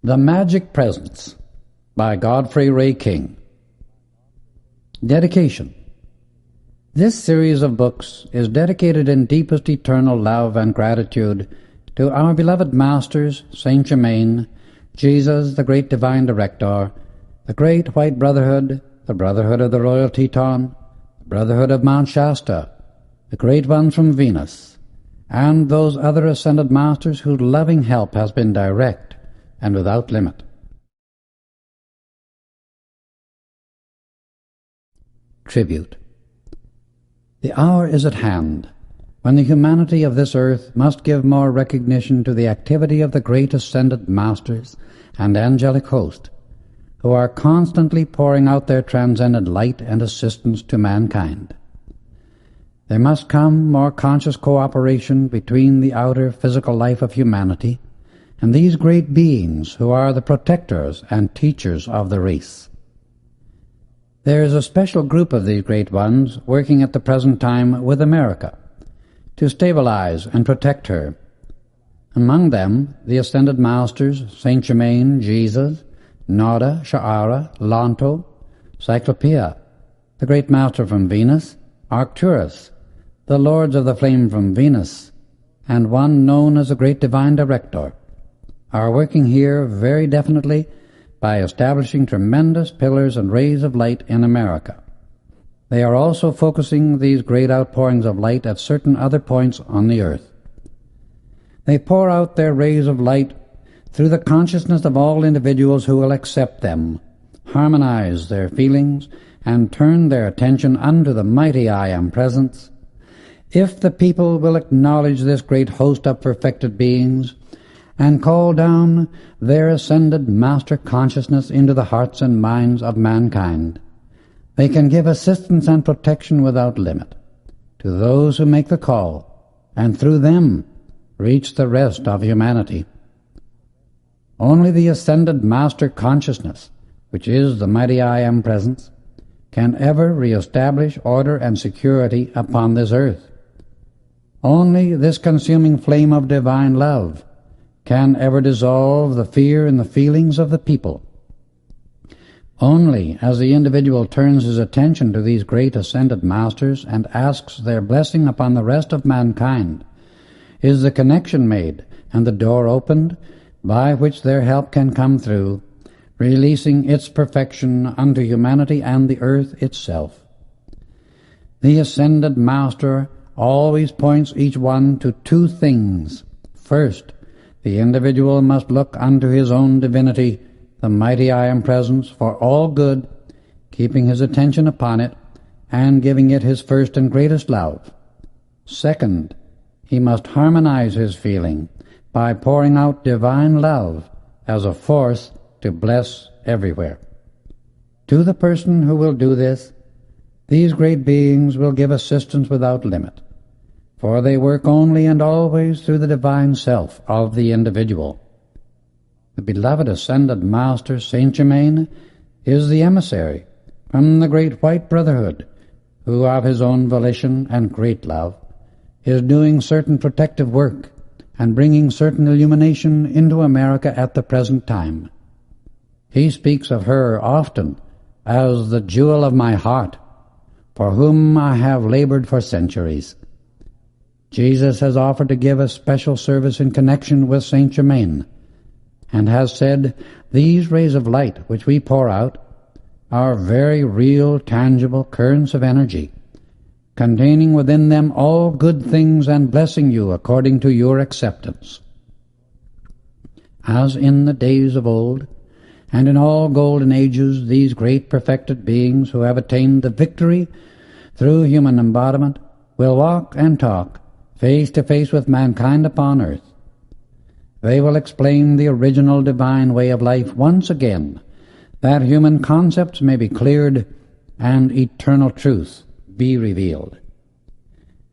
The Magic Presence by Godfre King. Dedication. This series of books is dedicated in deepest eternal love and gratitude to our beloved Masters, Saint Germain, Jesus, the great Divine Director, the Great White Brotherhood, the Brotherhood of the Royal Teton, the Brotherhood of Mount Shasta, the Great Ones from Venus, and those other Ascended Masters whose loving help has been direct and without limit. Tribute. The hour is at hand when the humanity of this earth must give more recognition to the activity of the great Ascended Masters and angelic host, who are constantly pouring out their transcendent light and assistance to mankind. There must come more conscious cooperation between the outer physical life of humanity and these great beings who are the protectors and teachers of the race. There is a special group of these great ones working at the present time with America to stabilize and protect her. Among them, the Ascended Masters, Saint Germain, Jesus, Nada, Sha'ara, Lonto, Cyclopeia, the Great Master from Venus, Arcturus, the Lords of the Flame from Venus, and one known as the Great Divine Director, are working here very definitely by establishing tremendous pillars and rays of light in America. They are also focusing these great outpourings of light at certain other points on the earth. They pour out their rays of light through the consciousness of all individuals who will accept them, harmonize their feelings, and turn their attention unto the mighty I Am Presence. If the people will acknowledge this great host of perfected beings and call down their ascended master consciousness into the hearts and minds of mankind, they can give assistance and protection without limit to those who make the call, and through them reach the rest of humanity. Only the ascended master consciousness, which is the mighty I Am Presence, can ever re-establish order and security upon this earth. Only this consuming flame of divine love can ever dissolve the fear and the feelings of the people. Only as the individual turns his attention to these great Ascended Masters and asks their blessing upon the rest of mankind is the connection made and the door opened by which their help can come through, releasing its perfection unto humanity and the earth itself. The Ascended Master always points each one to two things. First, the individual must look unto his own divinity, the mighty I Am Presence, for all good, keeping his attention upon it and giving it his first and greatest love. Second, he must harmonize his feeling by pouring out divine love as a force to bless everywhere. To the person who will do this, these great beings will give assistance without limit, for they work only and always through the divine self of the individual. The beloved Ascended Master, Saint Germain, is the emissary from the Great White Brotherhood, who of his own volition and great love is doing certain protective work and bringing certain illumination into America at the present time. He speaks of her often as the jewel of my heart, for whom I have labored for centuries. Jesus has offered to give a special service in connection with Saint Germain, and has said, these rays of light which we pour out are very real, tangible currents of energy, containing within them all good things and blessing you according to your acceptance. As in the days of old, and in all golden ages, these great perfected beings who have attained the victory through human embodiment will walk and talk face to face with mankind upon earth. They will explain the original divine way of life once again, that human concepts may be cleared and eternal truth be revealed.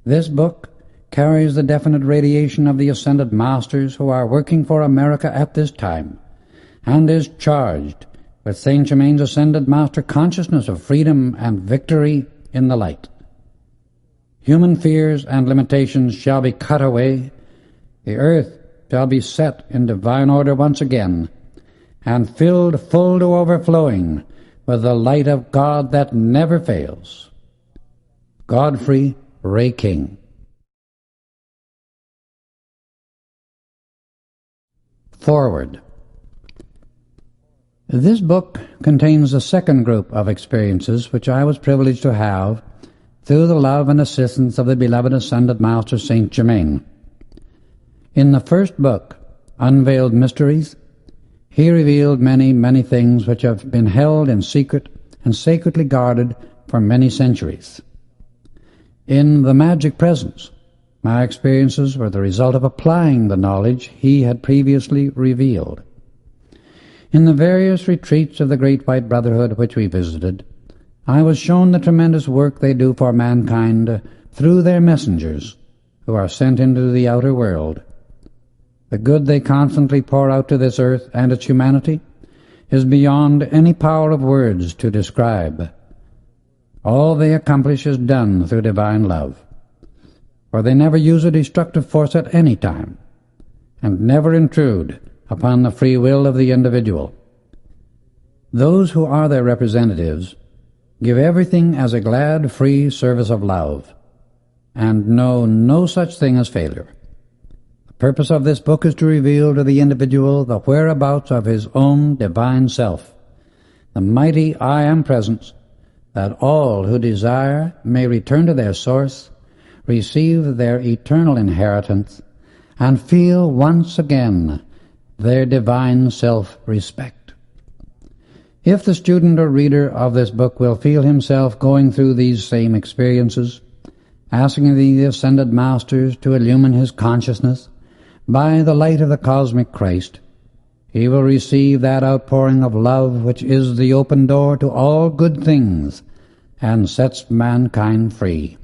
This book carries the definite radiation of the Ascended Masters who are working for America at this time, and is charged with Saint Germain's Ascended Master consciousness of freedom and victory in the light. Human fears and limitations shall be cut away. The earth shall be set in divine order once again, and filled full to overflowing with the light of God that never fails. Godfre Ray King. Forward. This book contains the second group of experiences which I was privileged to have through the love and assistance of the beloved Ascended Master Saint Germain. In the first book, Unveiled Mysteries, he revealed many, many things which have been held in secret and sacredly guarded for many centuries. In The Magic Presence, my experiences were the result of applying the knowledge he had previously revealed. In the various retreats of the Great White Brotherhood which we visited, I was shown the tremendous work they do for mankind through their messengers, who are sent into the outer world. The good they constantly pour out to this earth and its humanity is beyond any power of words to describe. All they accomplish is done through divine love, for they never use a destructive force at any time, and never intrude upon the free will of the individual. Those who are their representatives give everything as a glad, free service of love, and know no such thing as failure. The purpose of this book is to reveal to the individual the whereabouts of his own divine self, the mighty I Am Presence, that all who desire may return to their source, receive their eternal inheritance, and feel once again their divine self-respect. If the student or reader of this book will feel himself going through these same experiences, asking the Ascended Masters to illumine his consciousness by the light of the cosmic Christ, he will receive that outpouring of love which is the open door to all good things and sets mankind free.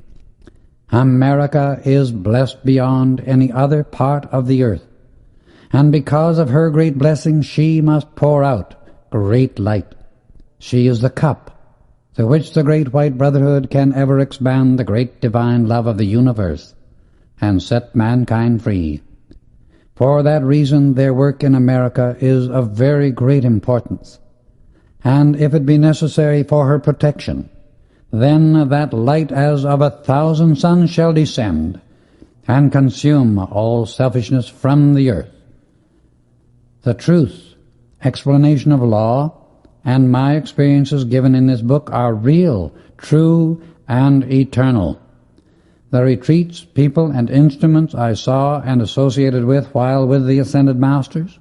America is blessed beyond any other part of the earth, and because of her great blessing she must pour out great light. She is the cup through which the Great White Brotherhood can ever expand the great divine love of the universe and set mankind free. For that reason their work in America is of very great importance, and if it be necessary for her protection, then that light as of 1,000 suns shall descend and consume all selfishness from the earth. The truth, explanation of law, and my experiences given in this book are real, true, and eternal. The retreats, people, and instruments I saw and associated with while with the Ascended Masters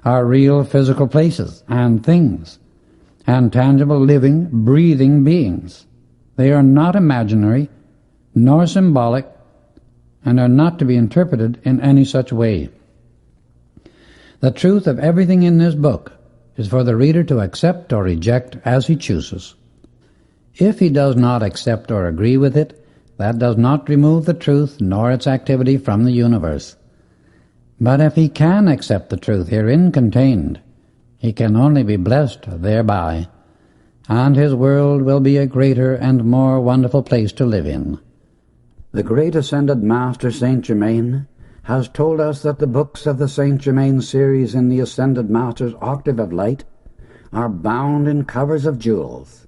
are real physical places and things, and tangible, living, breathing beings. They are not imaginary, nor symbolic, and are not to be interpreted in any such way. The truth of everything in this book is for the reader to accept or reject as he chooses. If he does not accept or agree with it, that does not remove the truth nor its activity from the universe. But if he can accept the truth herein contained, he can only be blessed thereby, and his world will be a greater and more wonderful place to live in. The great Ascended Master Saint Germain has told us that the books of the Saint Germain series in the Ascended Master's Octave of Light are bound in covers of jewels.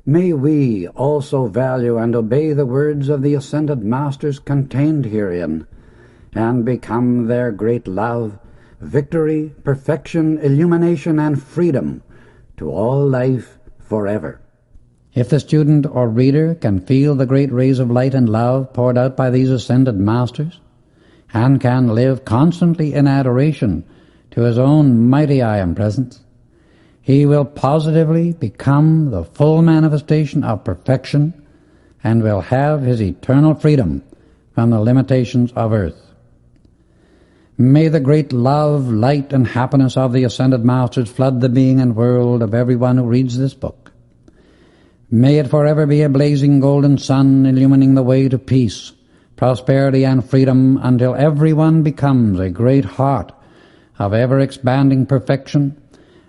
May we also value and obey the words of the Ascended Masters contained herein, and become their great love, victory, perfection, illumination, and freedom to all life forever. If the student or reader can feel the great rays of light and love poured out by these Ascended Masters, and can live constantly in adoration to his own mighty I Am Presence, he will positively become the full manifestation of perfection and will have his eternal freedom from the limitations of earth. May the great love, light, and happiness of the Ascended Masters flood the being and world of everyone who reads this book. May it forever be a blazing golden sun illumining the way to peace, prosperity, and freedom until everyone becomes a great heart of ever-expanding perfection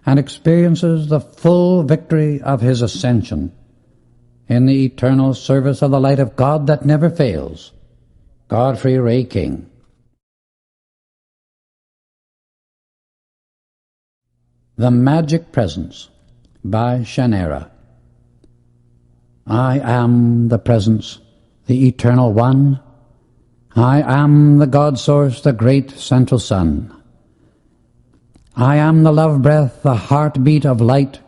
and experiences the full victory of his ascension in the eternal service of the light of God that never fails. Godfre Ray King. The Magic Presence by Shanera. I am the Presence, the Eternal One. I am the God Source, the great Central Sun. I am the love breath, the heartbeat of light.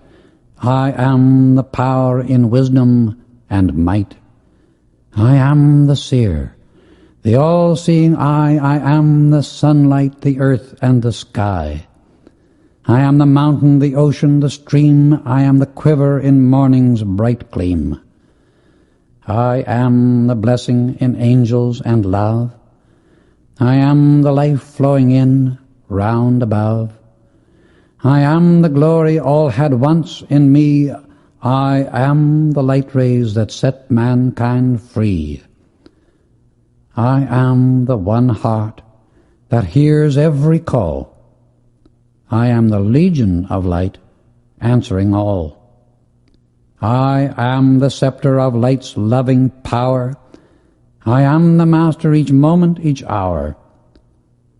I am the power in wisdom and might. I am the seer, the all-seeing eye. I am the sunlight, the earth, and the sky. I am the mountain, the ocean, the stream. I am the quiver in morning's bright gleam. I am the blessing in angels and love. I am the life flowing in, round above. I am the glory all had once in me. I am the light rays that set mankind free. I am the one heart that hears every call. I am the legion of light, answering all. I am the scepter of light's loving power. I am the master each moment, each hour.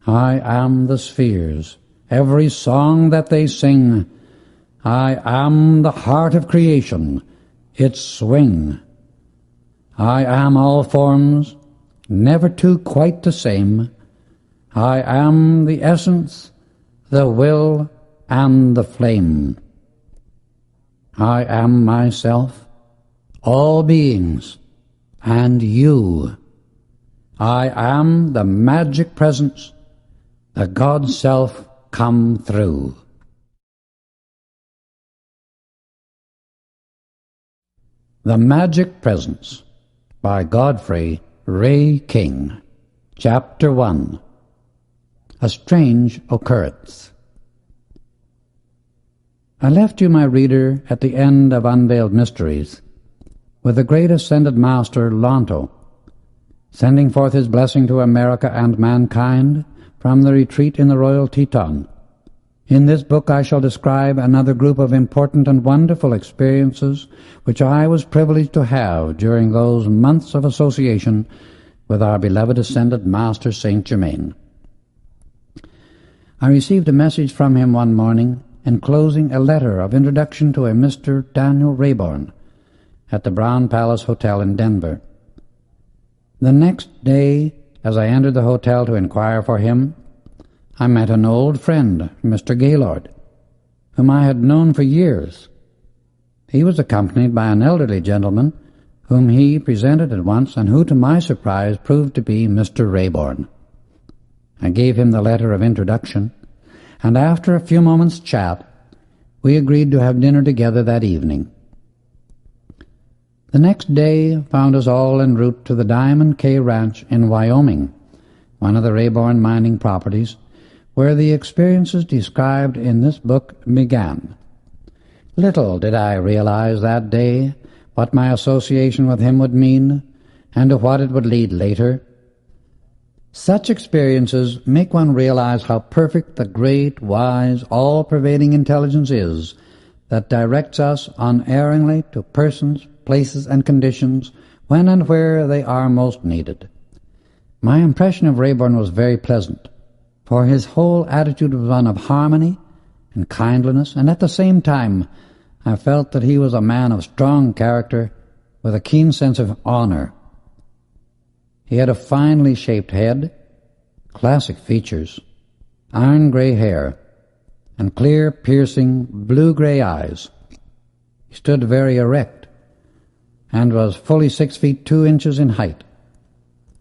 I am the spheres, every song that they sing. I am the heart of creation, its swing. I am all forms, never two quite the same. I am the essence, the will, and the flame. I am myself, all beings, and you. I am the magic presence, the God Self come through. The Magic Presence by Godfre Ray King. Chapter 1. A Strange Occurrence. I left you, my reader, at the end of Unveiled Mysteries, with the great ascended master Lonto, sending forth his blessing to America and mankind from the retreat in the Royal Teton. In this book I shall describe another group of important and wonderful experiences which I was privileged to have during those months of association with our beloved ascended Master Saint Germain. I received a message from him one morning enclosing a letter of introduction to a Mr. Daniel Rayborn at the Brown Palace Hotel in Denver. The next day, as I entered the hotel to inquire for him, I met an old friend, Mr. Gaylord, whom I had known for years. He was accompanied by an elderly gentleman whom he presented at once and who, to my surprise, proved to be Mr. Rayborn. I gave him the letter of introduction, and after a few moments' chat, we agreed to have dinner together that evening. The next day found us all en route to the Diamond K Ranch in Wyoming, one of the Rayborn mining properties, where the experiences described in this book began. Little did I realize that day what my association with him would mean, and to what it would lead later. Such experiences make one realize how perfect the great, wise, all-pervading intelligence is that directs us unerringly to persons, places, and conditions when and where they are most needed. My impression of Rayborn was very pleasant, for his whole attitude was one of harmony and kindliness, and at the same time I felt that he was a man of strong character with a keen sense of honor. He had a finely shaped head, classic features, iron-gray hair, and clear, piercing, blue-gray eyes. He stood very erect and was fully 6 feet 2 inches in height.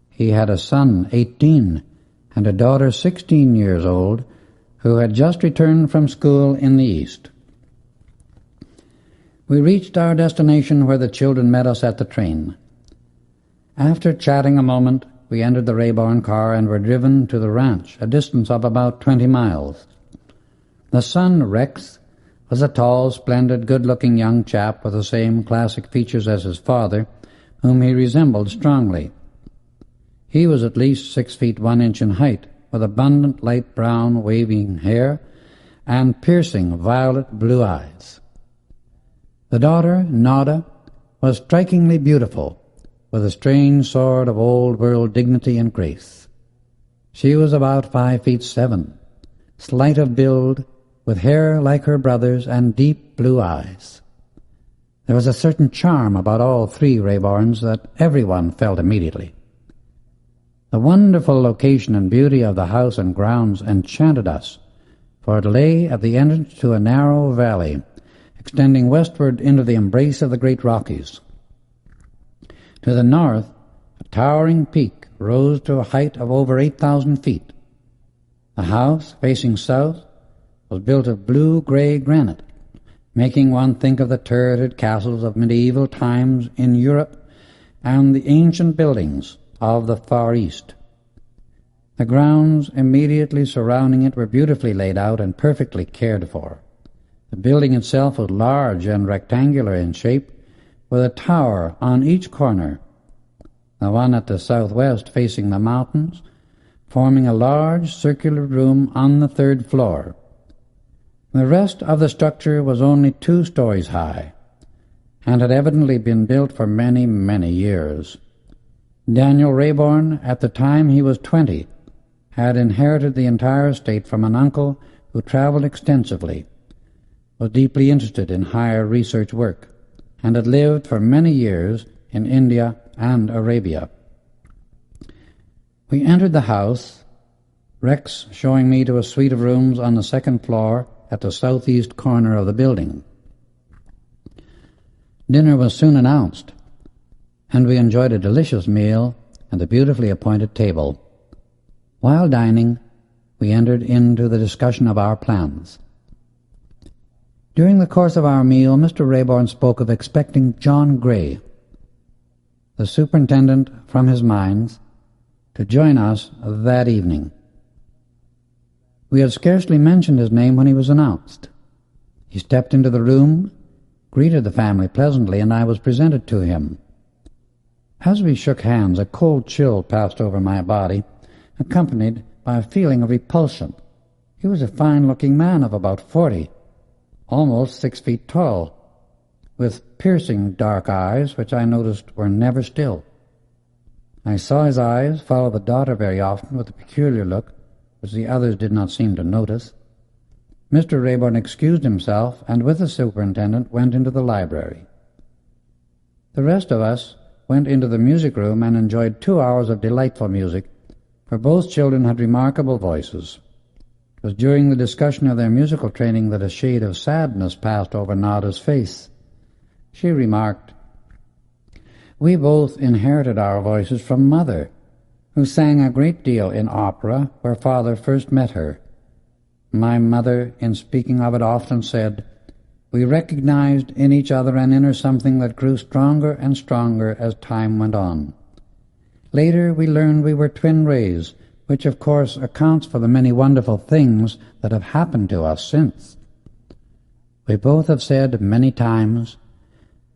He had a son, 18, and a daughter 16 years old, who had just returned from school in the East. We reached our destination where the children met us at the train. After chatting a moment, we entered the Rayborn car and were driven to the ranch, a distance of about 20 miles. The son, Rex, was a tall, splendid, good-looking young chap with the same classic features as his father, whom he resembled strongly. He was at least 6 feet 1 inch in height, with abundant light brown waving hair and piercing violet blue eyes. The daughter, Nada, was strikingly beautiful, with a strange sort of old-world dignity and grace. She was about 5 feet 7, slight of build, with hair like her brother's and deep blue eyes. There was a certain charm about all three Rayborns that everyone felt immediately. The wonderful location and beauty of the house and grounds enchanted us, for it lay at the entrance to a narrow valley, extending westward into the embrace of the great Rockies. To the north, a towering peak rose to a height of over 8,000 feet. The house, facing south, was built of blue-gray granite, making one think of the turreted castles of medieval times in Europe and the ancient buildings of the Far East. The grounds immediately surrounding it were beautifully laid out and perfectly cared for. The building itself was large and rectangular in shape, with a tower on each corner, the one at the southwest facing the mountains, forming a large circular room on the third floor. The rest of the structure was only 2 stories high, and had evidently been built for many, many years. Daniel Rayborn, at the time he was 20, had inherited the entire estate from an uncle who traveled extensively, was deeply interested in higher research work, and had lived for many years in India and Arabia. We entered the house, Rex showing me to a suite of rooms on the second floor at the southeast corner of the building. Dinner was soon announced, and we enjoyed a delicious meal and a beautifully appointed table. While dining, we entered into the discussion of our plans. During the course of our meal, Mr. Rayborn spoke of expecting John Gray, the superintendent from his mines, to join us that evening. We had scarcely mentioned his name when he was announced. He stepped into the room, greeted the family pleasantly, and I was presented to him. As we shook hands, a cold chill passed over my body, accompanied by a feeling of repulsion. He was a fine-looking man of about 40, almost 6 feet tall, with piercing dark eyes, which I noticed were never still. I saw his eyes follow the daughter very often with a peculiar look, which the others did not seem to notice. Mr. Rayborn excused himself, and with the superintendent went into the library. The rest of us went into the music room and enjoyed 2 hours of delightful music, for both children had remarkable voices. It was during the discussion of their musical training that a shade of sadness passed over Nada's face. She remarked, "We both inherited our voices from Mother, who sang a great deal in opera where Father first met her. My mother, in speaking of it, often said, 'We recognized in each other an inner something that grew stronger and stronger as time went on.' Later we learned we were twin rays, which of course accounts for the many wonderful things that have happened to us since. We both have said many times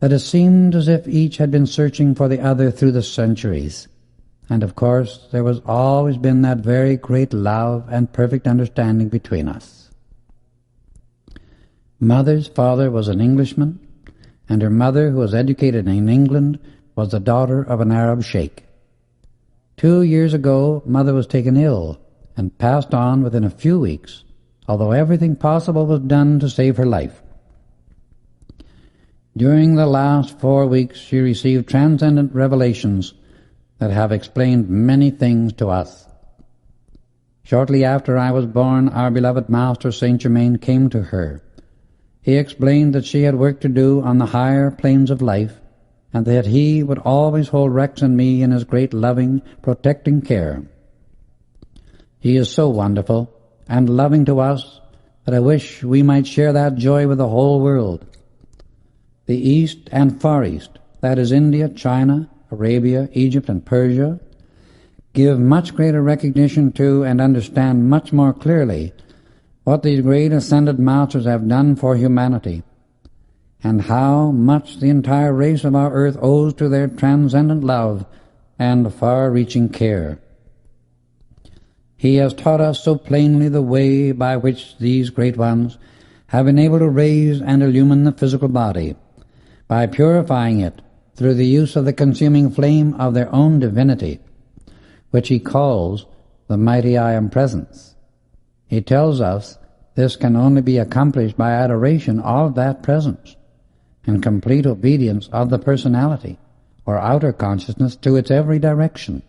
that it seemed as if each had been searching for the other through the centuries, and of course there was always been that very great love and perfect understanding between us. Mother's father was an Englishman, and her mother, who was educated in England, was the daughter of an Arab sheikh. 2 years ago, Mother was taken ill and passed on within a few weeks, although everything possible was done to save her life. During the last 4 weeks, she received transcendent revelations that have explained many things to us. Shortly after I was born, our beloved Master Saint Germain came to her. He explained that she had work to do on the higher planes of life, and that he would always hold Rex and me in his great loving, protecting care. He is so wonderful and loving to us that I wish we might share that joy with the whole world. The East and Far East, that is India, China, Arabia, Egypt, and Persia, give much greater recognition to and understand much more clearly what these great ascended masters have done for humanity, and how much the entire race of our earth owes to their transcendent love and far-reaching care. He has taught us so plainly the way by which these great ones have been able to raise and illumine the physical body, by purifying it through the use of the consuming flame of their own divinity, which he calls the mighty I Am Presence. He tells us this can only be accomplished by adoration of that presence and complete obedience of the personality or outer consciousness to its every direction.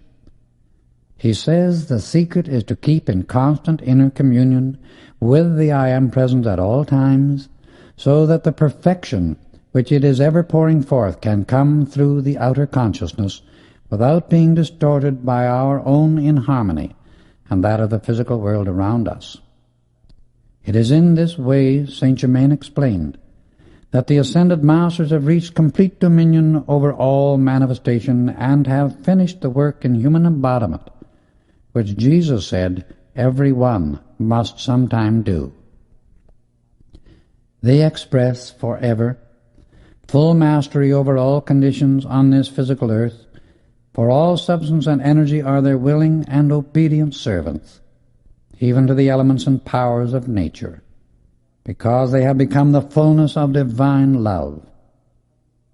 He says the secret is to keep in constant inner communion with the I Am present at all times, so that the perfection which it is ever pouring forth can come through the outer consciousness without being distorted by our own inharmony and that of the physical world around us. It is in this way, Saint Germain explained, that the Ascended Masters have reached complete dominion over all manifestation and have finished the work in human embodiment, which Jesus said every one must sometime do. They express forever full mastery over all conditions on this physical earth, for all substance and energy are their willing and obedient servants, even to the elements and powers of nature, because they have become the fullness of divine love.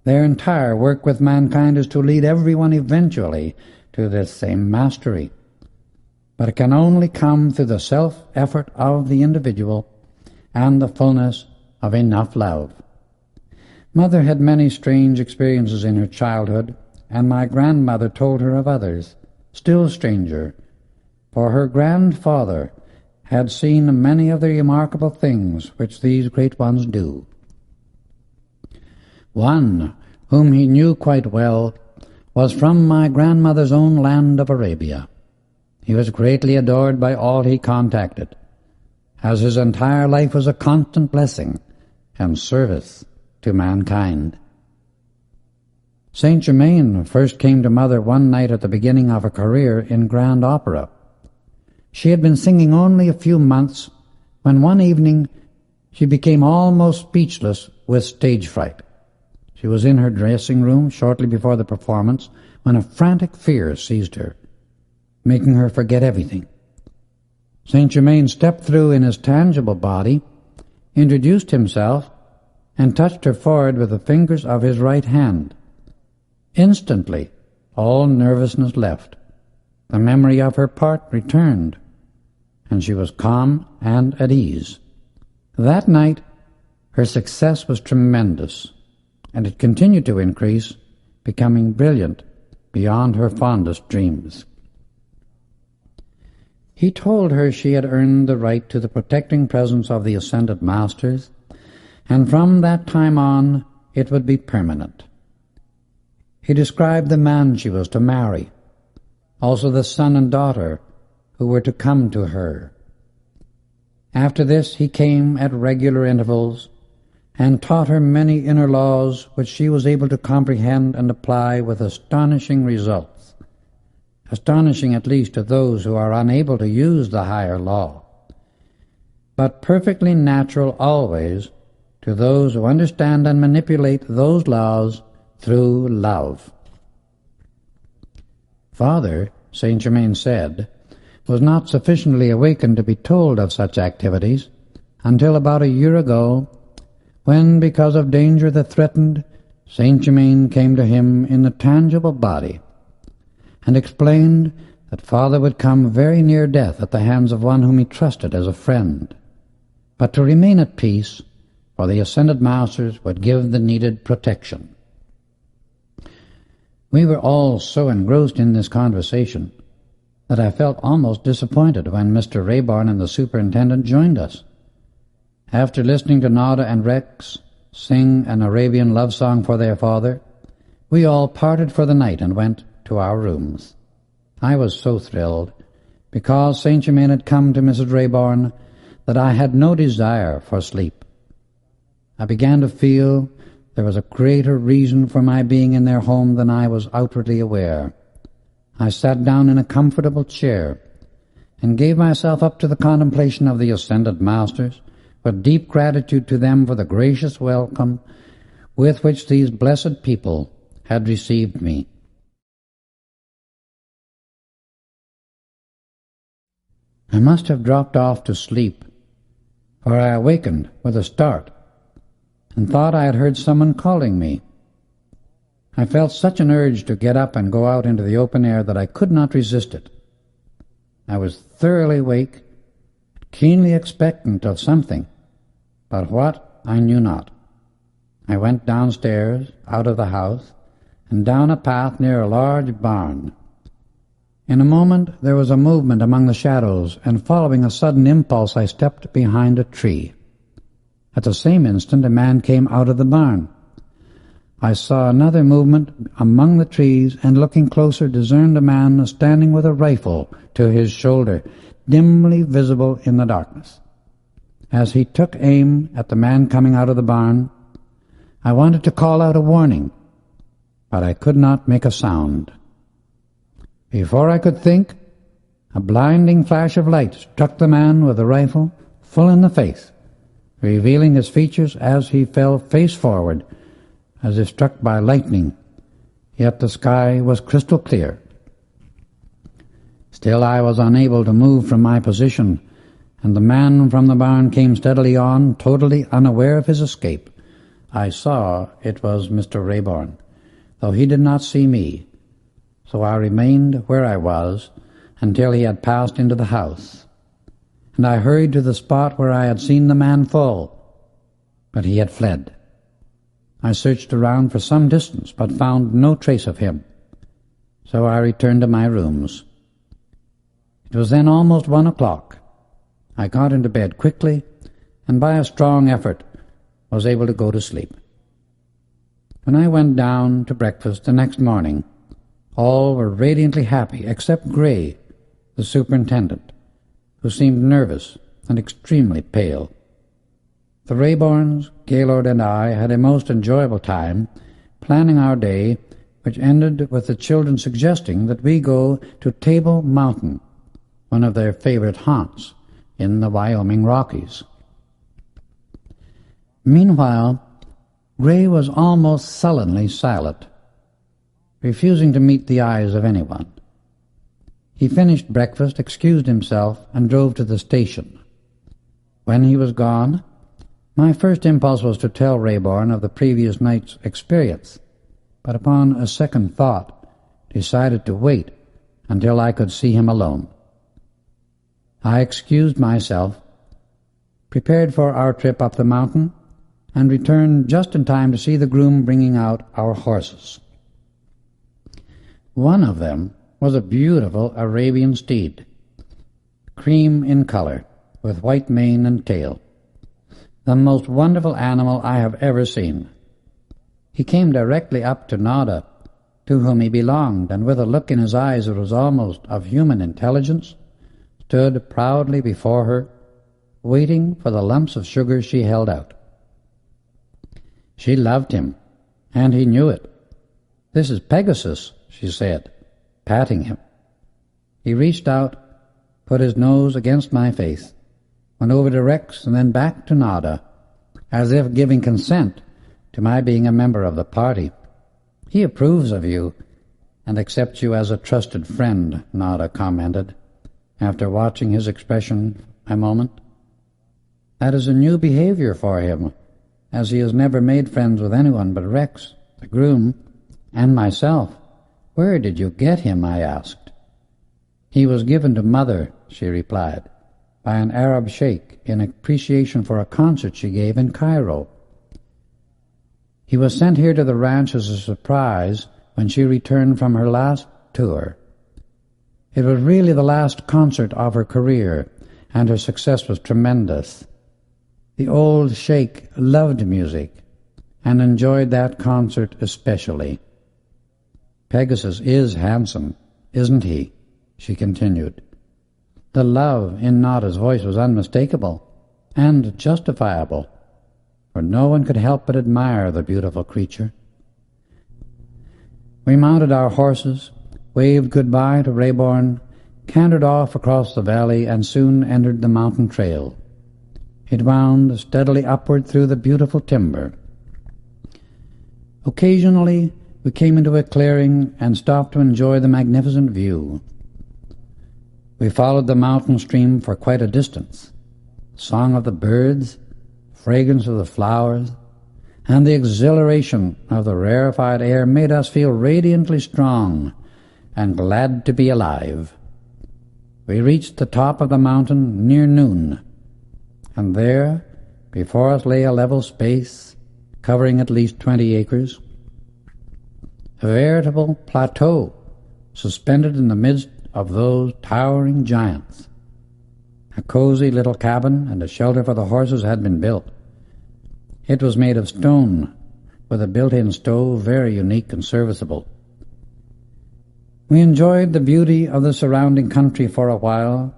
Their entire work with mankind is to lead everyone eventually to this same mastery, but it can only come through the self-effort of the individual and the fullness of enough love. Mother had many strange experiences in her childhood, and my grandmother told her of others, still stranger, for her grandfather had seen many of the remarkable things which these great ones do. One, whom he knew quite well, was from my grandmother's own land of Arabia. He was greatly adored by all he contacted, as his entire life was a constant blessing and service to mankind. Saint Germain first came to Mother one night at the beginning of her career in grand opera. She had been singing only a few months when one evening she became almost speechless with stage fright. She was in her dressing room shortly before the performance when a frantic fear seized her, making her forget everything. Saint Germain stepped through in his tangible body, introduced himself, and touched her forehead with the fingers of his right hand. Instantly, all nervousness left. The memory of her part returned, and she was calm and at ease. That night, her success was tremendous, and it continued to increase, becoming brilliant beyond her fondest dreams. He told her she had earned the right to the protecting presence of the Ascended Masters, and from that time on it would be permanent. He described the man she was to marry, also the son and daughter who were to come to her. After this he came at regular intervals and taught her many inner laws which she was able to comprehend and apply with astonishing results, astonishing at least to those who are unable to use the higher law, but perfectly natural always to those who understand and manipulate those laws through love. Father, Saint Germain said, was not sufficiently awakened to be told of such activities until about a year ago, when, because of danger that threatened, Saint Germain came to him in the tangible body and explained that Father would come very near death at the hands of one whom he trusted as a friend, but to remain at peace, for the Ascended Masters would give the needed protection. We were all so engrossed in this conversation that I felt almost disappointed when Mr. Rayborn and the superintendent joined us. After listening to Nada and Rex sing an Arabian love song for their father, we all parted for the night and went to our rooms. I was so thrilled, because Saint Germain had come to Mrs. Rayborn, that I had no desire for sleep. I began to feel there was a greater reason for my being in their home than I was outwardly aware. I sat down in a comfortable chair and gave myself up to the contemplation of the Ascended Masters, with deep gratitude to them for the gracious welcome with which these blessed people had received me. I must have dropped off to sleep, for I awakened with a start and thought I had heard someone calling me. I felt such an urge to get up and go out into the open air that I could not resist it. I was thoroughly awake, keenly expectant of something, but what I knew not. I went downstairs, out of the house, and down a path near a large barn. In a moment there was a movement among the shadows, and following a sudden impulse I stepped behind a tree. At the same instant a man came out of the barn. I saw another movement among the trees, and looking closer discerned a man standing with a rifle to his shoulder, dimly visible in the darkness. As he took aim at the man coming out of the barn, I wanted to call out a warning, but I could not make a sound. Before I could think, a blinding flash of light struck the man with the rifle full in the face, revealing his features as he fell face forward, as if struck by lightning, yet the sky was crystal clear. Still I was unable to move from my position, and the man from the barn came steadily on, totally unaware of his escape. I saw it was Mr. Rayborn, though he did not see me, so I remained where I was until he had passed into the house, and I hurried to the spot where I had seen the man fall, but he had fled. I searched around for some distance, but found no trace of him, so I returned to my rooms. It was then almost 1 o'clock. I got into bed quickly, and by a strong effort was able to go to sleep. When I went down to breakfast the next morning, all were radiantly happy except Gray, the superintendent, who seemed nervous and extremely pale. The Rayborns, Gaylord, and I had a most enjoyable time planning our day, which ended with the children suggesting that we go to Table Mountain, one of their favorite haunts in the Wyoming Rockies. Meanwhile, Gray was almost sullenly silent, refusing to meet the eyes of anyone. He finished breakfast, excused himself, and drove to the station. When he was gone, my first impulse was to tell Rayborn of the previous night's experience, but upon a second thought decided to wait until I could see him alone. I excused myself, prepared for our trip up the mountain, and returned just in time to see the groom bringing out our horses. One of them was a beautiful Arabian steed, cream in color, with white mane and tail, the most wonderful animal I have ever seen. He came directly up to Nada, to whom he belonged, and with a look in his eyes that was almost of human intelligence, stood proudly before her, waiting for the lumps of sugar she held out. She loved him, and he knew it. "This is Pegasus," she said, patting him. He reached out, put his nose against my face, went over to Rex and then back to Nada, as if giving consent to my being a member of the party. "He approves of you and accepts you as a trusted friend," Nada commented, after watching his expression a moment. "That is a new behavior for him, as he has never made friends with anyone but Rex, the groom, and myself." "Where did you get him?" I asked. "He was given to Mother," she replied, "by an Arab sheikh in appreciation for a concert she gave in Cairo. He was sent here to the ranch as a surprise when she returned from her last tour. It was really the last concert of her career, and her success was tremendous. The old sheikh loved music and enjoyed that concert especially. Pegasus is handsome, isn't he?" she continued. The love in Nada's voice was unmistakable and justifiable, for no one could help but admire the beautiful creature. We mounted our horses, waved goodbye to Rayborn, cantered off across the valley, and soon entered the mountain trail. It wound steadily upward through the beautiful timber. Occasionally we came into a clearing and stopped to enjoy the magnificent view. We followed the mountain stream for quite a distance. The song of the birds, fragrance of the flowers, and the exhilaration of the rarefied air made us feel radiantly strong and glad to be alive. We reached the top of the mountain near noon, and there, before us lay a level space covering at least 20 acres, a veritable plateau suspended in the midst of those towering giants. A cozy little cabin and a shelter for the horses had been built. It was made of stone, with a built-in stove very unique and serviceable. We enjoyed the beauty of the surrounding country for a while,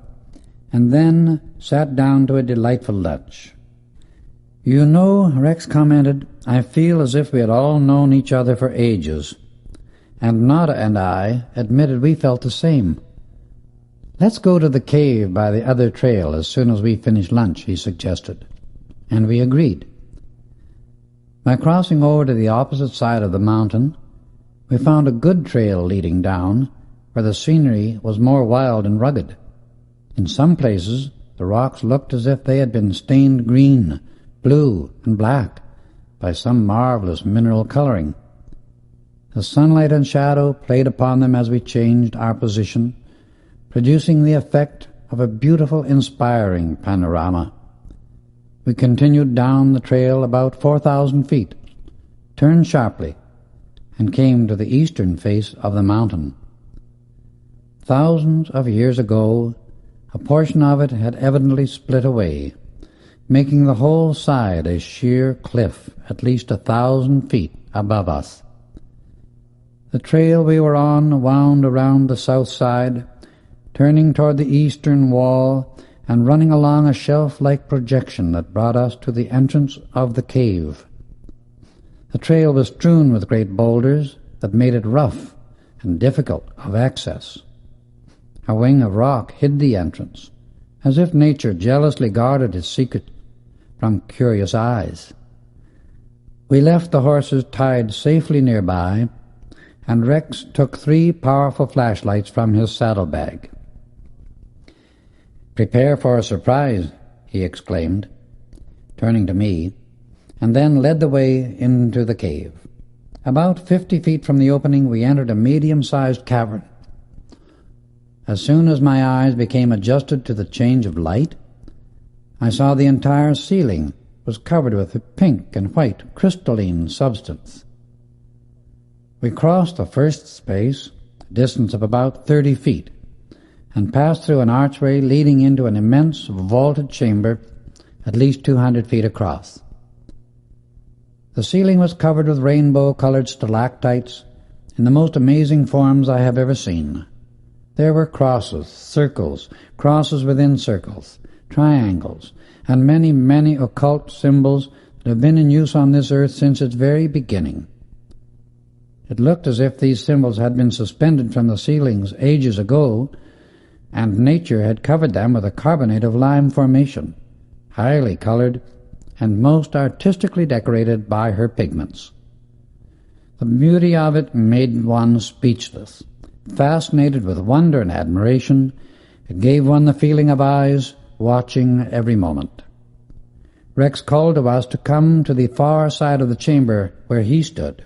and then sat down to a delightful lunch. "You know," Rex commented, "I feel as if we had all known each other for ages." And Nada and I admitted we felt the same. "Let's go to the cave by the other trail as soon as we finish lunch," he suggested, and we agreed. By crossing over to the opposite side of the mountain, we found a good trail leading down, where the scenery was more wild and rugged. In some places, the rocks looked as if they had been stained green, blue, and black by some marvelous mineral coloring. The sunlight and shadow played upon them as we changed our position, producing the effect of a beautiful, inspiring panorama. We continued down the trail about 4,000 feet, turned sharply, and came to the eastern face of the mountain. Thousands of years ago, a portion of it had evidently split away, making the whole side a sheer cliff at least 1,000 feet above us. The trail we were on wound around the south side, turning toward the eastern wall and running along a shelf-like projection that brought us to the entrance of the cave. The trail was strewn with great boulders that made it rough and difficult of access. A wing of rock hid the entrance, as if nature jealously guarded its secret from curious eyes. We left the horses tied safely nearby, and Rex took 3 powerful flashlights from his saddlebag. "Prepare for a surprise," he exclaimed, turning to me, and then led the way into the cave. About 50 feet from the opening, we entered a medium-sized cavern. As soon as my eyes became adjusted to the change of light, I saw the entire ceiling was covered with a pink and white crystalline substance. We crossed the first space, a distance of about 30 feet, and passed through an archway leading into an immense vaulted chamber at least 200 feet across. The ceiling was covered with rainbow-colored stalactites in the most amazing forms I have ever seen. There were crosses, circles, crosses within circles, triangles, and many, many occult symbols that have been in use on this earth since its very beginning. It looked as if these symbols had been suspended from the ceilings ages ago, and nature had covered them with a carbonate of lime formation, highly colored and most artistically decorated by her pigments. The beauty of it made one speechless. Fascinated with wonder and admiration, it gave one the feeling of eyes watching every moment. Rex called to us to come to the far side of the chamber where he stood.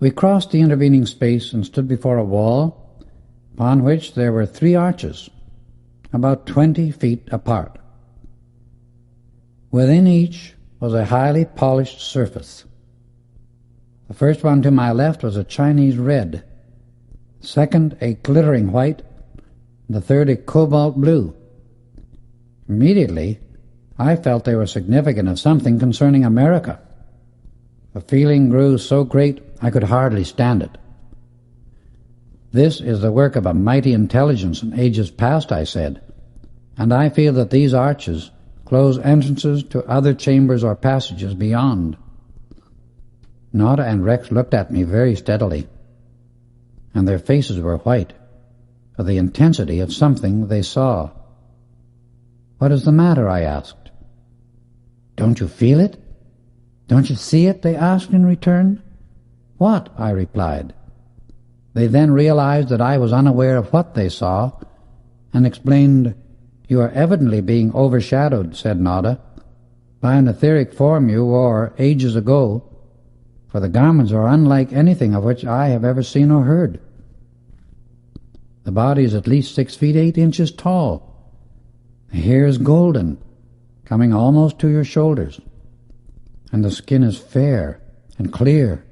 We crossed the intervening space and stood before a wall upon which there were 3 arches, about 20 feet apart. Within each was a highly polished surface. The first one to my left was a Chinese red, the second a glittering white, and the third a cobalt blue. Immediately, I felt they were significant of something concerning America. The feeling grew so great I could hardly stand it. "This is the work of a mighty intelligence in ages past," I said, "and I feel that these arches close entrances to other chambers or passages beyond." Nada and Rex looked at me very steadily, and their faces were white with the intensity of something they saw. "What is the matter?" I asked. "Don't you feel it? Don't you see it?" they asked in return. "What?" I replied. They then realized that I was unaware of what they saw, and explained, "You are evidently being overshadowed," said Nada, "by an etheric form you wore ages ago, for the garments are unlike anything of which I have ever seen or heard." The body is at least 6 feet 8 inches tall. The hair is golden, coming almost to your shoulders, and the skin is fair and clear.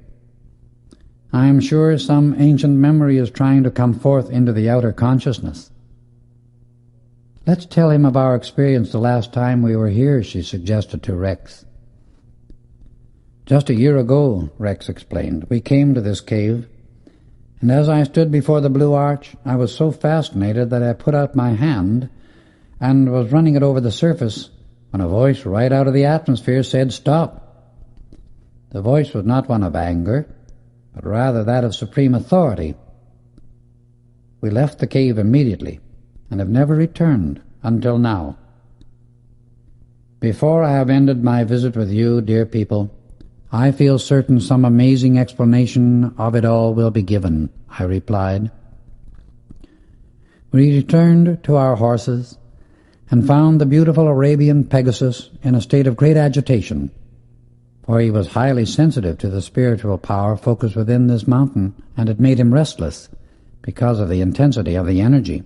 I am sure some ancient memory is trying to come forth into the outer consciousness. Let's tell him of our experience the last time we were here, she suggested to Rex. Just a year ago, Rex explained, we came to this cave, and as I stood before the blue arch, I was so fascinated that I put out my hand and was running it over the surface when a voice right out of the atmosphere said, "Stop." The voice was not one of anger, but rather that of supreme authority. We left the cave immediately and have never returned until now. Before I have ended my visit with you, dear people, I feel certain some amazing explanation of it all will be given, I replied. We returned to our horses and found the beautiful Arabian Pegasus in a state of great agitation, for he was highly sensitive to the spiritual power focused within this mountain, and it made him restless because of the intensity of the energy.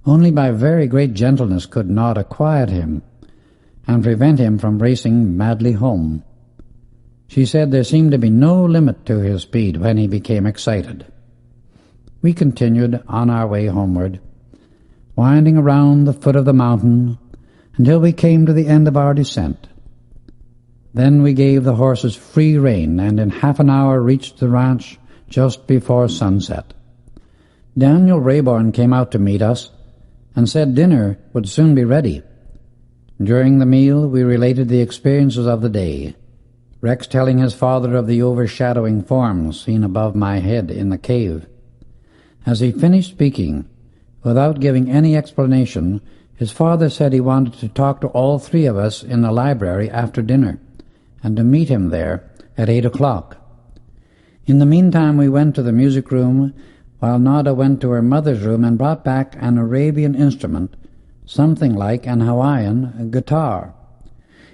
Only by very great gentleness could Nada quiet him and prevent him from racing madly home. She said there seemed to be no limit to his speed when he became excited. We continued on our way homeward, winding around the foot of the mountain until we came to the end of our descent. Then we gave the horses free rein and in half an hour reached the ranch just before sunset. Daniel Rayborn came out to meet us and said dinner would soon be ready. During the meal we related the experiences of the day, Rex telling his father of the overshadowing forms seen above my head in the cave. As he finished speaking, without giving any explanation, his father said he wanted to talk to all three of us in the library after dinner, and to meet him there at 8 o'clock. In the meantime we went to the music room, while Nada went to her mother's room and brought back an Arabian instrument, something like an Hawaiian guitar.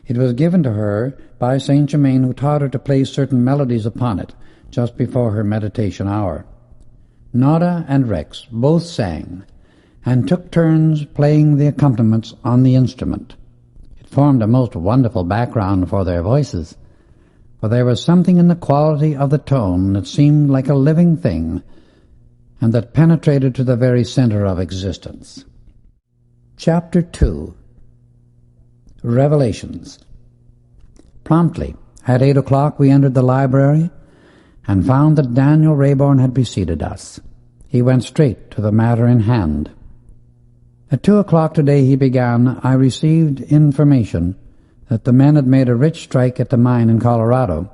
It was given to her by Saint Germain, who taught her to play certain melodies upon it just before her meditation hour. Nada and Rex both sang, and took turns playing the accompaniments on the instrument. It formed a most wonderful background for their voices, for there was something in the quality of the tone that seemed like a living thing, and that penetrated to the very center of existence. Chapter 2. Revelations. Promptly, at 8 o'clock we entered the library and found that Daniel Rayborn had preceded us. He went straight to the matter in hand. At 2 o'clock today, he began, I received information that the men had made a rich strike at the mine in Colorado,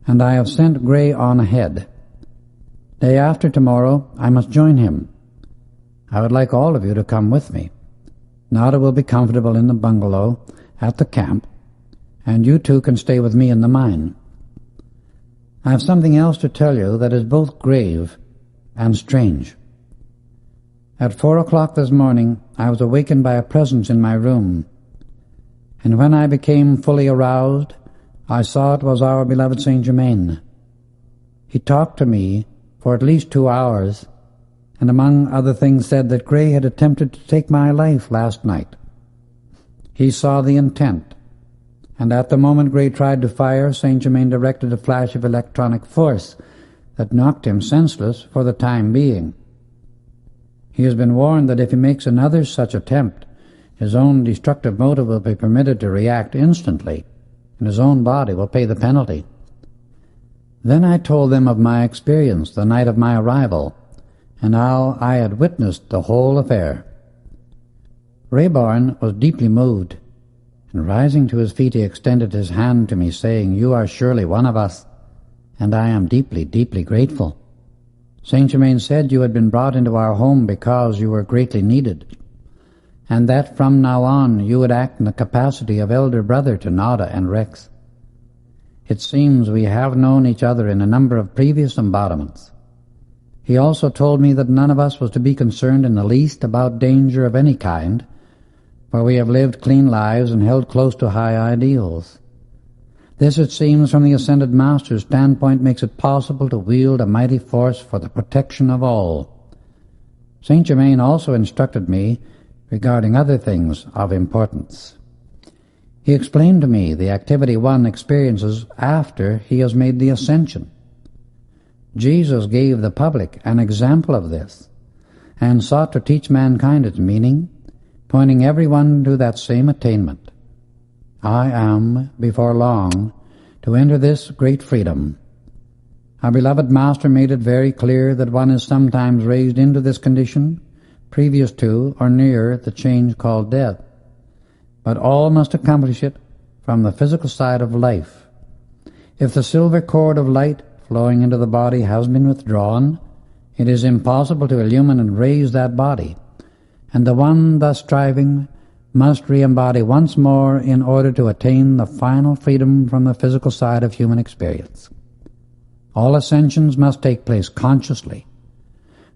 and I have sent Gray on ahead. Day after tomorrow, I must join him. I would like all of you to come with me. Nada will be comfortable in the bungalow at the camp, and you two can stay with me in the mine. I have something else to tell you that is both grave and strange. At 4 o'clock this morning, I was awakened by a presence in my room, and when I became fully aroused, I saw it was our beloved Saint Germain. He talked to me for at least 2 hours, and among other things said that Gray had attempted to take my life last night. He saw the intent, and at the moment Gray tried to fire, Saint Germain directed a flash of electronic force that knocked him senseless for the time being. He has been warned that if he makes another such attempt, his own destructive motive will be permitted to react instantly, and his own body will pay the penalty. Then I told them of my experience the night of my arrival, and how I had witnessed the whole affair. Rayborn was deeply moved, and rising to his feet he extended his hand to me, saying, "You are surely one of us, and I am deeply, deeply grateful. Saint Germain said you had been brought into our home because you were greatly needed, and that from now on you would act in the capacity of elder brother to Nada and Rex. It seems we have known each other in a number of previous embodiments. He also told me that none of us was to be concerned in the least about danger of any kind, for we have lived clean lives and held close to high ideals. This, it seems, from the Ascended Master's standpoint, makes it possible to wield a mighty force for the protection of all. Saint Germain also instructed me regarding other things of importance. He explained to me the activity one experiences after he has made the ascension. Jesus gave the public an example of this, and sought to teach mankind its meaning, pointing everyone to that same attainment. I am, before long, to enter this great freedom. Our beloved Master made it very clear that one is sometimes raised into this condition, previous to or near the change called death. But all must accomplish it from the physical side of life. If the silver cord of light flowing into the body has been withdrawn, it is impossible to illumine and raise that body, and the one thus striving must re-embody once more in order to attain the final freedom from the physical side of human experience. All ascensions must take place consciously.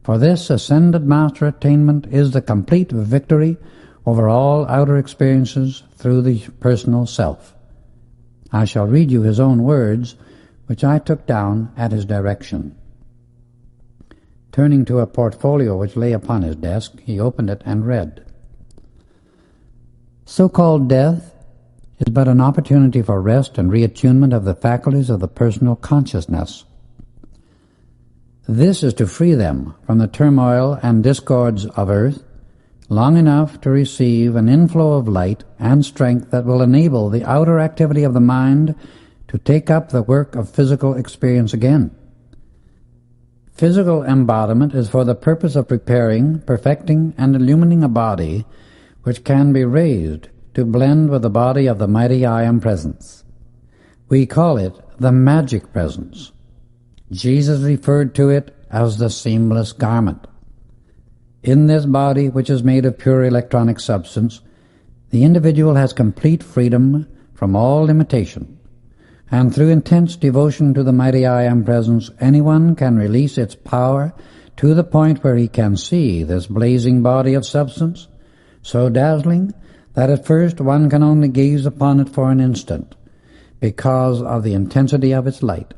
For this ascended master attainment is the complete victory over all outer experiences through the personal self. I shall read you his own words, which I took down at his direction. Turning to a portfolio which lay upon his desk, he opened it and read, "So-called death is but an opportunity for rest and reattunement of the faculties of the personal consciousness. This is to free them from the turmoil and discords of earth long enough to receive an inflow of light and strength that will enable the outer activity of the mind to take up the work of physical experience again. Physical embodiment is for the purpose of preparing, perfecting, and illumining a body which can be raised to blend with the body of the mighty I Am Presence. We call it the magic presence. Jesus referred to it as the seamless garment. In this body, which is made of pure electronic substance, the individual has complete freedom from all limitation, and through intense devotion to the mighty I Am Presence, anyone can release its power to the point where he can see this blazing body of substance, so dazzling that at first one can only gaze upon it for an instant, because of the intensity of its light.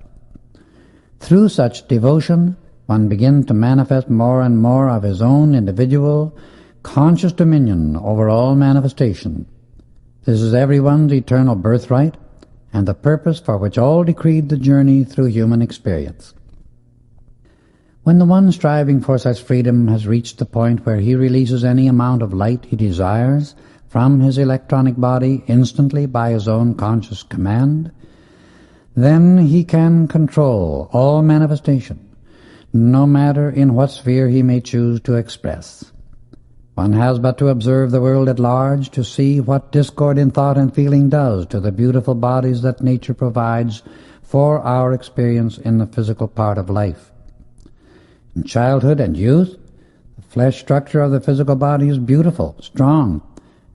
Through such devotion, one begins to manifest more and more of his own individual, conscious dominion over all manifestation. This is everyone's eternal birthright, and the purpose for which all decreed the journey through human experience. When the one striving for such freedom has reached the point where he releases any amount of light he desires from his electronic body instantly by his own conscious command, then he can control all manifestation, no matter in what sphere he may choose to express. One has but to observe the world at large to see what discord in thought and feeling does to the beautiful bodies that nature provides for our experience in the physical part of life. In childhood and youth, the flesh structure of the physical body is beautiful, strong,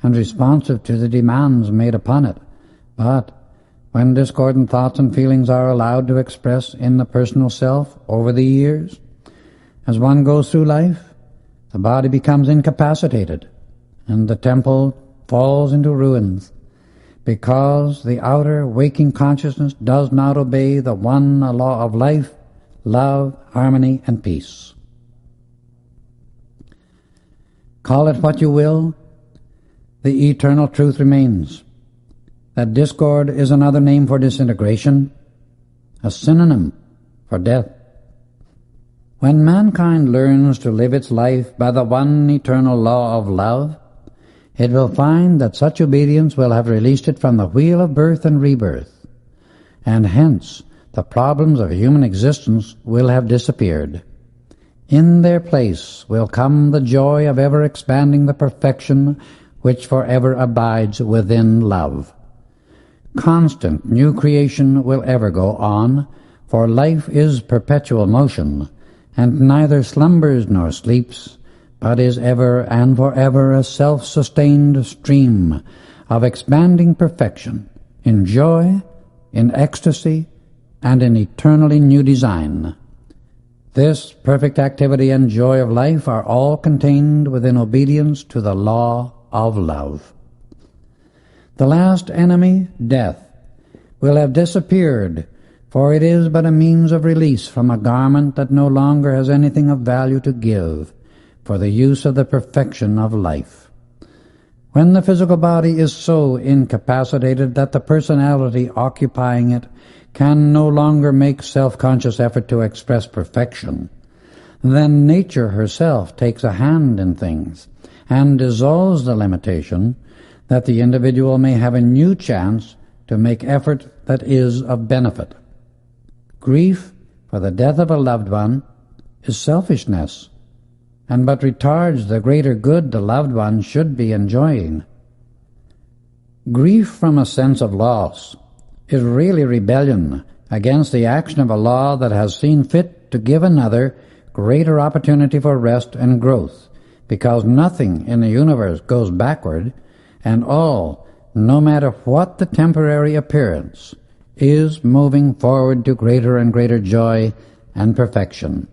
and responsive to the demands made upon it. But when discordant thoughts and feelings are allowed to express in the personal self over the years, as one goes through life, the body becomes incapacitated, and the temple falls into ruins, because the outer waking consciousness does not obey the one law of life, love, harmony, and peace. Call it what you will, the eternal truth remains, that discord is another name for disintegration, a synonym for death. When mankind learns to live its life by the one eternal law of love, it will find that such obedience will have released it from the wheel of birth and rebirth, and hence the problems of human existence will have disappeared. In their place will come the joy of ever expanding the perfection which forever abides within love. Constant new creation will ever go on, for life is perpetual motion, and neither slumbers nor sleeps, but is ever and forever a self-sustained stream of expanding perfection, in joy, in ecstasy, and in eternally new design. This perfect activity and joy of life are all contained within obedience to the law of love. The last enemy, death, will have disappeared, for it is but a means of release from a garment that no longer has anything of value to give, for the use of the perfection of life. When the physical body is so incapacitated that the personality occupying it can no longer make self-conscious effort to express perfection, then nature herself takes a hand in things and dissolves the limitation that the individual may have a new chance to make effort that is of benefit. Grief for the death of a loved one is selfishness, and but retards the greater good the loved one should be enjoying. Grief from a sense of loss is really rebellion against the action of a law that has seen fit to give another greater opportunity for rest and growth, because nothing in the universe goes backward, and all, no matter what the temporary appearance, is moving forward to greater and greater joy and perfection.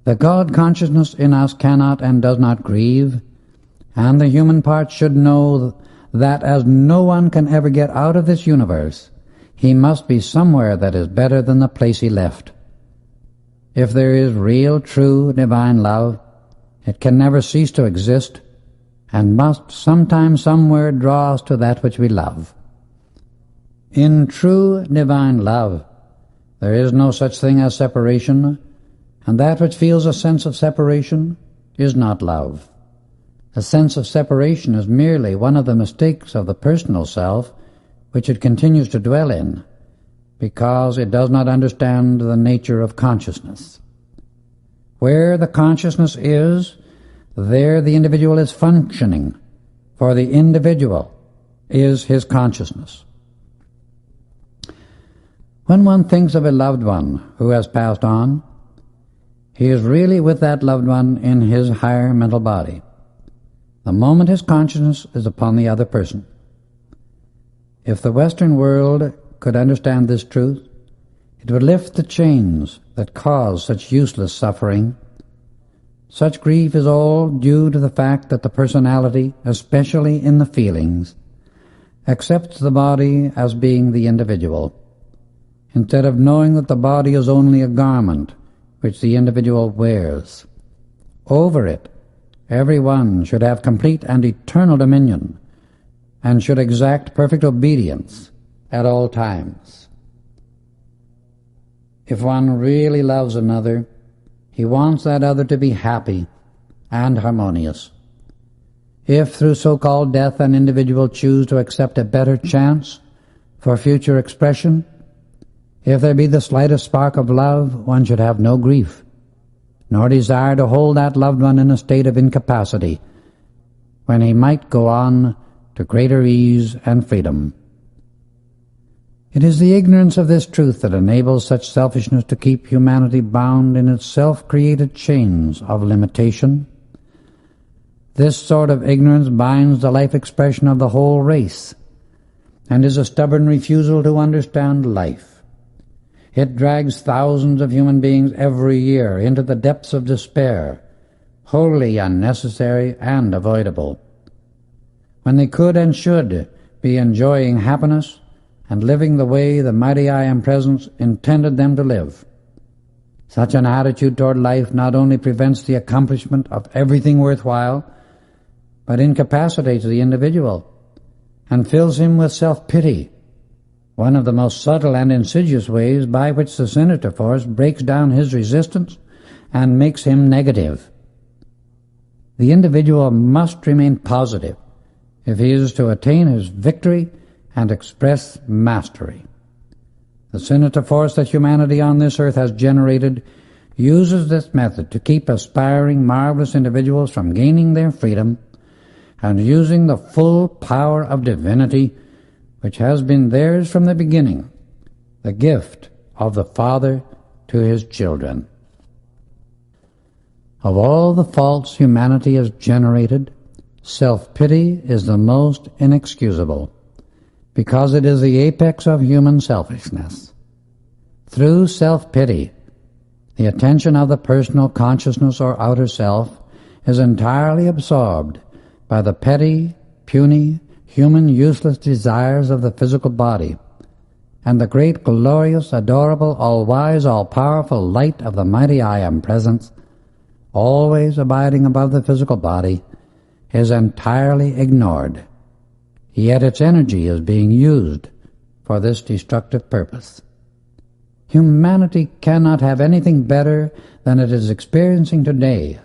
The God consciousness in us cannot and does not grieve, and the human part should know that as no one can ever get out of this universe, he must be somewhere that is better than the place he left. If there is real, true, divine love, it can never cease to exist, and must sometime somewhere draw us to that which we love. In true divine love, there is no such thing as separation, and that which feels a sense of separation is not love. A sense of separation is merely one of the mistakes of the personal self which it continues to dwell in, because it does not understand the nature of consciousness. Where the consciousness is, there the individual is functioning, for the individual is his consciousness. When one thinks of a loved one who has passed on, he is really with that loved one in his higher mental body, the moment his consciousness is upon the other person. If the Western world could understand this truth, it would lift the chains that cause such useless suffering. Such grief is all due to the fact that the personality, especially in the feelings, accepts the body as being the individual, instead of knowing that the body is only a garment which the individual wears. Over it, every one should have complete and eternal dominion, and should exact perfect obedience at all times. If one really loves another, he wants that other to be happy and harmonious. If through so-called death an individual choose to accept a better chance for future expression, if there be the slightest spark of love, one should have no grief, nor desire to hold that loved one in a state of incapacity, when he might go on to greater ease and freedom. It is the ignorance of this truth that enables such selfishness to keep humanity bound in its self-created chains of limitation. This sort of ignorance binds the life expression of the whole race, and is a stubborn refusal to understand life. It drags thousands of human beings every year into the depths of despair, wholly unnecessary and avoidable, when they could and should be enjoying happiness and living the way the mighty I Am Presence intended them to live. Such an attitude toward life not only prevents the accomplishment of everything worthwhile, but incapacitates the individual and fills him with self-pity, one of the most subtle and insidious ways by which the sinister force breaks down his resistance and makes him negative. The individual must remain positive if he is to attain his victory and express mastery. The sinister force that humanity on this earth has generated uses this method to keep aspiring, marvelous individuals from gaining their freedom and using the full power of divinity which has been theirs from the beginning, the gift of the Father to his children. Of all the faults humanity has generated, self-pity is the most inexcusable, because it is the apex of human selfishness. Through self-pity, the attention of the personal consciousness or outer self is entirely absorbed by the petty, puny, human useless desires of the physical body, and the great, glorious, adorable, all-wise, all-powerful light of the mighty I Am Presence always abiding above the physical body, is entirely ignored, yet its energy is being used for this destructive purpose. Humanity cannot have anything better than it is experiencing today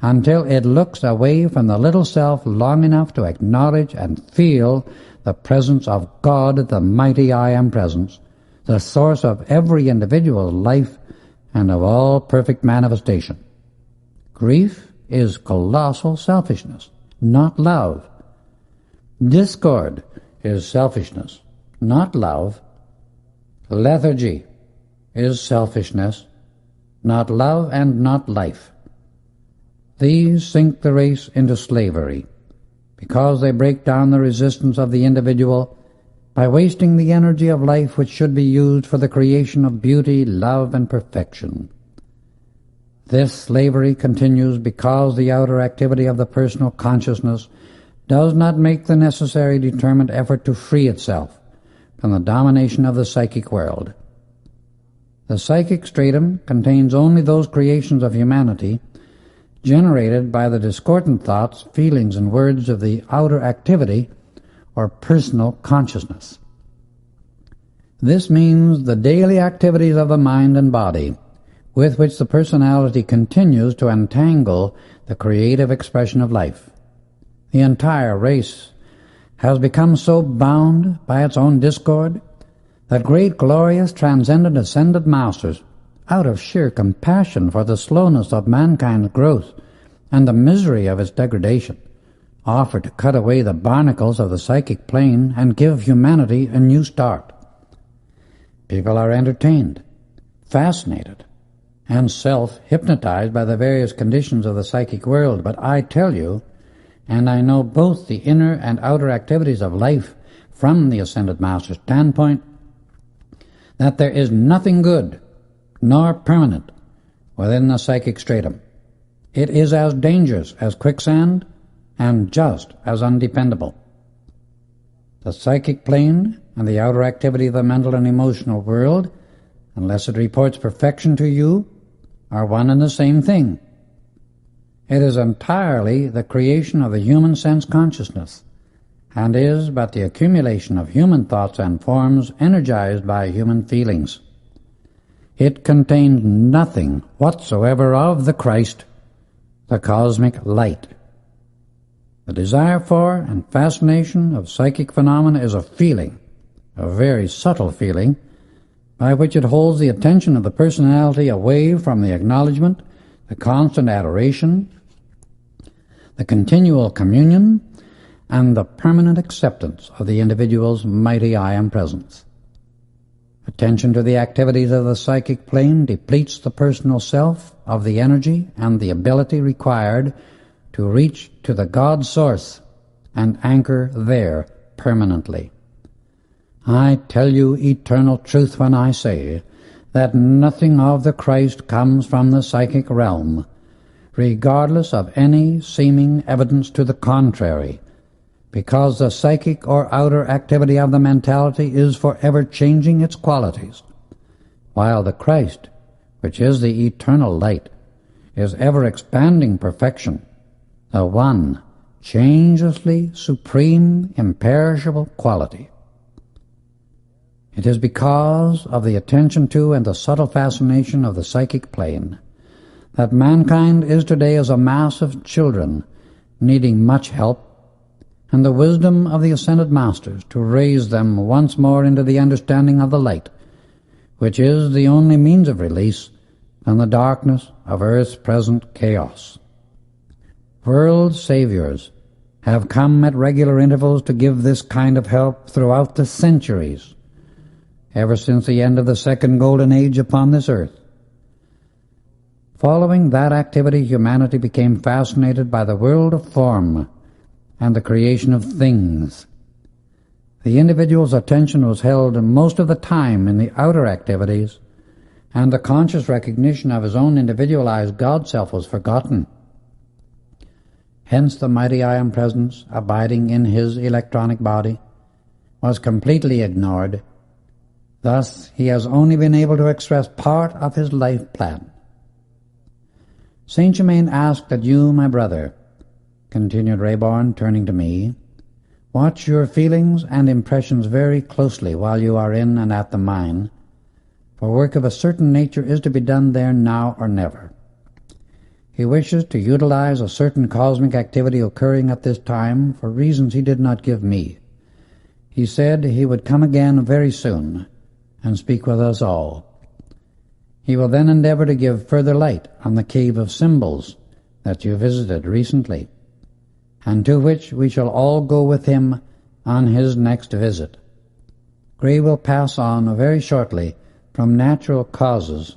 until it looks away from the little self long enough to acknowledge and feel the presence of God, the mighty I Am Presence, the source of every individual's life and of all perfect manifestation. Grief is colossal selfishness, not love. Discord is selfishness, not love. Lethargy is selfishness, not love and not life. These sink the race into slavery because they break down the resistance of the individual by wasting the energy of life which should be used for the creation of beauty, love, and perfection. This slavery continues because the outer activity of the personal consciousness does not make the necessary determined effort to free itself from the domination of the psychic world. The psychic stratum contains only those creations of humanity generated by the discordant thoughts, feelings, and words of the outer activity or personal consciousness. This means the daily activities of the mind and body with which the personality continues to entangle the creative expression of life. The entire race has become so bound by its own discord that great, glorious, transcendent, ascended masters, out of sheer compassion for the slowness of mankind's growth and the misery of its degradation, offer to cut away the barnacles of the psychic plane and give humanity a new start. People are entertained, fascinated, and self-hypnotized by the various conditions of the psychic world, but I tell you, and I know both the inner and outer activities of life from the Ascended Master's standpoint, that there is nothing good nor permanent within the psychic stratum. It is as dangerous as quicksand and just as undependable. The psychic plane and the outer activity of the mental and emotional world, unless it reports perfection to you, are one and the same thing. It is entirely the creation of the human sense consciousness, and is but the accumulation of human thoughts and forms energized by human feelings. It contains nothing whatsoever of the Christ, the cosmic light. The desire for and fascination of psychic phenomena is a feeling, a very subtle feeling, by which it holds the attention of the personality away from the acknowledgement, the constant adoration, the continual communion, and the permanent acceptance of the individual's mighty I Am Presence. Attention to the activities of the psychic plane depletes the personal self of the energy and the ability required to reach to the God Source and anchor there permanently. I tell you eternal truth when I say that nothing of the Christ comes from the psychic realm, regardless of any seeming evidence to the contrary, because the psychic or outer activity of the mentality is forever changing its qualities, while the Christ, which is the eternal light, is ever expanding perfection, the one changelessly supreme, imperishable quality. It is because of the attention to and the subtle fascination of the psychic plane that mankind is today as a mass of children needing much help, and the wisdom of the Ascended Masters to raise them once more into the understanding of the light, which is the only means of release from the darkness of Earth's present chaos. World saviors have come at regular intervals to give this kind of help throughout the centuries, ever since the end of the second golden age upon this earth. Following that activity, humanity became fascinated by the world of form and the creation of things. The individual's attention was held most of the time in the outer activities, and the conscious recognition of his own individualized God-self was forgotten. Hence the mighty I Am Presence, abiding in his electronic body, was completely ignored. Thus he has only been able to express part of his life plan. Saint Germain asked that you, my brother, continued Rayborn, turning to me, watch your feelings and impressions very closely while you are in and at the mine, for work of a certain nature is to be done there now or never. He wishes to utilize a certain cosmic activity occurring at this time for reasons he did not give me. He said he would come again very soon and speak with us all. He will then endeavor to give further light on the cave of symbols that you visited recently, and to which we shall all go with him on his next visit. Gray will pass on very shortly from natural causes,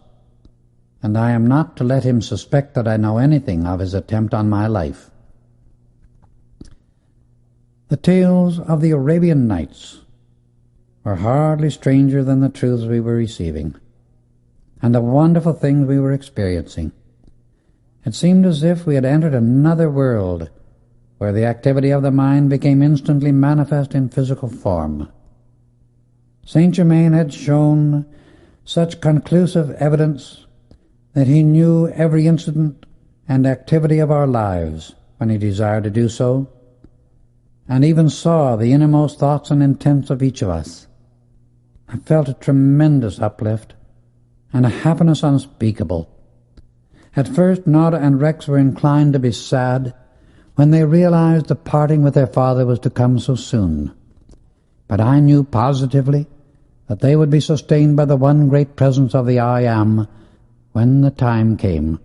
and I am not to let him suspect that I know anything of his attempt on my life. The tales of the Arabian Nights were hardly stranger than the truths we were receiving, and the wonderful things we were experiencing. It seemed as if we had entered another world, where the activity of the mind became instantly manifest in physical form. Saint Germain had shown such conclusive evidence that he knew every incident and activity of our lives when he desired to do so, and even saw the innermost thoughts and intents of each of us. I felt a tremendous uplift and a happiness unspeakable. At first, Nada and Rex were inclined to be sad when they realized the parting with their father was to come so soon. But I knew positively that they would be sustained by the one great presence of the I Am when the time came.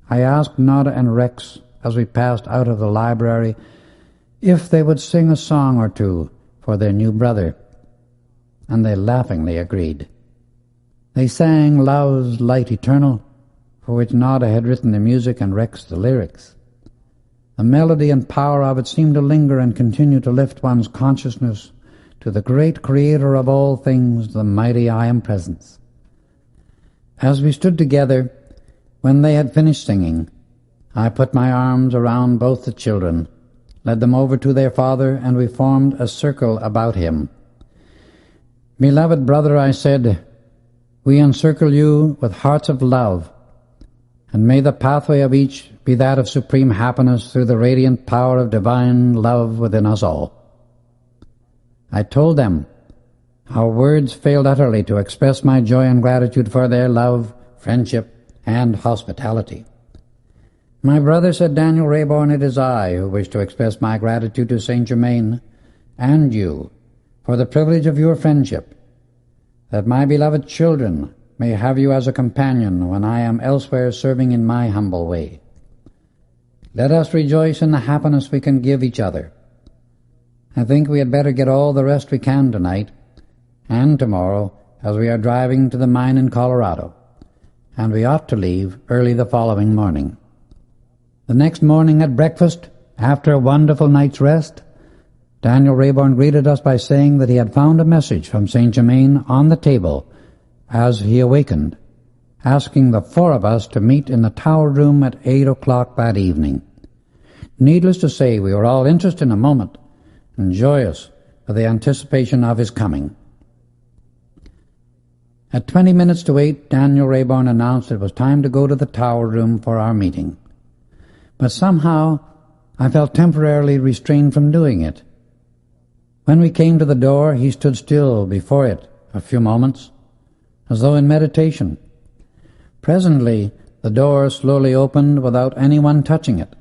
I asked Nada and Rex, as we passed out of the library, if they would sing a song or two for their new brother, and they laughingly agreed. They sang Love's Light Eternal, for which Nada had written the music and Rex the lyrics. The melody and power of it seemed to linger and continue to lift one's consciousness to the great Creator of all things, the mighty I Am Presence. As we stood together, when they had finished singing, I put my arms around both the children, led them over to their father, and we formed a circle about him. Beloved brother, I said, we encircle you with hearts of love, and may the pathway of each be that of supreme happiness through the radiant power of divine love within us all. I told them how words failed utterly to express my joy and gratitude for their love, friendship, and hospitality. My brother, said Daniel Rayborn, it is I who wish to express my gratitude to Saint Germain and you for the privilege of your friendship, that my beloved children may have you as a companion when I am elsewhere serving in my humble way. Let us rejoice in the happiness we can give each other. I think we had better get all the rest we can tonight and tomorrow, as we are driving to the mine in Colorado, and we ought to leave early the following morning. The next morning at breakfast, after a wonderful night's rest, Daniel Rayborn greeted us by saying that he had found a message from Saint Germain on the table as he awakened, asking the four of us to meet in the tower room at 8 o'clock that evening. Needless to say, we were all interested in a moment and joyous with the anticipation of his coming. At 20 minutes to 8, Daniel Rayborn announced it was time to go to the tower room for our meeting. But somehow I felt temporarily restrained from doing it. When we came to the door, he stood still before it a few moments, as though in meditation. Presently, the door slowly opened without anyone touching it,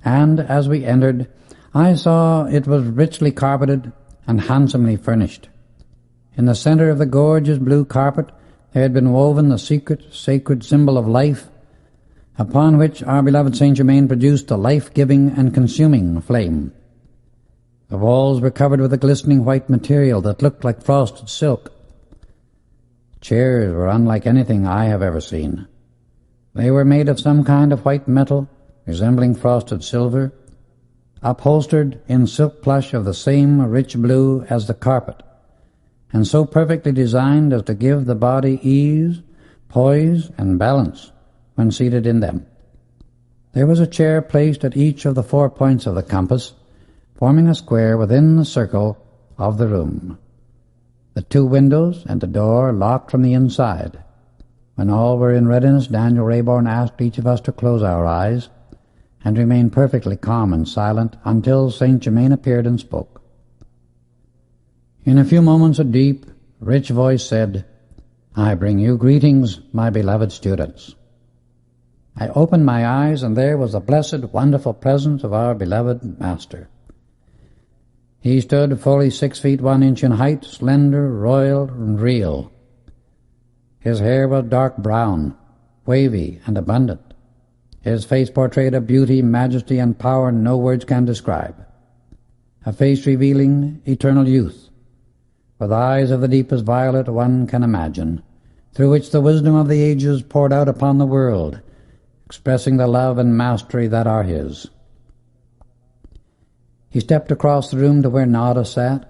and as we entered, I saw it was richly carpeted and handsomely furnished. In the center of the gorgeous blue carpet there had been woven the secret, sacred symbol of life, upon which our beloved Saint Germain produced a life-giving and consuming flame. The walls were covered with a glistening white material that looked like frosted silk. Chairs were unlike anything I have ever seen. They were made of some kind of white metal, resembling frosted silver, upholstered in silk plush of the same rich blue as the carpet, and so perfectly designed as to give the body ease, poise, and balance when seated in them. There was a chair placed at each of the 4 points of the compass, forming a square within the circle of the room. The 2 windows and the door locked from the inside. When all were in readiness, Daniel Rayborn asked each of us to close our eyes and remain perfectly calm and silent until St. Germain appeared and spoke. In a few moments a deep, rich voice said, "I bring you greetings, my beloved students." I opened my eyes, and there was the blessed, wonderful presence of our beloved Master. He stood fully 6 feet 1 inch in height, slender, royal, and real. His hair was dark brown, wavy, and abundant. His face portrayed a beauty, majesty, and power no words can describe. A face revealing eternal youth, with eyes of the deepest violet one can imagine, through which the wisdom of the ages poured out upon the world, expressing the love and mastery that are his. He stepped across the room to where Nada sat,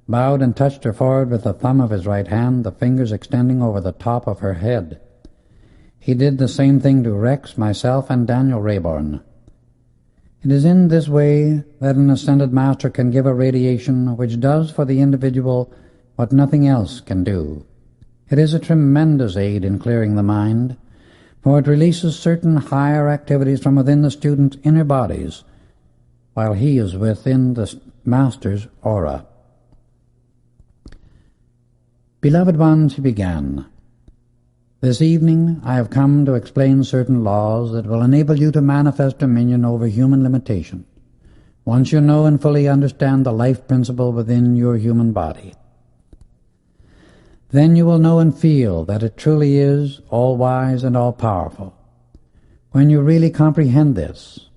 bowed and touched her forehead with the thumb of his right hand, the fingers extending over the top of her head. He did the same thing to Rex, myself, and Daniel Rayborn. It is in this way that an ascended master can give a radiation which does for the individual what nothing else can do. It is a tremendous aid in clearing the mind, for it releases certain higher activities from within the student's inner bodies, while he is within the master's aura. Beloved ones, he began, this evening I have come to explain certain laws that will enable you to manifest dominion over human limitation, once you know and fully understand the life principle within your human body. Then you will know and feel that it truly is all-wise and all-powerful. When you really comprehend this,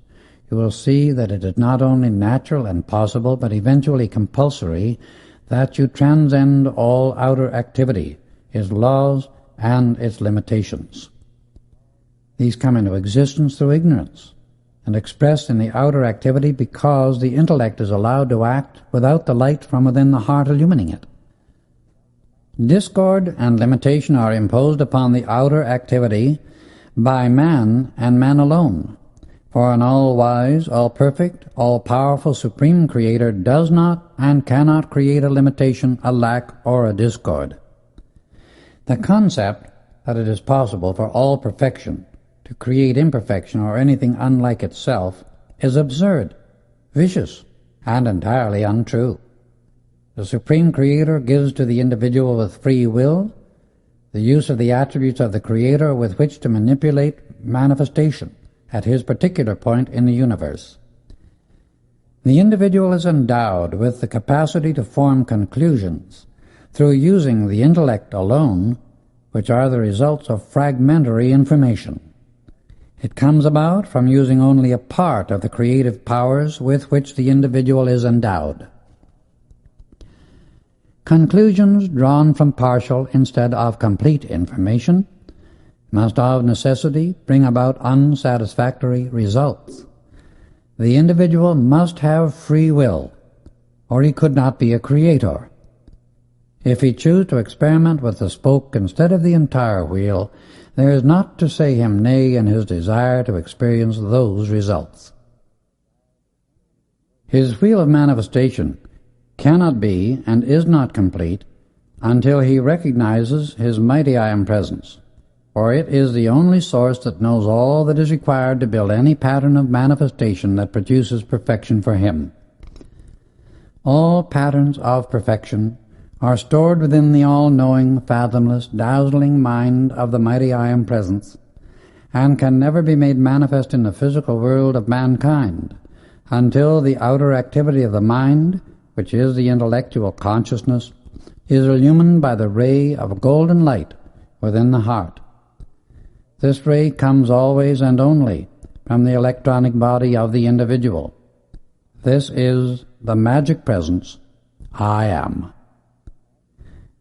you will see that it is not only natural and possible, but eventually compulsory, that you transcend all outer activity, its laws, and its limitations. These come into existence through ignorance and expressed in the outer activity because the intellect is allowed to act without the light from within the heart illumining it. Discord and limitation are imposed upon the outer activity by man and man alone, for an all-wise, all-perfect, all-powerful Supreme Creator does not and cannot create a limitation, a lack, or a discord. The concept that it is possible for all perfection to create imperfection or anything unlike itself is absurd, vicious, and entirely untrue. The Supreme Creator gives to the individual with free will the use of the attributes of the Creator with which to manipulate manifestation at his particular point in the universe. The individual is endowed with the capacity to form conclusions through using the intellect alone, which are the results of fragmentary information. It comes about from using only a part of the creative powers with which the individual is endowed. Conclusions drawn from partial instead of complete information must of necessity bring about unsatisfactory results. The individual must have free will, or he could not be a creator. If he choose to experiment with the spoke instead of the entire wheel, there is not to say him nay in his desire to experience those results. His wheel of manifestation cannot be and is not complete until he recognizes his mighty I Am Presence, for it is the only source that knows all that is required to build any pattern of manifestation that produces perfection for him. All patterns of perfection are stored within the all-knowing, fathomless, dazzling mind of the mighty I Am Presence, and can never be made manifest in the physical world of mankind until the outer activity of the mind, which is the intellectual consciousness, is illumined by the ray of golden light within the heart. This ray comes always and only from the electronic body of the individual. This is the magic presence, I Am.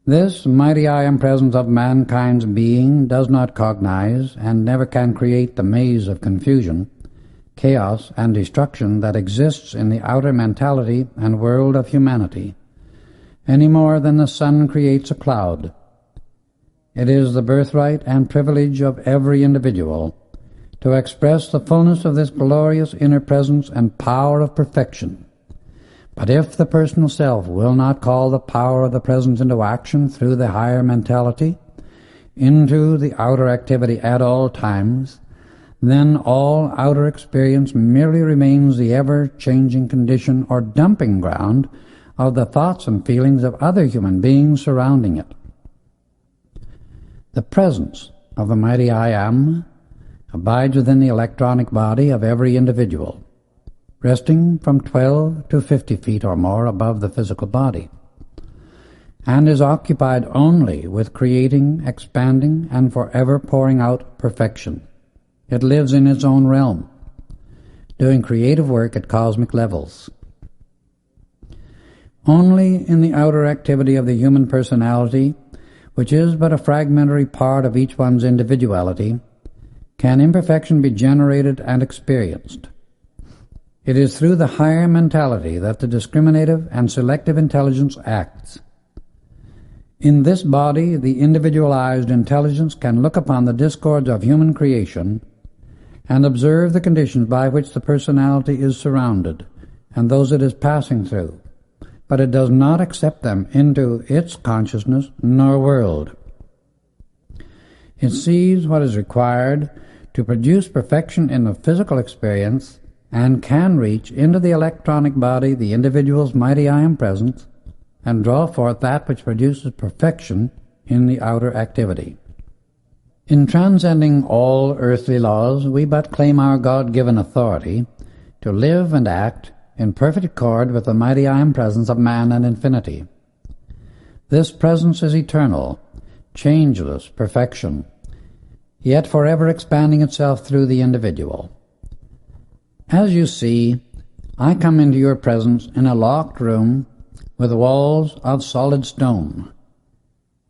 This mighty I Am Presence of mankind's being does not cognize and never can create the maze of confusion, chaos, and destruction that exists in the outer mentality and world of humanity, any more than the sun creates a cloud. It is the birthright and privilege of every individual to express the fullness of this glorious inner presence and power of perfection. But if the personal self will not call the power of the presence into action through the higher mentality, into the outer activity at all times, then all outer experience merely remains the ever-changing condition or dumping ground of the thoughts and feelings of other human beings surrounding it. The presence of the mighty I Am abides within the electronic body of every individual, resting from 12 to 50 feet or more above the physical body, and is occupied only with creating, expanding, and forever pouring out perfection. It lives in its own realm, doing creative work at cosmic levels. Only in the outer activity of the human personality, which is but a fragmentary part of each one's individuality, can imperfection be generated and experienced. It is through the higher mentality that the discriminative and selective intelligence acts. In this body, the individualized intelligence can look upon the discords of human creation and observe the conditions by which the personality is surrounded and those it is passing through, but it does not accept them into its consciousness nor world. It sees what is required to produce perfection in the physical experience and can reach into the electronic body, the individual's mighty I Am presence, and draw forth that which produces perfection in the outer activity. In transcending all earthly laws, we but claim our God-given authority to live and act in perfect accord with the mighty I Am presence of man and infinity. This presence is eternal, changeless perfection, yet forever expanding itself through the individual. As you see, I come into your presence in a locked room with walls of solid stone.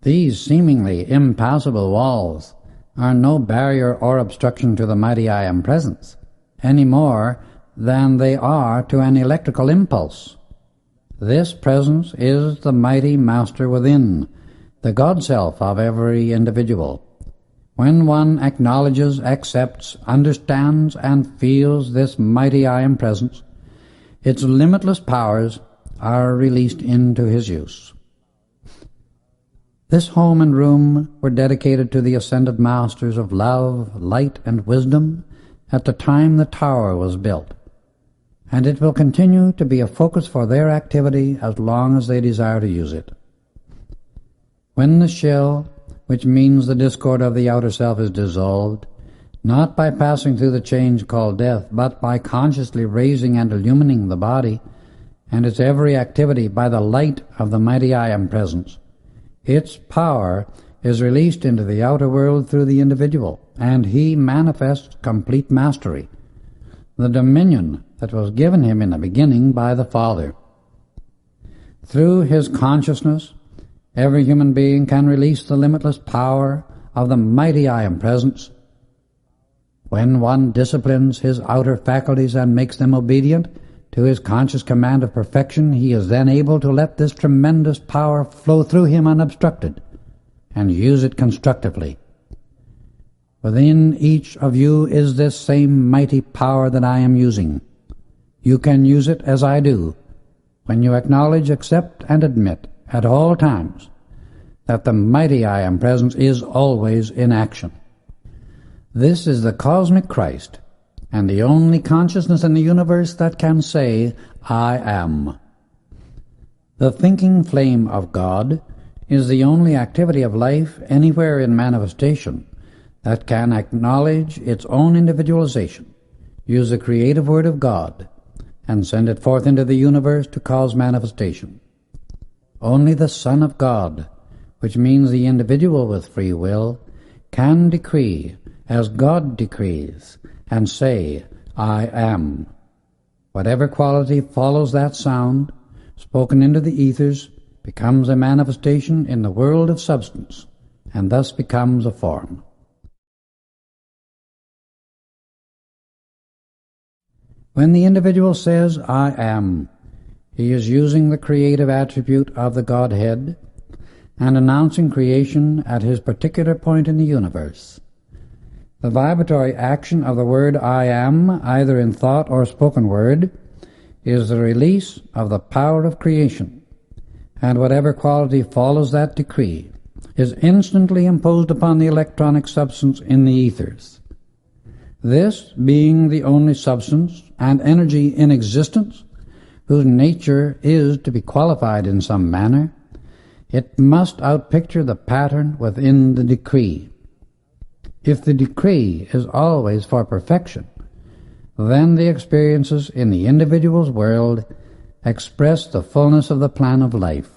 These seemingly impassable walls are no barrier or obstruction to the mighty I Am presence, any more than they are to an electrical impulse. This presence is the mighty Master within, the God-self of every individual. When one acknowledges, accepts, understands, and feels this mighty I Am presence, its limitless powers are released into his use. This home and room were dedicated to the ascended masters of love, light, and wisdom at the time the tower was built, and it will continue to be a focus for their activity as long as they desire to use it. When the shell, which means the discord of the outer self, is dissolved, not by passing through the change called death, but by consciously raising and illumining the body and its every activity by the light of the mighty I Am presence, its power is released into the outer world through the individual, and he manifests complete mastery, the dominion that was given him in the beginning by the Father. Through his consciousness, every human being can release the limitless power of the mighty I Am presence. When one disciplines his outer faculties and makes them obedient to his conscious command of perfection, he is then able to let this tremendous power flow through him unobstructed and use it constructively. Within each of you is this same mighty power that I am using. You can use it as I do, when you acknowledge, accept, and admit at all times that the mighty I Am presence is always in action. This is the cosmic Christ, and the only consciousness in the universe that can say, I am. The thinking flame of God is the only activity of life anywhere in manifestation that can acknowledge its own individualization, use the creative word of God, and send it forth into the universe to cause manifestation. Only the Son of God, which means the individual with free will, can decree as God decrees and say, I am. Whatever quality follows that sound, spoken into the ethers, becomes a manifestation in the world of substance, and thus becomes a form. When the individual says, I am, he is using the creative attribute of the Godhead and announcing creation at his particular point in the universe. The vibratory action of the word I am, either in thought or spoken word, is the release of the power of creation, and whatever quality follows that decree is instantly imposed upon the electronic substance in the ethers. This being the only substance and energy in existence whose nature is to be qualified in some manner, it must outpicture the pattern within the decree. If the decree is always for perfection, then the experiences in the individual's world express the fullness of the plan of life.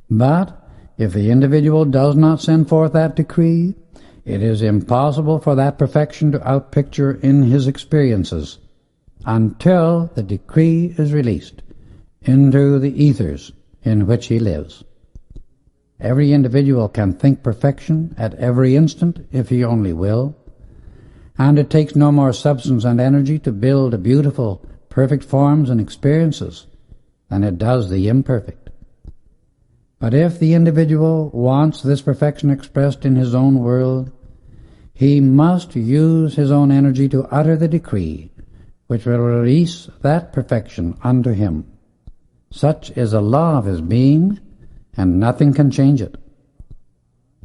But if the individual does not send forth that decree, it is impossible for that perfection to outpicture in his experiences until the decree is released into the ethers in which he lives. Every individual can think perfection at every instant if he only will, and it takes no more substance and energy to build beautiful, perfect forms and experiences than it does the imperfect. But if the individual wants this perfection expressed in his own world, he must use his own energy to utter the decree which will release that perfection unto him. Such is a law of his being, and nothing can change it.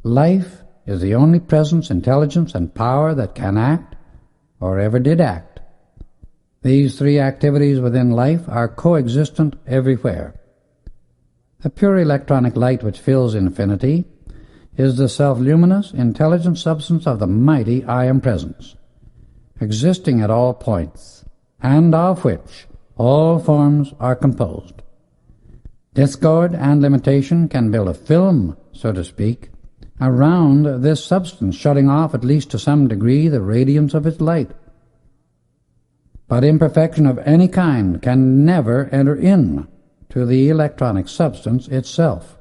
Life is the only presence, intelligence, and power that can act, or ever did act. These three activities within life are coexistent everywhere. The pure electronic light which fills infinity is the self-luminous, intelligent substance of the mighty I Am Presence, existing at all points, and of which all forms are composed. Discord and limitation can build a film, so to speak, around this substance, shutting off at least to some degree the radiance of its light. But imperfection of any kind can never enter in to the electronic substance itself.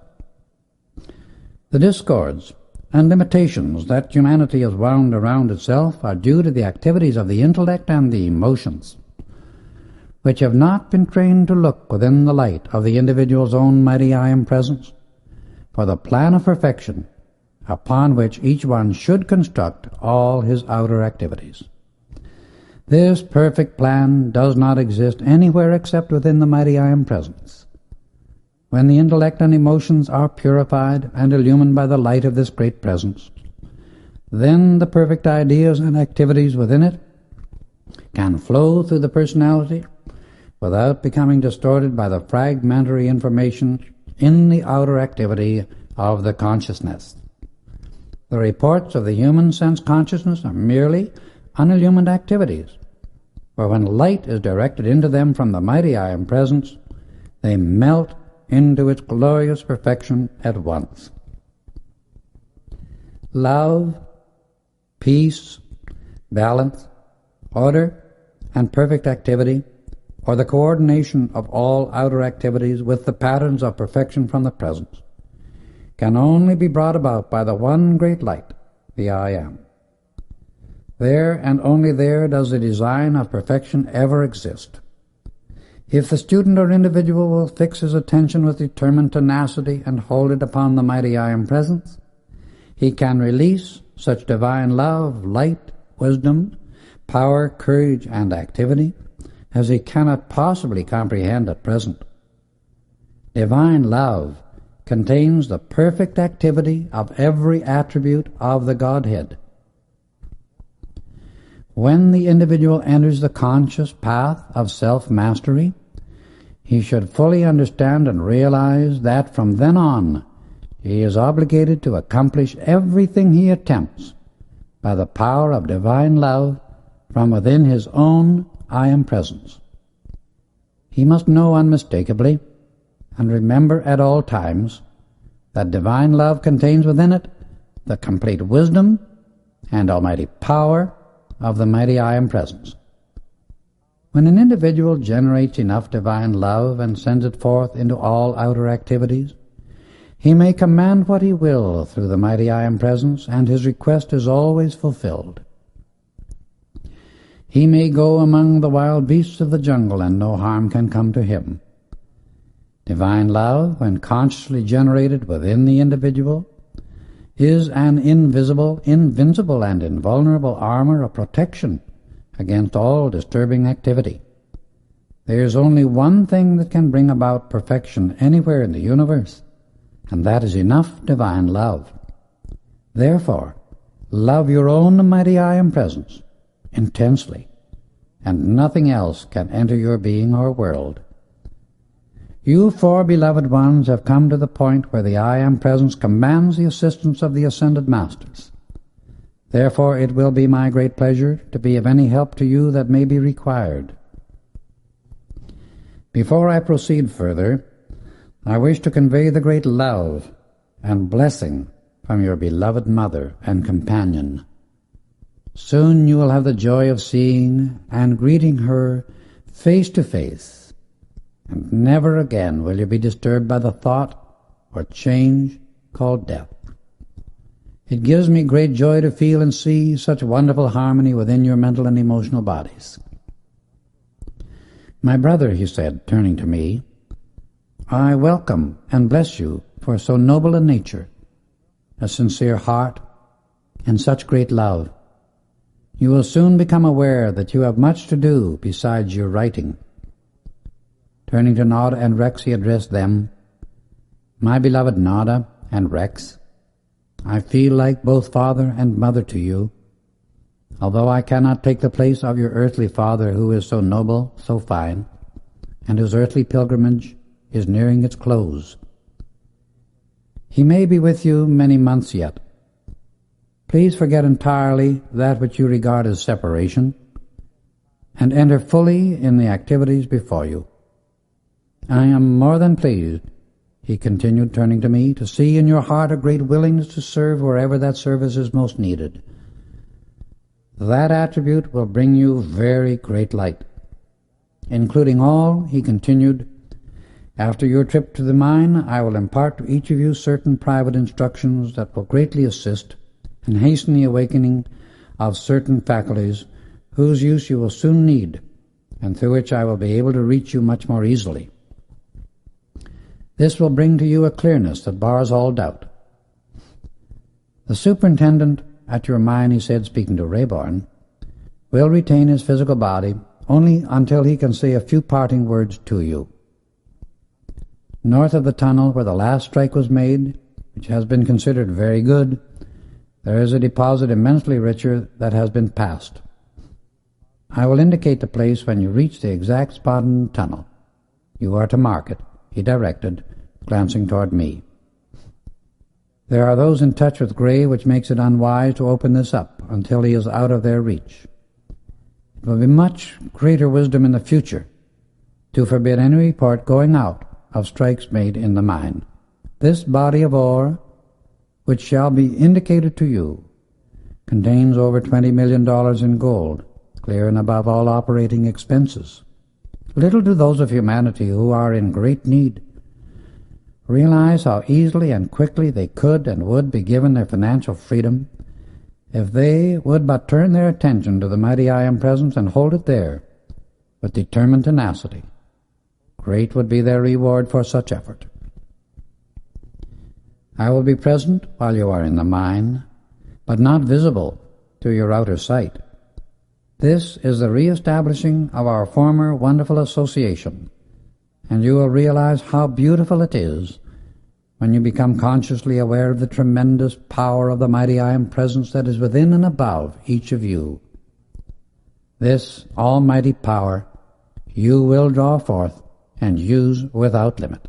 The discords and limitations that humanity has wound around itself are due to the activities of the intellect and the emotions, which have not been trained to look within the light of the individual's own mighty I Am Presence for the plan of perfection upon which each one should construct all his outer activities. This perfect plan does not exist anywhere except within the mighty I Am Presence. When the intellect and emotions are purified and illumined by the light of this great presence, then the perfect ideas and activities within it can flow through the personality without becoming distorted by the fragmentary information in the outer activity of the consciousness. The reports of the human sense consciousness are merely unillumined activities, for when light is directed into them from the mighty I Am Presence, they melt into its glorious perfection at once. Love, peace, balance, order, and perfect activity, or the coordination of all outer activities with the patterns of perfection from the presence, can only be brought about by the one great light, the I Am. There and only there does the design of perfection ever exist. If the student or individual will fix his attention with determined tenacity and hold it upon the mighty I Am Presence, he can release such divine love, light, wisdom, power, courage, and activity as he cannot possibly comprehend at present. Divine love contains the perfect activity of every attribute of the Godhead. When the individual enters the conscious path of self-mastery, he should fully understand and realize that from then on he is obligated to accomplish everything he attempts by the power of divine love from within his own I Am Presence. He must know unmistakably and remember at all times that divine love contains within it the complete wisdom and almighty power of the mighty I Am Presence. When an individual generates enough divine love and sends it forth into all outer activities, he may command what he will through the mighty I Am Presence, and his request is always fulfilled. He may go among the wild beasts of the jungle, and no harm can come to him. Divine love, when consciously generated within the individual, is an invisible, invincible, and invulnerable armor of protection against all disturbing activity. There is only one thing that can bring about perfection anywhere in the universe, and that is enough divine love. Therefore, love your own mighty I Am Presence intensely, and nothing else can enter your being or world. You four beloved ones have come to the point where the I Am Presence commands the assistance of the Ascended Masters. Therefore it will be my great pleasure to be of any help to you that may be required. Before I proceed further, I wish to convey the great love and blessing from your beloved mother and companion. Soon you will have the joy of seeing and greeting her face to face, and never again will you be disturbed by the thought or change called death. It gives me great joy to feel and see such wonderful harmony within your mental and emotional bodies. My brother, he said, turning to me, I welcome and bless you for so noble a nature, a sincere heart, and such great love. You will soon become aware that you have much to do besides your writing. Turning to Nada and Rex, he addressed them. My beloved Nada and Rex, I feel like both father and mother to you, although I cannot take the place of your earthly father who is so noble, so fine, and whose earthly pilgrimage is nearing its close. He may be with you many months yet. Please forget entirely that which you regard as separation, and enter fully in the activities before you. I am more than pleased, he continued, turning to me, to see in your heart a great willingness to serve wherever that service is most needed. That attribute will bring you very great light. Including all, he continued, after your trip to the mine, I will impart to each of you certain private instructions that will greatly assist and hasten the awakening of certain faculties whose use you will soon need, and through which I will be able to reach you much more easily. This will bring to you a clearness that bars all doubt. The superintendent at your mine, he said, speaking to Rayborn, will retain his physical body only until he can say a few parting words to you. North of the tunnel where the last strike was made, which has been considered very good, there is a deposit immensely richer that has been passed. I will indicate the place when you reach the exact spot in the tunnel. You are to mark it, he directed, glancing toward me. There are those in touch with Gray, which makes it unwise to open this up until he is out of their reach. It will be much greater wisdom in the future to forbid any report going out of strikes made in the mine. This body of ore, which shall be indicated to you, contains over $20 million in gold, clear and above all operating expenses. Little do those of humanity who are in great need realize how easily and quickly they could and would be given their financial freedom if they would but turn their attention to the mighty I Am Presence and hold it there with determined tenacity. Great would be their reward for such effort. I will be present while you are in the mine, but not visible to your outer sight. This is the re-establishing of our former wonderful association, and you will realize how beautiful it is when you become consciously aware of the tremendous power of the mighty I Am Presence that is within and above each of you. This almighty power you will draw forth and use without limit.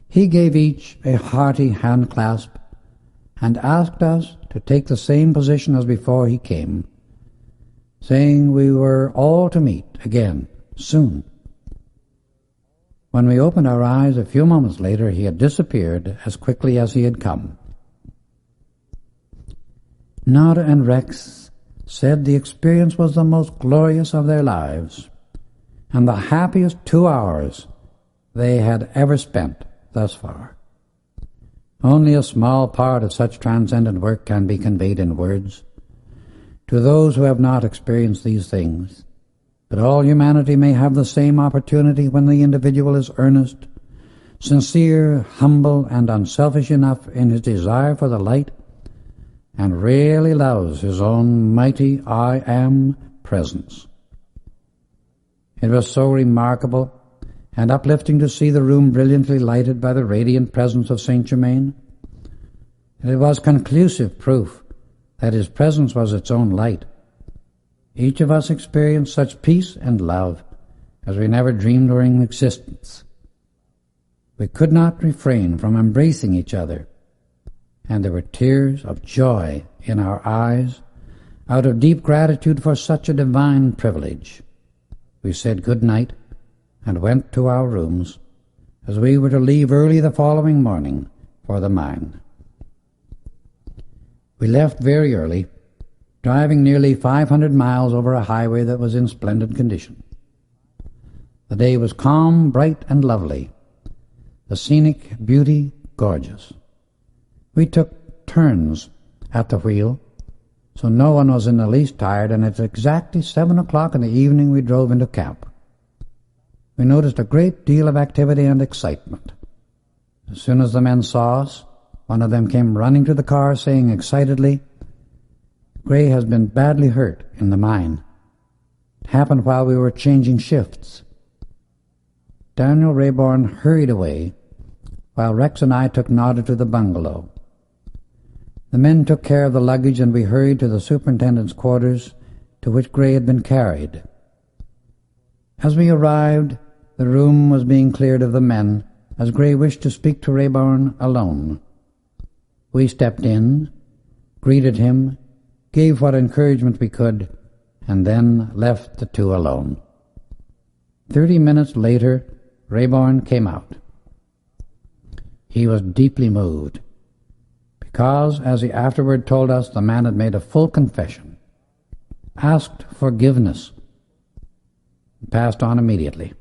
He gave each a hearty hand clasp and asked us to take the same position as before he came, saying we were all to meet again soon. When we opened our eyes a few moments later, he had disappeared as quickly as he had come. Nada and Rex said the experience was the most glorious of their lives, and the happiest 2 hours they had ever spent thus far. Only a small part of such transcendent work can be conveyed in words to those who have not experienced these things, but all humanity may have the same opportunity when the individual is earnest, sincere, humble, and unselfish enough in his desire for the light, and really loves his own mighty I Am Presence. It was so remarkable and uplifting to see the room brilliantly lighted by the radiant presence of Saint Germain. It was conclusive proof that his presence was its own light. Each of us experienced such peace and love as we never dreamed during existence. We could not refrain from embracing each other, and there were tears of joy in our eyes out of deep gratitude for such a divine privilege. We said good night and went to our rooms, as we were to leave early the following morning for the mine. We left very early, driving nearly 500 miles over a highway that was in splendid condition. The day was calm, bright, and lovely, the scenic beauty gorgeous. We took turns at the wheel, so no one was in the least tired, and at exactly 7 o'clock in the evening we drove into camp. We noticed a great deal of activity and excitement. As soon as the men saw us, one of them came running to the car, saying excitedly, "Gray has been badly hurt in the mine. It happened while we were changing shifts." Daniel Rayborn hurried away, while Rex and I took Nada to the bungalow. The men took care of the luggage, and we hurried to the superintendent's quarters, to which Gray had been carried. As we arrived, the room was being cleared of the men, as Gray wished to speak to Rayborn alone. We stepped in, greeted him, gave what encouragement we could, and then left the two alone. 30 minutes later, Rayborn came out. He was deeply moved, because, as he afterward told us, the man had made a full confession, asked forgiveness, and passed on immediately.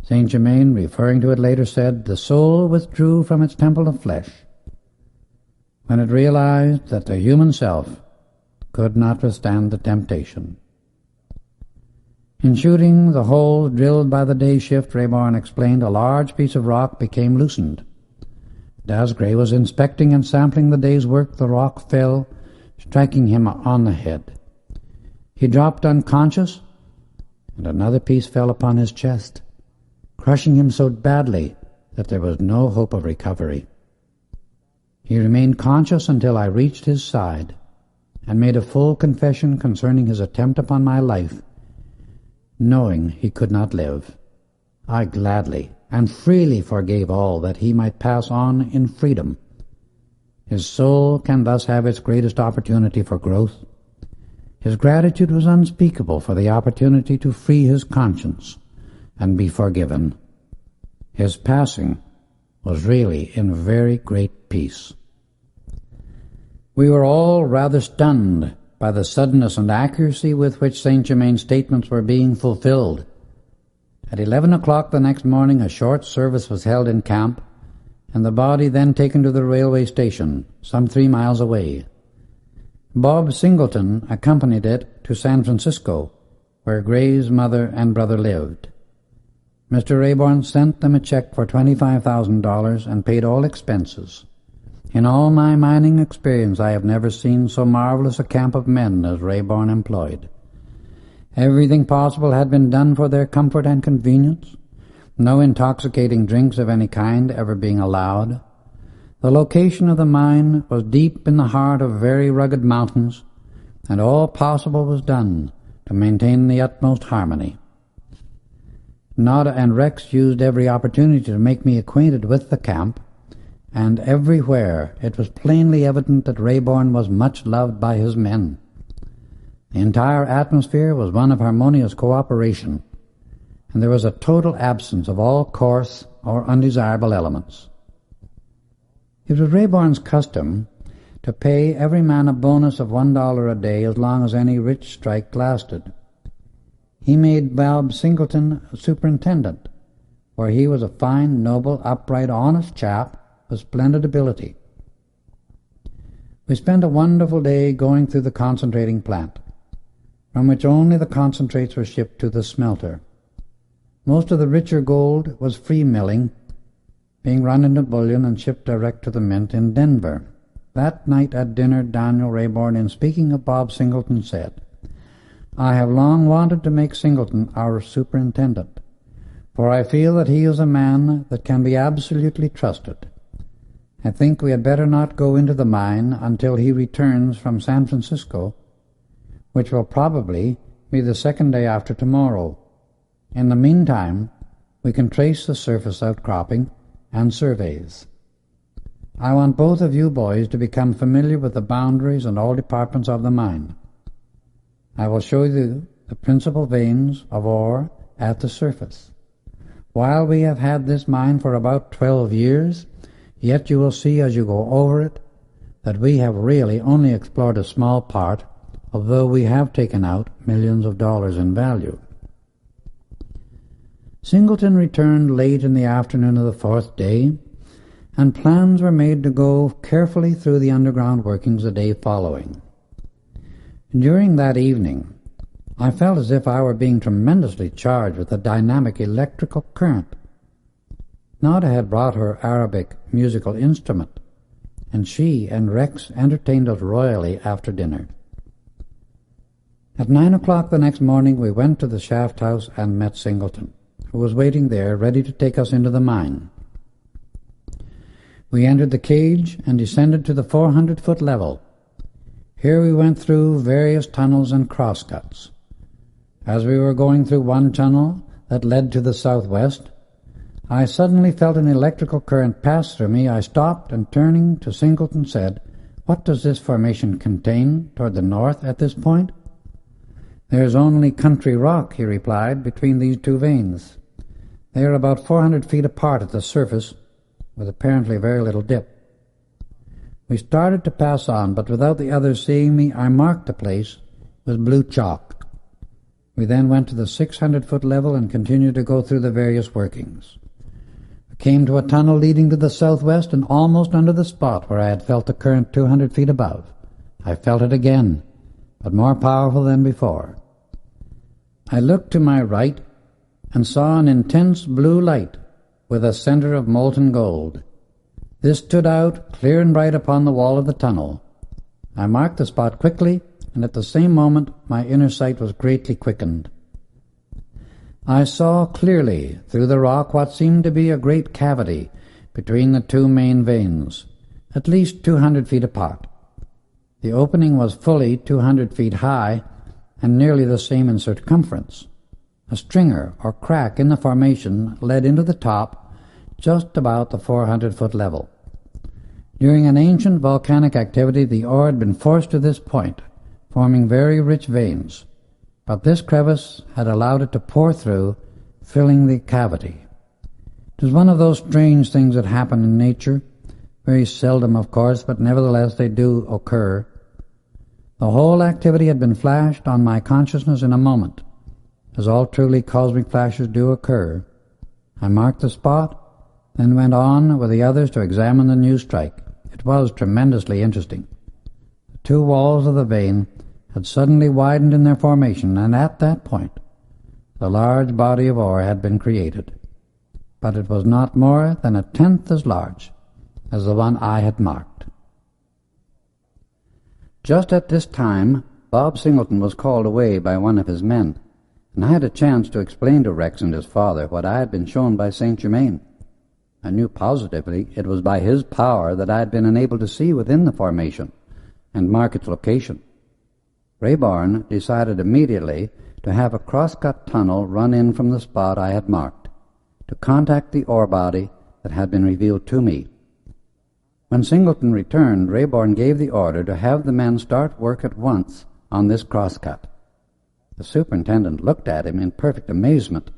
Saint Germain, referring to it later, said, "The soul withdrew from its temple of flesh when it realized that the human self could not withstand the temptation." In shooting the hole drilled by the day shift, Rayborn explained, a large piece of rock became loosened. And as Gray was inspecting and sampling the day's work, the rock fell, striking him on the head. He dropped unconscious, and another piece fell upon his chest, crushing him so badly that there was no hope of recovery. He remained conscious until I reached his side and made a full confession concerning his attempt upon my life, knowing he could not live. I gladly and freely forgave all, that he might pass on in freedom. His soul can thus have its greatest opportunity for growth. His gratitude was unspeakable for the opportunity to free his conscience and be forgiven. His passing was really in very great peace. We were all rather stunned by the suddenness and accuracy with which Saint Germain's statements were being fulfilled. At 11 o'clock the next morning a short service was held in camp, and the body then taken to the railway station, some 3 miles away. Bob Singleton accompanied it to San Francisco, where Gray's mother and brother lived. Mr. Rayborn sent them a check for $25,000 and paid all expenses. In all my mining experience I have never seen so marvelous a camp of men as Rayborn employed. Everything possible had been done for their comfort and convenience, no intoxicating drinks of any kind ever being allowed. The location of the mine was deep in the heart of very rugged mountains, and all possible was done to maintain the utmost harmony. Nada and Rex used every opportunity to make me acquainted with the camp, and everywhere it was plainly evident that Rayborn was much loved by his men. The entire atmosphere was one of harmonious cooperation, and there was a total absence of all coarse or undesirable elements. It was Rayborn's custom to pay every man a bonus of $1 a day as long as any rich strike lasted. He made Bob Singleton a superintendent, where he was a fine, noble, upright, honest chap with splendid ability. We spent a wonderful day going through the concentrating plant, from which only the concentrates were shipped to the smelter. Most of the richer gold was free milling, being run into bullion and shipped direct to the mint in Denver. That night at dinner, Daniel Rayborn, in speaking of Bob Singleton, said, "I have long wanted to make Singleton our superintendent, for I feel that he is a man that can be absolutely trusted. I think we had better not go into the mine until he returns from San Francisco, which will probably be the second day after tomorrow. In the meantime, we can trace the surface outcropping and surveys. I want both of you boys to become familiar with the boundaries and all departments of the mine. I will show you the principal veins of ore at the surface. While we have had this mine for about 12 years, yet you will see as you go over it that we have really only explored a small part, although we have taken out millions of dollars in value. Singleton returned late in the afternoon of the fourth day, and plans were made to go carefully through the underground workings the day following. During that evening, I felt as if I were being tremendously charged with a dynamic electrical current. Nada had brought her Arabic musical instrument, and she and Rex entertained us royally after dinner. At 9 o'clock the next morning we went to the shaft house and met Singleton, who was waiting there ready to take us into the mine. We entered the cage and descended to the 400-foot level. Here we went through various tunnels and crosscuts. As we were going through one tunnel that led to the southwest, I suddenly felt an electrical current pass through me. I stopped and, turning to Singleton, said, "What does this formation contain toward the north at this point?" "There's only country rock," he replied, "between these two veins. They are about 400 feet apart at the surface, with apparently very little dip." We started to pass on, but without the others seeing me, I marked the place with blue chalk. We then went to the 600-foot level and continued to go through the various workings. We came to a tunnel leading to the southwest, and almost under the spot where I had felt the current 200 feet above, I felt it again, but more powerful than before. I looked to my right and saw an intense blue light with a center of molten gold. This stood out clear and bright upon the wall of the tunnel. I marked the spot quickly, and at the same moment my inner sight was greatly quickened. I saw clearly through the rock what seemed to be a great cavity between the two main veins, at least 200 feet apart. The opening was fully 200 feet high and nearly the same in circumference. A stringer or crack in the formation led into the top just about the 400-foot level. During an ancient volcanic activity, the ore had been forced to this point, forming very rich veins, but this crevice had allowed it to pour through, filling the cavity. It was one of those strange things that happen in nature, very seldom, of course, but nevertheless they do occur. The whole activity had been flashed on my consciousness in a moment, as all truly cosmic flashes do occur. I marked the spot, then went on with the others to examine the new strike. It was tremendously interesting. The two walls of the vein had suddenly widened in their formation, and at that point the large body of ore had been created. But it was not more than a tenth as large as the one I had marked. Just at this time, Bob Singleton was called away by one of his men, and I had a chance to explain to Rex and his father what I had been shown by St. Germain. I knew positively it was by his power that I had been enabled to see within the formation and mark its location. Rayborn decided immediately to have a cross-cut tunnel run in from the spot I had marked, to contact the ore body that had been revealed to me. When Singleton returned, Rayborn gave the order to have the men start work at once on this cross-cut. The superintendent looked at him in perfect amazement.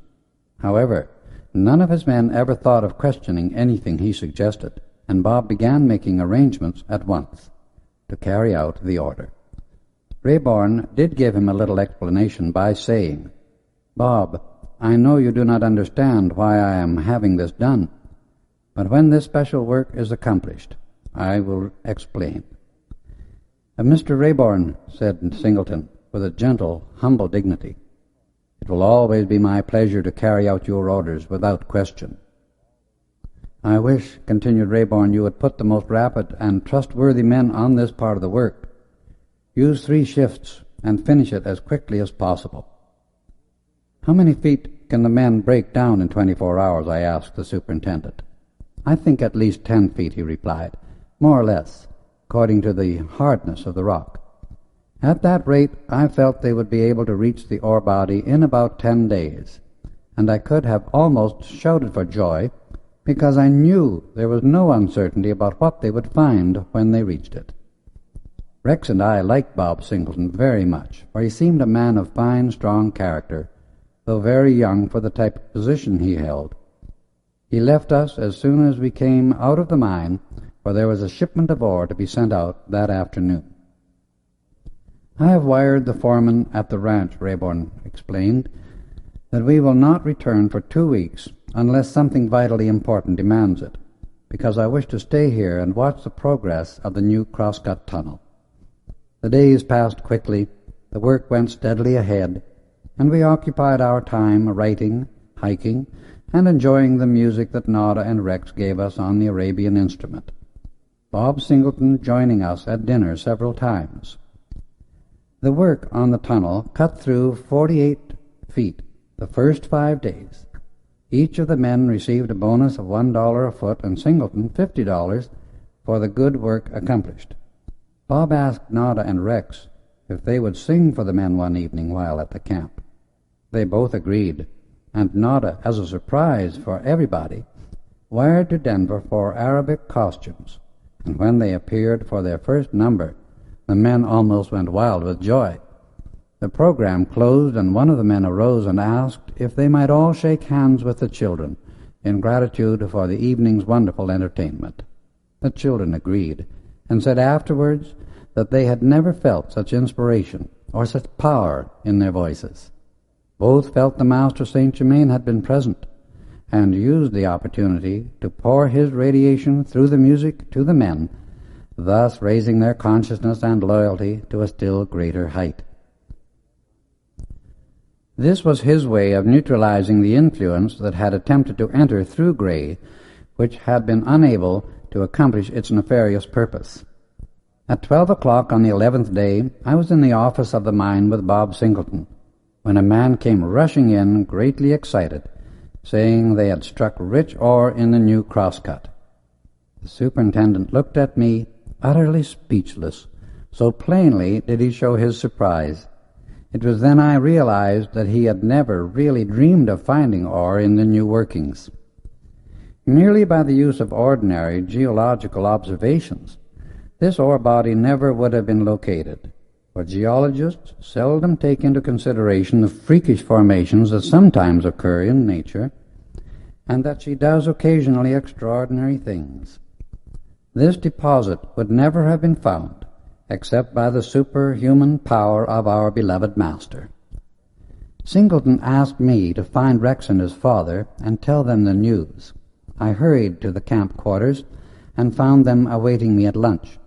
However, none of his men ever thought of questioning anything he suggested, and Bob began making arrangements at once to carry out the order. Rayborn did give him a little explanation by saying, "Bob, I know you do not understand why I am having this done, but when this special work is accomplished, I will explain." "Mr. Rayborn," said Singleton, with a gentle, humble dignity, "it will always be my pleasure to carry out your orders without question." "I wish," continued Rayborn, "you would put the most rapid and trustworthy men on this part of the work. Use 3 shifts and finish it as quickly as possible." "How many feet can the men break down in 24 hours?" I asked the superintendent. "I think at least 10 feet," he replied, "more or less, according to the hardness of the rock." At that rate, I felt they would be able to reach the ore body in about 10 days, and I could have almost shouted for joy, because I knew there was no uncertainty about what they would find when they reached it. Rex and I liked Bob Singleton very much, for he seemed a man of fine, strong character, though very young for the type of position he held. He left us as soon as we came out of the mine, for there was a shipment of ore to be sent out that afternoon. "I have wired the foreman at the ranch," Rayborn explained, "that we will not return for 2 weeks unless something vitally important demands it, because I wish to stay here and watch the progress of the new crosscut tunnel." The days passed quickly, the work went steadily ahead, and we occupied our time writing, hiking, and enjoying the music that Nada and Rex gave us on the Arabian instrument, Bob Singleton joining us at dinner several times. The work on the tunnel cut through 48 feet the first 5 days. Each of the men received a bonus of $1 a foot, and Singleton $50 for the good work accomplished. Bob asked Nada and Rex if they would sing for the men one evening while at the camp. They both agreed, and Nada, as a surprise for everybody, wired to Denver for Arabic costumes, and when they appeared for their first number, the men almost went wild with joy. The program closed, and one of the men arose and asked if they might all shake hands with the children in gratitude for the evening's wonderful entertainment. The children agreed, and said afterwards that they had never felt such inspiration or such power in their voices. Both felt the Master Saint Germain had been present, and used the opportunity to pour his radiation through the music to the men, thus raising their consciousness and loyalty to a still greater height. This was his way of neutralizing the influence that had attempted to enter through Gray, which had been unable to accomplish its nefarious purpose. At 12 o'clock on the 11th day, I was in the office of the mine with Bob Singleton, when a man came rushing in, greatly excited, saying they had struck rich ore in the new crosscut. The superintendent looked at me, utterly speechless, so plainly did he show his surprise. It was then I realized that he had never really dreamed of finding ore in the new workings. Merely by the use of ordinary geological observations, this ore body never would have been located, for geologists seldom take into consideration the freakish formations that sometimes occur in nature, and that she does occasionally extraordinary things. This deposit would never have been found except by the superhuman power of our beloved Master. Singleton asked me to find Rex and his father and tell them the news. I hurried to the camp quarters and found them awaiting me at lunch.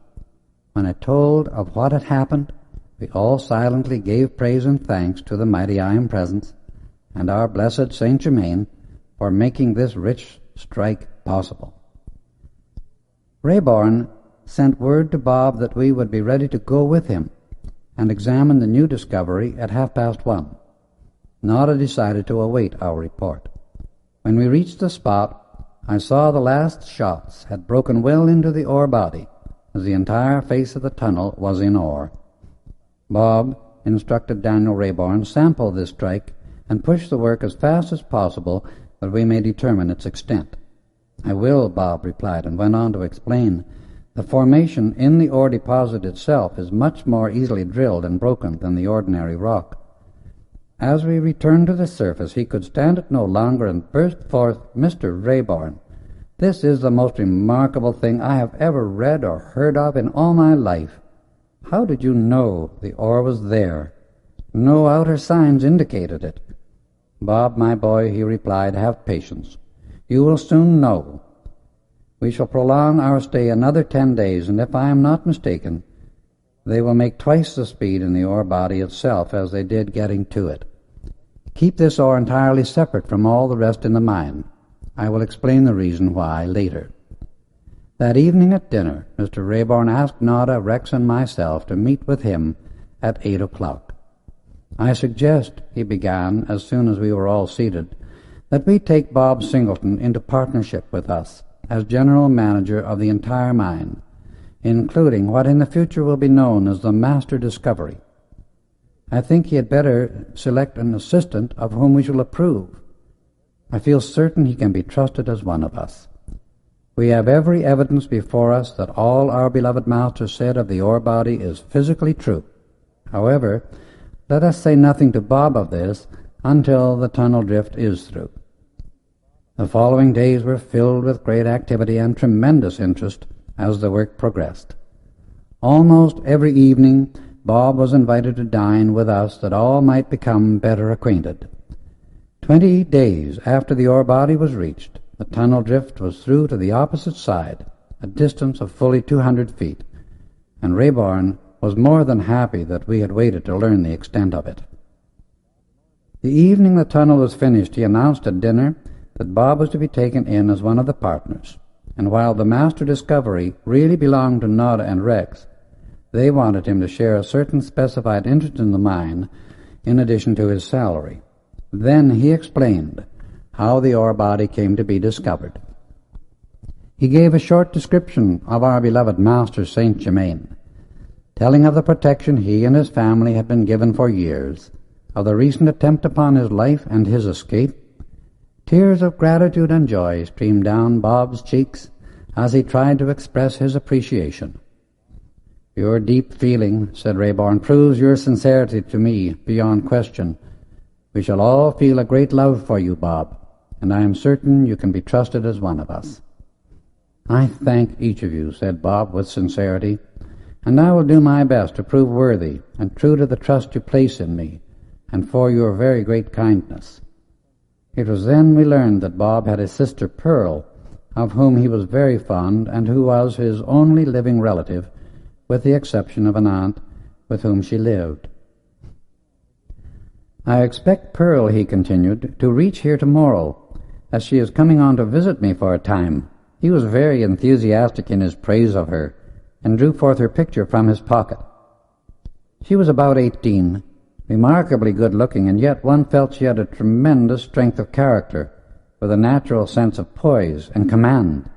When I told of what had happened, we all silently gave praise and thanks to the mighty I Am Presence and our blessed Saint Germain for making this rich strike possible. Rayborn sent word to Bob that we would be ready to go with him and examine the new discovery at 1:30. Nada decided to await our report. When we reached the spot, I saw the last shots had broken well into the ore body, as the entire face of the tunnel was in ore. Bob instructed Daniel Rayborn sample this strike and push the work as fast as possible that we may determine its extent. "I will," Bob replied, and went on to explain. "The formation in the ore deposit itself is much more easily drilled and broken than the ordinary rock." As we returned to the surface, he could stand it no longer and burst forth, "Mr. Rayborn, this is the most remarkable thing I have ever read or heard of in all my life. How did you know the ore was there? No outer signs indicated it." "Bob, my boy," he replied, "have patience. You will soon know. We shall prolong our stay another 10 days, and if I am not mistaken, they will make twice the speed in the ore body itself as they did getting to it. Keep this ore entirely separate from all the rest in the mine. I will explain the reason why later." That evening at dinner, Mr. Rayborn asked Nada, Rex, and myself to meet with him at 8 o'clock. "I suggest," he began, as soon as we were all seated, "that we take Bob Singleton into partnership with us as general manager of the entire mine, including what in the future will be known as the Master Discovery. I think he had better select an assistant of whom we shall approve. I feel certain he can be trusted as one of us. We have every evidence before us that all our beloved Master said of the ore body is physically true. However, let us say nothing to Bob of this until the tunnel drift is through." The following days were filled with great activity and tremendous interest as the work progressed. Almost every evening Bob was invited to dine with us that all might become better acquainted. 20 days after the ore body was reached, the tunnel drift was through to the opposite side, a distance of fully 200 feet, and Rayborn was more than happy that we had waited to learn the extent of it. The evening the tunnel was finished, he announced at dinner that Bob was to be taken in as one of the partners, and while the Master Discovery really belonged to Nada and Rex, they wanted him to share a certain specified interest in the mine in addition to his salary. Then he explained how the ore body came to be discovered. He gave a short description of our beloved Master Saint Germain, telling of the protection he and his family had been given for years, of the recent attempt upon his life and his escape. Tears of gratitude and joy streamed down Bob's cheeks as he tried to express his appreciation. "Your deep feeling," said Rayborn, "proves your sincerity to me beyond question. We shall all feel a great love for you, Bob, and I am certain you can be trusted as one of us." "I thank each of you," said Bob with sincerity, "and I will do my best to prove worthy and true to the trust you place in me, and for your very great kindness." It was then we learned that Bob had a sister Pearl, of whom he was very fond and who was his only living relative, with the exception of an aunt with whom she lived. "I expect Pearl," he continued, "to reach here tomorrow, as she is coming on to visit me for a time." He was very enthusiastic in his praise of her, and drew forth her picture from his pocket. She was about 18, remarkably good-looking, and yet one felt she had a tremendous strength of character, with a natural sense of poise and command.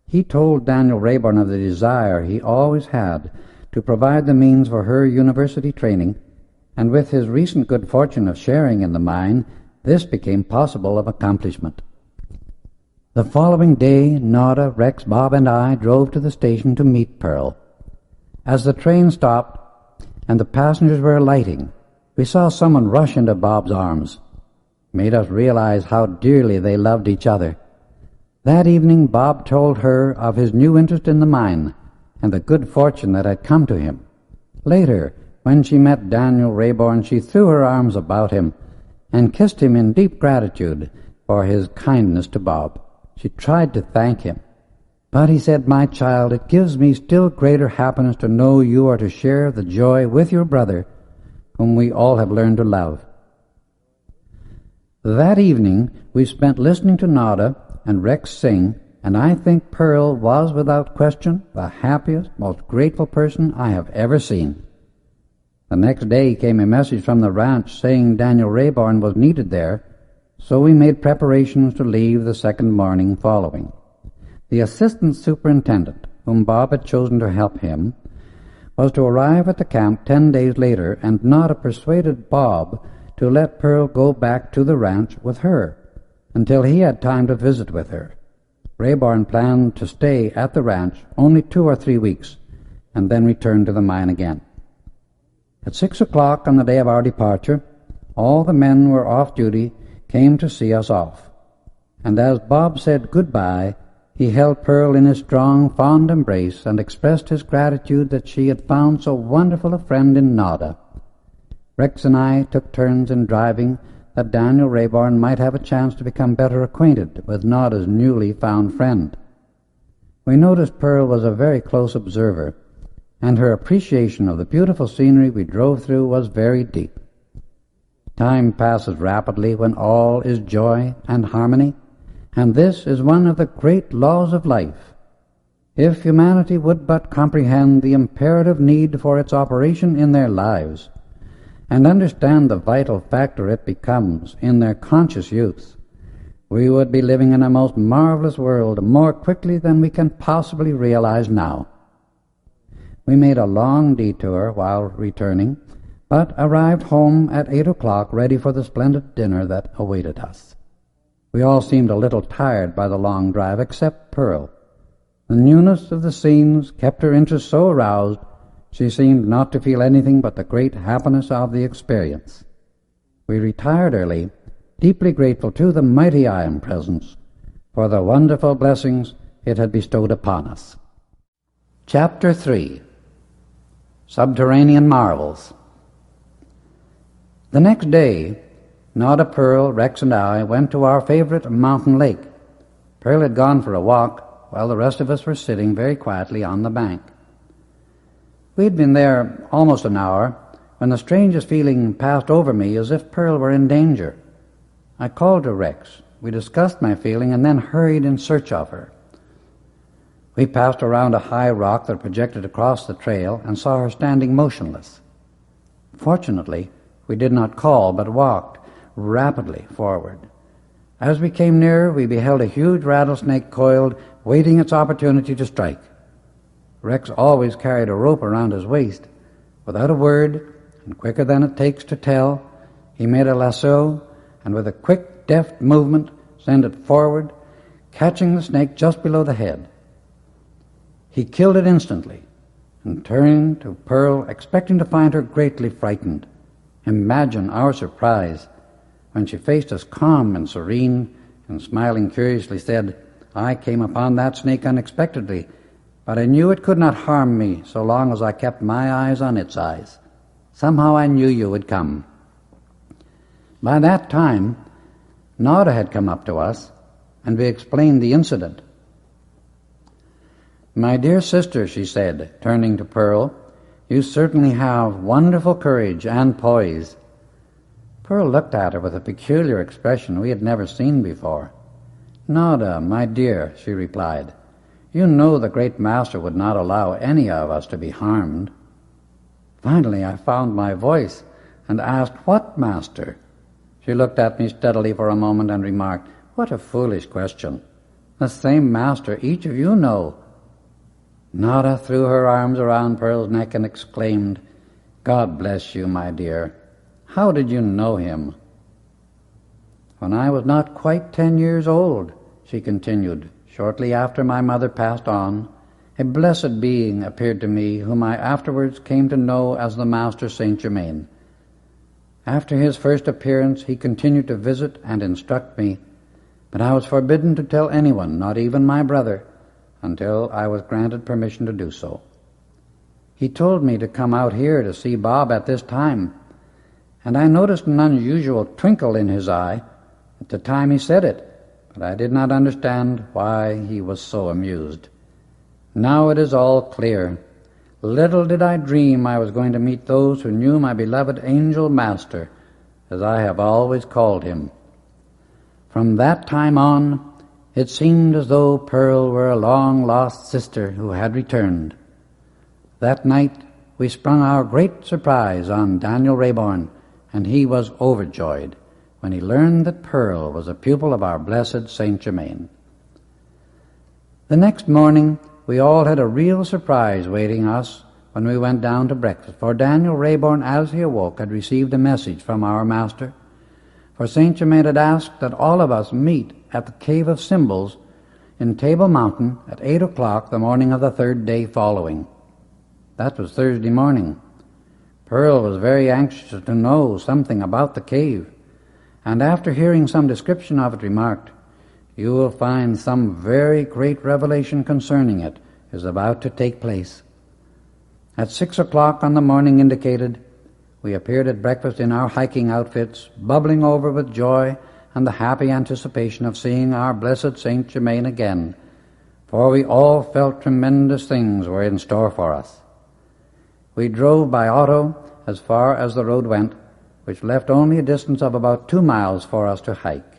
He told Daniel Rayborn of the desire he always had to provide the means for her university training, and with his recent good fortune of sharing in the mine, this became possible of accomplishment. The following day, Nada, Rex, Bob, and I drove to the station to meet Pearl. As the train stopped and the passengers were alighting, we saw someone rush into Bob's arms. It made us realize how dearly they loved each other. That evening Bob told her of his new interest in the mine and the good fortune that had come to him. Later, when she met Daniel Rayborn, she threw her arms about him and kissed him in deep gratitude for his kindness to Bob. She tried to thank him, but he said, "My child, it gives me still greater happiness to know you are to share the joy with your brother, whom we all have learned to love." That evening we spent listening to Nada and Rex sing, and I think Pearl was, without question, the happiest, most grateful person I have ever seen. The next day came a message from the ranch saying Daniel Rayborn was needed there, so we made preparations to leave the second morning following. The assistant superintendent, whom Bob had chosen to help him, was to arrive at the camp 10 days later, and Nada persuaded Bob to let Pearl go back to the ranch with her until he had time to visit with her. Rayborn planned to stay at the ranch only 2 or 3 weeks and then return to the mine again. At 6 o'clock on the day of our departure, all the men were off duty came to see us off, and as Bob said goodbye, he held Pearl in his strong, fond embrace and expressed his gratitude that she had found so wonderful a friend in Nada. Rex and I took turns in driving that Daniel Rayborn might have a chance to become better acquainted with Nada's newly found friend. We noticed Pearl was a very close observer, and her appreciation of the beautiful scenery we drove through was very deep. Time passes rapidly when all is joy and harmony, and this is one of the great laws of life. If humanity would but comprehend the imperative need for its operation in their lives, and understand the vital factor it becomes in their conscious use, we would be living in a most marvelous world more quickly than we can possibly realize now. We made a long detour while returning, but arrived home at 8 o'clock ready for the splendid dinner that awaited us. We all seemed a little tired by the long drive, except Pearl. The newness of the scenes kept her interest so aroused, she seemed not to feel anything but the great happiness of the experience. We retired early, deeply grateful to the mighty I Am Presence for the wonderful blessings it had bestowed upon us. Chapter 3. Subterranean Marvels. The next day, Nada, Pearl, Rex, and I went to our favorite mountain lake. Pearl had gone for a walk, while the rest of us were sitting very quietly on the bank. We had been there almost an hour when the strangest feeling passed over me, as if Pearl were in danger. I called to Rex. We discussed my feeling and then hurried in search of her. We passed around a high rock that projected across the trail and saw her standing motionless. Fortunately, we did not call, but walked rapidly forward. As we came nearer, we beheld a huge rattlesnake coiled, waiting its opportunity to strike. Rex always carried a rope around his waist. Without a word, and quicker than it takes to tell, he made a lasso, and with a quick, deft movement sent it forward, catching the snake just below the head. He killed it instantly, and turned to Pearl, expecting to find her greatly frightened. Imagine our surprise when she faced us calm and serene, and smiling curiously said, "I came upon that snake unexpectedly, but I knew it could not harm me so long as I kept my eyes on its eyes. Somehow I knew you would come." By that time, Nada had come up to us, and we explained the incident. "My dear sister," she said, turning to Pearl, "you certainly have wonderful courage and poise." Pearl looked at her with a peculiar expression we had never seen before. "Nada, my dear," she replied, "you know the great master would not allow any of us to be harmed." Finally I found my voice and asked, "What master?" She looked at me steadily for a moment and remarked, "What a foolish question. The same master each of you know." Nada threw her arms around Pearl's neck and exclaimed, "God bless you, my dear. How did you know him?" "When I was not quite 10 years old," she continued, "shortly after my mother passed on, a blessed being appeared to me whom I afterwards came to know as the Master Saint Germain. After his first appearance he continued to visit and instruct me, but I was forbidden to tell anyone, not even my brother, until I was granted permission to do so. He told me to come out here to see Bob at this time, and I noticed an unusual twinkle in his eye at the time he said it, but I did not understand why he was so amused. Now it is all clear. Little did I dream I was going to meet those who knew my beloved angel master, as I have always called him. From that time on, it seemed as though Pearl were a long-lost sister who had returned. That night we sprung our great surprise on Daniel Rayborn, and he was overjoyed when he learned that Pearl was a pupil of our blessed Saint Germain. The next morning we all had a real surprise waiting us when we went down to breakfast, for Daniel Rayborn, as he awoke, had received a message from our master. For Saint Germain had asked that all of us meet at the Cave of Symbols in Table Mountain at 8 o'clock the morning of the 3rd day following. That was Thursday morning. Pearl was very anxious to know something about the cave, and after hearing some description of it remarked, "You will find some very great revelation concerning it is about to take place." At 6 o'clock on the morning indicated, we appeared at breakfast in our hiking outfits, bubbling over with joy and the happy anticipation of seeing our blessed Saint Germain again, for we all felt tremendous things were in store for us. We drove by auto as far as the road went, which left only a distance of about 2 miles for us to hike.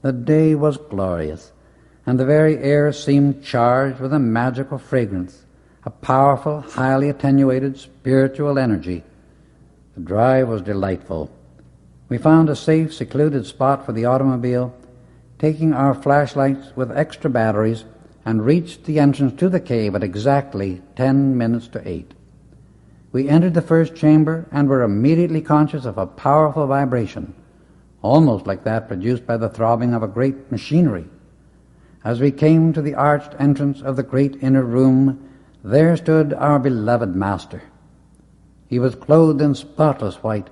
The day was glorious, and the very air seemed charged with a magical fragrance, a powerful, highly attenuated spiritual energy. The drive was delightful. We found a safe, secluded spot for the automobile, taking our flashlights with extra batteries, and reached the entrance to the cave at exactly 10 minutes to 8. We entered the first chamber and were immediately conscious of a powerful vibration, almost like that produced by the throbbing of a great machinery. As we came to the arched entrance of the great inner room, there stood our beloved Master. He was clothed in spotless white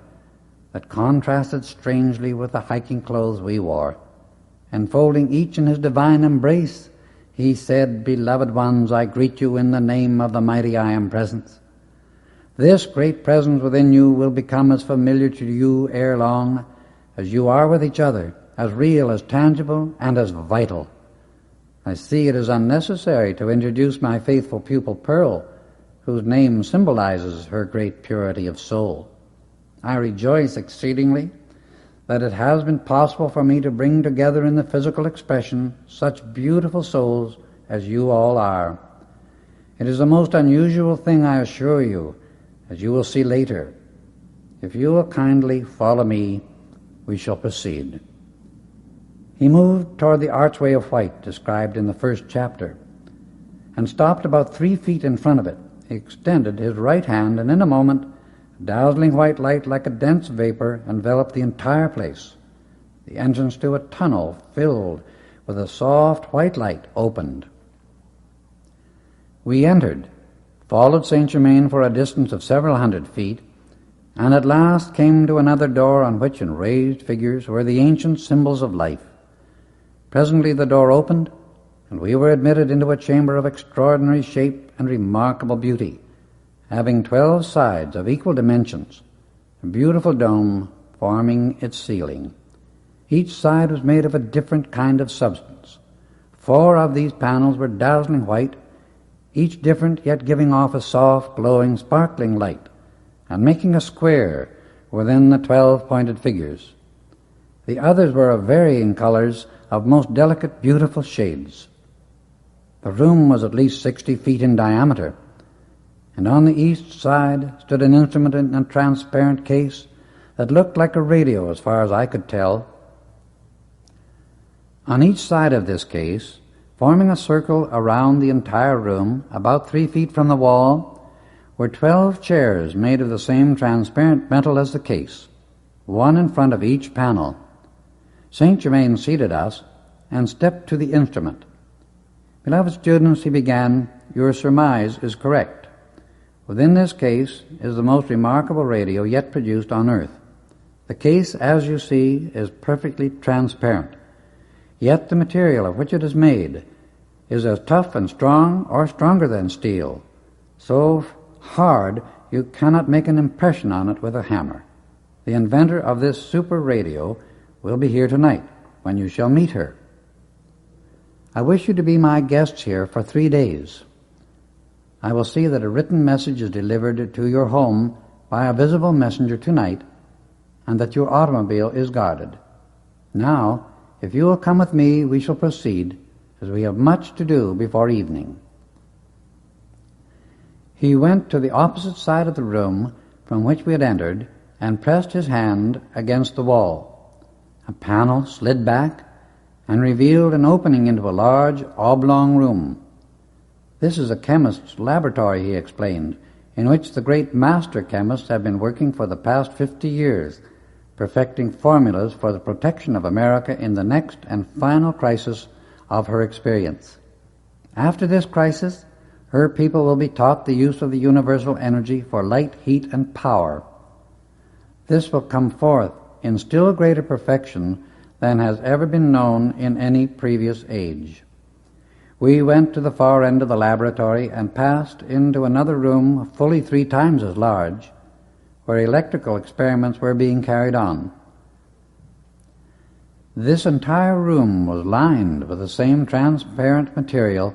that contrasted strangely with the hiking clothes we wore. Enfolding each in his divine embrace, he said, "Beloved ones, I greet you in the name of the mighty I Am Presence. This great presence within you will become as familiar to you ere long as you are with each other, as real, as tangible, and as vital. I see it is unnecessary to introduce my faithful pupil Pearl, whose name symbolizes her great purity of soul. I rejoice exceedingly that it has been possible for me to bring together in the physical expression such beautiful souls as you all are. It is a most unusual thing, I assure you, as you will see later. If you will kindly follow me, we shall proceed." He moved toward the archway of white described in the first chapter, and stopped about 3 feet in front of it. He extended his right hand, and in a moment, dazzling white light like a dense vapor enveloped the entire place. The entrance to a tunnel filled with a soft white light opened. We entered, followed Saint Germain for a distance of several hundred feet, and at last came to another door on which in raised figures were the ancient symbols of life. Presently the door opened, and we were admitted into a chamber of extraordinary shape and remarkable beauty, having 12 sides of equal dimensions, a beautiful dome forming its ceiling. Each side was made of a different kind of substance. 4 of these panels were dazzling white, each different yet giving off a soft, glowing, sparkling light, and making a square within the 12 pointed figures. The others were of varying colors, of most delicate, beautiful shades. The room was at least 60 feet in diameter, and on the east side stood an instrument in a transparent case that looked like a radio as far as I could tell. On each side of this case, forming a circle around the entire room, about 3 feet from the wall, were 12 chairs made of the same transparent metal as the case, one in front of each panel. Saint Germain seated us and stepped to the instrument. "Beloved students," he began, "your surmise is correct. Within this case is the most remarkable radio yet produced on earth. The case, as you see, is perfectly transparent. Yet the material of which it is made is as tough and strong or stronger than steel, so hard you cannot make an impression on it with a hammer. The inventor of this super radio will be here tonight when you shall meet her. I wish you to be my guests here for 3 days. I will see that a written message is delivered to your home by a visible messenger tonight, and that your automobile is guarded. Now, if you will come with me, we shall proceed, as we have much to do before evening." He went to the opposite side of the room from which we had entered and pressed his hand against the wall. A panel slid back and revealed an opening into a large oblong room. "This is a chemist's laboratory," he explained, "in which the great master chemists have been working for the past 50 years, perfecting formulas for the protection of America in the next and final crisis of her experience. After this crisis, her people will be taught the use of the universal energy for light, heat, and power. This will come forth in still greater perfection than has ever been known in any previous age." We went to the far end of the laboratory and passed into another room fully 3 times as large, where electrical experiments were being carried on. This entire room was lined with the same transparent material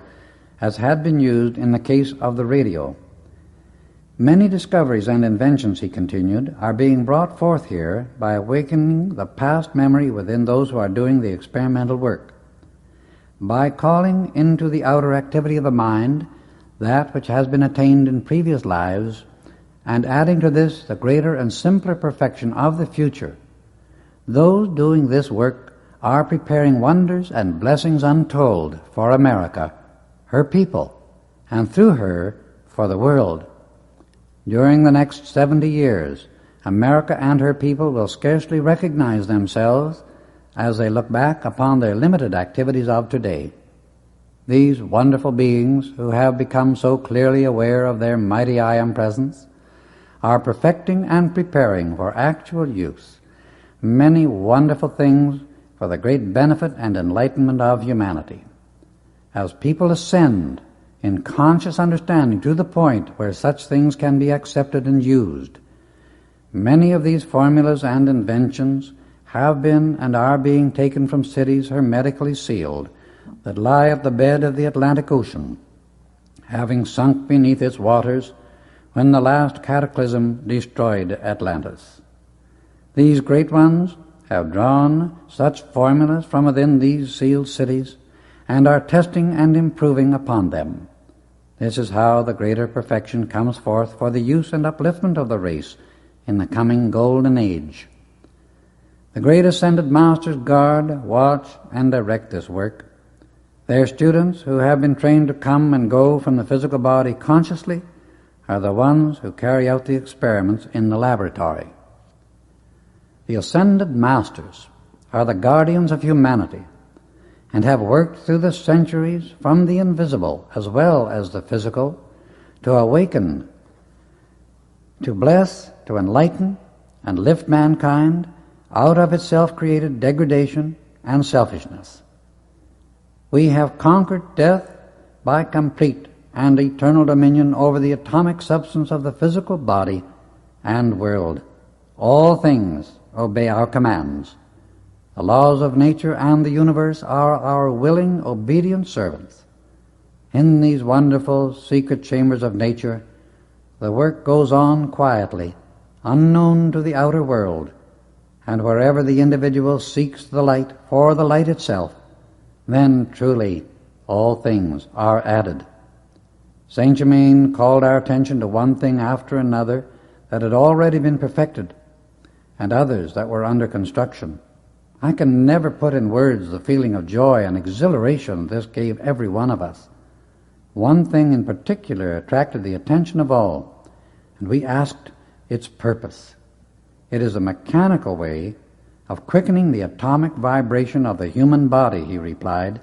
as had been used in the case of the radio. "Many discoveries and inventions," he continued, "are being brought forth here by awakening the past memory within those who are doing the experimental work. By calling into the outer activity of the mind that which has been attained in previous lives, and adding to this the greater and simpler perfection of the future, those doing this work are preparing wonders and blessings untold for America, her people, and through her for the world. During the next 70 years, America and her people will scarcely recognize themselves as they look back upon their limited activities of today. These wonderful beings, who have become so clearly aware of their mighty I Am presence, are perfecting and preparing for actual use many wonderful things for the great benefit and enlightenment of humanity. As people ascend in conscious understanding to the point where such things can be accepted and used, many of these formulas and inventions have been and are being taken from cities hermetically sealed that lie at the bed of the Atlantic Ocean, having sunk beneath its waters when the last cataclysm destroyed Atlantis. These great ones have drawn such formulas from within these sealed cities and are testing and improving upon them. This is how the greater perfection comes forth for the use and upliftment of the race in the coming golden age. The great ascended masters guard, watch, and direct this work. Their students, who have been trained to come and go from the physical body consciously, are the ones who carry out the experiments in the laboratory. The ascended masters are the guardians of humanity and have worked through the centuries from the invisible as well as the physical to awaken, to bless, to enlighten, and lift mankind out of its self-created degradation and selfishness. We have conquered death by complete and eternal dominion over the atomic substance of the physical body and world. All things obey our commands. The laws of nature and the universe are our willing, obedient servants. In these wonderful secret chambers of nature, the work goes on quietly, unknown to the outer world, and wherever the individual seeks the light for the light itself, then truly all things are added. Saint Germain called our attention to one thing after another that had already been perfected, and others that were under construction. I can never put in words the feeling of joy and exhilaration this gave every one of us. One thing in particular attracted the attention of all, and we asked its purpose. It is a mechanical way of quickening the atomic vibration of the human body, he replied,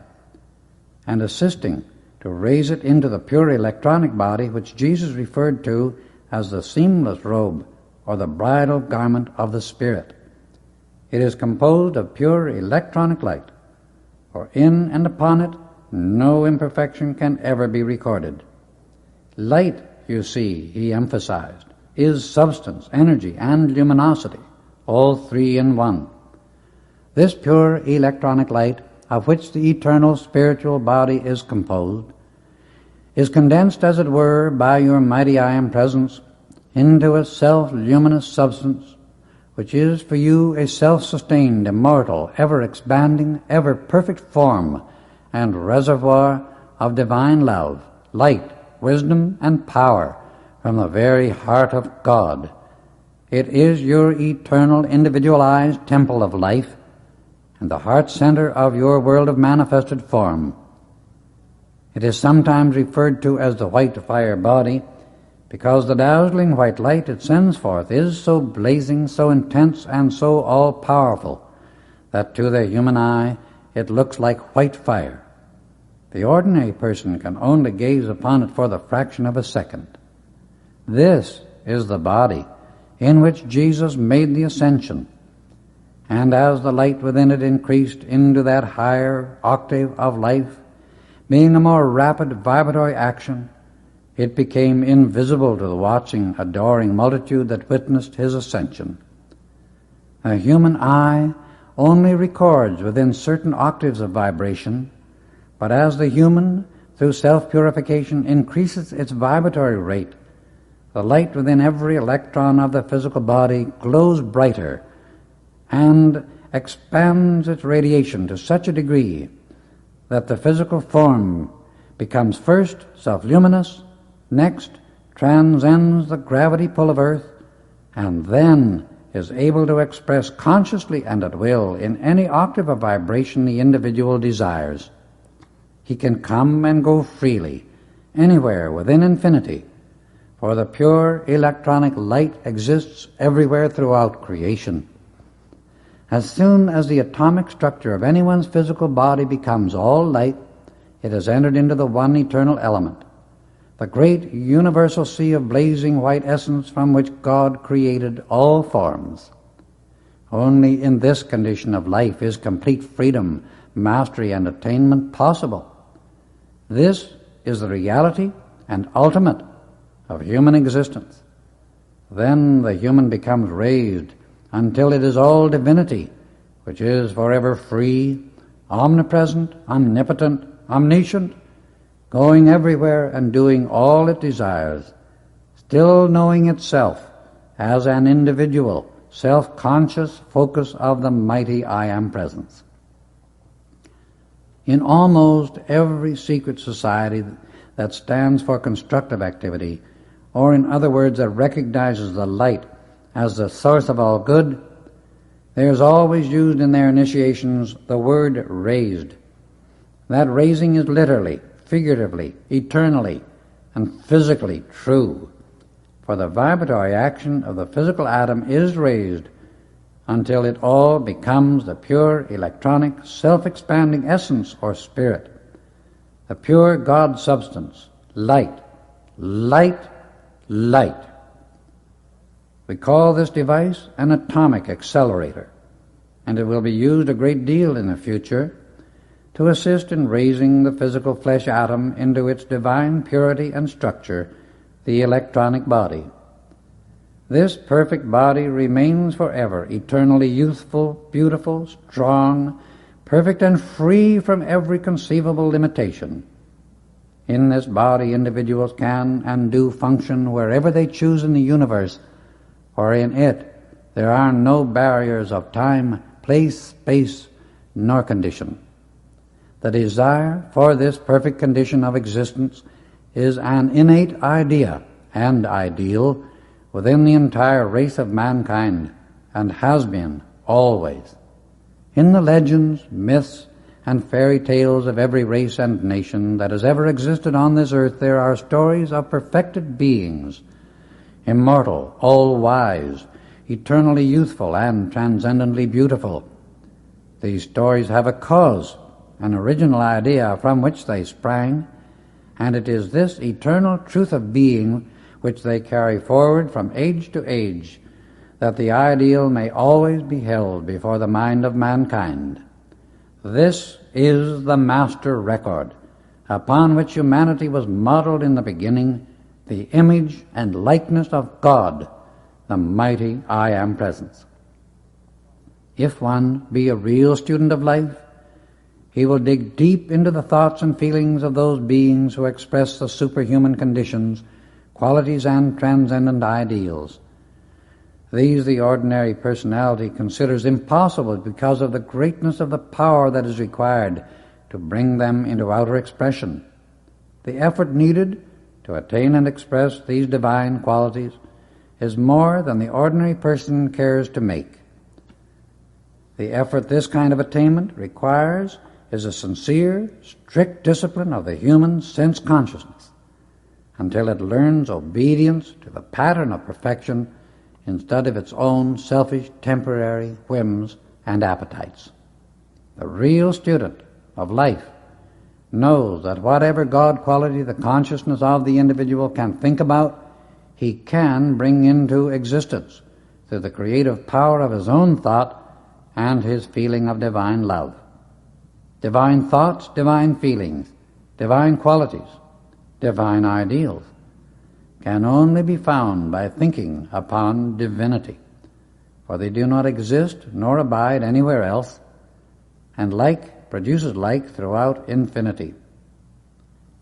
and assisting to raise it into the pure electronic body which Jesus referred to as the seamless robe or the bridal garment of the Spirit. It is composed of pure electronic light, for in and upon it no imperfection can ever be recorded. Light, you see, he emphasized, is substance, energy, and luminosity, all three in one. This pure electronic light, of which the eternal spiritual body is composed, is condensed, as it were, by your mighty I Am presence into a self-luminous substance, which is for you a self-sustained, immortal, ever-expanding, ever-perfect form and reservoir of divine love, light, wisdom, and power from the very heart of God. It is your eternal, individualized temple of life and the heart center of your world of manifested form. It is sometimes referred to as the white fire body, because the dazzling white light it sends forth is so blazing, so intense, and so all-powerful that to the human eye it looks like white fire. The ordinary person can only gaze upon it for the fraction of a second. This is the body in which Jesus made the ascension, and as the light within it increased into that higher octave of life, being a more rapid vibratory action, it became invisible to the watching, adoring multitude that witnessed his ascension. A human eye only records within certain octaves of vibration, but as the human, through self-purification, increases its vibratory rate, the light within every electron of the physical body glows brighter and expands its radiation to such a degree that the physical form becomes first self-luminous, next transcends the gravity pull of earth, and then is able to express consciously and at will in any octave of vibration the individual desires. He can come and go freely, anywhere within infinity, for the pure electronic light exists everywhere throughout creation. As soon as the atomic structure of anyone's physical body becomes all light, it has entered into the one eternal element, the great universal sea of blazing white essence from which God created all forms. Only in this condition of life is complete freedom, mastery, and attainment possible. This is the reality and ultimate of human existence. Then the human becomes raised until it is all divinity, which is forever free, omnipresent, omnipotent, omniscient, going everywhere and doing all it desires, still knowing itself as an individual, self-conscious focus of the mighty I Am Presence. In almost every secret society that stands for constructive activity, or in other words, that recognizes the light as the source of all good, there is always used in their initiations the word raised. That raising is literally, figuratively, eternally, and physically true, for the vibratory action of the physical atom is raised until it all becomes the pure electronic self-expanding essence or spirit, the pure God substance, light, light, light. We call this device an atomic accelerator, and it will be used a great deal in the future to assist in raising the physical flesh atom into its divine purity and structure, the electronic body. This perfect body remains forever eternally youthful, beautiful, strong, perfect, and free from every conceivable limitation. In this body, individuals can and do function wherever they choose in the universe, for in it there are no barriers of time, place, space, nor condition. The desire for this perfect condition of existence is an innate idea and ideal within the entire race of mankind, and has been always. In the legends, myths, and fairy tales of every race and nation that has ever existed on this earth, there are stories of perfected beings, immortal, all-wise, eternally youthful, and transcendently beautiful. These stories have a cause, an original idea from which they sprang, and it is this eternal truth of being which they carry forward from age to age, that the ideal may always be held before the mind of mankind. This is the master record upon which humanity was modeled in the beginning, the image and likeness of God, the mighty I Am Presence. If one be a real student of life, he will dig deep into the thoughts and feelings of those beings who express the superhuman conditions, qualities, and transcendent ideals. These the ordinary personality considers impossible because of the greatness of the power that is required to bring them into outer expression. The effort needed to attain and express these divine qualities is more than the ordinary person cares to make. The effort this kind of attainment requires is a sincere, strict discipline of the human sense consciousness, until it learns obedience to the pattern of perfection instead of its own selfish, temporary whims and appetites. The real student of life knows that whatever God quality the consciousness of the individual can think about, he can bring into existence through the creative power of his own thought and his feeling of divine love. Divine thoughts, divine feelings, divine qualities, divine ideals can only be found by thinking upon divinity, for they do not exist nor abide anywhere else, and like produces like throughout infinity.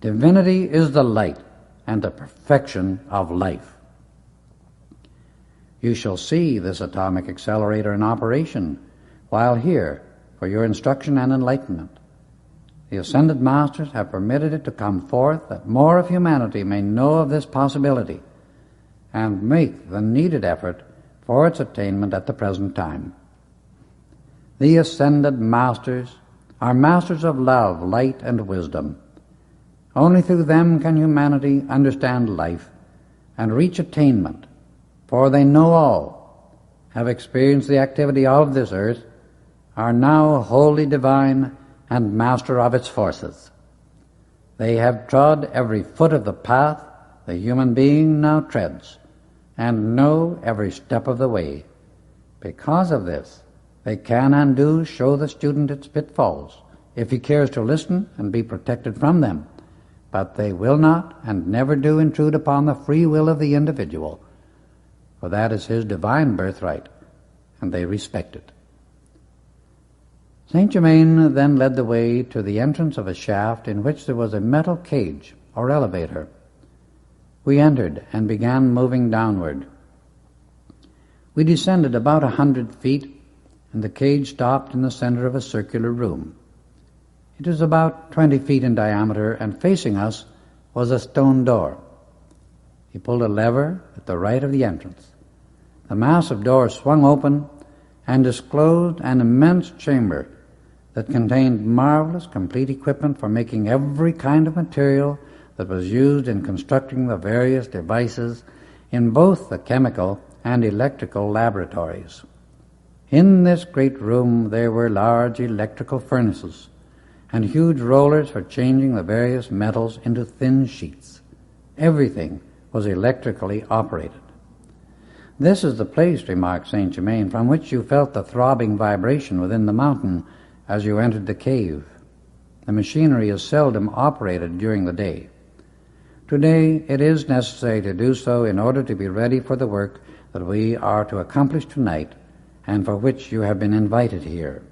Divinity is the light and the perfection of life. You shall see this atomic accelerator in operation while here for your instruction and enlightenment. The ascended masters have permitted it to come forth that more of humanity may know of this possibility and make the needed effort for its attainment at the present time. The ascended masters are masters of love, light, and wisdom. Only through them can humanity understand life and reach attainment, for they know all, have experienced the activity of this earth, are now wholly divine and master of its forces. They have trod every foot of the path the human being now treads, and know every step of the way. Because of this, they can and do show the student its pitfalls, if he cares to listen and be protected from them, but they will not and never do intrude upon the free will of the individual, for that is his divine birthright, and they respect it. Saint Germain then led the way to the entrance of a shaft in which there was a metal cage or elevator. We entered and began moving downward. We descended about 100 feet, and the cage stopped in the center of a circular room. It was about 20 feet in diameter, and facing us was a stone door. He pulled a lever at the right of the entrance. The massive door swung open and disclosed an immense chamber that contained marvelous, complete equipment for making every kind of material that was used in constructing the various devices in both the chemical and electrical laboratories. In this great room there were large electrical furnaces and huge rollers for changing the various metals into thin sheets. Everything was electrically operated. "This is the place," remarked Saint Germain, "from which you felt the throbbing vibration within the mountain as you entered the cave. The machinery is seldom operated during the day. Today it is necessary to do so in order to be ready for the work that we are to accomplish tonight and for which you have been invited here.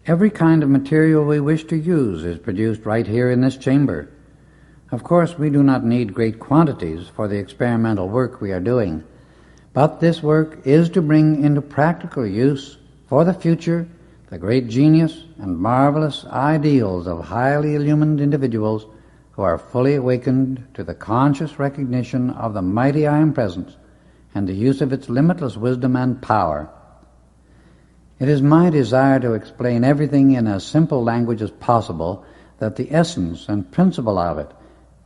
Every kind of material we wish to use is produced right here in this chamber. Of course, we do not need great quantities for the experimental work we are doing, but this work is to bring into practical use for the future the great genius and marvelous ideals of highly illumined individuals who are fully awakened to the conscious recognition of the mighty I Am Presence and the use of its limitless wisdom and power. It is my desire to explain everything in as simple language as possible, that the essence and principle of it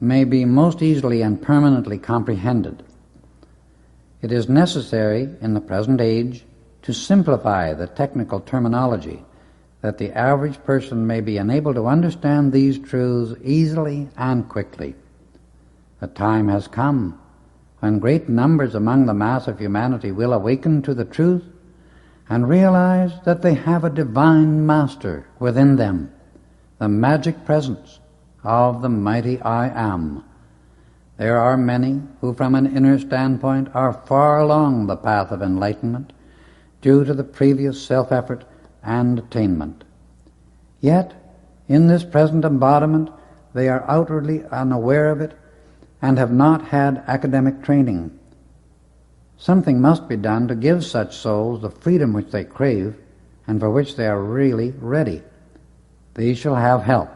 may be most easily and permanently comprehended. It is necessary in the present age to simplify the technical terminology, that the average person may be enabled to understand these truths easily and quickly. The time has come when great numbers among the mass of humanity will awaken to the truth and realize that they have a divine master within them, the magic presence of the mighty I Am. There are many who from an inner standpoint are far along the path of enlightenment due to the previous self-effort and attainment. Yet, in this present embodiment, they are outwardly unaware of it and have not had academic training. Something must be done to give such souls the freedom which they crave and for which they are really ready. These shall have help,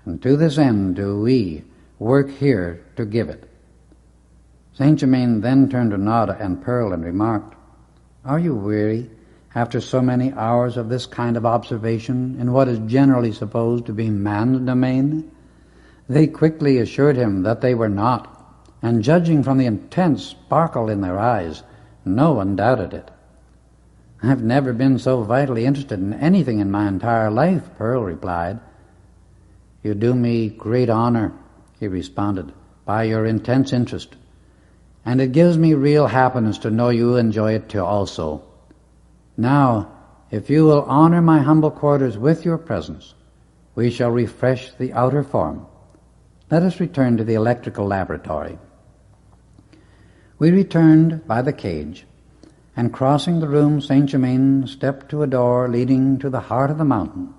and to this end do we work here to give it." Saint Germain then turned to Nada and Pearl and remarked, "Are you weary after so many hours of this kind of observation in what is generally supposed to be man's domain?" They quickly assured him that they were not, and judging from the intense sparkle in their eyes, no one doubted it. "I've never been so vitally interested in anything in my entire life," Pearl replied. "You do me great honor," he responded, "by your intense interest, and it gives me real happiness to know you enjoy it too also. Now, if you will honor my humble quarters with your presence, we shall refresh the outer form. Let us return to the electrical laboratory." We returned by the cage, and crossing the room, Saint Germain stepped to a door leading to the heart of the mountain.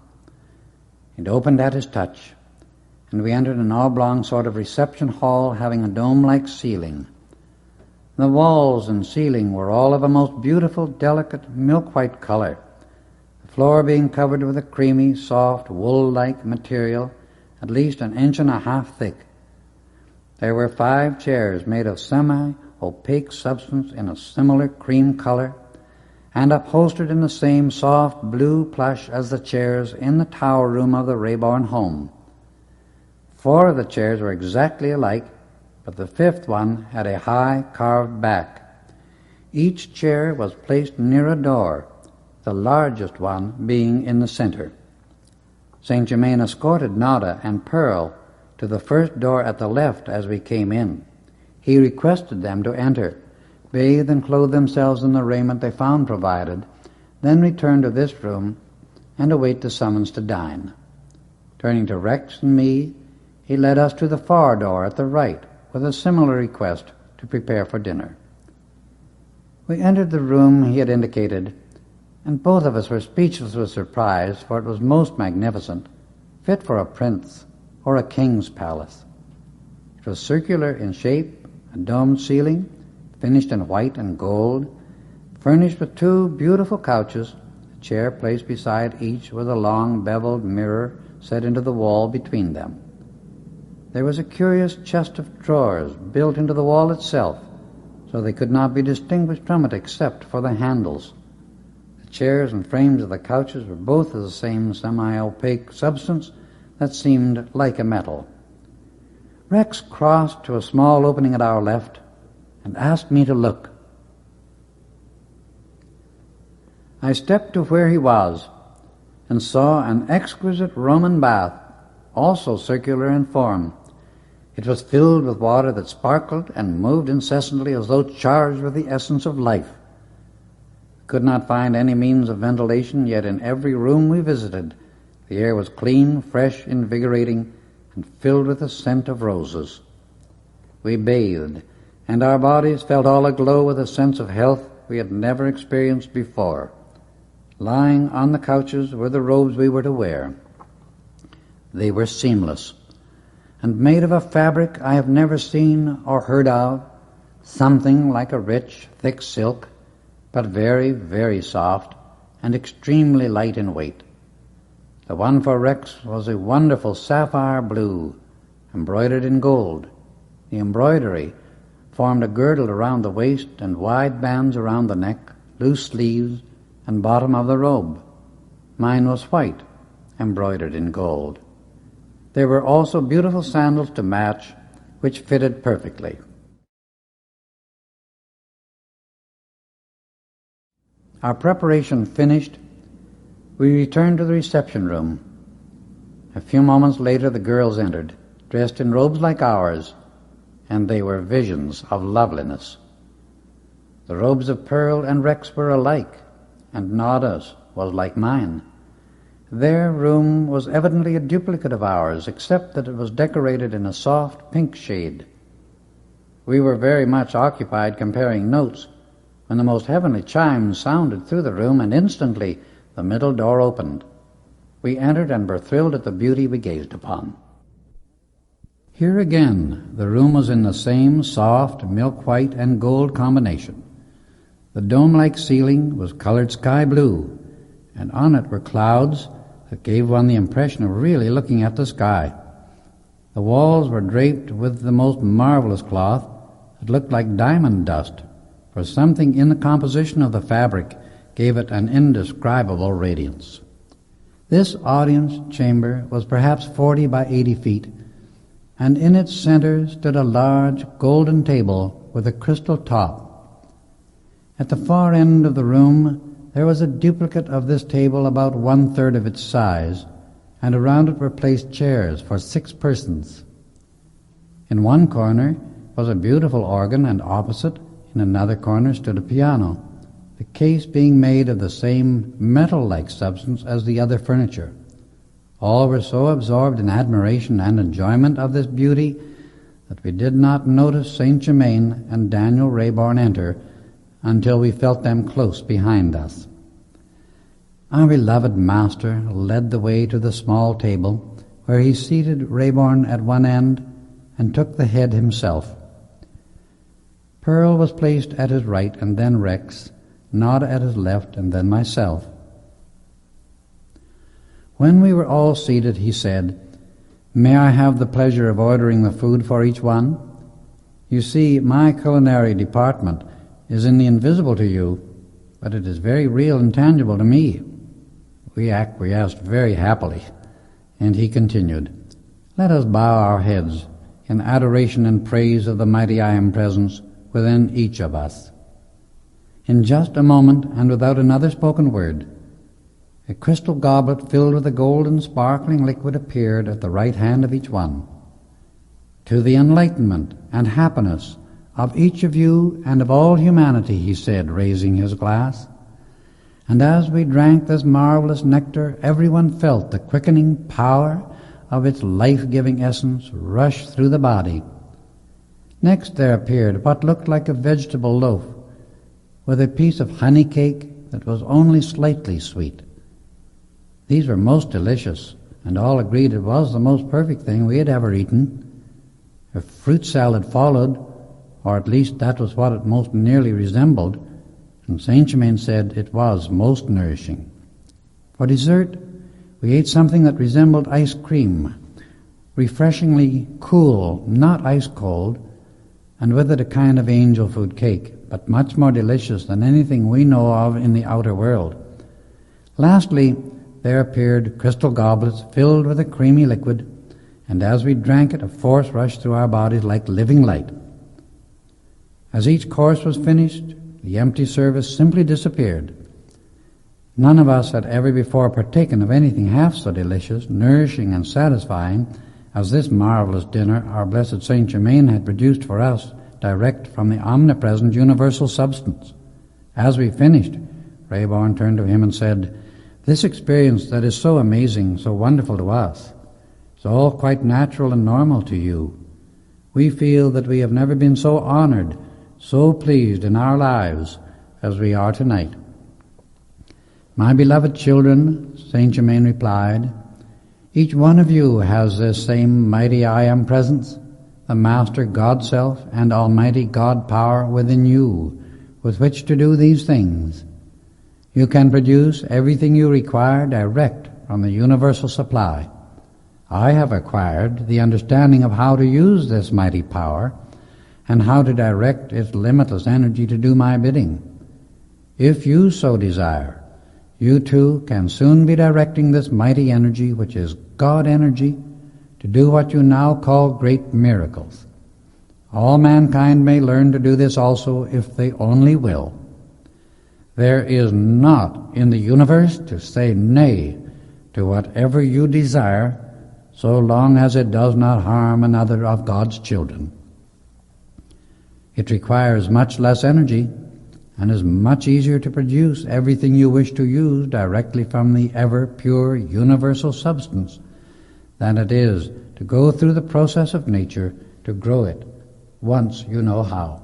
It opened at his touch, and we entered an oblong sort of reception hall having a dome-like ceiling. The walls and ceiling were all of a most beautiful, delicate, milk-white color. The floor being covered with a creamy, soft, wool-like material, at least 1.5 inches thick. There were 5 chairs made of semi-opaque substance in a similar cream color, and upholstered in the same soft blue plush as the chairs in the tower room of the Rayborn home. 4 of the chairs were exactly alike, but the 5th one had a high carved back. Each chair was placed near a door, the largest one being in the center. St. Germain escorted Nada and Pearl to the first door at the left as we came in. He requested them to enter, bathe and clothe themselves in the raiment they found provided, then return to this room and await the summons to dine. Turning to Rex and me, he led us to the far door at the right with a similar request to prepare for dinner. We entered the room he had indicated, and both of us were speechless with surprise, for it was most magnificent, fit for a prince or a king's palace. It was circular in shape, a domed ceiling, finished in white and gold, furnished with 2 beautiful couches, a chair placed beside each with a long beveled mirror set into the wall between them. There was a curious chest of drawers built into the wall itself, so they could not be distinguished from it except for the handles. The chairs and frames of the couches were both of the same semi-opaque substance that seemed like a metal. Rex crossed to a small opening at our left and asked me to look. I stepped to where he was and saw an exquisite Roman bath, also circular in form. It was filled with water that sparkled and moved incessantly as though charged with the essence of life. We could not find any means of ventilation, yet in every room we visited, the air was clean, fresh, invigorating, and filled with the scent of roses. We bathed, and our bodies felt all aglow with a sense of health we had never experienced before. Lying on the couches were the robes we were to wear. They were seamless, and made of a fabric I have never seen or heard of, something like a rich, thick silk, but very, very soft and extremely light in weight. The one for Rex was a wonderful sapphire blue, embroidered in gold. The embroidery formed a girdle around the waist and wide bands around the neck, loose sleeves, and bottom of the robe. Mine was white, embroidered in gold. There were also beautiful sandals to match, which fitted perfectly. Our preparation finished, we returned to the reception room. A few moments later the girls entered, dressed in robes like ours, and they were visions of loveliness. The robes of Pearl and Rex were alike, and Nada's was like mine. Their room was evidently a duplicate of ours, except that it was decorated in a soft pink shade. We were very much occupied comparing notes when the most heavenly chimes sounded through the room, and instantly the middle door opened. We entered and were thrilled at the beauty we gazed upon. Here again the room was in the same soft milk-white and gold combination. The dome-like ceiling was colored sky blue, and on it were clouds that gave one the impression of really looking at the sky. The walls were draped with the most marvelous cloth that looked like diamond dust, for something in the composition of the fabric gave it an indescribable radiance. This audience chamber was perhaps 40 by 80 feet, and in its center stood a large golden table with a crystal top. At the far end of the room there was a duplicate of this table about 1/3 of its size, and around it were placed chairs for 6 persons. In one corner was a beautiful organ, and opposite, in another corner, stood a piano, the case being made of the same metal-like substance as the other furniture. All were so absorbed in admiration and enjoyment of this beauty that we did not notice St. Germain and Daniel Rayborn enter until we felt them close behind us. Our beloved master led the way to the small table, where he seated Rayborn at one end and took the head himself. Pearl was placed at his right, and then Rex, Nada at his left, and then myself. When we were all seated, he said, "May I have the pleasure of ordering the food for each one? You see, my culinary department is in the invisible to you, but it is very real and tangible to me." We acquiesced very happily, and he continued, "Let us bow our heads in adoration and praise of the mighty I Am Presence within each of us." In just a moment, and without another spoken word, a crystal goblet filled with a golden sparkling liquid appeared at the right hand of each one. "To the enlightenment and happiness of each of you and of all humanity," he said, raising his glass. And as we drank this marvelous nectar, everyone felt the quickening power of its life-giving essence rush through the body. Next there appeared what looked like a vegetable loaf, with a piece of honey cake that was only slightly sweet. These were most delicious, and all agreed it was the most perfect thing we had ever eaten. A fruit salad followed, or at least that was what it most nearly resembled, and Saint Germain said it was most nourishing. For dessert, we ate something that resembled ice cream, refreshingly cool, not ice cold, and with it a kind of angel food cake, but much more delicious than anything we know of in the outer world. Lastly, there appeared crystal goblets filled with a creamy liquid, and as we drank it, a force rushed through our bodies like living light. As each course was finished, the empty service simply disappeared. None of us had ever before partaken of anything half so delicious, nourishing, and satisfying as this marvelous dinner our blessed Saint Germain had produced for us direct from the omnipresent universal substance. As we finished, Rayborn turned to him and said, "This experience that is so amazing, so wonderful to us, is all quite natural and normal to you. We feel that we have never been so honored, so pleased in our lives as we are tonight." "My beloved children," Saint Germain replied, "each one of you has this same mighty I Am Presence, the Master God Self and Almighty God Power within you, with which to do these things. You can produce everything you require direct from the universal supply. I have acquired the understanding of how to use this mighty power and how to direct its limitless energy to do my bidding. If you so desire, you too can soon be directing this mighty energy, which is God energy, to do what you now call great miracles. All mankind may learn to do this also if they only will. There is naught in the universe to say nay to whatever you desire, so long as it does not harm another of God's children. It requires much less energy and is much easier to produce everything you wish to use directly from the ever-pure universal substance than it is to go through the process of nature to grow it, once you know how."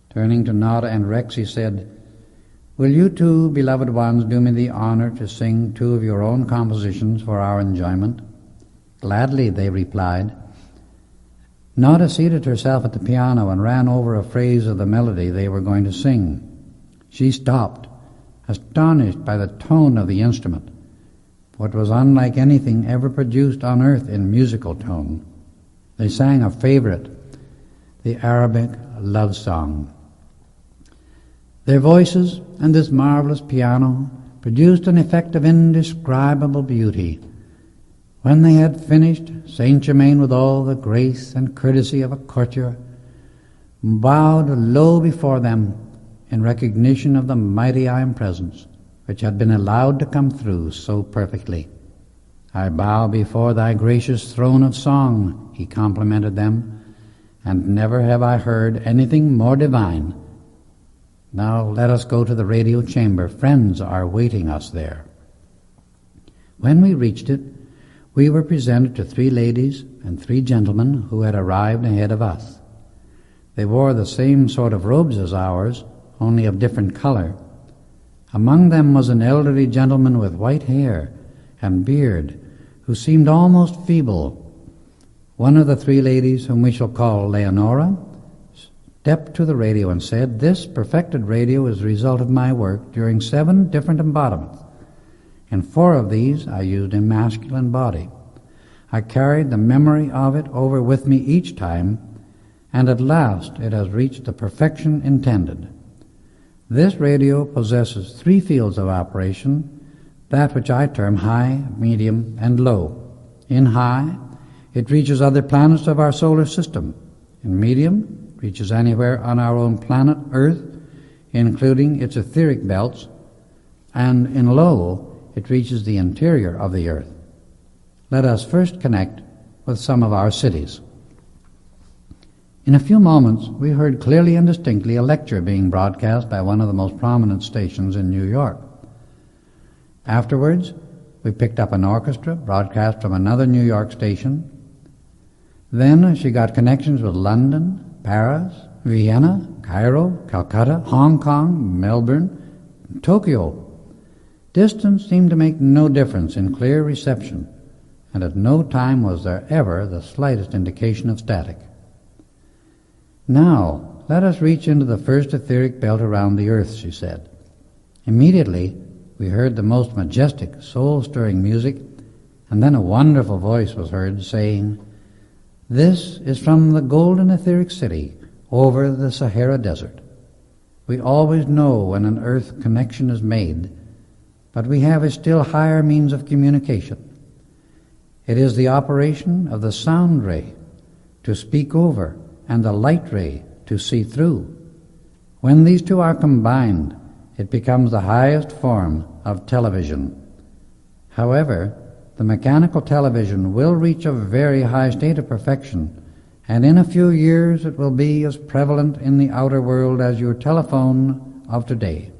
Turning to Nada and Rex, he said, "Will you two, beloved ones, do me the honor to sing two of your own compositions for our enjoyment?" "Gladly," they replied. Nada seated herself at the piano and ran over a phrase of the melody they were going to sing. She stopped, astonished by the tone of the instrument, for it was unlike anything ever produced on earth in musical tone. They sang a favorite, the Arabic love song. Their voices and this marvelous piano produced an effect of indescribable beauty. When they had finished, Saint Germain, with all the grace and courtesy of a courtier, bowed low before them in recognition of the mighty I Am Presence, which had been allowed to come through so perfectly. "I bow before thy gracious throne of song," he complimented them, "and never have I heard anything more divine. Now let us go to the radio chamber. Friends are waiting us there." When we reached it, we were presented to 3 ladies and 3 gentlemen who had arrived ahead of us. They wore the same sort of robes as ours, only of different color. Among them was an elderly gentleman with white hair and beard, who seemed almost feeble. One of the 3 ladies, whom we shall call Leonora, stepped to the radio and said, "This perfected radio is the result of my work during 7 different embodiments, In 4 of these I used a masculine body. I carried the memory of it over with me each time, and at last it has reached the perfection intended. This radio possesses 3 fields of operation, that which I term high, medium, and low. In high, it reaches other planets of our solar system. In medium, it reaches anywhere on our own planet, Earth, including its etheric belts, and in low, it reaches the interior of the Earth. Let us first connect with some of our cities. In a few moments, we heard clearly and distinctly a lecture being broadcast by one of the most prominent stations in New York. Afterwards, we picked up an orchestra broadcast from another New York station. Then she got connections with London, Paris, Vienna, Cairo, Calcutta, Hong Kong, Melbourne, and Tokyo. Distance seemed to make no difference in clear reception, and at no time was there ever the slightest indication of static. Now, let us reach into the first etheric belt around the earth, she said. Immediately, we heard the most majestic, soul-stirring music, and then a wonderful voice was heard saying, "This is from the golden etheric city over the Sahara Desert. We always know when an earth connection is made, but we have a still higher means of communication. It is the operation of the sound ray to speak over and the light ray to see through. When these 2 are combined, it becomes the highest form of television. However, the mechanical television will reach a very high state of perfection, and in a few years it will be as prevalent in the outer world as your telephone of today.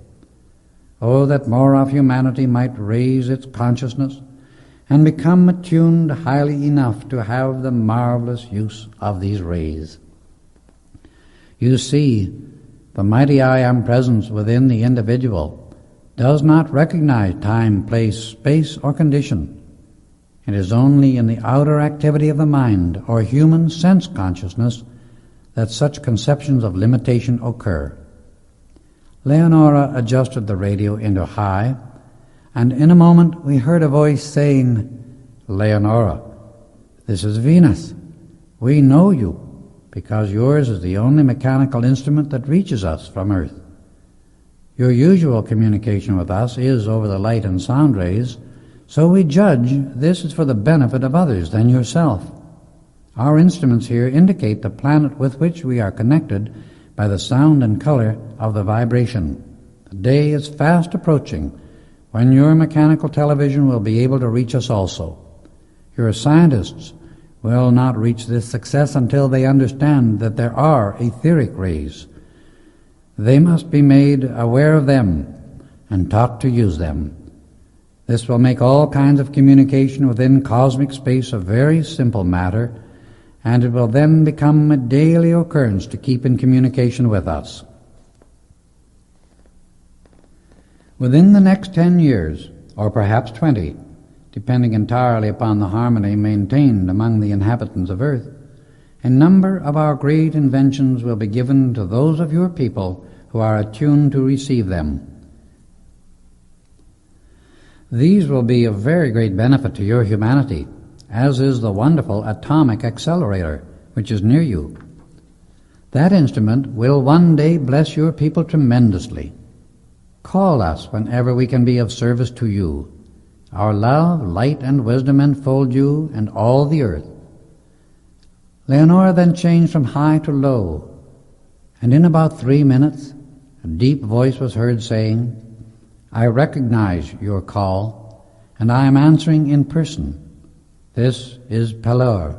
Oh, that more of humanity might raise its consciousness and become attuned highly enough to have the marvelous use of these rays. You see, the mighty I Am presence within the individual does not recognize time, place, space, or condition. It is only in the outer activity of the mind or human sense consciousness that such conceptions of limitation occur. Leonora adjusted the radio into high, and in a moment we heard a voice saying, "Leonora, this is Venus. We know you, because yours is the only mechanical instrument that reaches us from Earth. Your usual communication with us is over the light and sound rays, so we judge this is for the benefit of others than yourself. Our instruments here indicate the planet with which we are connected by the sound and color of the vibration. The day is fast approaching when your mechanical television will be able to reach us also. Your scientists will not reach this success until they understand that there are etheric rays. They must be made aware of them and taught to use them. This will make all kinds of communication within cosmic space a very simple matter, and it will then become a daily occurrence to keep in communication with us. Within the next 10 years, or perhaps 20, depending entirely upon the harmony maintained among the inhabitants of Earth, a number of our great inventions will be given to those of your people who are attuned to receive them. These will be of very great benefit to your humanity, as is the wonderful atomic accelerator, which is near you. That instrument will one day bless your people tremendously. Call us whenever we can be of service to you. Our love, light, and wisdom enfold you and all the earth." Leonora then changed from high to low, and in about 3 minutes a deep voice was heard saying, "I recognize your call, and I am answering in person. This is Pelor.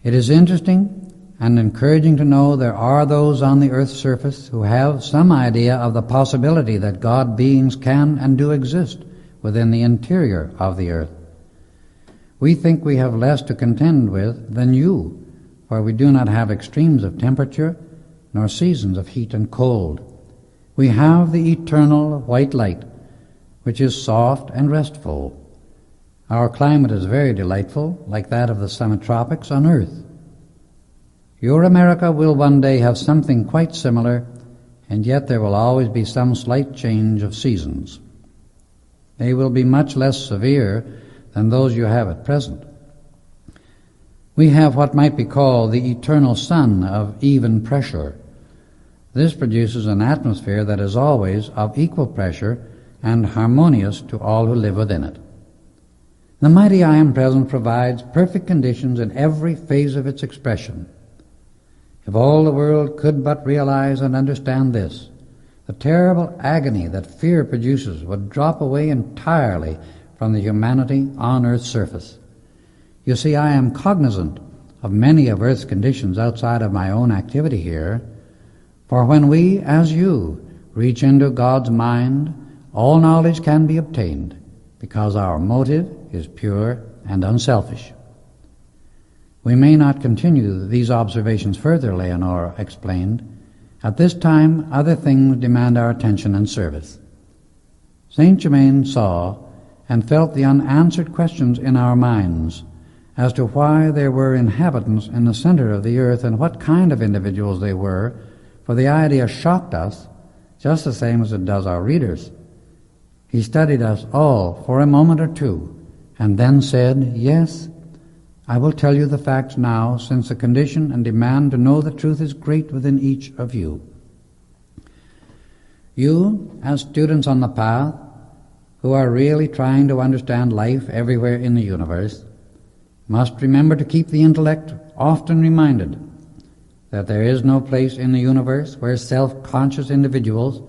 It is interesting and encouraging to know there are those on the earth's surface who have some idea of the possibility that God beings can and do exist within the interior of the earth. We think we have less to contend with than you, for we do not have extremes of temperature nor seasons of heat and cold. We have the eternal white light, which is soft and restful. Our climate is very delightful, like that of the semi-tropics on earth. Your America will one day have something quite similar, and yet there will always be some slight change of seasons. They will be much less severe than those you have at present. We have what might be called the eternal sun of even pressure. This produces an atmosphere that is always of equal pressure and harmonious to all who live within it. The mighty I Am Present provides perfect conditions in every phase of its expression. If all the world could but realize and understand this, the terrible agony that fear produces would drop away entirely from the humanity on Earth's surface. You see, I am cognizant of many of Earth's conditions outside of my own activity here, for when we, as you, reach into God's mind, all knowledge can be obtained, because our motive is pure and unselfish. We may not continue these observations further, Leonora explained. At this time, other things demand our attention and service. Saint Germain saw and felt the unanswered questions in our minds as to why there were inhabitants in the center of the earth and what kind of individuals they were, for the idea shocked us just the same as it does our readers. He studied us all for a moment or two, and then said, "Yes, I will tell you the facts now, since the condition and demand to know the truth is great within each of you. You, as students on the path, who are really trying to understand life everywhere in the universe, must remember to keep the intellect often reminded that there is no place in the universe where self-conscious individuals,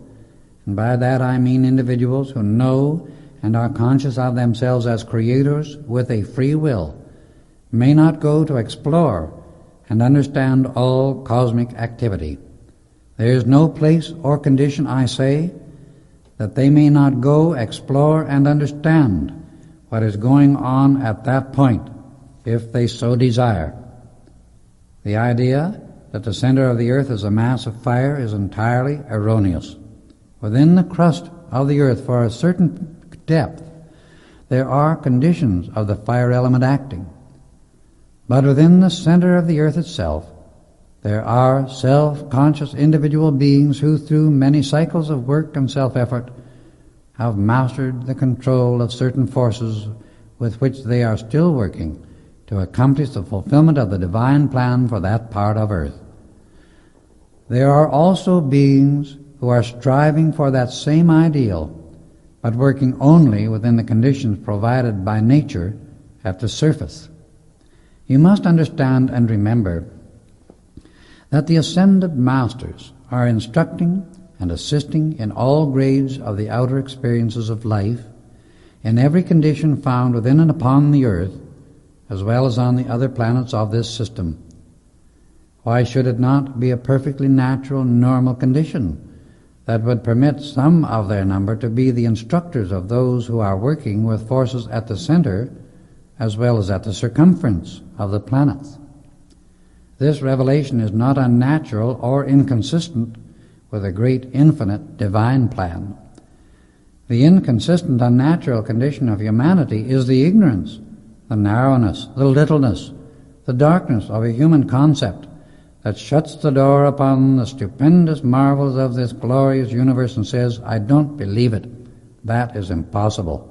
and by that I mean individuals who know and are conscious of themselves as creators with a free will, may not go to explore and understand all cosmic activity. There is no place or condition, I say, that they may not go, explore, and understand what is going on at that point, if they so desire. The idea that the center of the earth is a mass of fire is entirely erroneous. Within the crust of the earth, for a certain depth, there are conditions of the fire element acting. But within the center of the earth itself, there are self-conscious individual beings who, through many cycles of work and self-effort, have mastered the control of certain forces with which they are still working to accomplish the fulfillment of the divine plan for that part of earth. There are also beings who are striving for that same ideal, but working only within the conditions provided by nature at the surface. You must understand and remember that the ascended masters are instructing and assisting in all grades of the outer experiences of life, in every condition found within and upon the earth, as well as on the other planets of this system. Why should it not be a perfectly natural, normal condition that would permit some of their number to be the instructors of those who are working with forces at the center as well as at the circumference of the planets? This revelation is not unnatural or inconsistent with a great infinite divine plan. The inconsistent, unnatural condition of humanity is the ignorance, the narrowness, the littleness, the darkness of a human concept that shuts the door upon the stupendous marvels of this glorious universe and says, "I don't believe it. That is impossible."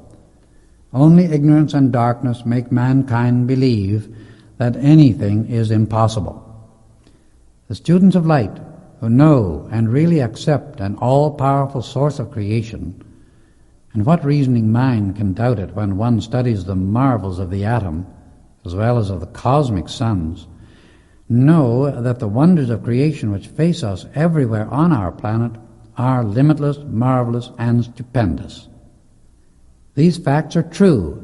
Only ignorance and darkness make mankind believe that anything is impossible. The students of light, who know and really accept an all-powerful source of creation, and what reasoning mind can doubt it when one studies the marvels of the atom as well as of the cosmic suns, know that the wonders of creation which face us everywhere on our planet are limitless, marvelous, and stupendous. These facts are true.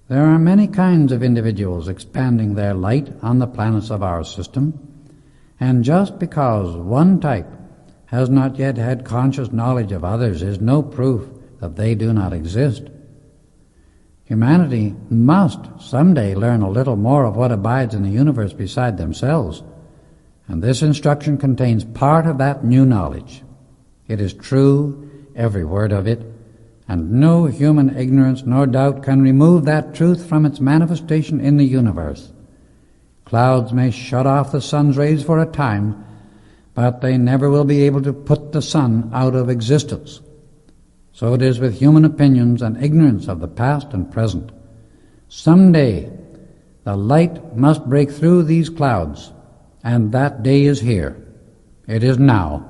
There are many kinds of individuals expanding their light on the planets of our system, and just because one type has not yet had conscious knowledge of others is no proof that they do not exist. Humanity must someday learn a little more of what abides in the universe beside themselves, and this instruction contains part of that new knowledge. It is true, every word of it, and no human ignorance nor doubt can remove that truth from its manifestation in the universe. Clouds may shut off the sun's rays for a time, but they never will be able to put the sun out of existence. So it is with human opinions and ignorance of the past and present. Some day the light must break through these clouds, and that day is here. It is now.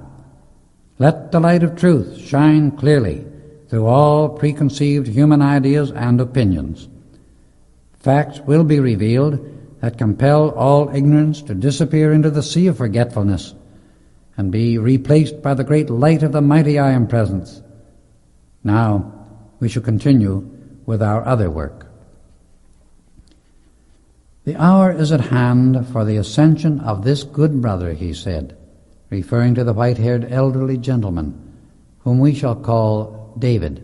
Let the light of truth shine clearly through all preconceived human ideas and opinions. Facts will be revealed that compel all ignorance to disappear into the sea of forgetfulness and be replaced by the great light of the mighty I Am Presence. Now we shall continue with our other work. The hour is at hand for the ascension of this good brother, he said, referring to the white-haired elderly gentleman, whom we shall call David.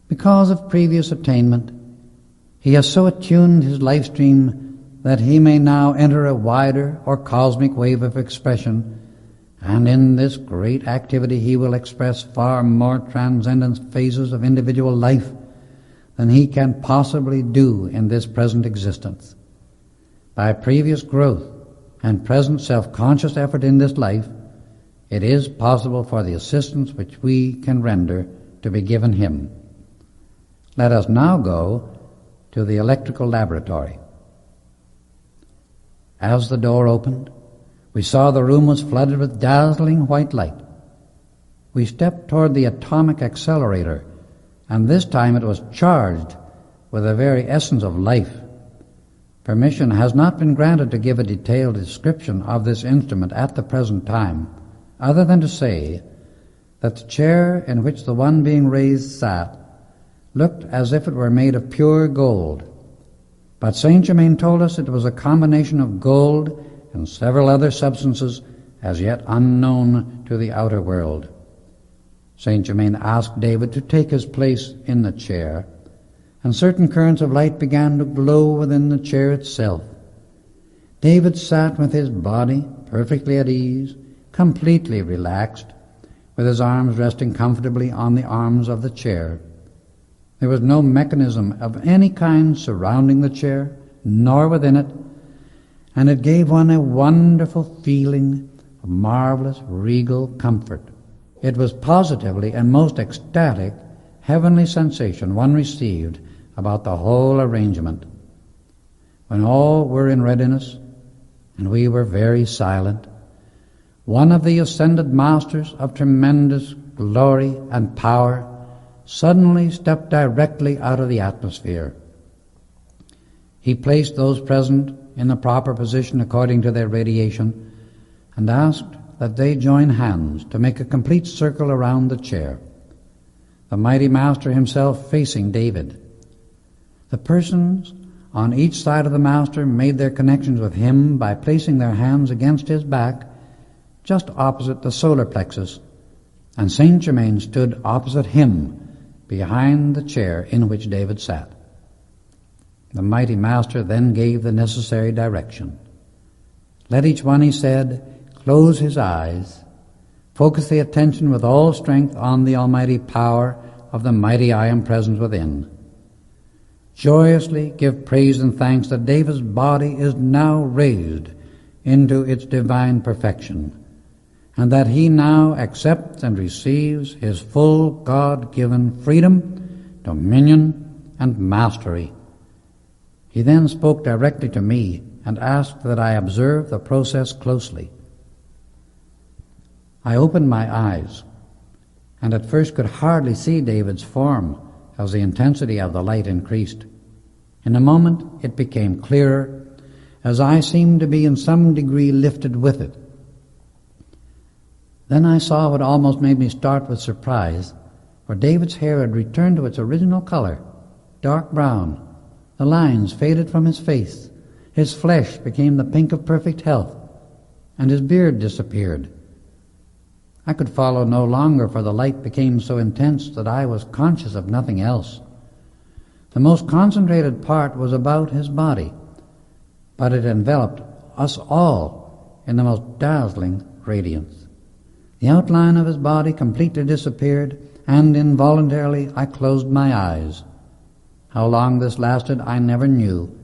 Because of previous attainment, he has so attuned his life stream that he may now enter a wider or cosmic wave of expression, and in this great activity he will express far more transcendent phases of individual life than he can possibly do in this present existence. By previous growth and present self-conscious effort in this life, it is possible for the assistance which we can render to be given him. Let us now go to the electrical laboratory. As the door opened, we saw the room was flooded with dazzling white light. We stepped toward the atomic accelerator, and this time it was charged with the very essence of life. Permission has not been granted to give a detailed description of this instrument at the present time, other than to say that the chair in which the one being raised sat looked as if it were made of pure gold. But Saint Germain told us it was a combination of gold and several other substances as yet unknown to the outer world. Saint Germain asked David to take his place in the chair, and certain currents of light began to glow within the chair itself. David sat with his body perfectly at ease, completely relaxed, with his arms resting comfortably on the arms of the chair. There was no mechanism of any kind surrounding the chair, nor within it, and it gave one a wonderful feeling of marvelous, regal comfort. It was positively a most ecstatic, heavenly sensation one received about the whole arrangement. When all were in readiness, and we were very silent, one of the ascended masters of tremendous glory and power suddenly stepped directly out of the atmosphere. He placed those present in the proper position according to their radiation and asked that they join hands to make a complete circle around the chair, the mighty master himself facing David. The persons on each side of the master made their connections with him by placing their hands against his back just opposite the solar plexus, and Saint Germain stood opposite him behind the chair in which David sat. The mighty master then gave the necessary direction. Let each one, he said, close his eyes, focus the attention with all strength on the almighty power of the mighty I Am Present within. Joyously give praise and thanks that David's body is now raised into its divine perfection, and that he now accepts and receives his full God-given freedom, dominion, and mastery. He then spoke directly to me and asked that I observe the process closely. I opened my eyes, and at first could hardly see David's form as the intensity of the light increased. In a moment it became clearer, as I seemed to be in some degree lifted with it. Then I saw what almost made me start with surprise, for David's hair had returned to its original color, dark brown. The lines faded from his face, his flesh became the pink of perfect health, and his beard disappeared. I could follow no longer, for the light became so intense that I was conscious of nothing else. The most concentrated part was about his body, but it enveloped us all in the most dazzling radiance. The outline of his body completely disappeared, and involuntarily I closed my eyes. How long this lasted I never knew.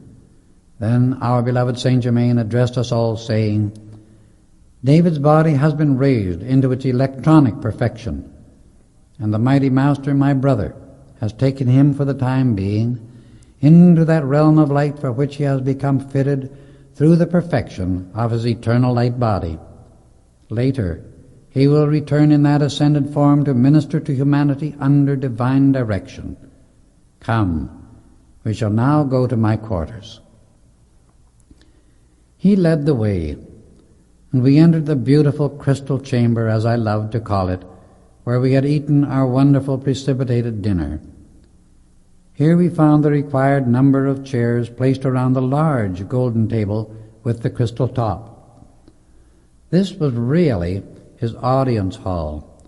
Then our beloved Saint Germain addressed us all, saying, "David's body has been raised into its electronic perfection, and the mighty Master, my brother, has taken him for the time being into that realm of light for which he has become fitted through the perfection of his eternal light body. Later, he will return in that ascended form to minister to humanity under divine direction. Come, we shall now go to my quarters. He led the way, and we entered the beautiful crystal chamber, as I loved to call it, where we had eaten our wonderful precipitated dinner. Here we found the required number of chairs placed around the large golden table with the crystal top. This was really his audience hall,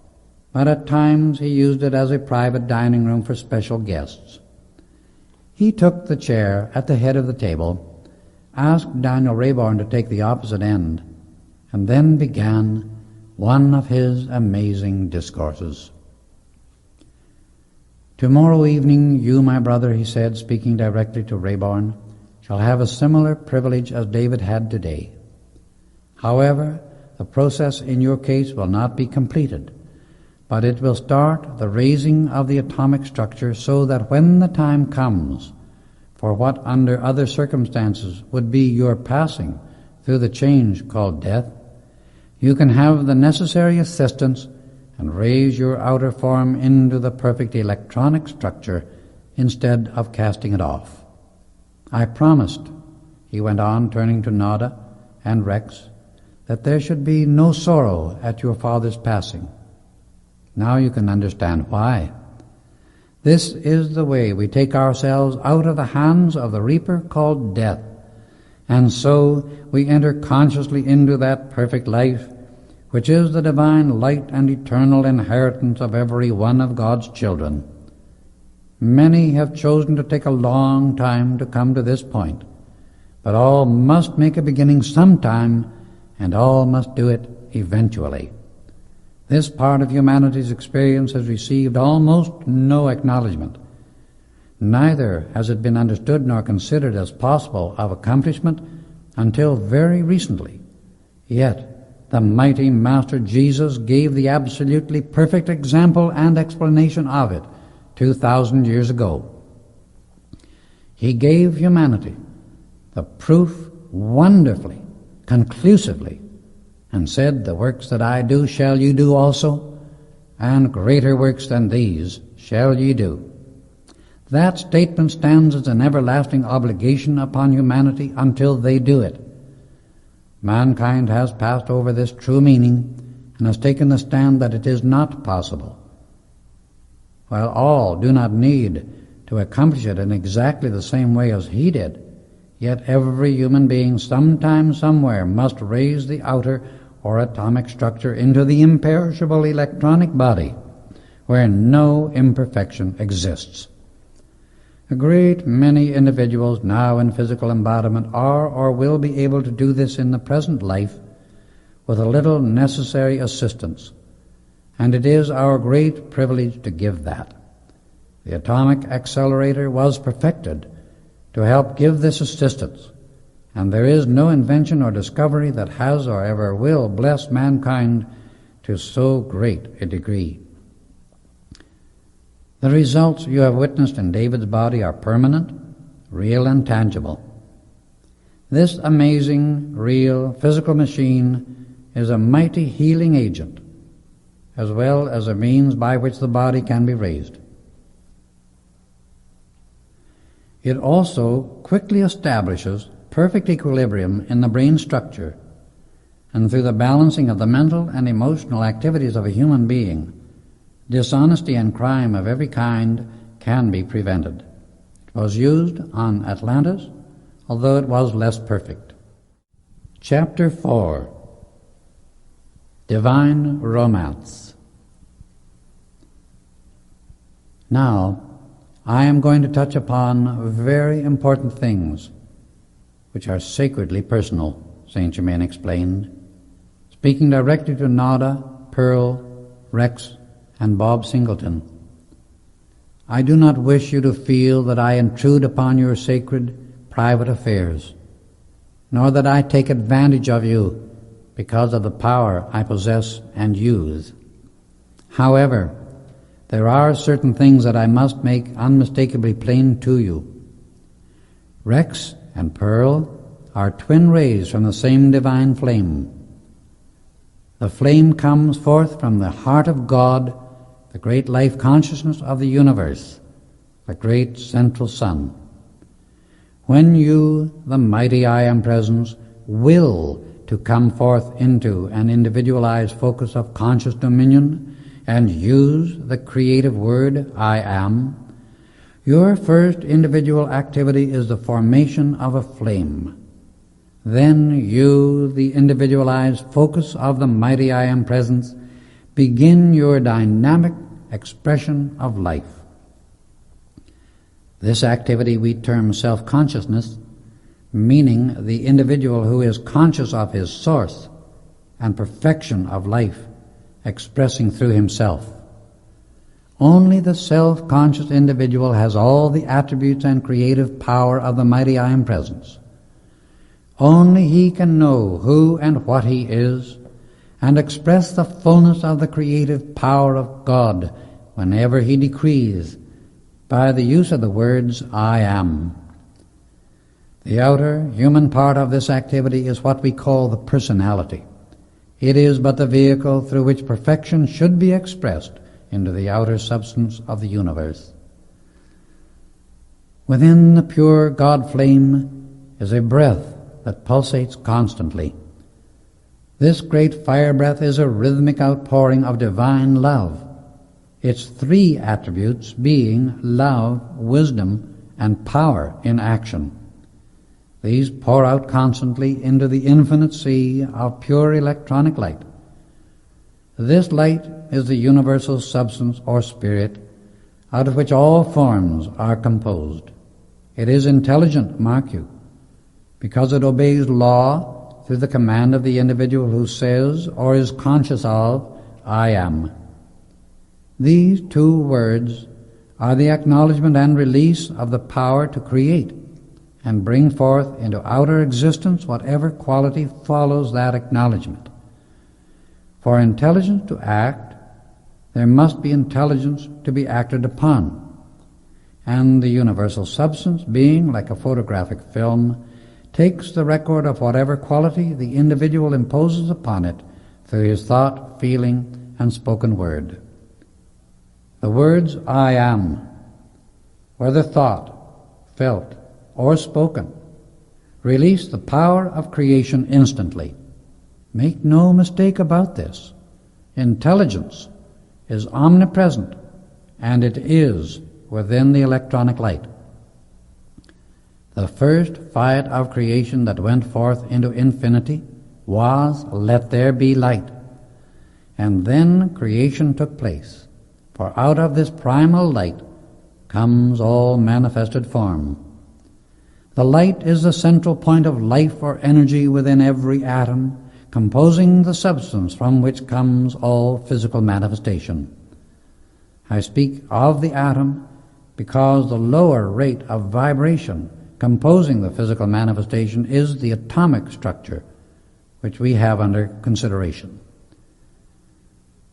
but at times he used it as a private dining room for special guests. He took the chair at the head of the table, asked Daniel Rayborn to take the opposite end, and then began one of his amazing discourses. Tomorrow evening you, my brother, he said, speaking directly to Rayborn, shall have a similar privilege as David had today. However, the process in your case will not be completed, but it will start the raising of the atomic structure so that when the time comes for what under other circumstances would be your passing through the change called death, you can have the necessary assistance and raise your outer form into the perfect electronic structure instead of casting it off. I promised, he went on, turning to Nada and Rex, that there should be no sorrow at your father's passing. Now you can understand why. This is the way we take ourselves out of the hands of the reaper called death, and so we enter consciously into that perfect life, which is the divine light and eternal inheritance of every one of God's children. Many have chosen to take a long time to come to this point, but all must make a beginning sometime, and all must do it eventually. This part of humanity's experience has received almost no acknowledgement. Neither has it been understood nor considered as possible of accomplishment until very recently. Yet the mighty Master Jesus gave the absolutely perfect example and explanation of it 2,000 years ago. He gave humanity the proof wonderfully, conclusively, and said, "The works that I do shall you do also, and greater works than these shall ye do." That statement stands as an everlasting obligation upon humanity until they do it. Mankind has passed over this true meaning and has taken the stand that it is not possible. While all do not need to accomplish it in exactly the same way as he did, yet every human being sometime, somewhere, must raise the outer or atomic structure into the imperishable electronic body where no imperfection exists. A great many individuals now in physical embodiment are or will be able to do this in the present life with a little necessary assistance, and it is our great privilege to give that. The atomic accelerator was perfected to help give this assistance, and there is no invention or discovery that has or ever will bless mankind to so great a degree. The results you have witnessed in David's body are permanent, real, and tangible. This amazing, real, physical machine is a mighty healing agent, as well as a means by which the body can be raised. It also quickly establishes perfect equilibrium in the brain structure, and through the balancing of the mental and emotional activities of a human being, dishonesty and crime of every kind can be prevented. It was used on Atlantis, although it was less perfect. Chapter 4. Divine Romance. Now, I am going to touch upon very important things which are sacredly personal, Saint Germain explained, speaking directly to Nada, Pearl, Rex, and Bob Singleton. I do not wish you to feel that I intrude upon your sacred, private affairs, nor that I take advantage of you because of the power I possess and use. However, there are certain things that I must make unmistakably plain to you. Rex and Pearl are twin rays from the same divine flame. The flame comes forth from the heart of God, the great life consciousness of the universe, the great central sun. When you, the mighty I Am Presence, will to come forth into an individualized focus of conscious dominion and use the creative word I Am, your first individual activity is the formation of a flame. Then you, the individualized focus of the mighty I Am Presence, begin your dynamic expression of life. This activity we term self-consciousness, meaning the individual who is conscious of his source and perfection of life, expressing through himself. Only the self-conscious individual has all the attributes and creative power of the mighty I Am Presence. Only he can know who and what he is and express the fullness of the creative power of God whenever he decrees by the use of the words I Am. The outer human part of this activity is what we call the personality. It is but the vehicle through which perfection should be expressed into the outer substance of the universe. Within the pure God flame is a breath that pulsates constantly. This great fire breath is a rhythmic outpouring of divine love, its three attributes being love, wisdom, and power in action. These pour out constantly into the infinite sea of pure electronic light. This light is the universal substance or spirit out of which all forms are composed. It is intelligent, mark you, because it obeys law through the command of the individual who says or is conscious of, I am. These two words are the acknowledgement and release of the power to create and bring forth into outer existence whatever quality follows that acknowledgement. For intelligence to act, there must be intelligence to be acted upon, and the universal substance, being like a photographic film, takes the record of whatever quality the individual imposes upon it through his thought, feeling, and spoken word. The words I am, whether thought, felt, or spoken, release the power of creation instantly. Make no mistake about this. Intelligence is omnipresent, and it is within the electronic light. The first fiat of creation that went forth into infinity was, let there be light. And then creation took place, for out of this primal light comes all manifested form. The light is the central point of life or energy within every atom, composing the substance from which comes all physical manifestation. I speak of the atom because the lower rate of vibration composing the physical manifestation is the atomic structure, which we have under consideration.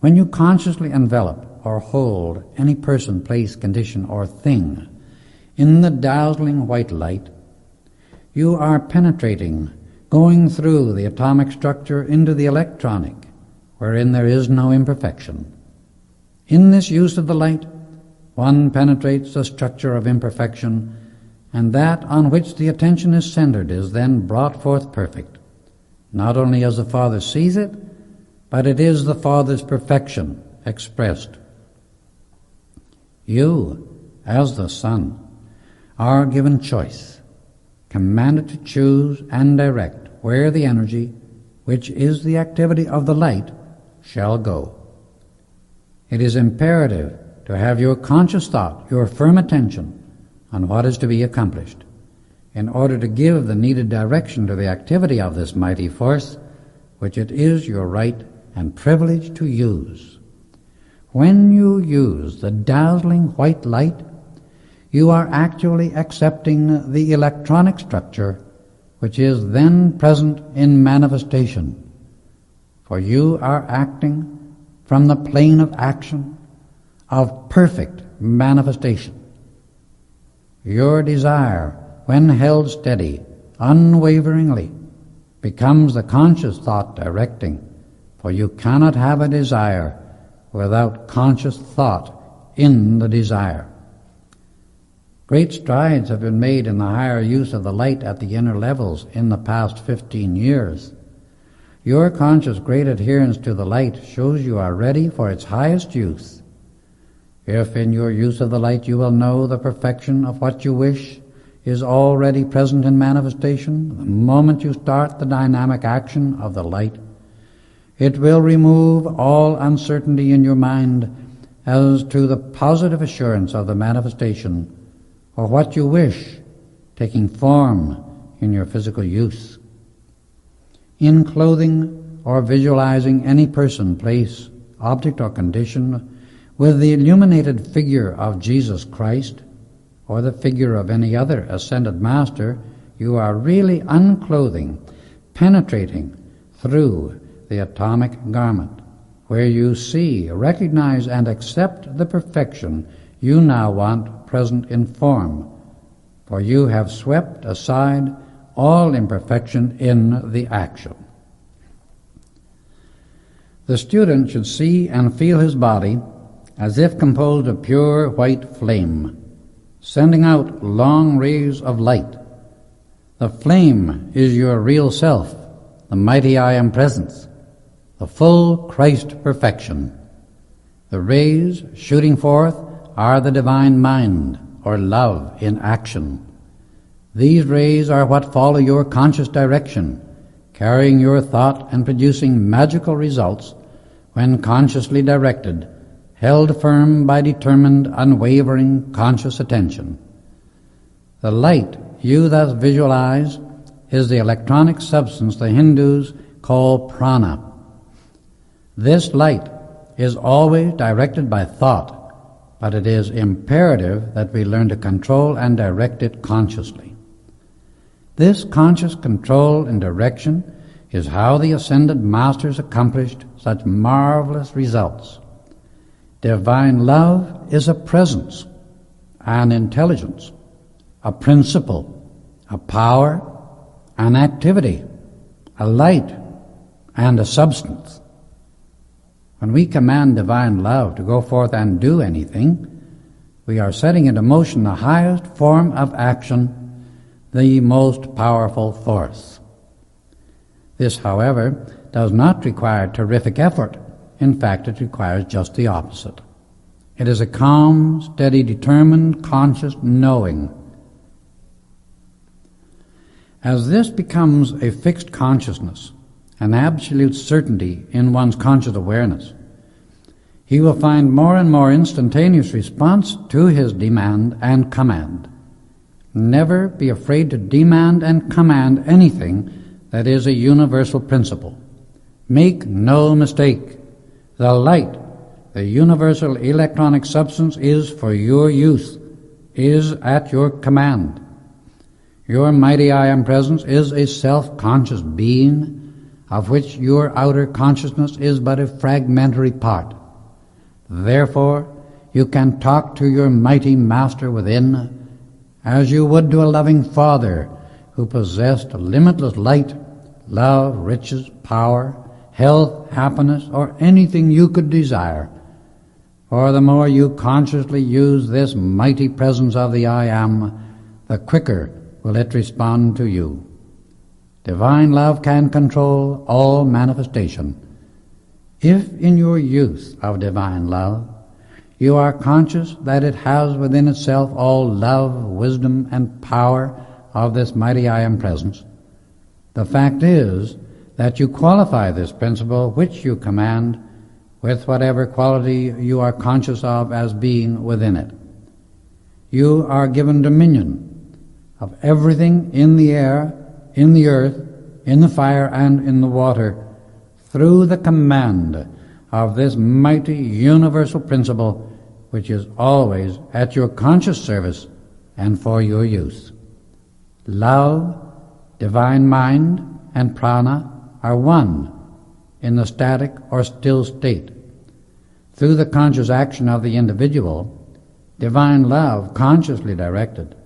When you consciously envelop or hold any person, place, condition, or thing in the dazzling white light, you are penetrating, going through the atomic structure into the electronic, wherein there is no imperfection. In this use of the light, one penetrates the structure of imperfection, and that on which the attention is centered is then brought forth perfect, not only as the Father sees it, but it is the Father's perfection expressed. You, as the Son, are given choice, commanded to choose and direct where the energy, which is the activity of the light, shall go. It is imperative to have your conscious thought, your firm attention on what is to be accomplished, in order to give the needed direction to the activity of this mighty force, which it is your right and privilege to use. When you use the dazzling white light, you are actually accepting the electronic structure which is then present in manifestation, for you are acting from the plane of action of perfect manifestation. Your desire, when held steady, unwaveringly, becomes the conscious thought directing, for you cannot have a desire without conscious thought in the desire. Great strides have been made in the higher use of the light at the inner levels in the past 15 years. Your conscious great adherence to the light shows you are ready for its highest use. If in your use of the light you will know the perfection of what you wish is already present in manifestation, the moment you start the dynamic action of the light, it will remove all uncertainty in your mind as to the positive assurance of the manifestation or what you wish taking form in your physical use. In clothing or visualizing any person, place, object, or condition with the illuminated figure of Jesus Christ or the figure of any other ascended master, you are really unclothing, penetrating through the atomic garment, where you see, recognize, and accept the perfection you now want present in form, for you have swept aside all imperfection in the action. The student should see and feel his body as if composed of pure white flame, sending out long rays of light. The flame is your real self, the mighty I Am Presence, the full Christ perfection. The rays shooting forth are the divine mind, or love in action. These rays are what follow your conscious direction, carrying your thought and producing magical results when consciously directed, held firm by determined, unwavering conscious attention. The light you thus visualize is the electronic substance the Hindus call prana. This light is always directed by thought, but it is imperative that we learn to control and direct it consciously. This conscious control and direction is how the ascended masters accomplished such marvelous results. Divine love is a presence, an intelligence, a principle, a power, an activity, a light, and a substance. When we command divine love to go forth and do anything, we are setting into motion the highest form of action, the most powerful force. This, however, does not require terrific effort. In fact, it requires just the opposite. It is a calm, steady, determined, conscious knowing. As this becomes a fixed consciousness, an absolute certainty in one's conscious awareness, he will find more and more instantaneous response to his demand and command. Never be afraid to demand and command anything that is a universal principle. Make no mistake, the light, the universal electronic substance, is for your use, is at your command. Your mighty I Am Presence is a self-conscious being, of which your outer consciousness is but a fragmentary part. Therefore, you can talk to your mighty Master within as you would to a loving Father who possessed limitless light, love, riches, power, health, happiness, or anything you could desire. For the more you consciously use this mighty presence of the I Am, the quicker will it respond to you. Divine love can control all manifestation. If in your use of divine love you are conscious that it has within itself all love, wisdom, and power of this mighty I Am Presence, the fact is that you qualify this principle which you command with whatever quality you are conscious of as being within it. You are given dominion of everything in the air, in the earth, in the fire, and in the water through the command of this mighty universal principle which is always at your conscious service and for your use. Love, divine mind, and prana are one in the static or still state. Through the conscious action of the individual, divine love, consciously directed,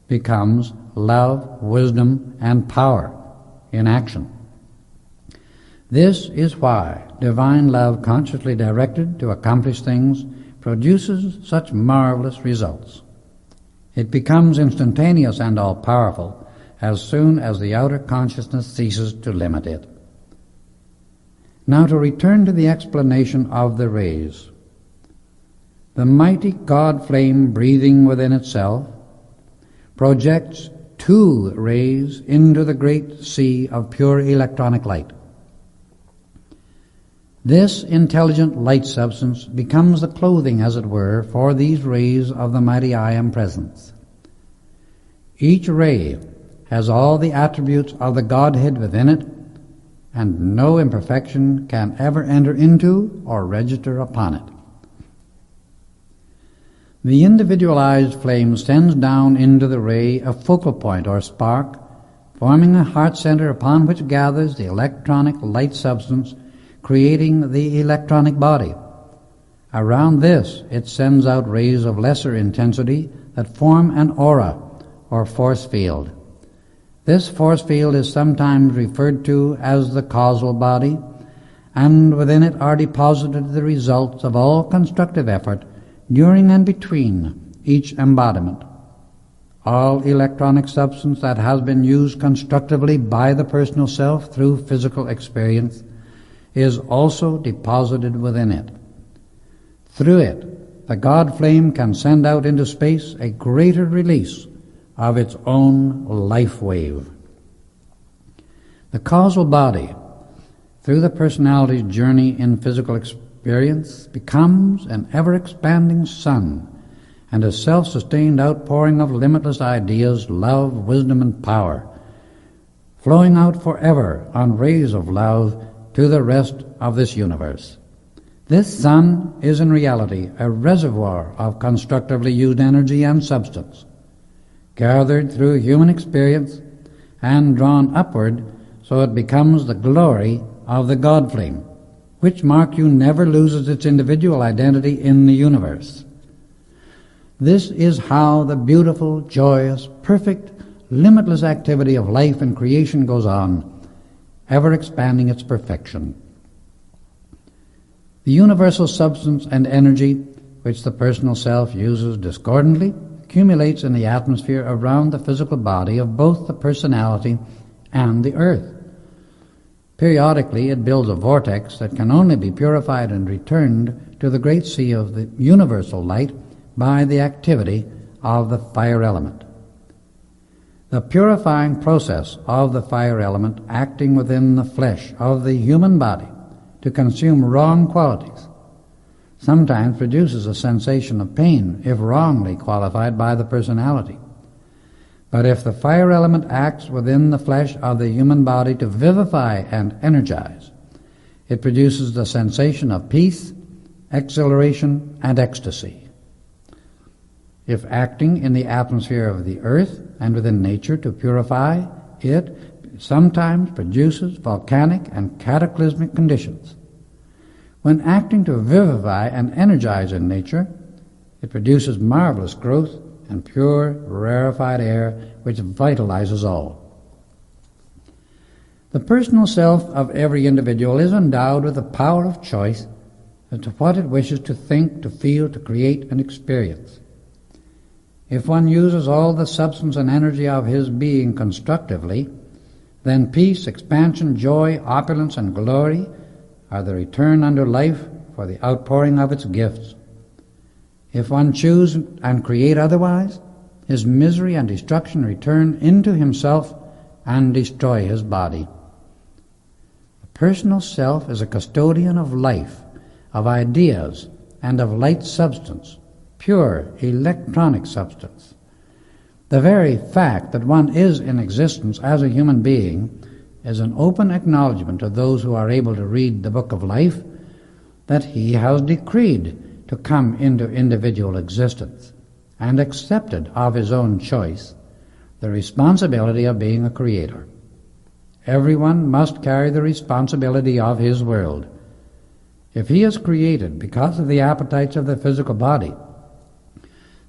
becomes love, wisdom, and power in action. This is why divine love, consciously directed to accomplish things, produces such marvelous results. It becomes instantaneous and all-powerful as soon as the outer consciousness ceases to limit it. Now to return to the explanation of the rays. The mighty God flame breathing within itself projects two rays into the great sea of pure electronic light. This intelligent light substance becomes the clothing, as it were, for these rays of the mighty I Am Presence. Each ray has all the attributes of the Godhead within it, and no imperfection can ever enter into or register upon it. The individualized flame sends down into the ray a focal point or spark, forming a heart center upon which gathers the electronic light substance, creating the electronic body. Around this, it sends out rays of lesser intensity that form an aura or force field. This force field is sometimes referred to as the causal body, and within it are deposited the results of all constructive effort during and between each embodiment. All electronic substance that has been used constructively by the personal self through physical experience is also deposited within it. Through it, the God flame can send out into space a greater release of its own life wave. The causal body, through the personality's journey in physical experience, becomes an ever-expanding sun and a self-sustained outpouring of limitless ideas, love, wisdom, and power, flowing out forever on rays of love to the rest of this universe. This sun is in reality a reservoir of constructively used energy and substance, gathered through human experience and drawn upward so it becomes the glory of the God flame, which, mark you, never loses its individual identity in the universe. This is how the beautiful, joyous, perfect, limitless activity of life and creation goes on, ever expanding its perfection. The universal substance and energy which the personal self uses discordantly accumulates in the atmosphere around the physical body of both the personality and the earth. Periodically it builds a vortex that can only be purified and returned to the great sea of the universal light by the activity of the fire element. The purifying process of the fire element acting within the flesh of the human body to consume wrong qualities sometimes produces a sensation of pain if wrongly qualified by the personality. But if the fire element acts within the flesh of the human body to vivify and energize, it produces the sensation of peace, exhilaration, and ecstasy. If acting in the atmosphere of the earth and within nature to purify, it sometimes produces volcanic and cataclysmic conditions. When acting to vivify and energize in nature, it produces marvelous growth and pure, rarefied air which vitalizes all. The personal self of every individual is endowed with the power of choice as to what it wishes to think, to feel, to create, and experience. If one uses all the substance and energy of his being constructively, then peace, expansion, joy, opulence, and glory are the return unto life for the outpouring of its gifts. If one choose and create otherwise, his misery and destruction return into himself and destroy his body. The personal self is a custodian of life, of ideas, and of light substance, pure electronic substance. The very fact that one is in existence as a human being is an open acknowledgement to those who are able to read the book of life that he has decreed to come into individual existence and accepted of his own choice the responsibility of being a creator. Everyone must carry the responsibility of his world. If he is created because of the appetites of the physical body,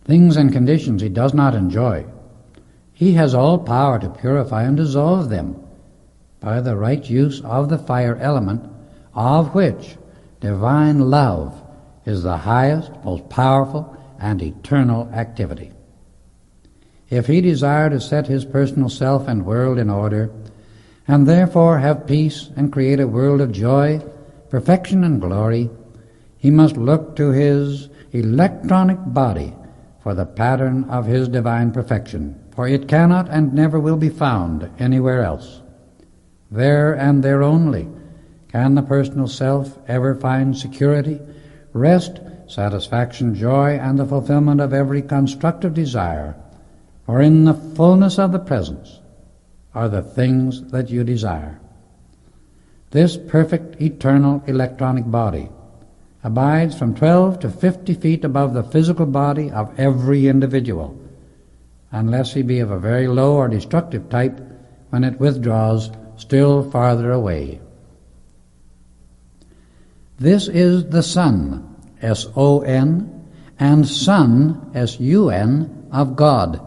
things and conditions he does not enjoy, he has all power to purify and dissolve them by the right use of the fire element, of which divine love is the highest, most powerful, and eternal activity. If he desire to set his personal self and world in order, and therefore have peace and create a world of joy, perfection, and glory, he must look to his electronic body for the pattern of his divine perfection, for it cannot and never will be found anywhere else. There and there only can the personal self ever find security, rest, satisfaction, joy, and the fulfillment of every constructive desire, for in the fullness of the presence are the things that you desire. This perfect, eternal electronic body abides from 12 to 50 feet above the physical body of every individual, unless he be of a very low or destructive type, when it withdraws still farther away. This is the Son, S-O-N, and Son, S-U-N, of God.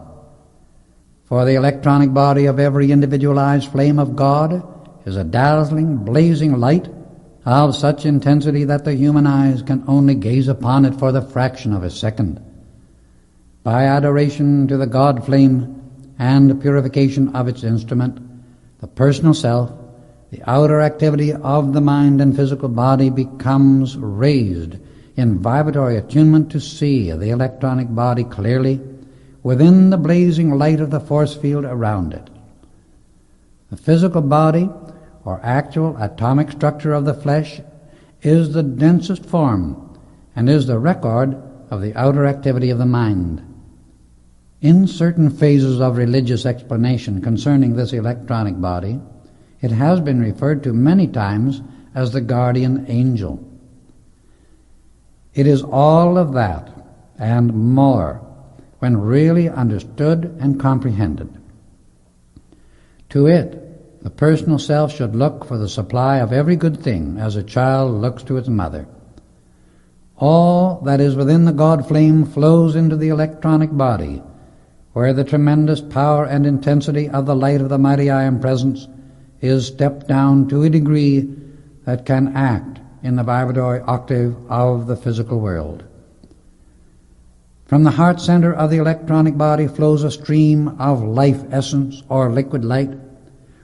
For the electronic body of every individualized flame of God is a dazzling, blazing light of such intensity that the human eyes can only gaze upon it for the fraction of a second. By adoration to the God flame and purification of its instrument, the personal self, the outer activity of the mind and physical body becomes raised in vibratory attunement to see the electronic body clearly within the blazing light of the force field around it. The physical body, or actual atomic structure of the flesh, is the densest form and is the record of the outer activity of the mind. In certain phases of religious explanation concerning this electronic body, it has been referred to many times as the guardian angel. It is all of that and more when really understood and comprehended. To it, the personal self should look for the supply of every good thing as a child looks to its mother. All that is within the God flame flows into the electronic body, where the tremendous power and intensity of the light of the mighty I Am Presence is stepped down to a degree that can act in the vibratory octave of the physical world. From the heart center of the electronic body flows a stream of life essence or liquid light,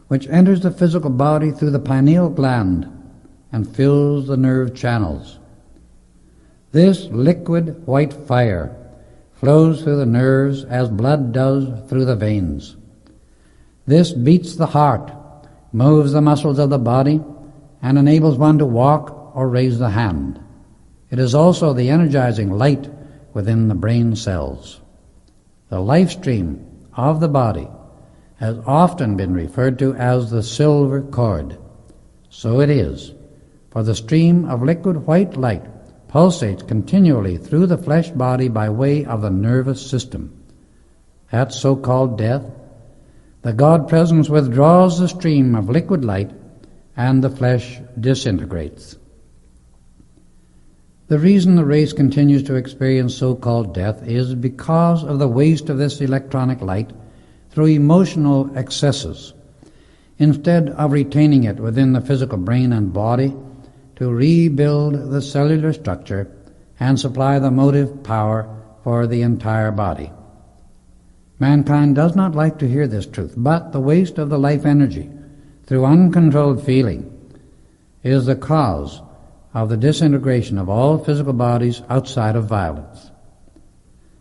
which enters the physical body through the pineal gland and fills the nerve channels. This liquid white fire flows through the nerves as blood does through the veins. This beats the heart, moves the muscles of the body, and enables one to walk or raise the hand. It is also the energizing light within the brain cells. The life stream of the body has often been referred to as the silver cord. So it is, for the stream of liquid white light pulsates continually through the flesh body by way of the nervous system. At so-called death, the God presence withdraws the stream of liquid light and the flesh disintegrates. The reason the race continues to experience so-called death is because of the waste of this electronic light through emotional excesses, instead of retaining it within the physical brain and body to rebuild the cellular structure and supply the motive power for the entire body. Mankind does not like to hear this truth, but the waste of the life energy through uncontrolled feeling is the cause of the disintegration of all physical bodies outside of violence.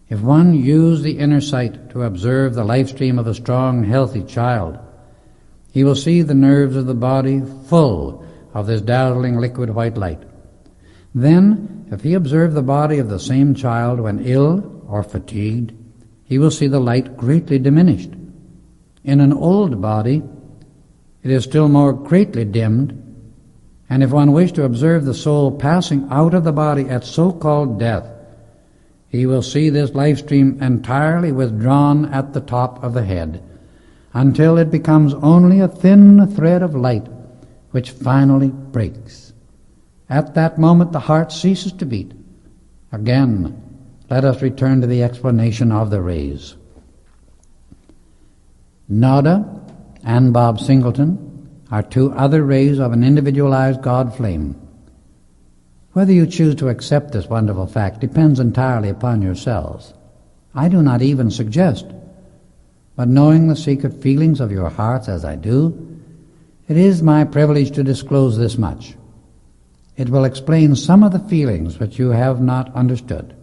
If one used the inner sight to observe the life stream of a strong, healthy child, he will see the nerves of the body full of this dazzling liquid white light. Then, if he observe the body of the same child when ill or fatigued, he will see the light greatly diminished. In an old body, it is still more greatly dimmed, and if one wished to observe the soul passing out of the body at so-called death, he will see this life stream entirely withdrawn at the top of the head, until it becomes only a thin thread of light which finally breaks. At that moment the heart ceases to beat. Again, let us return to the explanation of the rays. Nada and Bob Singleton are two other rays of an individualized God flame. Whether you choose to accept this wonderful fact depends entirely upon yourselves. I do not even suggest, but knowing the secret feelings of your hearts as I do, it is my privilege to disclose this much. It will explain some of the feelings which you have not understood.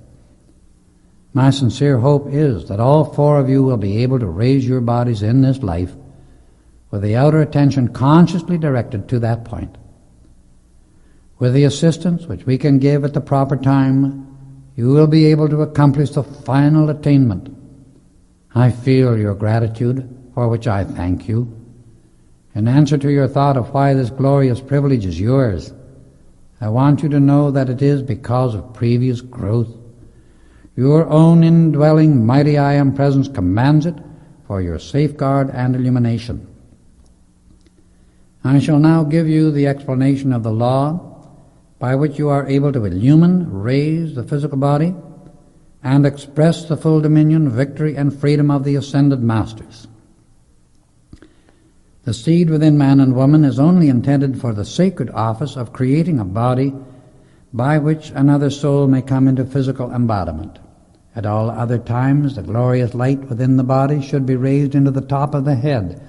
My sincere hope is that all four of you will be able to raise your bodies in this life with the outer attention consciously directed to that point. With the assistance which we can give at the proper time, you will be able to accomplish the final attainment. I feel your gratitude, for which I thank you. In answer to your thought of why this glorious privilege is yours, I want you to know that it is because of previous growth. Your own indwelling mighty I Am presence commands it for your safeguard and illumination. I shall now give you the explanation of the law by which you are able to illumine, raise the physical body, and express the full dominion, victory, and freedom of the ascended masters. The seed within man and woman is only intended for the sacred office of creating a body by which another soul may come into physical embodiment. At all other times, the glorious light within the body should be raised into the top of the head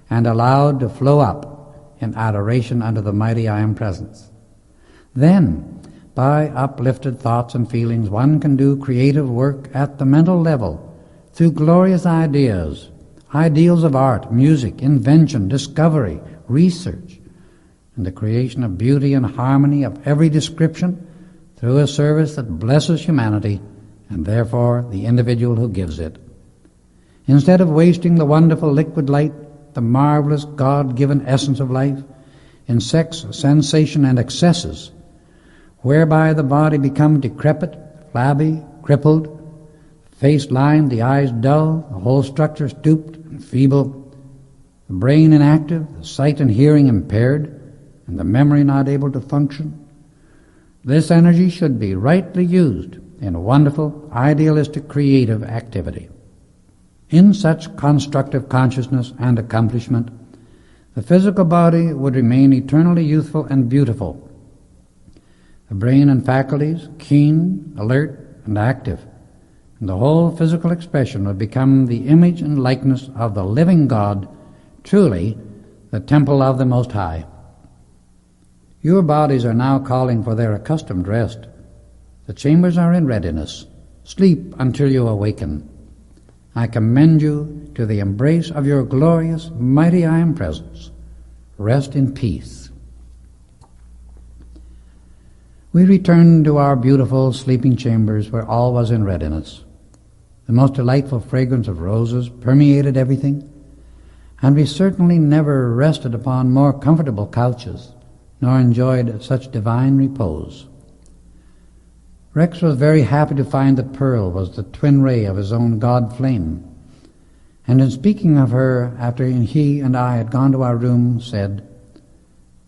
and allowed to flow up in adoration unto the mighty I Am presence. Then, by uplifted thoughts and feelings, one can do creative work at the mental level through glorious ideas, ideals of art, music, invention, discovery, research, and the creation of beauty and harmony of every description through a service that blesses humanity and therefore the individual who gives it. Instead of wasting the wonderful liquid light, the marvelous God-given essence of life, in sex, sensation, and excesses, whereby the body becomes decrepit, flabby, crippled, the face lined, the eyes dull, the whole structure stooped and feeble, the brain inactive, the sight and hearing impaired, and the memory not able to function. This energy should be rightly used in wonderful, idealistic, creative activity. In such constructive consciousness and accomplishment, the physical body would remain eternally youthful and beautiful. The brain and faculties keen, alert, and active, and the whole physical expression would become the image and likeness of the living God, truly the temple of the Most High. Your bodies are now calling for their accustomed rest. The chambers are in readiness. Sleep until you awaken. I commend you to the embrace of your glorious, mighty I Am presence. Rest in peace. We returned to our beautiful sleeping chambers where all was in readiness. The most delightful fragrance of roses permeated everything, and we certainly never rested upon more comfortable couches, nor enjoyed such divine repose. Rex was very happy to find that Pearl was the twin ray of his own God flame, and in speaking of her after he and I had gone to our room, said,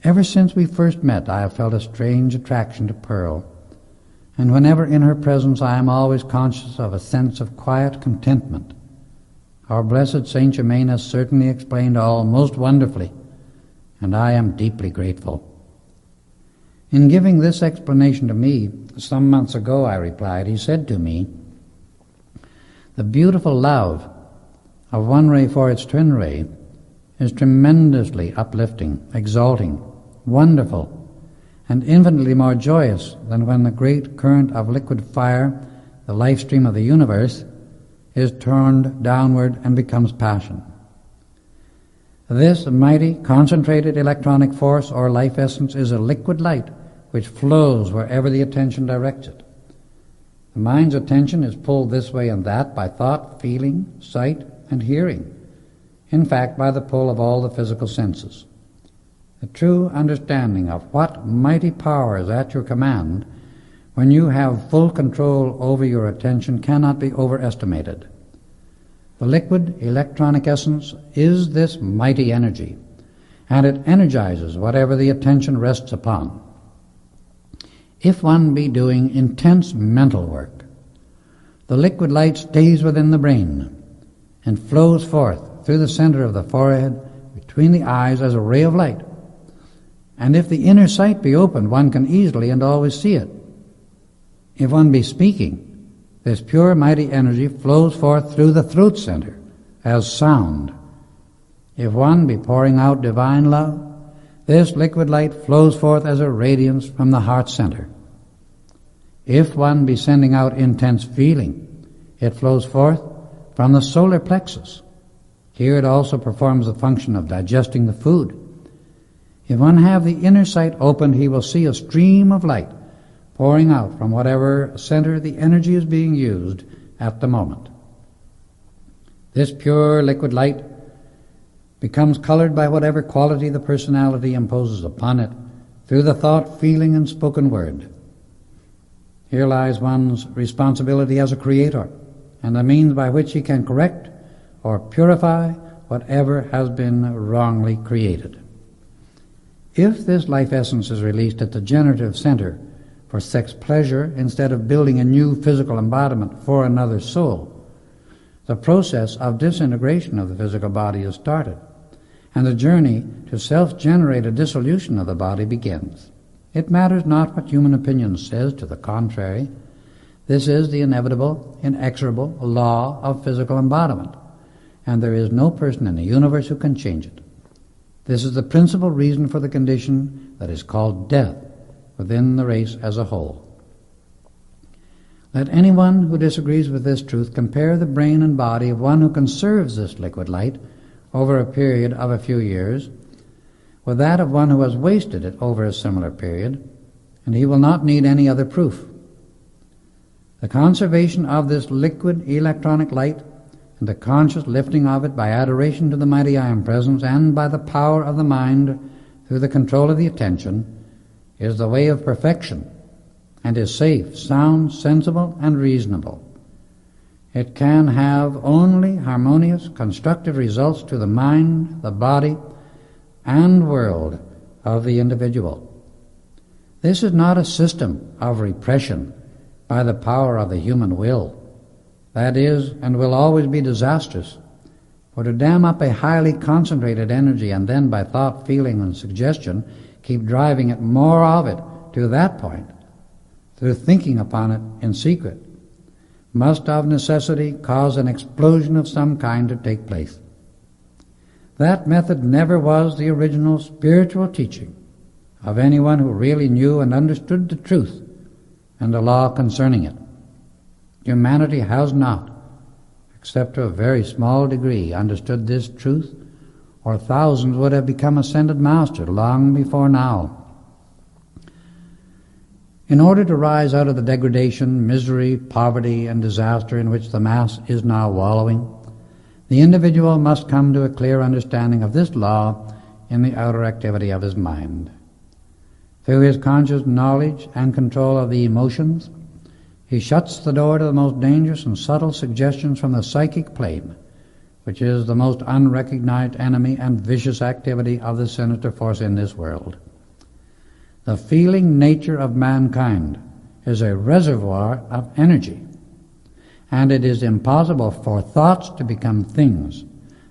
"Ever since we first met, I have felt a strange attraction to Pearl, and whenever in her presence I am always conscious of a sense of quiet contentment. Our blessed Saint Germain has certainly explained all most wonderfully, and I am deeply grateful." In giving this explanation to me some months ago, I replied, he said to me, "The beautiful love of one ray for its twin ray is tremendously uplifting, exalting, wonderful, and infinitely more joyous than when the great current of liquid fire, the life stream of the universe, is turned downward and becomes passion. This mighty, concentrated electronic force or life essence is a liquid light which flows wherever the attention directs it. The mind's attention is pulled this way and that by thought, feeling, sight, and hearing, in fact by the pull of all the physical senses. The true understanding of what mighty power is at your command when you have full control over your attention cannot be overestimated. The liquid electronic essence is this mighty energy, and it energizes whatever the attention rests upon. If one be doing intense mental work, the liquid light stays within the brain and flows forth through the center of the forehead between the eyes as a ray of light. And if the inner sight be opened, one can easily and always see it. If one be speaking, this pure mighty energy flows forth through the throat center as sound. If one be pouring out divine love, this liquid light flows forth as a radiance from the heart center. If one be sending out intense feeling, it flows forth from the solar plexus. Here it also performs the function of digesting the food. If one have the inner sight opened, he will see a stream of light pouring out from whatever center the energy is being used at the moment. This pure liquid light becomes colored by whatever quality the personality imposes upon it through the thought, feeling, and spoken word. Here lies one's responsibility as a creator and the means by which he can correct or purify whatever has been wrongly created. If this life essence is released at the generative center for sex pleasure instead of building a new physical embodiment for another soul, the process of disintegration of the physical body is started, and the journey to self-generated dissolution of the body begins. It matters not what human opinion says to the contrary. This is the inevitable, inexorable law of physical embodiment, and there is no person in the universe who can change it. This is the principal reason for the condition that is called death within the race as a whole. Let anyone who disagrees with this truth compare the brain and body of one who conserves this liquid light over a period of a few years with that of one who has wasted it over a similar period, and he will not need any other proof. The conservation of this liquid electronic light and the conscious lifting of it by adoration to the mighty I Am Presence and by the power of the mind through the control of the attention is the way of perfection and is safe, sound, sensible, and reasonable. It can have only harmonious, constructive results to the mind, the body, and world of the individual. This is not a system of repression by the power of the human will. That is and will always be disastrous. For to dam up a highly concentrated energy and then by thought, feeling, and suggestion keep driving it more of it to that point through thinking upon it in secret must of necessity cause an explosion of some kind to take place. That method never was the original spiritual teaching of anyone who really knew and understood the truth and the law concerning it. Humanity has not, except to a very small degree, understood this truth, or thousands would have become ascended master long before now. In order to rise out of the degradation, misery, poverty, and disaster in which the mass is now wallowing, the individual must come to a clear understanding of this law in the outer activity of his mind. Through his conscious knowledge and control of the emotions, he shuts the door to the most dangerous and subtle suggestions from the psychic plane, which is the most unrecognized enemy and vicious activity of the sinister force in this world. The feeling nature of mankind is a reservoir of energy, and it is impossible for thoughts to become things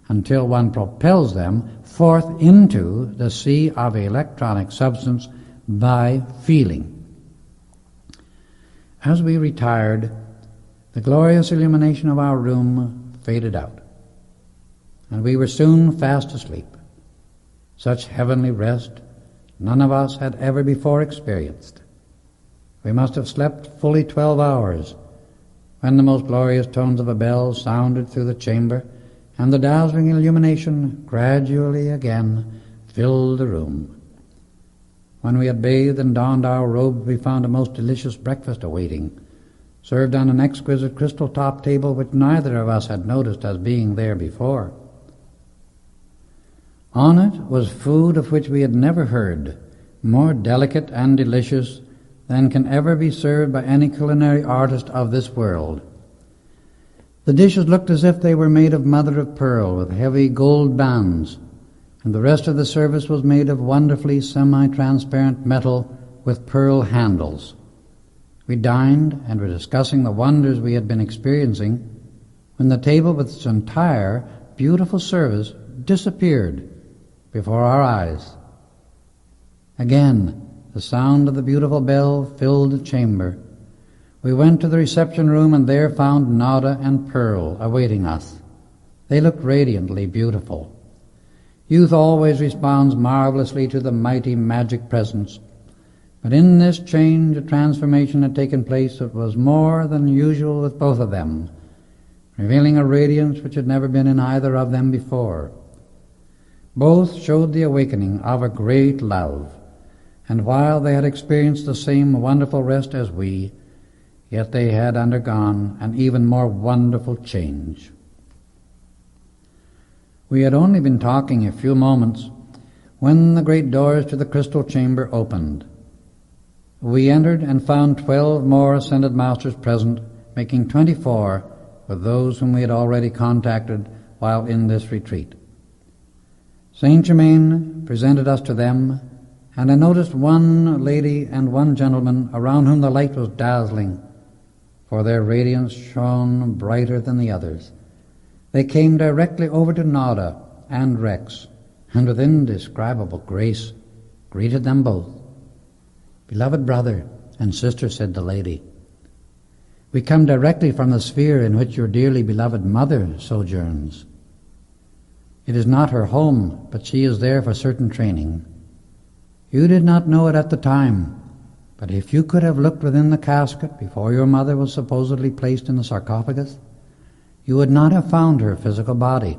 until one propels them forth into the sea of electronic substance by feeling. As we retired, the glorious illumination of our room faded out, and we were soon fast asleep. Such heavenly rest none of us had ever before experienced. We must have slept fully 12 hours when the most glorious tones of a bell sounded through the chamber, and the dazzling illumination gradually again filled the room. When we had bathed and donned our robes, we found a most delicious breakfast awaiting, served on an exquisite crystal-top table which neither of us had noticed as being there before. On it was food of which we had never heard, more delicate and delicious than can ever be served by any culinary artist of this world. The dishes looked as if they were made of mother of pearl with heavy gold bands, and the rest of the service was made of wonderfully semi-transparent metal with pearl handles. We dined and were discussing the wonders we had been experiencing when the table with its entire beautiful service disappeared before our eyes. Again, the sound of the beautiful bell filled the chamber. We went to the reception room and there found Nada and Pearl awaiting us. They looked radiantly beautiful. Youth always responds marvelously to the mighty magic presence, but in this change a transformation had taken place that was more than usual with both of them, revealing a radiance which had never been in either of them before. Both showed the awakening of a great love, and while they had experienced the same wonderful rest as we, yet they had undergone an even more wonderful change. We had only been talking a few moments when the great doors to the crystal chamber opened. We entered and found 12 more ascended masters present, making 24 with those whom we had already contacted while in this retreat. Saint Germain presented us to them, and I noticed one lady and one gentleman around whom the light was dazzling, for their radiance shone brighter than the others. They came directly over to Nada and Rex, and with indescribable grace greeted them both. "Beloved brother and sister," said the lady, "we come directly from the sphere in which your dearly beloved mother sojourns. It is not her home, but she is there for certain training. You did not know it at the time, but if you could have looked within the casket before your mother was supposedly placed in the sarcophagus, you would not have found her physical body.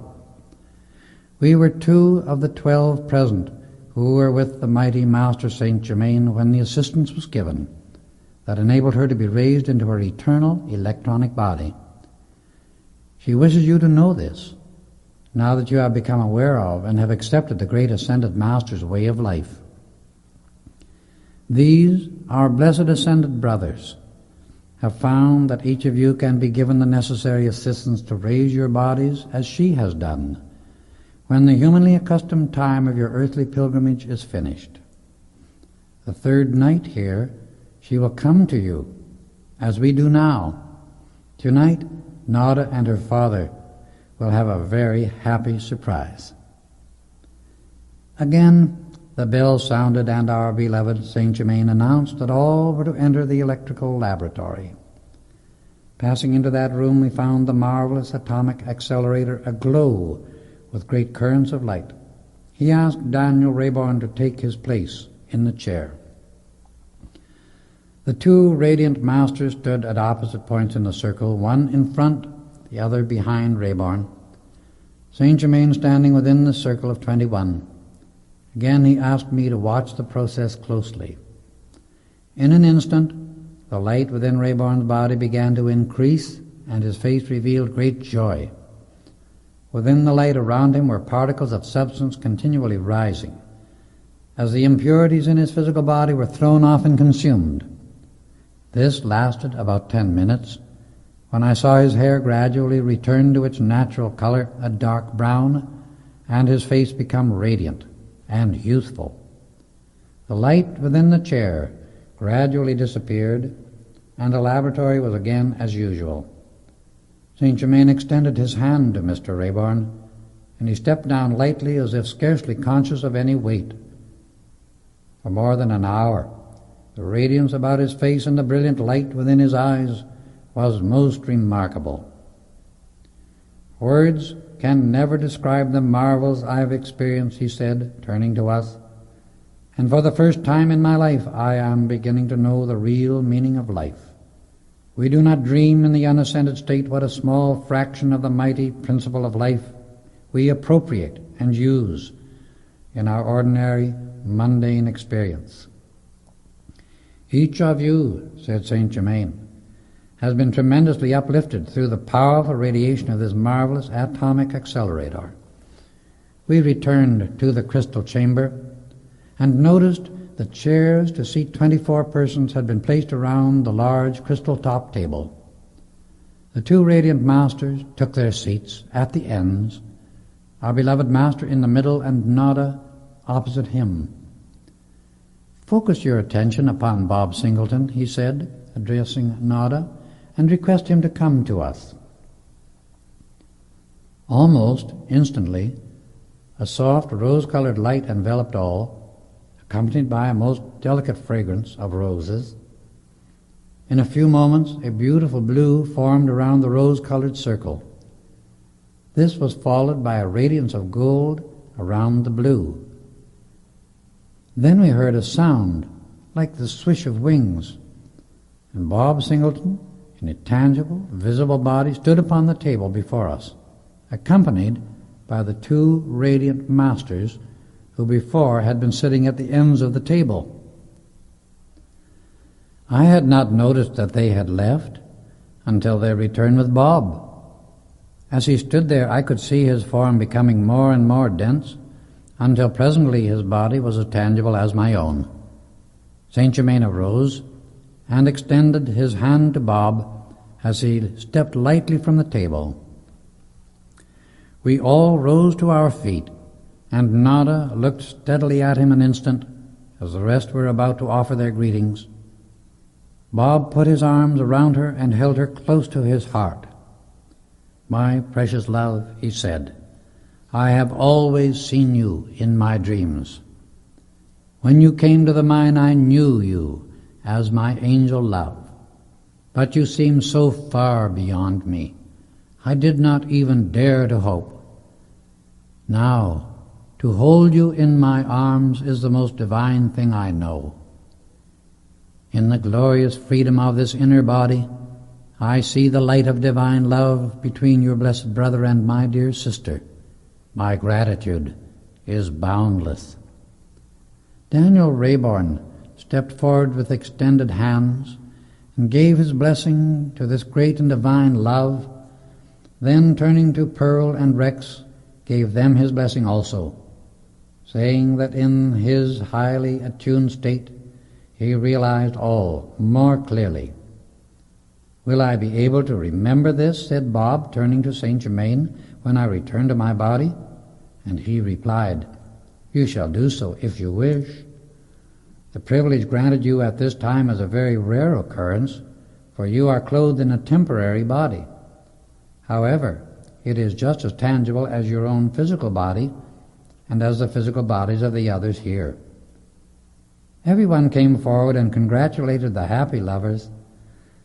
We were 2 of the 12 present who were with the mighty Master Saint Germain when the assistance was given that enabled her to be raised into her eternal electronic body. She wishes you to know this, now that you have become aware of and have accepted the great Ascended Master's way of life. These, our blessed Ascended brothers, have found that each of you can be given the necessary assistance to raise your bodies as she has done, when the humanly accustomed time of your earthly pilgrimage is finished. The 3rd night here, she will come to you, as we do now. Tonight, Nada and her father will have a very happy surprise." Again, the bell sounded, and our beloved Saint Germain announced that all were to enter the electrical laboratory. Passing into that room, we found the marvelous atomic accelerator aglow with great currents of light. He asked Daniel Rayborn to take his place in the chair. The 2 radiant masters stood at opposite points in the circle, one in front, the other behind Rayborn, Saint Germain standing within the circle of 21. Again he asked me to watch the process closely. In an instant, the light within Rayborn's body began to increase, and his face revealed great joy. Within the light around him were particles of substance continually rising, as the impurities in his physical body were thrown off and consumed. This lasted about 10 minutes, when I saw his hair gradually return to its natural color, a dark brown, and his face become radiant and youthful. The light within the chair gradually disappeared, and the laboratory was again as usual. Saint Germain extended his hand to Mr. Rayborn, and he stepped down lightly as if scarcely conscious of any weight. For more than an hour, the radiance about his face and the brilliant light within his eyes was most remarkable. "Words can never describe the marvels I have experienced," he said, turning to us, "and for the first time in my life I am beginning to know the real meaning of life. We do not dream in the unascended state what a small fraction of the mighty principle of life we appropriate and use in our ordinary, mundane experience. Each of you," said Saint Germain, "has been tremendously uplifted through the powerful radiation of this marvelous atomic accelerator." We returned to the crystal chamber and noticed the chairs to seat 24 persons had been placed around the large crystal top table. The 2 radiant masters took their seats at the ends, our beloved master in the middle and Nada opposite him. "Focus your attention upon Bob Singleton," he said, addressing Nada, "and request him to come to us." Almost instantly, a soft rose-colored light enveloped all, accompanied by a most delicate fragrance of roses. In a few moments, a beautiful blue formed around the rose-colored circle. This was followed by a radiance of gold around the blue. Then we heard a sound like the swish of wings, and Bob Singleton, in a tangible, visible body, stood upon the table before us, accompanied by the two radiant masters who before had been sitting at the ends of the table. I had not noticed that they had left until their return with Bob. As he stood there, I could see his form becoming more and more dense, until presently his body was as tangible as my own. Saint Germain arose and extended his hand to Bob as he stepped lightly from the table. We all rose to our feet, and Nada looked steadily at him an instant as the rest were about to offer their greetings. Bob put his arms around her and held her close to his heart. "My precious love," he said, "I have always seen you in my dreams. When you came to the mine, I knew you as my angel love, but you seemed so far beyond me, I did not even dare to hope. Now, to hold you in my arms is the most divine thing I know. In the glorious freedom of this inner body, I see the light of divine love between your blessed brother and my dear sister. My gratitude is boundless." Daniel Rayborn stepped forward with extended hands and gave his blessing to this great and divine love. Then, turning to Pearl and Rex, gave them his blessing also, saying that in his highly attuned state he realized all more clearly. "Will I be able to remember this," said Bob, turning to Saint Germain, "when I return to my body?" And he replied, "You shall do so if you wish. The privilege granted you at this time is a very rare occurrence, for you are clothed in a temporary body. However, it is just as tangible as your own physical body and as the physical bodies of the others here." Everyone came forward and congratulated the happy lovers,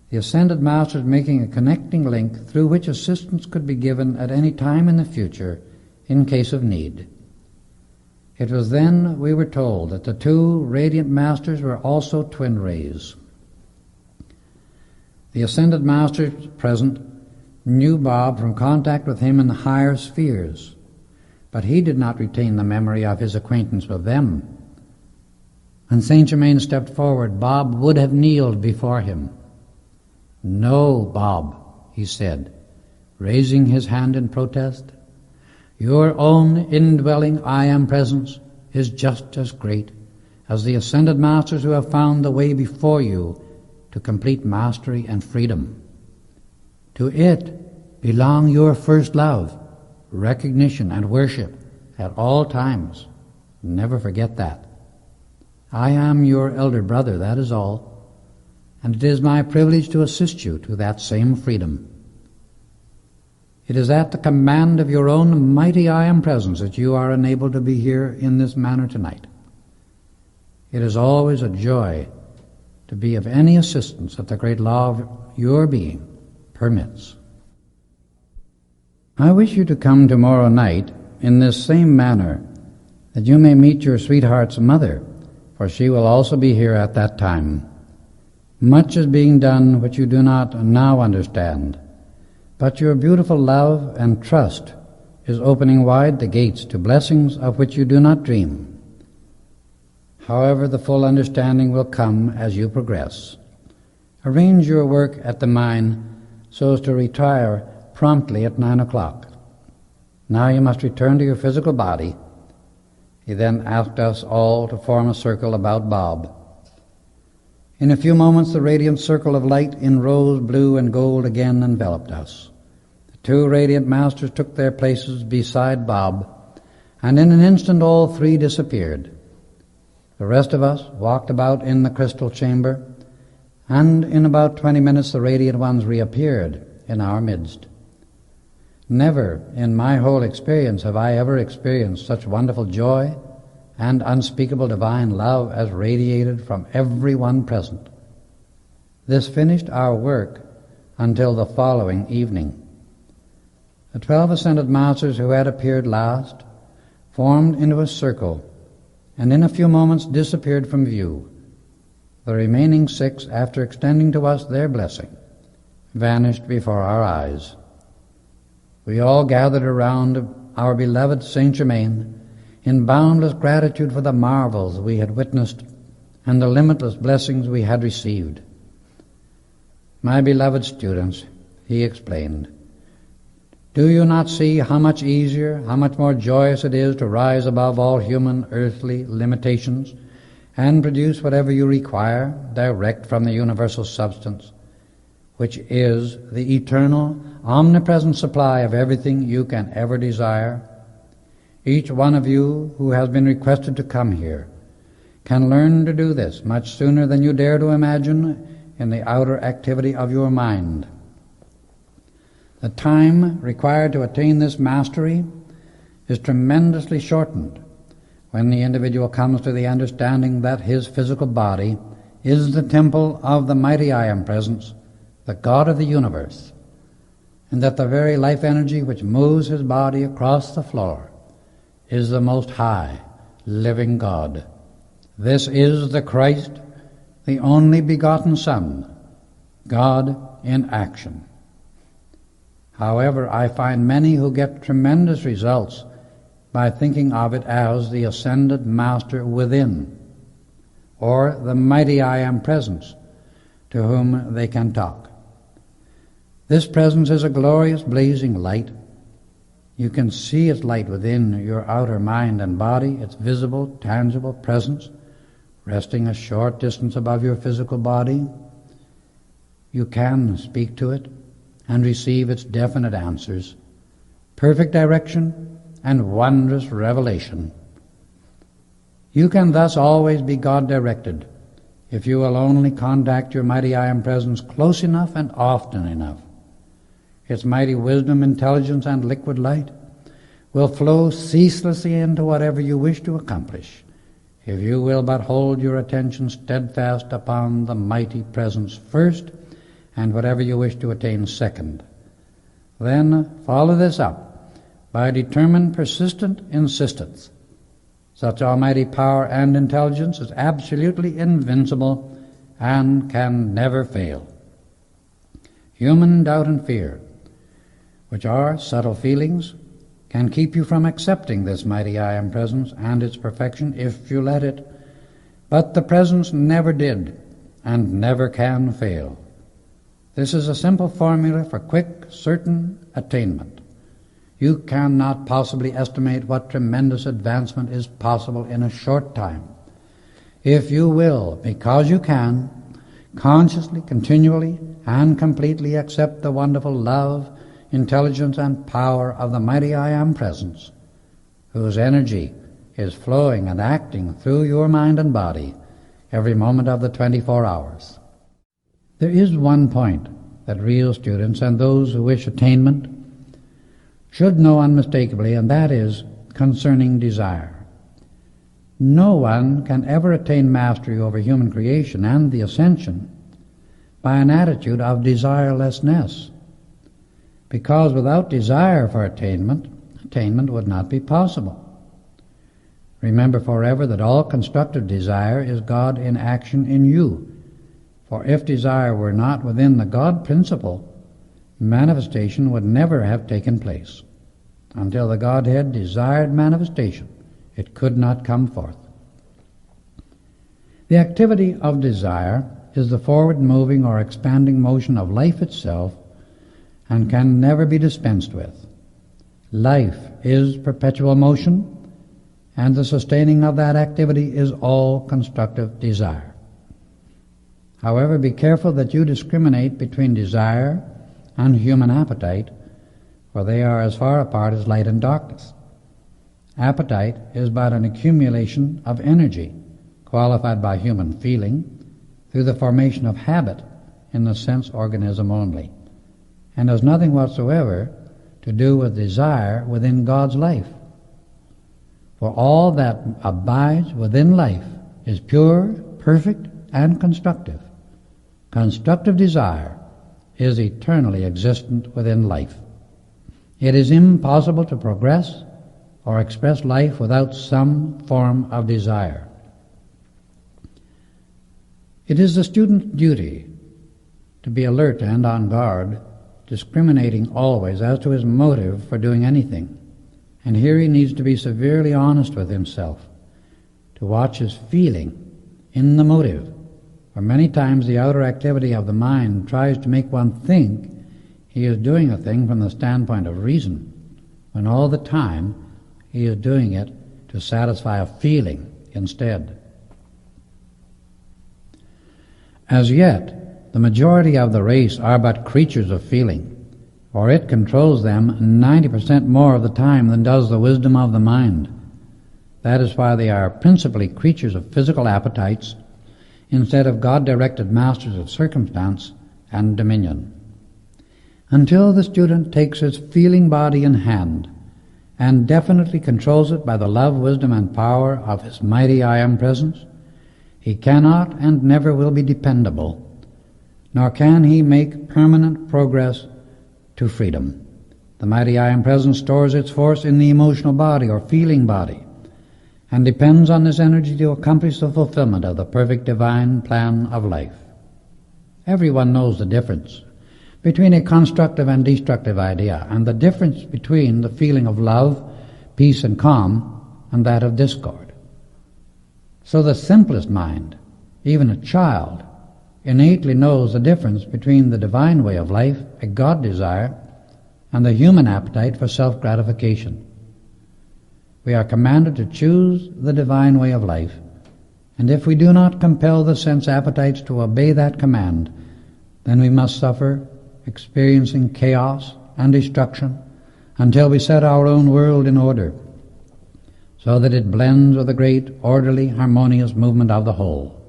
the Ascended Masters making a connecting link through which assistance could be given at any time in the future in case of need. It was then we were told that the two radiant masters were also twin rays. The Ascended Masters present knew Bob from contact with him in the higher spheres, but he did not retain the memory of his acquaintance with them. When Saint Germain stepped forward, Bob would have kneeled before him. "No, Bob," he said, raising his hand in protest. "Your own indwelling I Am presence is just as great as the Ascended Masters who have found the way before you to complete mastery and freedom. To it belong your first love, recognition, and worship at all times. Never forget that. I am your elder brother, that is all, and it is my privilege to assist you to that same freedom. It is at the command of your own mighty I Am presence that you are enabled to be here in this manner tonight. It is always a joy to be of any assistance that the great law of your being permits. I wish you to come tomorrow night in this same manner, that you may meet your sweetheart's mother, for she will also be here at that time. Much is being done which you do not now understand, but your beautiful love and trust is opening wide the gates to blessings of which you do not dream. However, the full understanding will come as you progress. Arrange your work at the mine so as to retire promptly at 9 o'clock. Now you must return to your physical body. He then asked us all to form a circle about Bob. In a few moments the radiant circle of light in rose, blue, and gold again enveloped us. The two radiant masters took their places beside Bob, and in an instant all three disappeared. The rest of us walked about in the crystal chamber, and in about 20 minutes the radiant ones reappeared in our midst. Never in my whole experience have I ever experienced such wonderful joy and unspeakable divine love as radiated from every one present. This finished our work until the following evening. The 12 ascended masters who had appeared last formed into a circle and in a few moments disappeared from view. The remaining 6, after extending to us their blessing, vanished before our eyes. We all gathered around our beloved Saint Germain in boundless gratitude for the marvels we had witnessed and the limitless blessings we had received. My beloved students, he explained, do you not see how much easier, how much more joyous it is to rise above all human earthly limitations and produce whatever you require direct from the universal substance, which is the eternal, omnipresent supply of everything you can ever desire? Each one of you who has been requested to come here can learn to do this much sooner than you dare to imagine in the outer activity of your mind. The time required to attain this mastery is tremendously shortened when the individual comes to the understanding that his physical body is the temple of the mighty I Am Presence, the God of the universe, and that the very life energy which moves his body across the floor is the Most High, living God. This is the Christ, the only begotten Son, God in action. However, I find many who get tremendous results by thinking of it as the ascended Master within, or the mighty I Am Presence to whom they can talk. This presence is a glorious blazing light. You can see its light within your outer mind and body, its visible, tangible presence, resting a short distance above your physical body. You can speak to it and receive its definite answers, perfect direction, and wondrous revelation. You can thus always be God-directed if you will only contact your mighty I Am Presence close enough and often enough. Its mighty wisdom, intelligence, and liquid light will flow ceaselessly into whatever you wish to accomplish, if you will but hold your attention steadfast upon the mighty Presence first, and whatever you wish to attain second. Then follow this up by determined, persistent insistence. Such almighty power and intelligence is absolutely invincible and can never fail. Human doubt and fear, which are subtle feelings, can keep you from accepting this mighty I Am Presence and its perfection if you let it. But the Presence never did and never can fail. This is a simple formula for quick, certain attainment. You cannot possibly estimate what tremendous advancement is possible in a short time. If you will, because you can, consciously, continually, and completely accept the wonderful love, intelligence, and power of the mighty I Am Presence, whose energy is flowing and acting through your mind and body every moment of the 24 hours. There is one point that real students and those who wish attainment should know unmistakably, and that is concerning desire. No one can ever attain mastery over human creation and the ascension by an attitude of desirelessness, because without desire for attainment would not be possible. Remember forever that all constructive desire is God in action in you. For if desire were not within the God principle, manifestation would never have taken place. Until the Godhead desired manifestation, it could not come forth. The activity of desire is the forward-moving or expanding motion of life itself and can never be dispensed with. Life is perpetual motion, and the sustaining of that activity is all constructive desire. However, be careful that you discriminate between desire and human appetite, for they are as far apart as light and darkness. Appetite is but an accumulation of energy, qualified by human feeling through the formation of habit in the sense organism only, and has nothing whatsoever to do with desire within God's life. For all that abides within life is pure, perfect, and constructive. Constructive desire is eternally existent within life. It is impossible to progress or express life without some form of desire. It is the student's duty to be alert and on guard, discriminating always as to his motive for doing anything. And here he needs to be severely honest with himself, to watch his feeling in the motive. For many times the outer activity of the mind tries to make one think he is doing a thing from the standpoint of reason, when all the time he is doing it to satisfy a feeling instead. As yet, the majority of the race are but creatures of feeling, for it controls them 90% more of the time than does the wisdom of the mind. That is why they are principally creatures of physical appetites, instead of God-directed masters of circumstance and dominion. Until the student takes his feeling body in hand and definitely controls it by the love, wisdom, and power of his mighty I Am Presence, he cannot and never will be dependable, nor can he make permanent progress to freedom. The mighty I Am Presence stores its force in the emotional body or feeling body, and depends on this energy to accomplish the fulfillment of the perfect divine plan of life. Everyone knows the difference between a constructive and destructive idea, and the difference between the feeling of love, peace, and calm, and that of discord. So the simplest mind, even a child, innately knows the difference between the divine way of life, a God desire, and the human appetite for self-gratification. We are commanded to choose the divine way of life, and if we do not compel the sense appetites to obey that command, then we must suffer, experiencing chaos and destruction until we set our own world in order, so that it blends with the great, orderly, harmonious movement of the whole.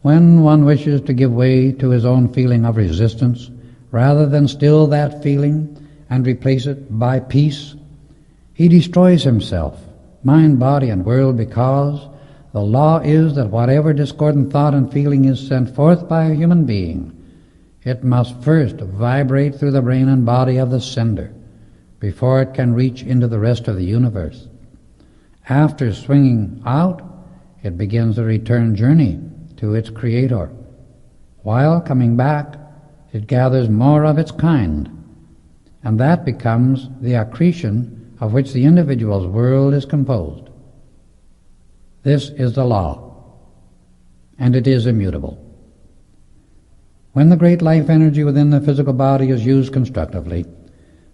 When one wishes to give way to his own feeling of resistance, rather than still that feeling and replace it by peace, he destroys himself, mind, body, and world, because the law is that whatever discordant thought and feeling is sent forth by a human being, it must first vibrate through the brain and body of the sender before it can reach into the rest of the universe. After swinging out, it begins a return journey to its creator. While coming back, it gathers more of its kind, and that becomes the accretion of which the individual's world is composed. This is the law, and it is immutable. When the great life energy within the physical body is used constructively,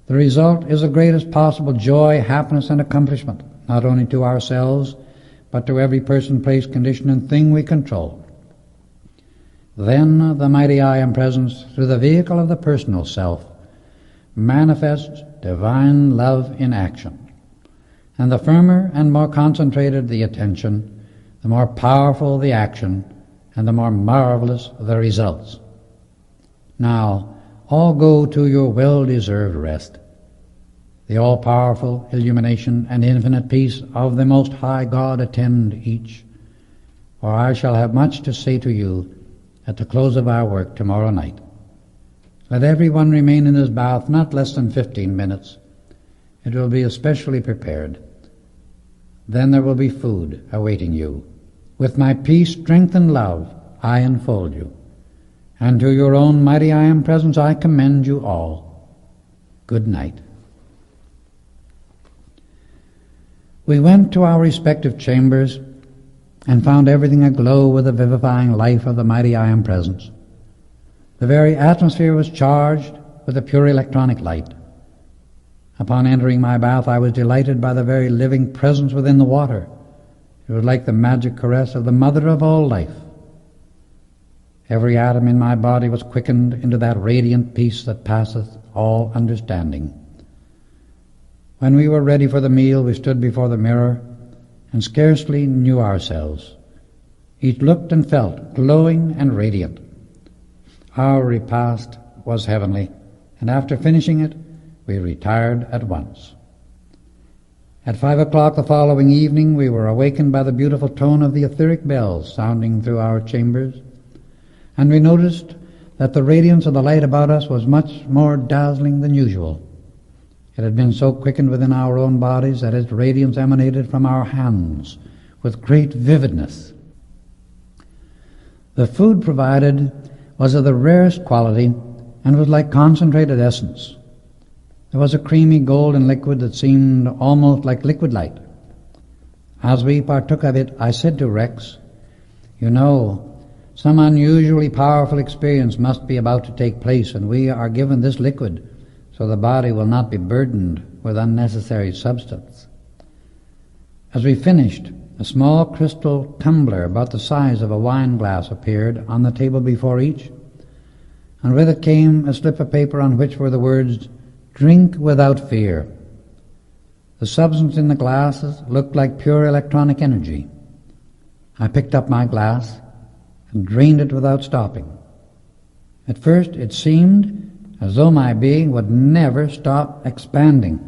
the result is the greatest possible joy, happiness, and accomplishment, not only to ourselves, but to every person, place, condition, and thing we control. Then the mighty I Am Presence, through the vehicle of the personal self, manifests divine love in action. And the firmer and more concentrated the attention, the more powerful the action, and the more marvelous the results. Now, all go to your well-deserved rest. The all-powerful illumination and infinite peace of the Most High God attend each, for I shall have much to say to you at the close of our work tomorrow night. Let everyone remain in his bath not less than 15 minutes. It will be especially prepared. Then there will be food awaiting you. With my peace, strength, and love, I enfold you. And to your own mighty I Am Presence I commend you all. Good night. We went to our respective chambers and found everything aglow with the vivifying life of the mighty I Am Presence. The very atmosphere was charged with a pure electronic light. Upon entering my bath, I was delighted by the very living presence within the water. It was like the magic caress of the mother of all life. Every atom in my body was quickened into that radiant peace that passeth all understanding. When we were ready for the meal, we stood before the mirror and scarcely knew ourselves. Each looked and felt glowing and radiant. Our repast was heavenly, and after finishing it, we retired at once. At 5 o'clock the following evening, we were awakened by the beautiful tone of the etheric bells sounding through our chambers, and we noticed that the radiance of the light about us was much more dazzling than usual. It had been so quickened within our own bodies that its radiance emanated from our hands with great vividness. The food provided was of the rarest quality and was like concentrated essence. There was a creamy golden liquid that seemed almost like liquid light. As we partook of it, I said to Rex, "You know, some unusually powerful experience must be about to take place, and we are given this liquid so the body will not be burdened with unnecessary substance." As we finished, a small crystal tumbler about the size of a wine glass appeared on the table before each, and with it came a slip of paper on which were the words, "Drink without fear." The substance in the glasses looked like pure electronic energy. I picked up my glass and drained it without stopping. At first it seemed as though my being would never stop expanding.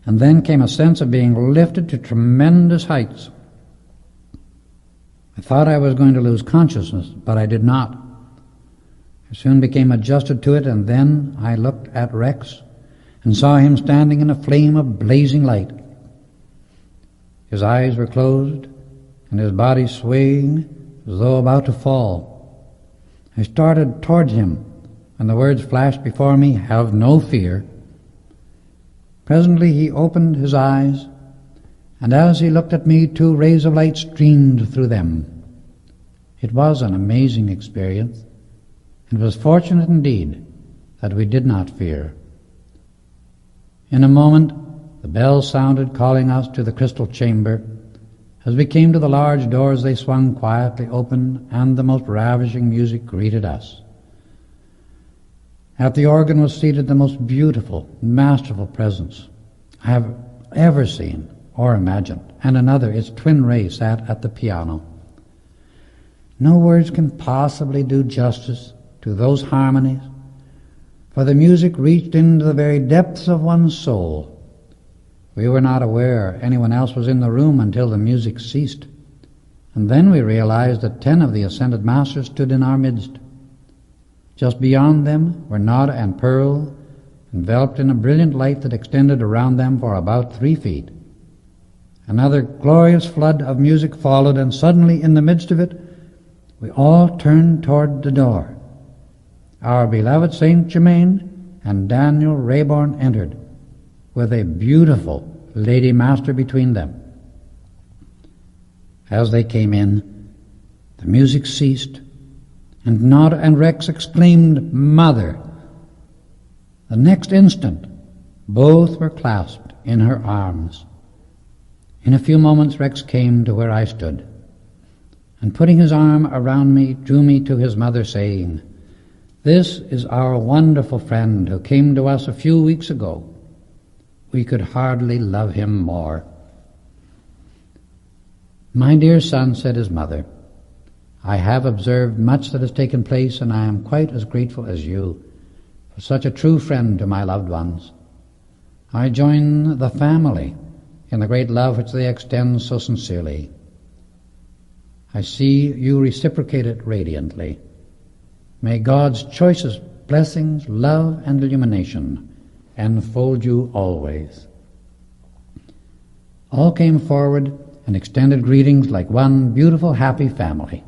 And then came a sense of being lifted to tremendous heights. I thought I was going to lose consciousness, but I did not. I soon became adjusted to it, and then I looked at Rex and saw him standing in a flame of blazing light. His eyes were closed, and his body swaying as though about to fall. I started towards him, and the words flashed before me, "Have no fear." Presently he opened his eyes, and as he looked at me, 2 rays of light streamed through them. It was an amazing experience. It was fortunate indeed that we did not fear. In a moment, the bells sounded, calling us to the crystal chamber. As we came to the large doors, they swung quietly open, and the most ravishing music greeted us. At the organ was seated the most beautiful, masterful presence I have ever seen or imagined, and another, its twin ray, sat at the piano. No words can possibly do justice to those harmonies, for the music reached into the very depths of one's soul. We were not aware anyone else was in the room until the music ceased, and then we realized that 10 of the ascended masters stood in our midst. Just beyond them were Nada and Pearl, enveloped in a brilliant light that extended around them for about 3 feet. Another glorious flood of music followed, and suddenly in the midst of it, we all turned toward the door. Our beloved Saint Germain and Daniel Rayborn entered, with a beautiful Lady Master between them. As they came in, the music ceased, and Nada and Rex exclaimed, "Mother!" The next instant, both were clasped in her arms. In a few moments, Rex came to where I stood, and putting his arm around me, drew me to his mother, saying, "This is our wonderful friend who came to us a few weeks ago. We could hardly love him more." "My dear son," said his mother, "I have observed much that has taken place, and I am quite as grateful as you for such a true friend to my loved ones. I join the family in the great love which they extend so sincerely. I see you reciprocate it radiantly. May God's choicest blessings, love, and illumination enfold you always." All came forward and extended greetings like one beautiful, happy family.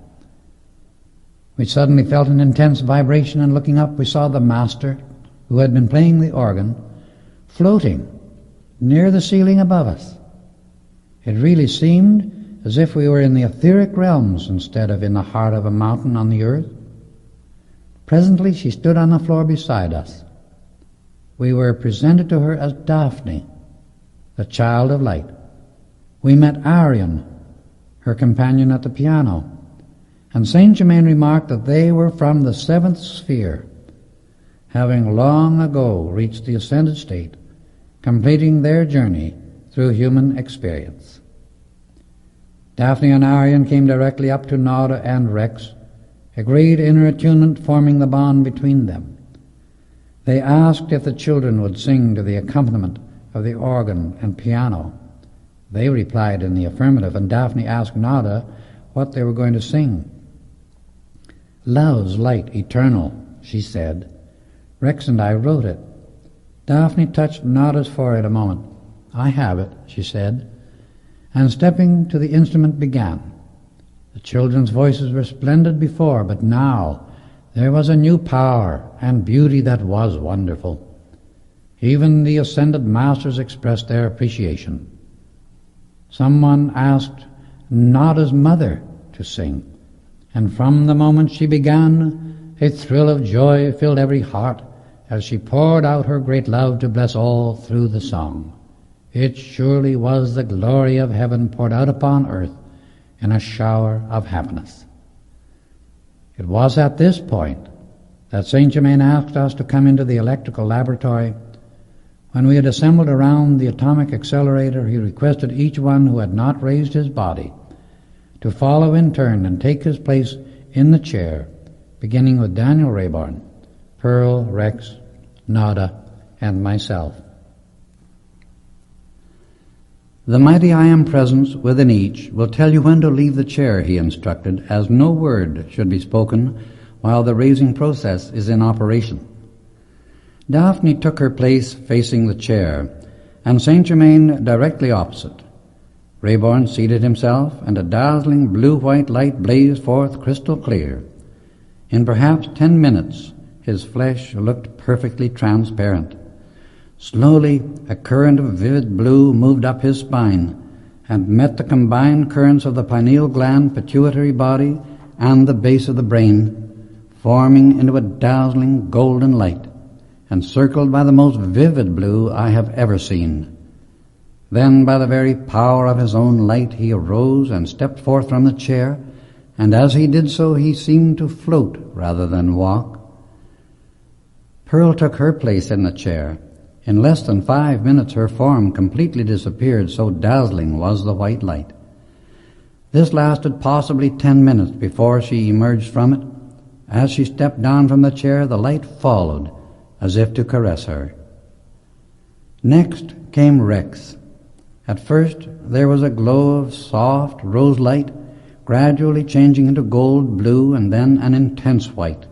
We suddenly felt an intense vibration, and looking up, we saw the master, who had been playing the organ, floating near the ceiling above us. It really seemed as if we were in the etheric realms instead of in the heart of a mountain on the earth. Presently she stood on the floor beside us. We were presented to her as Daphne, the child of light. We met Arian, her companion at the piano, and Saint Germain remarked that they were from the 7th sphere, having long ago reached the ascended state, completing their journey through human experience. Daphne and Arion came directly up to Nada and Rex, agreed inner attunement forming the bond between them. They asked if the children would sing to the accompaniment of the organ and piano. They replied in the affirmative, and Daphne asked Nada what they were going to sing. "Love's light eternal," she said. "Rex and I wrote it." Daphne touched Nada's forehead a moment. "I have it," she said, and stepping to the instrument began. The children's voices were splendid before, but now there was a new power and beauty that was wonderful. Even the ascended masters expressed their appreciation. Someone asked Nada's mother to sing, and from the moment she began, a thrill of joy filled every heart as she poured out her great love to bless all through the song. It surely was the glory of heaven poured out upon earth in a shower of happiness. It was at this point that Saint Germain asked us to come into the electrical laboratory. When we had assembled around the atomic accelerator, he requested each one who had not raised his body to follow in turn and take his place in the chair, beginning with Daniel Rayborn, Pearl, Rex, Nada, and myself. "The mighty I Am presence within each will tell you when to leave the chair," he instructed, "as no word should be spoken while the raising process is in operation." Daphne took her place facing the chair, and Saint Germain directly opposite. Rayborn seated himself, and a dazzling blue-white light blazed forth crystal clear. In perhaps 10 minutes, his flesh looked perfectly transparent. Slowly, a current of vivid blue moved up his spine and met the combined currents of the pineal gland, pituitary body, and the base of the brain, forming into a dazzling golden light, encircled by the most vivid blue I have ever seen. Then, by the very power of his own light, he arose and stepped forth from the chair, and as he did so, he seemed to float rather than walk. Pearl took her place in the chair. In less than 5 minutes, her form completely disappeared, so dazzling was the white light. This lasted possibly 10 minutes before she emerged from it. As she stepped down from the chair, the light followed, as if to caress her. Next came Rex. At first there was a glow of soft rose light, gradually changing into gold blue and then an intense white,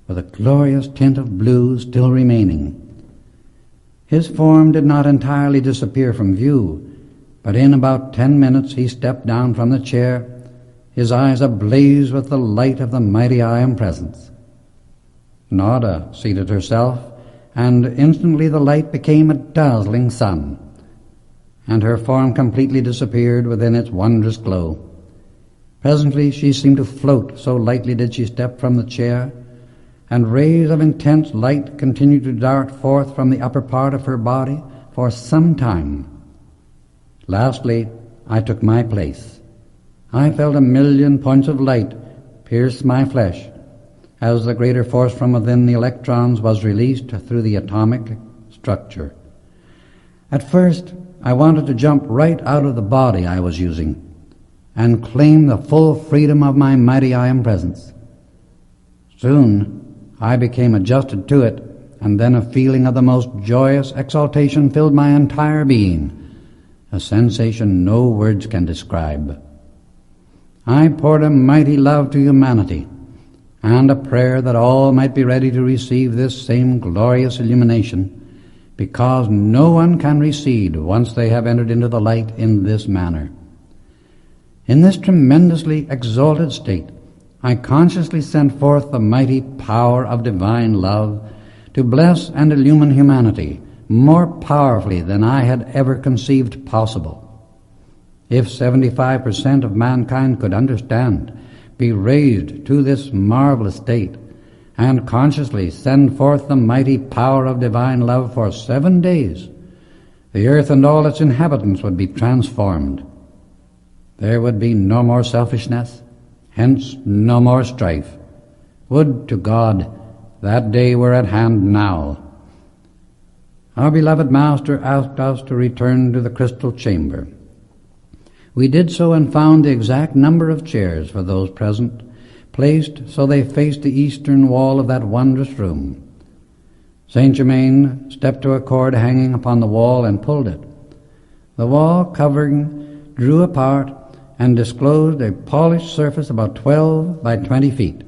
with a glorious tint of blue still remaining. His form did not entirely disappear from view, but in about 10 minutes he stepped down from the chair, his eyes ablaze with the light of the mighty I Am presence. Nada seated herself, and instantly the light became a dazzling sun, and her form completely disappeared within its wondrous glow. Presently she seemed to float, so lightly did she step from the chair, and rays of intense light continued to dart forth from the upper part of her body for some time. Lastly, I took my place. I felt 1,000,000 points of light pierce my flesh as the greater force from within the electrons was released through the atomic structure. At first, I wanted to jump right out of the body I was using and claim the full freedom of my mighty I Am presence. Soon, I became adjusted to it, and then a feeling of the most joyous exaltation filled my entire being, a sensation no words can describe. I poured a mighty love to humanity, and a prayer that all might be ready to receive this same glorious illumination, because no one can recede once they have entered into the light in this manner. In this tremendously exalted state, I consciously sent forth the mighty power of divine love to bless and illumine humanity more powerfully than I had ever conceived possible. If 75% of mankind could understand, be raised to this marvelous state, and consciously send forth the mighty power of divine love for 7 days, the earth and all its inhabitants would be transformed. There would be no more selfishness, hence no more strife. Would to God that day were at hand now. Our beloved Master asked us to return to the crystal chamber. We did so and found the exact number of chairs for those present, placed so they faced the eastern wall of that wondrous room. Saint Germain stepped to a cord hanging upon the wall and pulled it. The wall covering drew apart and disclosed a polished surface about 12 by 20 feet.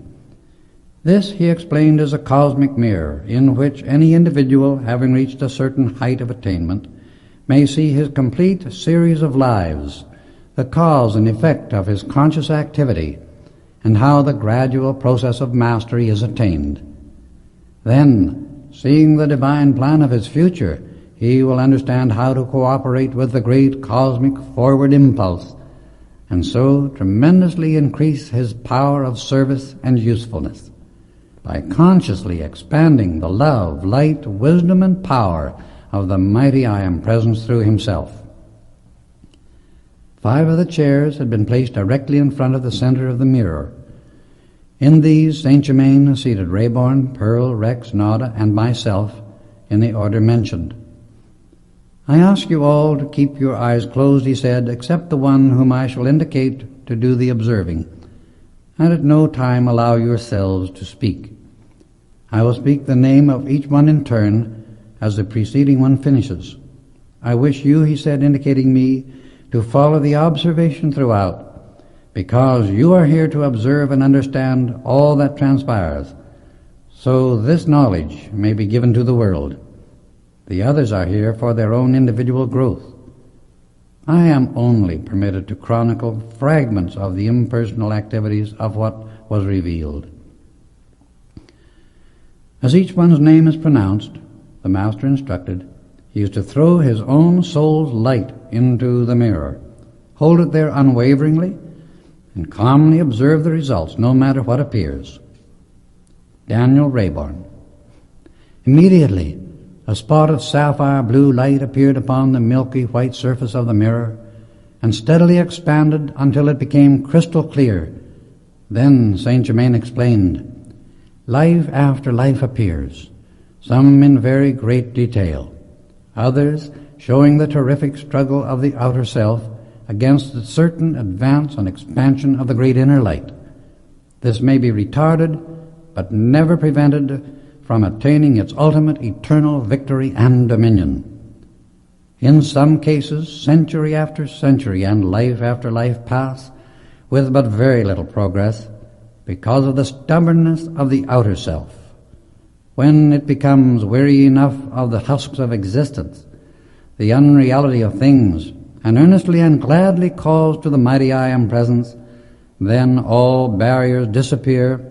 This, he explained, is a cosmic mirror in which any individual, having reached a certain height of attainment, may see his complete series of lives, the cause and effect of his conscious activity, and how the gradual process of mastery is attained. Then, seeing the divine plan of his future, he will understand how to cooperate with the great cosmic forward impulse, and so tremendously increase his power of service and usefulness, by consciously expanding the love, light, wisdom, and power of the mighty I Am Presence through himself. 5 of the chairs had been placed directly in front of the center of the mirror. In these, Saint Germain seated Rayborn, Pearl, Rex, Nada, and myself in the order mentioned. "I ask you all to keep your eyes closed," he said, "except the one whom I shall indicate to do the observing, and at no time allow yourselves to speak. I will speak the name of each one in turn as the preceding one finishes. I wish you," he said, indicating me, "to follow the observation throughout, because you are here to observe and understand all that transpires, so this knowledge may be given to the world. The others are here for their own individual growth. I am only permitted to chronicle fragments of the impersonal activities of what was revealed." As each one's name is pronounced, the Master instructed, he is to throw his own soul's light into the mirror, hold it there unwaveringly, and calmly observe the results, no matter what appears. Daniel Rayborn. Immediately, a spot of sapphire blue light appeared upon the milky white surface of the mirror and steadily expanded until it became crystal clear. Then Saint Germain explained, "Life after life appears, some in very great detail, others showing the terrific struggle of the outer self against the certain advance and expansion of the great inner light. This may be retarded, but never prevented from attaining its ultimate eternal victory and dominion. In some cases, century after century and life after life pass with but very little progress because of the stubbornness of the outer self. When it becomes weary enough of the husks of existence, the unreality of things, and earnestly and gladly calls to the mighty I Am Presence, then all barriers disappear,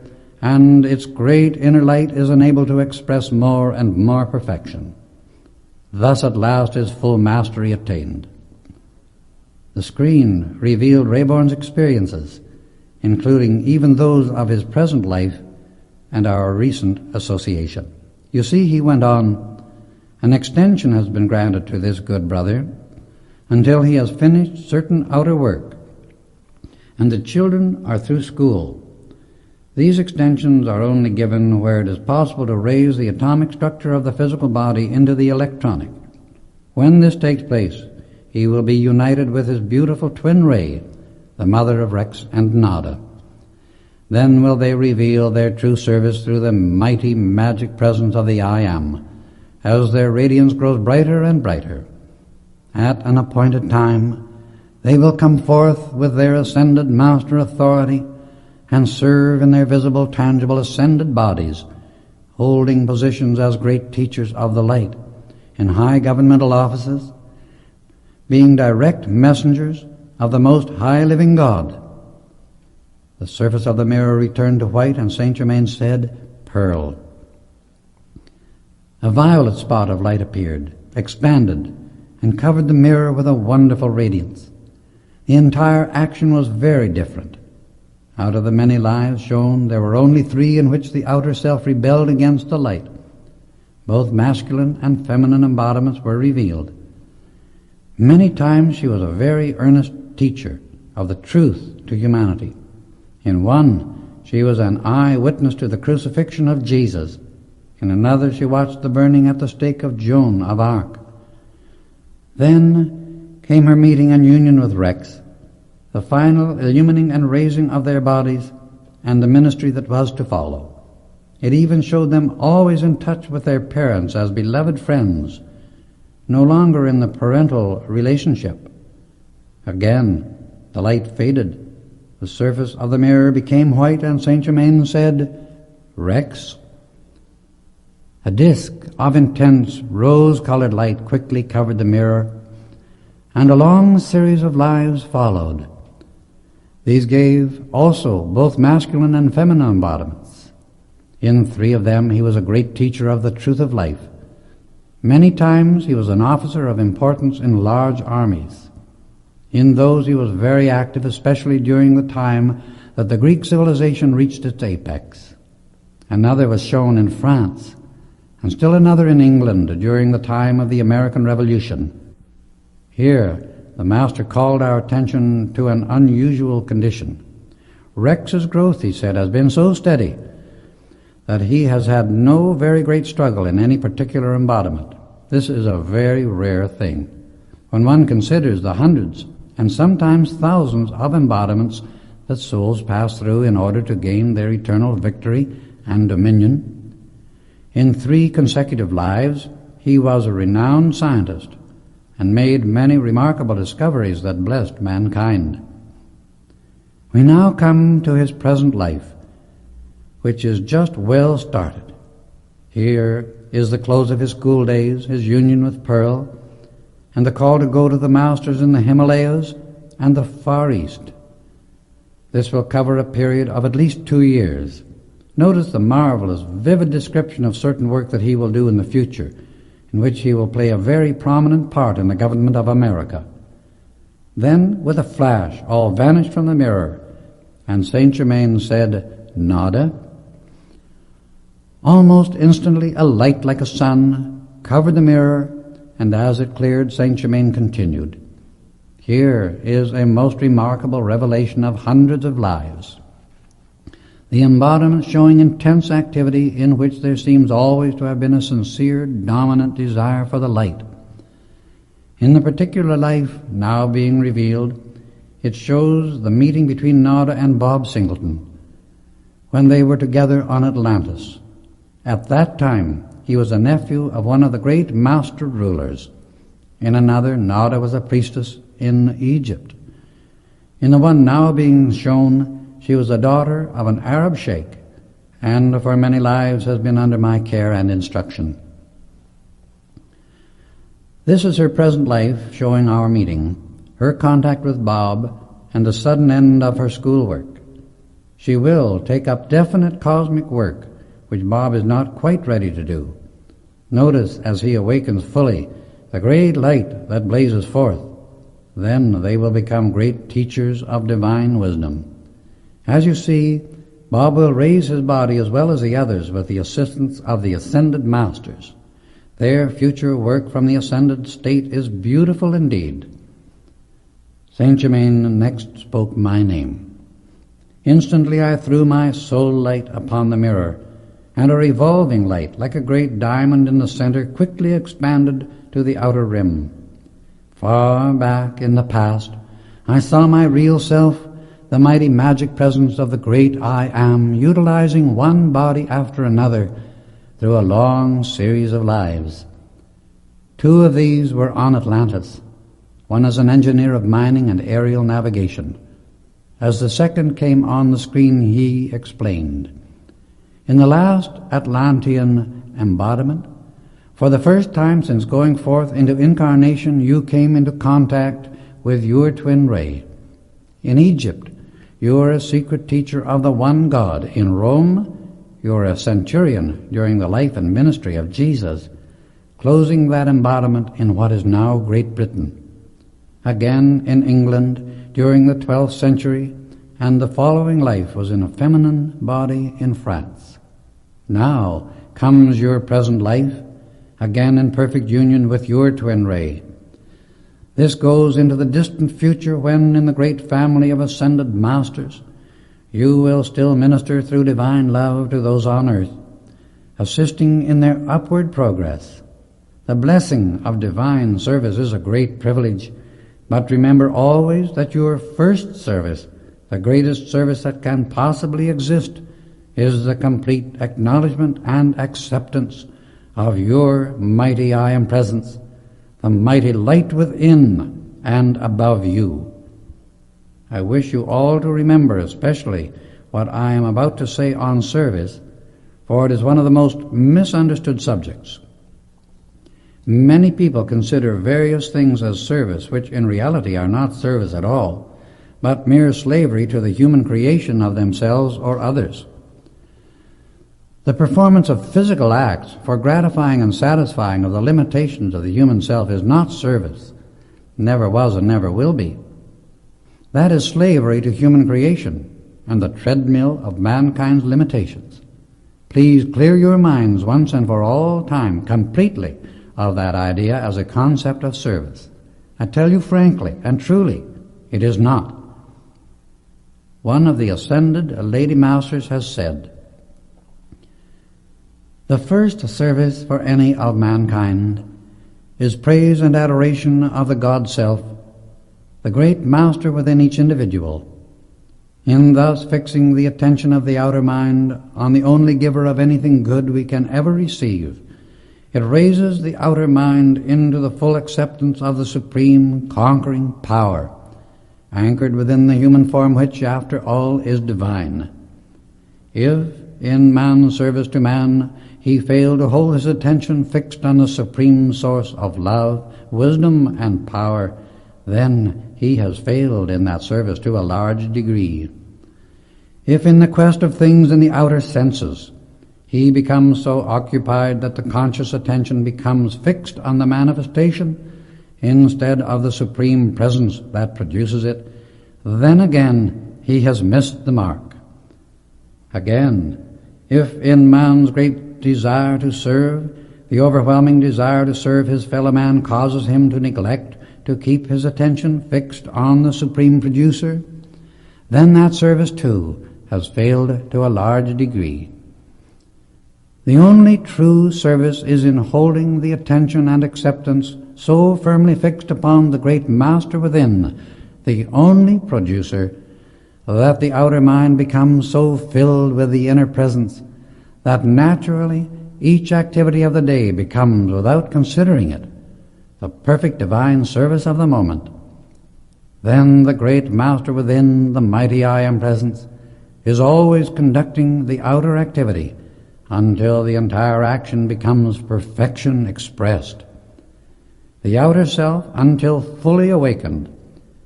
and its great inner light is enabled to express more and more perfection. Thus at last is full mastery attained." The screen revealed Rayborn's experiences, including even those of his present life and our recent association. "You see," he went on, "an extension has been granted to this good brother until he has finished certain outer work, and the children are through school. These extensions are only given where it is possible to raise the atomic structure of the physical body into the electronic. When this takes place, he will be united with his beautiful twin ray, the mother of Rex and Nada. Then will they reveal their true service through the mighty magic presence of the I Am, as their radiance grows brighter and brighter. At an appointed time, they will come forth with their ascended master authority and serve in their visible, tangible, ascended bodies, holding positions as great teachers of the light in high governmental offices, being direct messengers of the most high living God." The surface of the mirror returned to white, and Saint Germain said, "Pearl." A violet spot of light appeared, expanded, and covered the mirror with a wonderful radiance. The entire action was very different. Out of the many lives shown, there were only 3 in which the outer self rebelled against the light. Both masculine and feminine embodiments were revealed. Many times she was a very earnest teacher of the truth to humanity. In one, she was an eye-witness to the crucifixion of Jesus. In another, she watched the burning at the stake of Joan of Arc. Then came her meeting and union with Rex, the final illumining and raising of their bodies, and the ministry that was to follow. It even showed them always in touch with their parents as beloved friends, no longer in the parental relationship. Again, the light faded. The surface of the mirror became white, and Saint Germain said, "Rex." A disk of intense rose-colored light quickly covered the mirror, and a long series of lives followed. These gave also both masculine and feminine embodiments. In 3 of them he was a great teacher of the truth of life. Many times he was an officer of importance in large armies. In those he was very active, especially during the time that the Greek civilization reached its apex. Another was shown in France, and still another in England during the time of the American Revolution. Here, the Master called our attention to an unusual condition. Rex's growth, he said, has been so steady that he has had no very great struggle in any particular embodiment. This is a very rare thing. When one considers the hundreds and sometimes thousands of embodiments that souls pass through in order to gain their eternal victory and dominion. In 3 consecutive lives, he was a renowned scientist and made many remarkable discoveries that blessed mankind. We now come to his present life, which is just well started. Here is the close of his school days, his union with Pearl, and the call to go to the masters in the Himalayas and the Far East. This will cover a period of at least 2 years. Notice the marvelous, vivid description of certain work that he will do in the future, in which he will play a very prominent part in the government of America. Then, with a flash, all vanished from the mirror, and Saint Germain said, "Nada." Almost instantly, a light like a sun covered the mirror, and as it cleared, Saint Germain continued, "Here is a most remarkable revelation of hundreds of lives. The embodiment showing intense activity in which there seems always to have been a sincere, dominant desire for the light. In the particular life now being revealed, it shows the meeting between Nada and Bob Singleton when they were together on Atlantis. At that time, he was a nephew of one of the great master rulers. In another, Nada was a priestess in Egypt. In the one now being shown, she was a daughter of an Arab sheikh, and for many lives has been under my care and instruction. This is her present life, showing our meeting, her contact with Bob, and the sudden end of her schoolwork. She will take up definite cosmic work, which Bob is not quite ready to do. Notice, as he awakens fully, the great light that blazes forth. Then they will become great teachers of divine wisdom. As you see, Bob will raise his body as well as the others with the assistance of the ascended masters. Their future work from the ascended state is beautiful indeed. Saint Germain next spoke my name. Instantly I threw my soul light upon the mirror, and a revolving light, like a great diamond in the center, quickly expanded to the outer rim. Far back in the past, I saw my real self, the mighty magic presence of the great I Am, utilizing one body after another through a long series of lives. 2 of these were on Atlantis, one as an engineer of mining and aerial navigation. As the second came on the screen, he explained, "In the last Atlantean embodiment, for the first time since going forth into incarnation, you came into contact with your twin ray. In Egypt, you are a secret teacher of the one God. In Rome, you are a centurion during the life and ministry of Jesus, closing that embodiment in what is now Great Britain. Again in England during the 12th century, and the following life was in a feminine body in France. Now comes your present life, again in perfect union with your twin ray. This goes into the distant future when, in the great family of ascended masters, you will still minister through divine love to those on earth, assisting in their upward progress. The blessing of divine service is a great privilege, But remember always that your first service, the greatest service that can possibly exist, is the complete acknowledgement and acceptance of your mighty I Am Presence, the mighty light within and above you. I wish you all to remember especially what I am about to say on service, for it is one of the most misunderstood subjects. Many people consider various things as service which in reality are not service at all, but mere slavery to the human creation of themselves or others. The performance of physical acts for gratifying and satisfying of the limitations of the human self is not service, never was and never will be. That is slavery to human creation and the treadmill of mankind's limitations. Please clear your minds once and for all time completely of that idea as a concept of service. I tell you frankly and truly, it is not. One of the ascended Lady Masters has said, "The first service for any of mankind is praise and adoration of the God-Self, the great Master within each individual. In thus fixing the attention of the outer mind on the only giver of anything good we can ever receive, it raises the outer mind into the full acceptance of the supreme conquering power, anchored within the human form which, after all, is divine. If, in man's service to man, he fail to hold his attention fixed on the supreme source of love, wisdom, and power, then he has failed in that service to a large degree. If in the quest of things in the outer senses, he becomes so occupied that the conscious attention becomes fixed on the manifestation instead of the supreme presence that produces it, then again he has missed the mark. Again, if in man's great desire to serve, the overwhelming desire to serve his fellow man causes him to neglect to keep his attention fixed on the supreme producer, then that service too has failed to a large degree. The only true service is in holding the attention and acceptance so firmly fixed upon the great Master within, the only producer, that the outer mind becomes so filled with the inner presence that naturally each activity of the day becomes, without considering it, the perfect divine service of the moment. Then the great Master within, the mighty I Am Presence, is always conducting the outer activity until the entire action becomes perfection expressed. The outer self, until fully awakened,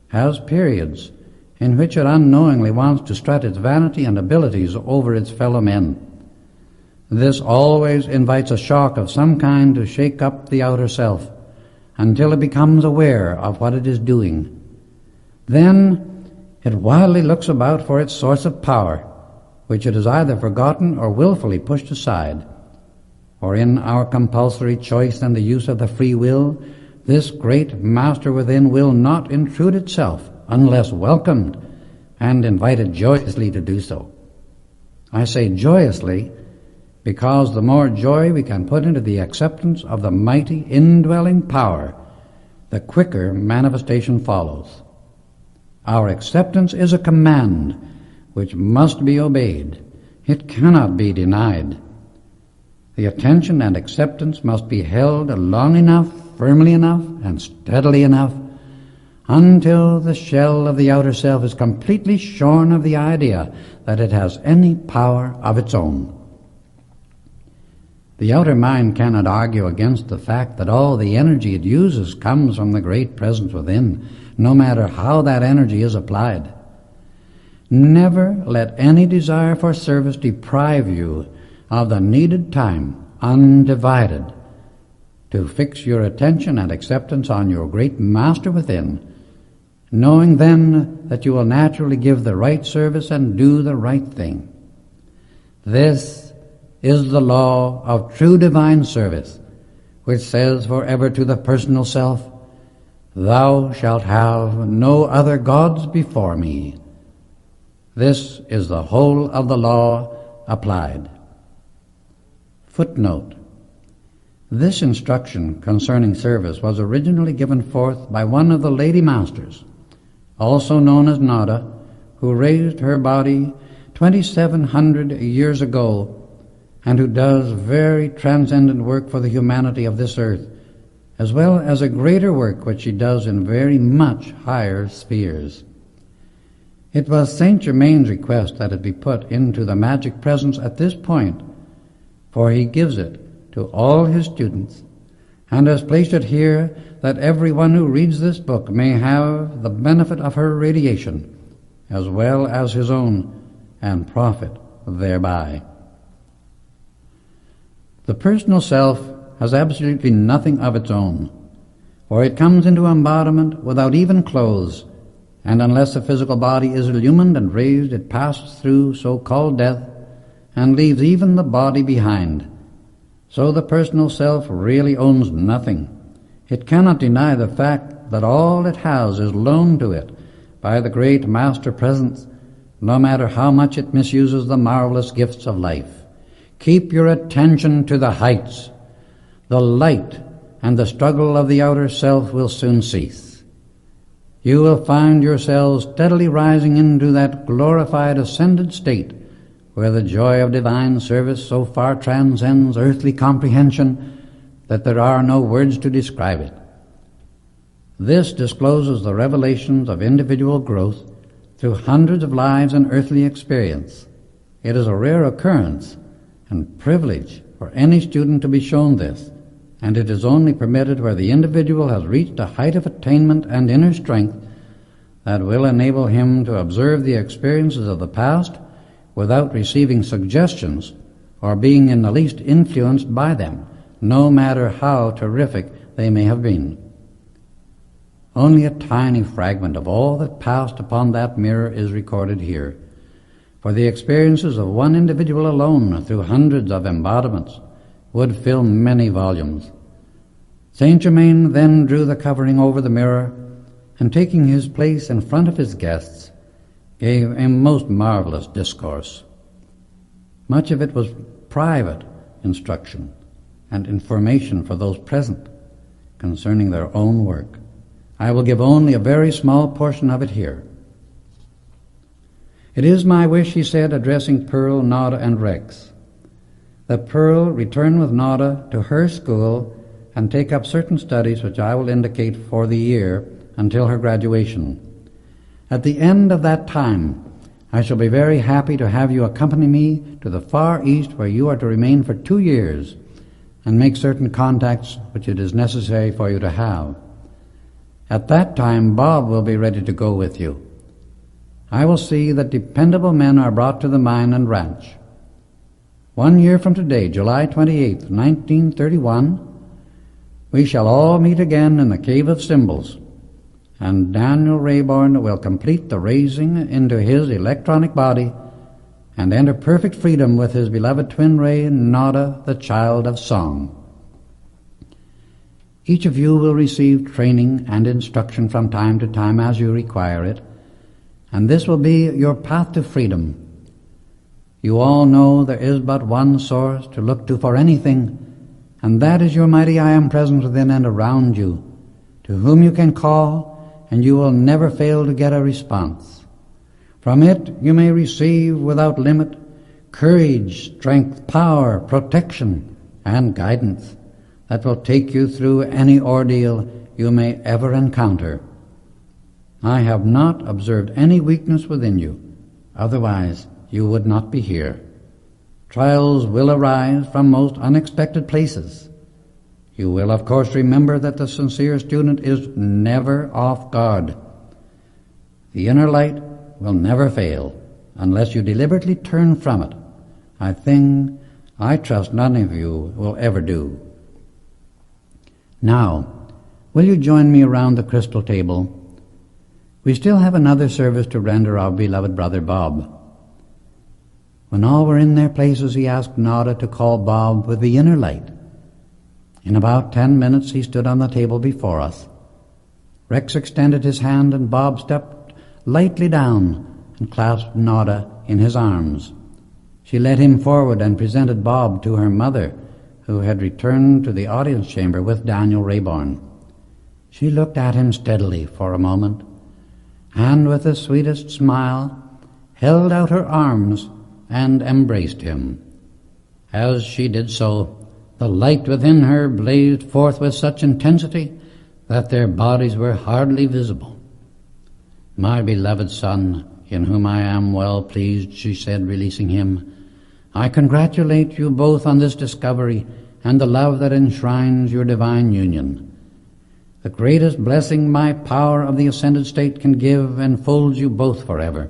has periods in which it unknowingly wants to strut its vanity and abilities over its fellow men. This always invites a shock of some kind to shake up the outer self until it becomes aware of what it is doing. Then it wildly looks about for its source of power, which it has either forgotten or willfully pushed aside. For in our compulsory choice and the use of the free will, this great Master within will not intrude itself unless welcomed and invited joyously to do so. I say joyously because the more joy we can put into the acceptance of the mighty indwelling power, the quicker manifestation follows. Our acceptance is a command which must be obeyed. It cannot be denied. The attention and acceptance must be held long enough, firmly enough, and steadily enough until the shell of the outer self is completely shorn of the idea that it has any power of its own. The outer mind cannot argue against the fact that all the energy it uses comes from the great presence within, no matter how that energy is applied. Never let any desire for service deprive you of the needed time, undivided, to fix your attention and acceptance on your great Master within, knowing then that you will naturally give the right service and do the right thing. This is the law of true divine service, which says forever to the personal self, "Thou shalt have no other gods before me." This is the whole of the law applied. Footnote: This instruction concerning service was originally given forth by one of the Lady Masters, also known as Nada, who raised her body 2,700 years ago, and who does very transcendent work for the humanity of this earth, as well as a greater work which she does in very much higher spheres. It was Saint Germain's request that it be put into the magic presence at this point, for he gives it to all his students, and has placed it here that everyone who reads this book may have the benefit of her radiation, as well as his own, and profit thereby. The personal self has absolutely nothing of its own, for it comes into embodiment without even clothes, and unless the physical body is illumined and raised, it passes through so-called death and leaves even the body behind. So the personal self really owns nothing. It cannot deny the fact that all it has is loaned to it by the great Master Presence, no matter how much it misuses the marvelous gifts of life. Keep your attention to the heights. The light and the struggle of the outer self will soon cease. You will find yourselves steadily rising into that glorified ascended state where the joy of divine service so far transcends earthly comprehension that there are no words to describe it. This discloses the revelations of individual growth through hundreds of lives and earthly experience. It is a rare occurrence and privilege for any student to be shown this, and it is only permitted where the individual has reached a height of attainment and inner strength that will enable him to observe the experiences of the past without receiving suggestions or being in the least influenced by them, no matter how terrific they may have been. Only a tiny fragment of all that passed upon that mirror is recorded here, for the experiences of one individual alone through hundreds of embodiments would fill many volumes. Saint Germain then drew the covering over the mirror, and taking his place in front of his guests, gave a most marvelous discourse. Much of it was private instruction and information for those present concerning their own work. I will give only a very small portion of it here. It is my wish, he said, addressing Pearl, Nada, and Rex, that Pearl return with Nada to her school and take up certain studies which I will indicate for the year until her graduation. At the end of that time, I shall be very happy to have you accompany me to the far east, where you are to remain for 2 years and make certain contacts which it is necessary for you to have. At that time, Bob will be ready to go with you. I will see that dependable men are brought to the mine and ranch. 1 year from today, July 28th, 1931, we shall all meet again in the Cave of Symbols, and Daniel Rayborn will complete the raising into his electronic body and enter perfect freedom with his beloved twin ray, Nada, the child of song. Each of you will receive training and instruction from time to time as you require it, and this will be your path to freedom. You all know there is but one source to look to for anything, and that is your mighty I Am present within and around you, to whom you can call, and you will never fail to get a response. From it you may receive without limit courage, strength, power, protection, and guidance that will take you through any ordeal you may ever encounter. I have not observed any weakness within you, otherwise you would not be here. Trials will arise from most unexpected places. You will, of course, remember that the sincere student is never off guard. The inner light will never fail unless you deliberately turn from it, a thing I trust none of you will ever do. Now, will you join me around the crystal table? We still have another service to render our beloved brother Bob. When all were in their places, he asked Nada to call Bob with the inner light. In about 10 minutes he stood on the table before us. Rex extended his hand, and Bob stepped lightly down and clasped Nada in his arms. She led him forward and presented Bob to her mother, who had returned to the audience chamber with Daniel Rayborn. She looked at him steadily for a moment, and with the sweetest smile held out her arms and embraced him. As she did so, the light within her blazed forth with such intensity that their bodies were hardly visible. "My beloved son, in whom I am well pleased," she said, releasing him, "I congratulate you both on this discovery and the love that enshrines your divine union. The greatest blessing my power of the ascended state can give enfolds you both forever.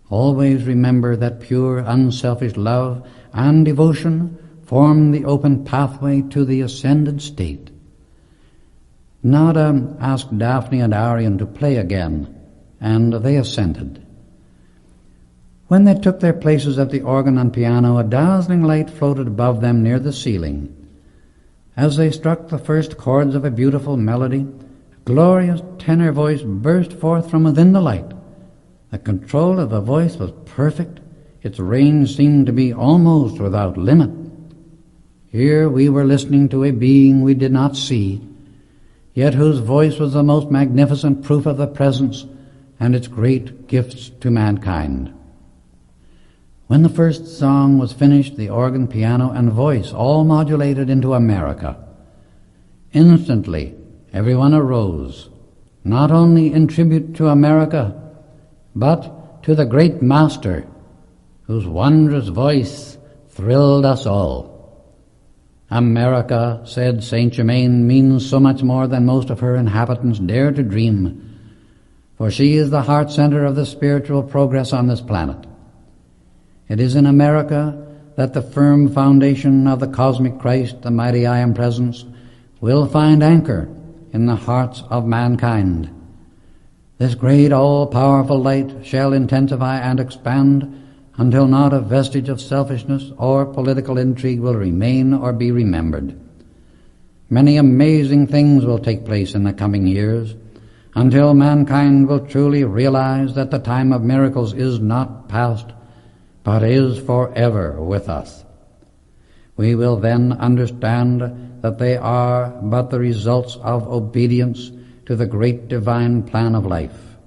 Always remember that pure, unselfish love and devotion form the open pathway to the ascended state." Nada asked Daphne and Arion to play again, and they assented. When they took their places at the organ and piano, a dazzling light floated above them near the ceiling. As they struck the first chords of a beautiful melody, a glorious tenor voice burst forth from within the light. The control of the voice was perfect. Its range seemed to be almost without limit. Here we were listening to a being we did not see, yet whose voice was the most magnificent proof of the presence and its great gifts to mankind. When the first song was finished, the organ, piano, and voice all modulated into America. Instantly, everyone arose, not only in tribute to America, but to the great Master, whose wondrous voice thrilled us all. America, said Saint Germain, means so much more than most of her inhabitants dare to dream, for she is the heart center of the spiritual progress on this planet. It is in America that the firm foundation of the cosmic Christ, the mighty I Am Presence, will find anchor in the hearts of mankind. This great all-powerful light shall intensify and expand until not a vestige of selfishness or political intrigue will remain or be remembered. Many amazing things will take place in the coming years until mankind will truly realize that the time of miracles is not past, but is forever with us. We will then understand that they are but the results of obedience to the great divine plan of life.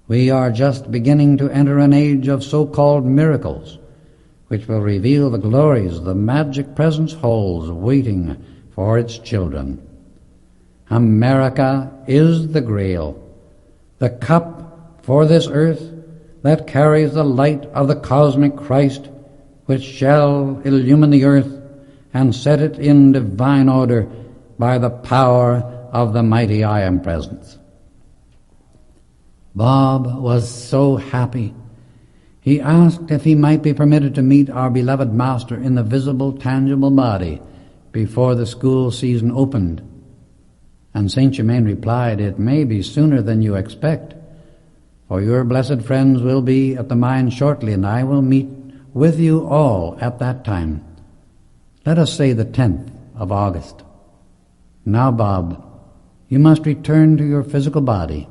We are just beginning to enter an age of so-called miracles, which will reveal the glories the magic presence holds waiting for its children. America is the Grail, the cup for this earth that carries the light of the cosmic Christ, which shall illumine the earth and set it in divine order by the power of the mighty I Am Presence. Bob was so happy. He asked if he might be permitted to meet our beloved Master in the visible, tangible body before the school season opened. And Saint Germain replied, "It may be sooner than you expect, for your blessed friends will be at the mine shortly, and I will meet with you all at that time. Let us say the 10th of August. Now, Bob, you must return to your physical body."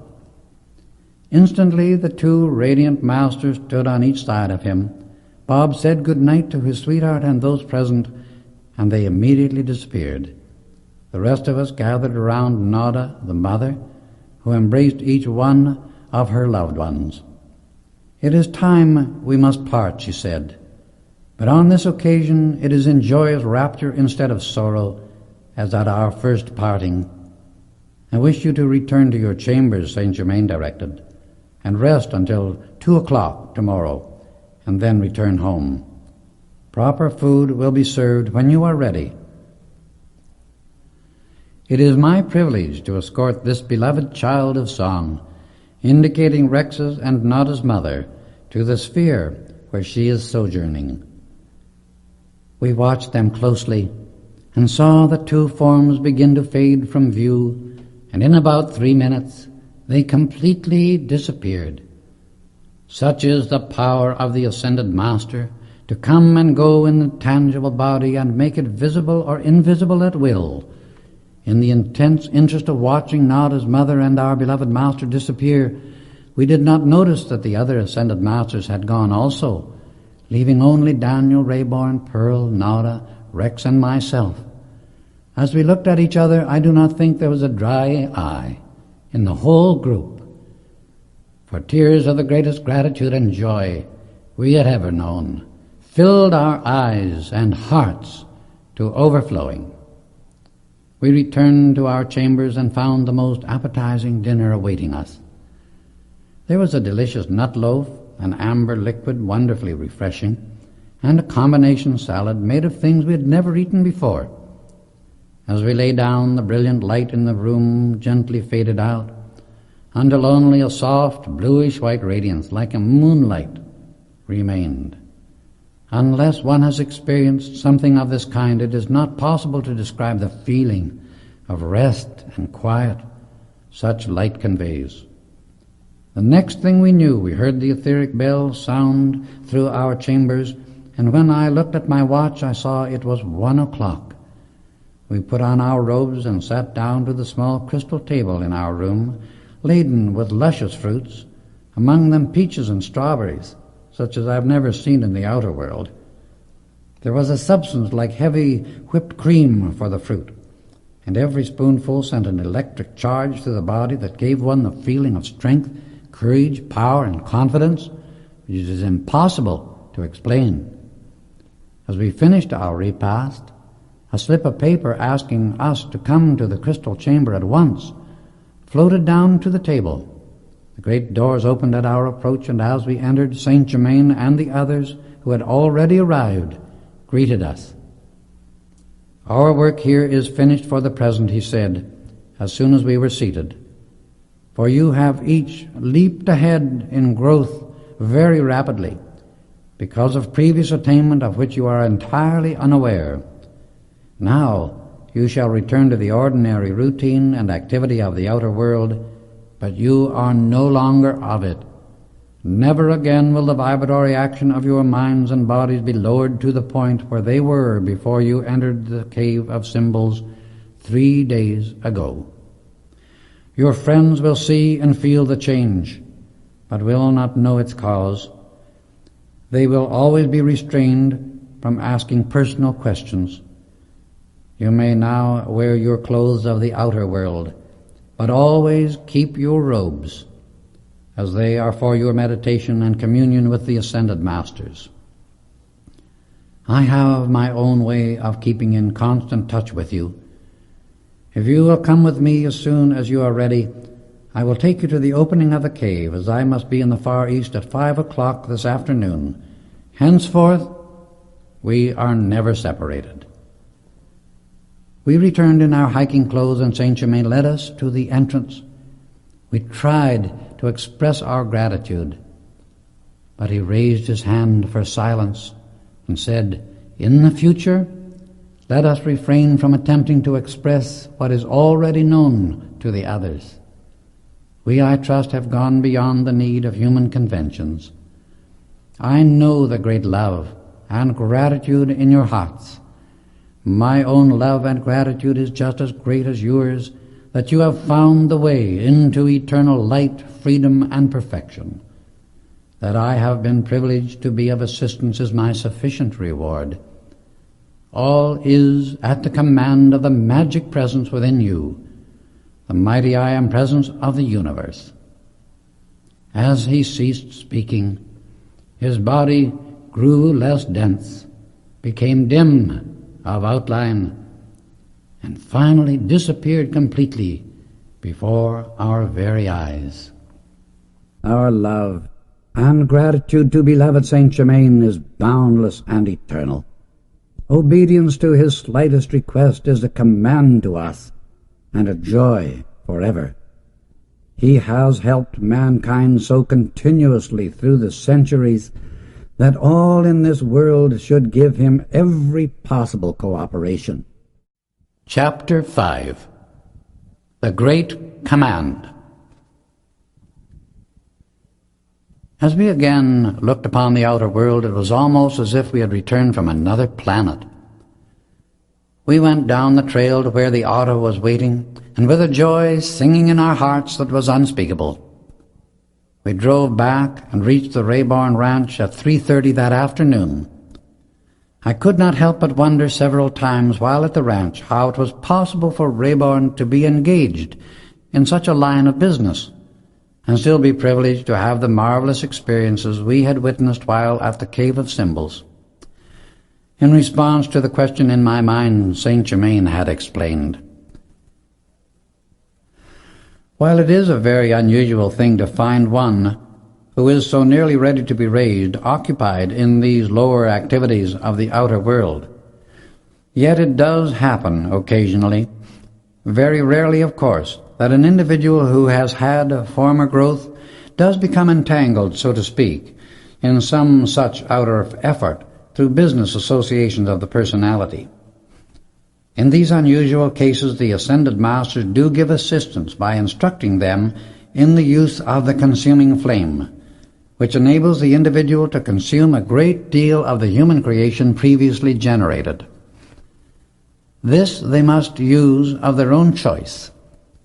Instantly the two radiant masters stood on each side of him. Bob said good night to his sweetheart and those present, and they immediately disappeared. The rest of us gathered around Nada, the mother, who embraced each one of her loved ones. "It is time we must part," she said, "but on this occasion it is in joyous rapture instead of sorrow, as at our first parting. I wish you to return to your chambers," Saint Germain directed, "and rest until 2 o'clock tomorrow, and then return home. Proper food will be served when you are ready. It is my privilege to escort this beloved child of song, indicating Rex's and Nada's mother, to the sphere where she is sojourning." We watched them closely and saw the two forms begin to fade from view, and in about 3 minutes they completely disappeared. Such is the power of the Ascended Master, to come and go in the tangible body and make it visible or invisible at will. In the intense interest of watching Nada's mother and our beloved Master disappear, we did not notice that the other Ascended Masters had gone also, leaving only Daniel, Rayborn, Pearl, Nada, Rex and myself. As we looked at each other, I do not think there was a dry eye in the whole group, for tears of the greatest gratitude and joy we had ever known filled our eyes and hearts to overflowing. We returned to our chambers and found the most appetizing dinner awaiting us. There was a delicious nut loaf, an amber liquid wonderfully refreshing, and a combination salad made of things we had never eaten before. As we lay down, the brilliant light in the room gently faded out, until only a soft, bluish-white radiance, like a moonlight, remained. Unless one has experienced something of this kind, it is not possible to describe the feeling of rest and quiet such light conveys. The next thing we knew, we heard the etheric bell sound through our chambers, and when I looked at my watch, I saw it was 1 o'clock. We put on our robes and sat down to the small crystal table in our room, laden with luscious fruits, among them peaches and strawberries, such as I have never seen in the outer world. There was a substance like heavy whipped cream for the fruit, and every spoonful sent an electric charge through the body that gave one the feeling of strength, courage, power, and confidence, which it is impossible to explain. As we finished our repast, a slip of paper asking us to come to the crystal chamber at once floated down to the table. The great doors opened at our approach, and as we entered, Saint Germain and the others who had already arrived greeted us. "Our work here is finished for the present," he said, as soon as we were seated. "For you have each leaped ahead in growth very rapidly, because of previous attainment of which you are entirely unaware. Now you shall return to the ordinary routine and activity of the outer world, but you are no longer of it. Never again will the vibratory action of your minds and bodies be lowered to the point where they were before you entered the cave of symbols 3 days ago. Your friends will see and feel the change, but will not know its cause. They will always be restrained from asking personal questions. You may now wear your clothes of the outer world, but always keep your robes, as they are for your meditation and communion with the ascended masters. I have my own way of keeping in constant touch with you. If you will come with me as soon as you are ready, I will take you to the opening of the cave, as I must be in the Far East at 5 o'clock this afternoon. Henceforth, we are never separated." We returned in our hiking clothes, and Saint Germain led us to the entrance. We tried to express our gratitude, but he raised his hand for silence and said, "In the future, let us refrain from attempting to express what is already known to the others. We, I trust, have gone beyond the need of human conventions. I know the great love and gratitude in your hearts. My own love and gratitude is just as great as yours, that you have found the way into eternal light, freedom, and perfection. That I have been privileged to be of assistance is my sufficient reward. All is at the command of the magic presence within you, the mighty I Am presence of the universe." As he ceased speaking, his body grew less dense, became dim of outline, and finally disappeared completely before our very eyes. Our love and gratitude to beloved Saint Germain is boundless and eternal. Obedience to his slightest request is a command to us and a joy forever. He has helped mankind so continuously through the centuries that all in this world should give him every possible cooperation. Chapter 5. The Great Command. As we again looked upon the outer world, it was almost as if we had returned from another planet. We went down the trail to where the auto was waiting, and with a joy singing in our hearts that was unspeakable. We drove back and reached the Rayborn Ranch at 3:30 that afternoon. I could not help but wonder several times while at the ranch how it was possible for Rayborn to be engaged in such a line of business, and still be privileged to have the marvelous experiences we had witnessed while at the Cave of Symbols. In response to the question in my mind, Saint Germain had explained, "While it is a very unusual thing to find one who is so nearly ready to be raised occupied in these lower activities of the outer world, yet it does happen occasionally, very rarely of course, that an individual who has had a former growth does become entangled, so to speak, in some such outer effort through business associations of the personality. In these unusual cases, the Ascended Masters do give assistance by instructing them in the use of the consuming flame, which enables the individual to consume a great deal of the human creation previously generated. This they must use of their own choice.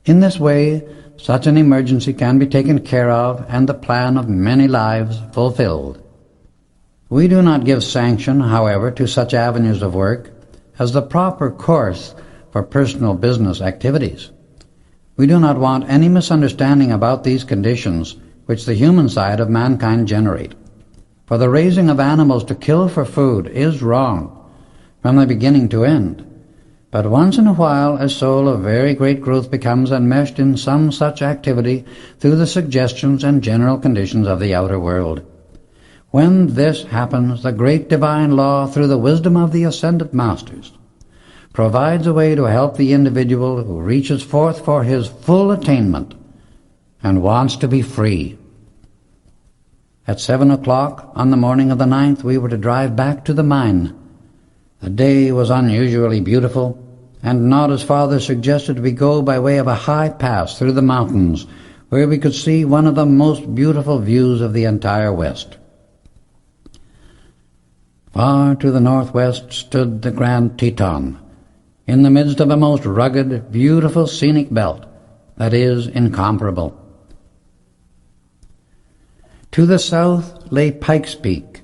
In this way, such an emergency can be taken care of and the plan of many lives fulfilled. We do not give sanction, however, to such avenues of work as the proper course for personal business activities. We do not want any misunderstanding about these conditions which the human side of mankind generate. For the raising of animals to kill for food is wrong from the beginning to end. But once in a while a soul of very great growth becomes enmeshed in some such activity through the suggestions and general conditions of the outer world. When this happens, the great divine law, through the wisdom of the Ascended Masters, provides a way to help the individual who reaches forth for his full attainment and wants to be free. At 7 o'clock on the morning of the 9th, we were to drive back to the mine. The day was unusually beautiful, and Nada's father suggested we go by way of a high pass through the mountains, where we could see one of the most beautiful views of the entire West. Far to the northwest stood the Grand Teton, in the midst of a most rugged, beautiful scenic belt that is incomparable. To the south lay Pike's Peak,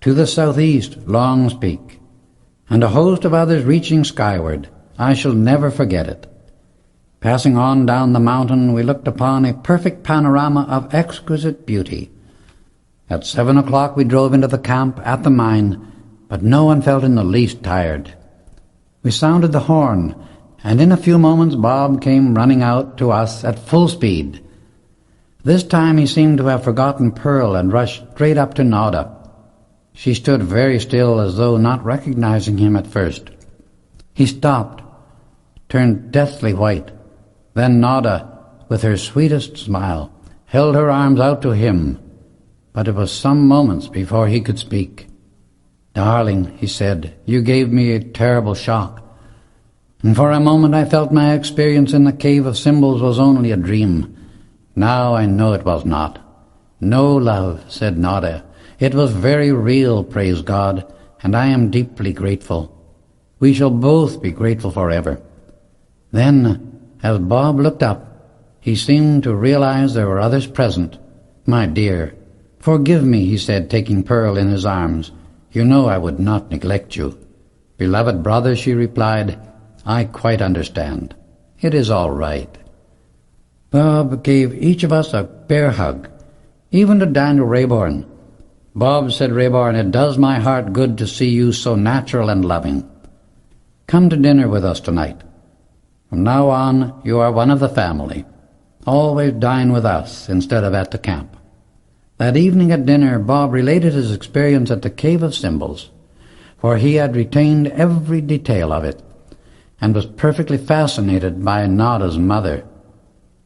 to the southeast Long's Peak, and a host of others reaching skyward. I shall never forget it. Passing on down the mountain, we looked upon a perfect panorama of exquisite beauty. At 7 o'clock we drove into the camp at the mine, but no one felt in the least tired. We sounded the horn, and in a few moments Bob came running out to us at full speed. This time he seemed to have forgotten Pearl and rushed straight up to Nada. She stood very still, as though not recognizing him at first. He stopped, turned deathly white. Then Nada, with her sweetest smile, held her arms out to him, but it was some moments before he could speak. "Darling," he said, "you gave me a terrible shock, and for a moment I felt my experience in the Cave of Symbols was only a dream. Now I know it was not." "No, love," said Nada. "It was very real, praise God, and I am deeply grateful. We shall both be grateful forever." Then, as Bob looked up, he seemed to realize there were others present. "My dear, forgive me," he said, taking Pearl in his arms. "You know I would not neglect you." "Beloved brother," she replied, "I quite understand. It is all right." Bob gave each of us a bear hug, even to Daniel Rayborn. "Bob," said Rayborn, "it does my heart good to see you so natural and loving. Come to dinner with us tonight. From now on, you are one of the family. Always dine with us instead of at the camp." That evening at dinner, Bob related his experience at the Cave of Symbols, for he had retained every detail of it, and was perfectly fascinated by Nada's mother.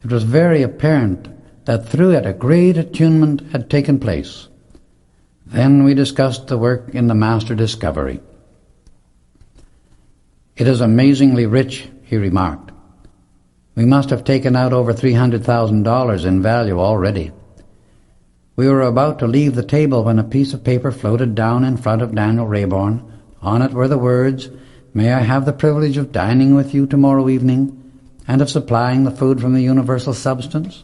It was very apparent that through it a great attunement had taken place. Then we discussed the work in the Master Discovery. "It is amazingly rich," he remarked. "We must have taken out over $300,000 in value already." We were about to leave the table when a piece of paper floated down in front of Daniel Rayborn. On it were the words, "May I have the privilege of dining with you tomorrow evening, and of supplying the food from the universal substance?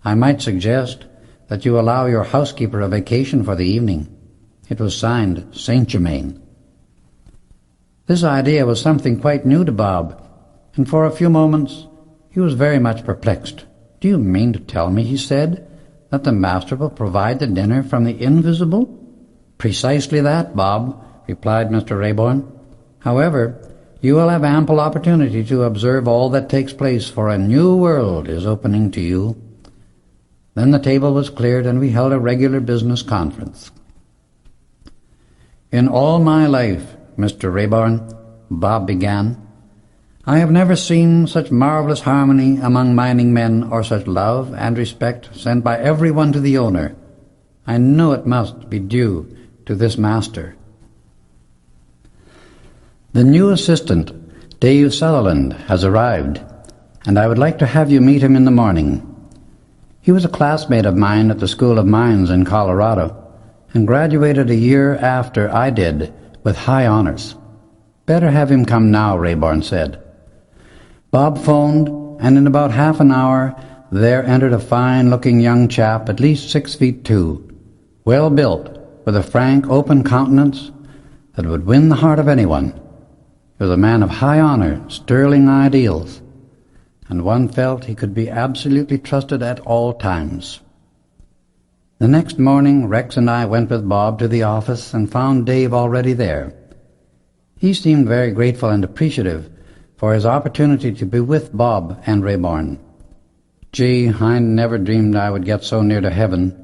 I might suggest that you allow your housekeeper a vacation for the evening." It was signed Saint Germain. This idea was something quite new to Bob, and for a few moments he was very much perplexed. "Do you mean to tell me," he said, "that the master will provide the dinner from the invisible?" "Precisely that, Bob," replied Mr. Rayborn. "However, you will have ample opportunity to observe all that takes place, for a new world is opening to you." Then the table was cleared, and we held a regular business conference. "In all my life, Mr. Rayborn," Bob began, "I have never seen such marvelous harmony among mining men, or such love and respect sent by everyone to the owner. I know it must be due to this master. The new assistant, Dave Sutherland, has arrived, and I would like to have you meet him in the morning. He was a classmate of mine at the School of Mines in Colorado, and graduated a year after I did with high honors." "Better have him come now," Rayborn said. Bob phoned, and in about half an hour there entered a fine-looking young chap, at least 6'2", well built, with a frank, open countenance that would win the heart of anyone. He was a man of high honor, sterling ideals, and one felt he could be absolutely trusted at all times. The next morning Rex and I went with Bob to the office and found Dave already there. He seemed very grateful and appreciative for his opportunity to be with Bob and Rayborn. "Gee, I never dreamed I would get so near to heaven,"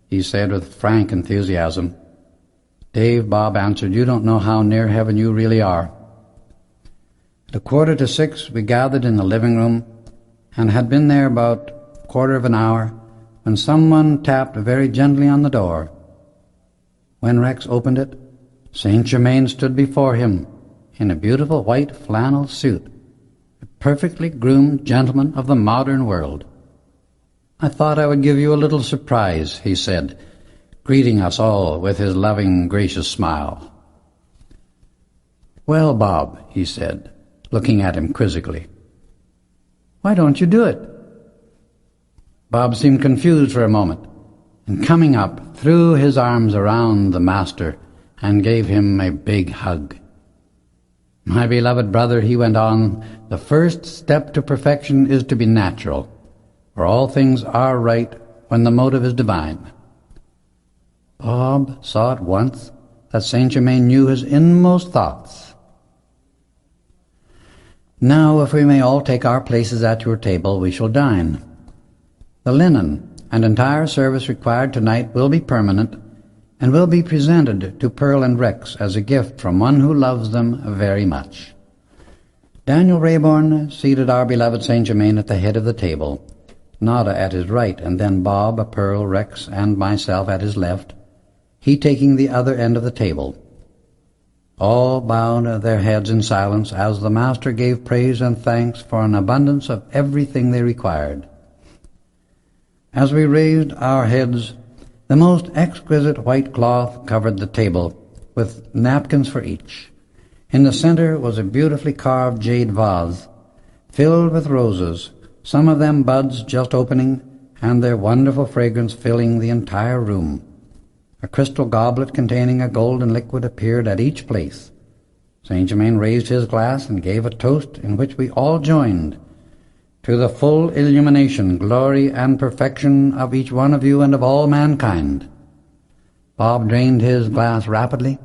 he said with frank enthusiasm. "Dave," Bob answered, "you don't know how near heaven you really are." At 5:45 we gathered in the living room and had been there about a quarter of an hour when someone tapped very gently on the door. When Rex opened it, Saint Germain stood before him in a beautiful white flannel suit, a perfectly groomed gentleman of the modern world. "I thought I would give you a little surprise," he said, greeting us all with his loving, gracious smile. "Well, Bob," he said, looking at him quizzically, "why don't you do it?" Bob seemed confused for a moment, and coming up, threw his arms around the master and gave him a big hug. "My beloved brother," he went on, "the first step to perfection is to be natural, for all things are right when the motive is divine." Bob saw at once that Saint Germain knew his inmost thoughts. "Now, if we may all take our places at your table, we shall dine. The linen and entire service required tonight will be permanent, and will be presented to Pearl and Rex as a gift from one who loves them very much." Daniel Rayborn seated our beloved Saint Germain at the head of the table, Nada at his right, and then Bob, Pearl, Rex, and myself at his left, he taking the other end of the table. All bowed their heads in silence as the master gave praise and thanks for an abundance of everything they required. As we raised our heads, the most exquisite white cloth covered the table, with napkins for each. In the center was a beautifully carved jade vase, filled with roses, some of them buds just opening, and their wonderful fragrance filling the entire room. A crystal goblet containing a golden liquid appeared at each place. Saint Germain raised his glass and gave a toast in which we all joined. "To the full illumination, glory, and perfection of each one of you and of all mankind." Bob drained his glass rapidly,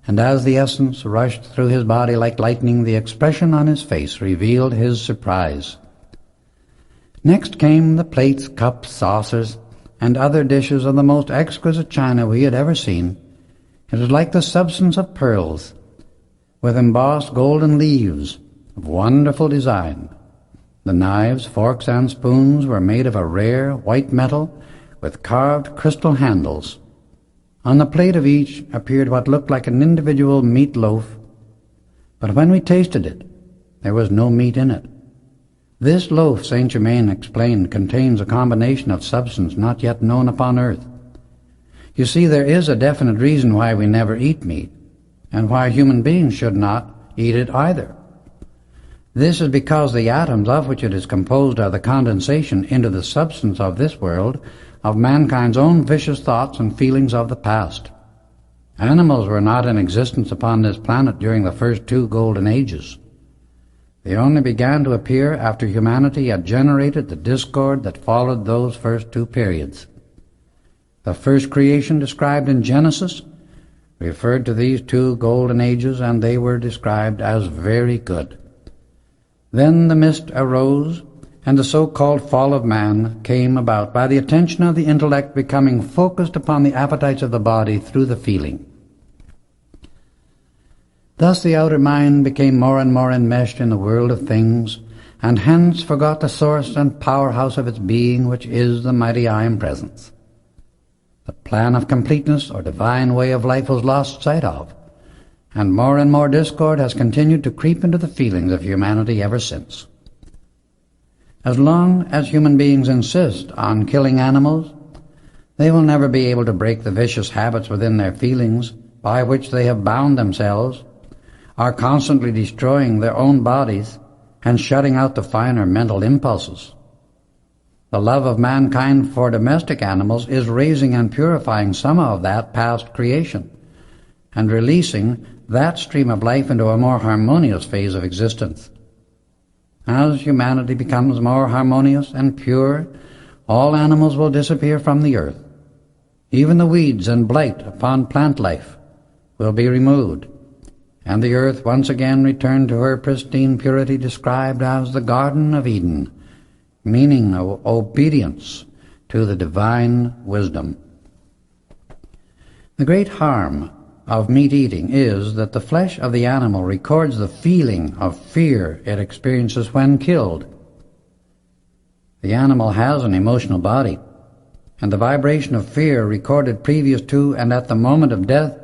and as the essence rushed through his body like lightning, the expression on his face revealed his surprise. Next came the plates, cups, saucers, and other dishes of the most exquisite china we had ever seen. It was like the substance of pearls, with embossed golden leaves of wonderful design. The knives, forks, and spoons were made of a rare white metal with carved crystal handles. On the plate of each appeared what looked like an individual meat loaf, but when we tasted it, there was no meat in it. This loaf, Saint Germain explained, contains a combination of substance not yet known upon earth. You see, there is a definite reason why we never eat meat, and why human beings should not eat it either. This is because the atoms of which it is composed are the condensation into the substance of this world of mankind's own vicious thoughts and feelings of the past. Animals were not in existence upon this planet during the first 2 golden ages. They only began to appear after humanity had generated the discord that followed those first 2 periods. The first creation described in Genesis referred to these 2 golden ages, and they were described as very good. Then the mist arose, and the so-called fall of man came about by the attention of the intellect becoming focused upon the appetites of the body through the feeling. Thus the outer mind became more and more enmeshed in the world of things, and hence forgot the source and powerhouse of its being, which is the mighty I Am Presence. The plan of completeness or divine way of life was lost sight of, and more discord has continued to creep into the feelings of humanity ever since. As long as human beings insist on killing animals, they will never be able to break the vicious habits within their feelings by which they have bound themselves, are constantly destroying their own bodies and shutting out the finer mental impulses. The love of mankind for domestic animals is raising and purifying some of that past creation and releasing that stream of life into a more harmonious phase of existence. As humanity becomes more harmonious and pure, all animals will disappear from the earth. Even the weeds and blight upon plant life will be removed, and the earth once again return to her pristine purity described as the Garden of Eden, meaning obedience to the divine wisdom. The great harm of meat eating is that the flesh of the animal records the feeling of fear it experiences when killed. The animal has an emotional body, and the vibration of fear recorded previous to and at the moment of death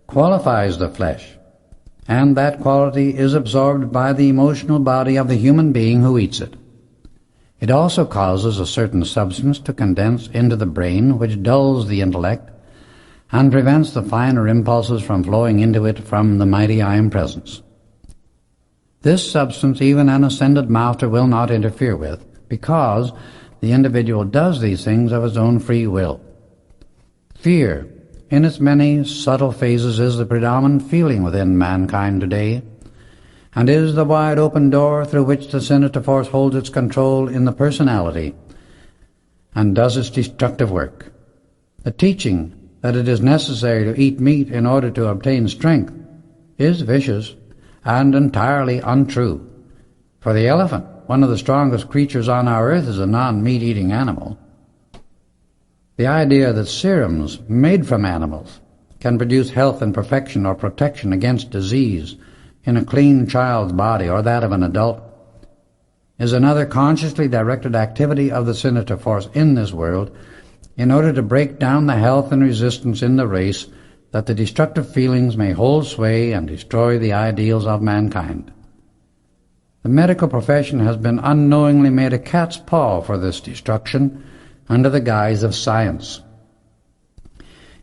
qualifies the flesh, and that quality is absorbed by the emotional body of the human being who eats it. It also causes a certain substance to condense into the brain, which dulls the intellect and prevents the finer impulses from flowing into it from the mighty I Am Presence. This substance even an ascended master will not interfere with, because the individual does these things of his own free will. Fear, in its many subtle phases, is the predominant feeling within mankind today, and is the wide open door through which the sinister force holds its control in the personality and does its destructive work. The teaching that it is necessary to eat meat in order to obtain strength is vicious and entirely untrue. For the elephant, one of the strongest creatures on our earth, is a non-meat-eating animal. The idea that serums made from animals can produce health and perfection or protection against disease in a clean child's body or that of an adult is another consciously directed activity of the sinister force in this world in order to break down the health and resistance in the race, that the destructive feelings may hold sway and destroy the ideals of mankind. The medical profession has been unknowingly made a cat's paw for this destruction under the guise of science.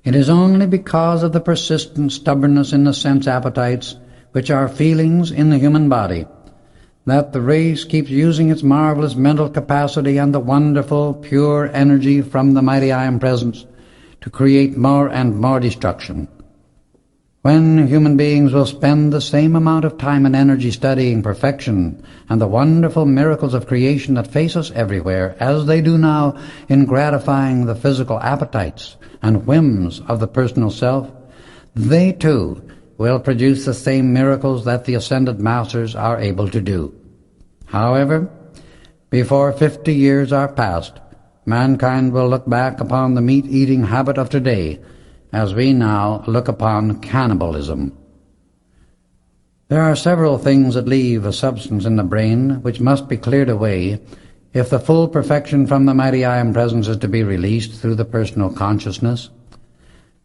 It is only because of the persistent stubbornness in the sense appetites, which are feelings in the human body, that the race keeps using its marvelous mental capacity and the wonderful, pure energy from the mighty I Am Presence to create more and more destruction. When human beings will spend the same amount of time and energy studying perfection and the wonderful miracles of creation that face us everywhere, as they do now in gratifying the physical appetites and whims of the personal self, they too will produce the same miracles that the ascended masters are able to do. However, before 50 years are past, mankind will look back upon the meat-eating habit of today as we now look upon cannibalism. There are several things that leave a substance in the brain which must be cleared away if the full perfection from the mighty I Am Presence is to be released through the personal consciousness.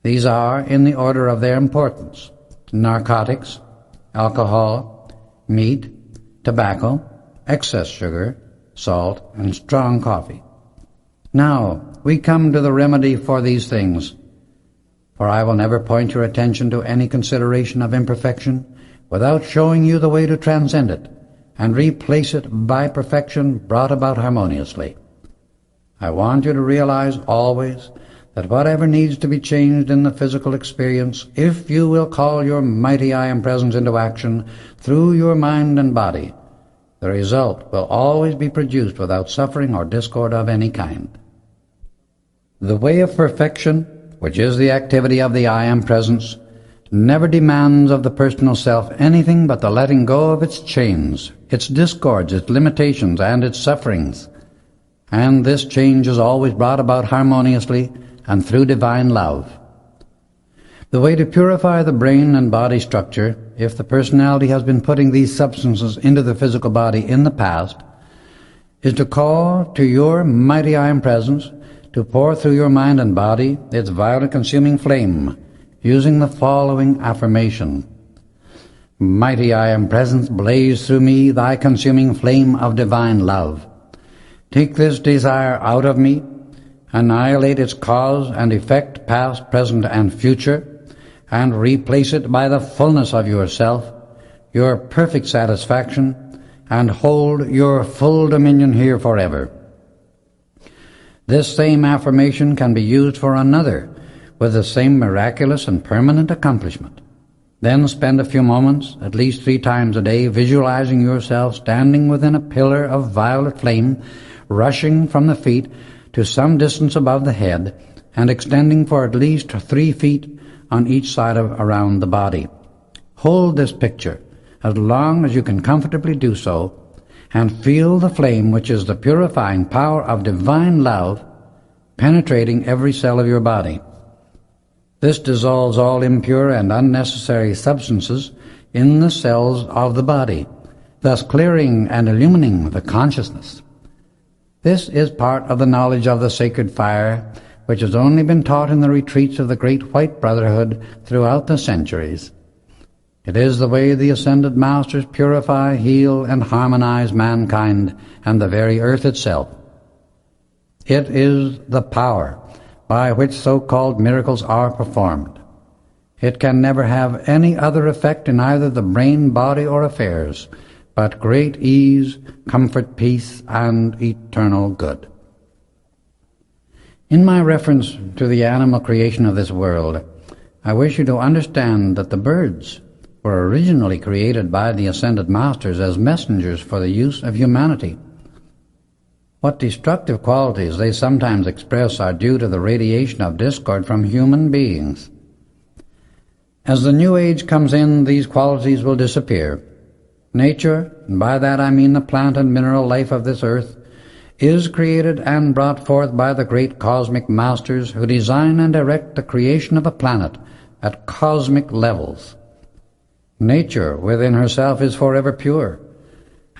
These are, in the order of their importance: narcotics, alcohol, meat, tobacco, excess sugar, salt, and strong coffee. Now, we come to the remedy for these things, for I will never point your attention to any consideration of imperfection without showing you the way to transcend it and replace it by perfection brought about harmoniously. I want you to realize always that whatever needs to be changed in the physical experience, if you will call your mighty I Am Presence into action through your mind and body, the result will always be produced without suffering or discord of any kind. The way of perfection, which is the activity of the I Am Presence, never demands of the personal self anything but the letting go of its chains, its discords, its limitations, and its sufferings. And this change is always brought about harmoniously and through divine love. The way to purify the brain and body structure, if the personality has been putting these substances into the physical body in the past, is to call to your mighty I Am Presence to pour through your mind and body its violet consuming flame, using the following affirmation: Mighty I Am Presence, blaze through me thy consuming flame of divine love. Take this desire out of me, annihilate its cause and effect, past, present, and future, and replace it by the fullness of yourself, your perfect satisfaction, and hold your full dominion here forever. This same affirmation can be used for another with the same miraculous and permanent accomplishment. Then spend a few moments, at least 3 times a day, visualizing yourself standing within a pillar of violet flame, rushing from the feet to some distance above the head, and extending for at least 3 feet on each side around the body. Hold this picture as long as you can comfortably do so, and feel the flame, which is the purifying power of divine love, penetrating every cell of your body. This dissolves all impure and unnecessary substances in the cells of the body, thus clearing and illumining the consciousness. This is part of the knowledge of the sacred fire, which has only been taught in the retreats of the Great White Brotherhood throughout the centuries. It is the way the Ascended Masters purify, heal, and harmonize mankind and the very earth itself. It is the power by which so-called miracles are performed. It can never have any other effect in either the brain, body, or affairs, but great ease, comfort, peace, and eternal good. In my reference to the animal creation of this world, I wish you to understand that the birds were originally created by the Ascended Masters as messengers for the use of humanity. What destructive qualities they sometimes express are due to the radiation of discord from human beings. As the New Age comes in, these qualities will disappear. Nature, and by that I mean the plant and mineral life of this earth, is created and brought forth by the great cosmic masters who design and direct the creation of a planet at cosmic levels. Nature within herself is forever pure,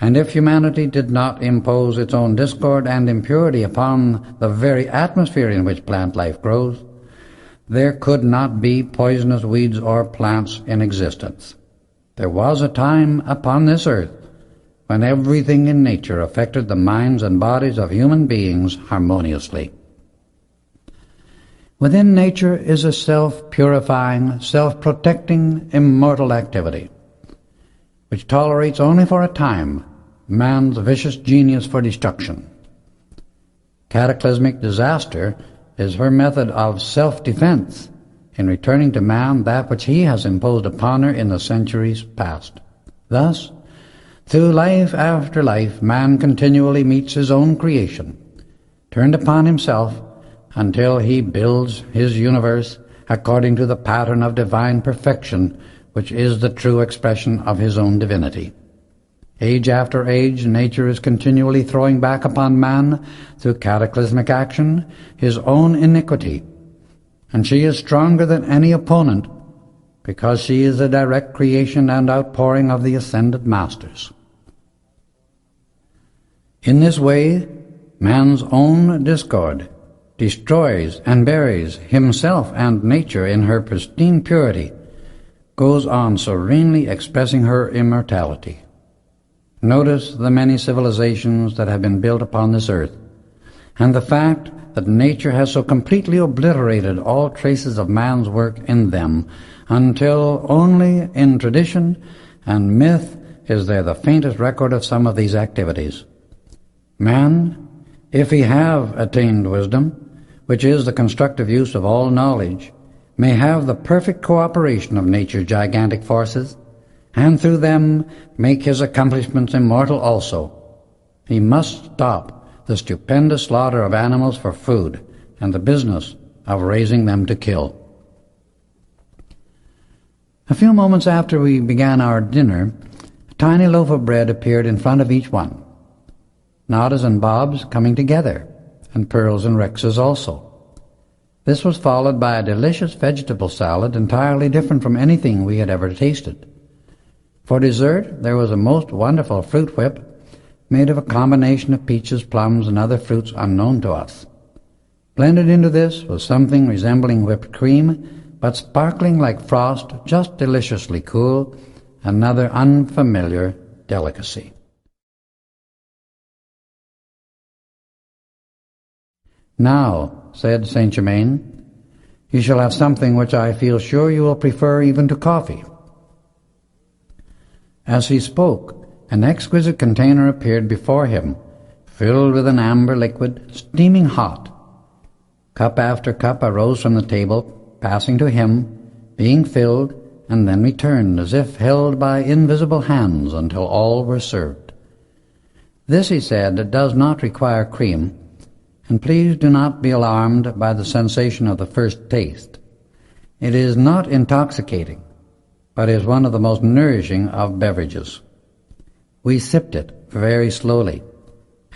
and if humanity did not impose its own discord and impurity upon the very atmosphere in which plant life grows, there could not be poisonous weeds or plants in existence. There was a time upon this earth when everything in nature affected the minds and bodies of human beings harmoniously. Within nature is a self-purifying, self-protecting, immortal activity, which tolerates only for a time man's vicious genius for destruction. Cataclysmic disaster is her method of self-defense in returning to man that which he has imposed upon her in the centuries past. Thus, through life after life, man continually meets his own creation, turned upon himself, until he builds his universe according to the pattern of divine perfection, which is the true expression of his own divinity. Age after age, nature is continually throwing back upon man, through cataclysmic action, his own iniquity, and she is stronger than any opponent, because she is a direct creation and outpouring of the Ascended Masters. In this way, man's own discord destroys and buries himself and nature in her pristine purity, goes on serenely expressing her immortality. Notice the many civilizations that have been built upon this earth, and the fact that nature has so completely obliterated all traces of man's work in them, until only in tradition and myth is there the faintest record of some of these activities. Man, if he have attained wisdom, which is the constructive use of all knowledge, may have the perfect cooperation of nature's gigantic forces, and through them make his accomplishments immortal also, he must stop the stupendous slaughter of animals for food and the business of raising them to kill. A few moments after we began our dinner, a tiny loaf of bread appeared in front of each one, Nada's and Bob's coming together, and Pearl's and Rex's also. This was followed by a delicious vegetable salad entirely different from anything we had ever tasted. For dessert, there was a most wonderful fruit whip made of a combination of peaches, plums, and other fruits unknown to us. Blended into this was something resembling whipped cream, but sparkling like frost, just deliciously cool, another unfamiliar delicacy. "Now," said Saint Germain, "you shall have something which I feel sure you will prefer even to coffee." As he spoke, an exquisite container appeared before him, filled with an amber liquid, steaming hot. Cup after cup arose from the table, passing to him, being filled, and then returned, as if held by invisible hands until all were served. "This," he said, "does not require cream, and please do not be alarmed by the sensation of the first taste. It is not intoxicating, but is one of the most nourishing of beverages." We sipped it very slowly,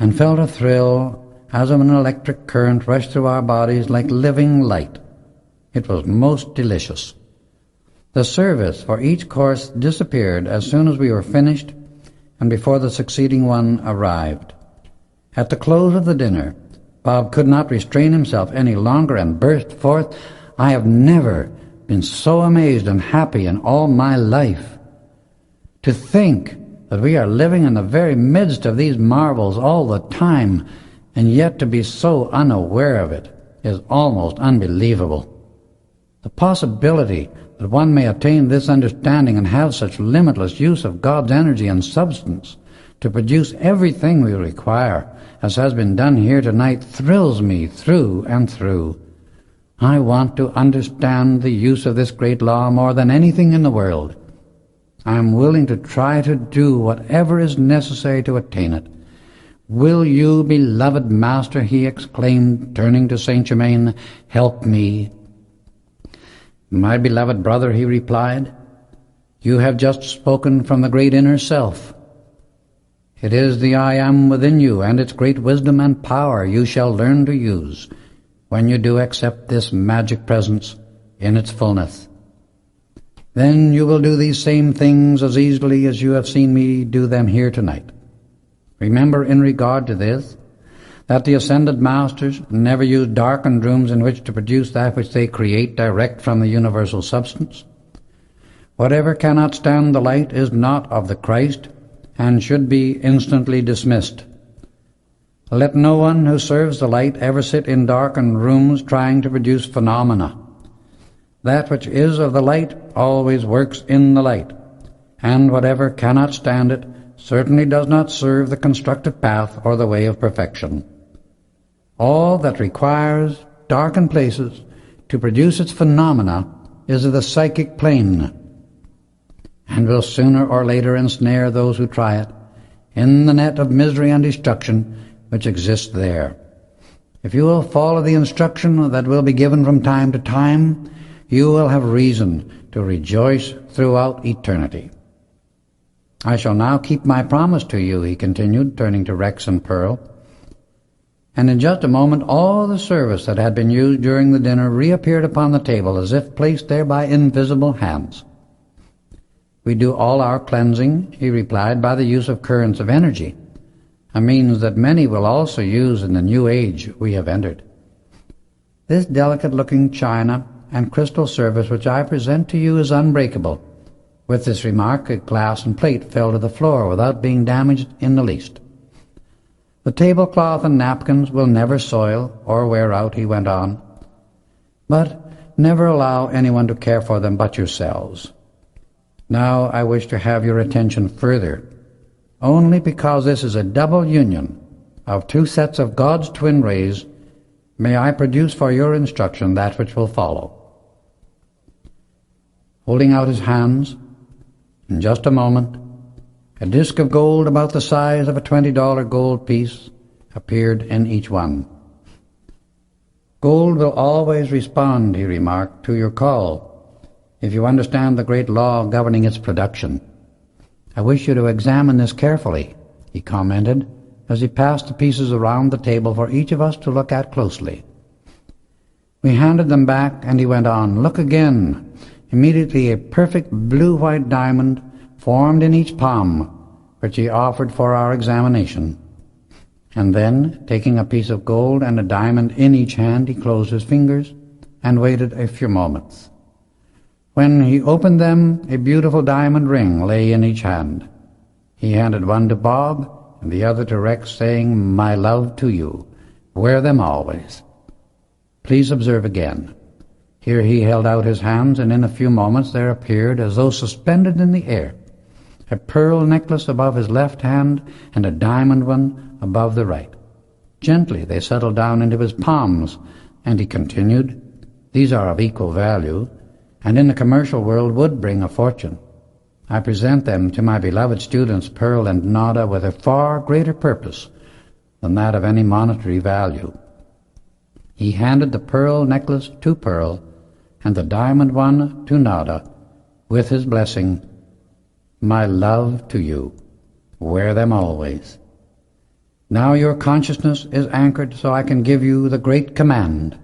and felt a thrill as of an electric current rush through our bodies like living light. It was most delicious. The service for each course disappeared as soon as we were finished and before the succeeding one arrived. At the close of the dinner, Bob could not restrain himself any longer and burst forth, "I have never been so amazed and happy in all my life. To think that we are living in the very midst of these marvels all the time, and yet to be so unaware of it, is almost unbelievable. The possibility that one may attain this understanding and have such limitless use of God's energy and substance to produce everything we require, as has been done here tonight, thrills me through and through. I want to understand the use of this great law more than anything in the world. I am willing to try to do whatever is necessary to attain it. Will you, beloved Master," he exclaimed, turning to Saint Germain, "help me?" "My beloved brother," he replied, "you have just spoken from the great inner self. It is the I Am within you, and its great wisdom and power you shall learn to use when you do accept this magic presence in its fullness. Then you will do these same things as easily as you have seen me do them here tonight. Remember, in regard to this, that the ascended masters never use darkened rooms in which to produce that which they create direct from the universal substance. Whatever cannot stand the light is not of the Christ, and should be instantly dismissed. Let no one who serves the light ever sit in darkened rooms trying to produce phenomena. That which is of the light always works in the light, and whatever cannot stand it certainly does not serve the constructive path or the way of perfection. All that requires darkened places to produce its phenomena is of the psychic plane, and will sooner or later ensnare those who try it in the net of misery and destruction which exists there. If you will follow the instruction that will be given from time to time, you will have reason to rejoice throughout eternity. I shall now keep my promise to you," he continued, turning to Rex and Pearl. And in just a moment all the service that had been used during the dinner reappeared upon the table as if placed there by invisible hands. "We do all our cleansing," he replied, "by the use of currents of energy, a means that many will also use in the new age we have entered. This delicate-looking china and crystal service which I present to you is unbreakable." With this remark, a glass and plate fell to the floor without being damaged in the least. "The tablecloth and napkins will never soil or wear out," he went on, "but never allow anyone to care for them but yourselves. Now I wish to have your attention further, only because this is a double union of two sets of God's twin rays may I produce for your instruction that which will follow. Holding out his hands, in just a moment, a disc of gold about the size of a $20 gold piece appeared in each one. Gold will always respond, he remarked, to your call, if you understand the great law governing its production. I wish you to examine this carefully, he commented, as he passed the pieces around the table for each of us to look at closely. We handed them back, and he went on, look again. Immediately a perfect blue-white diamond formed in each palm, which he offered for our examination. And then, taking a piece of gold and a diamond in each hand, he closed his fingers and waited a few moments. When he opened them, a beautiful diamond ring lay in each hand. He handed one to Bob and the other to Rex, saying, "My love to you. Wear them always." Please observe again. Here he held out his hands, and in a few moments there appeared, as though suspended in the air, a pearl necklace above his left hand and a diamond one above the right. Gently they settled down into his palms, and he continued, "These are of equal value, and in the commercial world would bring a fortune. I present them to my beloved students, Pearl and Nada, with a far greater purpose than that of any monetary value." He handed the pearl necklace to Pearl and the diamond one to Nada, with his blessing, "My love to you. Wear them always. Now your consciousness is anchored, so I can give you the great command.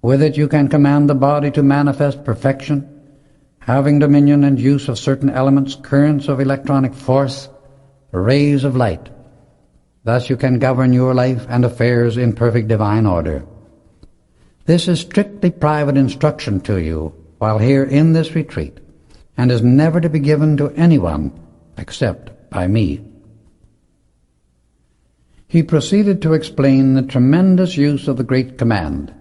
With it you can command the body to manifest perfection, having dominion and use of certain elements, currents of electronic force, rays of light. Thus you can govern your life and affairs in perfect divine order. This is strictly private instruction to you while here in this retreat, and is never to be given to anyone except by me." He proceeded to explain the tremendous use of the great command,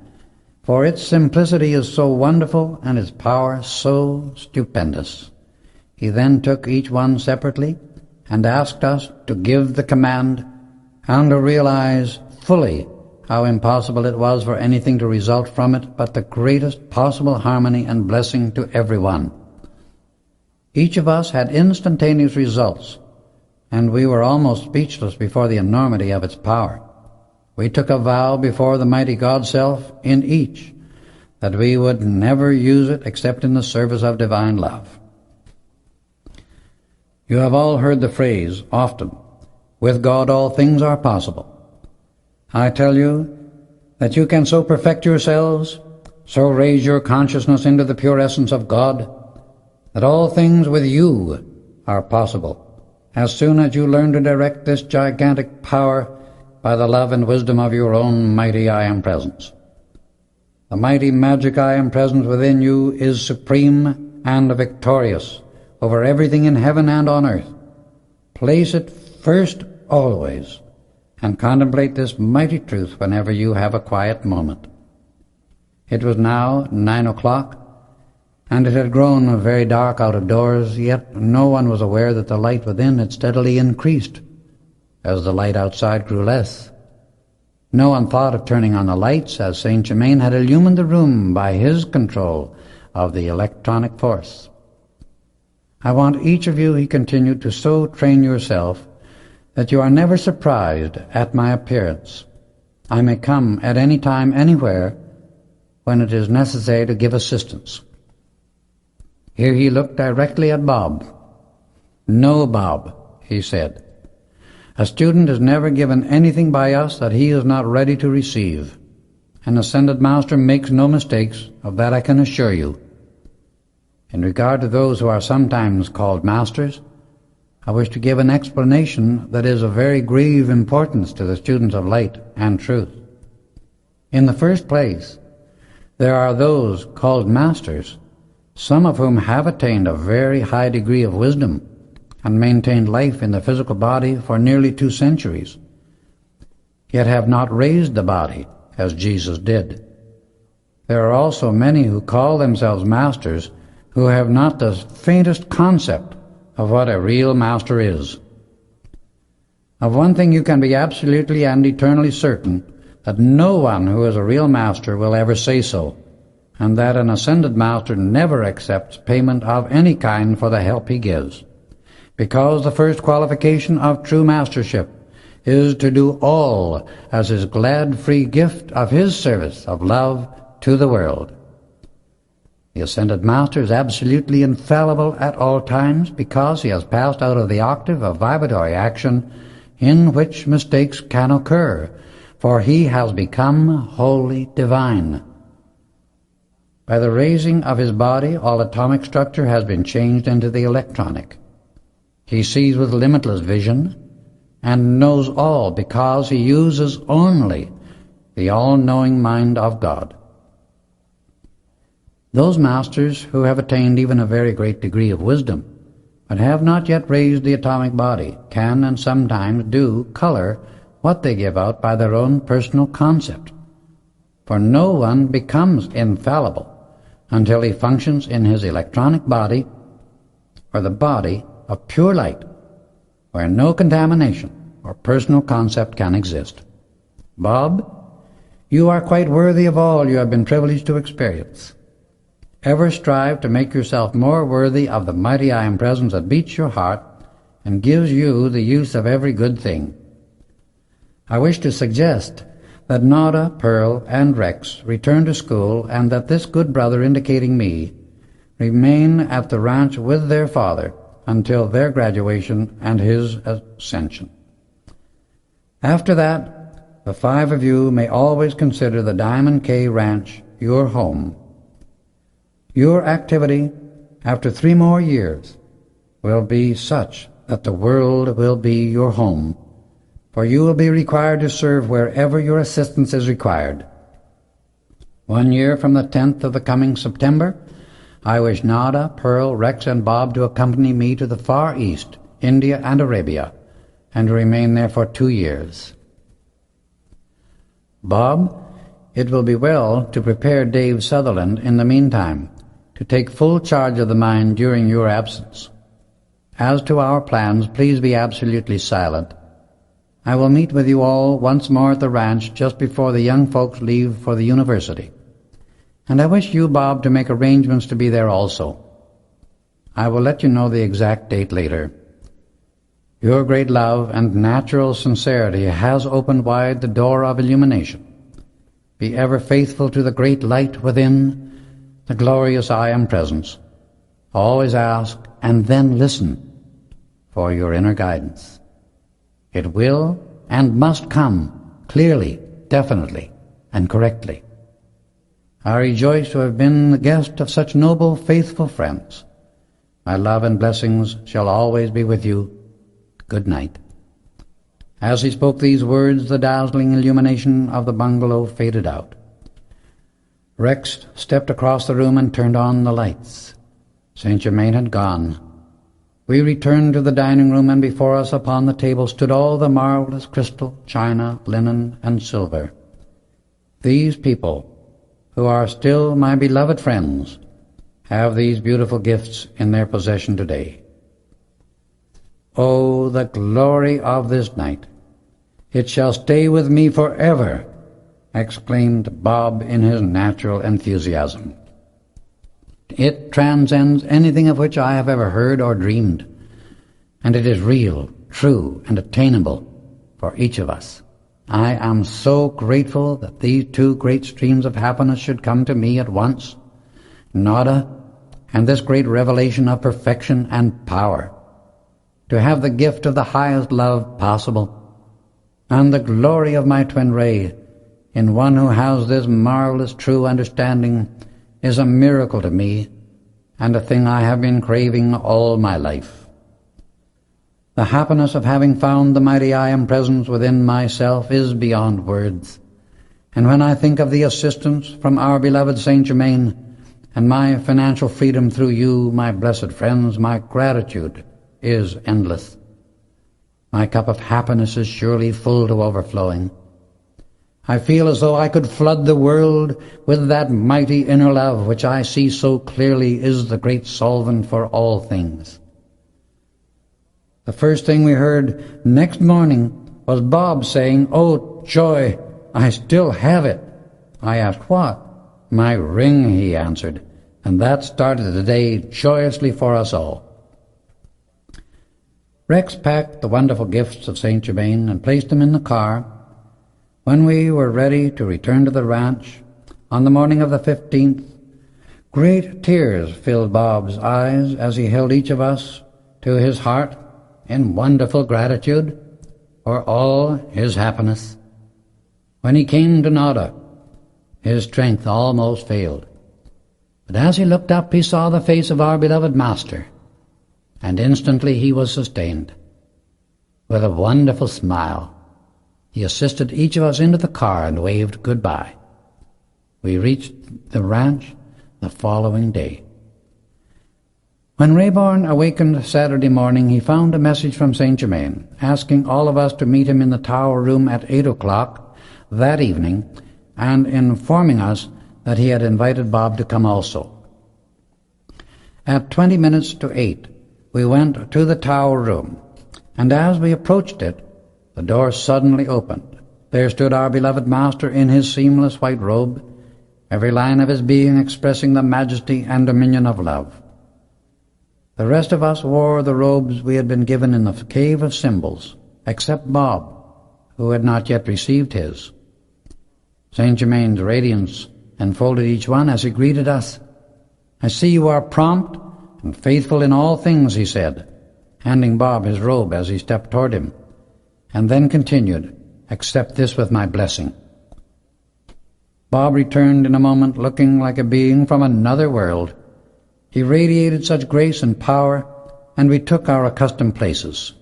for its simplicity is so wonderful and its power so stupendous. He then took each one separately and asked us to give the command and to realize fully how impossible it was for anything to result from it but the greatest possible harmony and blessing to everyone. Each of us had instantaneous results, and we were almost speechless before the enormity of its power. We took a vow before the mighty God-self in each that we would never use it except in the service of divine love. You have all heard the phrase often, "With God all things are possible." I tell you that you can so perfect yourselves, so raise your consciousness into the pure essence of God, that all things with you are possible, as soon as you learn to direct this gigantic power by the love and wisdom of your own mighty I Am Presence. The mighty magic I Am Presence within you is supreme and victorious over everything in heaven and on earth. Place it first always, and contemplate this mighty truth whenever you have a quiet moment. It was now 9 o'clock, and it had grown very dark out of doors, yet no one was aware that the light within had steadily increased as the light outside grew less. No one thought of turning on the lights, as Saint Germain had illumined the room by his control of the electronic force. I want each of you, he continued, to so train yourself that you are never surprised at my appearance. I may come at any time, anywhere, when it is necessary to give assistance. Here he looked directly at Bob. "No, Bob," he said. "A student is never given anything by us that he is not ready to receive. An ascended master makes no mistakes, of that I can assure you. In regard to those who are sometimes called masters, I wish to give an explanation that is of very grave importance to the students of light and truth. In the first place, there are those called masters, some of whom have attained a very high degree of wisdom and maintained life in the physical body for nearly 2 centuries, yet have not raised the body as Jesus did. There are also many who call themselves masters who have not the faintest concept of what a real master is. Of one thing you can be absolutely and eternally certain, that no one who is a real master will ever say so, and that an ascended master never accepts payment of any kind for the help he gives, because the first qualification of true mastership is to do all as his glad free gift of his service of love to the world. The ascended master is absolutely infallible at all times because he has passed out of the octave of vibratory action in which mistakes can occur, for he has become wholly divine. By the raising of his body, all atomic structure has been changed into the electronic. He sees with limitless vision and knows all because he uses only the all-knowing mind of God. Those masters who have attained even a very great degree of wisdom, but have not yet raised the atomic body, can and sometimes do color what they give out by their own personal concept. For no one becomes infallible until he functions in his electronic body, or the body of pure light, where no contamination or personal concept can exist. Bob, you are quite worthy of all you have been privileged to experience. Ever strive to make yourself more worthy of the mighty I Am Presence that beats your heart and gives you the use of every good thing. I wish to suggest that Nada, Pearl, and Rex return to school, and that this good brother, indicating me, remain at the ranch with their father until their graduation and his ascension. After that, the 5 of you may always consider the Diamond K Ranch your home. Your activity, after 3 more years, will be such that the world will be your home, for you will be required to serve wherever your assistance is required. 1 year from the 10th of the coming September, I wish Nada, Pearl, Rex, and Bob to accompany me to the Far East, India and Arabia, and to remain there for 2 years. Bob, it will be well to prepare Dave Sutherland in the meantime to take full charge of the mine during your absence. As to our plans, please be absolutely silent. I will meet with you all once more at the ranch just before the young folks leave for the university. And I wish you, Bob, to make arrangements to be there also. I will let you know the exact date later. Your great love and natural sincerity has opened wide the door of illumination. Be ever faithful to the great light within, the glorious I Am Presence. Always ask and then listen for your inner guidance. It will and must come clearly, definitely, and correctly. I rejoice to have been the guest of such noble, faithful friends. My love and blessings shall always be with you. Good night. As he spoke these words, the dazzling illumination of the bungalow faded out. Rex stepped across the room and turned on the lights. Saint Germain had gone. We returned to the dining room, and before us upon the table stood all the marvelous crystal, china, linen, and silver. These people, who are still my beloved friends, have these beautiful gifts in their possession today. Oh, the glory of this night! It shall stay with me forever, exclaimed Bob in his natural enthusiasm. It transcends anything of which I have ever heard or dreamed, and it is real, true, and attainable for each of us. I am so grateful that these 2 great streams of happiness should come to me at once, Nada, and this great revelation of perfection and power, to have the gift of the highest love possible, and the glory of my twin ray in one who has this marvelous true understanding is a miracle to me, and a thing I have been craving all my life. The happiness of having found the mighty I Am Presence within myself is beyond words, and when I think of the assistance from our beloved Saint Germain and my financial freedom through you, my blessed friends, my gratitude is endless. My cup of happiness is surely full to overflowing. I feel as though I could flood the world with that mighty inner love which I see so clearly is the great solvent for all things. The first thing we heard next morning was Bob saying, "Oh, joy, I still have it." I asked, "What?" "My ring," he answered, and that started the day joyously for us all. Rex packed the wonderful gifts of Saint Germain and placed them in the car. When we were ready to return to the ranch, on the morning of the 15th, great tears filled Bob's eyes as he held each of us to his heart in wonderful gratitude for all his happiness. When he came to Nada, his strength almost failed. But as he looked up, he saw the face of our beloved Master, and instantly he was sustained. With a wonderful smile, he assisted each of us into the car and waved goodbye. We reached the ranch the following day. When Rayborn awakened Saturday morning, he found a message from Saint Germain, asking all of us to meet him in the tower room at 8 o'clock that evening, and informing us that he had invited Bob to come also. At 20 minutes to 8, we went to the tower room, and as we approached it, the door suddenly opened. There stood our beloved Master in his seamless white robe, every line of his being expressing the majesty and dominion of love. The rest of us wore the robes we had been given in the Cave of Symbols, except Bob, who had not yet received his. Saint Germain's radiance enfolded each one as he greeted us. "I see you are prompt and faithful in all things," he said, handing Bob his robe as he stepped toward him, and then continued, "Accept this with my blessing." Bob returned in a moment, looking like a being from another world. He radiated such grace and power, and we took our accustomed places.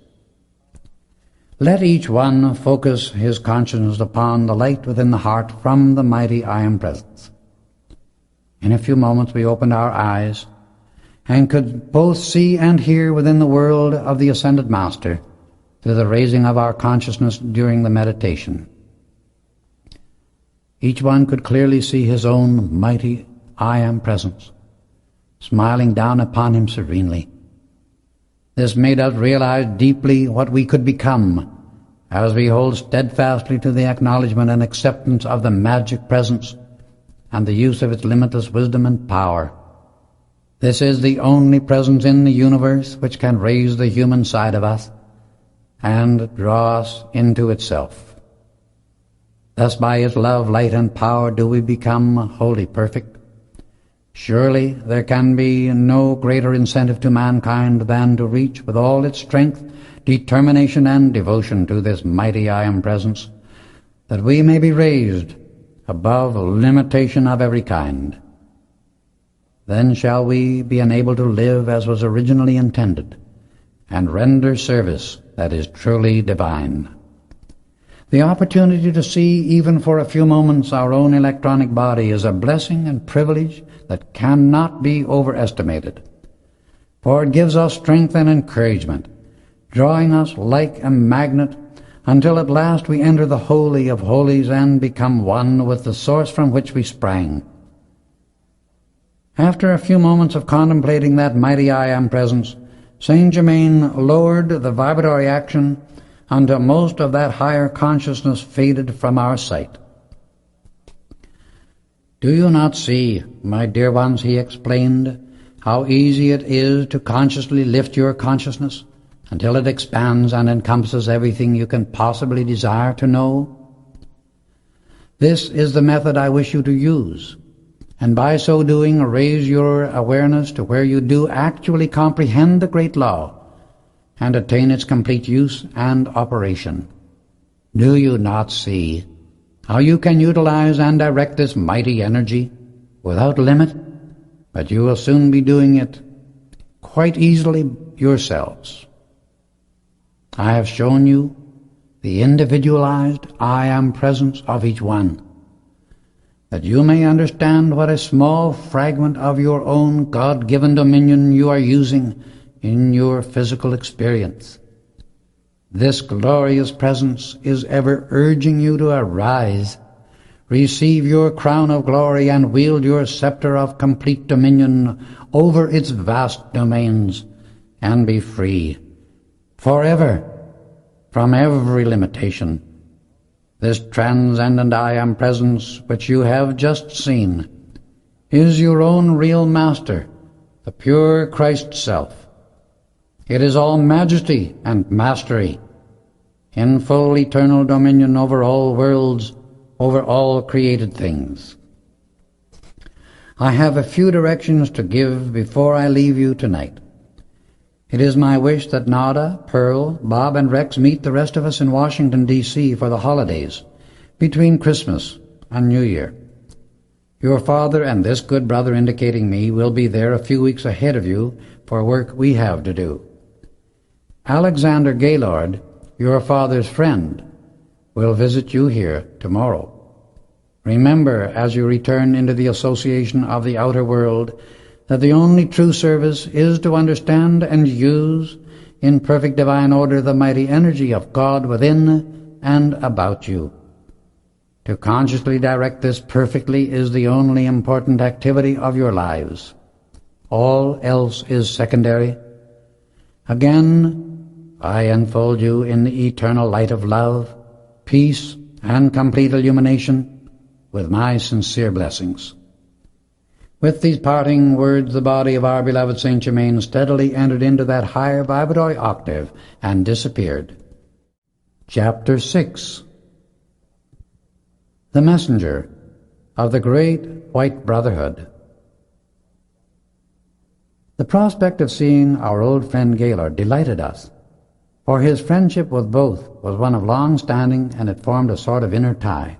Let each one focus his consciousness upon the light within the heart from the mighty I Am Presence. In a few moments we opened our eyes and could both see and hear within the world of the Ascended Master through the raising of our consciousness during the meditation. Each one could clearly see his own mighty I Am Presence, smiling down upon him serenely. This made us realize deeply what we could become as we hold steadfastly to the acknowledgement and acceptance of the magic presence and the use of its limitless wisdom and power. This is the only presence in the universe which can raise the human side of us and draw us into itself. Thus by its love, light, and power do we become wholly perfect. Surely there can be no greater incentive to mankind than to reach with all its strength, determination, and devotion to this mighty I Am Presence, that we may be raised above limitation of every kind. Then shall we be enabled to live as was originally intended, and render service that is truly divine. The opportunity to see, even for a few moments, our own electronic body is a blessing and privilege that cannot be overestimated, for it gives us strength and encouragement, drawing us like a magnet until at last we enter the Holy of Holies and become one with the source from which we sprang. After a few moments of contemplating that mighty I Am Presence, Saint Germain lowered the vibratory action until most of that higher consciousness faded from our sight. "Do you not see, my dear ones," he explained, "how easy it is to consciously lift your consciousness until it expands and encompasses everything you can possibly desire to know? This is the method I wish you to use, and by so doing raise your awareness to where you do actually comprehend the great law and attain its complete use and operation. Do you not see how you can utilize and direct this mighty energy without limit? But you will soon be doing it quite easily yourselves. I have shown you the individualized I Am Presence of each one, that you may understand what a small fragment of your own God-given dominion you are using in your physical experience. This glorious presence is ever urging you to arise, receive your crown of glory, and wield your scepter of complete dominion over its vast domains, and be free forever from every limitation. This transcendent I Am Presence which you have just seen is your own real Master, the pure Christ Self. It is all majesty and mastery, in full eternal dominion over all worlds, over all created things. I have a few directions to give before I leave you tonight. It is my wish that Nada, Pearl, Bob, and Rex meet the rest of us in Washington, D.C. for the holidays, between Christmas and New Year. Your father and this good brother indicating me will be there a few weeks ahead of you for work we have to do. Alexander Gaylord, your father's friend, will visit you here tomorrow. Remember, as you return into the association of the outer world, that the only true service is to understand and use in perfect divine order the mighty energy of God within and about you. To consciously direct this perfectly is the only important activity of your lives. All else is secondary. Again, I enfold you in the eternal light of love, peace, and complete illumination, with my sincere blessings. With these parting words, the body of our beloved Saint Germain steadily entered into that higher vibratory octave and disappeared. Chapter 6. The Messenger of the Great White Brotherhood. The prospect of seeing our old friend Gaylord delighted us, for his friendship with both was one of long standing, and it formed a sort of inner tie.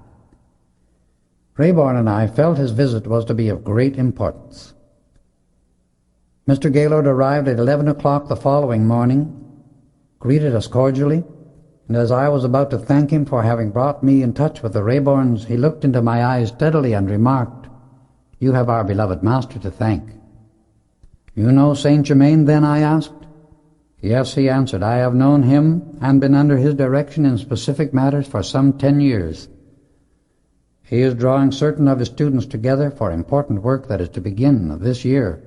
Rayborn and I felt his visit was to be of great importance. Mr. Gaylord arrived at 11 o'clock the following morning, greeted us cordially, and as I was about to thank him for having brought me in touch with the Rayborns, he looked into my eyes steadily and remarked, "You have our beloved master to thank." "You know Saint Germain, then?" I asked. "Yes," he answered. "I have known him and been under his direction in specific matters for some 10 years. He is drawing certain of his students together for important work that is to begin this year.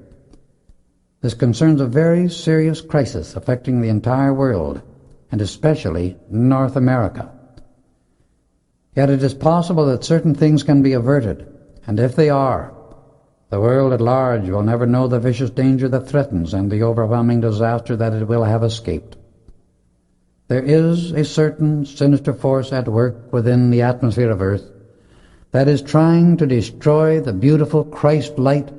This concerns a very serious crisis affecting the entire world, and especially North America. Yet it is possible that certain things can be averted, and if they are, the world at large will never know the vicious danger that threatens and the overwhelming disaster that it will have escaped. There is a certain sinister force at work within the atmosphere of Earth that is trying to destroy the beautiful Christ light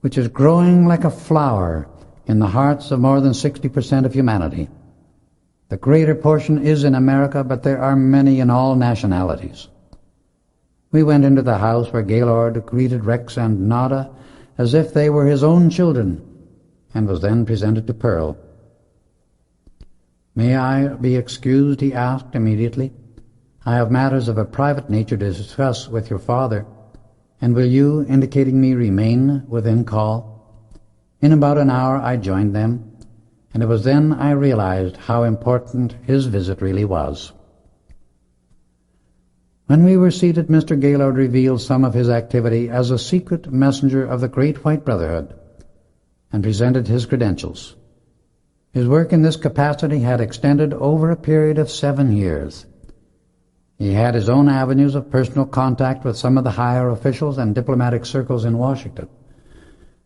which is growing like a flower in the hearts of more than 60% of humanity. The greater portion is in America, but there are many in all nationalities. We went into the house where Gaylord greeted Rex and Nada as if they were his own children, and was then presented to Pearl. "May I be excused?" he asked immediately. "I have matters of a private nature to discuss with your father, and will you," indicating me, "remain within call?" In about an hour I joined them, and it was then I realized how important his visit really was. When we were seated, Mr. Gaylord revealed some of his activity as a secret messenger of the Great White Brotherhood, and presented his credentials. His work in this capacity had extended over a period of 7 years. He had his own avenues of personal contact with some of the higher officials and diplomatic circles in Washington,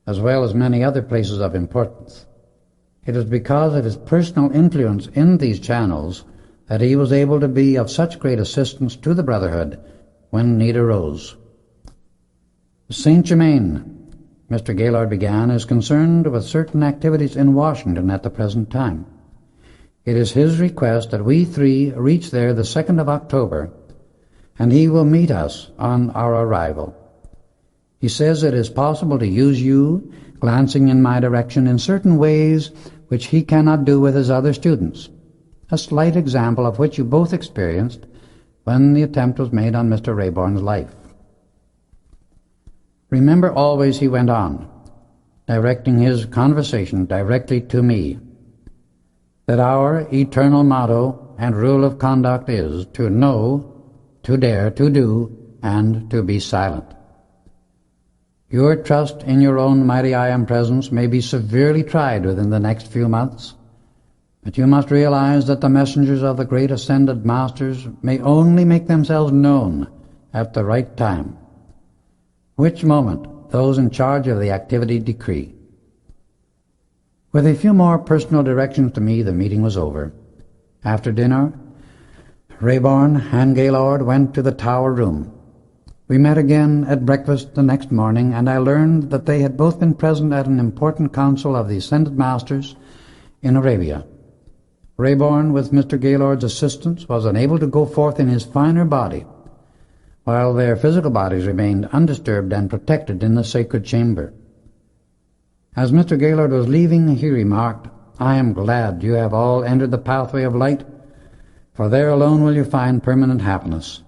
as well as many other places of importance. It was because of his personal influence in these channels that he was able to be of such great assistance to the Brotherhood when need arose. Saint Germain, Mr. Gaylord began, is concerned with certain activities in Washington at the present time. It is his request that we 3 reach there the 2nd of October, and he will meet us on our arrival. He says it is possible to use you, glancing in my direction, in certain ways which he cannot do with his other students, a slight example of which you both experienced when the attempt was made on Mr. Rayborn's life. Remember always, he went on, directing his conversation directly to me, that our eternal motto and rule of conduct is to know, to dare, to do, and to be silent. Your trust in your own mighty I Am Presence may be severely tried within the next few months, But you must realize that the messengers of the great ascended masters may only make themselves known at the right time, which moment those in charge of the activity decree. With a few more personal directions to me, the meeting was over. After dinner, Rayborn and Gaylord went to the tower room. We met again at breakfast the next morning, and I learned that they had both been present at an important council of the Ascended Masters in Arabia. Rayborn, with Mr. Gaylord's assistance, was unable to go forth in his finer body, while their physical bodies remained undisturbed and protected in the sacred chamber. As Mr. Gaylord was leaving, he remarked, "I am glad you have all entered the pathway of light, for there alone will you find permanent happiness.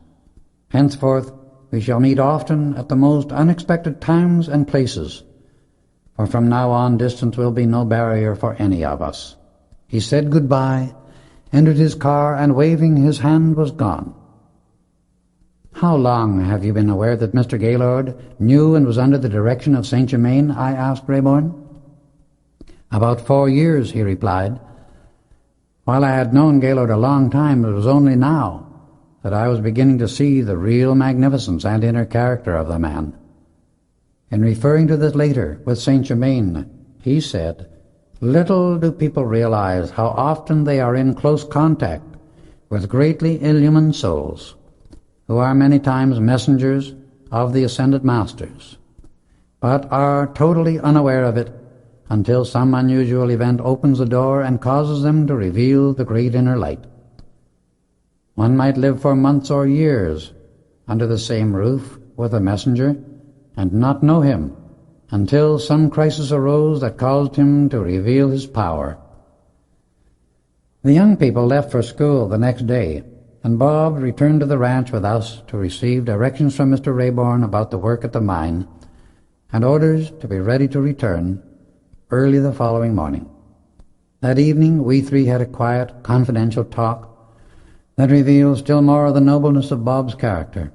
Henceforth we shall meet often at the most unexpected times and places, for from now on distance will be no barrier for any of us." He said goodbye, entered his car, and waving his hand was gone. "How long have you been aware that Mr. Gaylord knew and was under the direction of Saint Germain?" I asked Rayborn. "About 4 years," he replied. "While I had known Gaylord a long time, it was only now that I was beginning to see the real magnificence and inner character of the man." In referring to this later with Saint Germain, he said, "Little do people realize how often they are in close contact with greatly illumined souls, who are many times messengers of the Ascended Masters, but are totally unaware of it until some unusual event opens the door and causes them to reveal the great inner light. One might live for months or years under the same roof with a messenger and not know him until some crisis arose that caused him to reveal his power." The young people left for school the next day, and Bob returned to the ranch with us to receive directions from Mr. Rayborn about the work at the mine and orders to be ready to return early the following morning. That evening we three had a quiet, confidential talk that revealed still more of the nobleness of Bob's character.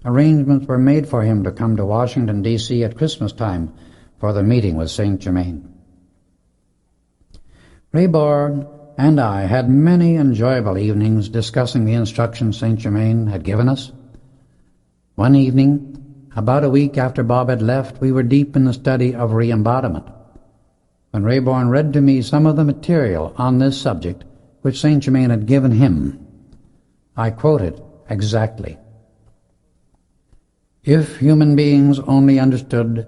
Arrangements were made for him to come to Washington, D.C. at Christmas time for the meeting with Saint Germain. Rayborn and I had many enjoyable evenings discussing the instructions Saint Germain had given us. One evening, about a week after Bob had left, we were deep in the study of re-embodiment, when Rayborn read to me some of the material on this subject which Saint Germain had given him. I quote it exactly. "If human beings only understood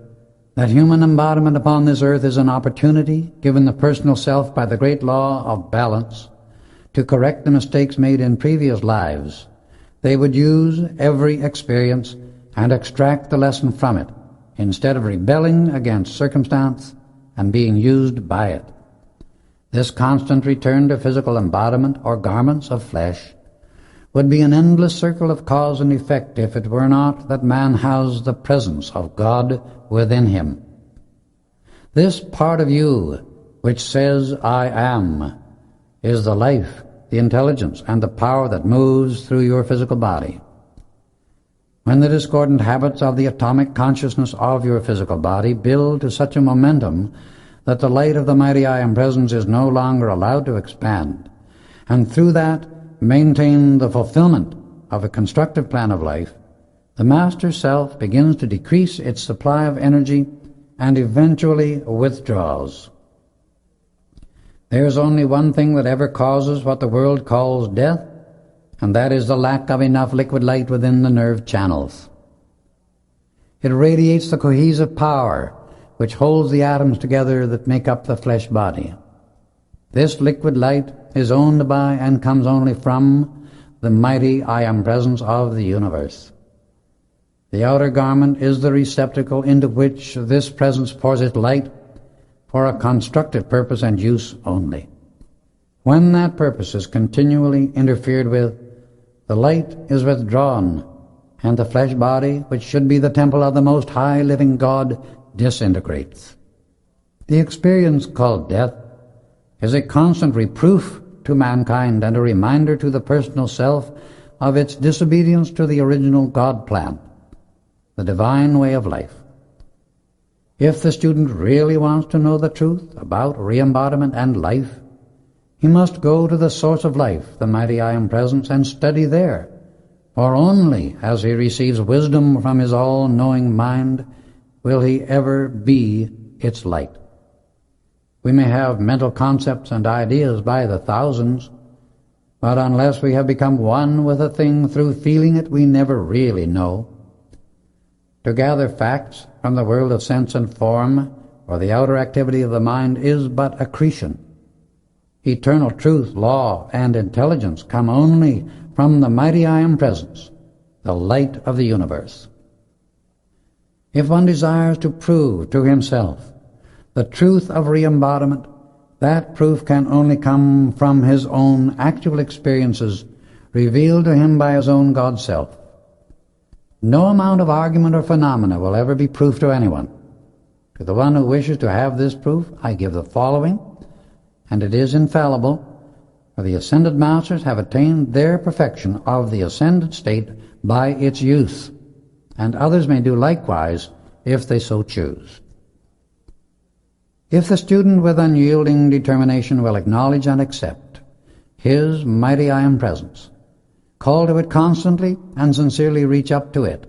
that human embodiment upon this earth is an opportunity given the personal self by the great law of balance to correct the mistakes made in previous lives, they would use every experience and extract the lesson from it, instead of rebelling against circumstance and being used by it. This constant return to physical embodiment or garments of flesh would be an endless circle of cause and effect if it were not that man has the presence of God within him. This part of you which says, 'I am,' is the life, the intelligence, and the power that moves through your physical body. When the discordant habits of the atomic consciousness of your physical body build to such a momentum that the light of the mighty I Am Presence is no longer allowed to expand, and through that maintain the fulfillment of a constructive plan of life, the master self begins to decrease its supply of energy and eventually withdraws. There is only one thing that ever causes what the world calls death, and that is the lack of enough liquid light within the nerve channels. It radiates the cohesive power which holds the atoms together that make up the flesh body. This liquid light is owned by and comes only from the mighty I Am Presence of the universe. The outer garment is the receptacle into which this presence pours its light for a constructive purpose and use only. When that purpose is continually interfered with, the light is withdrawn, and the flesh body, which should be the temple of the Most High Living God, disintegrates. The experience called death is a constant reproof to mankind and a reminder to the personal self of its disobedience to the original God plan, the divine way of life. If the student really wants to know the truth about re-embodiment and life, He must go to the source of life, the mighty I Am Presence, and study there, for only as he receives wisdom from his all-knowing mind will he ever be its light. We may have mental concepts and ideas by the thousands, but unless we have become one with a thing through feeling it, we never really know. To gather facts from the world of sense and form, or the outer activity of the mind, is but accretion. Eternal truth, law, and intelligence come only from the mighty I Am Presence, the light of the universe. If one desires to prove to himself the truth of re-embodiment, that proof can only come from his own actual experiences revealed to him by his own God-self. No amount of argument or phenomena will ever be proof to anyone. To the one who wishes to have this proof, I give the following, and it is infallible, for the ascended masters have attained their perfection of the ascended state by its use, and others may do likewise if they so choose. If the student with unyielding determination will acknowledge and accept his mighty I Am Presence, call to it constantly and sincerely reach up to it,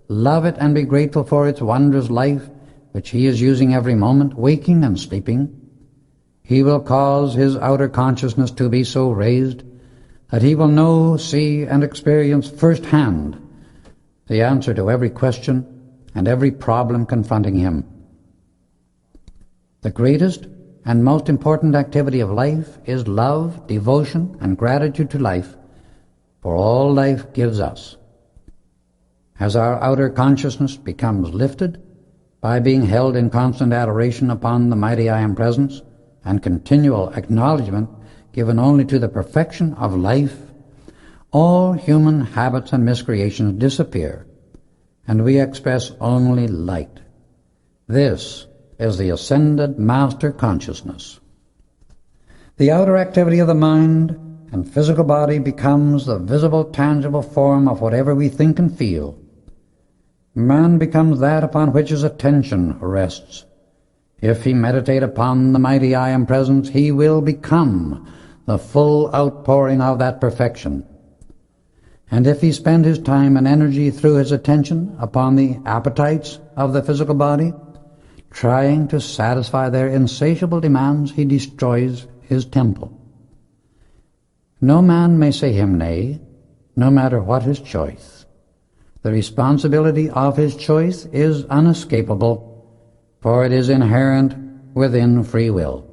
love it and be grateful for its wondrous life which he is using every moment, waking and sleeping, he will cause his outer consciousness to be so raised that he will know, see, and experience firsthand the answer to every question and every problem confronting him. The greatest and most important activity of life is love, devotion, and gratitude to life for all life gives us. As our outer consciousness becomes lifted by being held in constant adoration upon the mighty I Am Presence and continual acknowledgement given only to the perfection of life, all human habits and miscreations disappear, and we express only light. This is the ascended master consciousness. The outer activity of the mind and physical body becomes the visible, tangible form of whatever we think and feel. Man becomes that upon which his attention rests. If he meditate upon the mighty I Am Presence, he will become the full outpouring of that perfection. And if he spend his time and energy through his attention upon the appetites of the physical body, trying to satisfy their insatiable demands, he destroys his temple. No man may say him nay, no matter what his choice. The responsibility of his choice is unescapable, for it is inherent within free will.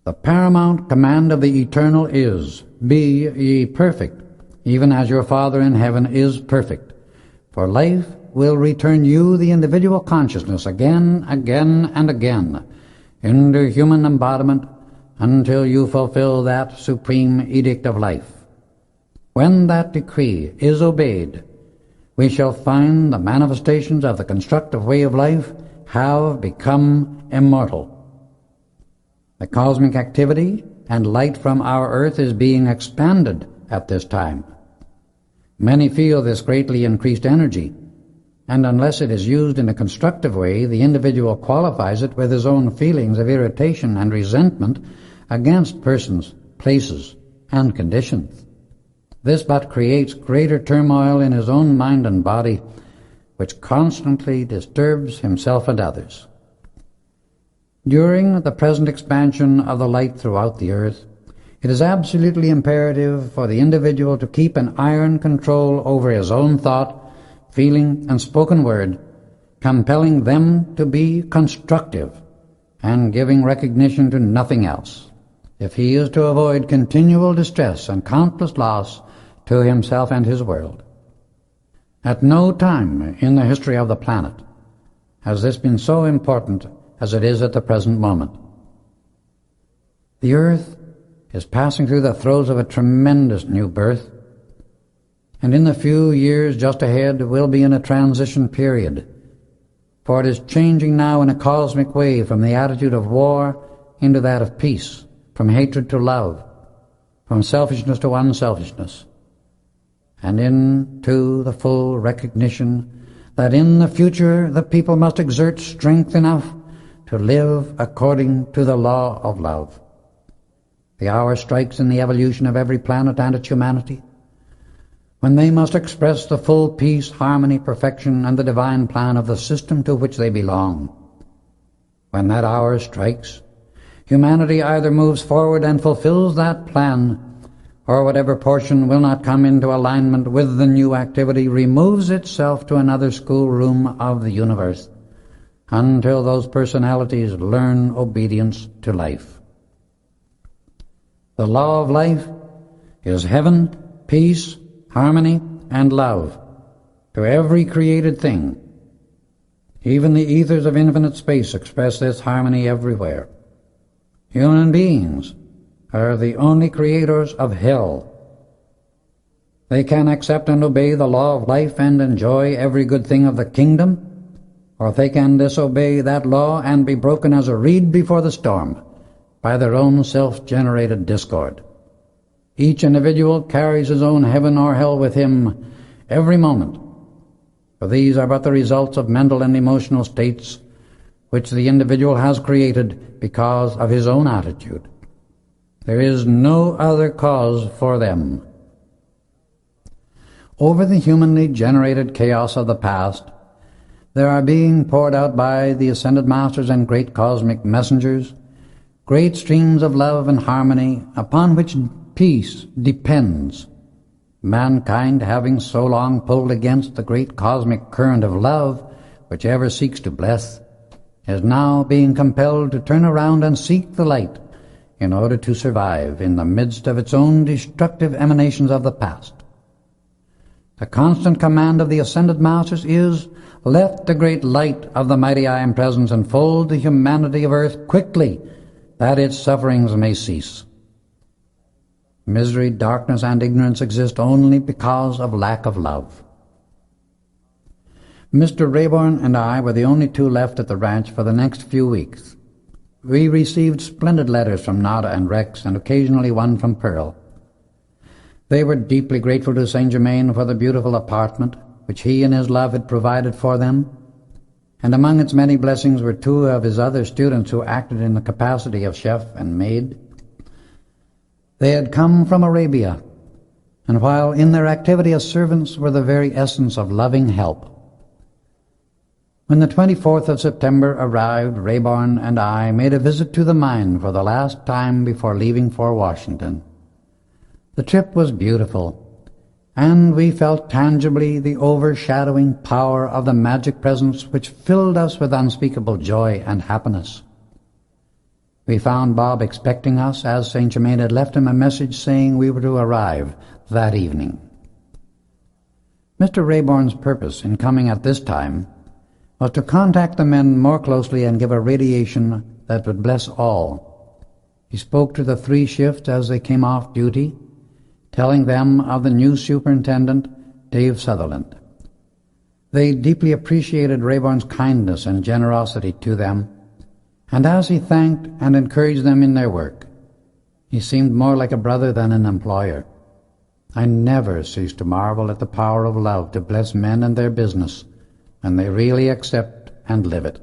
The paramount command of the Eternal is, be ye perfect, even as your Father in heaven is perfect. For life will return you the individual consciousness again, and again, into human embodiment until you fulfill that supreme edict of life. When that decree is obeyed, we shall find the manifestations of the constructive way of life have become immortal. The cosmic activity and light from our earth is being expanded at this time. Many feel this greatly increased energy, and unless it is used in a constructive way, the individual qualifies it with his own feelings of irritation and resentment against persons, places, and conditions. This but creates greater turmoil in his own mind and body, which constantly disturbs himself and others. During the present expansion of the light throughout the earth, it is absolutely imperative for the individual to keep an iron control over his own thought, feeling, and spoken word, compelling them to be constructive and giving recognition to nothing else, if he is to avoid continual distress and countless loss to himself and his world. At no time in the history of the planet has this been so important as it is at the present moment. The earth is passing through the throes of a tremendous new birth, and in the few years just ahead will be in a transition period, for it is changing now in a cosmic way from the attitude of war into that of peace, from hatred to love, from selfishness to unselfishness, and into the full recognition that in the future the people must exert strength enough to live according to the law of love. The hour strikes in the evolution of every planet and its humanity, when they must express the full peace, harmony, perfection, and the divine plan of the system to which they belong. When that hour strikes, humanity either moves forward and fulfills that plan, or whatever portion will not come into alignment with the new activity removes itself to another schoolroom of the universe, until those personalities learn obedience to life. The law of life is heaven, peace, harmony, and love to every created thing. Even the ethers of infinite space express this harmony everywhere. Human beings are the only creators of hell. They can accept and obey the law of life and enjoy every good thing of the kingdom, or they can disobey that law and be broken as a reed before the storm by their own self-generated discord. Each individual carries his own heaven or hell with him every moment, for these are but the results of mental and emotional states which the individual has created because of his own attitude. There is no other cause for them. Over the humanly generated chaos of the past, there are being poured out by the ascended masters and great cosmic messengers great streams of love and harmony upon which peace depends. Mankind, having so long pulled against the great cosmic current of love, which ever seeks to bless, is now being compelled to turn around and seek the light in order to survive in the midst of its own destructive emanations of the past. The constant command of the ascended masters is, let the great light of the mighty I Am Presence enfold the humanity of earth quickly, that its sufferings may cease. Misery, darkness, and ignorance exist only because of lack of love. Mr. Rayborn and I were the only two left at the ranch for the next few weeks. We received splendid letters from Nada and Rex, and occasionally one from Pearl. They were deeply grateful to Saint Germain for the beautiful apartment which he in his love had provided for them, and among its many blessings were two of his other students who acted in the capacity of chef and maid. They had come from Arabia, and while in their activity as servants were the very essence of loving help. When the 24th of September arrived, Rayborn and I made a visit to the mine for the last time before leaving for Washington. The trip was beautiful, and we felt tangibly the overshadowing power of the magic presence which filled us with unspeakable joy and happiness. We found Bob expecting us, as Saint Germain had left him a message saying we were to arrive that evening. Mr. Rayborn's purpose in coming at this time was to contact the men more closely and give a radiation that would bless all. He spoke to the 3 shifts as they came off duty, telling them of the new superintendent, Dave Sutherland. They deeply appreciated Rayborn's kindness and generosity to them, and as he thanked and encouraged them in their work, he seemed more like a brother than an employer. I never cease to marvel at the power of love to bless men and their business when they really accept and live it.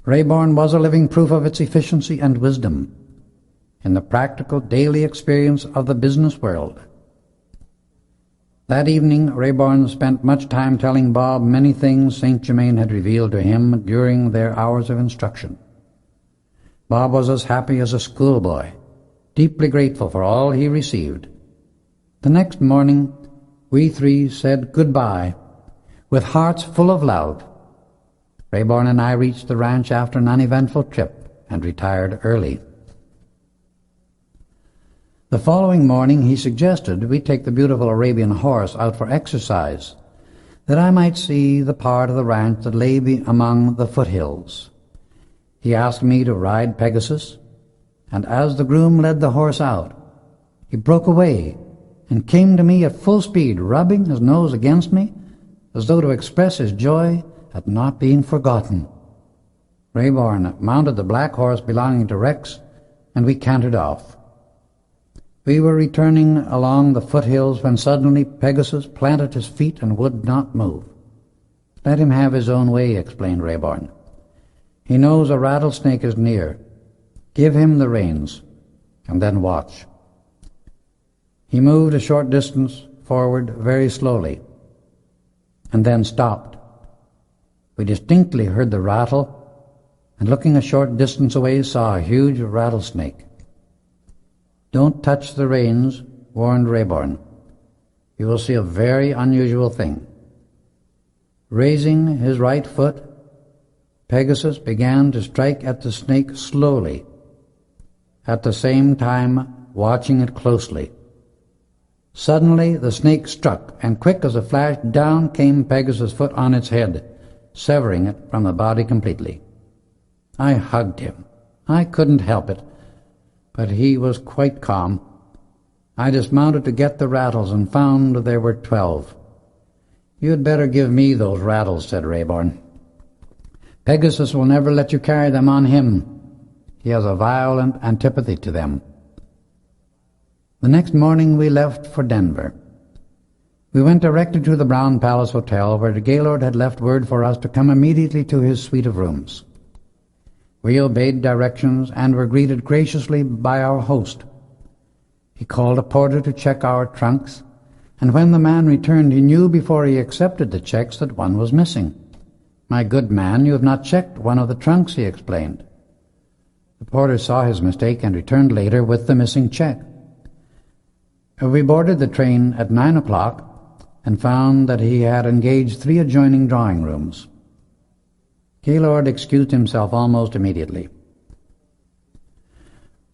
Rayborn was a living proof of its efficiency and wisdom in the practical daily experience of the business world. That evening, Rayborn spent much time telling Bob many things Saint Germain had revealed to him during their hours of instruction. Bob was as happy as a schoolboy, deeply grateful for all he received. The next morning, we 3 said goodbye with hearts full of love. Rayborn and I reached the ranch after an uneventful trip and retired early. The following morning he suggested we take the beautiful Arabian horse out for exercise, that I might see the part of the ranch that lay among the foothills. He asked me to ride Pegasus, and as the groom led the horse out, he broke away and came to me at full speed, rubbing his nose against me, as though to express his joy at not being forgotten. Rayborn mounted the black horse belonging to Rex, and we cantered off. We were returning along the foothills when suddenly Pegasus planted his feet and would not move. Let him have his own way, explained Rayborn. He knows a rattlesnake is near. Give him the reins. and then watch. He moved a short distance forward very slowly, and then stopped. We distinctly heard the rattle, and looking a short distance away saw a huge rattlesnake. "Don't touch the reins," warned Rayborn. "You will see a very unusual thing." Raising his right foot, Pegasus began to strike at the snake slowly, at the same time watching it closely. Suddenly the snake struck, and quick as a flash down came Pegasus' foot on its head, severing it from the body completely. I hugged him. I couldn't help it, but he was quite calm. I dismounted to get the rattles and found there were 12. "You'd better give me those rattles," said Rayborn. "Pegasus will never let you carry them on him. He has a violent antipathy to them." The next morning we left for Denver. We went directly to the Brown Palace Hotel, where the Gaylord had left word for us to come immediately to his suite of rooms. We obeyed directions and were greeted graciously by our host. He called a porter to check our trunks, and when the man returned he knew before he accepted the checks that one was missing. "My good man, you have not checked one of the trunks," he explained. The porter saw his mistake and returned later with the missing check. We boarded the train at 9 o'clock and found that he had engaged 3 adjoining drawing rooms. Gaylord excused himself almost immediately.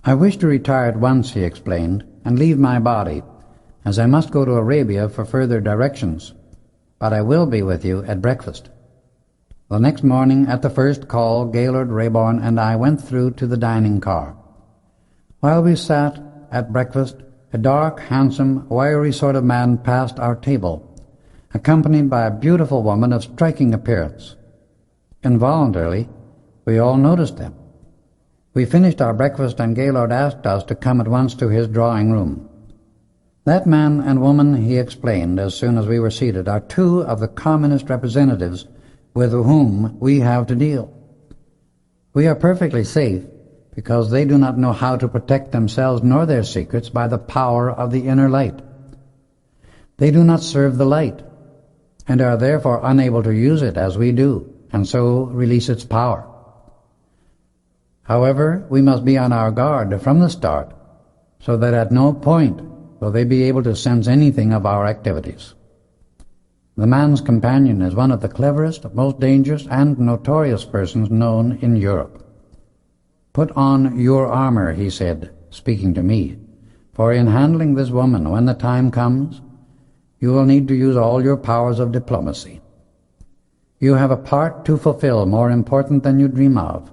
"I wish to retire at once," he explained, "and leave my body, as I must go to Arabia for further directions, but I will be with you at breakfast." The next morning, at the first call, Gaylord, Rayborn, and I went through to the dining car. While we sat at breakfast, a dark, handsome, wiry sort of man passed our table, accompanied by a beautiful woman of striking appearance. Involuntarily, we all noticed them. We finished our breakfast, and Gaylord asked us to come at once to his drawing room. "That man and woman," he explained as soon as we were seated, "are 2 of the communist representatives with whom we have to deal. We are perfectly safe because they do not know how to protect themselves nor their secrets by the power of the inner light. They do not serve the light, and are therefore unable to use it as we do, and so release its power. However, we must be on our guard from the start, so that at no point will they be able to sense anything of our activities. The man's companion is one of the cleverest, most dangerous, and notorious persons known in Europe. Put on your armor," he said, speaking to me, "for in handling this woman, when the time comes, you will need to use all your powers of diplomacy. You have a part to fulfill more important than you dream of,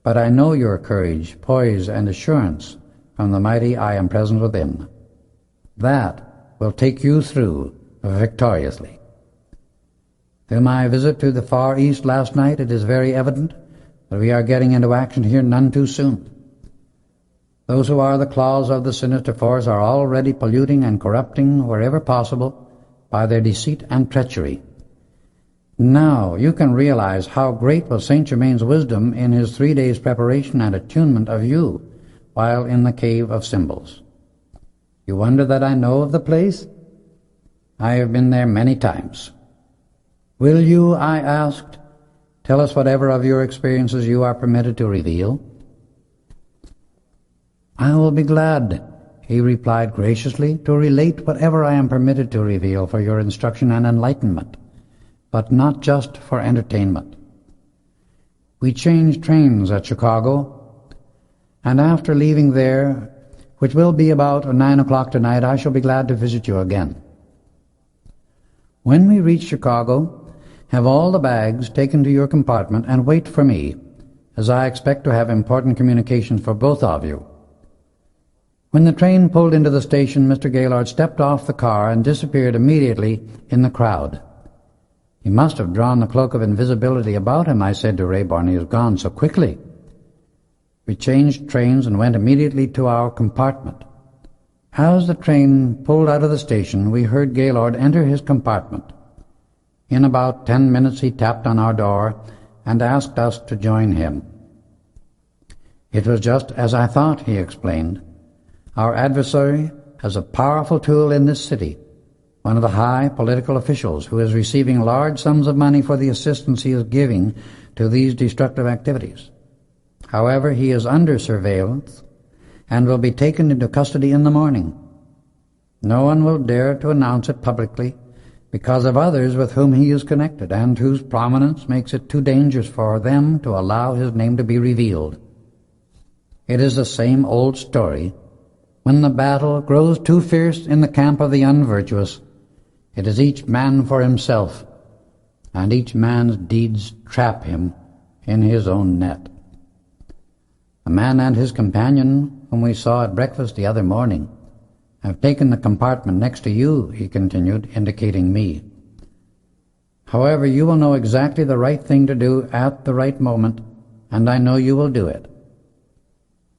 but I know your courage, poise, and assurance from the mighty I am present within. That will take you through victoriously. Through my visit to the Far East last night, it is very evident that we are getting into action here none too soon. Those who are the claws of the sinister force are already polluting and corrupting wherever possible by their deceit and treachery. Now you can realize how great was Saint Germain's wisdom in his 3 days' preparation and attunement of you while in the Cave of Symbols. You wonder that I know of the place? I have been there many times. Will you, I asked, tell us whatever of your experiences you are permitted to reveal? I will be glad, he replied graciously, to relate whatever I am permitted to reveal for your instruction and enlightenment, but not just for entertainment. We changed trains at Chicago, and after leaving there, which will be about 9 o'clock tonight, I shall be glad to visit you again. When we reach Chicago, have all the bags taken to your compartment and wait for me, as I expect to have important communications for both of you. When the train pulled into the station, Mr. Gaylord stepped off the car and disappeared immediately in the crowd. He must have drawn the cloak of invisibility about him, I said to Rayborn. He has gone so quickly. We changed trains and went immediately to our compartment. As the train pulled out of the station, we heard Gaylord enter his compartment. In about 10 minutes he tapped on our door and asked us to join him. It was just as I thought, he explained. Our adversary has a powerful tool in this city, one of the high political officials who is receiving large sums of money for the assistance he is giving to these destructive activities. However, he is under surveillance and will be taken into custody in the morning. No one will dare to announce it publicly because of others with whom he is connected and whose prominence makes it too dangerous for them to allow his name to be revealed. It is the same old story. When the battle grows too fierce in the camp of the unvirtuous, it is each man for himself, and each man's deeds trap him in his own net. The man and his companion, whom we saw at breakfast the other morning, have taken the compartment next to you, he continued, indicating me. However, you will know exactly the right thing to do at the right moment, and I know you will do it.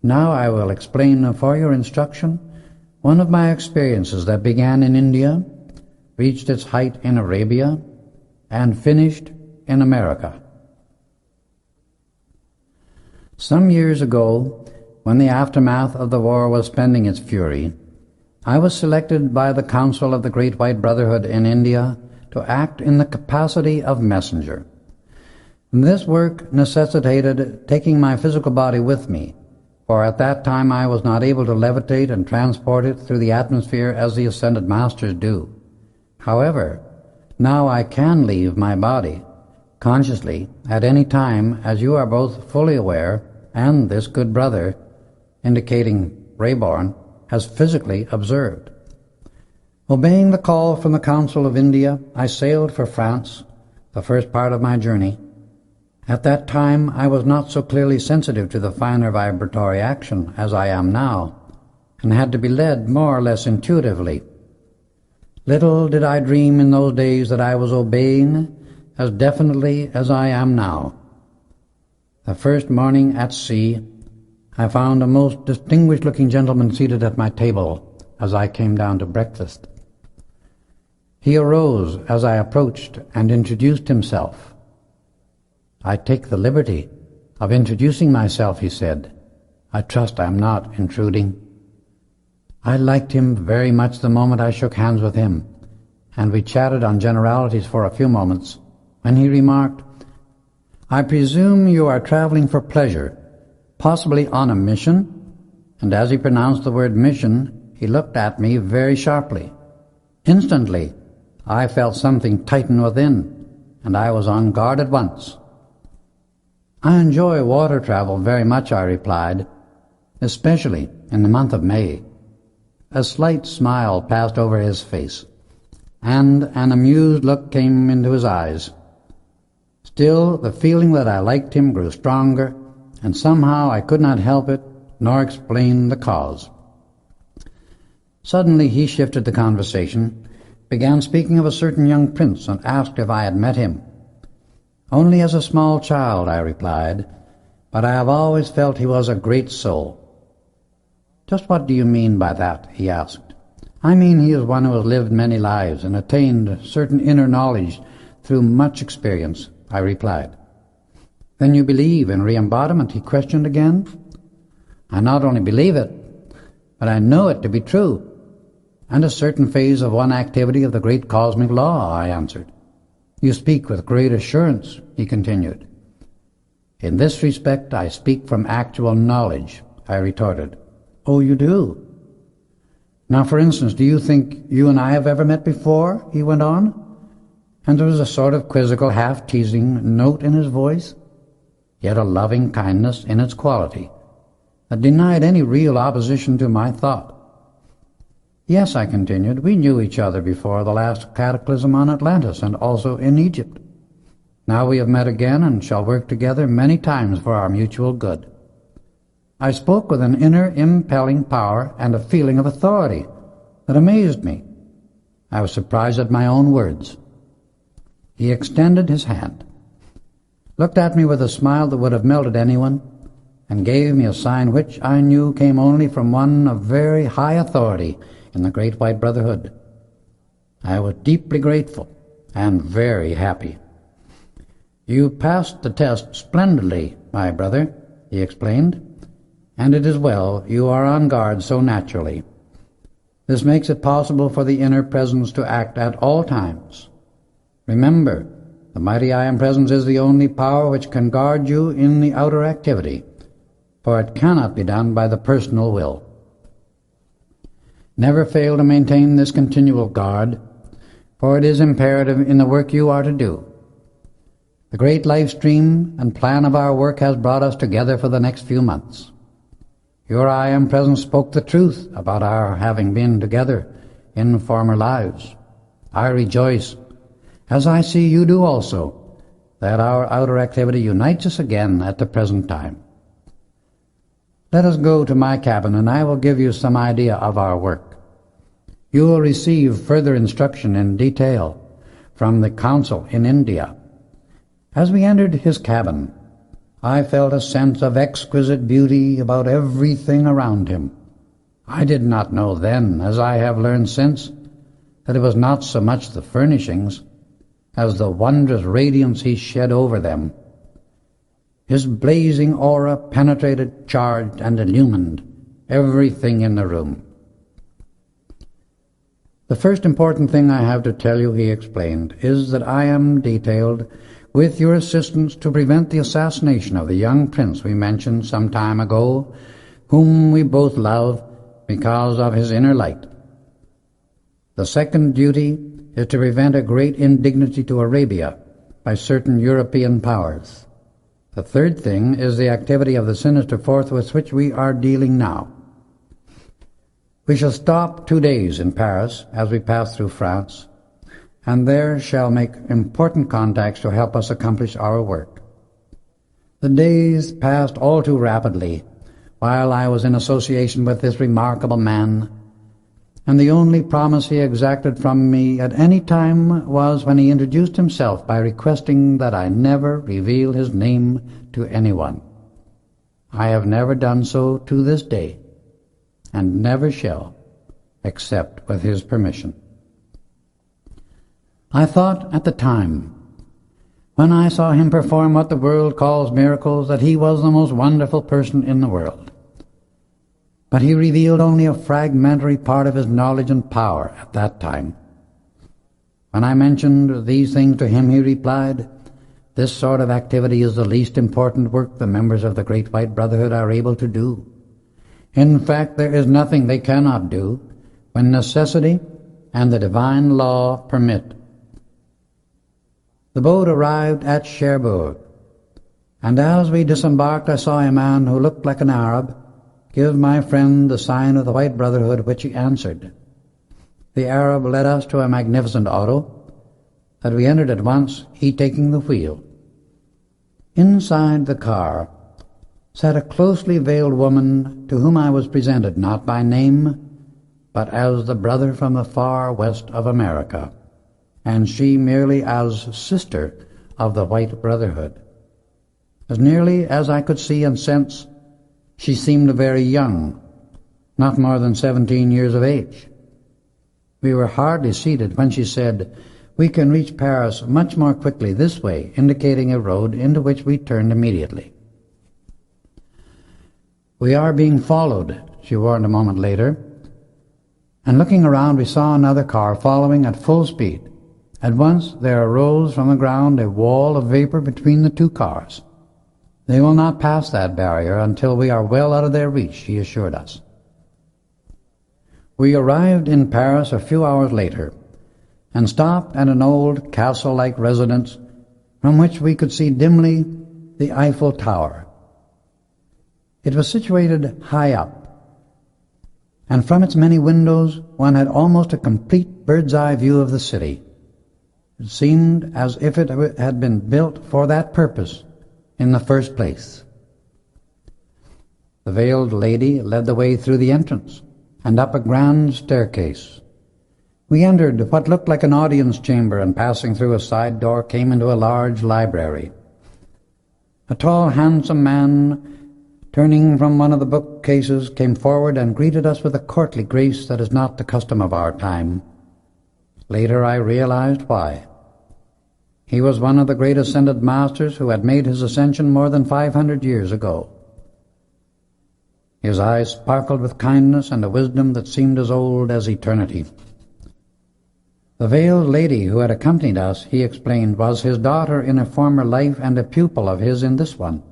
Now I will explain for your instruction one of my experiences that began in India, reached its height in Arabia, and finished in America. Some years ago, when the aftermath of the war was spending its fury, I was selected by the Council of the Great White Brotherhood in India to act in the capacity of messenger. This work necessitated taking my physical body with me, for at that time I was not able to levitate and transport it through the atmosphere as the ascended masters do. However, now I can leave my body consciously at any time, as you are both fully aware, and this good brother, indicating Rayborn, has physically observed. Obeying the call from the Council of India, I sailed for France, the first part of my journey. At that time, I was not so clearly sensitive to the finer vibratory action as I am now, and had to be led more or less intuitively. Little did I dream in those days that I was obeying as definitely as I am now. The first morning at sea, I found a most distinguished-looking gentleman seated at my table as I came down to breakfast. He arose as I approached and introduced himself. "I take the liberty of introducing myself," he said. "I trust I am not intruding." I liked him very much the moment I shook hands with him, and we chatted on generalities for a few moments, when he remarked, "I presume you are traveling for pleasure, possibly on a mission?" And as he pronounced the word mission, he looked at me very sharply. Instantly, I felt something tighten within, and I was on guard at once. "I enjoy water travel very much," I replied, "especially in the month of May." A slight smile passed over his face, and an amused look came into his eyes. Still, the feeling that I liked him grew stronger, and somehow I could not help it, nor explain the cause. Suddenly he shifted the conversation, began speaking of a certain young prince, and asked if I had met him. "Only as a small child," I replied, "but I have always felt he was a great soul." "Just what do you mean by that?" he asked. "I mean he is one who has lived many lives and attained certain inner knowledge through much experience," I replied. "Then you believe in re-embodiment?" he questioned again. "I not only believe it, but I know it to be true, and a certain phase of one activity of the great cosmic law," I answered. "You speak with great assurance," he continued. "In this respect I speak from actual knowledge," I retorted. "Oh, you do? Now, for instance, do you think you and I have ever met before?" he went on, and there was a sort of quizzical, half-teasing note in his voice, yet a loving kindness in its quality, that denied any real opposition to my thought. "Yes," I continued, "we knew each other before the last cataclysm on Atlantis, and also in Egypt. Now we have met again and shall work together many times for our mutual good." I spoke with an inner impelling power and a feeling of authority that amazed me. I was surprised at my own words. He extended his hand, looked at me with a smile that would have melted anyone, and gave me a sign which I knew came only from one of very high authority in the Great White Brotherhood. I was deeply grateful and very happy. "You passed the test splendidly, my brother," he explained. and it is well you are on guard so naturally. This makes it possible for the inner presence to act at all times. Remember, the mighty I Am Presence is the only power which can guard you in the outer activity, for it cannot be done by the personal will. Never fail to maintain this continual guard, for it is imperative in the work you are to do. The great life stream and plan of our work has brought us together for the next few months. Your I Am Presence spoke the truth about our having been together in former lives. I rejoice, as I see you do also, that our outer activity unites us again at the present time. Let us go to my cabin, and I will give you some idea of our work. You will receive further instruction in detail from the council in India. As we entered his cabin, I felt a sense of exquisite beauty about everything around him. I did not know then, as I have learned since, that it was not so much the furnishings as the wondrous radiance he shed over them. His blazing aura penetrated, charged, and illumined everything in the room. The first important thing I have to tell you, he explained, is that I am detailed with your assistance to prevent the assassination of the young prince we mentioned some time ago, whom we both love because of his inner light. The second duty is to prevent a great indignity to Arabia by certain European powers. The third thing is the activity of the sinister force with which we are dealing now. We shall stop 2 days in Paris as we pass through France, and there shall make important contacts to help us accomplish our work. The days passed all too rapidly while I was in association with this remarkable man, and the only promise he exacted from me at any time was when he introduced himself by requesting that I never reveal his name to anyone. I have never done so to this day, and never shall, except with his permission. I thought at the time, when I saw him perform what the world calls miracles, that he was the most wonderful person in the world. But he revealed only a fragmentary part of his knowledge and power at that time. When I mentioned these things to him, he replied, "This sort of activity is the least important work the members of the Great White Brotherhood are able to do. In fact, there is nothing they cannot do when necessity and the divine law permit." The boat arrived at Cherbourg, and as we disembarked I saw a man who looked like an Arab give my friend the sign of the White Brotherhood, which he answered. The Arab led us to a magnificent auto that we entered at once, he taking the wheel. Inside the car sat a closely veiled woman to whom I was presented not by name, but as the brother from the far west of America, and she merely as sister of the White Brotherhood. As nearly as I could see and sense, she seemed very young, not more than 17 years of age. We were hardly seated when she said, "We can reach Paris much more quickly this way," indicating a road into which we turned immediately. "We are being followed," she warned a moment later, and looking around we saw another car following at full speed. At once there arose from the ground a wall of vapor between the two cars. "They will not pass that barrier until we are well out of their reach," she assured us. We arrived in Paris a few hours later and stopped at an old castle-like residence from which we could see dimly the Eiffel Tower. It was situated high up, and from its many windows one had almost a complete bird's-eye view of the city. It seemed as if it had been built for that purpose in the first place. The veiled lady led the way through the entrance and up a grand staircase. We entered what looked like an audience chamber, and passing through a side door came into a large library. A tall, handsome man, turning from one of the bookcases, came forward and greeted us with a courtly grace that is not the custom of our time. Later I realized why. He was one of the great ascended masters who had made his ascension more than 500 years ago. His eyes sparkled with kindness and a wisdom that seemed as old as eternity. The veiled lady who had accompanied us, he explained, was his daughter in a former life and a pupil of his in this one.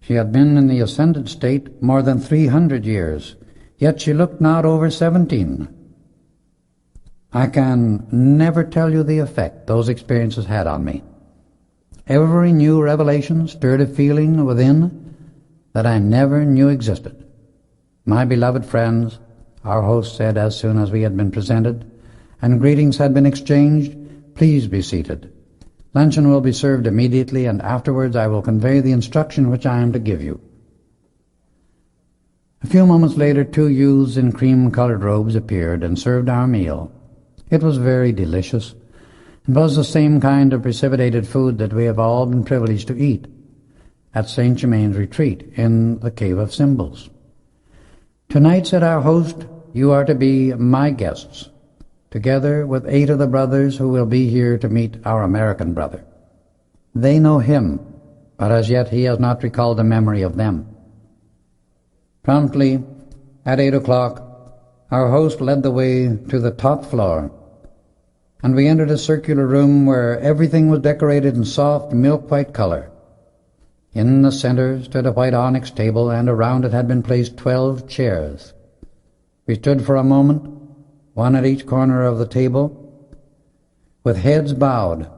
She had been in the ascended state more than 300 years, yet she looked not over 17. I can never tell you the effect those experiences had on me. Every new revelation stirred a feeling within that I never knew existed. My beloved friends, our host said as soon as we had been presented, and greetings had been exchanged, please be seated. Luncheon will be served immediately, and afterwards I will convey the instruction which I am to give you. A few moments later, 2 youths in cream-colored robes appeared and served our meal. It was very delicious, and was the same kind of precipitated food that we have all been privileged to eat at St. Germain's retreat in the Cave of Symbols. Tonight, said our host, you are to be my guests, together with 8 of the brothers who will be here to meet our American brother. They know him, but as yet he has not recalled the memory of them. Promptly, at 8 o'clock, our host led the way to the top floor, and we entered a circular room where everything was decorated in soft milk-white color. In the center stood a white onyx table, and around it had been placed 12 chairs. We stood for a moment, one at each corner of the table, with heads bowed,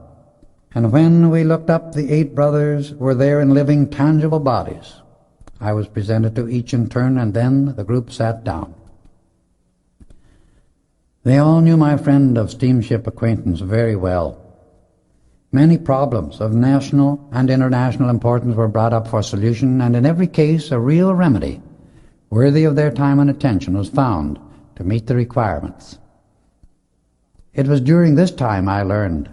and when we looked up, the 8 brothers were there in living, tangible bodies. I was presented to each in turn, and then the group sat down. They all knew my friend of steamship acquaintance very well. Many problems of national and international importance were brought up for solution, and in every case a real remedy, worthy of their time and attention, was found to meet the requirements. It was during this time I learned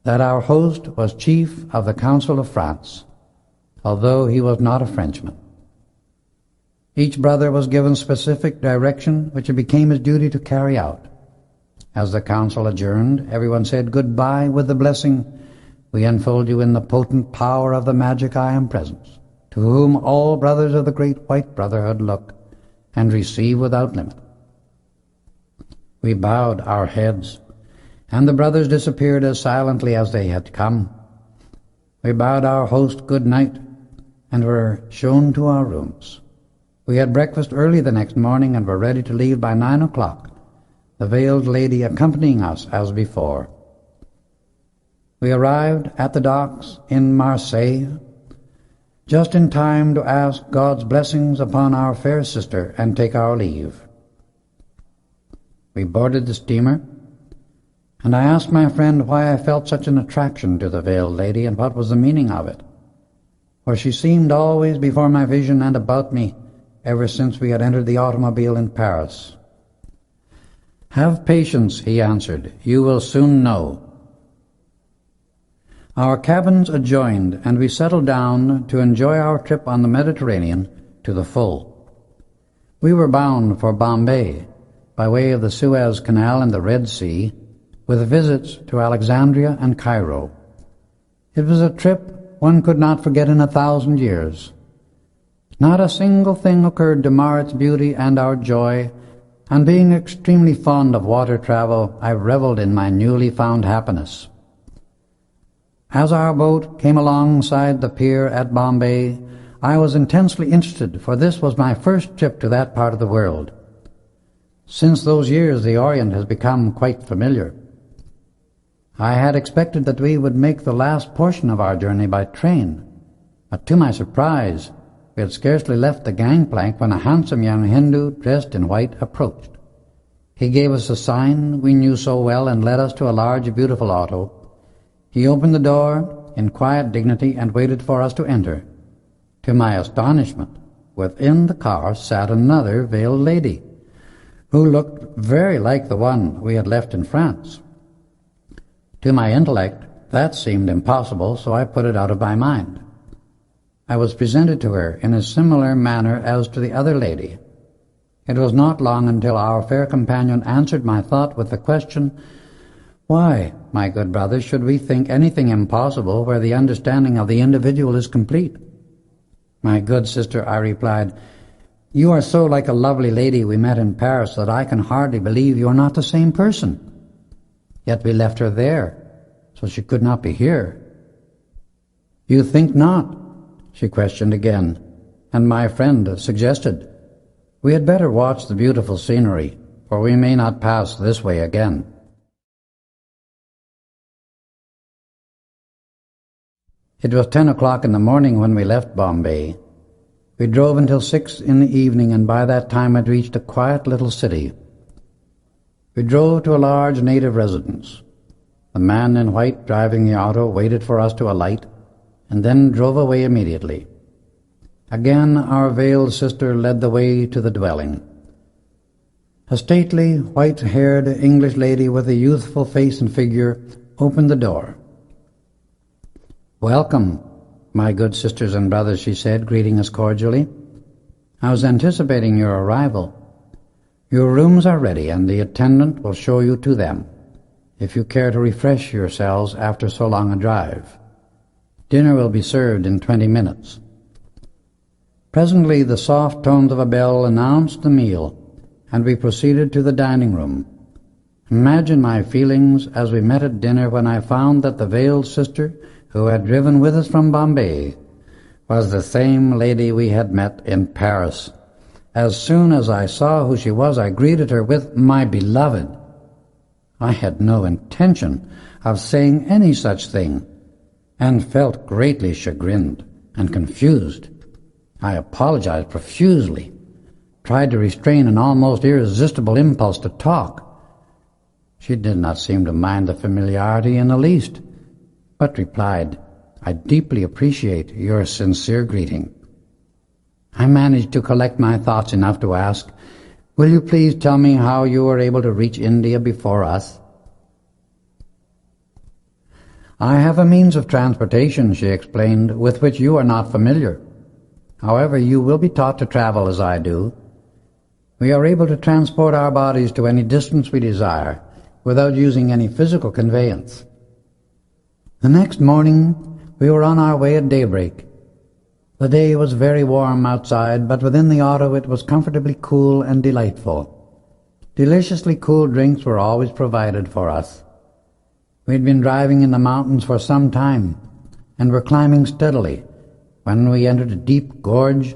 that our host was chief of the Council of France, although he was not a Frenchman. Each brother was given specific direction which it became his duty to carry out. As the council adjourned, everyone said goodbye with the blessing, we enfold you in the potent power of the magic I am presence, to whom all brothers of the great white brotherhood look and receive without limit. We bowed our heads, and the brothers disappeared as silently as they had come. We bade our host good night, and were shown to our rooms. We had breakfast early the next morning, and were ready to leave by 9 o'clock, the veiled lady accompanying us as before. We arrived at the docks in Marseille, just in time to ask God's blessings upon our fair sister and take our leave. We boarded the steamer, and I asked my friend why I felt such an attraction to the veiled lady and what was the meaning of it, for she seemed always before my vision and about me ever since we had entered the automobile in Paris. Have patience, he answered. You will soon know. Our cabins adjoined, and we settled down to enjoy our trip on the Mediterranean to the full. We were bound for Bombay by way of the Suez Canal and the Red Sea, with visits to Alexandria and Cairo. It was a trip one could not forget in 1,000 years. Not a single thing occurred to mar its beauty and our joy, and being extremely fond of water travel, I reveled in my newly found happiness. As our boat came alongside the pier at Bombay, I was intensely interested, for this was my first trip to that part of the world. Since those years, the Orient has become quite familiar. I had expected that we would make the last portion of our journey by train, but to my surprise, we had scarcely left the gangplank when a handsome young Hindu dressed in white approached. He gave us a sign we knew so well and led us to a large, beautiful auto. He opened the door in quiet dignity and waited for us to enter. To my astonishment, within the car sat another veiled lady, who looked very like the one we had left in France. To my intellect, that seemed impossible, so I put it out of my mind. I was presented to her in a similar manner as to the other lady. It was not long until our fair companion answered my thought with the question, "Why, my good brother, should we think anything impossible where the understanding of the individual is complete?" "My good sister," I replied, You are so like a lovely lady we met in Paris that I can hardly believe you are not the same person. Yet we left her there, so she could not be here. You think not? She questioned again, and my friend suggested, we had better watch the beautiful scenery, for we may not pass this way again. It was 10 o'clock in the morning when we left Bombay. We drove until 6 in the evening, and by that time had reached a quiet little city. We drove to a large native residence. The man in white driving the auto waited for us to alight, and then drove away immediately. Again our veiled sister led the way to the dwelling. A stately, white-haired English lady with a youthful face and figure opened the door. "Welcome, my good sisters and brothers," she said, greeting us cordially. "I was anticipating your arrival. Your rooms are ready, and the attendant will show you to them, if you care to refresh yourselves after so long a drive. Dinner will be served in 20 minutes. Presently the soft tones of a bell announced the meal, and we proceeded to the dining room. Imagine my feelings as we met at dinner when I found that the veiled sister who had driven with us from Bombay was the same lady we had met in Paris. As soon as I saw who she was, I greeted her with "my beloved." I had no intention of saying any such thing, and felt greatly chagrined and confused. I apologized profusely, tried to restrain an almost irresistible impulse to talk. She did not seem to mind the familiarity in the least, but replied, "I deeply appreciate your sincere greeting." I managed to collect my thoughts enough to ask, "Will you please tell me how you were able to reach India before us?" "I have a means of transportation," she explained, "with which you are not familiar. However, you will be taught to travel as I do. We are able to transport our bodies to any distance we desire, without using any physical conveyance." The next morning we were on our way at daybreak. The day was very warm outside, but within the auto it was comfortably cool and delightful. Deliciously cool drinks were always provided for us. We had been driving in the mountains for some time, and were climbing steadily, when we entered a deep gorge,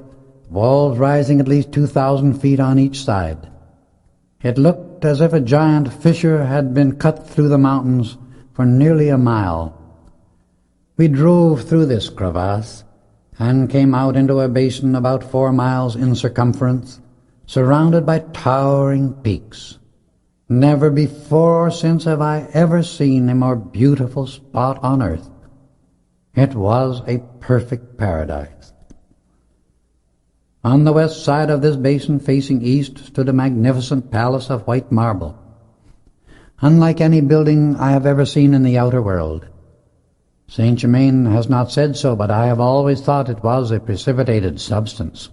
walls rising at least 2,000 feet on each side. It looked as if a giant fissure had been cut through the mountains for nearly a mile. We drove through this crevasse, and came out into a basin about 4 miles in circumference, surrounded by towering peaks. Never before or since have I ever seen a more beautiful spot on earth. It was a perfect paradise. On the west side of this basin, facing east, stood a magnificent palace of white marble, unlike any building I have ever seen in the outer world. Saint Germain has not said so, but I have always thought it was a precipitated substance.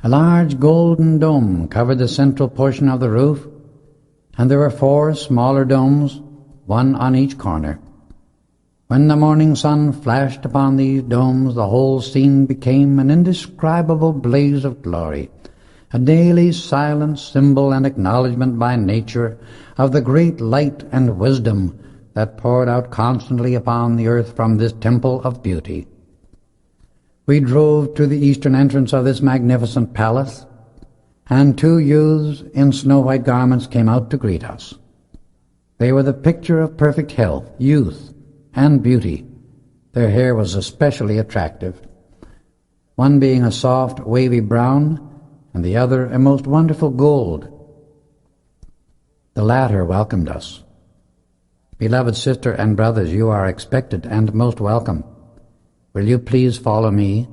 A large golden dome covered the central portion of the roof, and there were 4 smaller domes, one on each corner. When the morning sun flashed upon these domes, the whole scene became an indescribable blaze of glory, a daily silent symbol and acknowledgment by nature of the great light and wisdom that poured out constantly upon the earth from this temple of beauty. We drove to the eastern entrance of this magnificent palace, and 2 youths in snow-white garments came out to greet us. They were the picture of perfect health, youth, and beauty. Their hair was especially attractive, one being a soft, wavy brown, and the other a most wonderful gold. The latter welcomed us. "Beloved sister and brothers, you are expected and most welcome. Will you please follow me?"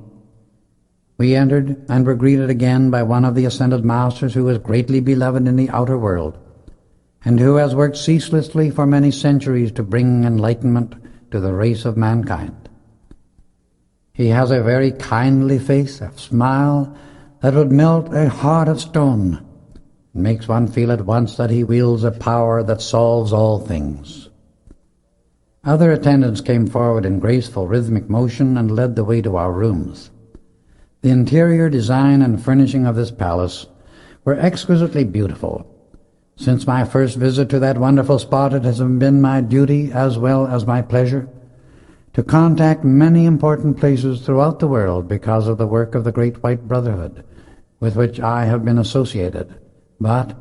We entered and were greeted again by one of the ascended masters who is greatly beloved in the outer world, and who has worked ceaselessly for many centuries to bring enlightenment to the race of mankind. He has a very kindly face, a smile that would melt a heart of stone. It makes one feel at once that he wields a power that solves all things. Other attendants came forward in graceful rhythmic motion and led the way to our rooms. The interior design and furnishing of this palace were exquisitely beautiful. Since my first visit to that wonderful spot, it has been my duty as well as my pleasure to contact many important places throughout the world because of the work of the Great White Brotherhood with which I have been associated. But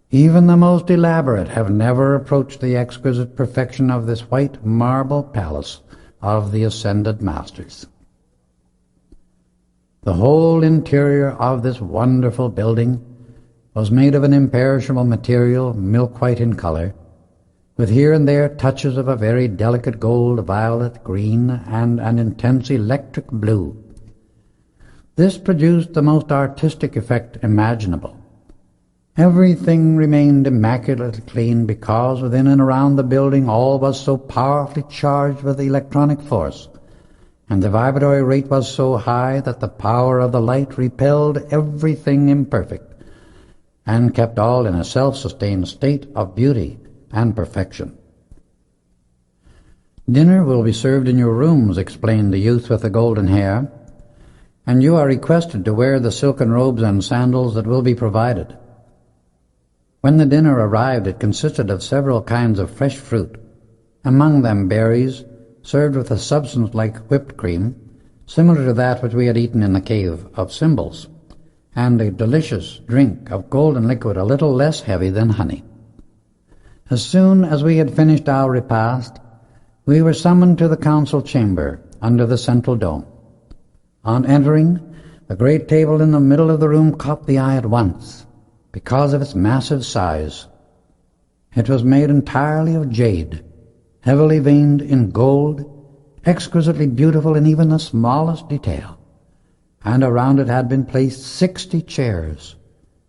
even the most elaborate have never approached the exquisite perfection of this white marble palace of the Ascended Masters. The whole interior of this wonderful building was made of an imperishable material, milk-white in color, with here and there touches of a very delicate gold, violet, green, and an intense electric blue. This produced the most artistic effect imaginable. Everything remained immaculately clean because within and around the building all was so powerfully charged with electronic force, and the vibratory rate was so high that the power of the light repelled everything imperfect and kept all in a self-sustained state of beauty and perfection. "Dinner will be served in your rooms," explained the youth with the golden hair, "and you are requested to wear the silken robes and sandals that will be provided." When the dinner arrived, it consisted of several kinds of fresh fruit, among them berries, served with a substance like whipped cream, similar to that which we had eaten in the cave of Symbols, and a delicious drink of golden liquid a little less heavy than honey. As soon as we had finished our repast, we were summoned to the council chamber under the central dome. On entering, the great table in the middle of the room caught the eye at once because of its massive size. It was made entirely of jade, heavily veined in gold, exquisitely beautiful in even the smallest detail, and around it had been placed 60 chairs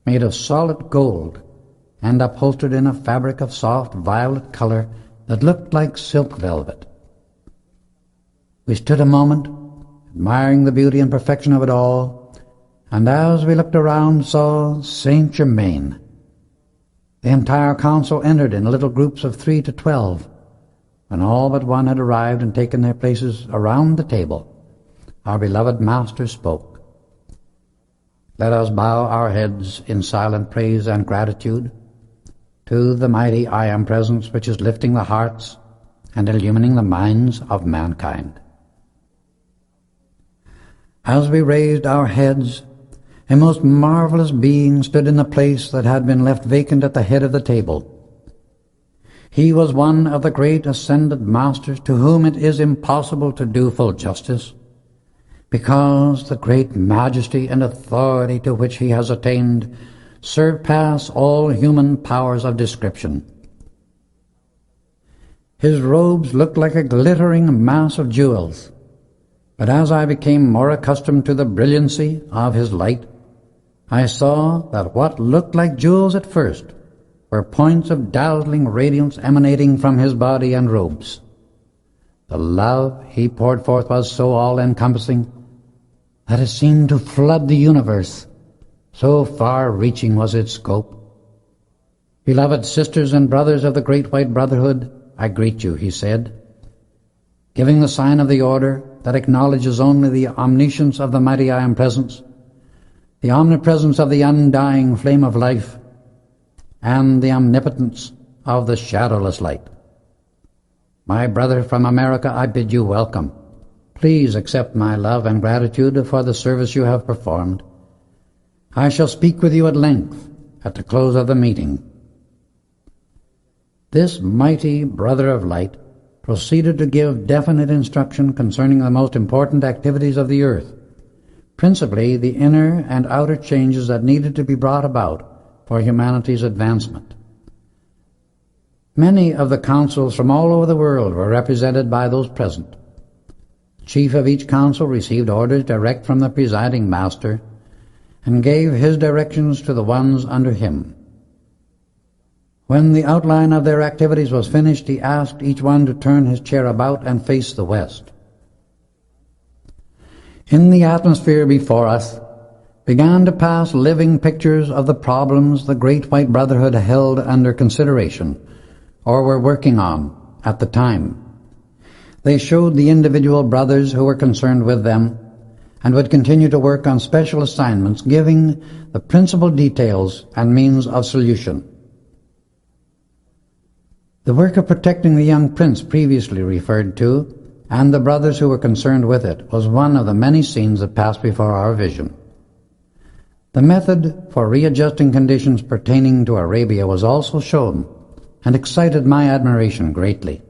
made of solid gold and upholstered in a fabric of soft violet color that looked like silk velvet. We stood a moment, admiring the beauty and perfection of it all, and as we looked around saw Saint Germain. The entire council entered in little groups of 3 to 12. When all but one had arrived and taken their places around the table, our beloved Master spoke. "Let us bow our heads in silent praise and gratitude to the mighty I Am Presence which is lifting the hearts and illumining the minds of mankind." As we raised our heads, a most marvelous being stood in the place that had been left vacant at the head of the table. He was one of the great Ascended Masters to whom it is impossible to do full justice, because the great majesty and authority to which he has attained surpass all human powers of description. His robes looked like a glittering mass of jewels, but as I became more accustomed to the brilliancy of his light, I saw that what looked like jewels at first were points of dazzling radiance emanating from his body and robes. The love he poured forth was so all-encompassing that it seemed to flood the universe, so far-reaching was its scope. "Beloved sisters and brothers of the Great White Brotherhood, I greet you," he said, giving the sign of the order that acknowledges only the omniscience of the mighty I Am Presence, the omnipresence of the undying flame of life, and the omnipotence of the shadowless light. "My brother from America, I bid you welcome. Please accept my love and gratitude for the service you have performed. I shall speak with you at length at the close of the meeting." This mighty brother of light proceeded to give definite instruction concerning the most important activities of the earth, principally the inner and outer changes that needed to be brought about for humanity's advancement. Many of the councils from all over the world were represented by those present. The chief of each council received orders direct from the presiding master and gave his directions to the ones under him. When the outline of their activities was finished, he asked each one to turn his chair about and face the west. In the atmosphere before us began to pass living pictures of the problems the Great White Brotherhood held under consideration or were working on at the time. They showed the individual brothers who were concerned with them and would continue to work on special assignments, giving the principal details and means of solution. The work of protecting the young prince previously referred to, and the brothers who were concerned with it, was one of the many scenes that passed before our vision. The method for readjusting conditions pertaining to Arabia was also shown, and excited my admiration greatly.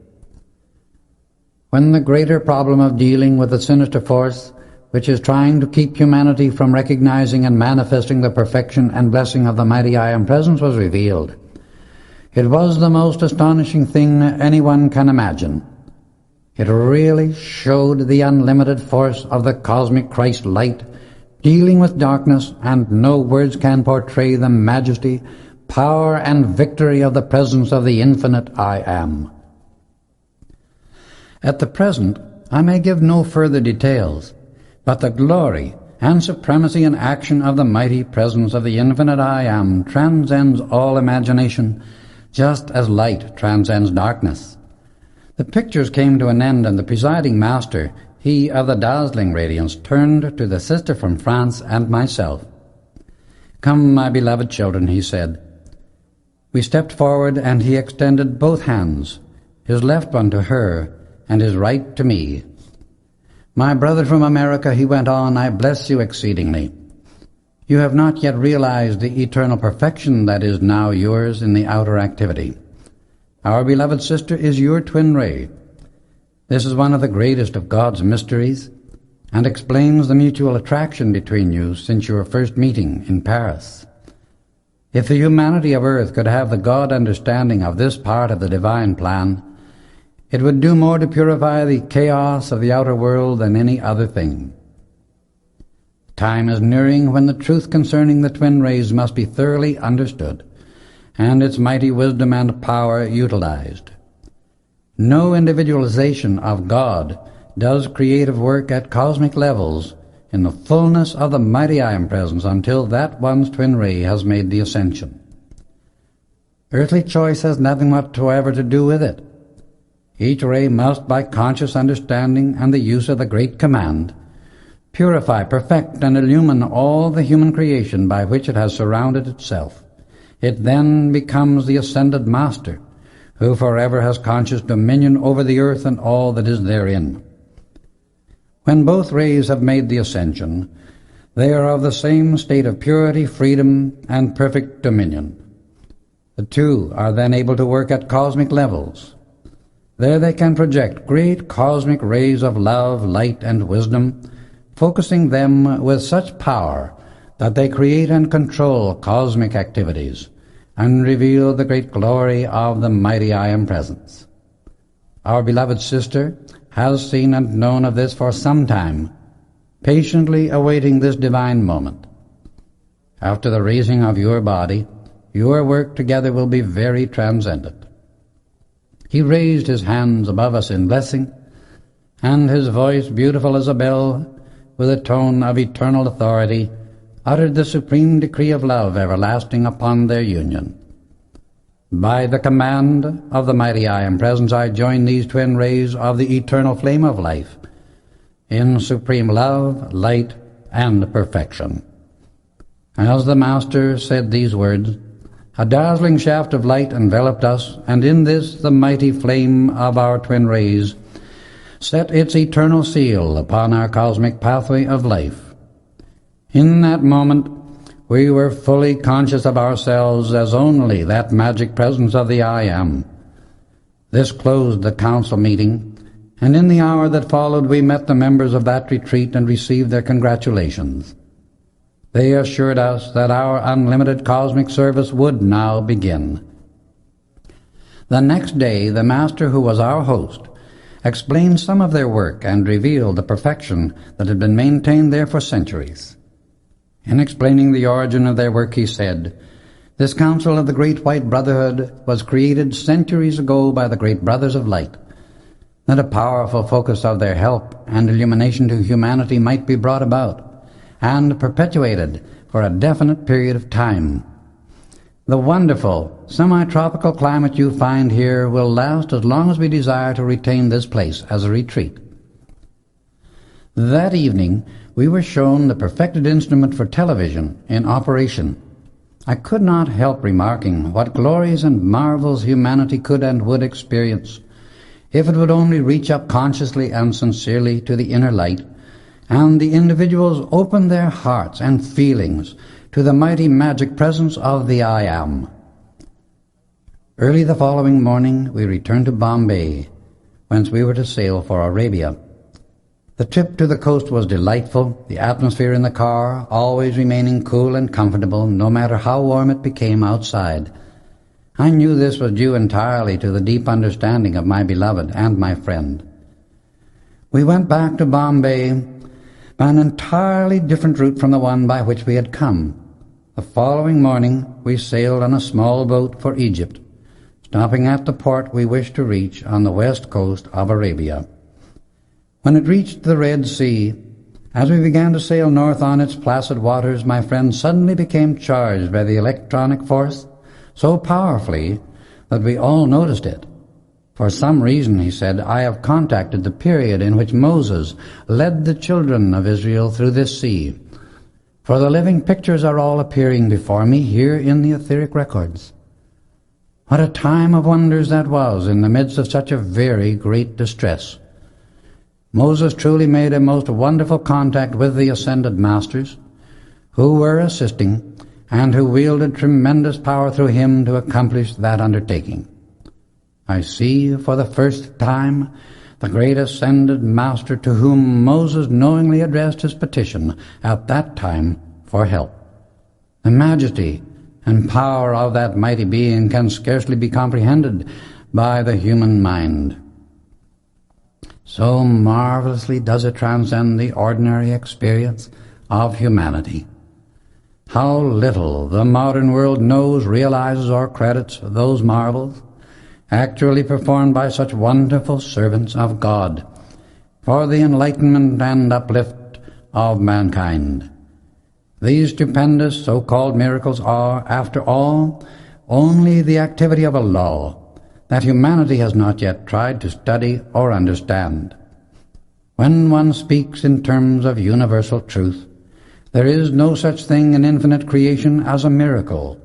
When the greater problem of dealing with the sinister force which is trying to keep humanity from recognizing and manifesting the perfection and blessing of the mighty I Am Presence was revealed, it was the most astonishing thing anyone can imagine. It really showed the unlimited force of the cosmic Christ light dealing with darkness, and no words can portray the majesty, power, and victory of the presence of the infinite I Am. At the present, I may give no further details, but the glory and supremacy and action of the mighty presence of the infinite I Am transcends all imagination, just as light transcends darkness. The pictures came to an end, and the presiding master, he of the dazzling radiance, turned to the sister from France and myself. "Come, my beloved children," he said. We stepped forward, and he extended both hands, his left one to her, and his right to me. "My brother from America," he went on, "I bless you exceedingly. You have not yet realized the eternal perfection that is now yours in the outer activity. Our beloved sister is your twin ray. This is one of the greatest of God's mysteries, and explains the mutual attraction between you since your first meeting in Paris. If the humanity of earth could have the God understanding of this part of the divine plan, it would do more to purify the chaos of the outer world than any other thing. Time is nearing when the truth concerning the twin rays must be thoroughly understood, and its mighty wisdom and power utilized. No individualization of God does creative work at cosmic levels in the fullness of the mighty I Am Presence until that one's twin ray has made the ascension. Earthly choice has nothing whatsoever to do with it. Each ray must, by conscious understanding and the use of the great command, purify, perfect, and illumine all the human creation by which it has surrounded itself. It then becomes the ascended master, who forever has conscious dominion over the earth and all that is therein. When both rays have made the ascension, they are of the same state of purity, freedom, and perfect dominion. The two are then able to work at cosmic levels. There they can project great cosmic rays of love, light, and wisdom, focusing them with such power that they create and control cosmic activities and reveal the great glory of the mighty I Am Presence. Our beloved sister has seen and known of this for some time, patiently awaiting this divine moment. After the raising of your body, your work together will be very transcendent. He raised his hands above us in blessing, and his voice, beautiful as a bell, with a tone of eternal authority, uttered the supreme decree of love everlasting upon their union. By the command of the mighty I Am Presence, I join these twin rays of the eternal flame of life in supreme love, light, and perfection. As the Master said these words, a dazzling shaft of light enveloped us, and in this the mighty flame of our twin rays set its eternal seal upon our cosmic pathway of life. In that moment, we were fully conscious of ourselves as only that magic presence of the I Am. This closed the council meeting, and in the hour that followed we met the members of that retreat and received their congratulations. They assured us that our unlimited cosmic service would now begin. The next day, the Master, who was our host, explained some of their work and revealed the perfection that had been maintained there for centuries. In explaining the origin of their work, he said, "This Council of the Great White Brotherhood was created centuries ago by the Great Brothers of Light, that a powerful focus of their help and illumination to humanity might be brought about and perpetuated for a definite period of time. The wonderful semi-tropical climate you find here will last as long as we desire to retain this place as a retreat. That evening we were shown the perfected instrument for television in operation. I could not help remarking what glories and marvels humanity could and would experience if it would only reach up consciously and sincerely to the inner light, and the individuals open their hearts and feelings to the mighty magic presence of the I Am. Early the following morning we returned to Bombay, whence we were to sail for Arabia. The trip to the coast was delightful, the atmosphere in the car always remaining cool and comfortable, no matter how warm it became outside. I knew this was due entirely to the deep understanding of my beloved and my friend. We went back to Bombay by an entirely different route from the one by which we had come. The following morning we sailed on a small boat for Egypt, stopping at the port we wished to reach on the west coast of Arabia. When it reached the Red Sea, as we began to sail north on its placid waters, my friend suddenly became charged by the electronic force so powerfully that we all noticed it. For some reason, he said, I have contacted the period in which Moses led the children of Israel through this sea, for the living pictures are all appearing before me here in the etheric records. What a time of wonders that was in the midst of such a very great distress. Moses truly made a most wonderful contact with the ascended masters, who were assisting and who wielded tremendous power through him to accomplish that undertaking. I see for the first time the great ascended master to whom Moses knowingly addressed his petition at that time for help. The majesty and power of that mighty being can scarcely be comprehended by the human mind. So marvelously does it transcend the ordinary experience of humanity. How little the modern world knows, realizes, or credits those marvels actually performed by such wonderful servants of God for the enlightenment and uplift of mankind. These stupendous so-called miracles are, after all, only the activity of a law that humanity has not yet tried to study or understand. When one speaks in terms of universal truth, there is no such thing in infinite creation as a miracle,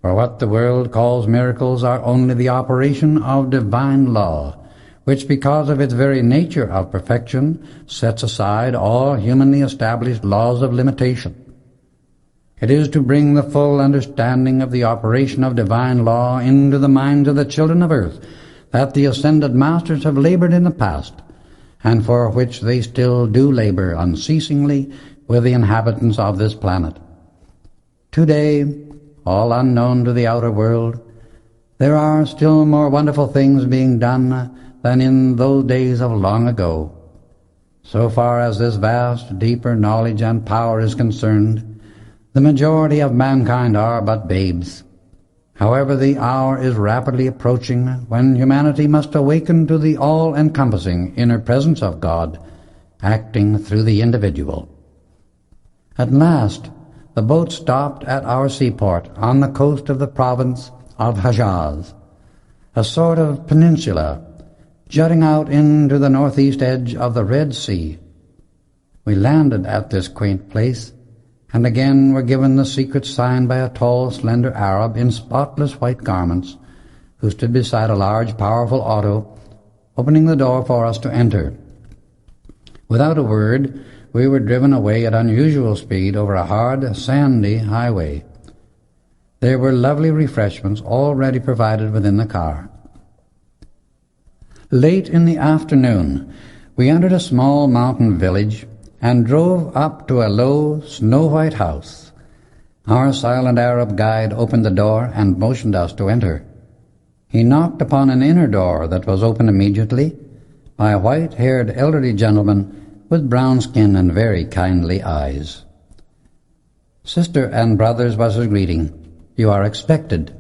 for what the world calls miracles are only the operation of divine law, which, because of its very nature of perfection, sets aside all humanly established laws of limitation. It is to bring the full understanding of the operation of divine law into the minds of the children of earth that the ascended masters have labored in the past, and for which they still do labor unceasingly with the inhabitants of this planet. Today, all unknown to the outer world, there are still more wonderful things being done than in those days of long ago. So far as this vast, deeper knowledge and power is concerned, the majority of mankind are but babes. However, the hour is rapidly approaching when humanity must awaken to the all-encompassing inner presence of God, acting through the individual. At last, the boat stopped at our seaport on the coast of the province of Hejaz, a sort of peninsula jutting out into the northeast edge of the Red Sea. We landed at this quaint place, and again were given the secret sign by a tall, slender Arab in spotless white garments, who stood beside a large, powerful auto, opening the door for us to enter. Without a word, we were driven away at unusual speed over a hard, sandy highway. There were lovely refreshments already provided within the car. Late in the afternoon, we entered a small mountain village and drove up to a low, snow-white house. Our silent Arab guide opened the door and motioned us to enter. He knocked upon an inner door that was opened immediately by a white-haired elderly gentleman with brown skin and very kindly eyes. "Sister and brothers," was his greeting, "you are expected.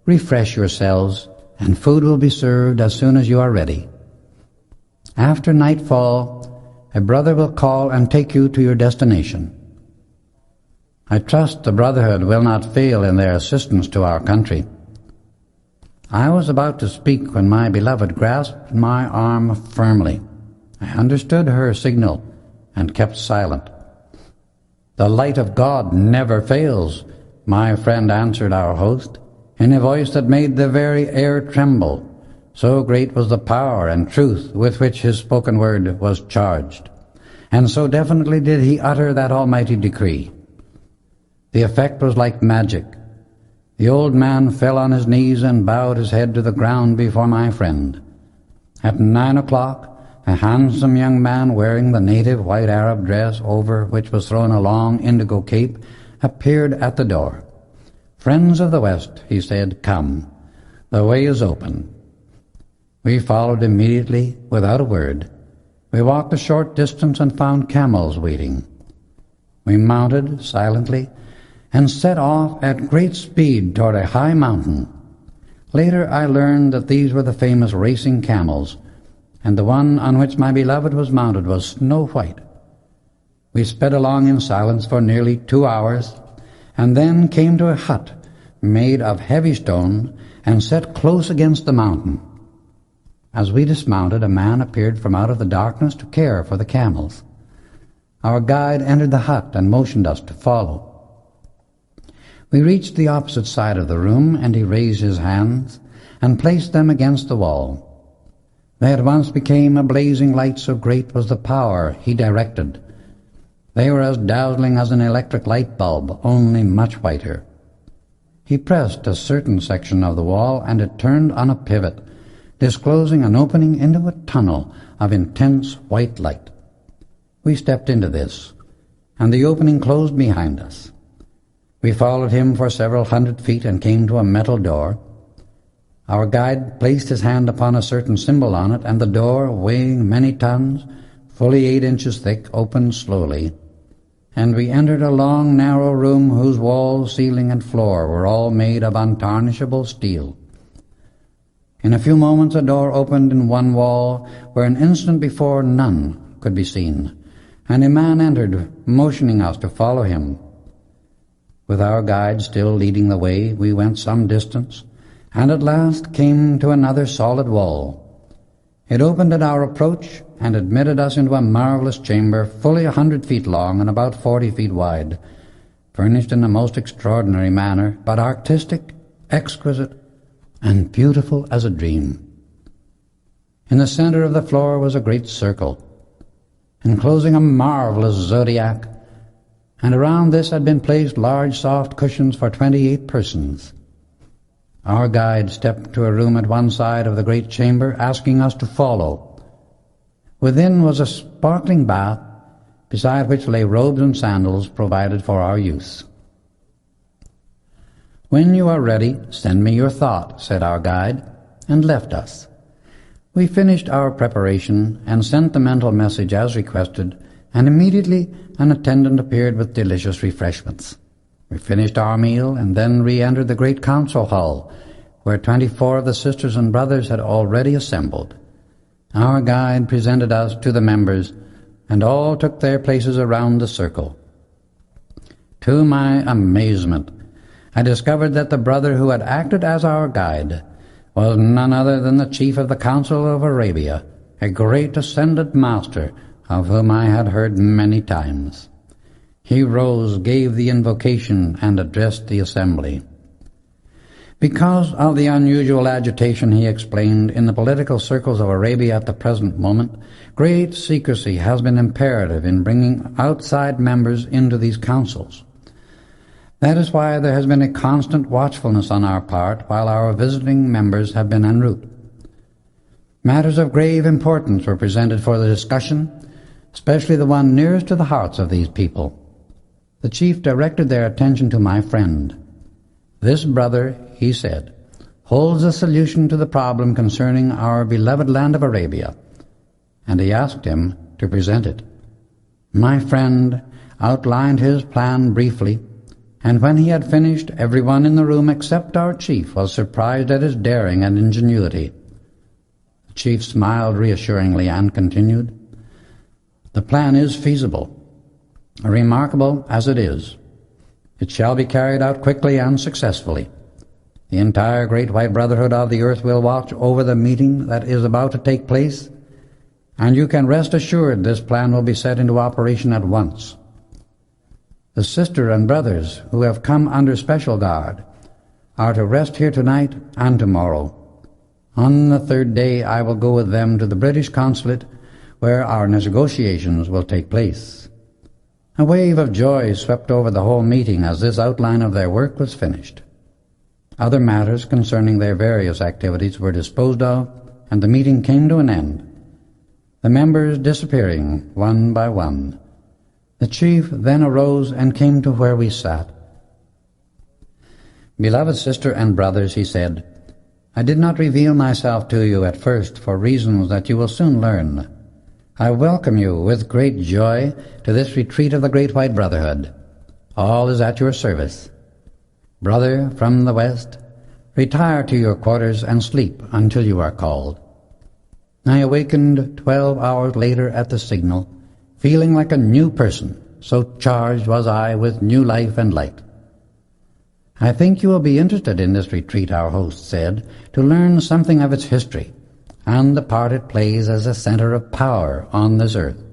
Refresh yourselves, and food will be served as soon as you are ready. After nightfall, a brother will call and take you to your destination. I trust the Brotherhood will not fail in their assistance to our country." I was about to speak when my beloved grasped my arm firmly. I understood her signal and kept silent. "The light of God never fails," my friend answered our host, in a voice that made the very air tremble, so great was the power and truth with which his spoken word was charged, and so definitely did he utter that almighty decree. The effect was like magic. The old man fell on his knees and bowed his head to the ground before my friend. At 9 o'clock, a handsome young man wearing the native white Arab dress over which was thrown a long indigo cape appeared at the door. "Friends of the West," he said, "come. The way is open." We followed immediately without a word. We walked a short distance and found camels waiting. We mounted silently and set off at great speed toward a high mountain. Later I learned that these were the famous racing camels, and the one on which my beloved was mounted was snow white. We sped along in silence for nearly 2 hours, and then came to a hut made of heavy stone and set close against the mountain. As we dismounted, a man appeared from out of the darkness to care for the camels. Our guide entered the hut and motioned us to follow. We reached the opposite side of the room, and he raised his hands and placed them against the wall. They at once became a blazing light, so great was the power he directed. They were as dazzling as an electric light bulb, only much whiter. He pressed a certain section of the wall, and it turned on a pivot, disclosing an opening into a tunnel of intense white light. We stepped into this, and the opening closed behind us. We followed him for several hundred feet and came to a metal door. Our guide placed his hand upon a certain symbol on it, and the door, weighing many tons, fully 8 inches thick, opened slowly, and we entered a long, narrow room whose walls, ceiling, and floor were all made of untarnishable steel. In a few moments a door opened in one wall where an instant before none could be seen, and a man entered, motioning us to follow him. With our guide still leading the way, we went some distance, and at last came to another solid wall. It opened at our approach and admitted us into a marvelous chamber fully 100 feet long and about 40 feet wide, furnished in a most extraordinary manner, but artistic, exquisite, and beautiful as a dream. In the center of the floor was a great circle, enclosing a marvelous zodiac, and around this had been placed large soft cushions for 28 persons. Our guide stepped to a room at one side of the great chamber, asking us to follow. Within was a sparkling bath, beside which lay robes and sandals provided for our use. "When you are ready, send me your thought," said our guide, and left us. We finished our preparation and sent the mental message as requested, and immediately an attendant appeared with delicious refreshments. We finished our meal and then re-entered the great council hall, where 24 of the sisters and brothers had already assembled. Our guide presented us to the members, and all took their places around the circle. To my amazement, I discovered that the brother who had acted as our guide was none other than the chief of the Council of Arabia, a great ascended master of whom I had heard many times. He rose, gave the invocation, and addressed the assembly. Because of the unusual agitation, he explained, in the political circles of Arabia at the present moment, great secrecy has been imperative in bringing outside members into these councils. That is why there has been a constant watchfulness on our part while our visiting members have been en route. Matters of grave importance were presented for the discussion, especially the one nearest to the hearts of these people. The chief directed their attention to my friend. "This brother," he said, "holds a solution to the problem concerning our beloved land of Arabia," and he asked him to present it. My friend outlined his plan briefly, and when he had finished, everyone in the room except our chief was surprised at his daring and ingenuity. The chief smiled reassuringly and continued, "The plan is feasible, remarkable as it is. It shall be carried out quickly and successfully. The entire great white brotherhood of the earth will watch over the meeting that is about to take place, and you can rest assured this plan will be set into operation at once. The sister and brothers who have come under special guard are to rest here tonight and tomorrow. On the third day I will go with them to the British consulate, where our negotiations will take place. A wave of joy swept over the whole meeting as this outline of their work was finished. Other matters concerning their various activities were disposed of, and the meeting came to an end, the members disappearing one by one. The chief then arose and came to where we sat. "Beloved sister and brothers," he said, "I did not reveal myself to you at first for reasons that you will soon learn. I welcome you with great joy to this retreat of the Great White Brotherhood. All is at your service. Brother from the West, retire to your quarters and sleep until you are called." I awakened 12 hours later at the signal, feeling like a new person, so charged was I with new life and light. "I think you will be interested in this retreat," our host said, "to learn something of its history and the part it plays as a center of power on this earth.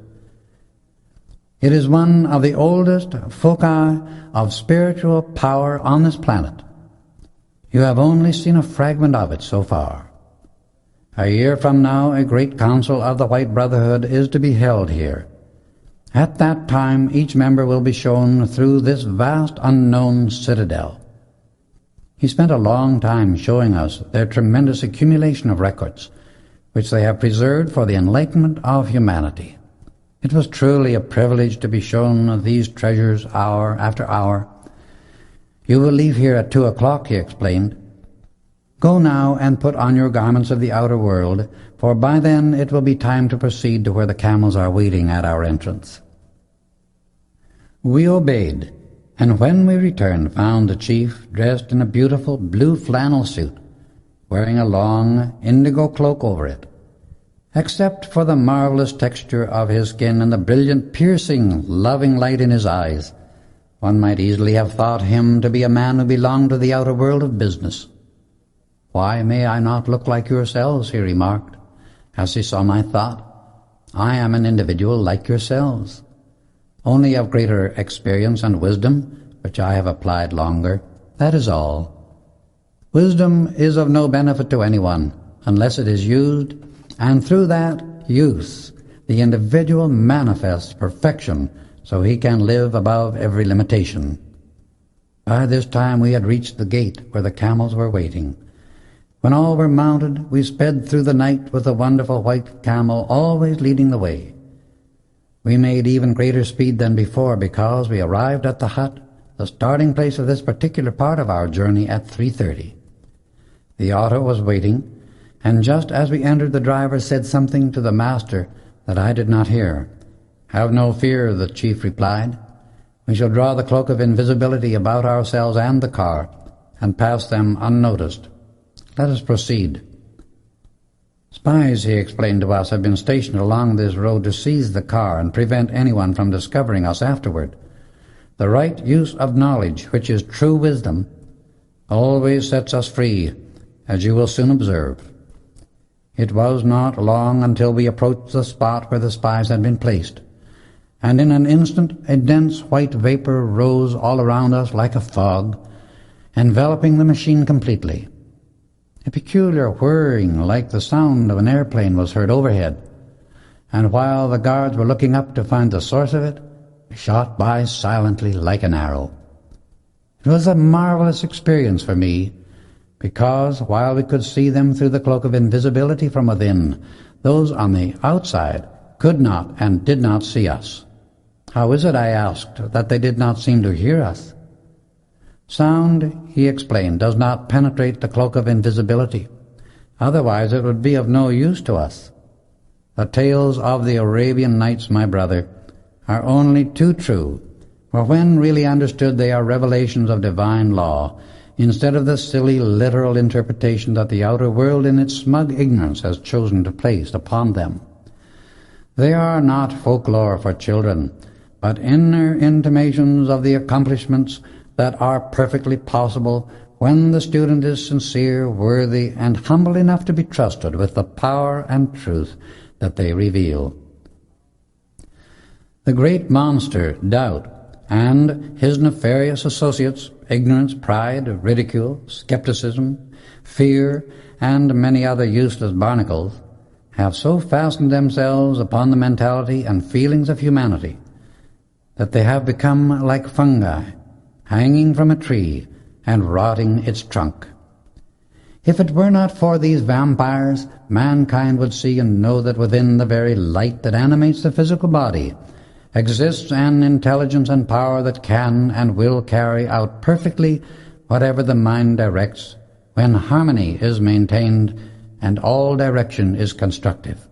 It is one of the oldest foci of spiritual power on this planet. You have only seen a fragment of it so far. A year from now, a great council of the White Brotherhood is to be held here. At that time, each member will be shown through this vast unknown citadel." He spent a long time showing us their tremendous accumulation of records, which they have preserved for the enlightenment of humanity. It was truly a privilege to be shown these treasures hour after hour. "You will leave here at 2 o'clock, he explained. "Go now and put on your garments of the outer world, for by then it will be time to proceed to where the camels are waiting at our entrance." We obeyed, and when we returned found the chief dressed in a beautiful blue flannel suit, wearing a long indigo cloak over it. Except for the marvelous texture of his skin and the brilliant, piercing, loving light in his eyes, one might easily have thought him to be a man who belonged to the outer world of business. "Why may I not look like yourselves?" he remarked, as he saw my thought. "I am an individual like yourselves, only of greater experience and wisdom, which I have applied longer. That is all. Wisdom is of no benefit to anyone unless it is used, and through that use the individual manifests perfection so he can live above every limitation." By this time we had reached the gate where the camels were waiting. When all were mounted, we sped through the night with the wonderful white camel always leading the way. We made even greater speed than before because we arrived at the hut, the starting place of this particular part of our journey, at 3:30. The auto was waiting, and just as we entered the driver said something to the master that I did not hear. "Have no fear," the chief replied. "We shall draw the cloak of invisibility about ourselves and the car, and pass them unnoticed. Let us proceed." "Spies," he explained to us, "have been stationed along this road to seize the car and prevent anyone from discovering us afterward. The right use of knowledge, which is true wisdom, always sets us free, as you will soon observe." It was not long until we approached the spot where the spies had been placed, and in an instant a dense white vapor rose all around us like a fog, enveloping the machine completely. A peculiar whirring like the sound of an airplane was heard overhead, and while the guards were looking up to find the source of it, it shot by silently like an arrow. It was a marvelous experience for me, because while we could see them through the cloak of invisibility from within, those on the outside could not and did not see us. "How is it," I asked, "that they did not seem to hear us?" "Sound," he explained, "does not penetrate the cloak of invisibility. Otherwise it would be of no use to us. The tales of the Arabian Nights, my brother, are only too true, for when really understood they are revelations of divine law, instead of the silly literal interpretation that the outer world in its smug ignorance has chosen to place upon them. They are not folklore for children, but inner intimations of the accomplishments that are perfectly possible when the student is sincere, worthy, and humble enough to be trusted with the power and truth that they reveal. The great monster, doubt, and his nefarious associates, ignorance, pride, ridicule, skepticism, fear, and many other useless barnacles, have so fastened themselves upon the mentality and feelings of humanity that they have become like fungi, hanging from a tree and rotting its trunk. If it were not for these vampires, mankind would see and know that within the very light that animates the physical body exists an intelligence and power that can and will carry out perfectly whatever the mind directs, when harmony is maintained and all direction is constructive.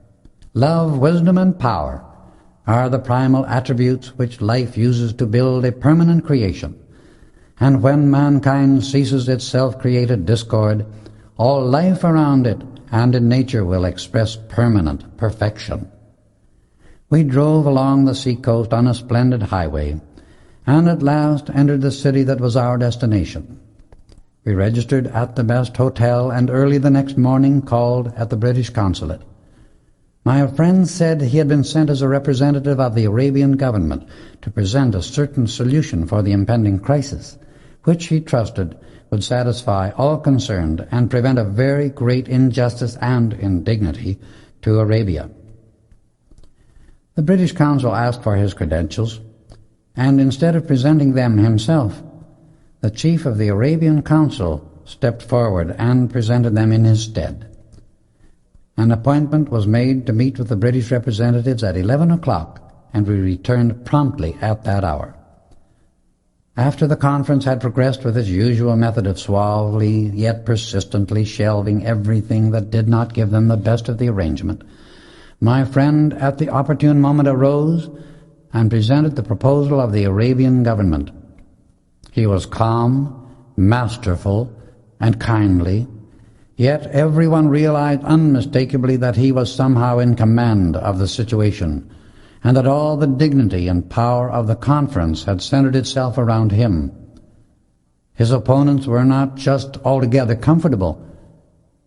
Love, wisdom, and power are the primal attributes which life uses to build a permanent creation, and when mankind ceases its self-created discord, all life around it and in nature will express permanent perfection. We drove along the seacoast on a splendid highway, and at last entered the city that was our destination. We registered at the best hotel, and early the next morning called at the British consulate. My friend said he had been sent as a representative of the Arabian government to present a certain solution for the impending crisis, which he trusted would satisfy all concerned and prevent a very great injustice and indignity to Arabia. The British consul asked for his credentials, and instead of presenting them himself, the chief of the Arabian council stepped forward and presented them in his stead. An appointment was made to meet with the British representatives at 11 o'clock, and we returned promptly at that hour. After the conference had progressed with its usual method of suavely yet persistently shelving everything that did not give them the best of the arrangement, my friend at the opportune moment arose and presented the proposal of the Arabian government. He was calm, masterful, and kindly, yet everyone realized unmistakably that he was somehow in command of the situation, and that all the dignity and power of the conference had centered itself around him. His opponents were not just altogether comfortable.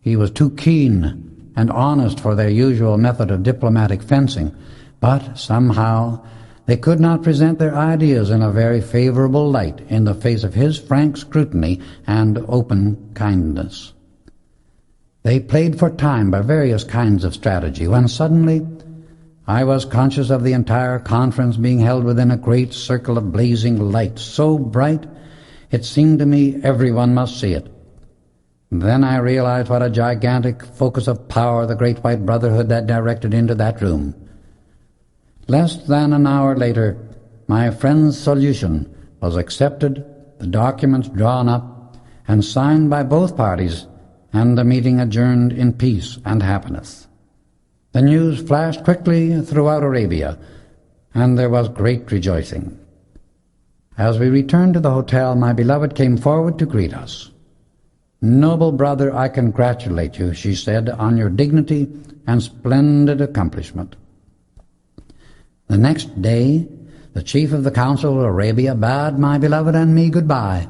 He was too keen and honest for their usual method of diplomatic fencing, but somehow they could not present their ideas in a very favorable light in the face of his frank scrutiny and open kindness. They played for time by various kinds of strategy, when suddenly I was conscious of the entire conference being held within a great circle of blazing light, so bright it seemed to me everyone must see it. Then I realized what a gigantic focus of power the Great White Brotherhood had directed into that room. Less than an hour later, my friend's solution was accepted, the documents drawn up, and signed by both parties, and the meeting adjourned in peace and happiness. The news flashed quickly throughout Arabia, and there was great rejoicing. As we returned to the hotel, my beloved came forward to greet us. "Noble brother, I congratulate you," she said, "on your dignity and splendid accomplishment." The next day, the chief of the Council of Arabia bade my beloved and me goodbye,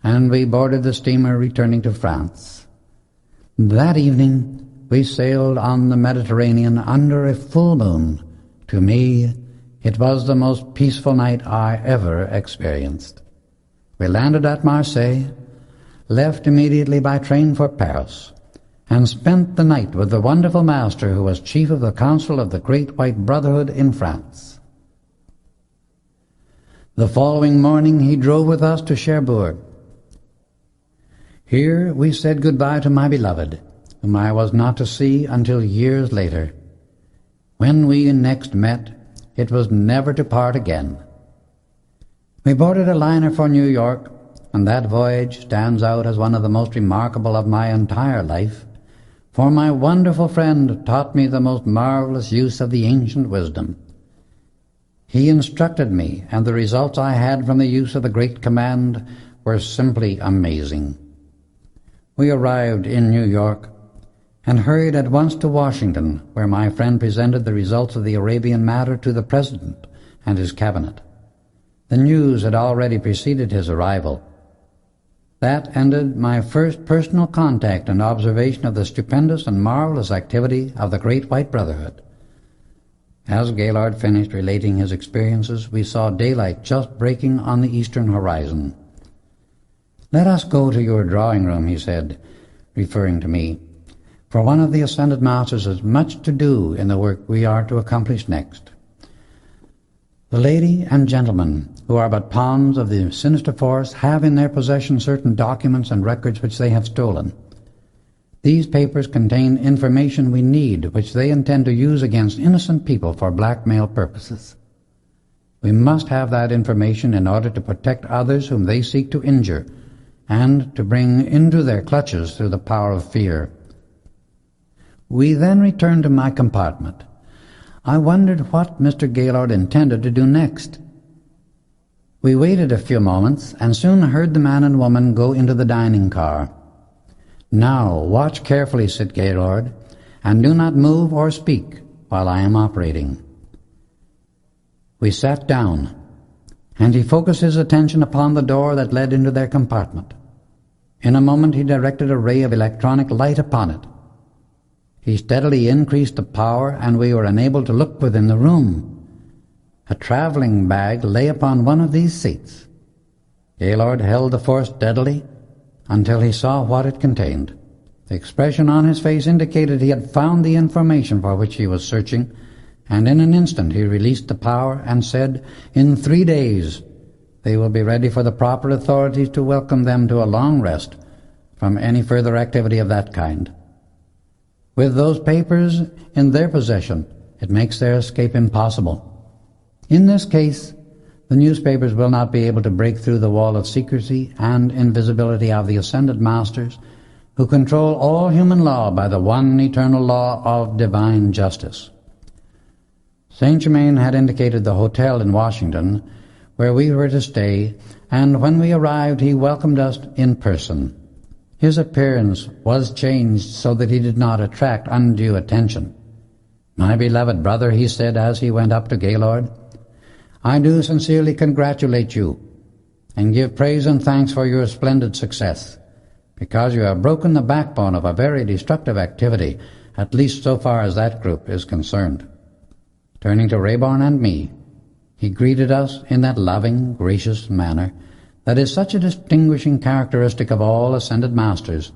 and we boarded the steamer returning to France. That evening, we sailed on the Mediterranean under a full moon. To me, it was the most peaceful night I ever experienced. We landed at Marseille, left immediately by train for Paris, and spent the night with the wonderful master who was chief of the Council of the Great White Brotherhood in France. The following morning he drove with us to Cherbourg. Here we said goodbye to my beloved, whom I was not to see until years later. When we next met, it was never to part again. We boarded a liner for New York, and that voyage stands out as one of the most remarkable of my entire life, for my wonderful friend taught me the most marvelous use of the ancient wisdom. He instructed me, and the results I had from the use of the great command were simply amazing. We arrived in New York and hurried at once to Washington, where my friend presented the results of the Arabian matter to the President and his cabinet. The news had already preceded his arrival. That ended my first personal contact and observation of the stupendous and marvelous activity of the Great White Brotherhood. As Gaylord finished relating his experiences, we saw daylight just breaking on the eastern horizon. "Let us go to your drawing room," he said, referring to me, "for one of the Ascended Masters has much to do in the work we are to accomplish next. The lady and gentleman, who are but pawns of the sinister force, have in their possession certain documents and records which they have stolen. These papers contain information we need, which they intend to use against innocent people for blackmail purposes. We must have that information in order to protect others whom they seek to injure, and to bring into their clutches through the power of fear." We then returned to my compartment. I wondered what Mr. Gaylord intended to do next. We waited a few moments, and soon heard the man and woman go into the dining car. "Now, watch carefully," said Gaylord, "and do not move or speak while I am operating." We sat down, and he focused his attention upon the door that led into their compartment. In a moment he directed a ray of electronic light upon it. He steadily increased the power, and we were enabled to look within the room. A traveling bag lay upon one of these seats. Gaylord held the force steadily until he saw what it contained. The expression on his face indicated he had found the information for which he was searching, and in an instant he released the power and said, "In 3 days they will be ready for the proper authorities to welcome them to a long rest from any further activity of that kind. With those papers in their possession, it makes their escape impossible. In this case, the newspapers will not be able to break through the wall of secrecy and invisibility of the Ascended Masters, who control all human law by the one eternal law of divine justice." Saint Germain had indicated the hotel in Washington where we were to stay, and when we arrived he welcomed us in person. His appearance was changed so that he did not attract undue attention. "My beloved brother," he said as he went up to Gaylord, "I do sincerely congratulate you and give praise and thanks for your splendid success, because you have broken the backbone of a very destructive activity, at least so far as that group is concerned." Turning to Rayborn and me, he greeted us in that loving, gracious manner that is such a distinguishing characteristic of all Ascended Masters,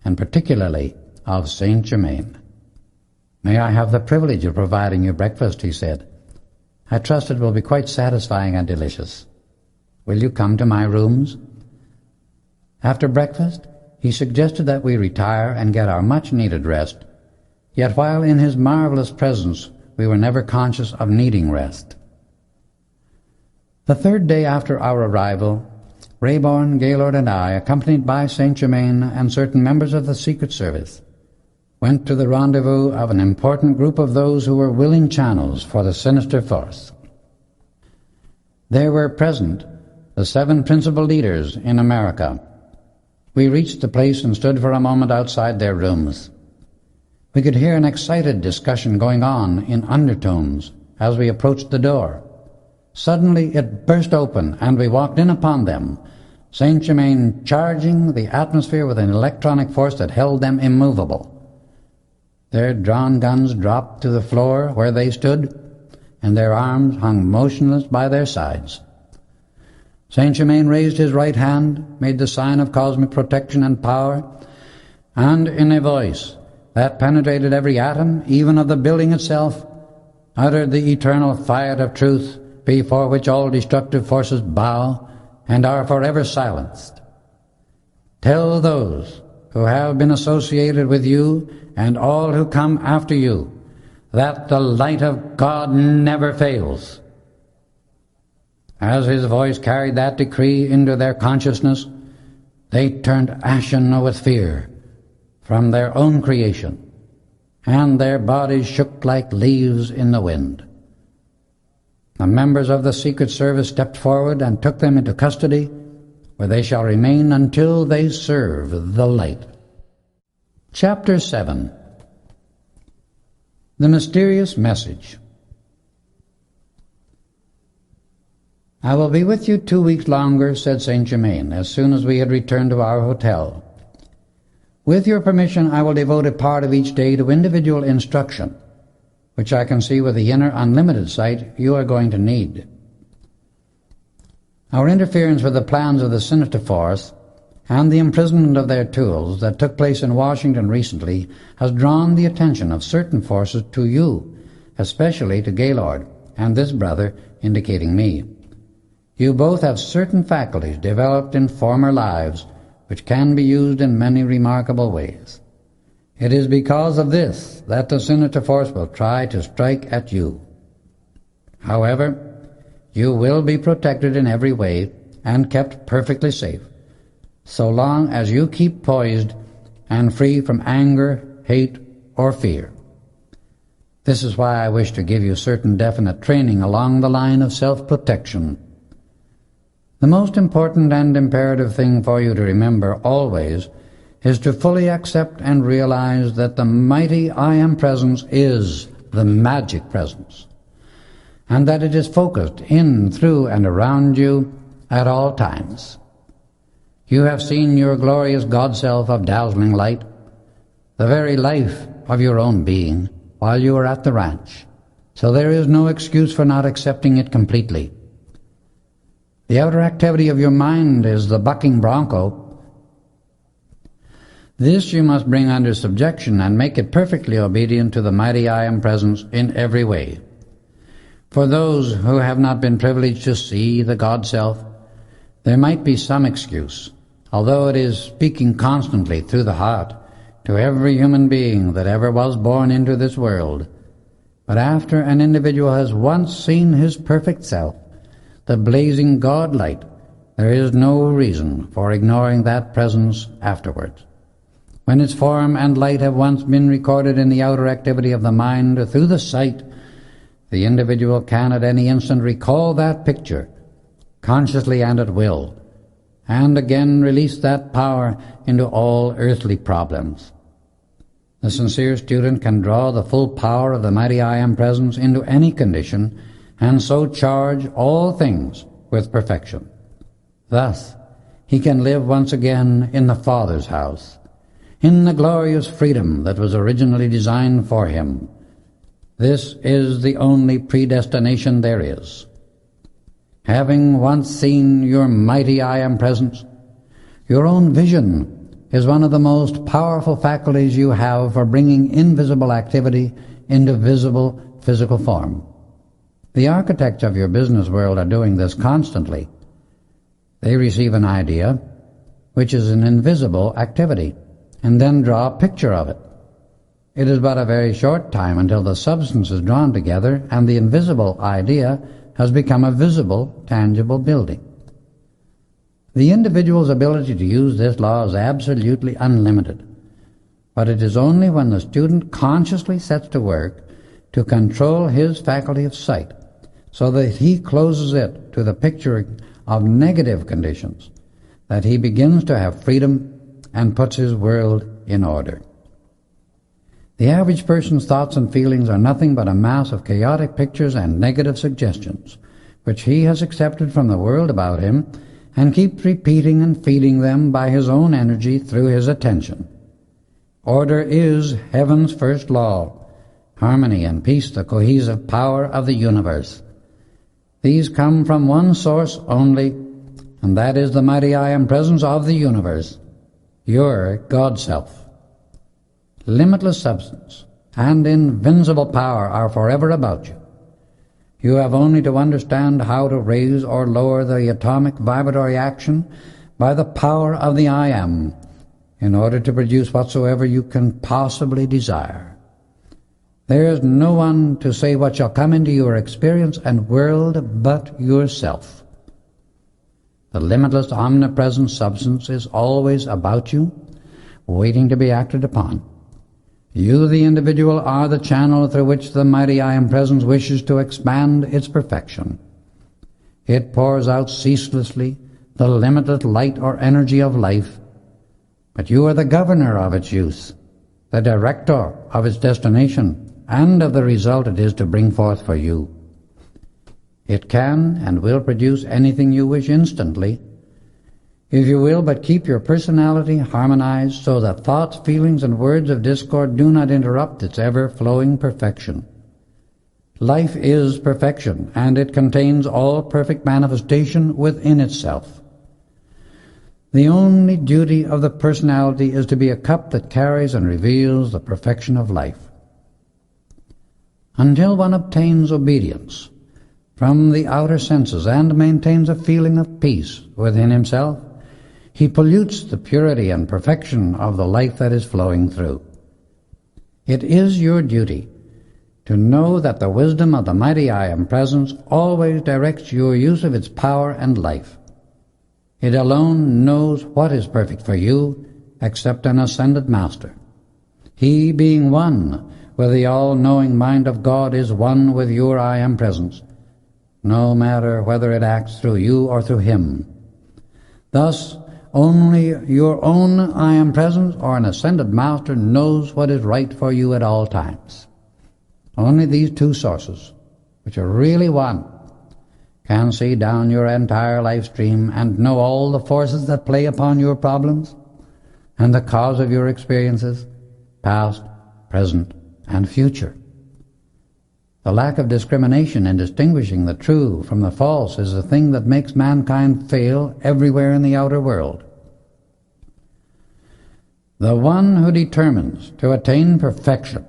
and particularly of Saint Germain. "May I have the privilege of providing you breakfast?" he said. "I trust it will be quite satisfying and delicious. Will you come to my rooms?" After breakfast, he suggested that we retire and get our much-needed rest, yet while in his marvelous presence we were never conscious of needing rest. The 3rd day after our arrival, Rayborn, Gaylord, and I, accompanied by Saint Germain and certain members of the Secret Service, went to the rendezvous of an important group of those who were willing channels for the sinister force. There were present the 7 principal leaders in America. We reached the place and stood for a moment outside their rooms. We could hear an excited discussion going on in undertones as we approached the door. Suddenly it burst open, and we walked in upon them, Saint Germain charging the atmosphere with an electronic force that held them immovable. Their drawn guns dropped to the floor where they stood, and their arms hung motionless by their sides. Saint Germain raised his right hand, made the sign of cosmic protection and power, and in a voice that penetrated every atom, even of the building itself, uttered the eternal fiat of truth, before which all destructive forces bow and are forever silenced. "Tell those who have been associated with you and all who come after you that the light of God never fails." As his voice carried that decree into their consciousness, they turned ashen with fear from their own creation, and their bodies shook like leaves in the wind. The members of the Secret Service stepped forward and took them into custody, where they shall remain until they serve the light. Chapter 7. The Mysterious Message. "I will be with you 2 weeks longer," said Saint Germain, as soon as we had returned to our hotel. "With your permission, I will devote a part of each day to individual instruction, which I can see with the inner unlimited sight you are going to need. Our interference with the plans of the sinister force and the imprisonment of their tools that took place in Washington recently has drawn the attention of certain forces to you, especially to Gaylord and this brother," indicating me. "You both have certain faculties developed in former lives which can be used in many remarkable ways. It is because of this that the sinister force will try to strike at you. However, you will be protected in every way and kept perfectly safe, so long as you keep poised and free from anger, hate, or fear. This is why I wish to give you certain definite training along the line of self-protection. The most important and imperative thing for you to remember always is to fully accept and realize that the mighty I Am Presence is the magic presence, and that it is focused in, through, and around you at all times. You have seen your glorious God-self of dazzling light, the very life of your own being, while you are at the ranch, so there is no excuse for not accepting it completely. The outer activity of your mind is the bucking bronco. This you must bring under subjection and make it perfectly obedient to the mighty I Am Presence in every way. For those who have not been privileged to see the God-self, there might be some excuse, although it is speaking constantly through the heart to every human being that ever was born into this world. But after an individual has once seen his perfect self, the blazing God light, there is no reason for ignoring that presence afterwards. When its form and light have once been recorded in the outer activity of the mind through the sight, the individual can at any instant recall that picture, consciously and at will, and again release that power into all earthly problems. The sincere student can draw the full power of the mighty I Am Presence into any condition, and so charge all things with perfection. Thus, he can live once again in the Father's house, in the glorious freedom that was originally designed for him. This is the only predestination there is. Having once seen your mighty I Am Presence, your own vision is one of the most powerful faculties you have for bringing invisible activity into visible physical form. The architects of your business world are doing this constantly. They receive an idea, which is an invisible activity, and then draw a picture of it. It is but a very short time until the substance is drawn together and the invisible idea has become a visible, tangible building. The individual's ability to use this law is absolutely unlimited, but it is only when the student consciously sets to work to control his faculty of sight, so that he closes it to the picturing of negative conditions, that he begins to have freedom and puts his world in order. The average person's thoughts and feelings are nothing but a mass of chaotic pictures and negative suggestions, which he has accepted from the world about him and keeps repeating and feeding them by his own energy through his attention. Order is heaven's first law, harmony and peace the cohesive power of the universe. These come from one source only, and that is the mighty I Am Presence of the universe, your God-self. Limitless substance and invincible power are forever about you. You have only to understand how to raise or lower the atomic vibratory action by the power of the I Am in order to produce whatsoever you can possibly desire. There is no one to say what shall come into your experience and world but yourself. The limitless omnipresent substance is always about you, waiting to be acted upon. You, the individual, are the channel through which the mighty I Am Presence wishes to expand its perfection. It pours out ceaselessly the limitless light or energy of life, but you are the governor of its use, the director of its destination, and of the result it is to bring forth for you. It can and will produce anything you wish instantly, if you will but keep your personality harmonized so that thoughts, feelings, and words of discord do not interrupt its ever-flowing perfection. Life is perfection, and it contains all perfect manifestation within itself. The only duty of the personality is to be a cup that carries and reveals the perfection of life. Until one obtains obedience from the outer senses and maintains a feeling of peace within himself, he pollutes the purity and perfection of the life that is flowing through. It is your duty to know that the wisdom of the mighty I Am Presence always directs your use of its power and life. It alone knows what is perfect for you, except an ascended master. He, being one with the all-knowing mind of God, is one with your I Am Presence, no matter whether it acts through you or through him. Thus, only your own I Am Presence or an ascended master knows what is right for you at all times. Only these two sources, which are really one, can see down your entire life stream and know all the forces that play upon your problems and the cause of your experiences, past, present, and future. The lack of discrimination in distinguishing the true from the false is the thing that makes mankind fail everywhere in the outer world. The one who determines to attain perfection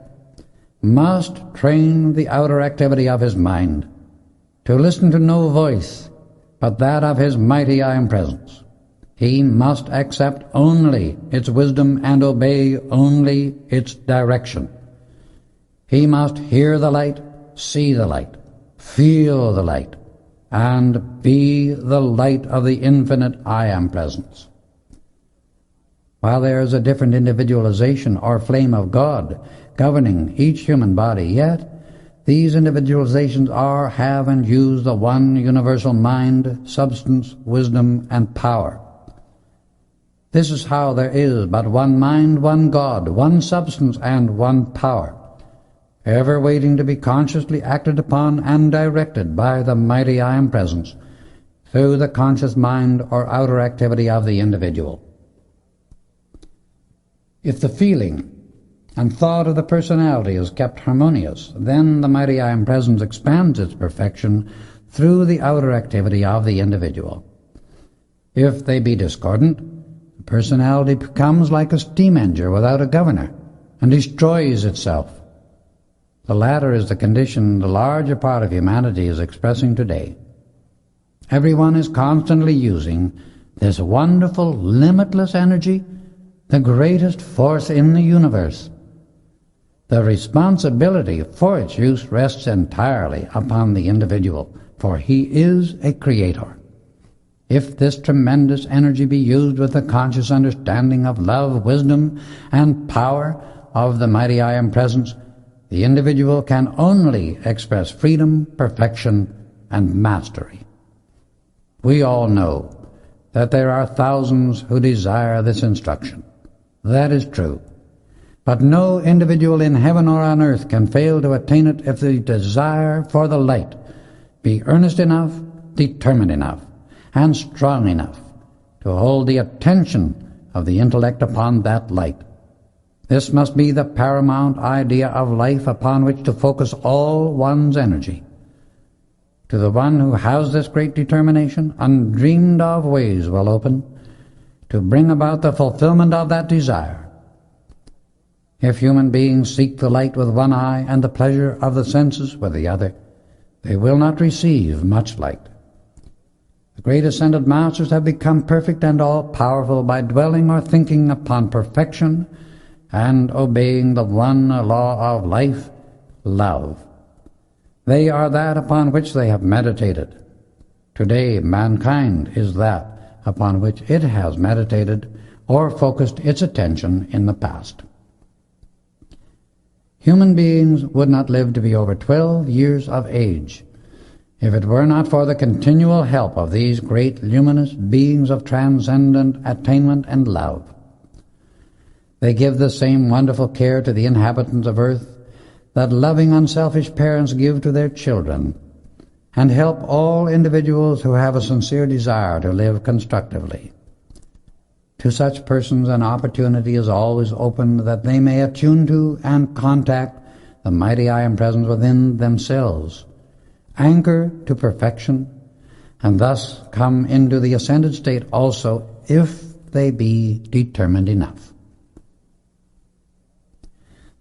must train the outer activity of his mind to listen to no voice but that of his mighty I Am Presence. He must accept only its wisdom and obey only its direction. He must hear the light, see the light, feel the light, and be the light of the infinite I Am Presence. While there is a different individualization or flame of God governing each human body, yet these individualizations are, have, and use the one universal mind, substance, wisdom, and power. This is how there is but one mind, one God, one substance, and one power, ever waiting to be consciously acted upon and directed by the mighty I Am Presence through the conscious mind or outer activity of the individual. If the feeling and thought of the personality is kept harmonious, then the mighty I Am Presence expands its perfection through the outer activity of the individual. If they be discordant, the personality becomes like a steam engine without a governor and destroys itself. The latter is the condition the larger part of humanity is expressing today. Everyone is constantly using this wonderful, limitless energy, the greatest force in the universe. The responsibility for its use rests entirely upon the individual, for he is a creator. If this tremendous energy be used with the conscious understanding of love, wisdom, and power of the mighty I Am Presence, the individual can only express freedom, perfection, and mastery. We all know that there are thousands who desire this instruction. That is true. But no individual in heaven or on earth can fail to attain it if the desire for the light be earnest enough, determined enough, and strong enough to hold the attention of the intellect upon that light. This must be the paramount idea of life upon which to focus all one's energy. To the one who has this great determination, undreamed of ways will open to bring about the fulfillment of that desire. If human beings seek the light with one eye and the pleasure of the senses with the other, they will not receive much light. The great ascended masters have become perfect and all-powerful by dwelling or thinking upon perfection and obeying the one law of life, love. They are that upon which they have meditated. Today, mankind is that upon which it has meditated or focused its attention in the past. Human beings would not live to be over 12 years of age if it were not for the continual help of these great luminous beings of transcendent attainment and love. They give the same wonderful care to the inhabitants of earth that loving, unselfish parents give to their children. and help all individuals who have a sincere desire to live constructively. To such persons an opportunity is always open that they may attune to and contact the mighty I Am Presence within themselves, anchor to perfection, and thus come into the ascended state also if they be determined enough.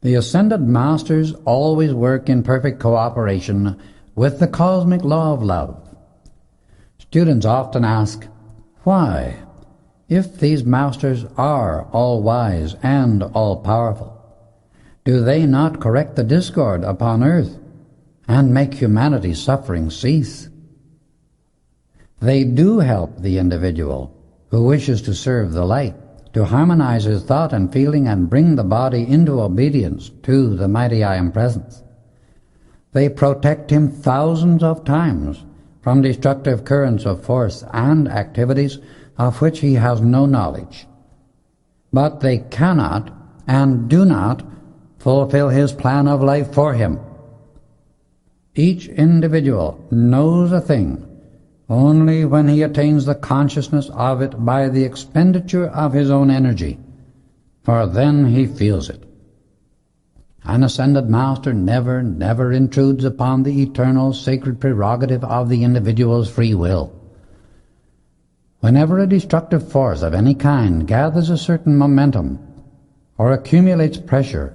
The ascended masters always work in perfect cooperation with the cosmic law of love. Students often ask, why, if these masters are all-wise and all-powerful, do they not correct the discord upon earth and make humanity's suffering cease? They do help the individual who wishes to serve the light, to harmonize his thought and feeling and bring the body into obedience to the mighty I Am Presence. They protect him thousands of times from destructive currents of force and activities of which he has no knowledge. But they cannot and do not fulfill his plan of life for him. Each individual knows a thing only when he attains the consciousness of it by the expenditure of his own energy, for then he feels it. An ascended master never intrudes upon the eternal sacred prerogative of the individual's free will. Whenever a destructive force of any kind gathers a certain momentum or accumulates pressure,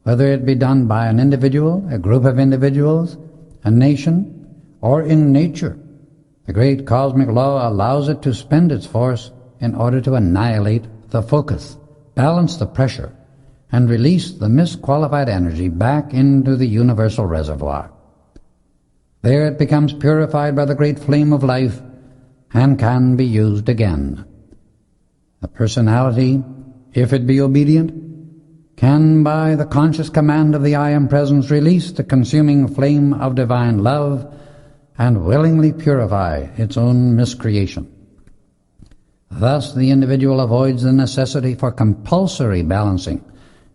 whether it be done by an individual, a group of individuals, a nation, or in nature, the great cosmic law allows it to spend its force in order to annihilate the focus, balance the pressure, and release the misqualified energy back into the universal reservoir. There it becomes purified by the great flame of life and can be used again. The personality, if it be obedient, can by the conscious command of the I Am Presence release the consuming flame of divine love and willingly purify its own miscreation. Thus the individual avoids the necessity for compulsory balancing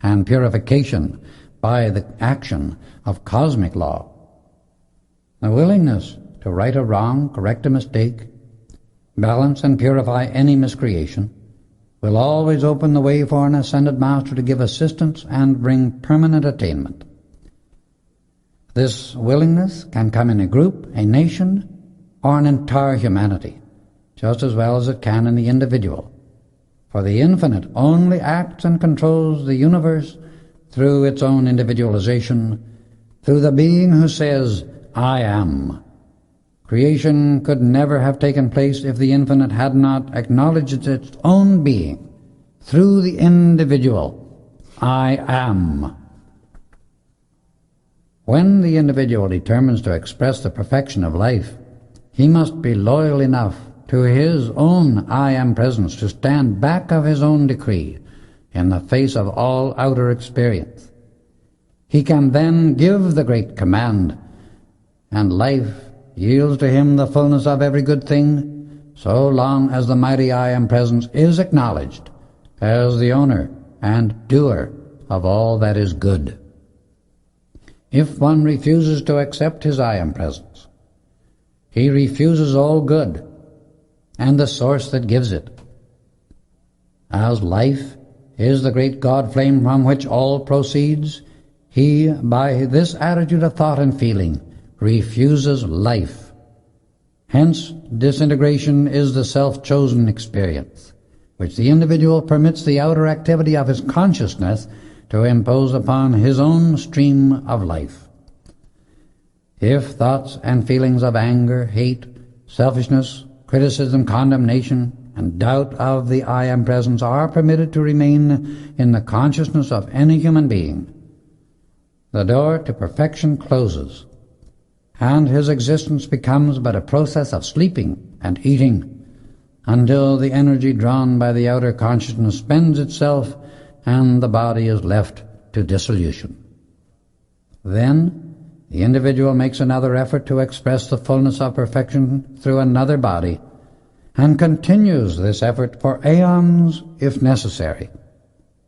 and purification by the action of cosmic law. The willingness to right a wrong, correct a mistake, balance and purify any miscreation will always open the way for an ascended master to give assistance and bring permanent attainment. This willingness can come in a group, a nation, or an entire humanity, just as well as it can in the individual. For the infinite only acts and controls the universe through its own individualization, through the being who says, I am. Creation could never have taken place if the infinite had not acknowledged its own being through the individual, I am. When the individual determines to express the perfection of life, he must be loyal enough to his own I Am Presence to stand back of his own decree in the face of all outer experience. He can then give the great command, and life yields to him the fullness of every good thing, so long as the mighty I Am Presence is acknowledged as the owner and doer of all that is good. If one refuses to accept his I Am Presence, he refuses all good and the source that gives it. As life is the great God flame from which all proceeds, he, by this attitude of thought and feeling, refuses life. Hence, disintegration is the self-chosen experience, which the individual permits the outer activity of his consciousness to impose upon his own stream of life. If thoughts and feelings of anger, hate, selfishness, criticism, condemnation, and doubt of the I Am Presence are permitted to remain in the consciousness of any human being, the door to perfection closes, and his existence becomes but a process of sleeping and eating until the energy drawn by the outer consciousness spends itself and the body is left to dissolution. Then the individual makes another effort to express the fullness of perfection through another body, and continues this effort for aeons if necessary,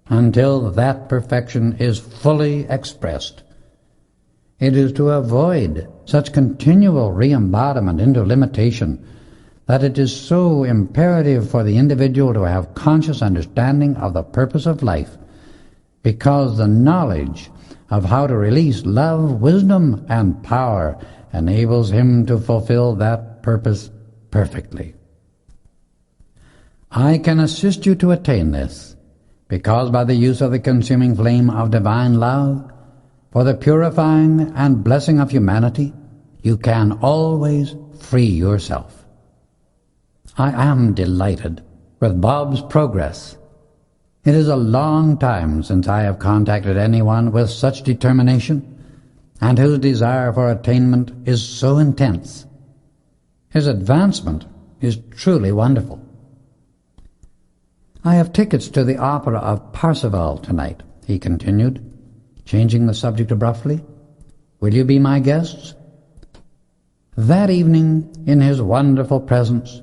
until that perfection is fully expressed. It is to avoid such continual re-embodiment into limitation, that it is so imperative for the individual to have conscious understanding of the purpose of life, because the knowledge of how to release love, wisdom, and power enables him to fulfill that purpose perfectly. I can assist you to attain this, because by the use of the consuming flame of divine love, for the purifying and blessing of humanity, you can always free yourself. I am delighted with Bob's progress. It is a long time since I have contacted anyone with such determination, and whose desire for attainment is so intense. His advancement is truly wonderful. I have tickets to the opera of Parsifal tonight, he continued, changing the subject abruptly. Will you be my guests? That evening, in his wonderful presence,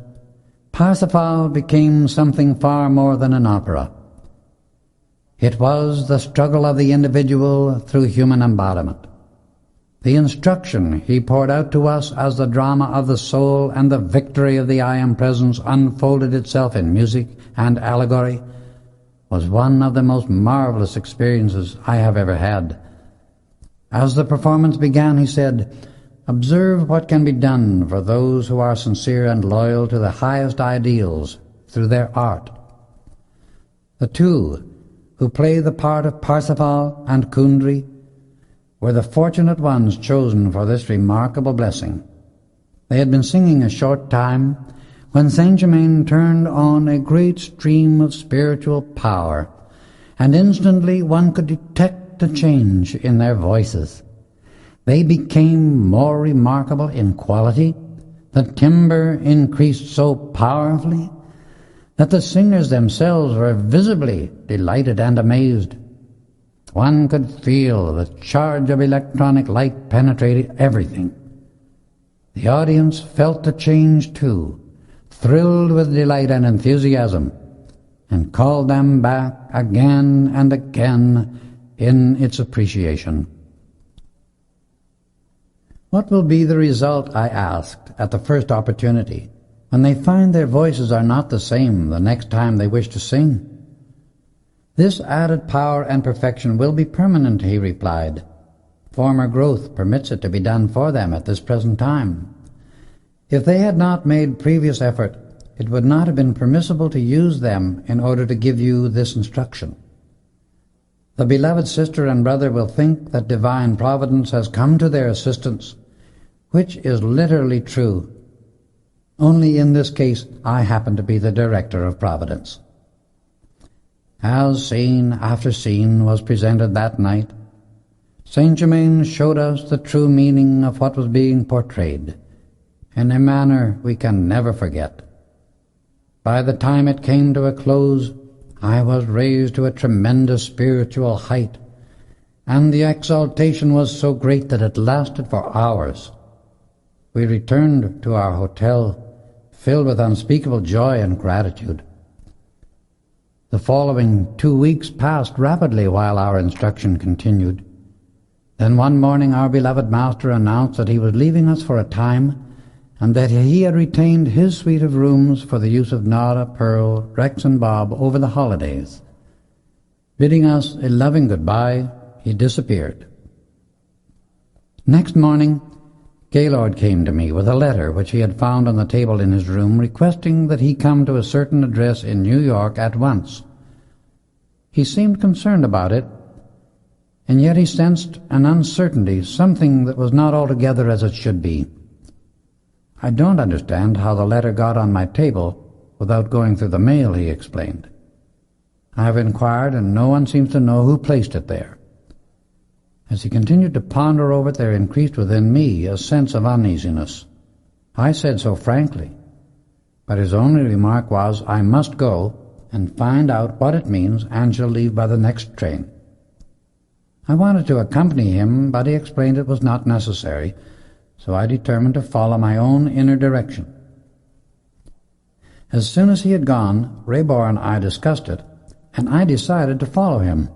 Parsifal became something far more than an opera. It was the struggle of the individual through human embodiment. The instruction he poured out to us as the drama of the soul and the victory of the I Am Presence unfolded itself in music and allegory was one of the most marvelous experiences I have ever had. As the performance began, he said, "Observe what can be done for those who are sincere and loyal to the highest ideals through their art." The two who play the part of Parsifal and Kundry were the fortunate ones chosen for this remarkable blessing. They had been singing a short time when Saint-Germain turned on a great stream of spiritual power, and instantly one could detect a change in their voices. They became more remarkable in quality, the timbre increased so powerfully that the singers themselves were visibly delighted and amazed. One could feel the charge of electronic light penetrating everything. The audience felt the change too, thrilled with delight and enthusiasm, and called them back again and again in its appreciation. What will be the result, I asked, at the first opportunity, when they find their voices are not the same the next time they wish to sing? This added power and perfection will be permanent, he replied. Former growth permits it to be done for them at this present time. If they had not made previous effort, it would not have been permissible to use them in order to give you this instruction. The beloved sister and brother will think that divine providence has come to their assistance, which is literally true. Only in this case I happen to be the director of providence. As scene after scene was presented that night, Saint-Germain showed us the true meaning of what was being portrayed, in a manner we can never forget. By the time it came to a close, I was raised to a tremendous spiritual height, and the exaltation was so great that it lasted for hours. We returned to our hotel, filled with unspeakable joy and gratitude. The following 2 weeks passed rapidly while our instruction continued. Then one morning our beloved master announced that he was leaving us for a time, and that he had retained his suite of rooms for the use of Nora, Pearl, Rex, and Bob over the holidays. Bidding us a loving goodbye, he disappeared. Next morning, Gaylord came to me with a letter which he had found on the table in his room, requesting that he come to a certain address in New York at once. He seemed concerned about it, and yet he sensed an uncertainty, something that was not altogether as it should be. "I don't understand how the letter got on my table without going through the mail," he explained. "I have inquired, and no one seems to know who placed it there." As he continued to ponder over it, there increased within me a sense of uneasiness. I said so frankly, but his only remark was, "I must go and find out what it means, and shall leave by the next train." I wanted to accompany him, but he explained it was not necessary, so I determined to follow my own inner direction. As soon as he had gone, Raybor and I discussed it, and I decided to follow him.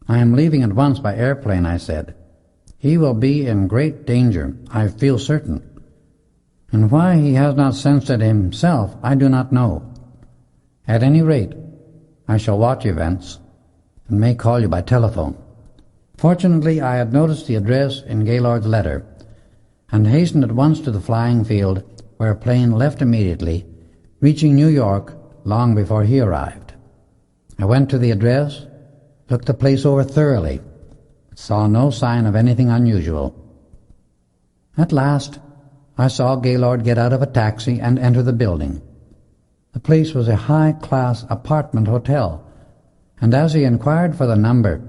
"I am leaving at once by airplane," I said. He will be in great danger, I feel certain. And why he has not sensed it himself, I do not know. At any rate, I shall watch events, and may call you by telephone." Fortunately, I had noticed the address in Gaylord's letter, and hastened at once to the flying field, where a plane left immediately, reaching New York long before he arrived. I went to the address, looked the place over thoroughly, but saw no sign of anything unusual. At last, I saw Gaylord get out of a taxi and enter the building. The place was a high-class apartment hotel, and as he inquired for the number,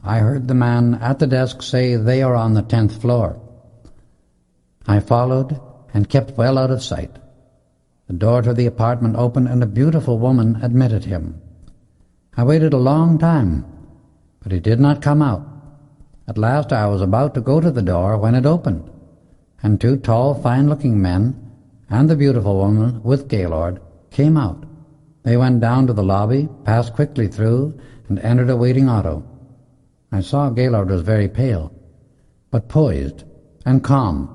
I heard the man at the desk say they are on the 10th floor. I followed and kept well out of sight. The door to the apartment opened, and a beautiful woman admitted him. I waited a long time, but he did not come out. At last I was about to go to the door when it opened, and two tall, fine-looking men and the beautiful woman with Gaylord came out. They went down to the lobby, passed quickly through, and entered a waiting auto. I saw Gaylord was very pale, but poised and calm.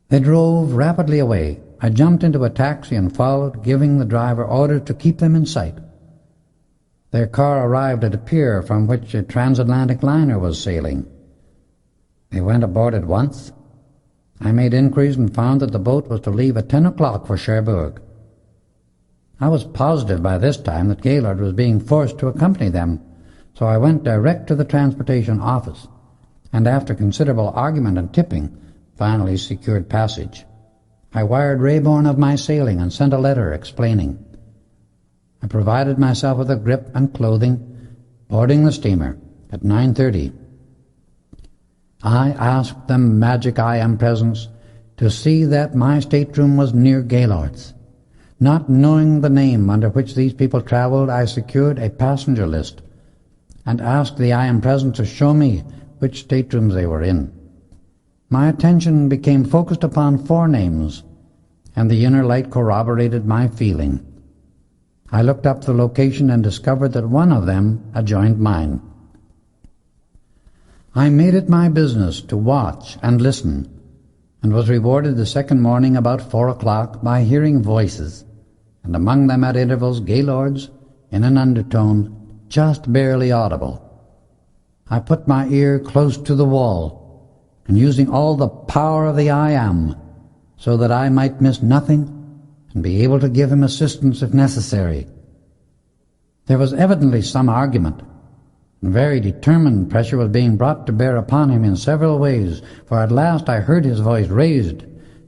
They drove rapidly away. I jumped into a taxi and followed, giving the driver orders to keep them in sight. Their car arrived at a pier from which a transatlantic liner was sailing. They went aboard at once. I made inquiries and found that the boat was to leave at 10 o'clock for Cherbourg. I was positive by this time that Gaylord was being forced to accompany them, so I went direct to the transportation office, and after considerable argument and tipping, finally secured passage. I wired Rayborn of my sailing and sent a letter explaining. I provided myself with a grip and clothing, boarding the steamer at 9:30. I asked the magic I Am Presence to see that my stateroom was near Gaylord's. Not knowing the name under which these people traveled, I secured a passenger list and asked the I Am Presence to show me which staterooms they were in. My attention became focused upon 4 names, and the inner light corroborated my feeling. I looked up the location and discovered that one of them adjoined mine. I made it my business to watch and listen, and was rewarded the second morning about 4 o'clock by hearing voices, and among them at intervals Gaylord's in an undertone, just barely audible. I put my ear close to the wall, and using all the power of the I Am, so that I might miss nothing and be able to give him assistance if necessary. There was evidently some argument, and very determined pressure was being brought to bear upon him in several ways, for at last I heard his voice raised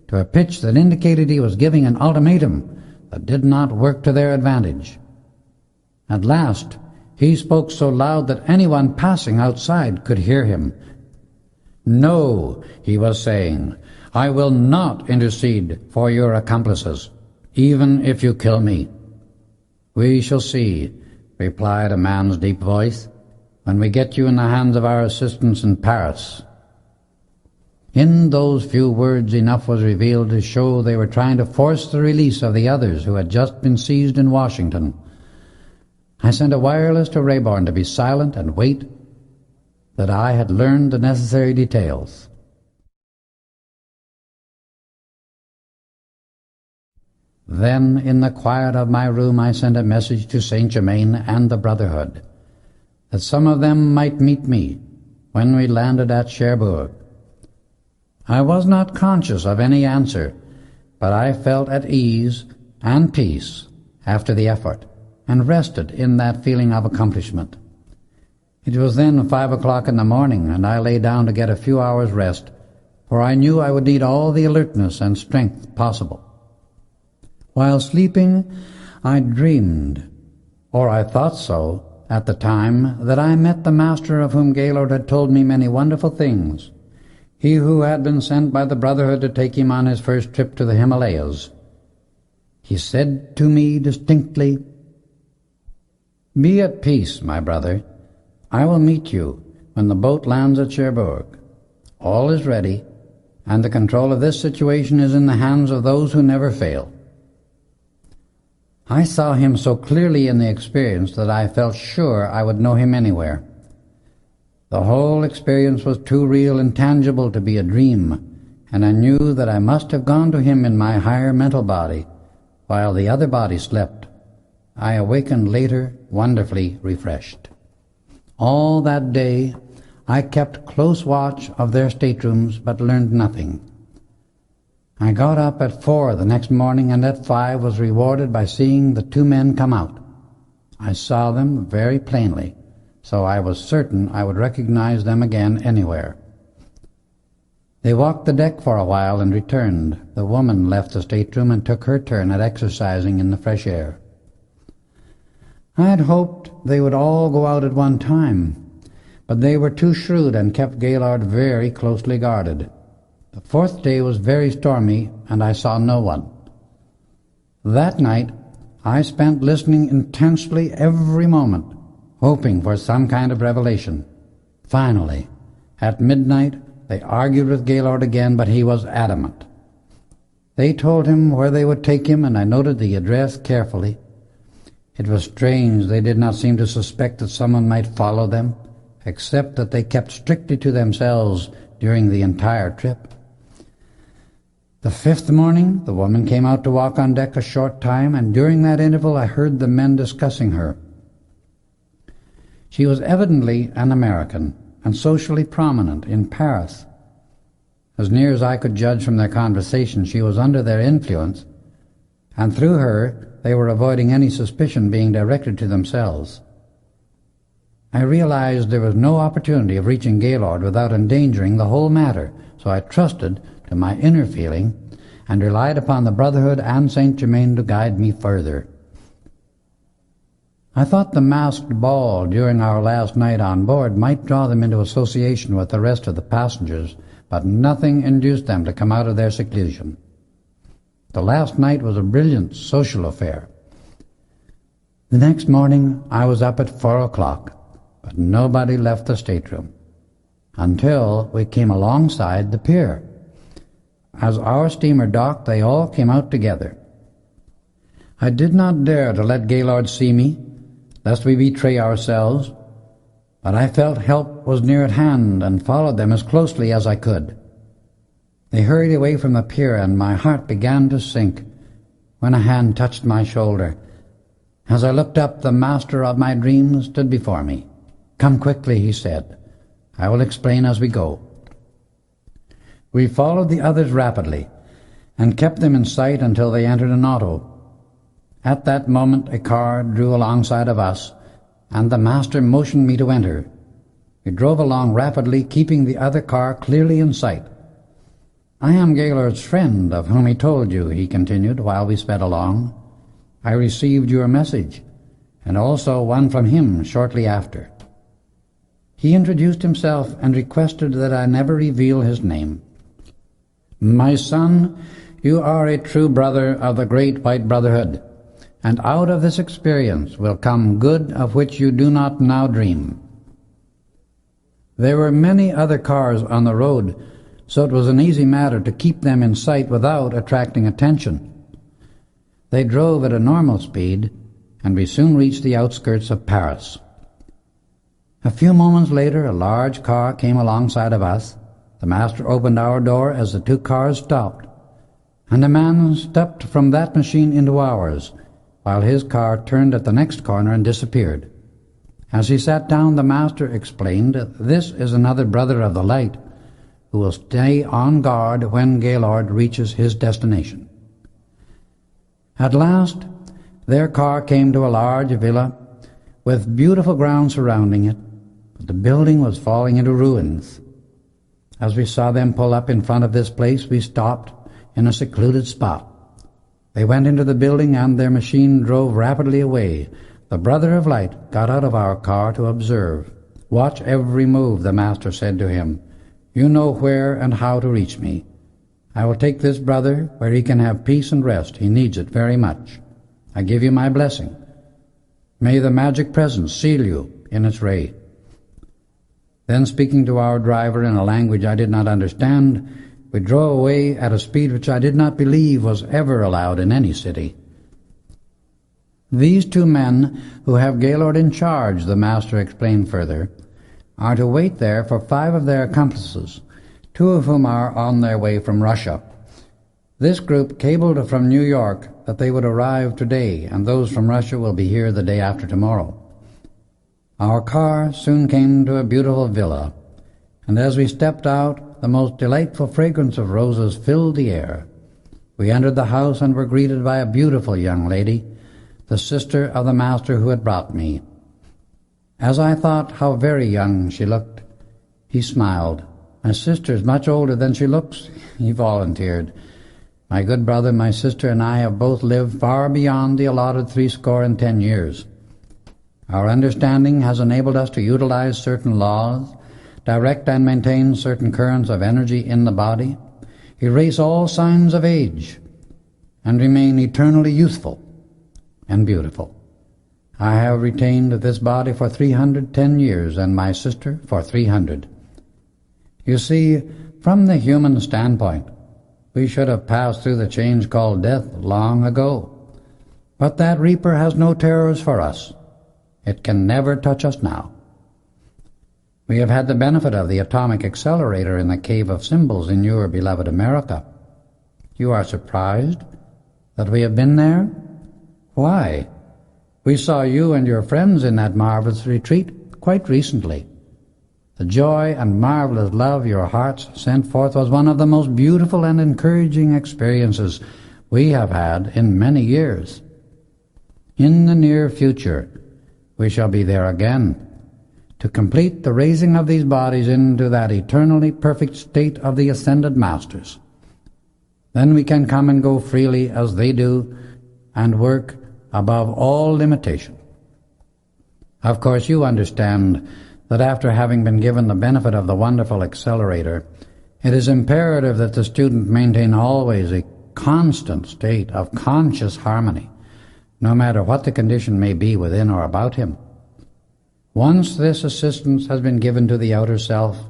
to a pitch that indicated he was giving an ultimatum that did not work to their advantage. At last he spoke so loud that anyone passing outside could hear him. "No," he was saying, "I will not intercede for your accomplices, even if you kill me." "We shall see," replied a man's deep voice, "when we get you in the hands of our assistants in Paris." In those few words enough was revealed to show they were trying to force the release of the others who had just been seized in Washington. I sent a wireless to Rayborn to be silent and wait, that I had learned the necessary details. Then, in the quiet of my room, I sent a message to Saint Germain and the Brotherhood, that some of them might meet me when we landed at Cherbourg. I was not conscious of any answer, but I felt at ease and peace after the effort, and rested in that feeling of accomplishment. It was then 5 o'clock in the morning, and I lay down to get a few hours' rest, for I knew I would need all the alertness and strength possible. While sleeping, I dreamed, or I thought so at the time, that I met the master of whom Gaylord had told me many wonderful things, he who had been sent by the Brotherhood to take him on his first trip to the Himalayas. He said to me distinctly, "Be at peace, my brother. I will meet you when the boat lands at Cherbourg. All is ready, and the control of this situation is in the hands of those who never fail." I saw him so clearly in the experience that I felt sure I would know him anywhere. The whole experience was too real and tangible to be a dream, and I knew that I must have gone to him in my higher mental body, while the other body slept. I awakened later, wonderfully refreshed. All that day I kept close watch of their staterooms, but learned nothing. I got up at 4 the next morning, and at 5 was rewarded by seeing the 2 men come out. I saw them very plainly, so I was certain I would recognize them again anywhere. They walked the deck for a while and returned. The woman left the stateroom and took her turn at exercising in the fresh air. I had hoped they would all go out at one time, but they were too shrewd and kept Gaylord very closely guarded. The 4th day was very stormy, and I saw no one. That night I spent listening intensely every moment, hoping for some kind of revelation. Finally, at midnight, they argued with Gaylord again, but he was adamant. They told him where they would take him, and I noted the address carefully. It was strange they did not seem to suspect that someone might follow them, except that they kept strictly to themselves during the entire trip. The 5th morning, the woman came out to walk on deck a short time, and during that interval I heard the men discussing her. She was evidently an American, and socially prominent in Paris. As near as I could judge from their conversation, she was under their influence, and through her they were avoiding any suspicion being directed to themselves. I realized there was no opportunity of reaching Gaylord without endangering the whole matter, so I trusted to my inner feeling and relied upon the Brotherhood and Saint Germain to guide me further. I thought the masked ball during our last night on board might draw them into association with the rest of the passengers, but nothing induced them to come out of their seclusion. The last night was a brilliant social affair. The next morning I was up at 4 o'clock, but nobody left the stateroom until we came alongside the pier. As our steamer docked, they all came out together. I did not dare to let Gaylord see me, lest we betray ourselves, but I felt help was near at hand and followed them as closely as I could. They hurried away from the pier, and my heart began to sink when a hand touched my shoulder. As I looked up, the master of my dreams stood before me. "Come quickly," he said. "I will explain as we go." We followed the others rapidly and kept them in sight until they entered an auto. At that moment a car drew alongside of us, and the master motioned me to enter. We drove along rapidly, keeping the other car clearly in sight. "I am Gaylord's friend, of whom he told you," he continued while we sped along. "I received your message, and also one from him shortly after." He introduced himself and requested that I never reveal his name. "My son, you are a true brother of the great White Brotherhood, and out of this experience will come good of which you do not now dream." There were many other cars on the road, so it was an easy matter to keep them in sight without attracting attention. They drove at a normal speed, and we soon reached the outskirts of Paris. A few moments later, a large car came alongside of us. The master opened our door as the 2 cars stopped, and a man stepped from that machine into ours, while his car turned at the next corner and disappeared. As he sat down, the master explained, "This is another brother of the light, who will stay on guard when Gaylord reaches his destination." At last, their car came to a large villa with beautiful grounds surrounding it, but the building was falling into ruins. As we saw them pull up in front of this place, we stopped in a secluded spot. They went into the building, and their machine drove rapidly away. The brother of light got out of our car to observe. "Watch every move," the master said to him. "You know where and how to reach me. I will take this brother where he can have peace and rest. He needs it very much. I give you my blessing. May the magic presence seal you in its ray." Then, speaking to our driver in a language I did not understand, we drove away at a speed which I did not believe was ever allowed in any city. "These 2 men who have Gaylord in charge," the master explained further, are to wait there for 5 of their accomplices, 2 of whom are on their way from Russia. This group cabled from New York that they would arrive today, and those from Russia will be here the day after tomorrow. Our car soon came to a beautiful villa, and as we stepped out, the most delightful fragrance of roses filled the air. We entered the house and were greeted by a beautiful young lady, the sister of the master who had brought me. As I thought how very young she looked, he smiled. "My sister is much older than she looks," he volunteered. "My good brother, my sister, and I have both lived far beyond the allotted 70 years. Our understanding has enabled us to utilize certain laws, direct and maintain certain currents of energy in the body, erase all signs of age, and remain eternally youthful and beautiful. I have retained this body for 310 years, and my sister for 300. You see, from the human standpoint, we should have passed through the change called death long ago. But that reaper has no terrors for us. It can never touch us now. We have had the benefit of the atomic accelerator in the Cave of Symbols in your beloved America. You are surprised that we have been there? Why? We saw you and your friends in that marvelous retreat quite recently. The joy and marvelous love your hearts sent forth was one of the most beautiful and encouraging experiences we have had in many years. In the near future, we shall be there again, to complete the raising of these bodies into that eternally perfect state of the ascended masters. Then we can come and go freely as they do, and work above all limitation. Of course, you understand that after having been given the benefit of the wonderful accelerator, it is imperative that the student maintain always a constant state of conscious harmony, no matter what the condition may be within or about him. Once this assistance has been given to the outer self,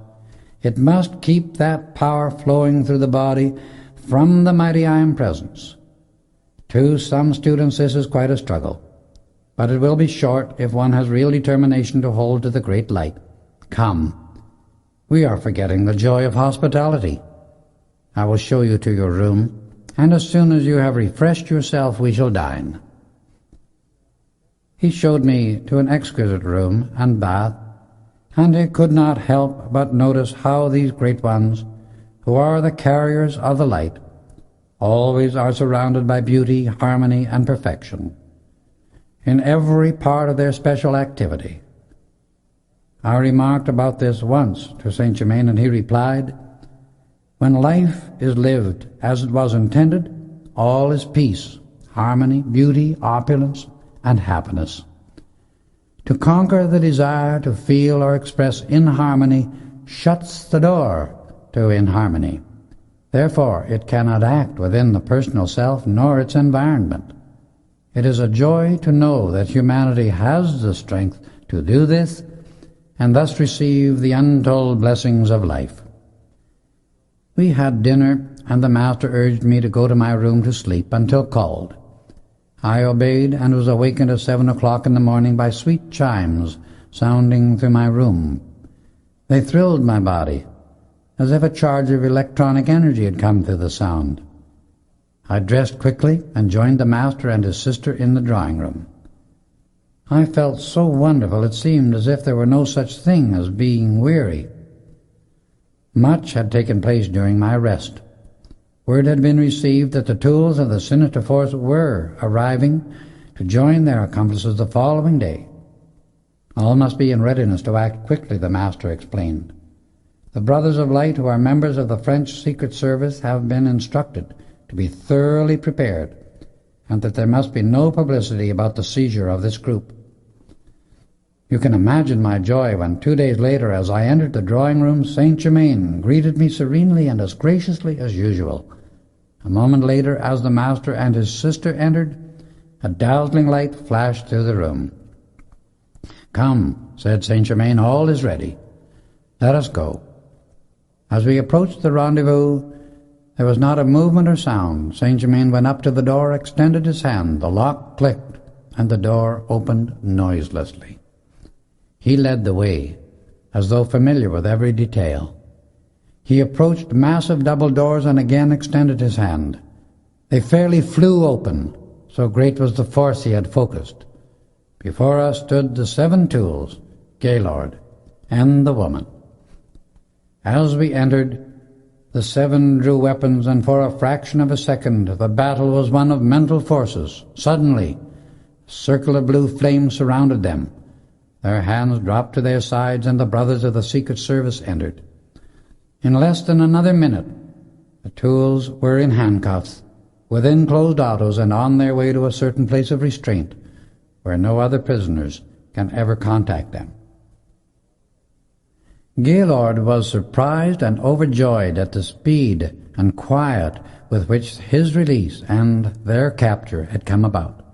it must keep that power flowing through the body from the mighty I Am Presence. To some students this is quite a struggle, but it will be short if one has real determination to hold to the great light. Come, we are forgetting the joy of hospitality. I will show you to your room, and as soon as you have refreshed yourself we shall dine. He showed me to an exquisite room and bath, and I could not help but notice how these great ones, who are the carriers of the light, always are surrounded by beauty, harmony, and perfection in every part of their special activity. I remarked about this once to Saint Germain, and he replied, "When life is lived as it was intended, all is peace, harmony, beauty, opulence, and happiness. To conquer the desire to feel or express inharmony shuts the door to inharmony. Therefore, it cannot act within the personal self nor its environment. It is a joy to know that humanity has the strength to do this and thus receive the untold blessings of life." We had dinner, and the master urged me to go to my room to sleep until called. I obeyed and was awakened at 7 o'clock in the morning by sweet chimes sounding through my room. They thrilled my body, as if a charge of electronic energy had come through the sound. I dressed quickly and joined the master and his sister in the drawing-room. I felt so wonderful it seemed as if there were no such thing as being weary. Much had taken place during my rest. Word had been received that the tools of the sinister force were arriving to join their accomplices the following day. All must be in readiness to act quickly, the master explained. The Brothers of Light, who are members of the French Secret Service, have been instructed to be thoroughly prepared, and that there must be no publicity about the seizure of this group. You can imagine my joy when 2 days later, as I entered the drawing-room, Saint Germain greeted me serenely and as graciously as usual. A moment later, as the master and his sister entered, a dazzling light flashed through the room. "Come," said Saint Germain, "all is ready. Let us go." As we approached the rendezvous, there was not a movement or sound. Saint Germain went up to the door, extended his hand, the lock clicked, and the door opened noiselessly. He led the way, as though familiar with every detail. He approached massive double doors and again extended his hand. They fairly flew open, so great was the force he had focused. Before us stood the 7 tools, Gaylord, and the woman. As we entered, the 7 drew weapons, and for a fraction of a second the battle was one of mental forces. Suddenly, a circle of blue flame surrounded them. Their hands dropped to their sides, and the brothers of the Secret Service entered. In less than another minute, the tools were in handcuffs, within closed autos, and on their way to a certain place of restraint, where no other prisoners can ever contact them. Gaylord was surprised and overjoyed at the speed and quiet with which his release and their capture had come about.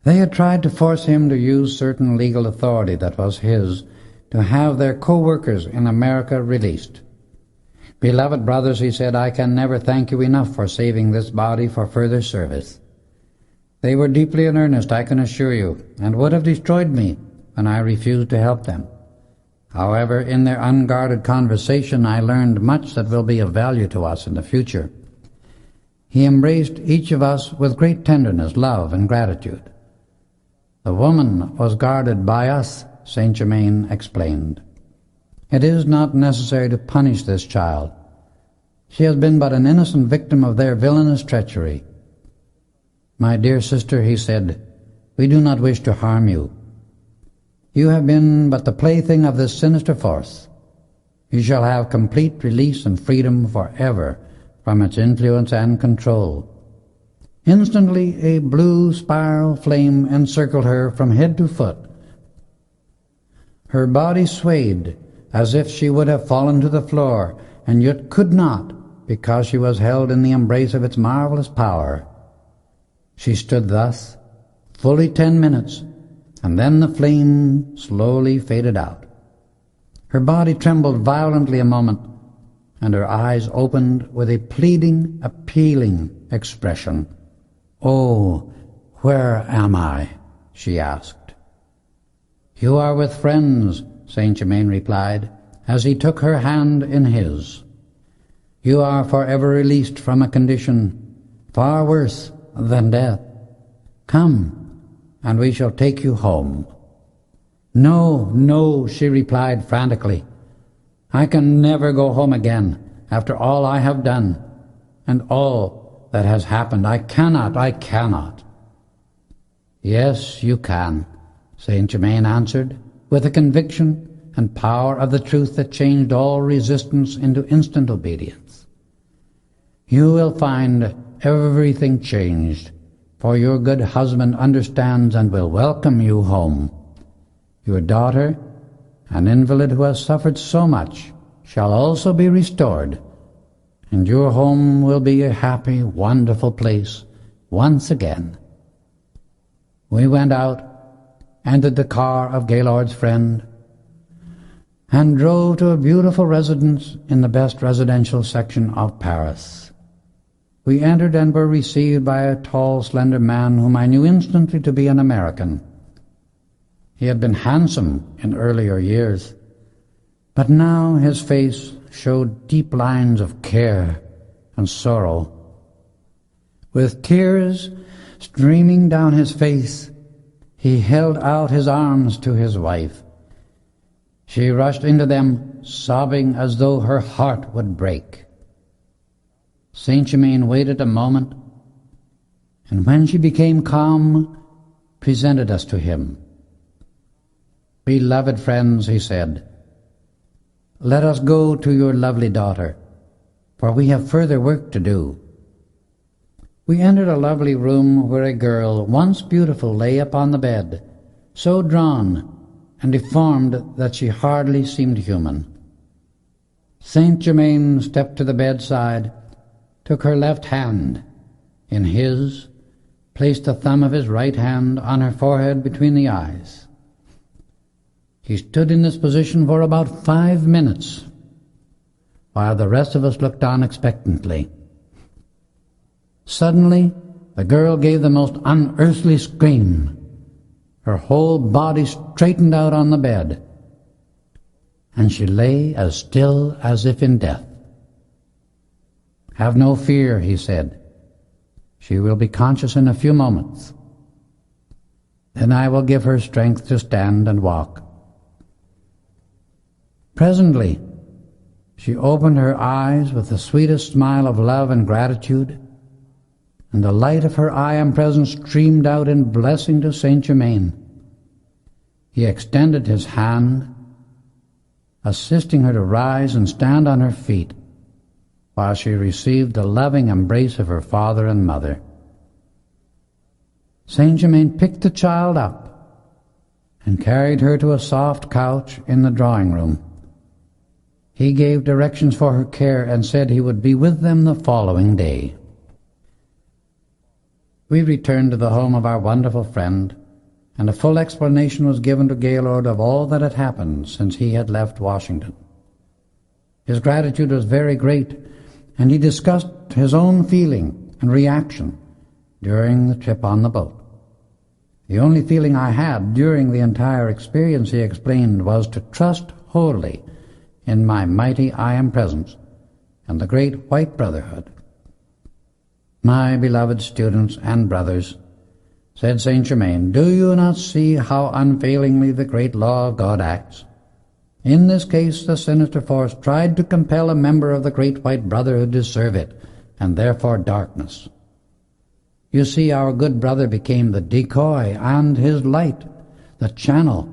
They had tried to force him to use certain legal authority that was his to have their co-workers in America released. "Beloved brothers," he said, "I can never thank you enough for saving this body for further service. They were deeply in earnest, I can assure you, and would have destroyed me when I refused to help them. However, in their unguarded conversation, I learned much that will be of value to us in the future." He embraced each of us with great tenderness, love, and gratitude. "The woman was guarded by us," Saint Germain explained. "It is not necessary to punish this child. She has been but an innocent victim of their villainous treachery. My dear sister," he said, "we do not wish to harm you. You have been but the plaything of this sinister force. You shall have complete release and freedom forever from its influence and control." Instantly a blue spiral flame encircled her from head to foot. Her body swayed as if she would have fallen to the floor, and yet could not, because she was held in the embrace of its marvelous power. She stood thus fully 10 minutes, and then the flame slowly faded out. Her body trembled violently a moment, and her eyes opened with a pleading, appealing expression. "Oh, where am I?" she asked. "You are with friends," Saint Germain replied, as he took her hand in his. "You are forever released from a condition far worse than death. Come, and we shall take you home." "No, no," she replied frantically. "I can never go home again after all I have done and all that has happened. I cannot. "Yes, you can," Saint Germain answered, with a conviction and power of the truth that changed all resistance into instant obedience. "You will find everything changed, for your good husband understands and will welcome you home. Your daughter, an invalid who has suffered so much, shall also be restored, and your home will be a happy, wonderful place once again." We went out, entered the car of Gaylord's friend, and drove to a beautiful residence in the best residential section of Paris. We entered and were received by a tall, slender man whom I knew instantly to be an American. He had been handsome in earlier years, but now his face showed deep lines of care and sorrow. With tears streaming down his face, he held out his arms to his wife. She rushed into them, sobbing as though her heart would break. Saint Germain waited a moment, and when she became calm, presented us to him. "Beloved friends," he said, "let us go to your lovely daughter, for we have further work to do." We entered a lovely room where a girl, once beautiful, lay upon the bed, so drawn and deformed that she hardly seemed human. Saint Germain stepped to the bedside, took her left hand in his, placed the thumb of his right hand on her forehead between the eyes. He stood in this position for about 5 minutes, while the rest of us looked on expectantly. Suddenly, the girl gave the most unearthly scream. Her whole body straightened out on the bed. and she lay as still as if in death. "Have no fear," he said. "She will be conscious in a few moments. Then I will give her strength to stand and walk." Presently, she opened her eyes with the sweetest smile of love and gratitude, and the light of her I am present streamed out in blessing to Saint Germain. He extended his hand, assisting her to rise and stand on her feet, while she received the loving embrace of her father and mother. Saint Germain picked the child up and carried her to a soft couch in the drawing-room. He gave directions for her care and said he would be with them the following day. We returned to the home of our wonderful friend, and a full explanation was given to Gaylord of all that had happened since he had left Washington. His gratitude was very great, and he discussed his own feeling and reaction during the trip on the boat. "The only feeling I had during the entire experience," he explained, "was to trust wholly in my mighty I Am Presence and the great White Brotherhood." "My beloved students and brothers," said Saint Germain, "do you not see how unfailingly the great law of God acts? In this case, the sinister force tried to compel a member of the great White Brotherhood to serve it, and therefore darkness. You see, our good brother became the decoy, and his light, the channel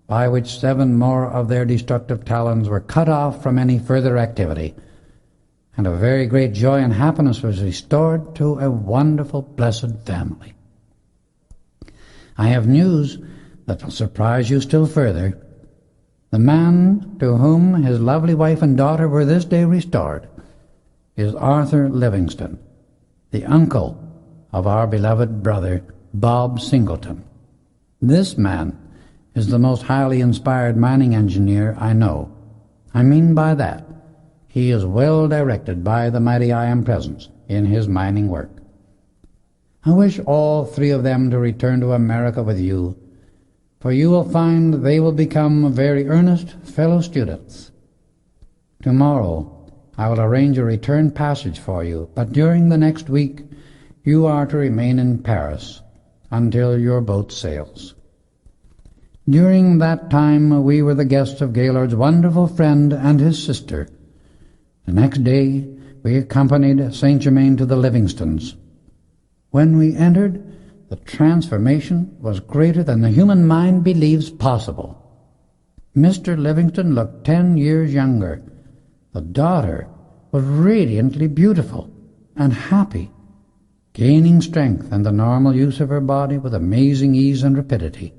by which 7 more of their destructive talons were cut off from any further activity, and a very great joy and happiness was restored to a wonderful, blessed family. I have news that will surprise you still further. The man to whom his lovely wife and daughter were this day restored is Arthur Livingston, the uncle of our beloved brother, Bob Singleton. This man is the most highly inspired mining engineer I know. I mean by that, he is well directed by the mighty I Am Presence in his mining work. I wish all 3 of them to return to America with you, for you will find they will become very earnest fellow students. Tomorrow I will arrange a return passage for you, but during the next week you are to remain in Paris until your boat sails. During that time we were the guests of Gaylord's wonderful friend and his sister. The next day we accompanied Saint Germain to the Livingstons. When we entered, the transformation was greater than the human mind believes possible. Mr. Livingston looked 10 years younger. The daughter was radiantly beautiful and happy, gaining strength and the normal use of her body with amazing ease and rapidity.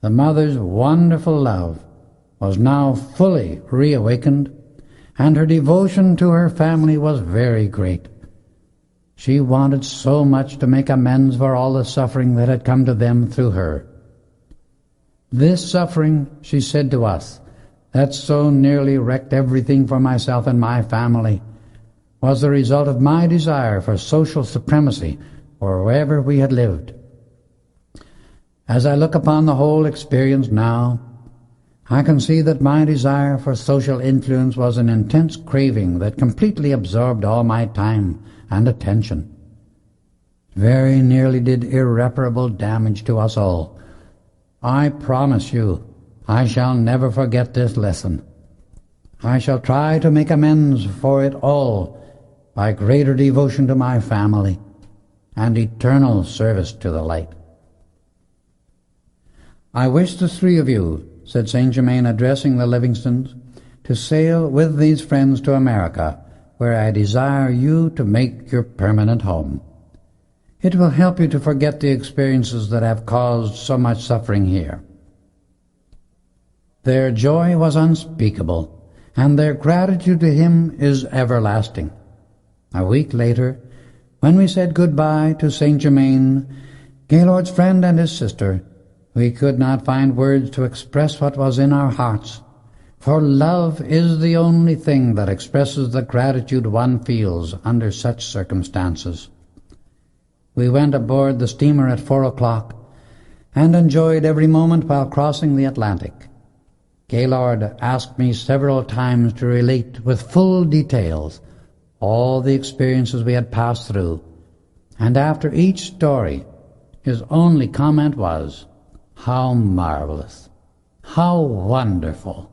The mother's wonderful love was now fully reawakened, and her devotion to her family was very great. She wanted so much to make amends for all the suffering that had come to them through her. "This suffering," she said to us, "that so nearly wrecked everything for myself and my family, was the result of my desire for social supremacy wherever we had lived. As I look upon the whole experience now, I can see that my desire for social influence was an intense craving that completely absorbed all my time and attention. Very nearly did irreparable damage to us all. I promise you, I shall never forget this lesson. I shall try to make amends for it all by greater devotion to my family and eternal service to the light." "I wish the 3 of you," said Saint Germain, addressing the Livingstons, "to sail with these friends to America, where I desire you to make your permanent home. It will help you to forget the experiences that have caused so much suffering here." Their joy was unspeakable, and their gratitude to him is everlasting. A week later, when we said goodbye to Saint Germain, Gaylord's friend and his sister, we could not find words to express what was in our hearts, for love is the only thing that expresses the gratitude one feels under such circumstances. We went aboard the steamer at 4 o'clock and enjoyed every moment while crossing the Atlantic. Gaylord asked me several times to relate with full details all the experiences we had passed through, and after each story his only comment was, "How marvelous! How wonderful!"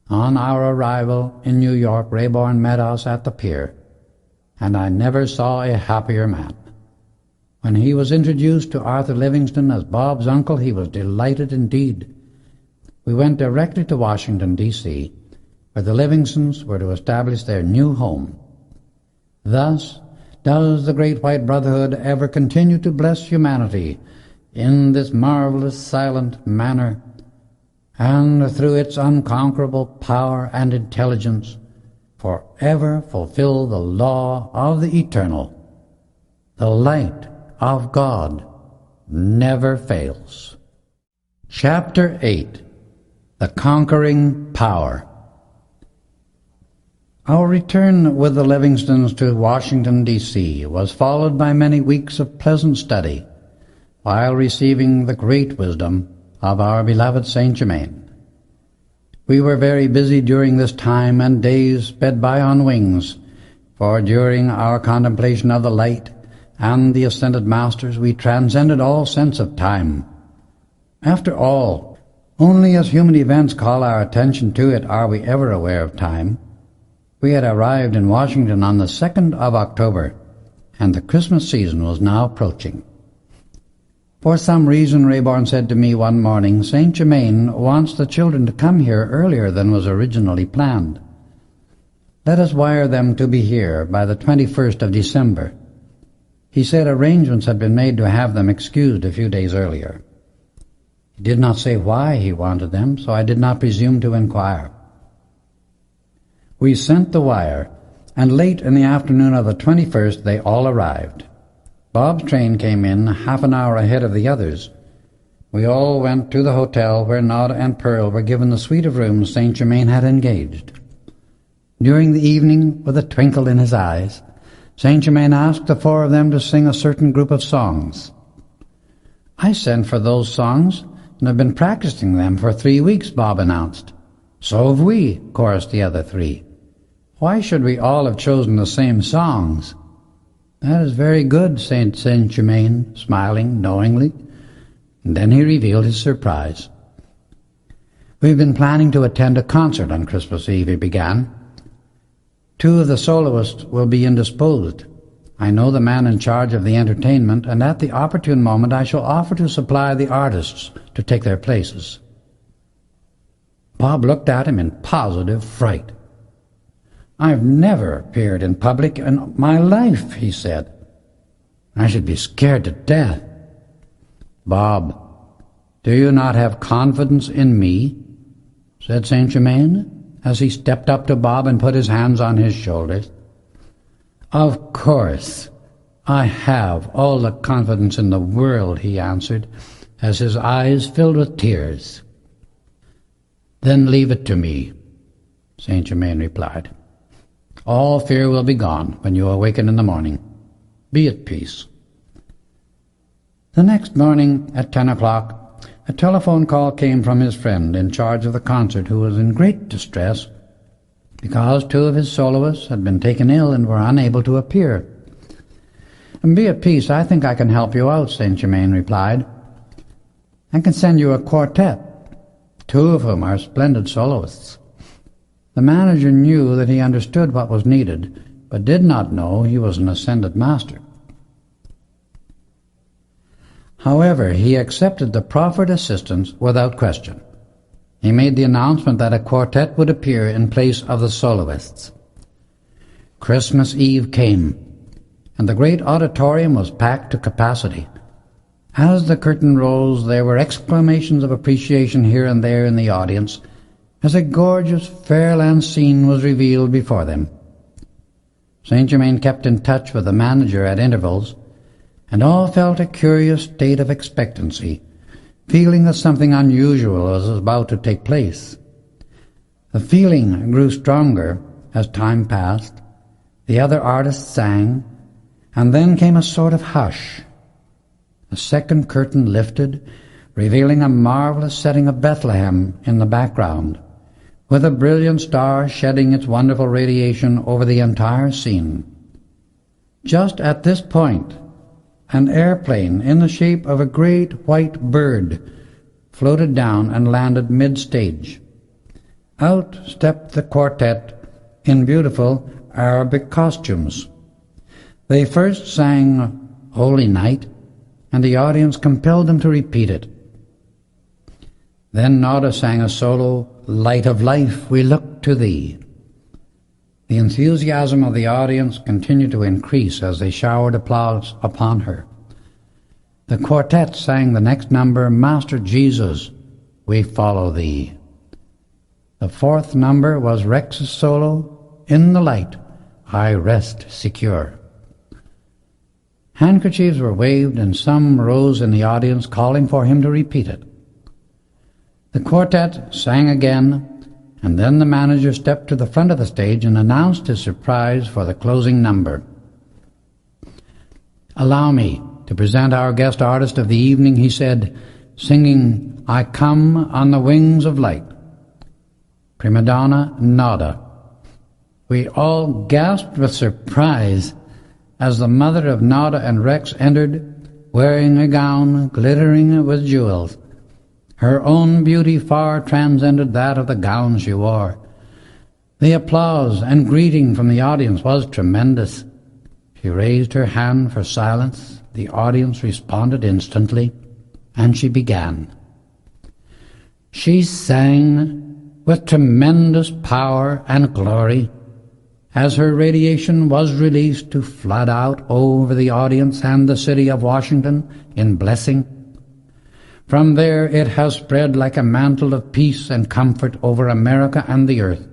On our arrival in New York, Rayborn met us at the pier, and I never saw a happier man. When he was introduced to Arthur Livingston as Bob's uncle, he was delighted indeed. We went directly to Washington, D.C., where the Livingstons were to establish their new home. Thus does the Great White Brotherhood ever continue to bless humanity in this marvelous silent manner, and through its unconquerable power and intelligence forever fulfill the law of the eternal. The light of God never fails. Chapter 8. The Conquering Power. Our return with the Livingstons to Washington, D.C. was followed by many weeks of pleasant study, while receiving the great wisdom of our beloved Saint Germain. We were very busy during this time, and days sped by on wings, for during our contemplation of the light and the ascended masters we transcended all sense of time. After all, only as human events call our attention to it are we ever aware of time. We had arrived in Washington on the 2nd of October, and the Christmas season was now approaching. For some reason, Rayborn said to me one morning, "Saint Germain wants the children to come here earlier than was originally planned. Let us wire them to be here by the 21st of December. He said arrangements had been made to have them excused a few days earlier. He did not say why he wanted them, so I did not presume to inquire. We sent the wire, and late in the afternoon of the 21st they all arrived. Bob's train came in half an hour ahead of the others. We all went to the hotel where Nod and Pearl were given the suite of rooms Saint Germain had engaged. During the evening, with a twinkle in his eyes, Saint Germain asked the four of them to sing a certain group of songs. "I sent for those songs and have been practicing them for 3 weeks," Bob announced. "So have we," chorused the other three. "Why should we all have chosen the same songs?" "That is very good," said Saint Germain, smiling knowingly. And then he revealed his surprise. "We've been planning to attend a concert on Christmas Eve," he began. "2 of the soloists will be indisposed. I know the man in charge of the entertainment, and at the opportune moment I shall offer to supply the artists to take their places." Bob looked at him in positive fright. "I've never appeared in public in my life," he said. "I should be scared to death." "Bob, do you not have confidence in me?" said Saint Germain, as he stepped up to Bob and put his hands on his shoulders. "Of course, I have all the confidence in the world," he answered, as his eyes filled with tears. "Then leave it to me," Saint Germain replied. "All fear will be gone when you awaken in the morning. Be at peace." The next morning at 10 o'clock, a telephone call came from his friend in charge of the concert, who was in great distress because 2 of his soloists had been taken ill and were unable to appear. "Be at peace, I think I can help you out," Saint Germain replied. "I can send you a quartet, 2 of whom are splendid soloists." The manager knew that he understood what was needed, but did not know he was an ascended master. However, he accepted the proffered assistance without question. He made the announcement that a quartet would appear in place of the soloists. Christmas Eve came, and the great auditorium was packed to capacity. As the curtain rose, there were exclamations of appreciation here and there in the audience, as a gorgeous fairyland scene was revealed before them. Saint Germain kept in touch with the manager at intervals, and all felt a curious state of expectancy, feeling that something unusual was about to take place. The feeling grew stronger as time passed. The other artists sang, and then came a sort of hush. The second curtain lifted, revealing a marvelous setting of Bethlehem in the background, with a brilliant star shedding its wonderful radiation over the entire scene. Just at this point, an airplane in the shape of a great white bird floated down and landed mid-stage. Out stepped the quartet in beautiful Arabic costumes. They first sang Holy Night, and the audience compelled them to repeat it. Then Nada sang a solo, Light of Life, We Look to Thee. The enthusiasm of the audience continued to increase as they showered applause upon her. The quartet sang the next number, Master Jesus, We Follow Thee. The fourth number was Rex's solo, In the Light, I Rest Secure. Handkerchiefs were waved and some rose in the audience calling for him to repeat it. The quartet sang again, and then the manager stepped to the front of the stage and announced his surprise for the closing number. Allow me to present our guest artist of the evening, he said, singing I Come on the Wings of Light. Prima donna Nada. We all gasped with surprise as the mother of Nada and Rex entered, wearing a gown glittering with jewels. Her own beauty far transcended that of the gown she wore. The applause and greeting from the audience was tremendous. She raised her hand for silence. The audience responded instantly, and she began. She sang with tremendous power and glory as her radiation was released to flood out over the audience and the city of Washington in blessing. From there it has spread like a mantle of peace and comfort over America and the earth.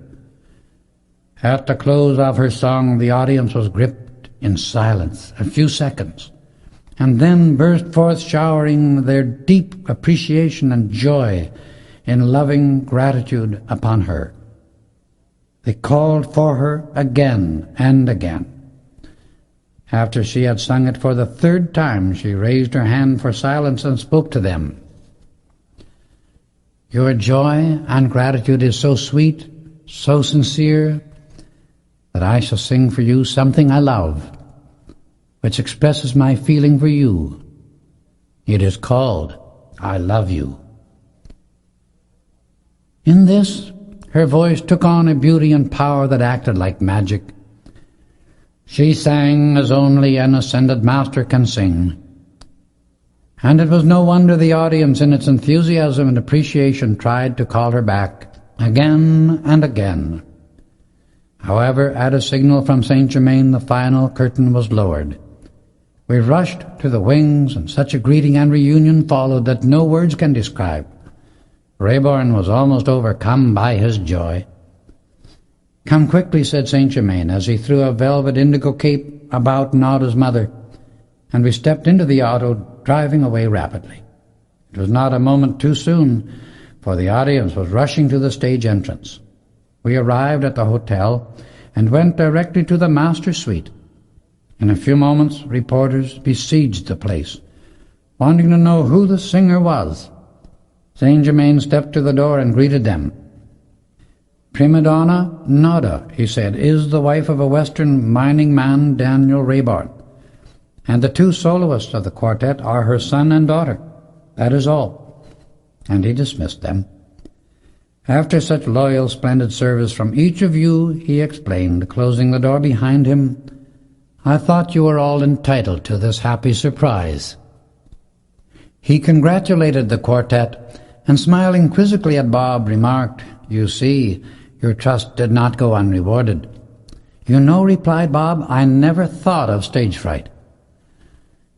At the close of her song, the audience was gripped in silence a few seconds, and then burst forth showering their deep appreciation and joy in loving gratitude upon her. They called for her again and again. After she had sung it for the third time, she raised her hand for silence and spoke to them. Your joy and gratitude is so sweet, so sincere, that I shall sing for you something I love, which expresses my feeling for you. It is called I Love You. In this, her voice took on a beauty and power that acted like magic. She sang as only an ascended master can sing. And it was no wonder the audience, in its enthusiasm and appreciation, tried to call her back again and again. However, at a signal from Saint Germain, the final curtain was lowered. We rushed to the wings, and such a greeting and reunion followed that no words can describe. Rayborn was almost overcome by his joy. Come quickly, said Saint Germain, as he threw a velvet indigo cape about Nada's mother, and we stepped into the auto, driving away rapidly. It was not a moment too soon, for the audience was rushing to the stage entrance. We arrived at the hotel and went directly to the master suite. In a few moments, reporters besieged the place, wanting to know who the singer was. Saint Germain stepped to the door and greeted them. Prima donna Nada, he said, is the wife of a Western mining man, Daniel Rayborn, and the two soloists of the quartet are her son and daughter. That is all. And he dismissed them. After such loyal, splendid service from each of you, he explained, closing the door behind him, I thought you were all entitled to this happy surprise. He congratulated the quartet, and smiling quizzically at Bob, remarked, You see, your trust did not go unrewarded. You know, replied Bob, I never thought of stage fright.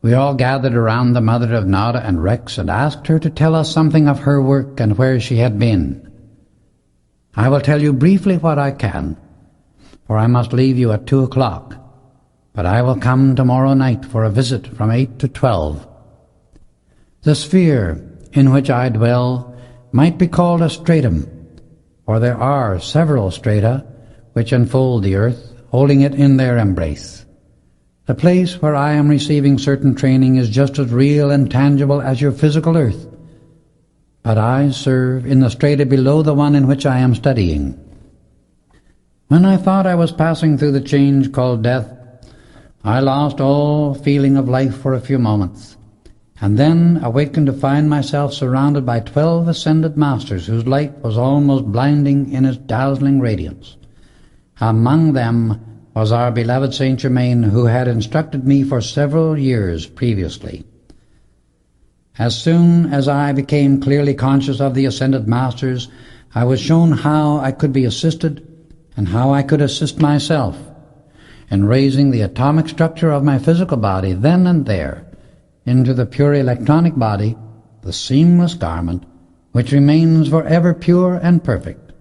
We all gathered around the mother of Nada and Rex and asked her to tell us something of her work and where she had been. I will tell you briefly what I can, for I must leave you at 2 o'clock, but I will come tomorrow night for a visit from 8 to 12. The sphere in which I dwell might be called a stratum, for there are several strata which enfold the earth, holding it in their embrace. The place where I am receiving certain training is just as real and tangible as your physical earth, but I serve in the strata below the one in which I am studying. When I thought I was passing through the change called death, I lost all feeling of life for a few moments, and then awakened to find myself surrounded by 12 ascended masters whose light was almost blinding in its dazzling radiance. Among them was our beloved Saint Germain, who had instructed me for several years previously. As soon as I became clearly conscious of the ascended masters, I was shown how I could be assisted and how I could assist myself in raising the atomic structure of my physical body then and there into the pure electronic body, the seamless garment, which remains forever pure and perfect.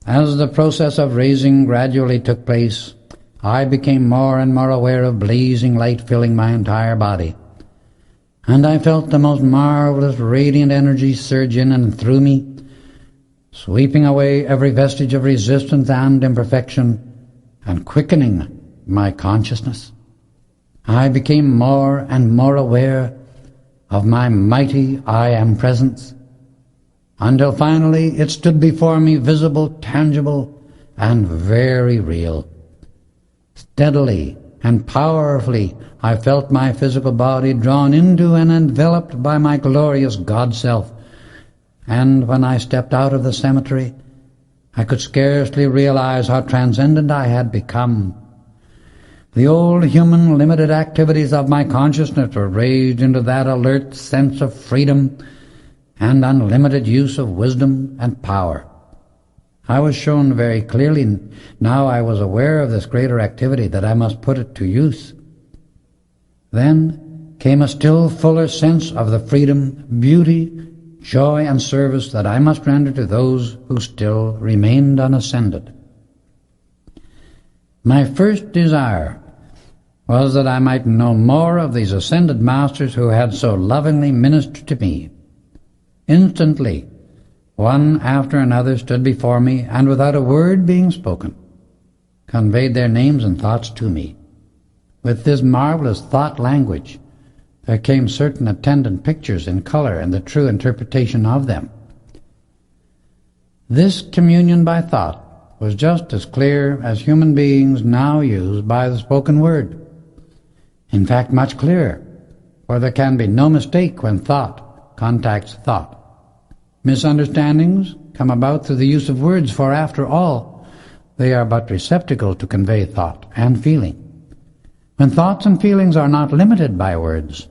As the process of raising gradually took place, I became more and more aware of blazing light filling my entire body, and I felt the most marvelous radiant energy surge in and through me, sweeping away every vestige of resistance and imperfection, and quickening my consciousness. I became more and more aware of my mighty I Am presence, until finally it stood before me visible, tangible, and very real. Steadily and powerfully I felt my physical body drawn into and enveloped by my glorious God-self, and when I stepped out of the cemetery, I could scarcely realize how transcendent I had become. The old human limited activities of my consciousness were raised into that alert sense of freedom and unlimited use of wisdom and power. I was shown very clearly, now I was aware of this greater activity, that I must put it to use. Then came a still fuller sense of the freedom, beauty, joy and service that I must render to those who still remained unascended. My first desire was that I might know more of these ascended masters who had so lovingly ministered to me. Instantly, one after another stood before me, and without a word being spoken, conveyed their names and thoughts to me. With this marvelous thought language, there came certain attendant pictures in color and the true interpretation of them. This communion by thought was just as clear as human beings now use by the spoken word. In fact, much clearer, for there can be no mistake when thought contacts thought. Misunderstandings come about through the use of words, for after all, they are but receptacles to convey thought and feeling. When thoughts and feelings are not limited by words,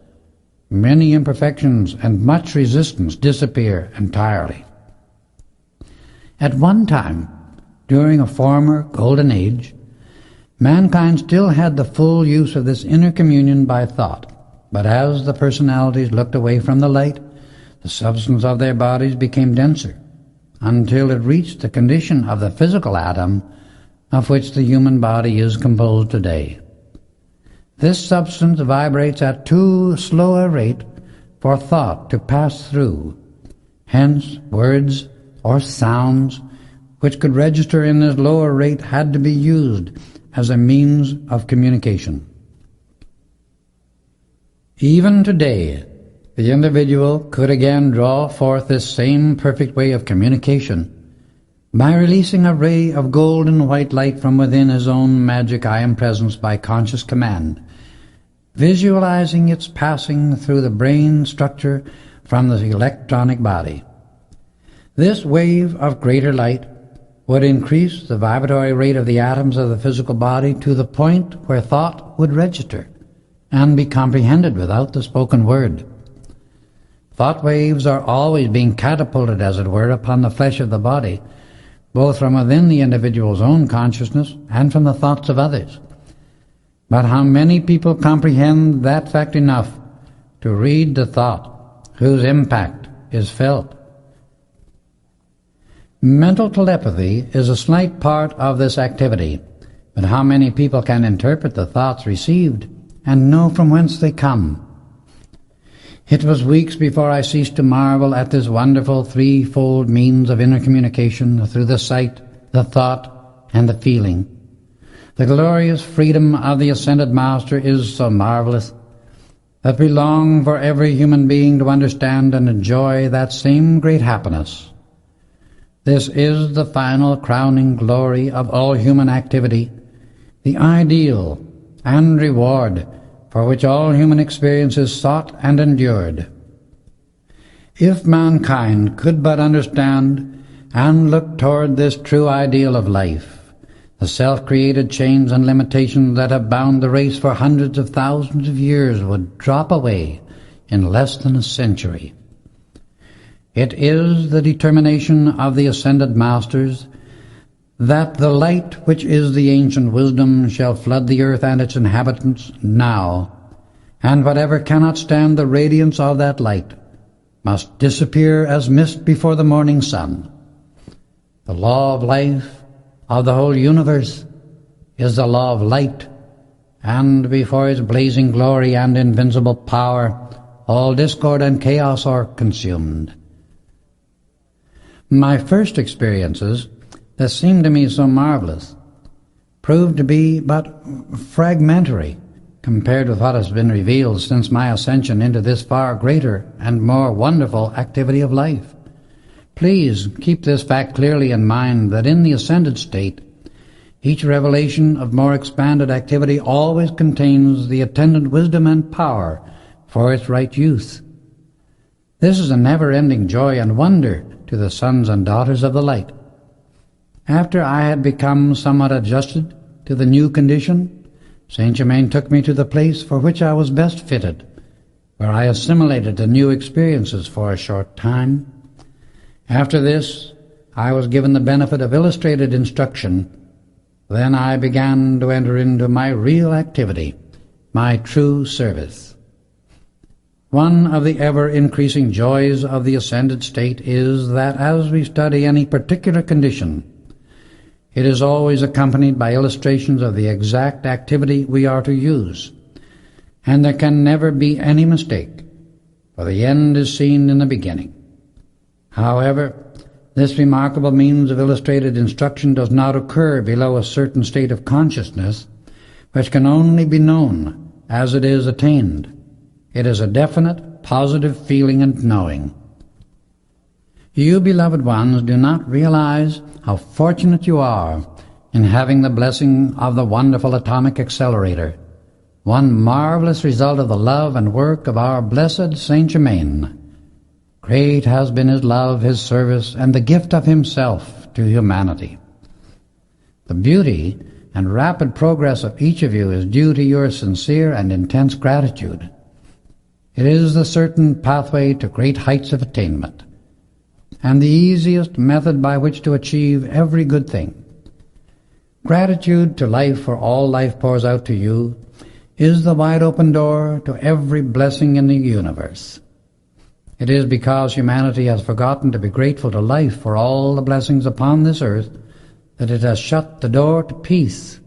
many imperfections and much resistance disappear entirely. At one time, during a former golden age, mankind still had the full use of this inner communion by thought, but as the personalities looked away from the light, the substance of their bodies became denser, until it reached the condition of the physical atom of which the human body is composed today. This substance vibrates at too slow a rate for thought to pass through. Hence, words or sounds which could register in this lower rate had to be used as a means of communication. Even today, the individual could again draw forth this same perfect way of communication by releasing a ray of golden white light from within his own magic I Am presence by conscious command, visualizing its passing through the brain structure from the electronic body. This wave of greater light would increase the vibratory rate of the atoms of the physical body to the point where thought would register and be comprehended without the spoken word. Thought waves are always being catapulted, as it were, upon the flesh of the body, both from within the individual's own consciousness and from the thoughts of others. But how many people comprehend that fact enough to read the thought whose impact is felt? Mental telepathy is a slight part of this activity, but how many people can interpret the thoughts received and know from whence they come? It was weeks before I ceased to marvel at this wonderful threefold means of inner communication through the sight, the thought, and the feeling. The glorious freedom of the Ascended Master is so marvelous that we long for every human being to understand and enjoy that same great happiness. This is the final crowning glory of all human activity, the ideal and reward for which all human experience is sought and endured. If mankind could but understand and look toward this true ideal of life, the self-created chains and limitations that have bound the race for hundreds of thousands of years would drop away in less than a century. It is the determination of the ascended masters that the light which is the ancient wisdom shall flood the earth and its inhabitants now, and whatever cannot stand the radiance of that light must disappear as mist before the morning sun. The law of life of the whole universe is the law of light, and before its blazing glory and invincible power, all discord and chaos are consumed. My first experiences, that seemed to me so marvelous, proved to be but fragmentary compared with what has been revealed since my ascension into this far greater and more wonderful activity of life. Please keep this fact clearly in mind, that in the ascended state, each revelation of more expanded activity always contains the attendant wisdom and power for its right use. This is a never-ending joy and wonder to the sons and daughters of the light. After I had become somewhat adjusted to the new condition, Saint Germain took me to the place for which I was best fitted, where I assimilated the new experiences for a short time. After this, I was given the benefit of illustrated instruction. Then I began to enter into my real activity, my true service. One of the ever-increasing joys of the ascended state is that as we study any particular condition, it is always accompanied by illustrations of the exact activity we are to use, and there can never be any mistake, for the end is seen in the beginning. However, this remarkable means of illustrated instruction does not occur below a certain state of consciousness, which can only be known as it is attained. It is a definite, positive feeling and knowing. You, beloved ones, do not realize how fortunate you are in having the blessing of the wonderful atomic accelerator, one marvelous result of the love and work of our blessed Saint Germain. Great has been his love, his service, and the gift of himself to humanity. The beauty and rapid progress of each of you is due to your sincere and intense gratitude. It is the certain pathway to great heights of attainment, and the easiest method by which to achieve every good thing. Gratitude to life for all life pours out to you is the wide open door to every blessing in the universe. It is because humanity has forgotten to be grateful to life for all the blessings upon this earth that it has shut the door to peace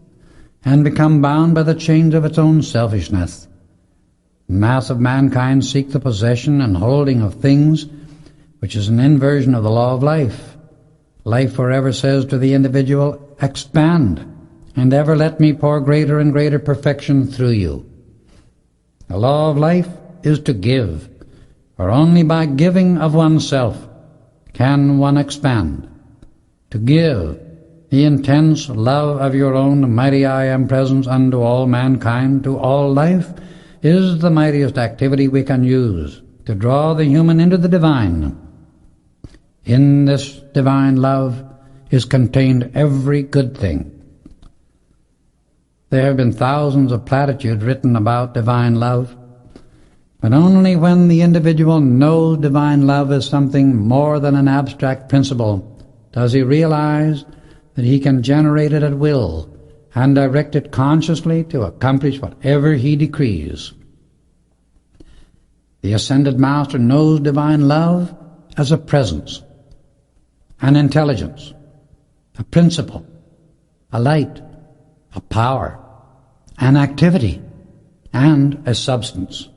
and become bound by the chains of its own selfishness. The mass of mankind seek the possession and holding of things, which is an inversion of the law of life. Life forever says to the individual, expand, and ever let me pour greater and greater perfection through you. The law of life is to give, for only by giving of oneself can one expand. To give the intense love of your own mighty I Am presence unto all mankind, to all life, is the mightiest activity we can use to draw the human into the divine. In this divine love is contained every good thing. There have been thousands of platitudes written about divine love, but only when the individual knows divine love is something more than an abstract principle does he realize that he can generate it at will and direct it consciously to accomplish whatever he decrees. The Ascended Master knows divine love as a presence, an intelligence, a principle, a light, a power, an activity, and a substance.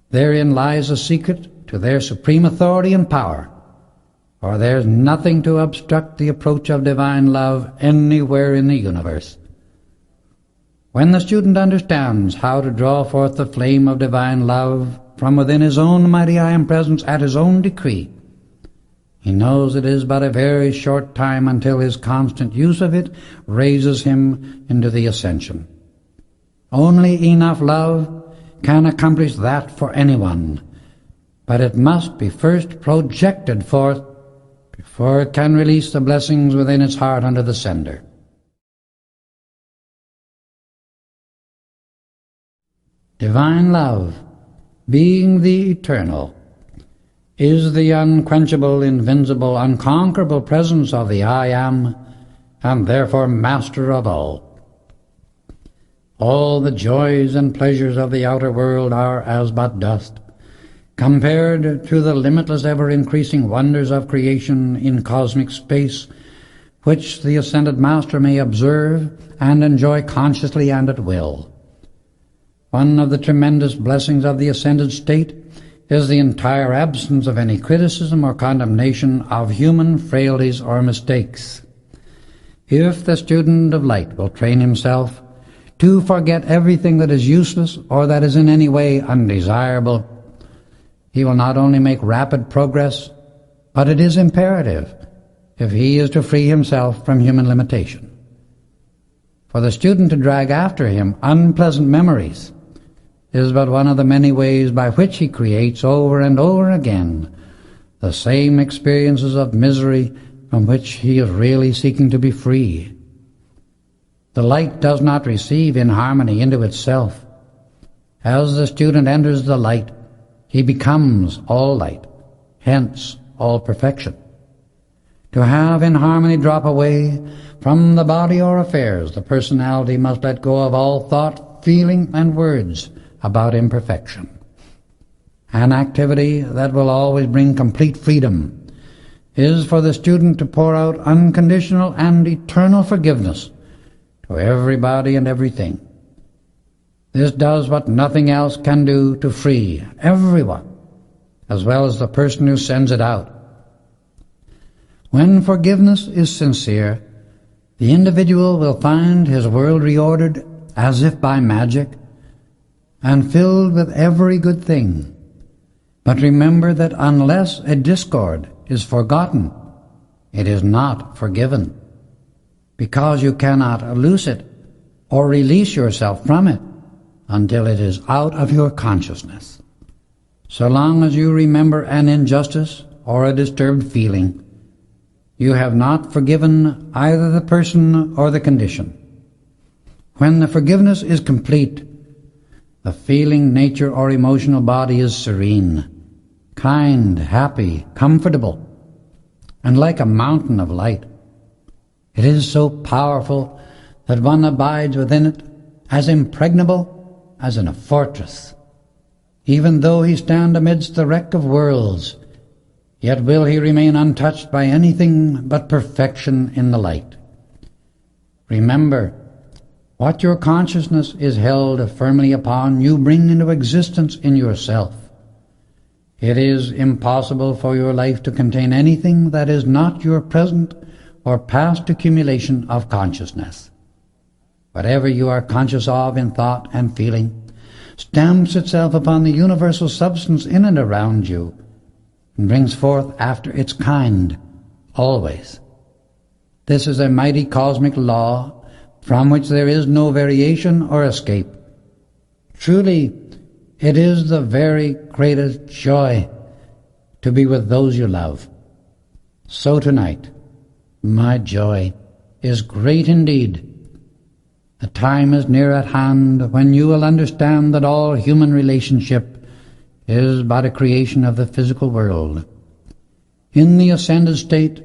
Therein lies a secret to their supreme authority and power, for there is nothing to obstruct the approach of divine love anywhere in the universe. When the student understands how to draw forth the flame of divine love from within his own mighty I Am Presence at his own decree, he knows it is but a very short time until his constant use of it raises him into the ascension. Only enough love can accomplish that for anyone, but it must be first projected forth before it can release the blessings within its heart unto the sender. Divine love, being the eternal, is the unquenchable, invincible, unconquerable presence of the I Am, and therefore master of all. All the joys and pleasures of the outer world are as but dust, compared to the limitless, ever-increasing wonders of creation in cosmic space, which the ascended Master may observe and enjoy consciously and at will. One of the tremendous blessings of the ascended state is the entire absence of any criticism or condemnation of human frailties or mistakes. If the student of light will train himself to forget everything that is useless or that is in any way undesirable, he will not only make rapid progress, but it is imperative if he is to free himself from human limitation. For the student to drag after him unpleasant memories is but one of the many ways by which he creates over and over again the same experiences of misery from which he is really seeking to be free. The light does not receive inharmony into itself. As the student enters the light, he becomes all light, hence all perfection. To have inharmony drop away from the body or affairs, the personality must let go of all thought, feeling, and words about imperfection. An activity that will always bring complete freedom is for the student to pour out unconditional and eternal forgiveness to everybody and everything. This does what nothing else can do to free everyone, as well as the person who sends it out. When forgiveness is sincere, the individual will find his world reordered as if by magic, and filled with every good thing. But remember that unless a discord is forgotten, it is not forgiven, because you cannot loose it or release yourself from it until it is out of your consciousness. So long as you remember an injustice or a disturbed feeling, you have not forgiven either the person or the condition. When the forgiveness is complete, the feeling, nature, or emotional body is serene, kind, happy, comfortable, and like a mountain of light. It is so powerful that one abides within it as impregnable as in a fortress. Even though he stand amidst the wreck of worlds, yet will he remain untouched by anything but perfection in the light. Remember, what your consciousness is held firmly upon, you bring into existence in yourself. It is impossible for your life to contain anything that is not your present or past accumulation of consciousness. Whatever you are conscious of in thought and feeling stamps itself upon the universal substance in and around you, and brings forth after its kind, always. This is a mighty cosmic law from which there is no variation or escape. Truly, it is the very greatest joy to be with those you love. So tonight, my joy is great indeed. The time is near at hand when you will understand that all human relationship is but a creation of the physical world. In the ascended state,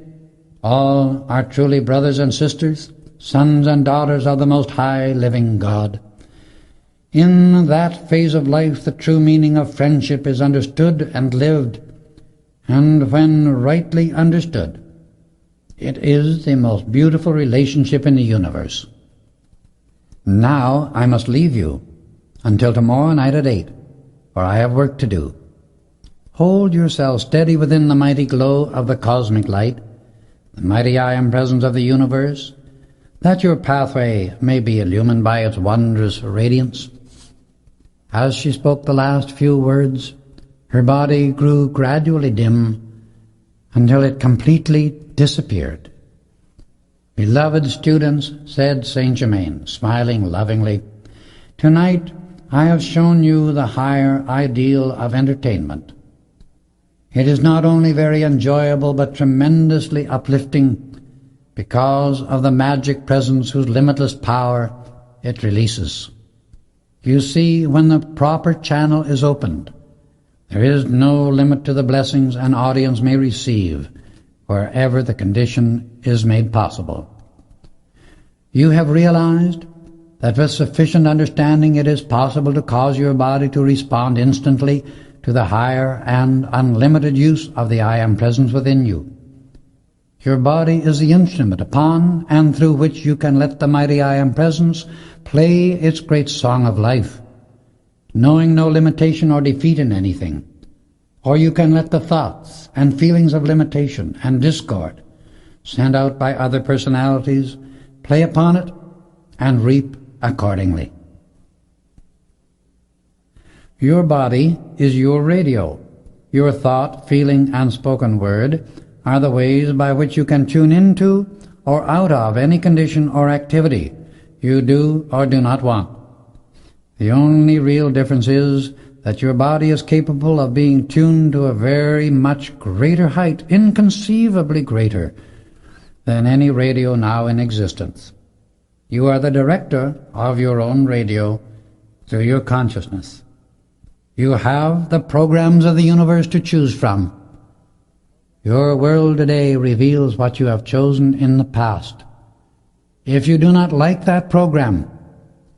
all are truly brothers and sisters, sons and daughters of the Most High Living God. In that phase of life, the true meaning of friendship is understood and lived, and when rightly understood, it is the most beautiful relationship in the universe. Now I must leave you until tomorrow night at 8, for I have work to do. Hold yourself steady within the mighty glow of the cosmic light, the mighty I Am Presence of the universe, that your pathway may be illumined by its wondrous radiance." As she spoke the last few words, her body grew gradually dim until it completely disappeared. "Beloved students," said Saint Germain, smiling lovingly, "tonight I have shown you the higher ideal of entertainment. It is not only very enjoyable but tremendously uplifting because of the magic presence whose limitless power it releases. You see, when the proper channel is opened, there is no limit to the blessings an audience may receive wherever the condition is made possible. You have realized that with sufficient understanding it is possible to cause your body to respond instantly to the higher and unlimited use of the I Am Presence within you. Your body is the instrument upon and through which you can let the mighty I Am Presence play its great song of life, knowing no limitation or defeat in anything. Or you can let the thoughts and feelings of limitation and discord sent out by other personalities play upon it and reap accordingly. Your body is your radio. Your thought, feeling, and spoken word are the ways by which you can tune into or out of any condition or activity you do or do not want. The only real difference is that your body is capable of being tuned to a very much greater height, inconceivably greater than any radio now in existence. You are the director of your own radio through your consciousness. You have the programs of the universe to choose from. Your world today reveals what you have chosen in the past. If you do not like that program,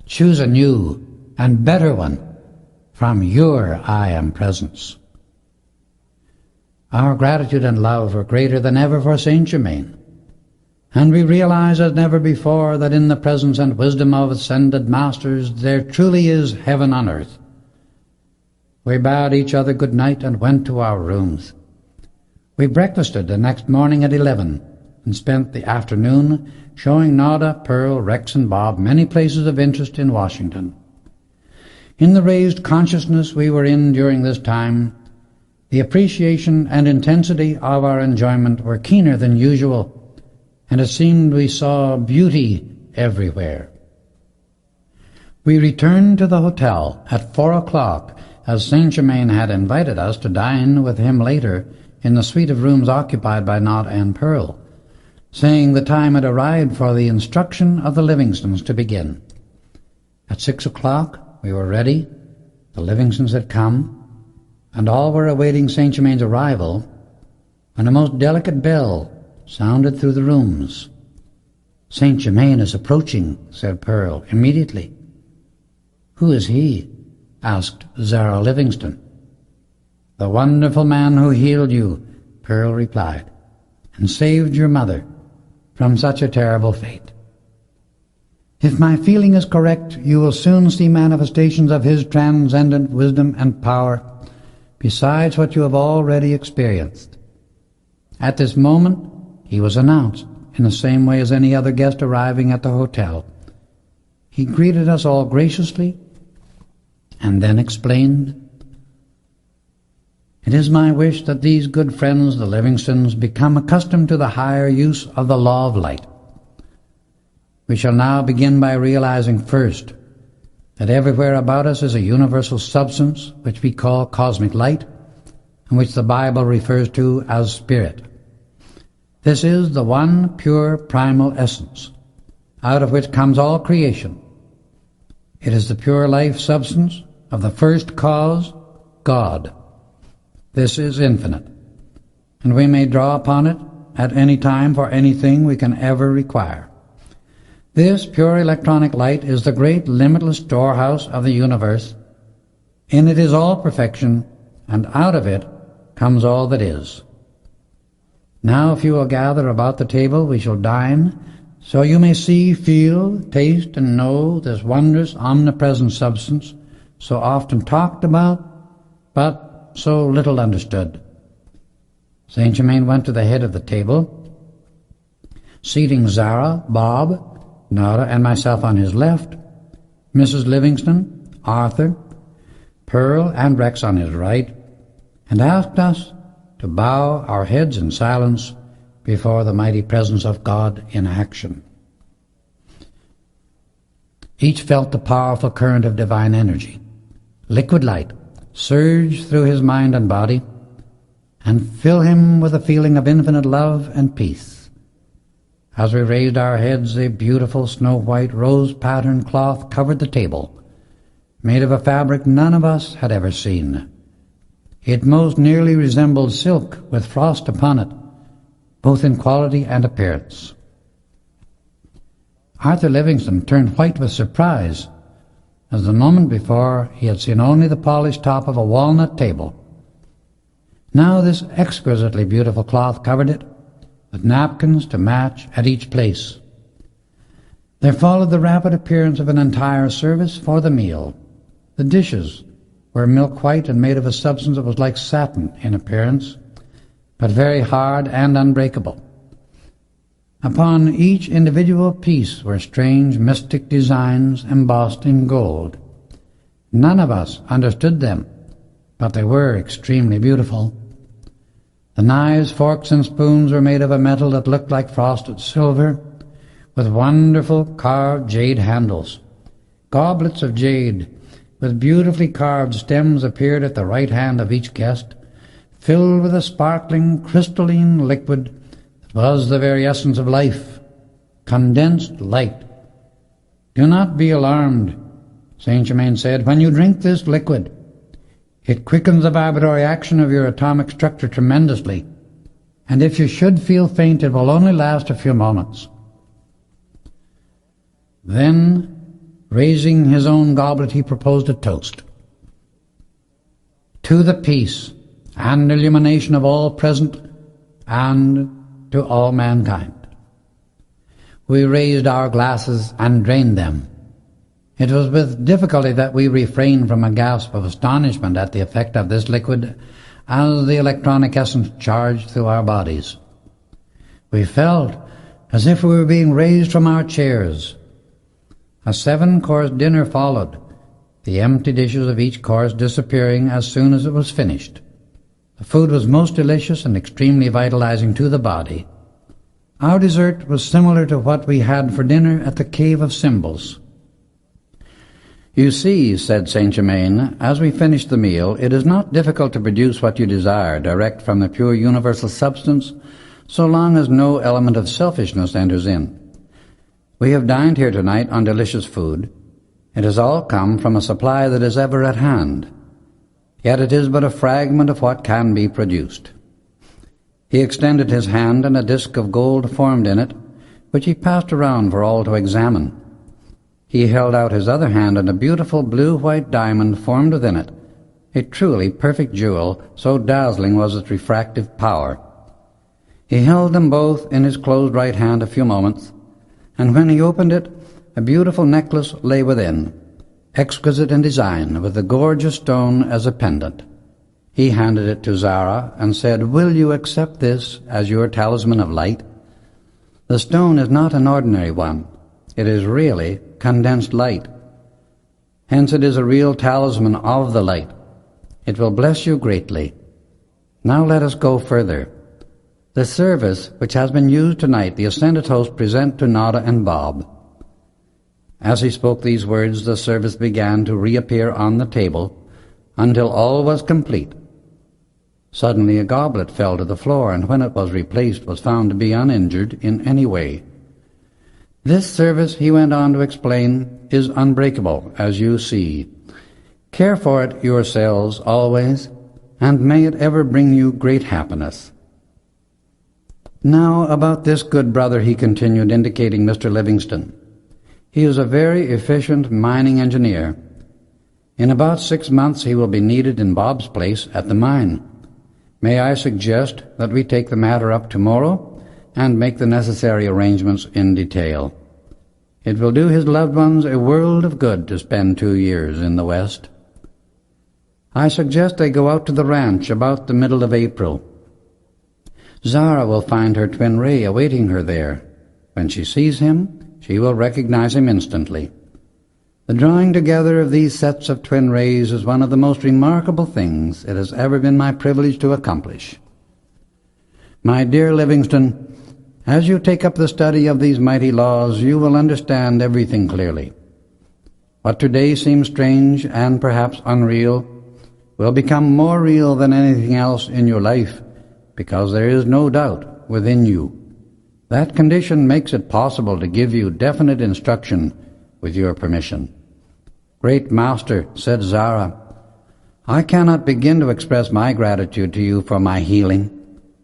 choose a new and better one from your I Am Presence. Our gratitude and love are greater than ever for Saint Germain, and we realize as never before that in the presence and wisdom of ascended masters there truly is heaven on earth. We bade each other good night and went to our rooms. We breakfasted the next morning at 11 and spent the afternoon showing Nada, Pearl, Rex, and Bob many places of interest in Washington. In the raised consciousness we were in during this time, the appreciation and intensity of our enjoyment were keener than usual, and it seemed we saw beauty everywhere. We returned to the hotel at 4 o'clock, as Saint Germain had invited us to dine with him later in the suite of rooms occupied by Nada and Pearl, saying the time had arrived for the instruction of the Livingstons to begin. At 6 o'clock we were ready, the Livingstons had come, and all were awaiting Saint Germain's arrival, when a most delicate bell sounded through the rooms. "Saint Germain is approaching," said Pearl immediately. "Who is he?" asked Zara Livingston. "The wonderful man who healed you," Pearl replied, "and saved your mother from such a terrible fate. If my feeling is correct, you will soon see manifestations of his transcendent wisdom and power, besides what you have already experienced." At this moment he was announced in the same way as any other guest arriving at the hotel. He greeted us all graciously and then explained, "It is my wish that these good friends, the Livingstons, become accustomed to the higher use of the law of light. We shall now begin by realizing first that everywhere about us is a universal substance which we call cosmic light, and which the Bible refers to as spirit. This is the one pure primal essence, out of which comes all creation. It is the pure life substance of the first cause, God. This is infinite, and we may draw upon it at any time for anything we can ever require. This pure electronic light is the great limitless storehouse of the universe. In it is all perfection, and out of it comes all that is. Now if you will gather about the table, we shall dine, so you may see, feel, taste, and know this wondrous omnipresent substance, so often talked about, but so little understood." Saint Germain went to the head of the table, seating Zara, Bob, Nora and myself on his left, Mrs. Livingston, Arthur, Pearl and Rex on his right, and asked us to bow our heads in silence before the mighty presence of God in action. Each felt the powerful current of divine energy, liquid light, surge through his mind and body and fill him with a feeling of infinite love and peace. As we raised our heads, a beautiful snow-white rose-patterned cloth covered the table, made of a fabric none of us had ever seen. It most nearly resembled silk with frost upon it, both in quality and appearance. Arthur Livingston turned white with surprise, as the moment before he had seen only the polished top of a walnut table. Now this exquisitely beautiful cloth covered it, with napkins to match at each place. There followed the rapid appearance of an entire service for the meal. The dishes were milk-white and made of a substance that was like satin in appearance, but very hard and unbreakable. Upon each individual piece were strange mystic designs embossed in gold. None of us understood them, but they were extremely beautiful. The knives, forks, and spoons were made of a metal that looked like frosted silver, with wonderful carved jade handles. Goblets of jade, with beautifully carved stems, appeared at the right hand of each guest, filled with a sparkling, crystalline liquid that was the very essence of life, condensed light. "Do not be alarmed," Saint Germain said. "When you drink this liquid, it quickens the vibratory action of your atomic structure tremendously, and if you should feel faint, it will only last a few moments." Then, raising his own goblet, he proposed a toast. "To the peace and illumination of all present and to all mankind." We raised our glasses and drained them. It was with difficulty that we refrained from a gasp of astonishment at the effect of this liquid as the electronic essence charged through our bodies. We felt as if we were being raised from our chairs. A 7-course dinner followed, the empty dishes of each course disappearing as soon as it was finished. The food was most delicious and extremely vitalizing to the body. Our dessert was similar to what we had for dinner at the Cave of Symbols. "You see," said Saint Germain, "as we finished the meal, it is not difficult to produce what you desire direct from the pure universal substance, so long as no element of selfishness enters in. We have dined here tonight on delicious food. It has all come from a supply that is ever at hand. Yet it is but a fragment of what can be produced." He extended his hand, and a disk of gold formed in it, which he passed around for all to examine. He held out his other hand, and a beautiful blue-white diamond formed within it, a truly perfect jewel, so dazzling was its refractive power. He held them both in his closed right hand a few moments, and when he opened it, a beautiful necklace lay within, exquisite in design, with the gorgeous stone as a pendant. He handed it to Zara and said, "Will you accept this as your talisman of light? The stone is not an ordinary one. It is really condensed light. Hence it is a real talisman of the light. It will bless you greatly. Now let us go further. The service which has been used tonight, the ascended host present to Nada and Bob." As he spoke these words, the service began to reappear on the table until all was complete. Suddenly a goblet fell to the floor, and when it was replaced was found to be uninjured in any way. "This service," he went on to explain, "is unbreakable, as you see. Care for it yourselves always, and may it ever bring you great happiness. Now about this good brother," he continued, indicating Mr. Livingston. "He is a very efficient mining engineer. In about 6 months he will be needed in Bob's place at the mine. May I suggest that we take the matter up tomorrow and make the necessary arrangements in detail? It will do his loved ones a world of good to spend 2 years in the West. I suggest they go out to the ranch about the middle of April. Zara will find her twin Ray awaiting her there. When she sees him, she will recognize him instantly. The drawing together of these sets of twin rays is one of the most remarkable things it has ever been my privilege to accomplish. My dear Livingston, as you take up the study of these mighty laws, you will understand everything clearly. What today seems strange and perhaps unreal will become more real than anything else in your life, because there is no doubt within you. That condition makes it possible to give you definite instruction with your permission. Great Master, said Zara, I cannot begin to express my gratitude to you for my healing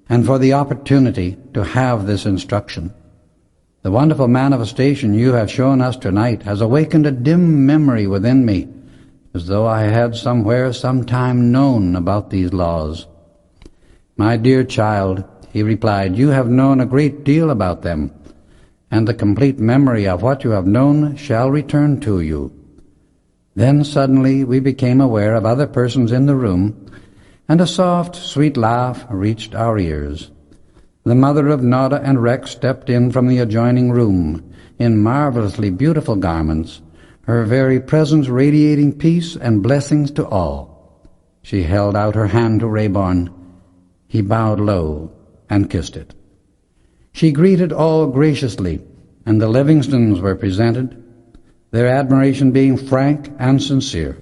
and for the opportunity to have this instruction. The wonderful manifestation you have shown us tonight has awakened a dim memory within me, as though I had somewhere sometime known about these laws. My dear child, he replied, you have known a great deal about them, and the complete memory of what you have known shall return to you. Then suddenly we became aware of other persons in the room, and a soft, sweet laugh reached our ears. The mother of Nada and Rex stepped in from the adjoining room in marvelously beautiful garments, her very presence radiating peace and blessings to all. She held out her hand to Rayborn. He bowed low and kissed it. She greeted all graciously, and the Livingstons were presented, their admiration being frank and sincere.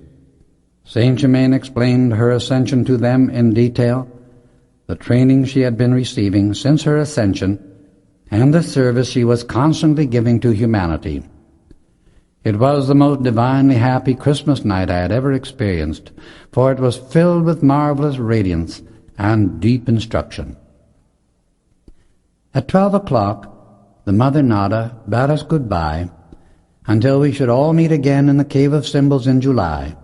Saint Germain explained her ascension to them in detail, the training she had been receiving since her ascension, and the service she was constantly giving to humanity. It was the most divinely happy Christmas night I had ever experienced, for it was filled with marvelous radiance and deep instruction. At 12 o'clock, the Mother Nada bade us goodbye until we should all meet again in the Cave of Symbols in July.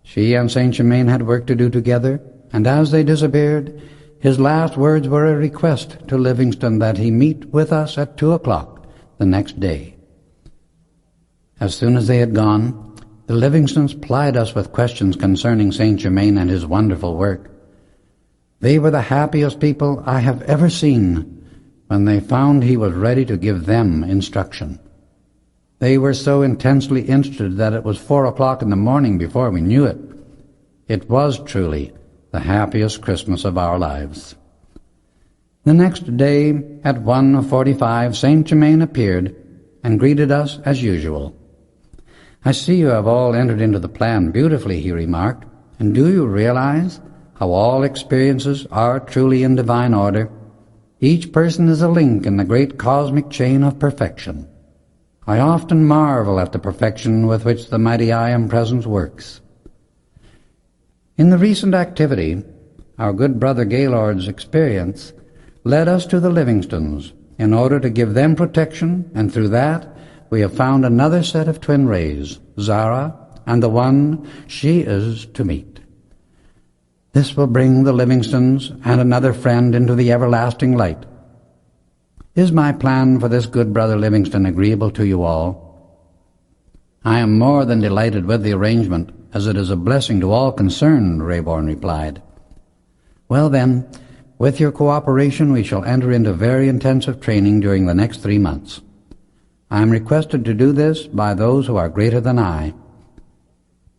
She and Saint Germain had work to do together, and as they disappeared, his last words were a request to Livingston that he meet with us at 2 o'clock the next day. As soon as they had gone, the Livingstons plied us with questions concerning Saint Germain and his wonderful work. They were the happiest people I have ever seen when they found he was ready to give them instruction. They were so intensely interested that it was 4 o'clock in the morning before we knew it. It was truly the happiest Christmas of our lives. The next day, at 1:45, Saint Germain appeared and greeted us as usual. I see you have all entered into the plan beautifully, he remarked, and do you realize how all experiences are truly in divine order? Each person is a link in the great cosmic chain of perfection. I often marvel at the perfection with which the mighty I Am Presence works. In the recent activity, our good brother Gaylord's experience led us to the Livingstons in order to give them protection, and through that we have found another set of twin rays, Zara and the one she is to meet. This will bring the Livingstons and another friend into the everlasting light. Is my plan for this good brother Livingston agreeable to you all? I am more than delighted with the arrangement, as it is a blessing to all concerned, Rayborn replied. Well then, with your cooperation we shall enter into very intensive training during the next 3 months. I am requested to do this by those who are greater than I.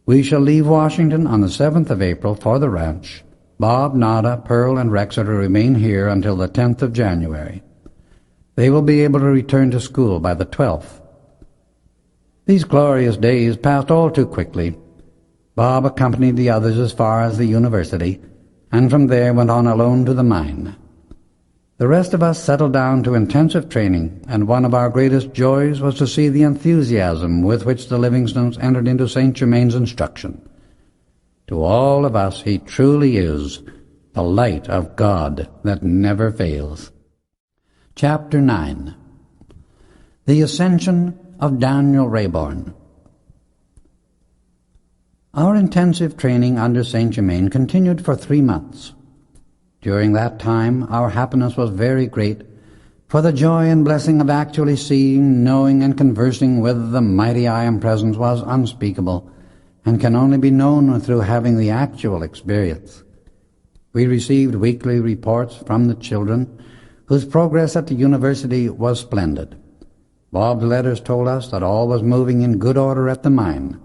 We shall leave Washington on the 7th of April for the ranch. Bob, Nada, Pearl, and Rex are to remain here until the 10th of January. They will be able to return to school by the 12th. These glorious days passed all too quickly. Bob accompanied the others as far as the university, and from there went on alone to the mine. The rest of us settled down to intensive training, and one of our greatest joys was to see the enthusiasm with which the Livingstons entered into Saint Germain's instruction. To all of us he truly is the light of God that never fails. Chapter 9. The Ascension of Daniel Rayborn. Our intensive training under Saint Germain continued for 3 months. During that time our happiness was very great, for the joy and blessing of actually seeing, knowing, and conversing with the mighty I Am Presence was unspeakable, and can only be known through having the actual experience. We received weekly reports from the children, whose progress at the university was splendid. Bob's letters told us that all was moving in good order at the mine,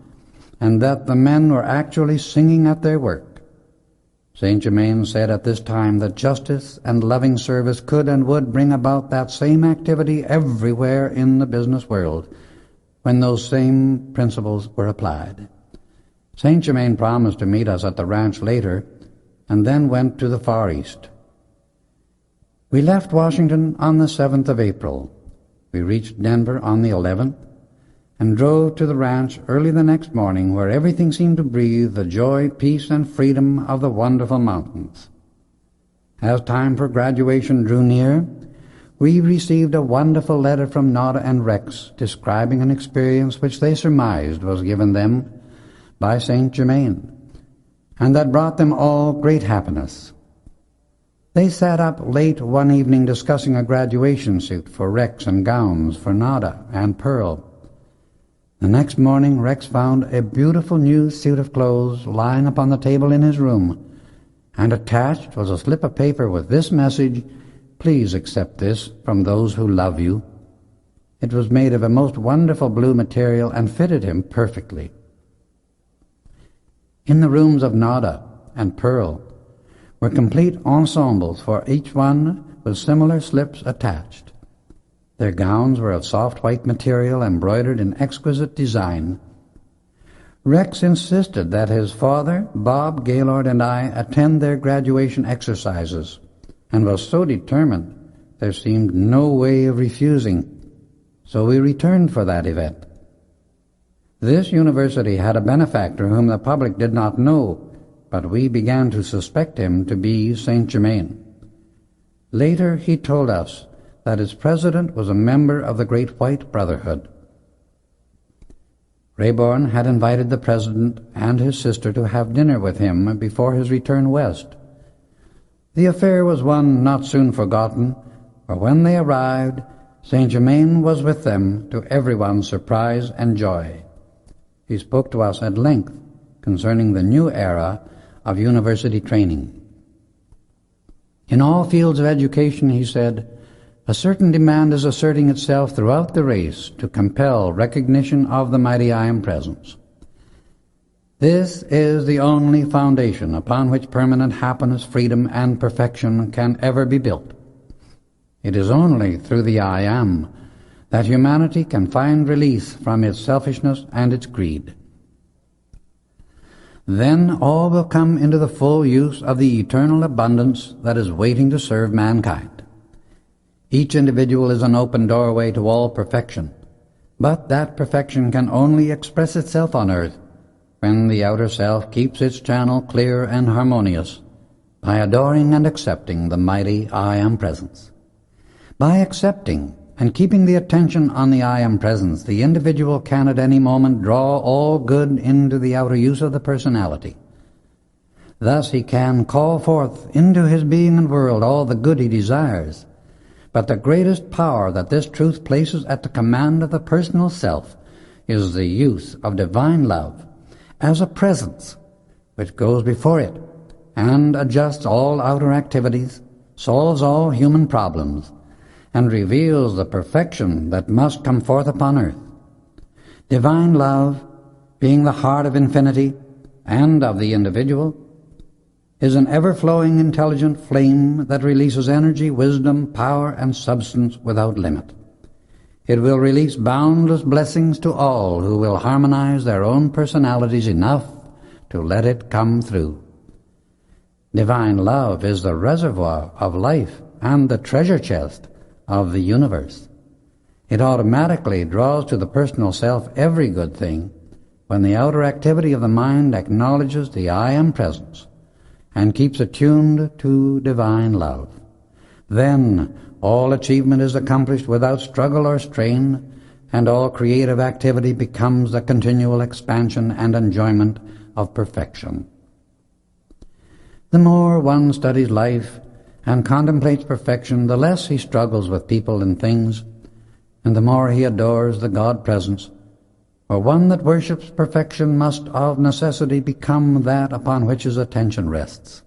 and that the men were actually singing at their work. Saint Germain said at this time that justice and loving service could and would bring about that same activity everywhere in the business world when those same principles were applied. Saint Germain promised to meet us at the ranch later and then went to the Far East. We left Washington on the 7th of April. We reached Denver on the 11th and drove to the ranch early the next morning, where everything seemed to breathe the joy, peace, and freedom of the wonderful mountains. As time for graduation drew near, we received a wonderful letter from Nada and Rex describing an experience which they surmised was given them by Saint Germain, and that brought them all great happiness. They sat up late one evening discussing a graduation suit for Rex and gowns for Nada and Pearl. The next morning Rex found a beautiful new suit of clothes lying upon the table in his room, and attached was a slip of paper with this message, "Please accept this from those who love you." It was made of a most wonderful blue material and fitted him perfectly. In the rooms of Nada and Pearl were complete ensembles for each one with similar slips attached. Their gowns were of soft white material embroidered in exquisite design. Rex insisted that his father, Bob, Gaylord, and I attend their graduation exercises, and was so determined there seemed no way of refusing, so we returned for that event. This university had a benefactor whom the public did not know, but we began to suspect him to be Saint Germain. Later he told us that its president was a member of the Great White Brotherhood. Rayborn had invited the president and his sister to have dinner with him before his return west. The affair was one not soon forgotten, for when they arrived, Saint Germain was with them, to everyone's surprise and joy. He spoke to us at length concerning the new era of university training. In all fields of education, he said, a certain demand is asserting itself throughout the race to compel recognition of the mighty I Am Presence. This is the only foundation upon which permanent happiness, freedom, and perfection can ever be built. It is only through the I Am that humanity can find release from its selfishness and its greed. Then all will come into the full use of the eternal abundance that is waiting to serve mankind. Each individual is an open doorway to all perfection, but that perfection can only express itself on earth when the outer self keeps its channel clear and harmonious by adoring and accepting the mighty I Am Presence. By accepting and keeping the attention on the I Am Presence, the individual can at any moment draw all good into the outer use of the personality. Thus he can call forth into his being and world all the good he desires. But the greatest power that this truth places at the command of the personal self is the use of divine love as a presence which goes before it and adjusts all outer activities, solves all human problems, and reveals the perfection that must come forth upon earth. Divine love, being the heart of infinity and of the individual, is an ever-flowing intelligent flame that releases energy, wisdom, power, and substance without limit. It will release boundless blessings to all who will harmonize their own personalities enough to let it come through. Divine love is the reservoir of life and the treasure chest of the universe. It automatically draws to the personal self every good thing when the outer activity of the mind acknowledges the I Am Presence and keeps attuned to divine love. Then all achievement is accomplished without struggle or strain, and all creative activity becomes the continual expansion and enjoyment of perfection. The more one studies life and contemplates perfection, the less he struggles with people and things, and the more he adores the God Presence. For one that worships perfection must of necessity become that upon which his attention rests.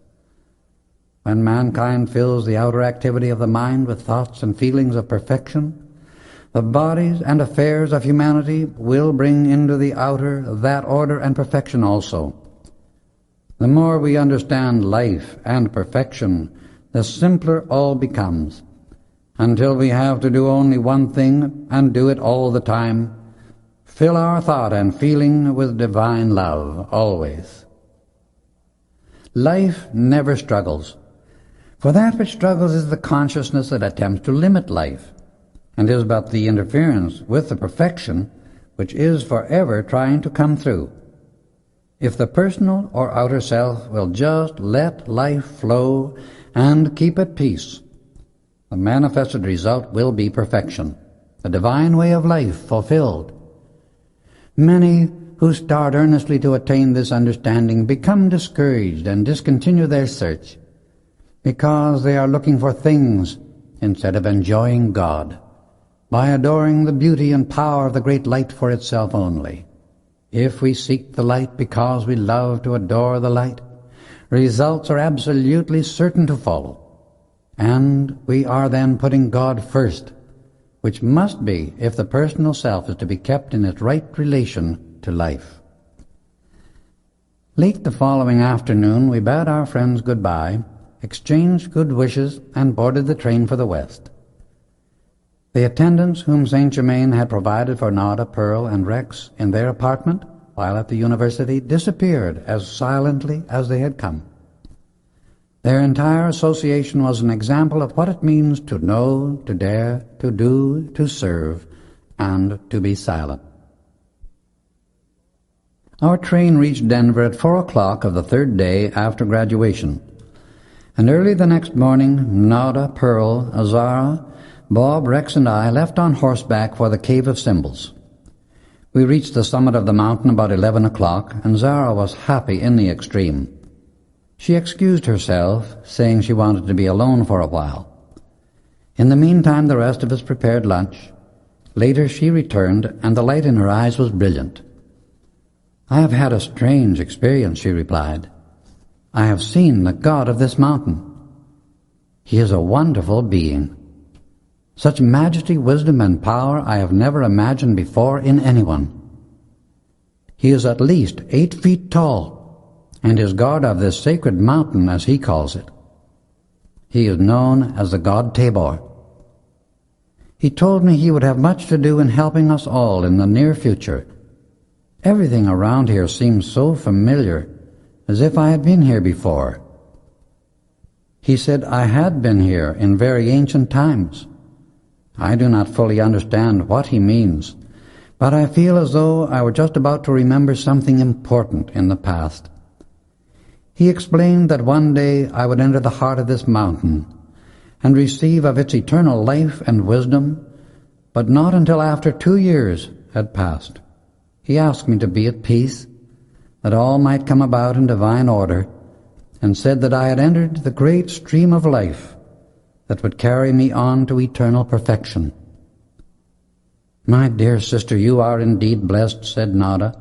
When mankind fills the outer activity of the mind with thoughts and feelings of perfection, The bodies and affairs of humanity will bring into the outer that order and perfection also. The more we understand life and perfection, the simpler all becomes, until we have to do only one thing and do it all the time: fill our thought and feeling with divine love always. Life never struggles, for that which struggles is the consciousness that attempts to limit life, and is but the interference with the perfection which is forever trying to come through. If the personal or outer self will just let life flow and keep at peace, the manifested result will be perfection, the divine way of life fulfilled. Many who start earnestly to attain this understanding become discouraged and discontinue their search, because they are looking for things instead of enjoying God, by adoring the beauty and power of the great light for itself only. If we seek the light because we love to adore the light, results are absolutely certain to follow, and we are then putting God first, which must be if the personal self is to be kept in its right relation to life. Late the following afternoon we bade our friends goodbye, exchanged good wishes, and boarded the train for the West. The attendants whom Saint Germain had provided for Nada, Pearl, and Rex in their apartment while at the university disappeared as silently as they had come. Their entire association was an example of what it means to know, to dare, to do, to serve, and to be silent. Our train reached Denver at 4 o'clock of the third day after graduation, and early the next morning Nada, Pearl, Azara, Bob, Rex, and I left on horseback for the Cave of Symbols. We reached the summit of the mountain about 11 o'clock, and Zara was happy in the extreme. She excused herself, saying she wanted to be alone for a while. In the meantime, the rest of us prepared lunch. Later she returned, and the light in her eyes was brilliant. "I have had a strange experience," she replied. "I have seen the God of this mountain. He is a wonderful being. Such majesty, wisdom, and power I have never imagined before in anyone. He is at least 8 feet tall, and is God of this sacred mountain, as he calls it. He is known as the god Tabor. He told me he would have much to do in helping us all in the near future. Everything around here seems so familiar, as if I had been here before. He said I had been here in very ancient times. I do not fully understand what he means, but I feel as though I were just about to remember something important in the past. He explained that one day I would enter the heart of this mountain and receive of its eternal life and wisdom, but not until after 2 years had passed. He asked me to be at peace, that all might come about in divine order, and said that I had entered the great stream of life that would carry me on to eternal perfection. "My dear sister, you are indeed blessed," said Nada,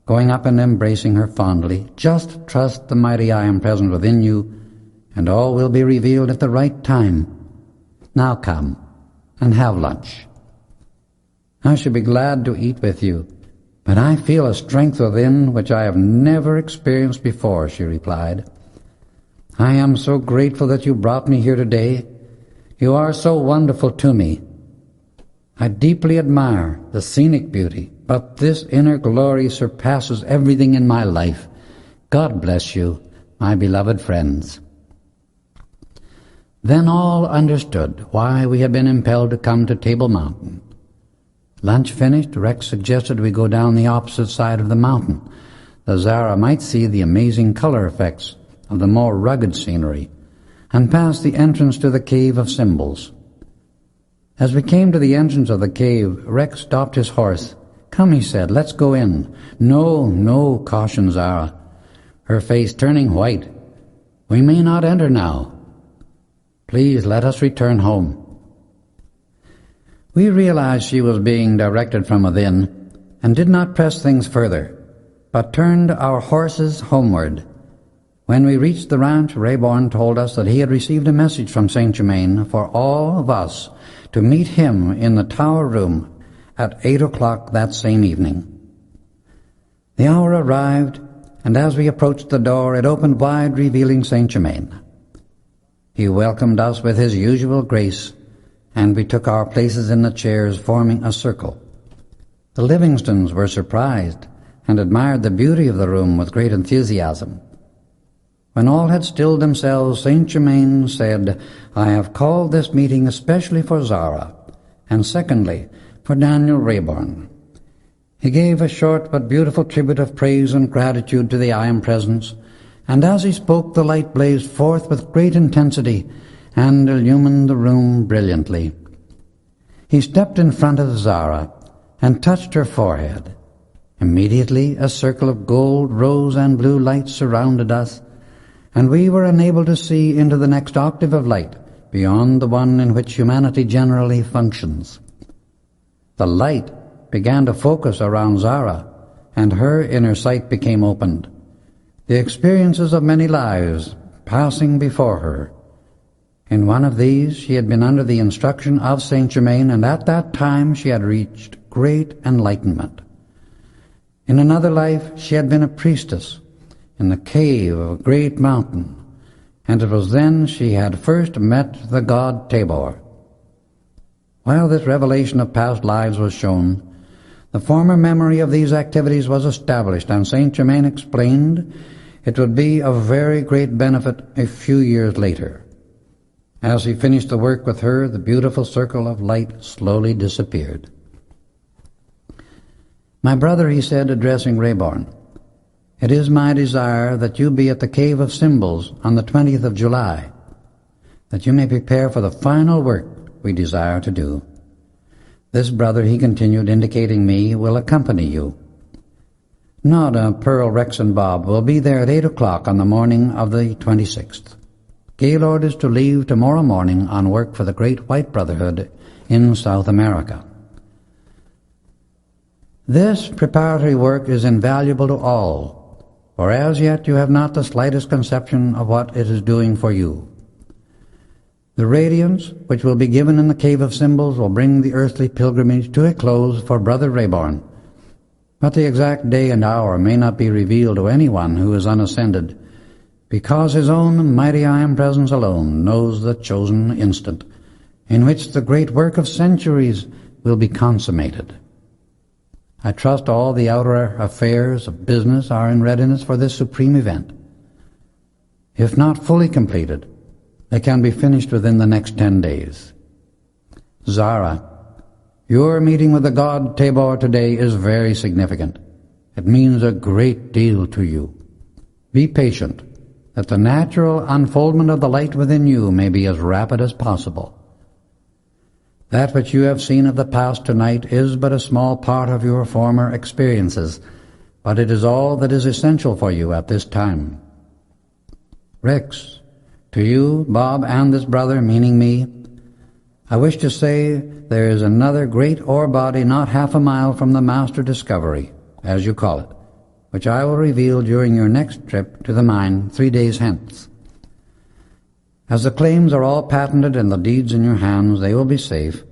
going up and embracing her fondly. "Just trust the mighty I am present within you, and all will be revealed at the right time. Now come and have lunch." "I should be glad to eat with you, but I feel a strength within which I have never experienced before," she replied. "I am so grateful that you brought me here today. You are so wonderful to me. I deeply admire the scenic beauty, but this inner glory surpasses everything in my life. God bless you, my beloved friends." Then all understood why we had been impelled to come to Table Mountain. Lunch finished, Rex suggested we go down the opposite side of the mountain, that Zara might see the amazing color effects of the more rugged scenery, and pass the entrance to the Cave of Symbols. As we came to the entrance of the cave, Rex stopped his horse. "Come," he said, "let's go in." "No, no," cautioned Zara, her face turning white. "We may not enter now. Please let us return home." We realized she was being directed from within, and did not press things further, but turned our horses homeward. When we reached the ranch, Rayborn told us that he had received a message from Saint Germain for all of us to meet him in the tower room at 8 o'clock that same evening. The hour arrived, and as we approached the door, it opened wide, revealing Saint Germain. He welcomed us with his usual grace, and we took our places in the chairs, forming a circle. The Livingstons were surprised and admired the beauty of the room with great enthusiasm. When all had stilled themselves, Saint Germain said, "I have called this meeting especially for Zara, and secondly, for Daniel Rayborn." He gave a short but beautiful tribute of praise and gratitude to the I Am Presence, and as he spoke the light blazed forth with great intensity and illumined the room brilliantly. He stepped in front of Zara and touched her forehead. Immediately a circle of gold, rose, and blue light surrounded us, and we were enabled to see into the next octave of light beyond the one in which humanity generally functions. The light began to focus around Zara, and her inner sight became opened. The experiences of many lives passing before her. In one of these she had been under the instruction of Saint Germain, and at that time she had reached great enlightenment. In another life she had been a priestess in the cave of a great mountain, and it was then she had first met the god Tabor. While this revelation of past lives was shown, the former memory of these activities was established, and Saint Germain explained it would be of very great benefit a few years later. As he finished the work with her, the beautiful circle of light slowly disappeared. "My brother," he said, addressing Rayborn, "it is my desire that you be at the Cave of Symbols on the 20th of July, that you may prepare for the final work we desire to do. This brother," he continued, indicating me, "will accompany you. Nada, Pearl, Rex, and Bob will be there at 8 o'clock on the morning of the 26th. Gaylord is to leave tomorrow morning on work for the Great White Brotherhood in South America. This preparatory work is invaluable to all, for as yet you have not the slightest conception of what it is doing for you. The radiance which will be given in the Cave of Symbols will bring the earthly pilgrimage to a close for Brother Rayborn, but the exact day and hour may not be revealed to anyone who is unascended, because his own mighty I Am Presence alone knows the chosen instant in which the great work of centuries will be consummated. I trust all the outer affairs of business are in readiness for this supreme event. If not fully completed, they can be finished within the next 10 days. Zara, your meeting with the god Tabor today is very significant. It means a great deal to you. Be patient, that the natural unfoldment of the light within you may be as rapid as possible. That which you have seen of the past tonight is but a small part of your former experiences, but it is all that is essential for you at this time. Rex, to you, Bob, and this brother, meaning me, I wish to say there is another great ore body not half a mile from the master discovery, as you call it, which I will reveal during your next trip to the mine 3 days hence. As the claims are all patented and the deeds in your hands, they will be safe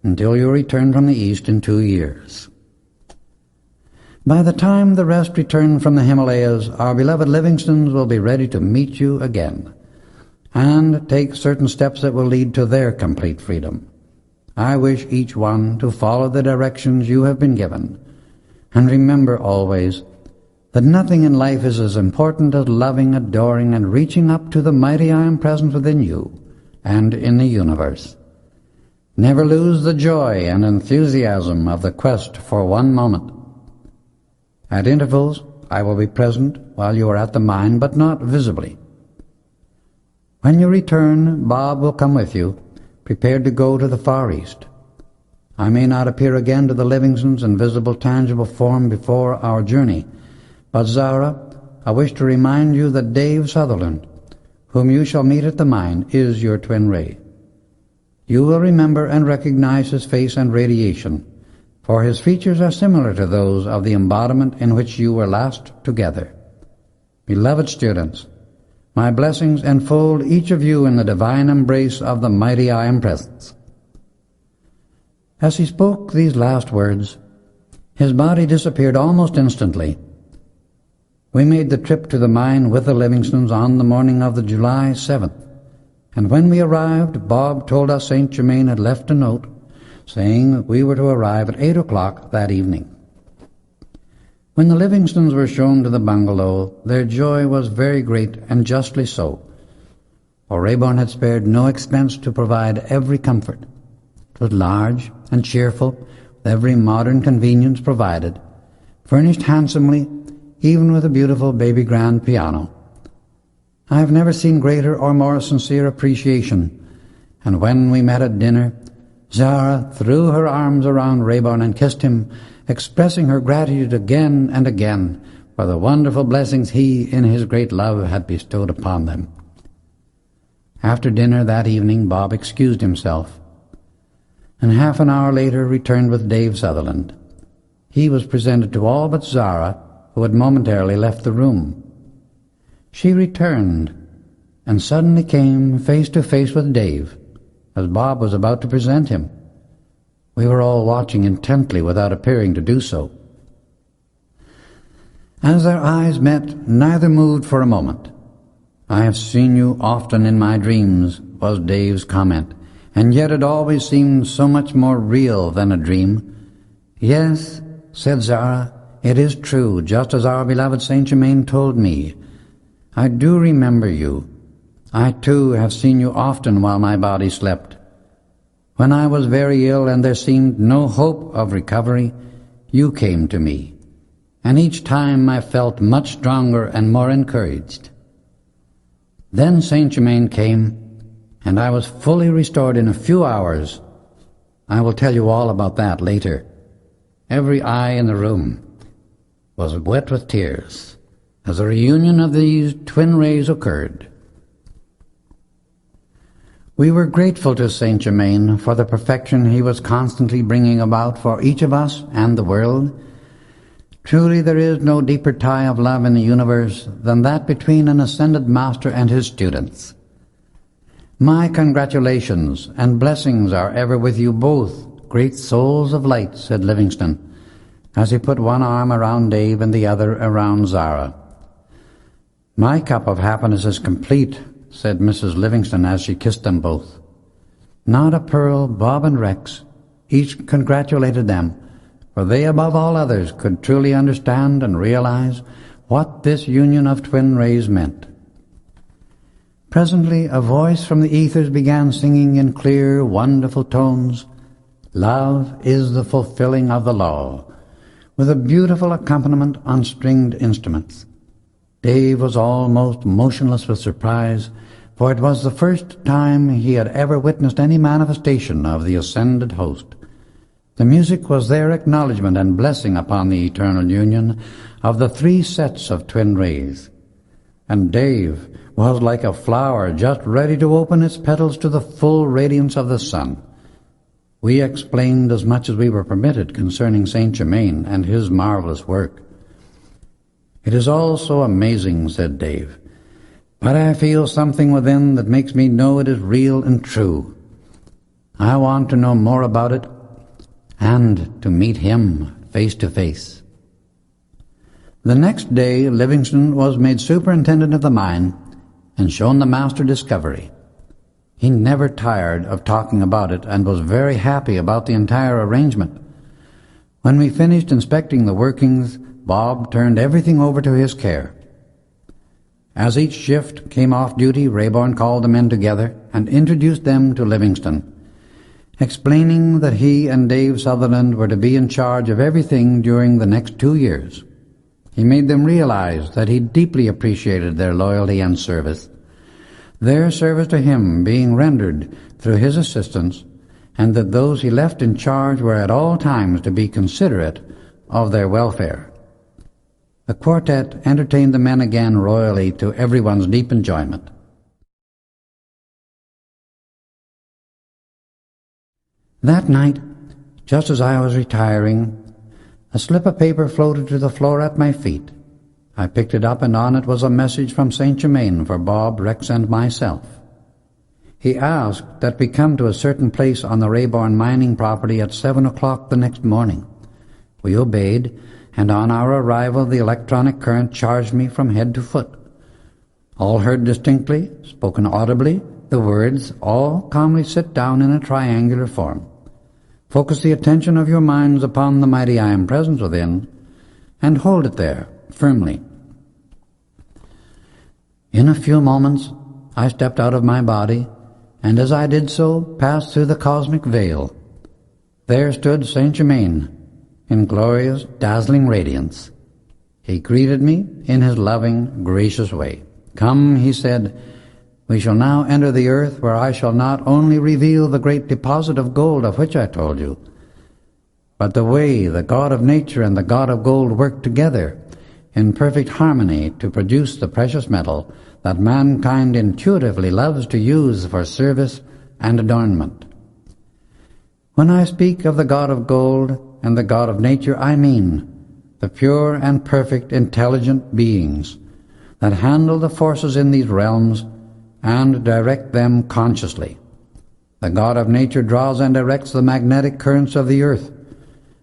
until you return from the East in 2 years. By the time the rest return from the Himalayas, our beloved Livingstons will be ready to meet you again and take certain steps that will lead to their complete freedom. I wish each one to follow the directions you have been given, and remember always that nothing in life is as important as loving, adoring, and reaching up to the mighty I Am Present within you and in the universe. Never lose the joy and enthusiasm of the quest for one moment. At intervals, I will be present while you are at the mine, but not visibly. When you return, Bob will come with you, prepared to go to the Far East. I may not appear again to the Livingstons in visible, tangible form before our journey, but Zara, I wish to remind you that Dave Sutherland, whom you shall meet at the mine, is your twin ray. You will remember and recognize his face and radiation, for his features are similar to those of the embodiment in which you were last together. Beloved students, My blessings enfold each of you in the divine embrace of the mighty I Am Presence." As he spoke these last words, his body disappeared almost instantly. We made the trip to the mine with the Livingstons on the morning of the July 7th, and when we arrived, Bob told us St. Germain had left a note saying that we were to arrive at 8 o'clock that evening. When the Livingstons were shown to the bungalow, their joy was very great, and justly so, for Rayborn had spared no expense to provide every comfort. It was large and cheerful, with every modern convenience provided, furnished handsomely, even with a beautiful baby grand piano. I have never seen greater or more sincere appreciation, and when we met at dinner, Zara threw her arms around Rayborn and kissed him, expressing her gratitude again and again for the wonderful blessings he, in his great love, had bestowed upon them. After dinner that evening, Bob excused himself, and half an hour later returned with Dave Sutherland. He was presented to all but Zara, who had momentarily left the room. She returned, and suddenly came face to face with Dave, as Bob was about to present him. We were all watching intently without appearing to do so. As their eyes met, neither moved for a moment. "I have seen you often in my dreams," was Dave's comment, "and yet it always seemed so much more real than a dream." "Yes," said Zara, "it is true, just as our beloved Saint Germain told me. I do remember you. I, too, have seen you often while my body slept. When I was very ill and there seemed no hope of recovery, you came to me, and each time I felt much stronger and more encouraged. Then Saint Germain came, and I was fully restored in a few hours. I will tell you all about that later." Every eye in the room was wet with tears as a reunion of these twin rays occurred. We were grateful to Saint Germain for the perfection he was constantly bringing about for each of us and the world. Truly there is no deeper tie of love in the universe than that between an ascended master and his students. My congratulations and blessings are ever with you both, great souls of light, said Livingston, as he put one arm around Dave and the other around Zara. My cup of happiness is complete, said Mrs. Livingston as she kissed them both. Nada, Pearl, Bob, and Rex each congratulated them, for they above all others could truly understand and realize what this union of twin rays meant. Presently a voice from the ethers began singing in clear, wonderful tones, "Love is the fulfilling of the law," with a beautiful accompaniment on stringed instruments. Dave was almost motionless with surprise, for it was the first time he had ever witnessed any manifestation of the ascended host. The music was their acknowledgment and blessing upon the eternal union of the three sets of twin rays. And Dave was like a flower just ready to open its petals to the full radiance of the sun. We explained as much as we were permitted concerning Saint Germain and his marvelous work. "It is all so amazing," said Dave, "but I feel something within that makes me know it is real and true. I want to know more about it and to meet him face to face." The next day, Livingston was made superintendent of the mine and shown the master discovery. He never tired of talking about it and was very happy about the entire arrangement. When we finished inspecting the workings, Bob turned everything over to his care. As each shift came off duty, Rayborn called the men together and introduced them to Livingston, explaining that he and Dave Sutherland were to be in charge of everything during the next 2 years. He made them realize that he deeply appreciated their loyalty and service, their service to him being rendered through his assistance, and that those he left in charge were at all times to be considerate of their welfare. The quartet entertained the men again royally to everyone's deep enjoyment. That night, just as I was retiring, a slip of paper floated to the floor at my feet. I picked it up, and on it was a message from Saint Germain for Bob, Rex, and myself. He asked that we come to a certain place on the Rayborn mining property at 7 o'clock the next morning. We obeyed, and on our arrival the electronic current charged me from head to foot. All heard distinctly, spoken audibly, the words, "All calmly sit down in a triangular form. Focus the attention of your minds upon the mighty I Am present within, and hold it there, firmly." In a few moments I stepped out of my body, and as I did so, passed through the cosmic veil. There stood Saint Germain, in glorious, dazzling radiance. He greeted me in his loving, gracious way. "Come," he said, "we shall now enter the earth, where I shall not only reveal the great deposit of gold of which I told you, but the way the God of nature and the God of gold work together in perfect harmony to produce the precious metal that mankind intuitively loves to use for service and adornment. When I speak of the God of gold and the God of nature, I mean the pure and perfect intelligent beings that handle the forces in these realms and direct them consciously. The God of nature draws and directs the magnetic currents of the earth,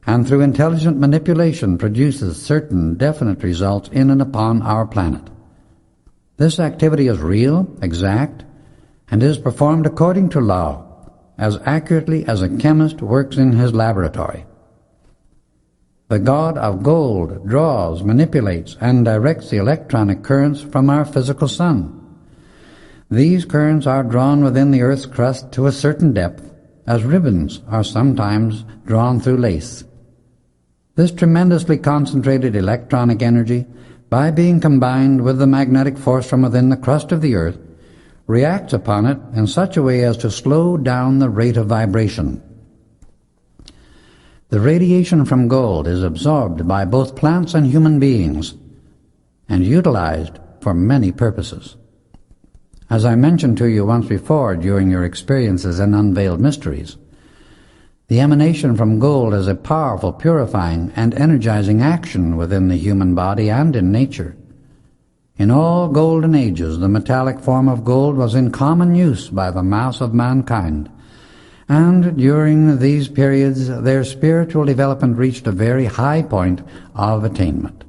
and through intelligent manipulation produces certain definite results in and upon our planet. This activity is real, exact, and is performed according to law, as accurately as a chemist works in his laboratory. The God of gold draws, manipulates, and directs the electronic currents from our physical sun. These currents are drawn within the earth's crust to a certain depth, as ribbons are sometimes drawn through lace. This tremendously concentrated electronic energy, by being combined with the magnetic force from within the crust of the earth, reacts upon it in such a way as to slow down the rate of vibration. The radiation from gold is absorbed by both plants and human beings and utilized for many purposes. As I mentioned to you once before during your experiences in Unveiled Mysteries, the emanation from gold is a powerful, purifying, and energizing action within the human body and in nature. In all golden ages, the metallic form of gold was in common use by the mass of mankind, and during these periods their spiritual development reached a very high point of attainment.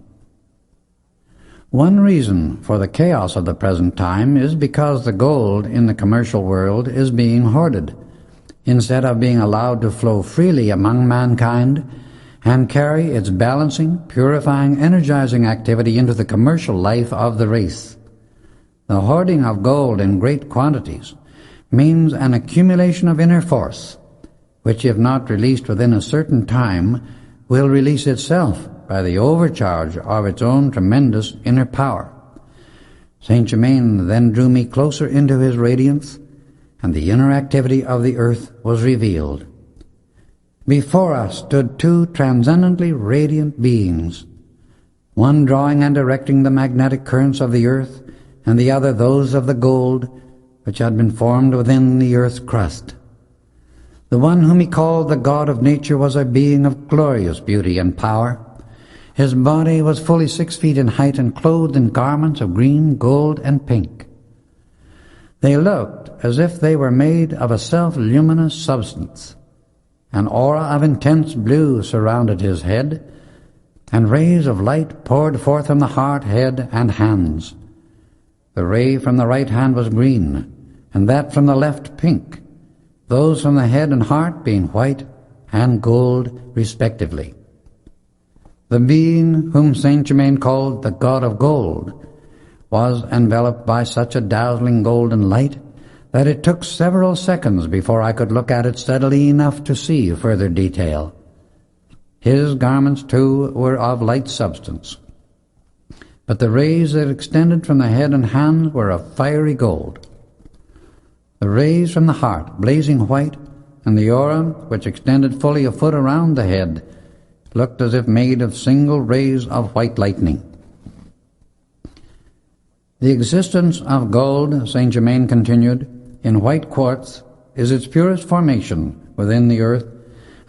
One reason for the chaos of the present time is because the gold in the commercial world is being hoarded, instead of being allowed to flow freely among mankind and carry its balancing, purifying, energizing activity into the commercial life of the race. The hoarding of gold in great quantities means an accumulation of inner force, which, if not released within a certain time, will release itself by the overcharge of its own tremendous inner power. Saint Germain then drew me closer into his radiance, and the inner activity of the earth was revealed. Before us stood two transcendently radiant beings, one drawing and directing the magnetic currents of the earth, and the other those of the gold which had been formed within the earth's crust. The one whom he called the God of nature was a being of glorious beauty and power. His body was fully 6 feet in height and clothed in garments of green, gold, and pink. They looked as if they were made of a self-luminous substance. An aura of intense blue surrounded his head, and rays of light poured forth from the heart, head, and hands. The ray from the right hand was green, and that from the left pink, those from the head and heart being white and gold respectively. The being whom Saint Germain called the God of Gold was enveloped by such a dazzling golden light that it took several seconds before I could look at it steadily enough to see further detail. His garments, too, were of light substance, but the rays that extended from the head and hands were of fiery gold. The rays from the heart, blazing white, and the aura, which extended fully a foot around the head, looked as if made of single rays of white lightning. The existence of gold, Saint Germain continued, in white quartz is its purest formation within the earth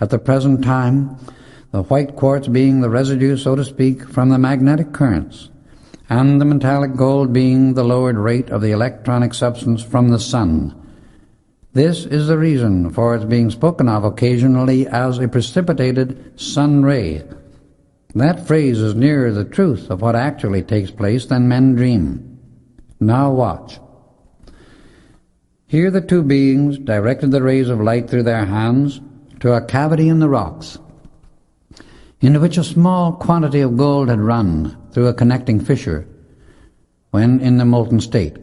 at the present time, the white quartz being the residue, so to speak, from the magnetic currents, and the metallic gold being the lowered rate of the electronic substance from the sun. This is the reason for its being spoken of occasionally as a precipitated sun ray. That phrase is nearer the truth of what actually takes place than men dream. Now watch. Here the two beings directed the rays of light through their hands to a cavity in the rocks, into which a small quantity of gold had run through a connecting fissure when in the molten state,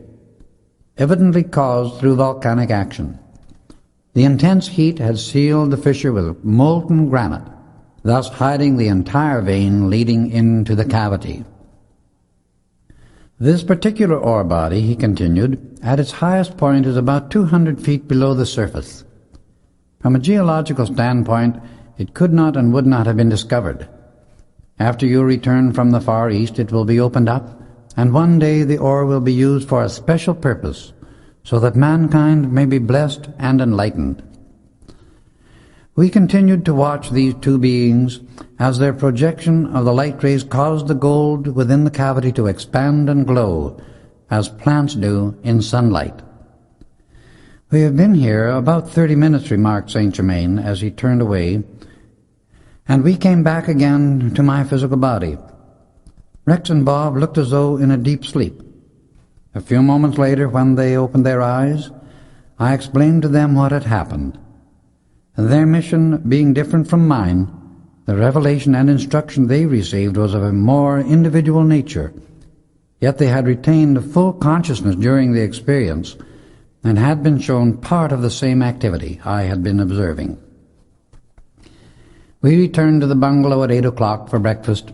evidently caused through volcanic action. The intense heat had sealed the fissure with molten granite, thus hiding the entire vein leading into the cavity. This particular ore body, he continued, at its highest point is about 200 feet below the surface. From a geological standpoint, it could not and would not have been discovered. After you return from the Far East, it will be opened up, and one day the ore will be used for a special purpose, so that mankind may be blessed and enlightened. We continued to watch these two beings as their projection of the light rays caused the gold within the cavity to expand and glow, as plants do in sunlight. "We have been here about 30 minutes, remarked Saint Germain as he turned away, and we came back again to my physical body. Rex and Bob looked as though in a deep sleep. A few moments later, when they opened their eyes, I explained to them what had happened. Their mission being different from mine, the revelation and instruction they received was of a more individual nature, yet they had retained full consciousness during the experience and had been shown part of the same activity I had been observing. We returned to the bungalow at 8 o'clock for breakfast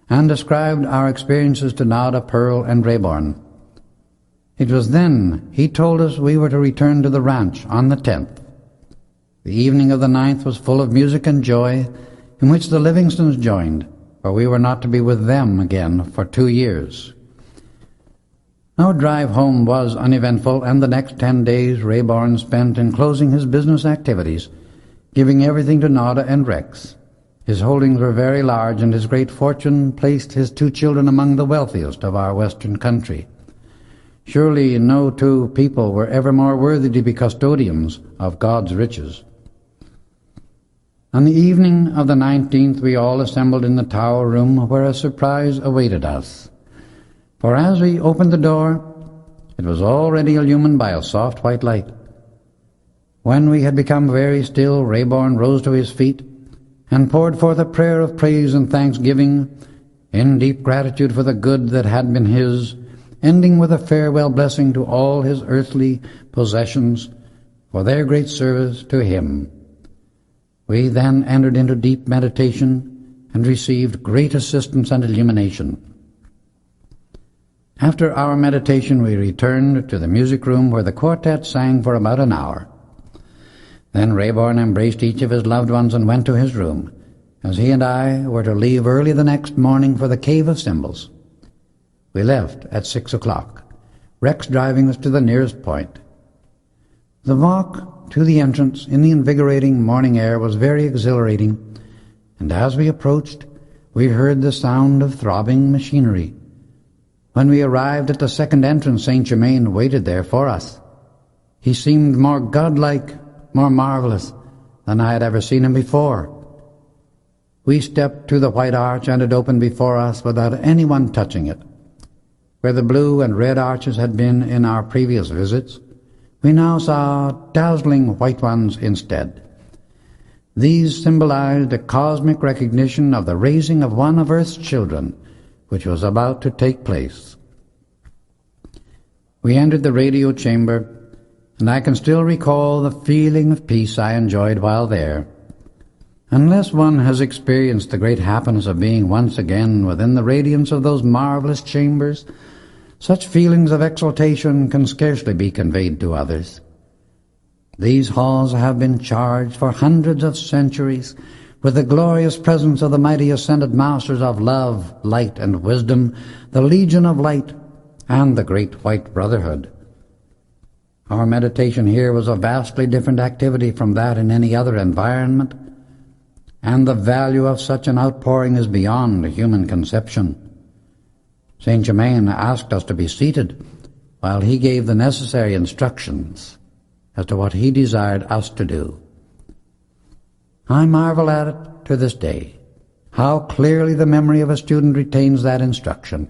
and described our experiences to Nada, Pearl, and Rayborn. It was then he told us we were to return to the ranch on the 10th. The evening of the 9th was full of music and joy, in which the Livingstons joined, for we were not to be with them again for 2 years. Our drive home was uneventful, and the next 10 days Rayborn spent in closing his business activities, giving everything to Nada and Rex. His holdings were very large, and his great fortune placed his 2 children among the wealthiest of our western country. Surely no 2 people were ever more worthy to be custodians of God's riches. On the evening of the 19th, we all assembled in the tower room, where a surprise awaited us. For as we opened the door, it was already illumined by a soft white light. When we had become very still, Rayborn rose to his feet and poured forth a prayer of praise and thanksgiving, in deep gratitude for the good that had been his, ending with a farewell blessing to all his earthly possessions for their great service to him. We then entered into deep meditation and received great assistance and illumination. After our meditation, we returned to the music room, where the quartet sang for about an hour. Then Rayborn embraced each of his loved ones and went to his room, as he and I were to leave early the next morning for the Cave of Symbols. We left at 6 o'clock, Rex driving us to the nearest point. The walk to the entrance in the invigorating morning air was very exhilarating, and as we approached, we heard the sound of throbbing machinery. When we arrived at the second entrance, Saint Germain waited there for us. He seemed more godlike, more marvelous than I had ever seen him before. We stepped to the white arch, and it opened before us without anyone touching it. Where the blue and red arches had been in our previous visits, we now saw dazzling white ones instead. These symbolized a cosmic recognition of the raising of one of Earth's children, which was about to take place. We entered the radio chamber, and I can still recall the feeling of peace I enjoyed while there. Unless one has experienced the great happiness of being once again within the radiance of those marvelous chambers, such feelings of exaltation can scarcely be conveyed to others. These halls have been charged for hundreds of centuries with the glorious presence of the mighty ascended masters of love, light, and wisdom, the Legion of Light, and the Great White Brotherhood. Our meditation here was a vastly different activity from that in any other environment, and the value of such an outpouring is beyond human conception. Saint Germain asked us to be seated while he gave the necessary instructions as to what he desired us to do. I marvel at it to this day, how clearly the memory of a student retains that instruction,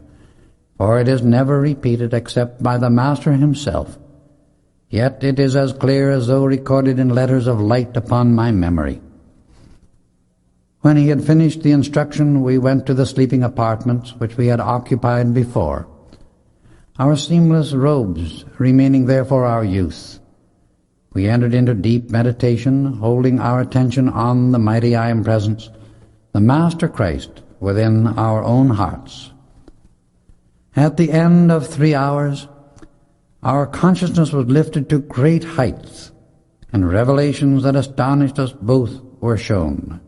for it is never repeated except by the Master himself, yet it is as clear as though recorded in letters of light upon my memory. When he had finished the instruction, we went to the sleeping apartments which we had occupied before, our seamless robes remaining there for our use. We entered into deep meditation, holding our attention on the mighty I Am Presence, the Master Christ within our own hearts. At the end of 3 hours, our consciousness was lifted to great heights, and revelations that astonished us both were shown.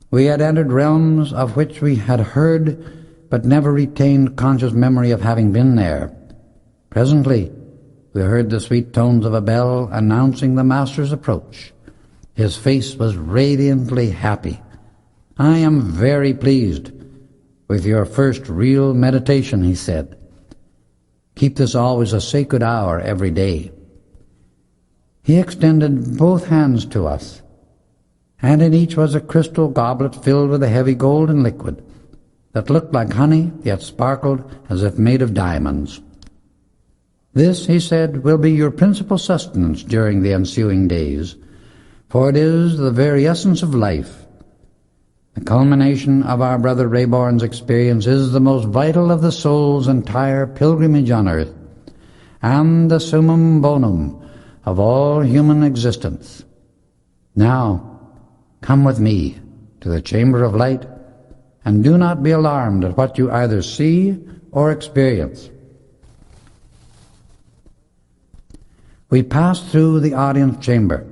We had entered realms of which we had heard, but never retained conscious memory of having been there. Presently, we heard the sweet tones of a bell announcing the Master's approach. His face was radiantly happy. "I am very pleased with your first real meditation," he said. "Keep this always a sacred hour every day." He extended both hands to us, and in each was a crystal goblet filled with a heavy golden liquid that looked like honey, yet sparkled as if made of diamonds. "This," he said, "will be your principal sustenance during the ensuing days, for it is the very essence of life. The culmination of our brother Rayborn's experience is the most vital of the soul's entire pilgrimage on earth, and the summum bonum of all human existence. Now, come with me to the chamber of light, and do not be alarmed at what you either see or experience." We passed through the audience chamber,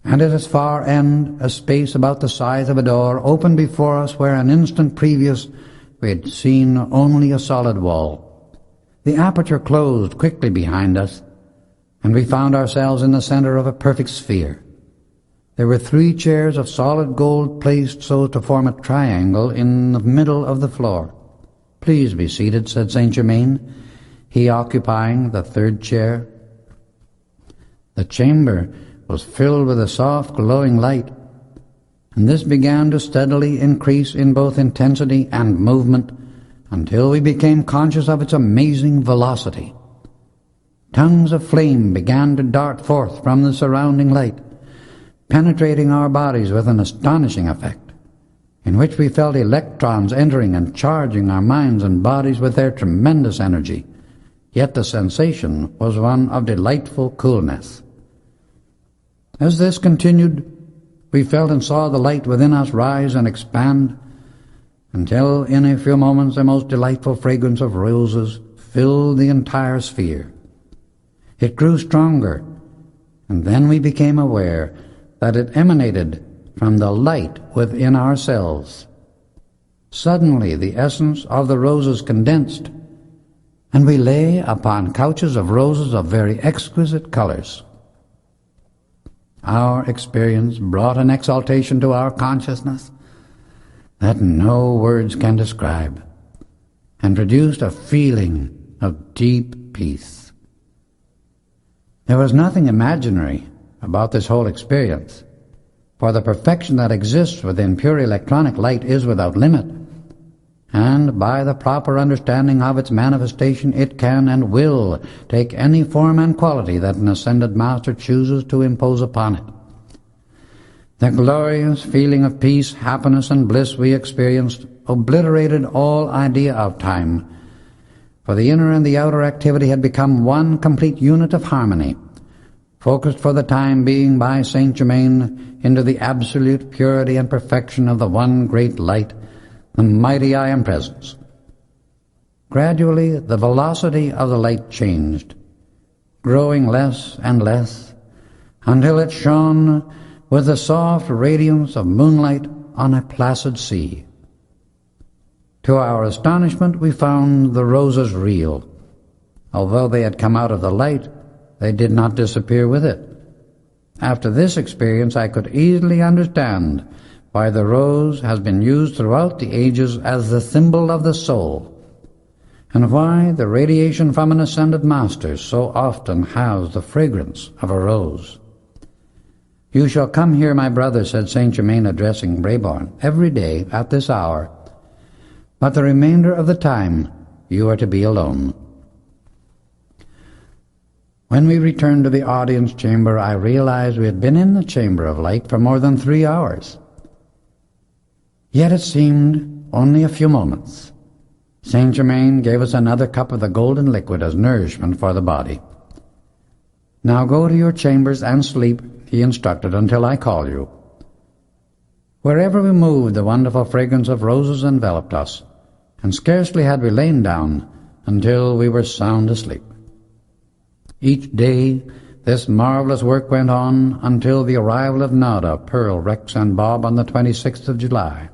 and at its far end a space about the size of a door opened before us where an instant previous we had seen only a solid wall. The aperture closed quickly behind us, and we found ourselves in the center of a perfect sphere. There were 3 chairs of solid gold placed so as to form a triangle in the middle of the floor. "Please be seated," said Saint Germain, he occupying the 3rd chair. The chamber was filled with a soft glowing light, and this began to steadily increase in both intensity and movement until we became conscious of its amazing velocity. Tongues of flame began to dart forth from the surrounding light, penetrating our bodies with an astonishing effect, in which we felt electrons entering and charging our minds and bodies with their tremendous energy, yet the sensation was one of delightful coolness. As this continued, we felt and saw the light within us rise and expand, until in a few moments the most delightful fragrance of roses filled the entire sphere. It grew stronger, and then we became aware that it emanated from the light within ourselves. Suddenly the essence of the roses condensed, and we lay upon couches of roses of very exquisite colors. Our experience brought an exaltation to our consciousness that no words can describe, and produced a feeling of deep peace. There was nothing imaginary about this whole experience, for the perfection that exists within pure electronic light is without limit, and by the proper understanding of its manifestation it can and will take any form and quality that an ascended master chooses to impose upon it. The glorious feeling of peace, happiness, and bliss we experienced obliterated all idea of time, for the inner and the outer activity had become one complete unit of harmony, focused for the time being by Saint Germain into the absolute purity and perfection of the one great light, the mighty I Am Presence. Gradually the velocity of the light changed, growing less and less, until it shone with the soft radiance of moonlight on a placid sea. To our astonishment, we found the roses real. Although they had come out of the light, they did not disappear with it. After this experience, I could easily understand why the rose has been used throughout the ages as the symbol of the soul, and why the radiation from an ascended master so often has the fragrance of a rose. "You shall come here, my brother," said Saint Germain, addressing Rayborn, "every day at this hour, but the remainder of the time you are to be alone." When we returned to the audience chamber, I realized we had been in the chamber of light for more than 3 hours. Yet it seemed only a few moments. Saint Germain gave us another cup of the golden liquid as nourishment for the body. "Now go to your chambers and sleep," he instructed, "until I call you." Wherever we moved, the wonderful fragrance of roses enveloped us, and scarcely had we lain down until we were sound asleep. Each day this marvelous work went on until the arrival of Nada, Pearl, Rex, and Bob on the 26th of July.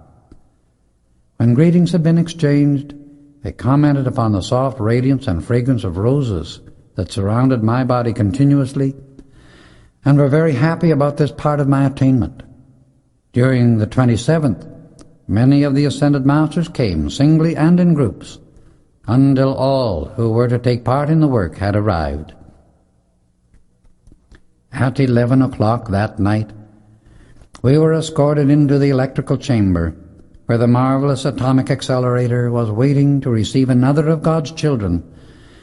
When greetings had been exchanged, they commented upon the soft radiance and fragrance of roses that surrounded my body continuously, and were very happy about this part of my attainment. During the 27th, many of the Ascended Masters came, singly and in groups, until all who were to take part in the work had arrived. At 11 o'clock that night, we were escorted into the electrical chamber, where the marvelous atomic accelerator was waiting to receive another of God's children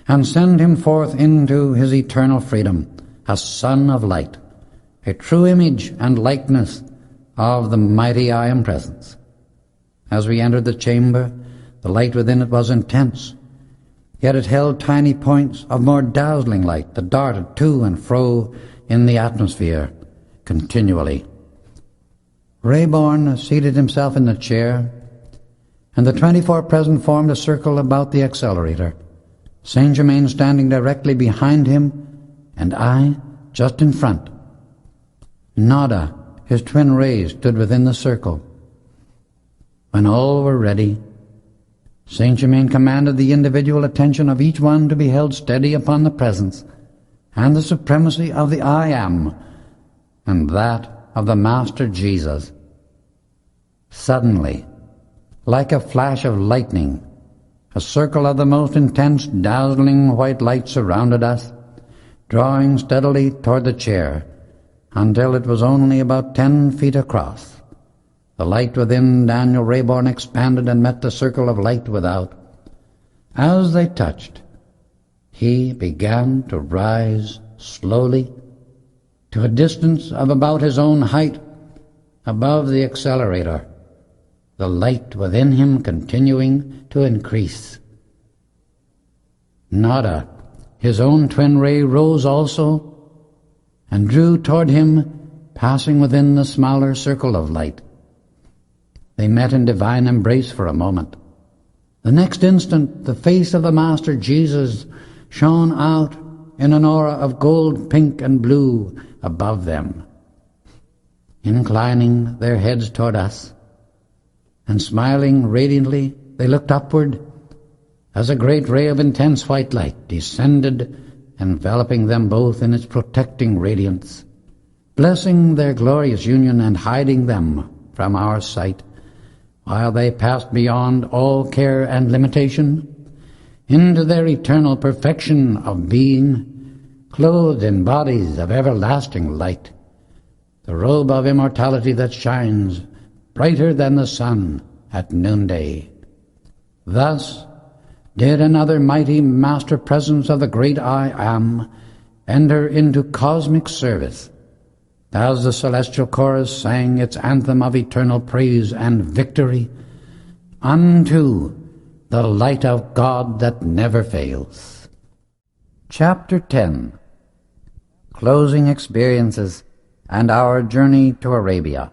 and send him forth into his eternal freedom, a son of light, a true image and likeness of the mighty I Am Presence. As we entered the chamber, the light within it was intense, yet it held tiny points of more dazzling light that darted to and fro in the atmosphere continually. Rayborn seated himself in the chair, and the 24 present formed a circle about the accelerator, Saint Germain standing directly behind him, and I just in front. Nada, his twin rays, stood within the circle. When all were ready, Saint Germain commanded the individual attention of each one to be held steady upon the presence and the supremacy of the I Am, and that of the Master Jesus. Suddenly, like a flash of lightning, a circle of the most intense, dazzling white light surrounded us, drawing steadily toward the chair, until it was only about 10 feet across. The light within Daniel Rayborn expanded and met the circle of light without. As they touched, he began to rise slowly to a distance of about his own height above the accelerator, the light within him continuing to increase. Nada, his own twin ray, rose also and drew toward him, passing within the smaller circle of light. They met in divine embrace for a moment. The next instant, the face of the Master Jesus shone out in an aura of gold, pink, and blue above them. Inclining their heads toward us and smiling radiantly, they looked upward as a great ray of intense white light descended, enveloping them both in its protecting radiance, blessing their glorious union and hiding them from our sight, while they passed beyond all care and limitation into their eternal perfection of being, clothed in bodies of everlasting light, the robe of immortality that shines brighter than the sun at noonday. Thus did another mighty master presence of the great I Am enter into cosmic service, as the celestial chorus sang its anthem of eternal praise and victory, unto the light of God that never fails. Chapter 10. Closing Experiences and Our Journey to Arabia.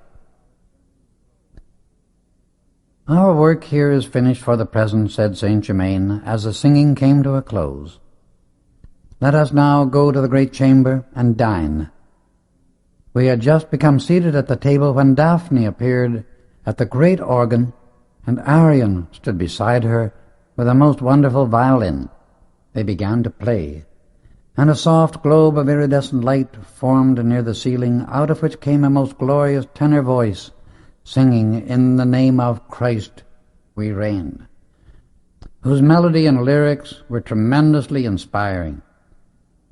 Our work here is finished for the present, said Saint Germain, as the singing came to a close. Let us now go to the great chamber and dine. We had just become seated at the table when Daphne appeared at the great organ, and Arion stood beside her with a most wonderful violin. They began to play, and a soft globe of iridescent light formed near the ceiling, out of which came a most glorious tenor voice, singing, "In the name of Christ we reign." whose melody and lyrics were tremendously inspiring.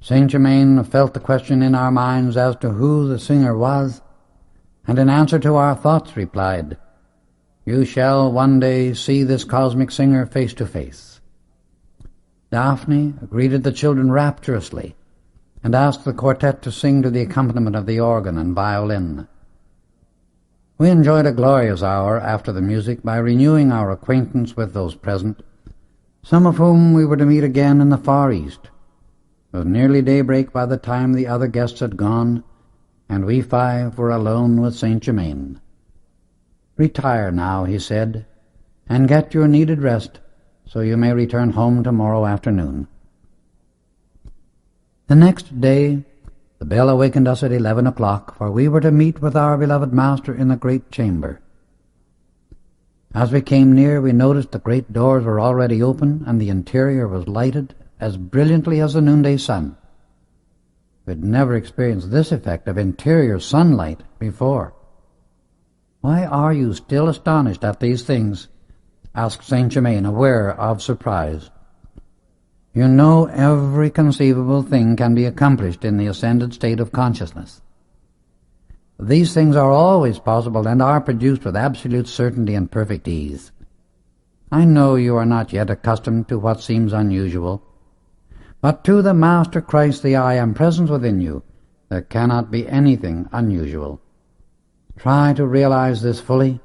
Saint Germain felt the question in our minds as to who the singer was, and in answer to our thoughts replied, "You shall one day see this cosmic singer face to face." Daphne greeted the children rapturously and asked the quartet to sing to the accompaniment of the organ and violin. We enjoyed a glorious hour after the music by renewing our acquaintance with those present, some of whom we were to meet again in the Far East. It was nearly daybreak by the time the other guests had gone, and we five were alone with Saint Germain. "Retire now," he said, "and get your needed rest, so you may return home tomorrow afternoon." The next day the bell awakened us at 11 o'clock, for we were to meet with our beloved Master in the great chamber. As we came near, we noticed the great doors were already open, and the interior was lighted as brilliantly as the noonday sun. We had never experienced this effect of interior sunlight before. "Why are you still astonished at these things?" asked Saint Germain, aware of surprise. "You know every conceivable thing can be accomplished in the ascended state of consciousness. These things are always possible and are produced with absolute certainty and perfect ease. I know you are not yet accustomed to what seems unusual, but to the Master Christ, the I Am present within you, there cannot be anything unusual. Try to realize this fully,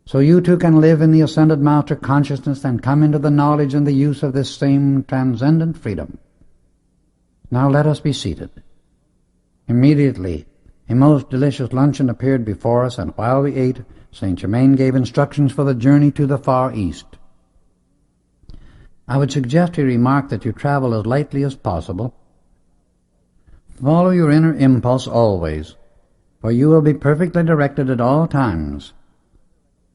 so you too can live in the ascended Master consciousness and come into the knowledge and the use of this same transcendent freedom. Now let us be seated." Immediately a most delicious luncheon appeared before us, and while we ate, Saint Germain gave instructions for the journey to the Far East. "I would suggest," he remarked, "that you travel as lightly as possible. Follow your inner impulse always, for you will be perfectly directed at all times.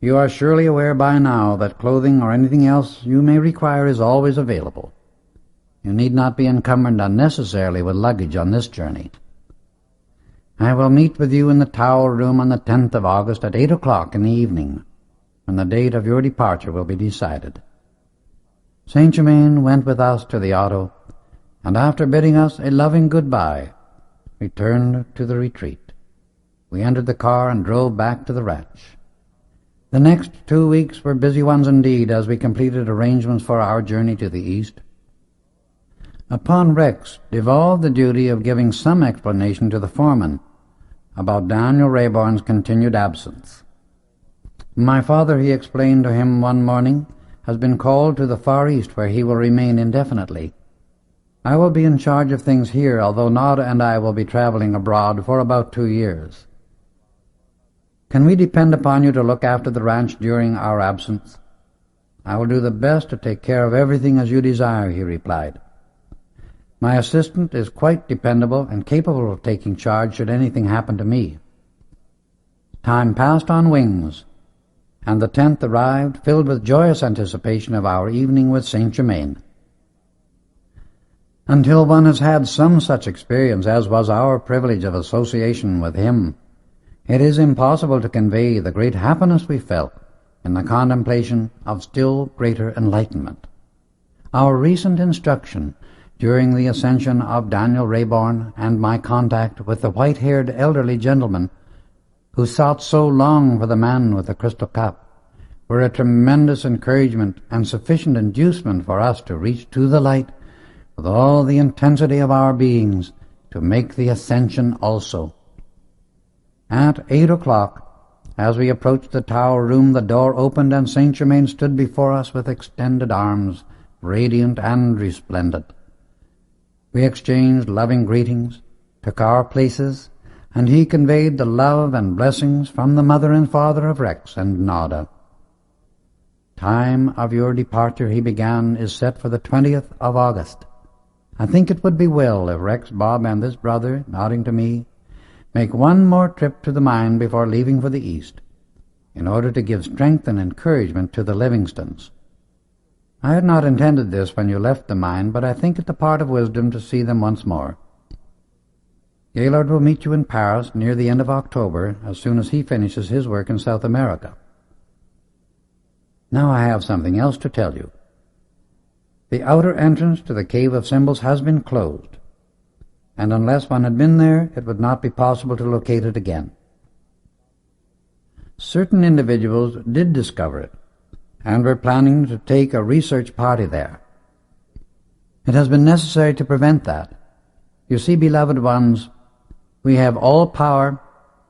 You are surely aware by now that clothing or anything else you may require is always available. You need not be encumbered unnecessarily with luggage on this journey. I will meet with you in the Tower Room on the 10th of August at 8 o'clock in the evening, when the date of your departure will be decided." Saint Germain went with us to the auto, and after bidding us a loving goodbye, returned to the retreat. We entered the car and drove back to the ranch. The next 2 weeks were busy ones indeed, as we completed arrangements for our journey to the East. Upon Rex devolved the duty of giving some explanation to the foreman about Daniel Rayborn's continued absence. "My father," he explained to him one morning, "has been called to the Far East, where he will remain indefinitely. I will be in charge of things here, although Nada and I will be traveling abroad for about 2 years. Can we depend upon you to look after the ranch during our absence?" "I will do the best to take care of everything as you desire," he replied. "My assistant is quite dependable and capable of taking charge should anything happen to me." Time passed on wings, and the 10th arrived, filled with joyous anticipation of our evening with Saint Germain. Until one has had some such experience as was our privilege of association with him, it is impossible to convey the great happiness we felt in the contemplation of still greater enlightenment. Our recent instruction during the ascension of Daniel Rayborn and my contact with the white-haired elderly gentleman who sought so long for the man with the crystal cup were a tremendous encouragement and sufficient inducement for us to reach to the light with all the intensity of our beings to make the ascension also. At 8 o'clock, as we approached the Tower Room, the door opened and Saint Germain stood before us with extended arms, radiant and resplendent. We exchanged loving greetings, took our places, and he conveyed the love and blessings from the mother and father of Rex and Nada. "Time of your departure," he began, "is set for the 20th of August. I think it would be well if Rex, Bob, and this brother," nodding to me, "make one more trip to the mine before leaving for the East, in order to give strength and encouragement to the Livingstons. I had not intended this when you left the mine, but I think it the part of wisdom to see them once more. Gaylord will meet you in Paris near the end of October, as soon as he finishes his work in South America. Now I have something else to tell you. The outer entrance to the Cave of Symbols has been closed, and unless one had been there, it would not be possible to locate it again. Certain individuals did discover it, and were planning to take a research party there. It has been necessary to prevent that. You see, beloved ones, we have all power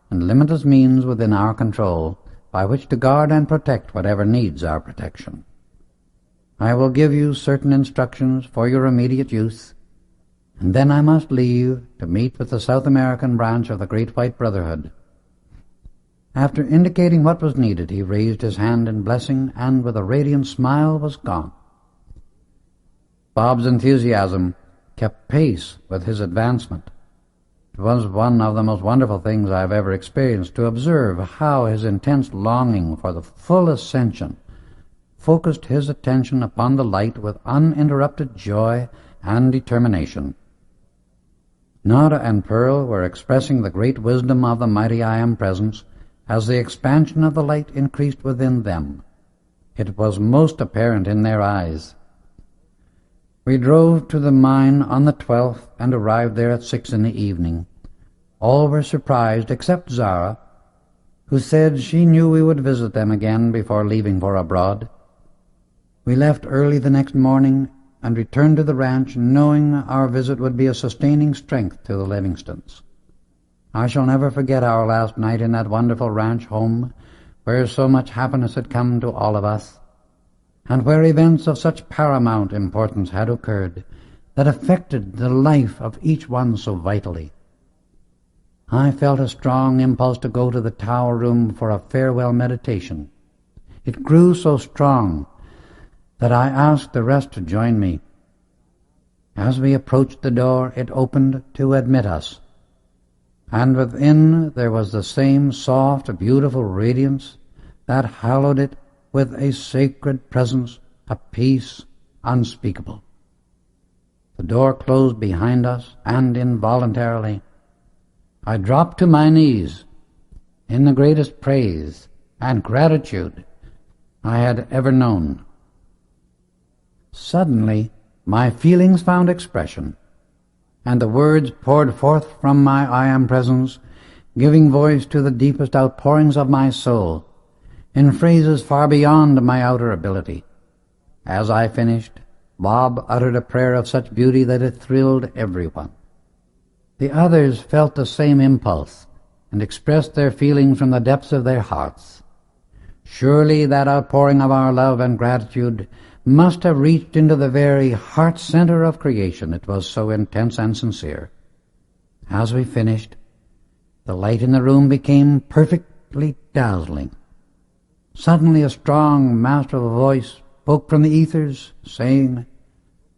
and limitless means within our control by which to guard and protect whatever needs our protection. I will give you certain instructions for your immediate use, and then I must leave to meet with the South American branch of the Great White Brotherhood. After indicating what was needed, he raised his hand in blessing and with a radiant smile was gone. Bob's enthusiasm kept pace with his advancement. It was one of the most wonderful things I have ever experienced to observe how his intense longing for the full ascension focused his attention upon the light with uninterrupted joy and determination. Nada and Pearl were expressing the great wisdom of the mighty I Am Presence as the expansion of the light increased within them. It was most apparent in their eyes. We drove to the mine on the 12th and arrived there at 6 in the evening. All were surprised except Zara, who said she knew we would visit them again before leaving for abroad. We left early the next morning and returned to the ranch knowing our visit would be a sustaining strength to the Livingstons. I shall never forget our last night in that wonderful ranch home where so much happiness had come to all of us, and where events of such paramount importance had occurred that affected the life of each one so vitally. I felt a strong impulse to go to the tower room for a farewell meditation. It grew so strong that I asked the rest to join me. As we approached the door, it opened to admit us, and within there was the same soft, beautiful radiance that hallowed it with a sacred presence, a peace unspeakable. The door closed behind us, and involuntarily I dropped to my knees in the greatest praise and gratitude I had ever known. Suddenly my feelings found expression, and the words poured forth from my I Am Presence, giving voice to the deepest outpourings of my soul, in phrases far beyond my outer ability. As I finished, Bob uttered a prayer of such beauty that it thrilled everyone. The others felt the same impulse and expressed their feelings from the depths of their hearts. Surely that outpouring of our love and gratitude must have reached into the very heart center of creation, it was so intense and sincere. As we finished, the light in the room became perfectly dazzling. Suddenly a strong, masterful voice spoke from the ethers, saying,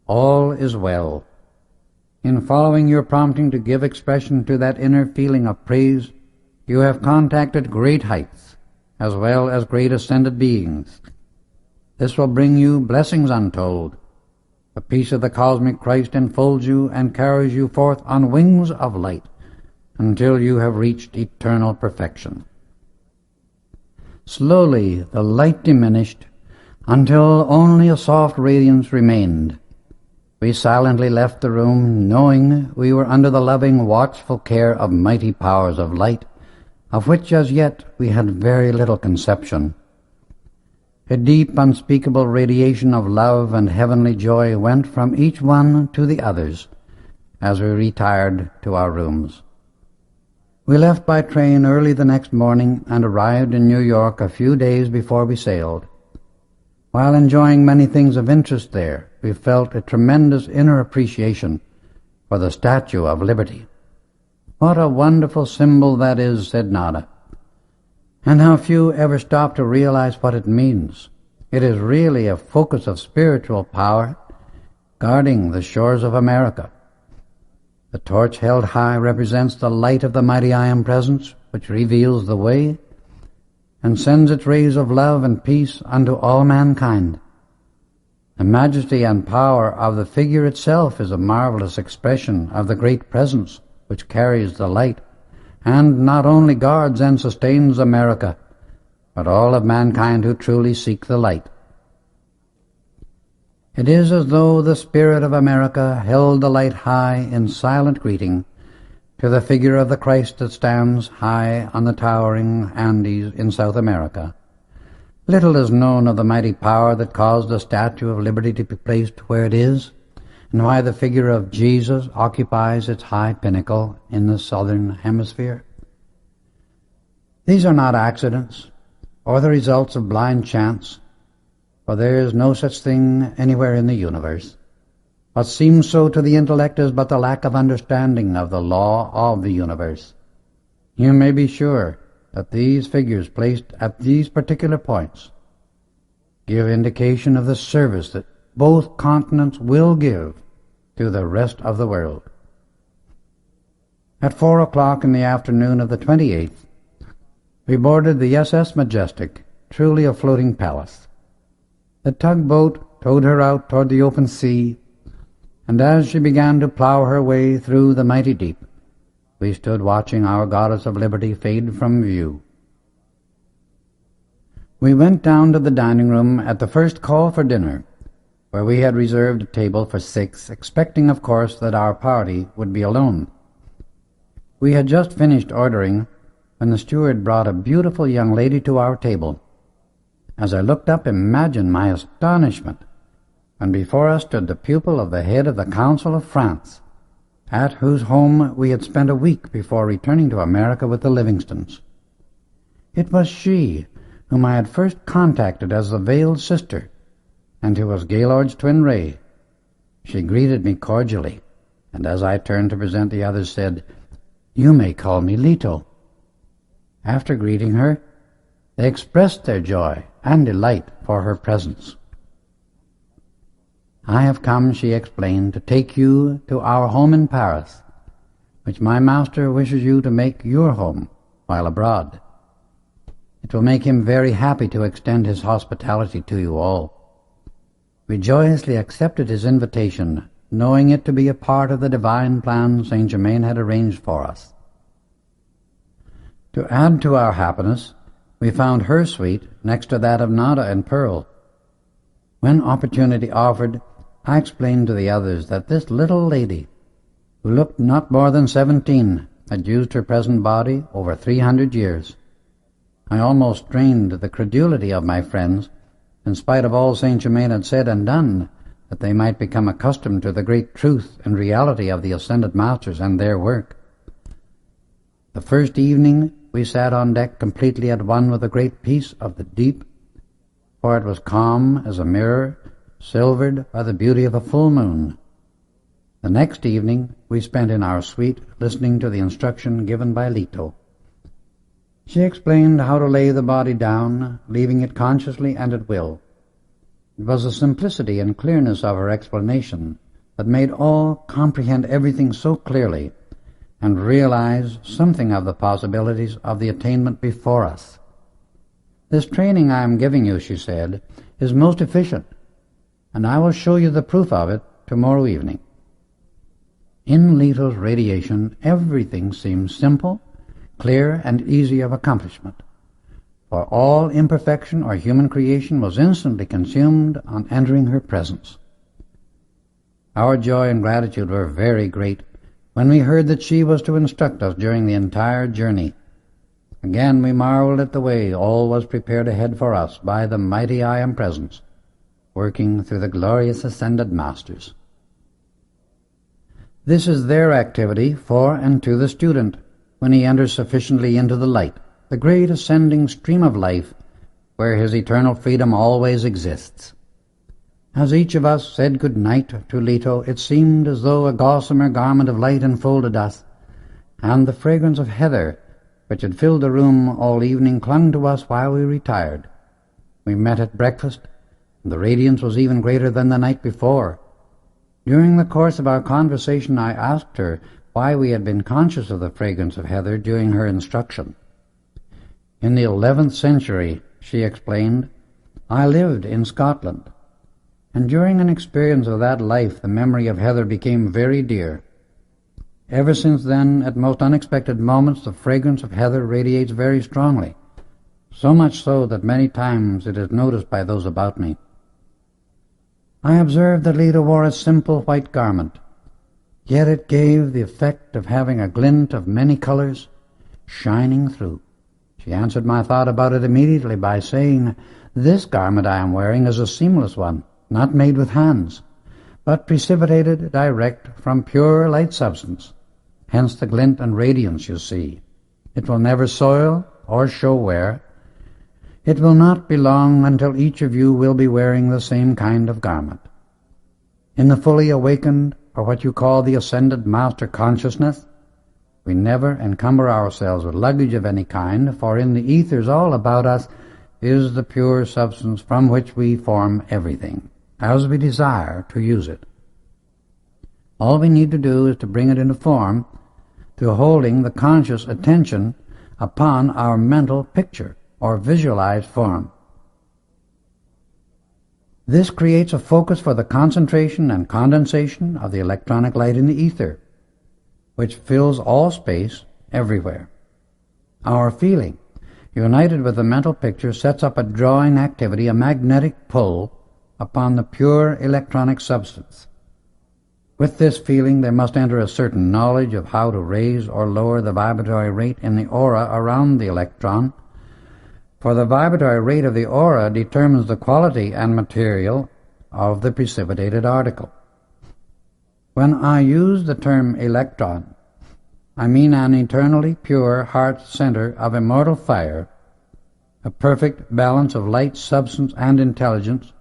"All is well." In following your prompting to give expression to that inner feeling of praise, you have contacted great heights, as well as great ascended beings. This will bring you blessings untold. The peace of the cosmic Christ enfolds you and carries you forth on wings of light until you have reached eternal perfection. Slowly the light diminished until only a soft radiance remained. We silently left the room, knowing we were under the loving, watchful care of mighty powers of light, of which as yet we had very little conception. A deep, unspeakable radiation of love and heavenly joy went from each one to the others as we retired to our rooms. We left by train early the next morning and arrived in New York a few days before we sailed. While enjoying many things of interest there, we felt a tremendous inner appreciation for the Statue of Liberty. "What a wonderful symbol that is," said Nada, "and how few ever stop to realize what it means. It is really a focus of spiritual power guarding the shores of America. The torch held high represents the light of the mighty I Am Presence, which reveals the way and sends its rays of love and peace unto all mankind. The majesty and power of the figure itself is a marvelous expression of the great presence which carries the light, and not only guards and sustains America, but all of mankind who truly seek the light." It is as though the spirit of America held the light high in silent greeting to the figure of the Christ that stands high on the towering Andes in South America. Little is known of the mighty power that caused the Statue of Liberty to be placed where it is, and why the figure of Jesus occupies its high pinnacle in the southern hemisphere. These are not accidents or the results of blind chance, for there is no such thing anywhere in the universe. What seems so to the intellect is but the lack of understanding of the law of the universe. You may be sure that these figures placed at these particular points give indication of the service that both continents will give to the rest of the world. At 4 o'clock in the afternoon of the 28th, we boarded the SS Majestic, truly a floating palace. The tugboat towed her out toward the open sea, and as she began to plow her way through the mighty deep, we stood watching our Goddess of Liberty fade from view. We went down to the dining room at the first call for dinner, where we had reserved a table for 6, expecting, of course, that our party would be alone. We had just finished ordering when the steward brought a beautiful young lady to our table. As I looked up, imagine my astonishment when before us stood the pupil of the head of the Council of France, at whose home we had spent a week before returning to America with the Livingstons. It was she whom I had first contacted as the veiled sister, and who was Gaylord's twin ray. She greeted me cordially, and as I turned to present the others said, "You may call me Leto." After greeting her, they expressed their joy and delight for her presence. "I have come," she explained, "to take you to our home in Paris, which my master wishes you to make your home while abroad. It will make him very happy to extend his hospitality to you all." We joyously accepted his invitation, knowing it to be a part of the divine plan Saint Germain had arranged for us. To add to our happiness, we found her suite next to that of Nada and Pearl. When opportunity offered, I explained to the others that this little lady, who looked not more than 17, had used her present body over 300 years. I almost strained the credulity of my friends, in spite of all Saint Germain had said and done, that they might become accustomed to the great truth and reality of the Ascended Masters and their work. The first evening we sat on deck completely at one with the great peace of the deep, for it was calm as a mirror, silvered by the beauty of a full moon. The next evening we spent in our suite listening to the instruction given by Leto. She explained how to lay the body down, leaving it consciously and at will. It was the simplicity and clearness of her explanation that made all comprehend everything so clearly and realize something of the possibilities of the attainment before us. "This training I am giving you," she said, "is most efficient, and I will show you the proof of it tomorrow evening." In Leto's radiation, everything seems simple, clear, and easy of accomplishment, for all imperfection or human creation was instantly consumed on entering her presence. Our joy and gratitude were very great when we heard that she was to instruct us during the entire journey. Again we marveled at the way all was prepared ahead for us by the mighty I Am Presence, working through the glorious Ascended Masters. This is their activity for and to the student when he enters sufficiently into the light, the great ascending stream of life, where his eternal freedom always exists. As each of us said good night to Leto, it seemed as though a gossamer garment of light enfolded us, and the fragrance of heather, which had filled the room all evening, clung to us while we retired. We met at breakfast, and the radiance was even greater than the night before. During the course of our conversation I asked her why we had been conscious of the fragrance of heather during her instruction. "In the 11th century," she explained, "I lived in Scotland, and during an experience of that life the memory of heather became very dear. Ever since then, at most unexpected moments, the fragrance of heather radiates very strongly, so much so that many times it is noticed by those about me. I observed that Leda wore a simple white garment, yet it gave the effect of having a glint of many colors shining through. She answered my thought about it immediately by saying, "This garment I am wearing is a seamless one, not made with hands, but precipitated direct from pure light substance. Hence the glint and radiance you see. It will never soil or show wear. It will not be long until each of you will be wearing the same kind of garment. In the fully awakened, or what you call the ascended master consciousness, we never encumber ourselves with luggage of any kind, for in the ethers all about us is the pure substance from which we form everything, as we desire to use it. All we need to do is to bring it into form through holding the conscious attention upon our mental picture or visualized form. This creates a focus for the concentration and condensation of the electronic light in the ether, which fills all space everywhere. Our feeling, united with the mental picture, sets up a drawing activity, a magnetic pull upon the pure electronic substance. With this feeling there must enter a certain knowledge of how to raise or lower the vibratory rate in the aura around the electron, for the vibratory rate of the aura determines the quality and material of the precipitated article. When I use the term electron, I mean an eternally pure heart center of immortal fire, a perfect balance of light, substance, and intelligence,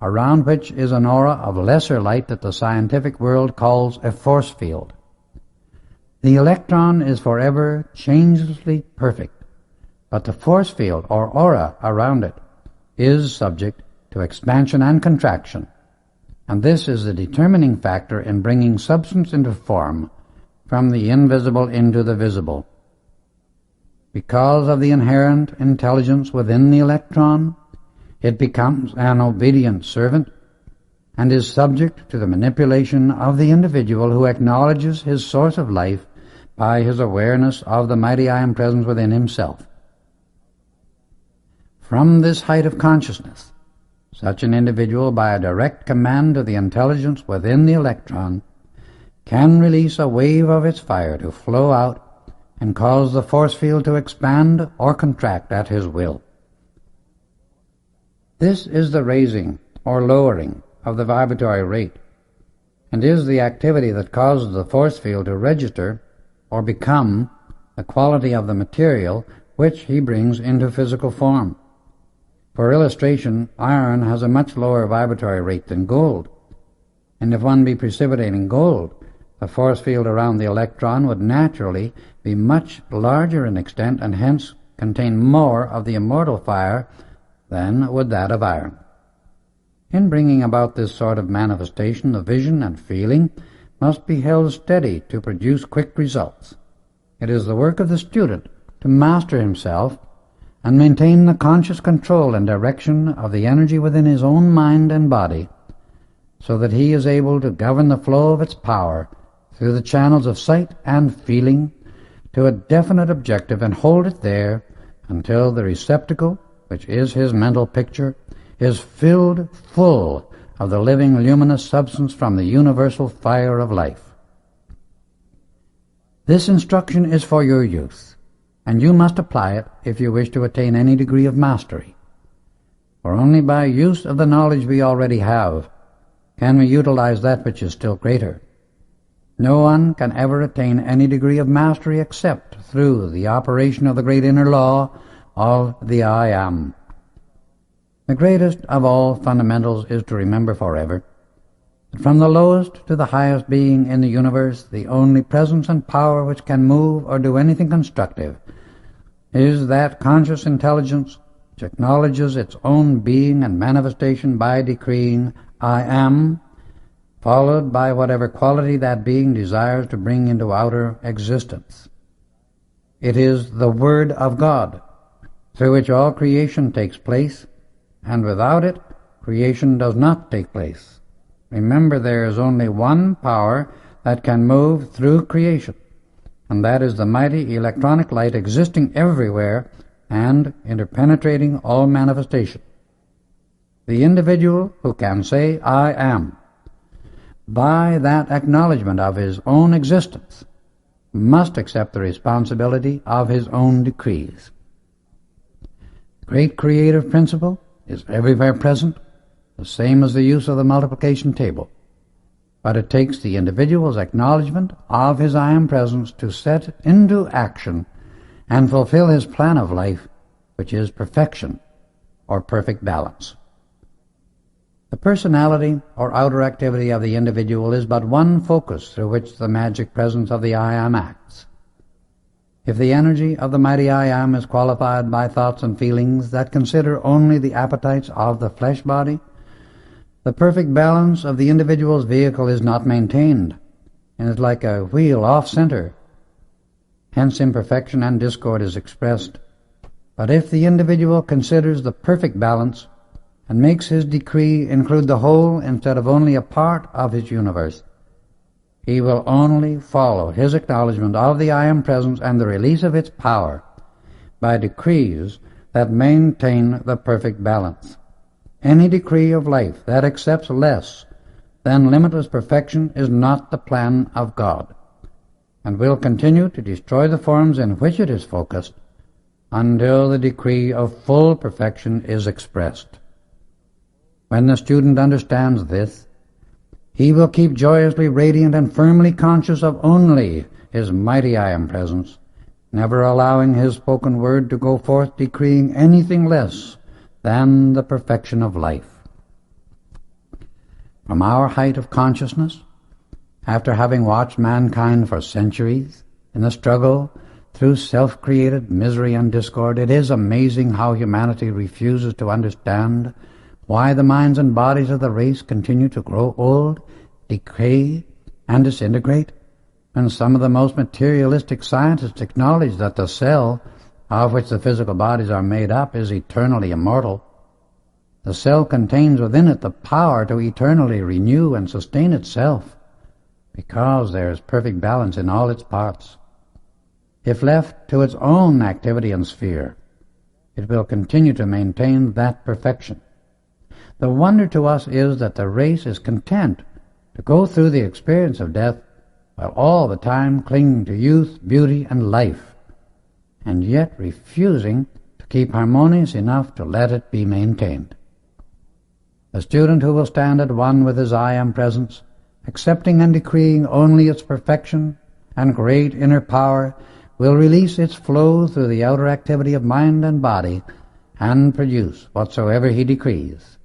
around which is an aura of lesser light that the scientific world calls a force field. The electron is forever changelessly perfect, but the force field or aura around it is subject to expansion and contraction, and this is the determining factor in bringing substance into form from the invisible into the visible. Because of the inherent intelligence within the electron, it becomes an obedient servant and is subject to the manipulation of the individual who acknowledges his source of life by his awareness of the mighty I Am presence within himself. From this height of consciousness, such an individual, by a direct command of the intelligence within the electron, can release a wave of its fire to flow out and cause the force field to expand or contract at his will. This is the raising or lowering of the vibratory rate, and is the activity that causes the force field to register or become the quality of the material which he brings into physical form. For illustration, iron has a much lower vibratory rate than gold, and if one be precipitating gold, the force field around the electron would naturally be much larger in extent and hence contain more of the immortal fire than would that of iron. In bringing about this sort of manifestation, the vision and feeling must be held steady to produce quick results. It is the work of the student to master himself and maintain the conscious control and direction of the energy within his own mind and body, so that he is able to govern the flow of its power through the channels of sight and feeling to a definite objective and hold it there until the receptacle, which is his mental picture, is filled full of the living luminous substance from the universal fire of life. This instruction is for your use, and you must apply it if you wish to attain any degree of mastery. For only by use of the knowledge we already have can we utilize that which is still greater. No one can ever attain any degree of mastery except through the operation of the great inner law of the I Am. The greatest of all fundamentals is to remember forever that from the lowest to the highest being in the universe, the only presence and power which can move or do anything constructive is that conscious intelligence which acknowledges its own being and manifestation by decreeing I Am, followed by whatever quality that being desires to bring into outer existence. It is the Word of God, through which all creation takes place, and without it, creation does not take place. Remember, there is only one power that can move through creation, and that is the mighty electronic light existing everywhere and interpenetrating all manifestation. The individual who can say, I am, by that acknowledgement of his own existence, must accept the responsibility of his own decrees. The great creative principle is everywhere present, the same as the use of the multiplication table. But it takes the individual's acknowledgement of his I am presence to set it into action and fulfill his plan of life, which is perfection or perfect balance. The personality or outer activity of the individual is but one focus through which the magic presence of the I am acts. If the energy of the mighty I am is qualified by thoughts and feelings that consider only the appetites of the flesh body, the perfect balance of the individual's vehicle is not maintained, and is like a wheel off-center. Hence imperfection and discord is expressed. But if the individual considers the perfect balance and makes his decree include the whole instead of only a part of his universe, he will only follow his acknowledgement of the I am presence and the release of its power by decrees that maintain the perfect balance. Any decree of life that accepts less than limitless perfection is not the plan of God, and will continue to destroy the forms in which it is focused until the decree of full perfection is expressed. When the student understands this, he will keep joyously radiant and firmly conscious of only his mighty I am presence, never allowing his spoken word to go forth decreeing anything less than the perfection of life. From our height of consciousness, after having watched mankind for centuries in the struggle through self-created misery and discord, it is amazing how humanity refuses to understand why the minds and bodies of the race continue to grow old, decay, and disintegrate, and some of the most materialistic scientists acknowledge that the cell of which the physical bodies are made up is eternally immortal. The cell contains within it the power to eternally renew and sustain itself, because there is perfect balance in all its parts. If left to its own activity and sphere, it will continue to maintain that perfection. The wonder to us is that the race is content to go through the experience of death while all the time clinging to youth, beauty, and life, and yet refusing to keep harmonious enough to let it be maintained. The student who will stand at one with his I am presence, accepting and decreeing only its perfection and great inner power, will release its flow through the outer activity of mind and body and produce whatsoever he decrees.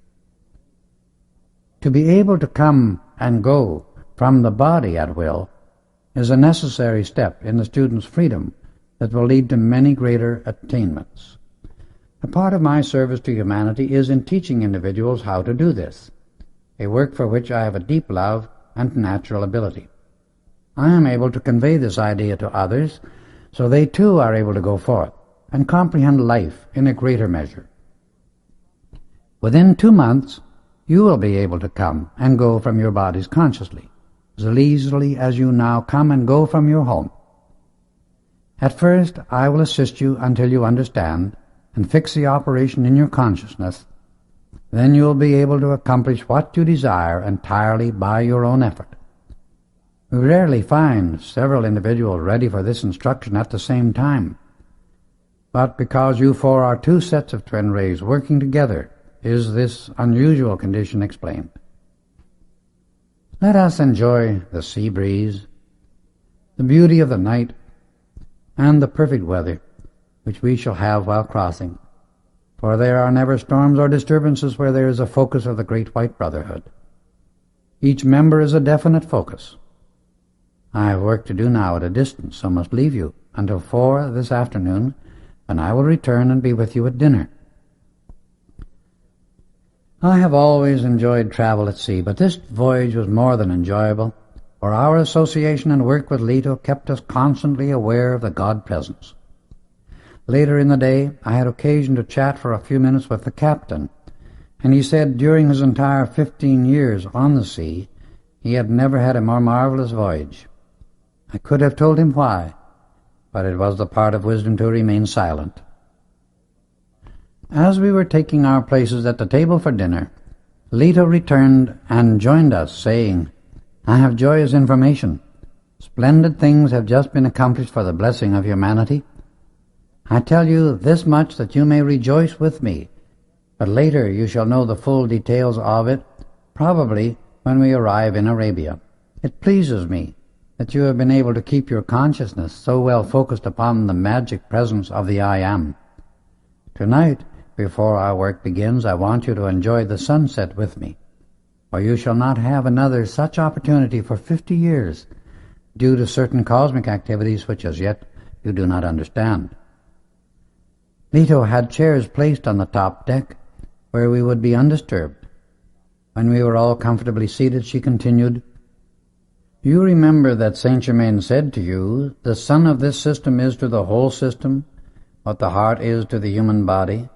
To be able to come and go from the body at will is a necessary step in the student's freedom that will lead to many greater attainments. A part of my service to humanity is in teaching individuals how to do this, a work for which I have a deep love and natural ability. I am able to convey this idea to others so they too are able to go forth and comprehend life in a greater measure. Within 2 months, you will be able to come and go from your bodies consciously, as easily as you now come and go from your home. At first, I will assist you until you understand and fix the operation in your consciousness. Then you will be able to accomplish what you desire entirely by your own effort. We rarely find several individuals ready for this instruction at the same time, but because you four are 2 sets of twin rays working together, is this unusual condition explained. Let us enjoy the sea breeze, the beauty of the night, and the perfect weather which we shall have while crossing, for there are never storms or disturbances where there is a focus of the great white brotherhood. Each member is a definite focus. I have work to do now at a distance, so must leave you until 4 this afternoon, when I will return and be with you at dinner. I have always enjoyed travel at sea, but this voyage was more than enjoyable, for our association and work with Leto kept us constantly aware of the God presence. Later in the day, I had occasion to chat for a few minutes with the captain, and he said during his entire 15 years on the sea, he had never had a more marvelous voyage. I could have told him why, but it was the part of wisdom to remain silent. As we were taking our places at the table for dinner, Leto returned and joined us, saying, "I have joyous information. Splendid things have just been accomplished for the blessing of humanity. I tell you this much that you may rejoice with me, but later you shall know the full details of it, probably when we arrive in Arabia. It pleases me that you have been able to keep your consciousness so well focused upon the magic presence of the I Am. Tonight, before our work begins, I want you to enjoy the sunset with me, for you shall not have another such opportunity for 50 years, due to certain cosmic activities which as yet you do not understand." Leto had chairs placed on the top deck, where we would be undisturbed. When we were all comfortably seated, she continued, "You remember that Saint Germain said to you, the sun of this system is to the whole system what the heart is to the human body,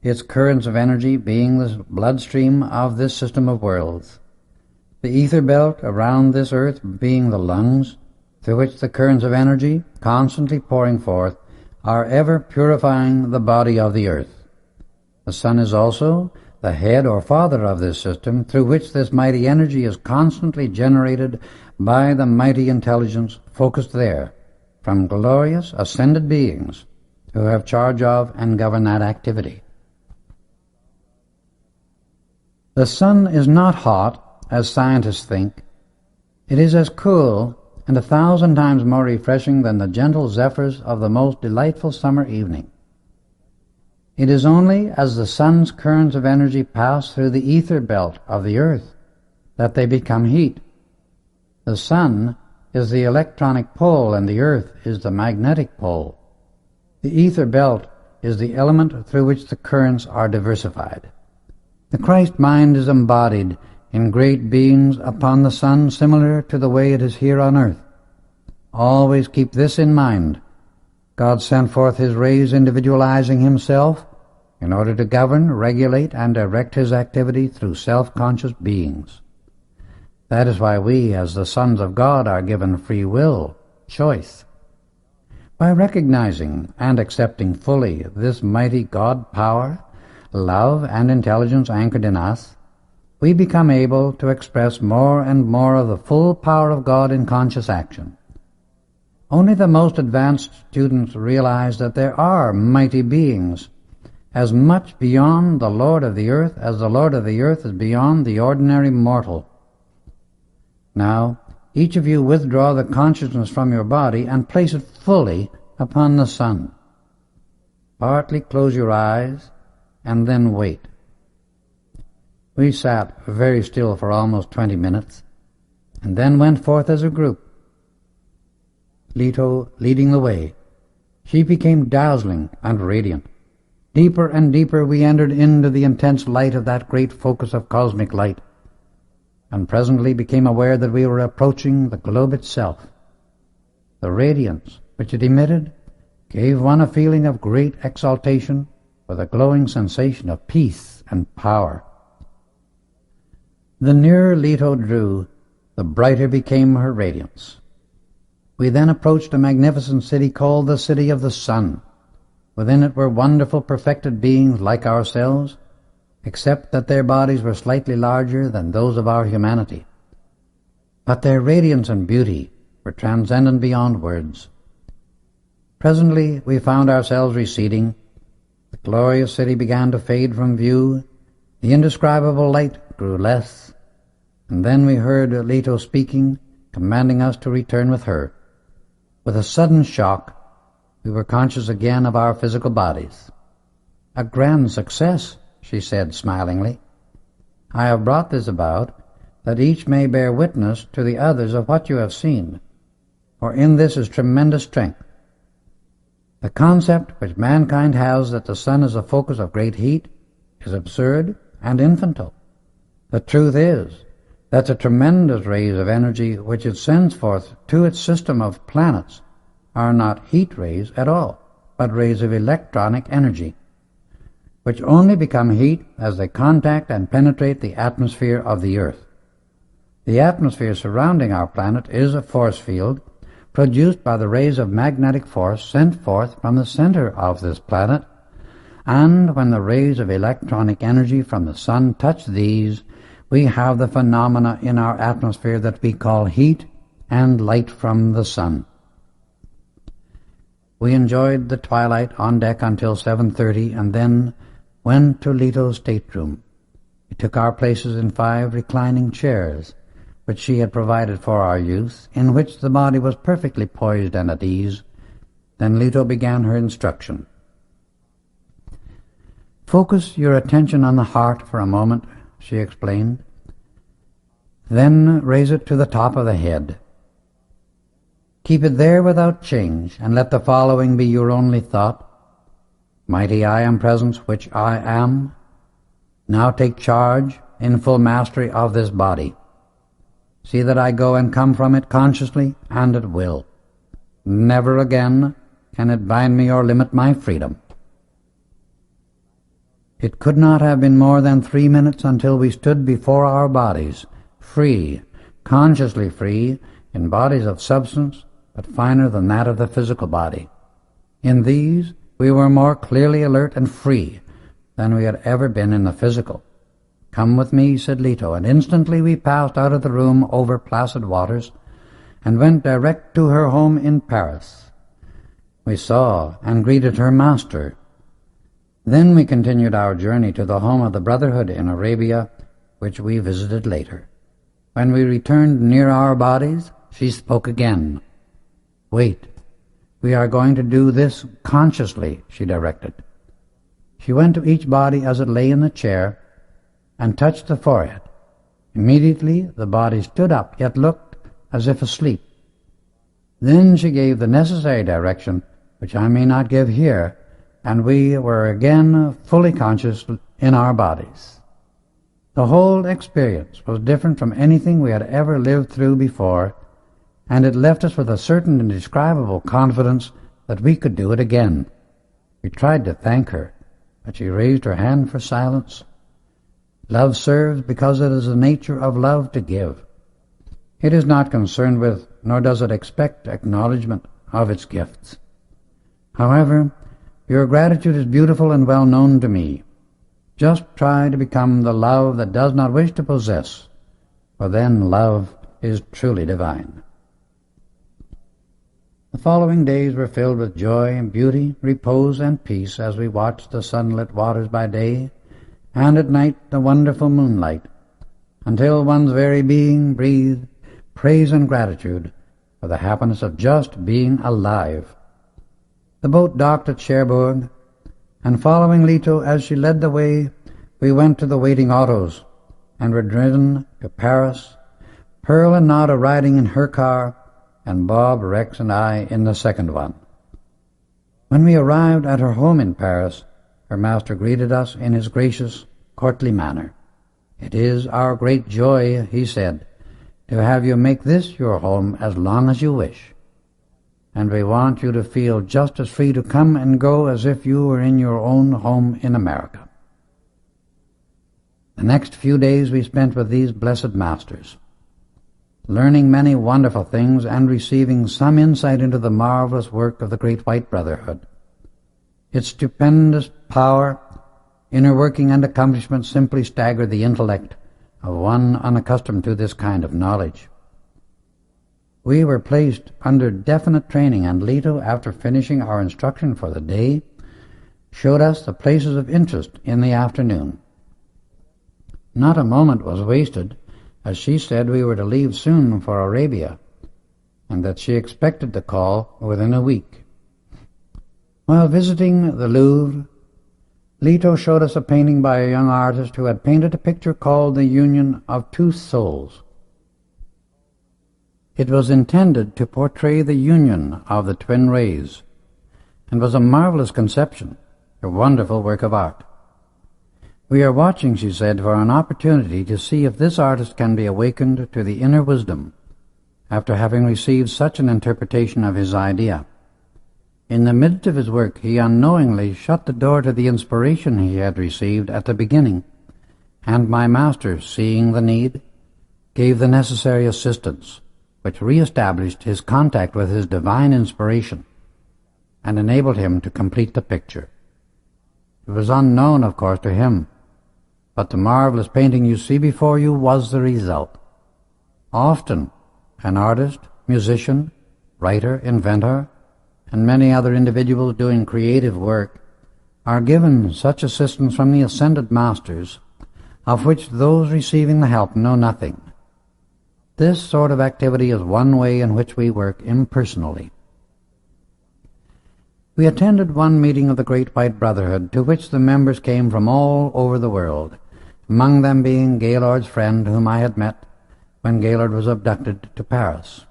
its currents of energy being the bloodstream of this system of worlds, the ether belt around this earth being the lungs, through which the currents of energy, constantly pouring forth, are ever purifying the body of the earth. The sun is also the head or father of this system, through which this mighty energy is constantly generated by the mighty intelligence focused there, from glorious ascended beings who have charge of and govern that activity. The sun is not hot, as scientists think. It is as cool and 1,000 times more refreshing than the gentle zephyrs of the most delightful summer evening. It is only as the sun's currents of energy pass through the ether belt of the earth that they become heat. The sun is the electronic pole and the earth is the magnetic pole. The ether belt is the element through which the currents are diversified. The Christ mind is embodied in great beings upon the sun, similar to the way it is here on earth. Always keep this in mind. God sent forth his rays individualizing himself in order to govern, regulate, and direct his activity through self-conscious beings. That is why we, as the sons of God, are given free will, choice. By recognizing and accepting fully this mighty God power, love, and intelligence anchored in us, we become able to express more and more of the full power of God in conscious action. Only the most advanced students realize that there are mighty beings, as much beyond the Lord of the earth as the Lord of the earth is beyond the ordinary mortal. Now, each of you withdraw the consciousness from your body and place it fully upon the sun. Partly close your eyes and then wait. We sat very still for almost 20 minutes and then went forth as a group. Leto leading the way. She became dazzling and radiant. Deeper and deeper we entered into the intense light of that great focus of cosmic light, and presently became aware that we were approaching the globe itself. The radiance which it emitted gave one a feeling of great exaltation with a glowing sensation of peace and power. The nearer Leto drew, the brighter became her radiance. We then approached a magnificent city called the City of the Sun. Within it were wonderful perfected beings like ourselves, except that their bodies were slightly larger than those of our humanity. But their radiance and beauty were transcendent beyond words. Presently we found ourselves receding. The glorious city began to fade from view. The indescribable light grew less. And then we heard Leto speaking, commanding us to return with her. With a sudden shock, we were conscious again of our physical bodies. "A grand success," she said smilingly. "I have brought this about that each may bear witness to the others of what you have seen, for in this is tremendous strength. The concept which mankind has that the sun is a focus of great heat is absurd and infantile. The truth is that the tremendous rays of energy which it sends forth to its system of planets are not heat rays at all, but rays of electronic energy, which only become heat as they contact and penetrate the atmosphere of the earth. The atmosphere surrounding our planet is a force field produced by the rays of magnetic force sent forth from the center of this planet and when the rays of electronic energy from the sun touch these, we have the phenomena in our atmosphere that we call heat and light from the sun. We enjoyed the twilight on deck until 7:30 and then went to Leto's stateroom. We took our places in 5 reclining chairs, which she had provided for our use, in which the body was perfectly poised and at ease. Then Leto began her instruction. "Focus your attention on the heart for a moment," she explained. "Then raise it to the top of the head. Keep it there without change, and let the following be your only thought. Mighty I Am Presence, which I am, now take charge in full mastery of this body. See that I go and come from it consciously and at will. Never again can it bind me or limit my freedom." It could not have been more than 3 minutes until we stood before our bodies, free, consciously free, in bodies of substance, but finer than that of the physical body. In these we were more clearly alert and free than we had ever been in the physical. "Come with me," said Leto, and instantly we passed out of the room over placid waters and went direct to her home in Paris. We saw and greeted her master. Then we continued our journey to the home of the Brotherhood in Arabia, which we visited later. When we returned near our bodies, she spoke again. "Wait, we are going to do this consciously," she directed. She went to each body as it lay in the chair and touched the forehead. Immediately the body stood up, yet looked as if asleep. Then she gave the necessary direction, which I may not give here, and we were again fully conscious in our bodies. The whole experience was different from anything we had ever lived through before, and it left us with a certain indescribable confidence that we could do it again. We tried to thank her, but she raised her hand for silence. Love serves because it is the nature of love to give. It is not concerned with, nor does it expect acknowledgement of its gifts. However, your gratitude is beautiful and well known to me. Just try to become the love that does not wish to possess, for then love is truly divine. The following days were filled with joy and beauty, repose and peace as we watched the sunlit waters by day, and at night the wonderful moonlight, until one's very being breathed praise and gratitude for the happiness of just being alive. The boat docked at Cherbourg, and following Leto as she led the way, we went to the waiting autos and were driven to Paris, Pearl and Nada riding in her car, and Bob, Rex, and I in the second one. When we arrived at her home in Paris, her master greeted us in his gracious, courtly manner. "It is our great joy," he said, "to have you make this your home as long as you wish. And we want you to feel just as free to come and go as if you were in your own home in America." The next few days we spent with these blessed masters, learning many wonderful things and receiving some insight into the marvelous work of the Great White Brotherhood. Its stupendous power, inner working and accomplishment simply staggered the intellect of one unaccustomed to this kind of knowledge. We were placed under definite training, and Leto, after finishing our instruction for the day, showed us the places of interest in the afternoon. Not a moment was wasted, as she said we were to leave soon for Arabia, and that she expected to call within a week. While visiting the Louvre, Leto showed us a painting by a young artist who had painted a picture called The Union of Two Souls. It was intended to portray the union of the twin rays, and was a marvelous conception, a wonderful work of art. "We are watching," she said, "for an opportunity to see if this artist can be awakened to the inner wisdom after having received such an interpretation of his idea." In the midst of his work, he unknowingly shut the door to the inspiration he had received at the beginning, and my master, seeing the need, gave the necessary assistance, which re-established his contact with his divine inspiration and enabled him to complete the picture. It was unknown, of course, to him, but the marvelous painting you see before you was the result. Often, an artist, musician, writer, inventor, and many other individuals doing creative work are given such assistance from the ascended masters, of which those receiving the help know nothing. This sort of activity is one way in which we work impersonally. We attended one meeting of the Great White Brotherhood, to which the members came from all over the world, among them being Gaylord's friend whom I had met when Gaylord was abducted to Paris.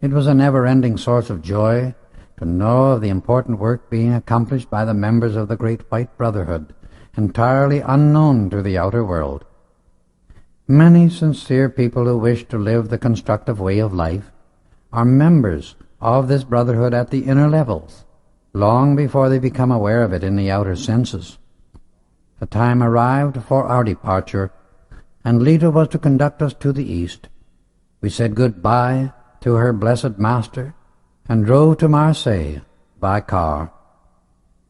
It was a never-ending source of joy to know of the important work being accomplished by the members of the Great White Brotherhood, entirely unknown to the outer world. Many sincere people who wish to live the constructive way of life are members of this brotherhood at the inner levels, long before they become aware of it in the outer senses. The time arrived for our departure, and Lita was to conduct us to the east. We said good-bye to her blessed master and drove to Marseille by car.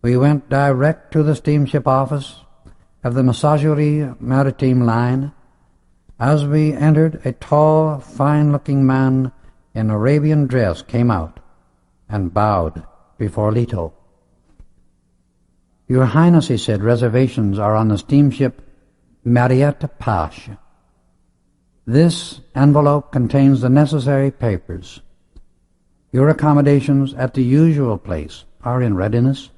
We went direct to the steamship office of the Messagerie Maritime Line. As we entered, a tall, fine-looking man in Arabian dress came out and bowed before Leto. "Your Highness," he said, "reservations are on the steamship Mariette Pache. This envelope contains the necessary papers. Your accommodations at the usual place are in readiness.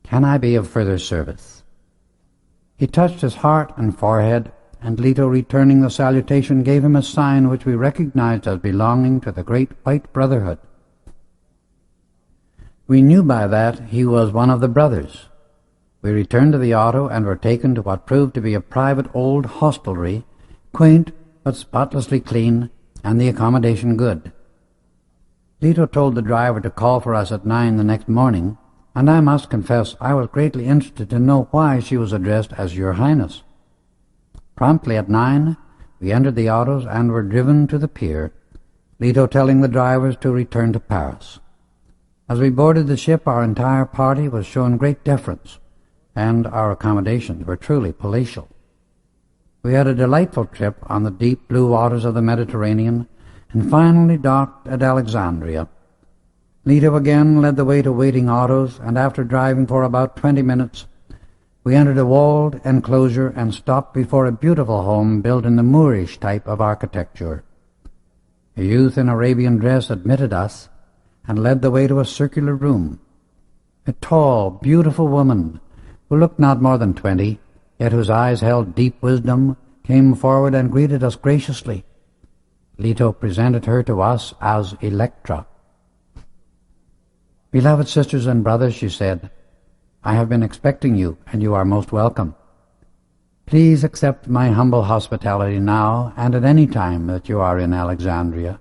Can I be of further service?" He touched his heart and forehead, and Leto, returning the salutation, gave him a sign which we recognized as belonging to the Great White Brotherhood. We knew by that he was one of the brothers. We returned to the auto and were taken to what proved to be a private old hostelry, quaint but spotlessly clean, and the accommodation good. Leto told the driver to call for us at 9 the next morning, and I must confess I was greatly interested to know why she was addressed as Your Highness. Promptly at 9, we entered the autos and were driven to the pier, Leto telling the drivers to return to Paris. As we boarded the ship, our entire party was shown great deference, and our accommodations were truly palatial. We had a delightful trip on the deep blue waters of the Mediterranean, and finally docked at Alexandria. Leto again led the way to waiting autos, and after driving for about 20 minutes, we entered a walled enclosure and stopped before a beautiful home built in the Moorish type of architecture. A youth in Arabian dress admitted us and led the way to a circular room. A tall, beautiful woman, who looked not more than 20, yet whose eyes held deep wisdom, came forward and greeted us graciously. Leto presented her to us as Electra. "Beloved sisters and brothers," she said, "I have been expecting you, and you are most welcome. Please accept my humble hospitality now and at any time that you are in Alexandria.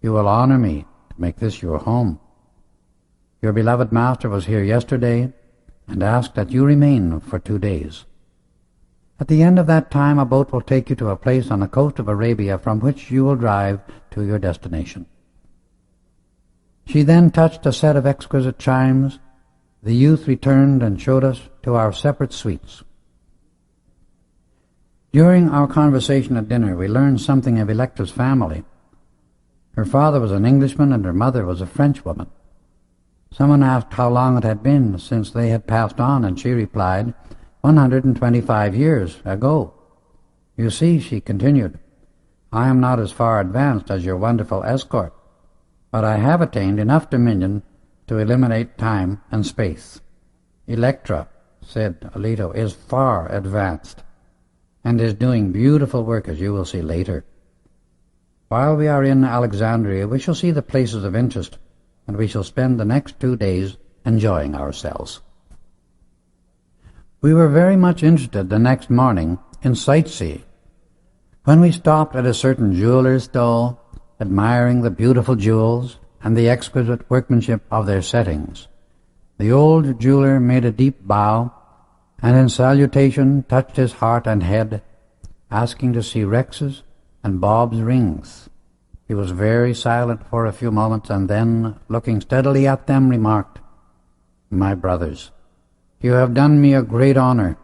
You will honor me to make this your home. Your beloved master was here yesterday and asked that you remain for 2 days. At the end of that time, a boat will take you to a place on the coast of Arabia from which you will drive to your destination." She then touched a set of exquisite chimes. The youth returned and showed us to our separate suites. During our conversation at dinner, we learned something of Electra's family. Her father was an Englishman and her mother was a Frenchwoman. Someone asked how long it had been since they had passed on, and she replied, 125 years ago. "You see," she continued, "I am not as far advanced as your wonderful escort, but I have attained enough dominion to eliminate time and space. Electra," said Leto, "is far advanced, and is doing beautiful work, as you will see later. While we are in Alexandria, we shall see the places of interest, and we shall spend the next 2 days enjoying ourselves." We were very much interested the next morning in sightseeing. When we stopped at a certain jeweller's stall, admiring the beautiful jewels and the exquisite workmanship of their settings, the old jeweller made a deep bow, and in salutation touched his heart and head, asking to see Rex's and Bob's rings. He was very silent for a few moments, and then, looking steadily at them, remarked, "My brothers, You have done me a great honor.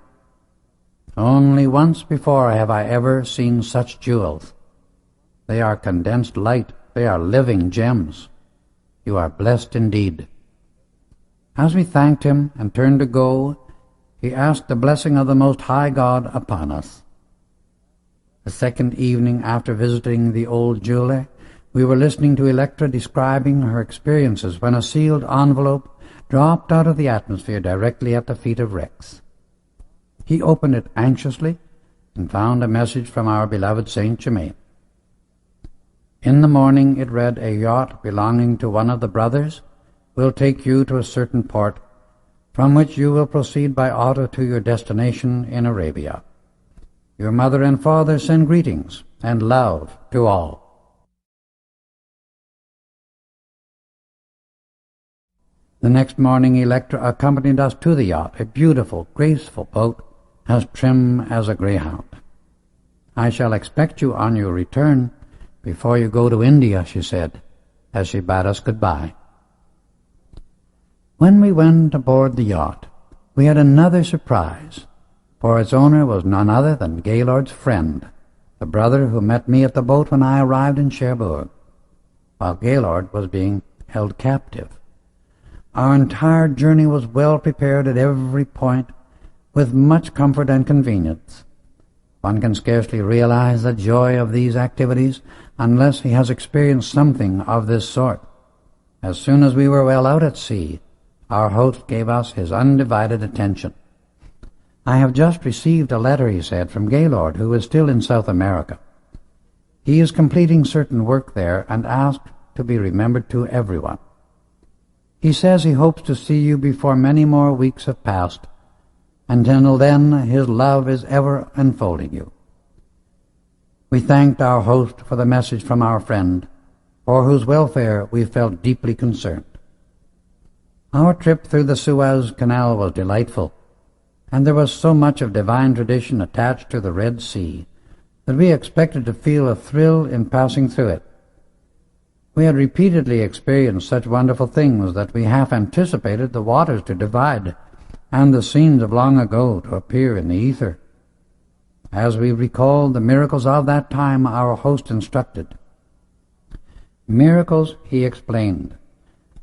Only once before have I ever seen such jewels. They are condensed light. They are living gems. You are blessed indeed." As we thanked him and turned to go, he asked the blessing of the Most High God upon us. The second evening after visiting the old jeweler, we were listening to Electra describing her experiences when a sealed envelope dropped out of the atmosphere directly at the feet of Rex. He opened it anxiously and found a message from our beloved Saint Germain. In the morning it read, "A yacht belonging to one of the brothers will take you to a certain port, from which you will proceed by auto to your destination in Arabia. Your mother and father send greetings and love to all." The next morning Electra accompanied us to the yacht, a beautiful, graceful boat, as trim as a greyhound. "I shall expect you on your return before you go to India," she said, as she bade us goodbye. When we went aboard the yacht, we had another surprise, for its owner was none other than Gaylord's friend, the brother who met me at the boat when I arrived in Cherbourg, while Gaylord was being held captive. Our entire journey was well prepared at every point, with much comfort and convenience. One can scarcely realize the joy of these activities unless he has experienced something of this sort. As soon as we were well out at sea, our host gave us his undivided attention. "I have just received a letter," he said, "from Gaylord, who is still in South America. He is completing certain work there and asked to be remembered to everyone. He says he hopes to see you before many more weeks have passed. Until then, his love is ever enfolding you." We thanked our host for the message from our friend, for whose welfare we felt deeply concerned. Our trip through the Suez Canal was delightful, and there was so much of divine tradition attached to the Red Sea that we expected to feel a thrill in passing through it. We had repeatedly experienced such wonderful things that we half anticipated the waters to divide and the scenes of long ago to appear in the ether. As we recalled the miracles of that time, our host instructed. "Miracles," he explained,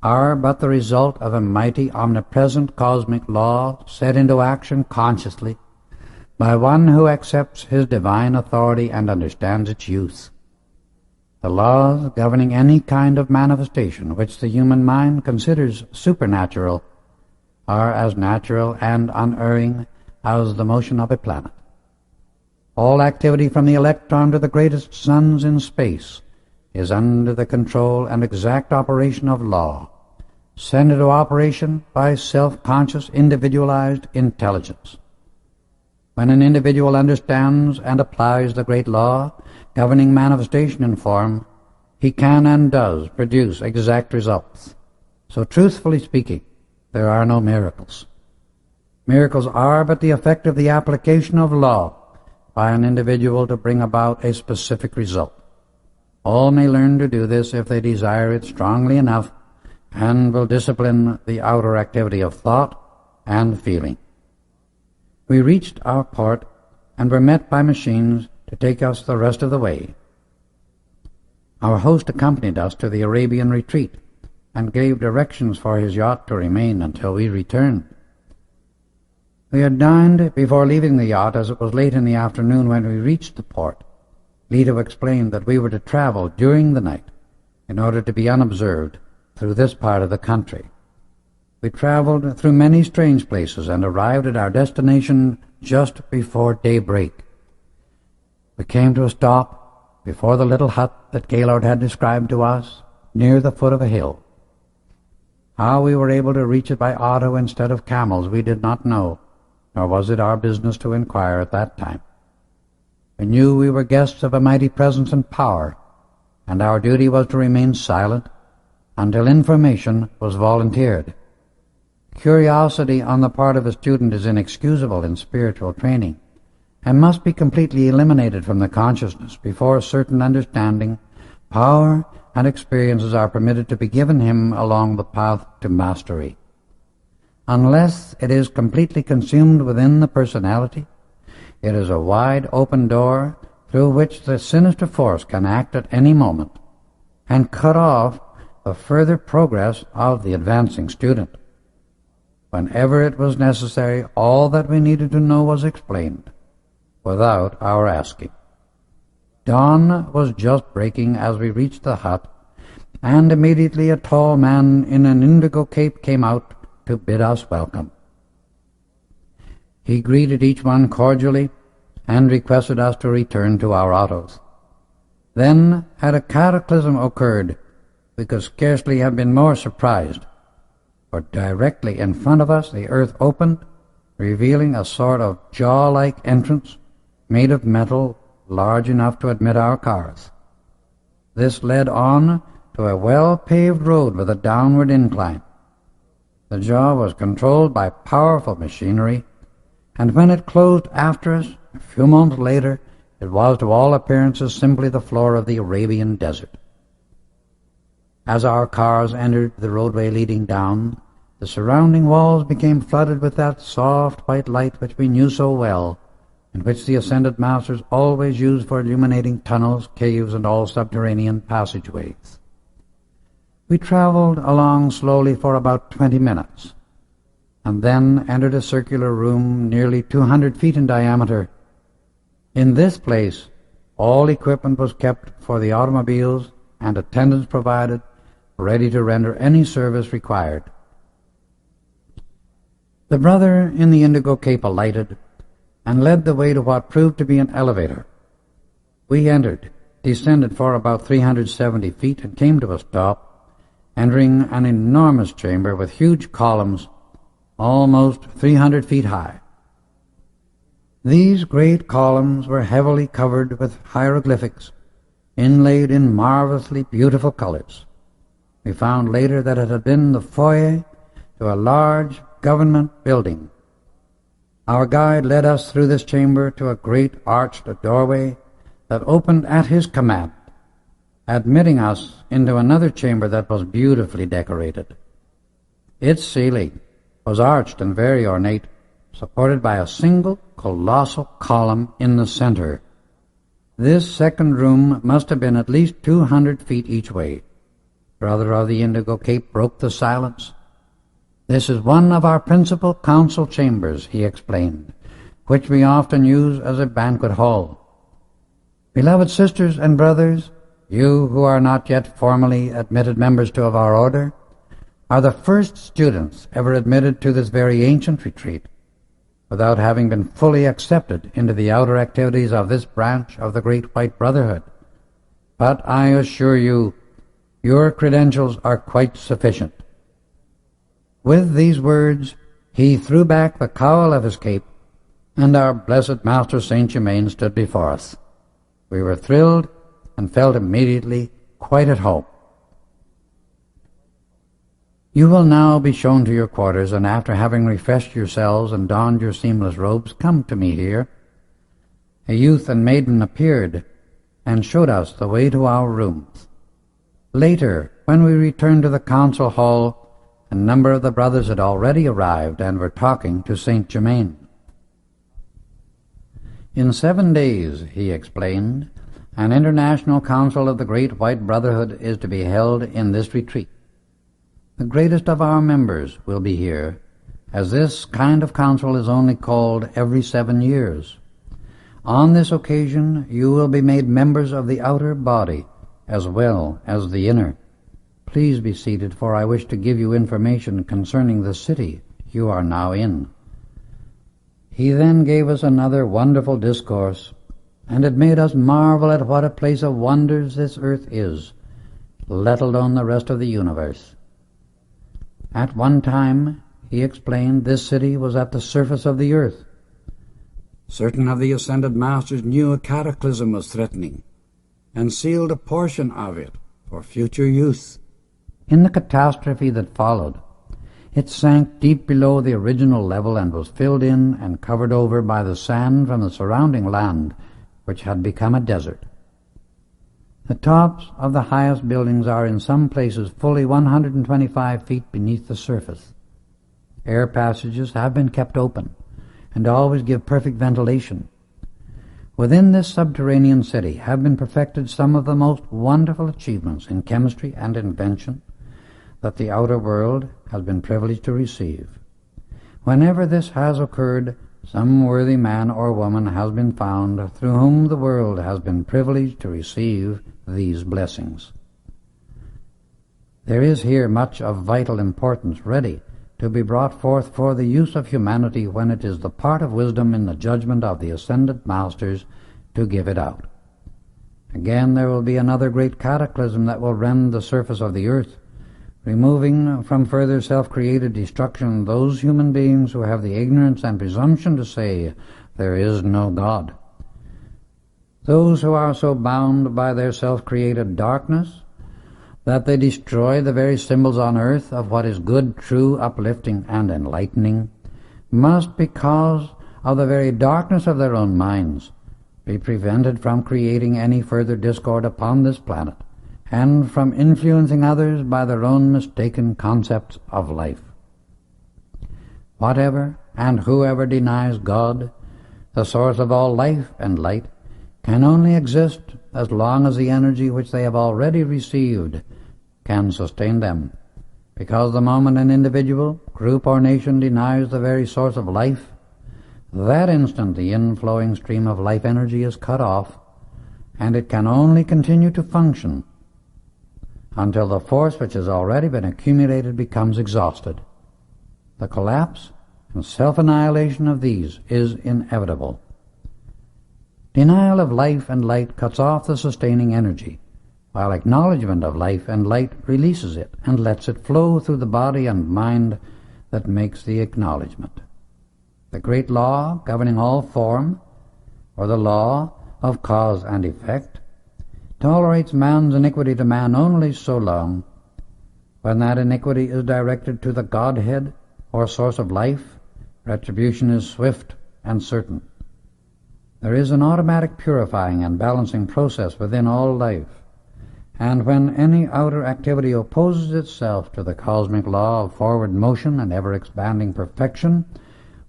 "are but the result of a mighty, omnipresent cosmic law set into action consciously by one who accepts his divine authority and understands its use. The laws governing any kind of manifestation which the human mind considers supernatural are as natural and unerring as the motion of a planet. All activity from the electron to the greatest suns in space is under the control and exact operation of law, sent into operation by self-conscious, individualized intelligence. When an individual understands and applies the great law governing manifestation in form, he can and does produce exact results. So, truthfully speaking, there are no miracles. Miracles are but the effect of the application of law by an individual to bring about a specific result. All may learn to do this if they desire it strongly enough and will discipline the outer activity of thought and feeling. We reached our port and were met by machines to take us the rest of the way. Our host accompanied us to the Arabian retreat and gave directions for his yacht to remain until we returned. We had dined before leaving the yacht, as it was late in the afternoon when we reached the port. Leto explained that we were to travel during the night in order to be unobserved through this part of the country. We traveled through many strange places and arrived at our destination just before daybreak. We came to a stop before the little hut that Gaylord had described to us, near the foot of a hill. How we were able to reach it by auto instead of camels we did not know, nor was it our business to inquire at that time. We knew we were guests of a mighty presence and power, and our duty was to remain silent until information was volunteered. Curiosity on the part of a student is inexcusable in spiritual training, and must be completely eliminated from the consciousness before certain understanding, power, and experiences are permitted to be given him along the path to mastery. Unless it is completely consumed within the personality, it is a wide open door through which the sinister force can act at any moment and cut off the further progress of the advancing student. Whenever it was necessary, all that we needed to know was explained, without our asking. Dawn was just breaking as we reached the hut, and immediately a tall man in an indigo cape came out to bid us welcome. He greeted each one cordially and requested us to return to our autos. Then, had a cataclysm occurred, we could scarcely have been more surprised, for directly in front of us the earth opened, revealing a sort of jaw-like entrance made of metal large enough to admit our cars. This led on to a well-paved road with a downward incline. The jaw was controlled by powerful machinery, and when it closed after us, a few moments later, it was to all appearances simply the floor of the Arabian desert. As our cars entered the roadway leading down, the surrounding walls became flooded with that soft white light which we knew so well, and which the ascended masters always used for illuminating tunnels, caves, and all subterranean passageways. We traveled along slowly for about 20 minutes, and then entered a circular room nearly 200 feet in diameter. In this place, all equipment was kept for the automobiles and attendants provided, ready to render any service required. The brother in the indigo cape alighted and led the way to what proved to be an elevator. We entered, descended for about 370 feet, and came to a stop, entering an enormous chamber with huge columns almost 300 feet high. These great columns were heavily covered with hieroglyphics, inlaid in marvelously beautiful colors. We found later that it had been the foyer to a large government building. Our guide led us through this chamber to a great arched doorway that opened at his command, admitting us into another chamber that was beautifully decorated. Its ceiling was arched and very ornate, supported by a single colossal column in the center. This second room must have been at least 200 feet each way. Brother of the indigo cape broke the silence. "This is one of our principal council chambers," he explained, "which we often use as a banquet hall. Beloved sisters and brothers, you who are not yet formally admitted members of our order, are the first students ever admitted to this very ancient retreat, without having been fully accepted into the outer activities of this branch of the Great White Brotherhood. But I assure you, your credentials are quite sufficient." With these words, he threw back the cowl of his cape, and our blessed Master Saint Germain stood before us. We were thrilled and felt immediately quite at home. "You will now be shown to your quarters, and after having refreshed yourselves and donned your seamless robes, come to me here." A youth and maiden appeared and showed us the way to our rooms. Later, when we returned to the council hall, a number of the brothers had already arrived and were talking to Saint Germain. "In 7 days," he explained, "an international council of the Great White Brotherhood is to be held in this retreat. The greatest of our members will be here, as this kind of council is only called every 7 years. On this occasion you will be made members of the outer body as well as the inner. Please be seated, for I wish to give you information concerning the city you are now in." He then gave us another wonderful discourse, and it made us marvel at what a place of wonders this earth is, let alone the rest of the universe. At one time, he explained, this city was at the surface of the earth. Certain of the ascended masters knew a cataclysm was threatening, and sealed a portion of it for future use. In the catastrophe that followed, it sank deep below the original level and was filled in and covered over by the sand from the surrounding land, which had become a desert. The tops of the highest buildings are in some places fully 125 feet beneath the surface. Air passages have been kept open and always give perfect ventilation. Within this subterranean city have been perfected some of the most wonderful achievements in chemistry and invention that the outer world has been privileged to receive. Whenever this has occurred, some worthy man or woman has been found through whom the world has been privileged to receive these blessings. There is here much of vital importance ready to be brought forth for the use of humanity when it is the part of wisdom in the judgment of the ascended masters to give it out. Again, there will be another great cataclysm that will rend the surface of the earth, removing from further self-created destruction those human beings who have the ignorance and presumption to say there is no God. Those who are so bound by their self-created darkness that they destroy the very symbols on earth of what is good, true, uplifting, and enlightening, must, because of the very darkness of their own minds, be prevented from creating any further discord upon this planet, and from influencing others by their own mistaken concepts of life. Whatever and whoever denies God, the source of all life and light, can only exist as long as the energy which they have already received can sustain them, because the moment an individual, group, or nation denies the very source of life, that instant the inflowing stream of life energy is cut off, and it can only continue to function until the force which has already been accumulated becomes exhausted. The collapse and self-annihilation of these is inevitable. Denial of life and light cuts off the sustaining energy, while acknowledgement of life and light releases it and lets it flow through the body and mind that makes the acknowledgement. The great law governing all form, or the law of cause and effect, tolerates man's iniquity to man only so long. When that iniquity is directed to the Godhead or source of life, retribution is swift and certain. There is an automatic purifying and balancing process within all life, and when any outer activity opposes itself to the cosmic law of forward motion and ever-expanding perfection,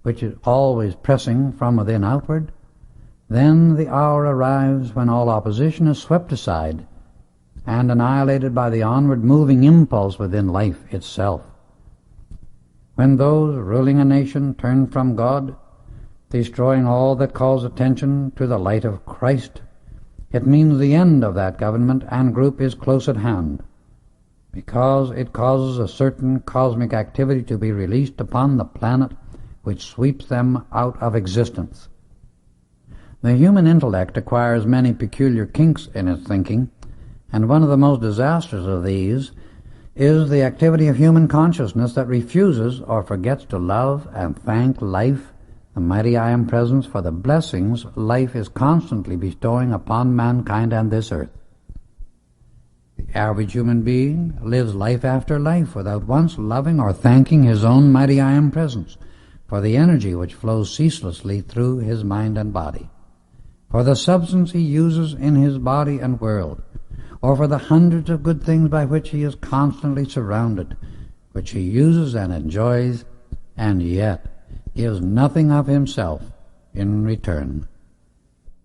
which is always pressing from within outward, then the hour arrives when all opposition is swept aside and annihilated by the onward moving impulse within life itself. When those ruling a nation turn from God, destroying all that calls attention to the light of Christ, it means the end of that government and group is close at hand, because it causes a certain cosmic activity to be released upon the planet which sweeps them out of existence. The human intellect acquires many peculiar kinks in its thinking, and one of the most disastrous of these is the activity of human consciousness that refuses or forgets to love and thank life, the mighty I Am Presence, for the blessings life is constantly bestowing upon mankind and this earth. The average human being lives life after life without once loving or thanking his own mighty I Am Presence for the energy which flows ceaselessly through his mind and body, for the substance he uses in his body and world, or for the hundreds of good things by which he is constantly surrounded, which he uses and enjoys, and yet gives nothing of himself in return.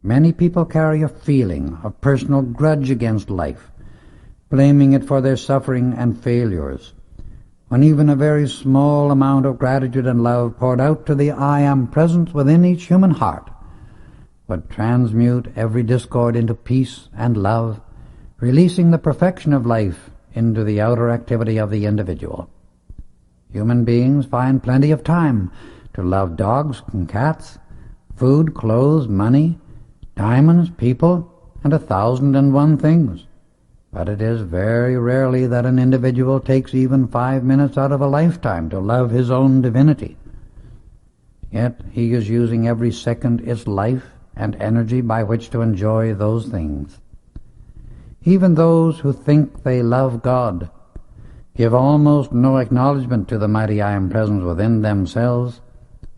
Many people carry a feeling of personal grudge against life, blaming it for their suffering and failures, when even a very small amount of gratitude and love poured out to the I Am Presence within each human heart would transmute every discord into peace and love, releasing the perfection of life into the outer activity of the individual. Human beings find plenty of time to love dogs and cats, food, clothes, money, diamonds, people, and 1,001 things. But it is very rarely that an individual takes even 5 minutes out of a lifetime to love his own divinity. Yet he is using every second its life and energy by which to enjoy those things. Even those who think they love God give almost no acknowledgement to the mighty I Am Presence within themselves,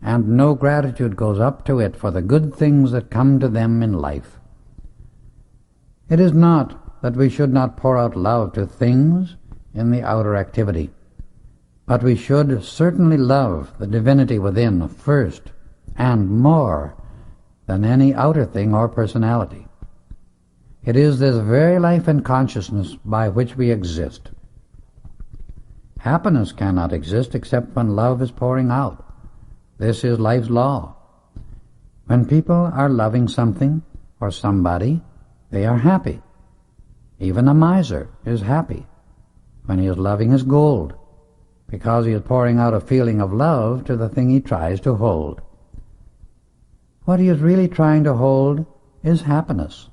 and no gratitude goes up to it for the good things that come to them in life. It is not that we should not pour out love to things in the outer activity, But we should certainly love the divinity within first and more than any outer thing or personality. It is this very life and consciousness by which we exist. Happiness cannot exist except when love is pouring out. This is life's law. When people are loving something or somebody, they are happy. Even a miser is happy when he is loving his gold, because he is pouring out a feeling of love to the thing he tries to hold. What he is really trying to hold is happiness.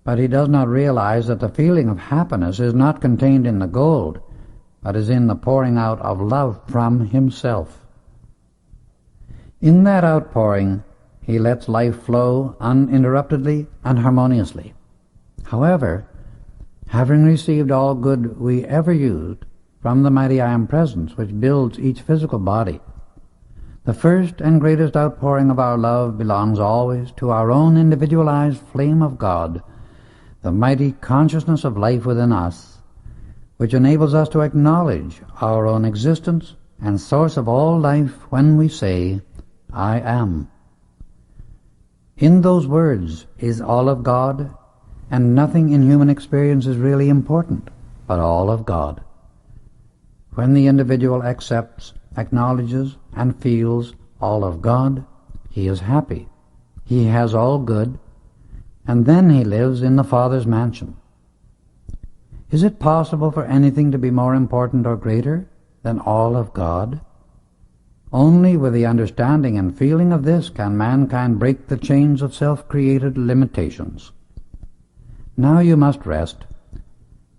But he does not realize that the feeling of happiness is not contained in the gold, but is in the pouring out of love from himself. In that outpouring, he lets life flow uninterruptedly and harmoniously. However, having received all good we ever used from the mighty I Am Presence which builds each physical body, the first and greatest outpouring of our love belongs always to our own individualized flame of God, the mighty consciousness of life within us, which enables us to acknowledge our own existence and source of all life when we say, I am. In those words is all of God, and nothing in human experience is really important, but all of God. When the individual accepts, acknowledges, and feels all of God, he is happy. He has all good, and then he lives in the Father's mansion. Is it possible for anything to be more important or greater than all of God? Only with the understanding and feeling of this can mankind break the chains of self-created limitations. Now you must rest,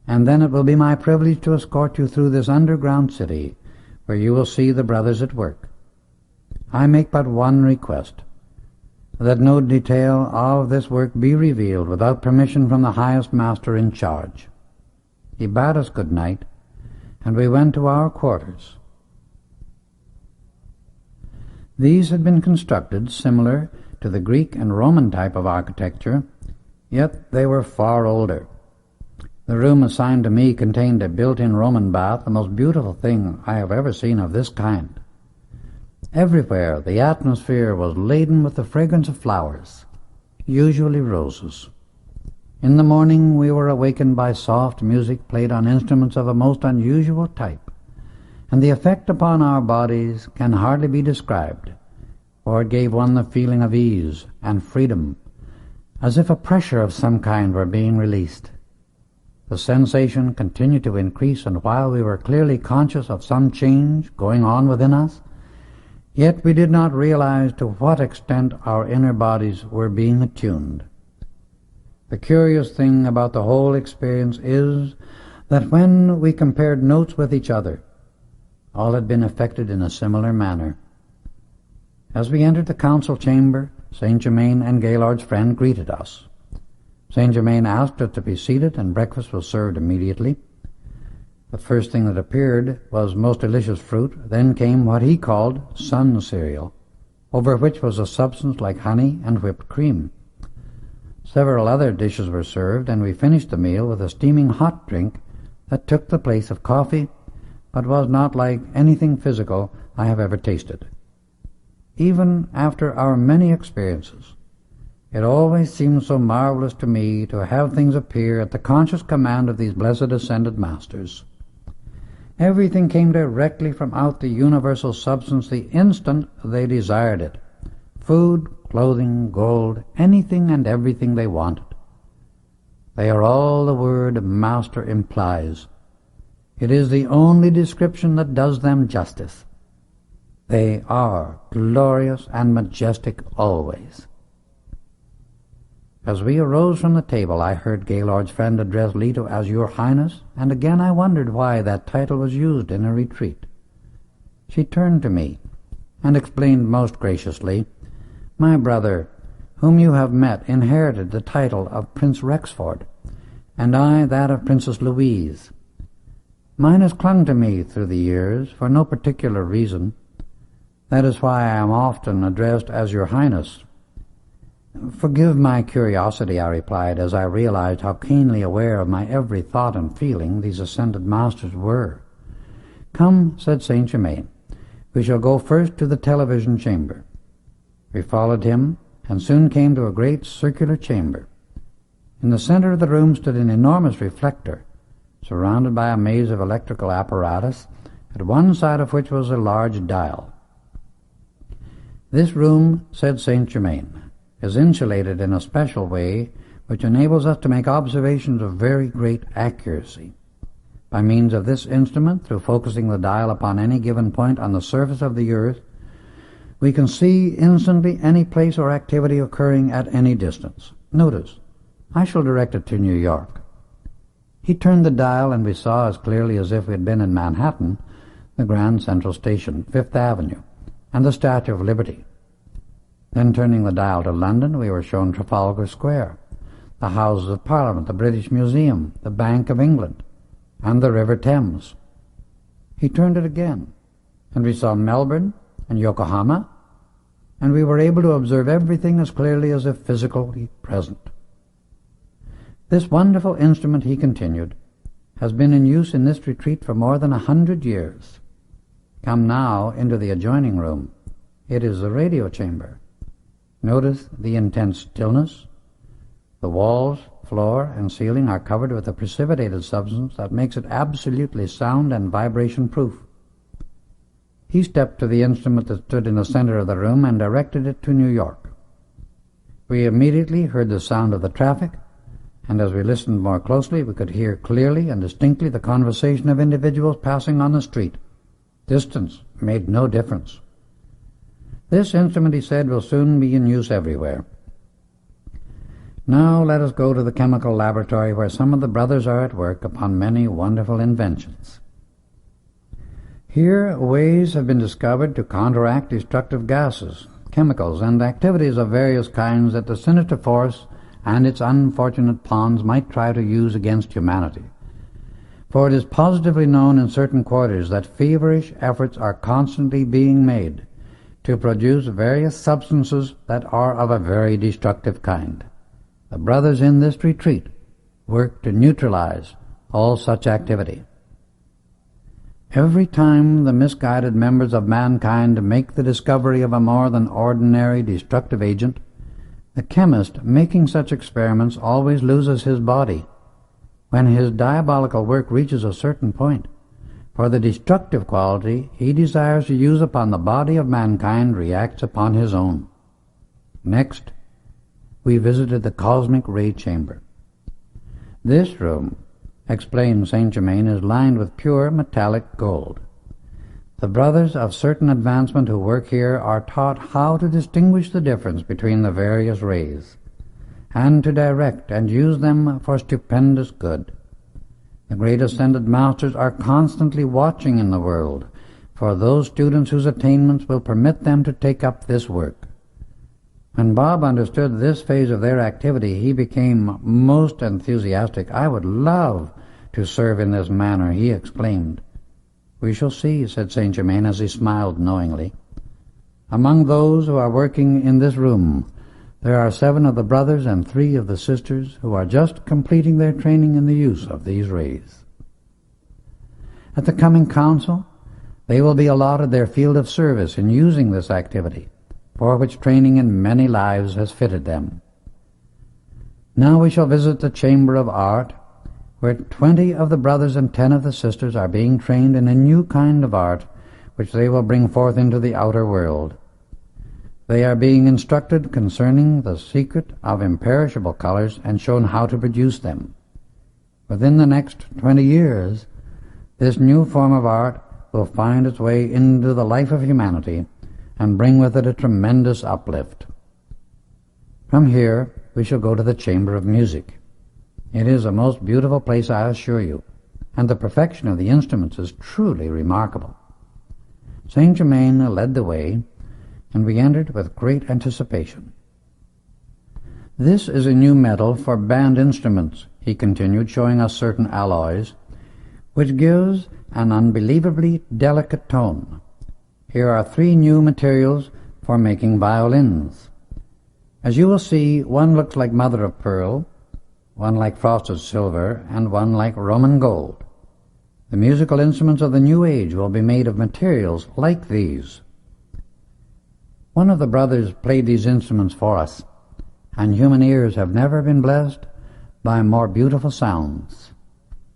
and then it will be my privilege to escort you through this underground city, where you will see the brothers at work. I make but one request, that no detail of this work be revealed without permission from the highest master in charge. He bade us good night, and we went to our quarters. These had been constructed similar to the Greek and Roman type of architecture, yet they were far older. The room assigned to me contained a built-in Roman bath, the most beautiful thing I have ever seen of this kind. Everywhere the atmosphere was laden with the fragrance of flowers, usually roses. In the morning we were awakened by soft music played on instruments of a most unusual type, and the effect upon our bodies can hardly be described, for it gave one the feeling of ease and freedom, as if a pressure of some kind were being released. The sensation continued to increase, and while we were clearly conscious of some change going on within us, yet we did not realize to what extent our inner bodies were being attuned. The curious thing about the whole experience is that when we compared notes with each other, all had been effected in a similar manner. As we entered the council chamber, Saint Germain and Gaylord's friend greeted us. Saint Germain asked us to be seated, and breakfast was served immediately. The first thing that appeared was most delicious fruit. Then came what he called sun cereal, over which was a substance like honey and whipped cream. Several other dishes were served, and we finished the meal with a steaming hot drink that took the place of coffee, but was not like anything physical I have ever tasted. Even after our many experiences, it always seemed so marvelous to me to have things appear at the conscious command of these blessed ascended masters. Everything came directly from out the universal substance the instant they desired it. Food, clothing, gold, anything and everything they wanted. They are all the word master implies. It is the only description that does them justice. They are glorious and majestic always. As we arose from the table, I heard Gaylord's friend address Leto as Your Highness, and again I wondered why that title was used in a retreat. She turned to me and explained most graciously, My brother, whom you have met, inherited the title of Prince Rexford, and I that of Princess Louise. Mine has clung to me through the years for no particular reason. That is why I am often addressed as Your Highness. Forgive my curiosity, I replied, as I realized how keenly aware of my every thought and feeling these ascended masters were. "Come," said Saint Germain, "we shall go first to the television chamber." We followed him, and soon came to a great circular chamber. In the center of the room stood an enormous reflector, surrounded by a maze of electrical apparatus, at one side of which was a large dial. "This room," said Saint Germain, "is insulated in a special way which enables us to make observations of very great accuracy. By means of this instrument, through focusing the dial upon any given point on the surface of the earth, we can see instantly any place or activity occurring at any distance. Notice, I shall direct it to New York." He turned the dial, and we saw, as clearly as if we had been in Manhattan, the Grand Central Station, Fifth Avenue, and the Statue of Liberty. Then, turning the dial to London, we were shown Trafalgar Square, the Houses of Parliament, the British Museum, the Bank of England, and the River Thames. He turned it again, and we saw Melbourne and Yokohama, and we were able to observe everything as clearly as if physically present. "This wonderful instrument," he continued, "has been in use in this retreat for more than 100 years. Come now into the adjoining room. It is the radio chamber. Notice the intense stillness. The walls, floor, and ceiling are covered with a precipitated substance that makes it absolutely sound and vibration-proof." He stepped to the instrument that stood in the center of the room and directed it to New York. We immediately heard the sound of the traffic, and as we listened more closely, we could hear clearly and distinctly the conversation of individuals passing on the street. Distance made no difference. "This instrument," he said, "will soon be in use everywhere. Now let us go to the chemical laboratory, where some of the brothers are at work upon many wonderful inventions. Here ways have been discovered to counteract destructive gases, chemicals, and activities of various kinds that the sinister force and its unfortunate pawns might try to use against humanity. For it is positively known in certain quarters that feverish efforts are constantly being made to produce various substances that are of a very destructive kind. The brothers in this retreat work to neutralize all such activity. Every time the misguided members of mankind make the discovery of a more than ordinary destructive agent, the chemist making such experiments always loses his body. When his diabolical work reaches a certain point, for the destructive quality he desires to use upon the body of mankind reacts upon his own. Next, we visited the cosmic ray chamber. This room, explained Saint Germain, is lined with pure metallic gold. The brothers of certain advancement who work here are taught how to distinguish the difference between the various rays, and to direct and use them for stupendous good. The great ascended masters are constantly watching in the world for those students whose attainments will permit them to take up this work. When Bob understood this phase of their activity, he became most enthusiastic. "I would love to serve in this manner," he exclaimed. "We shall see," said Saint Germain as he smiled knowingly. "Among those who are working in this room, there are 7 of the brothers and 3 of the sisters who are just completing their training in the use of these rays. At the coming council, they will be allotted their field of service in using this activity, for which training in many lives has fitted them. Now we shall visit the Chamber of Art, where 20 of the brothers and 10 of the sisters are being trained in a new kind of art which they will bring forth into the outer world. They are being instructed concerning the secret of imperishable colors and shown how to produce them. Within the next 20 years, this new form of art will find its way into the life of humanity and bring with it a tremendous uplift. From here, we shall go to the Chamber of Music. It is a most beautiful place, I assure you, and the perfection of the instruments is truly remarkable." Saint Germain led the way, and we entered with great anticipation. "This is a new metal for band instruments," he continued, showing us certain alloys, "which gives an unbelievably delicate tone. Here are 3 new materials for making violins. As you will see, one looks like mother of pearl, one like frosted silver, and one like Roman gold. The musical instruments of the new age will be made of materials like these. One of the brothers played these instruments for us, and human ears have never been blessed by more beautiful sounds.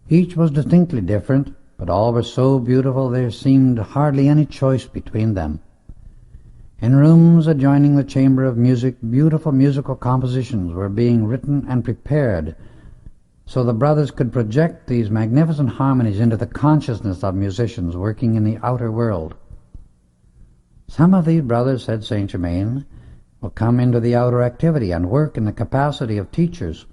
Each was distinctly different, but all were so beautiful there seemed hardly any choice between them. In rooms adjoining the chamber of music, beautiful musical compositions were being written and prepared, so the brothers could project these magnificent harmonies into the consciousness of musicians working in the outer world. Some of these brothers, said Saint Germain, will come into the outer activity and work in the capacity of teachers,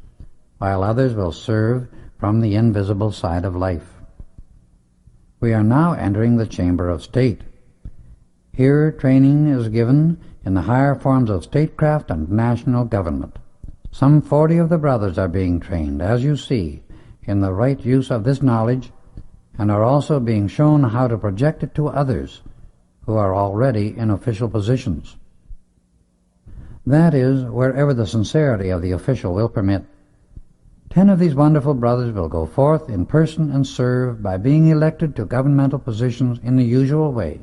while others will serve from the invisible side of life. We are now entering the chamber of state. Here training is given in the higher forms of statecraft and national government. Some 40 of the brothers are being trained, as you see, in the right use of this knowledge, and are also being shown how to project it to others who are already in official positions. That is, wherever the sincerity of the official will permit. 10 of these wonderful brothers will go forth in person and serve by being elected to governmental positions in the usual way.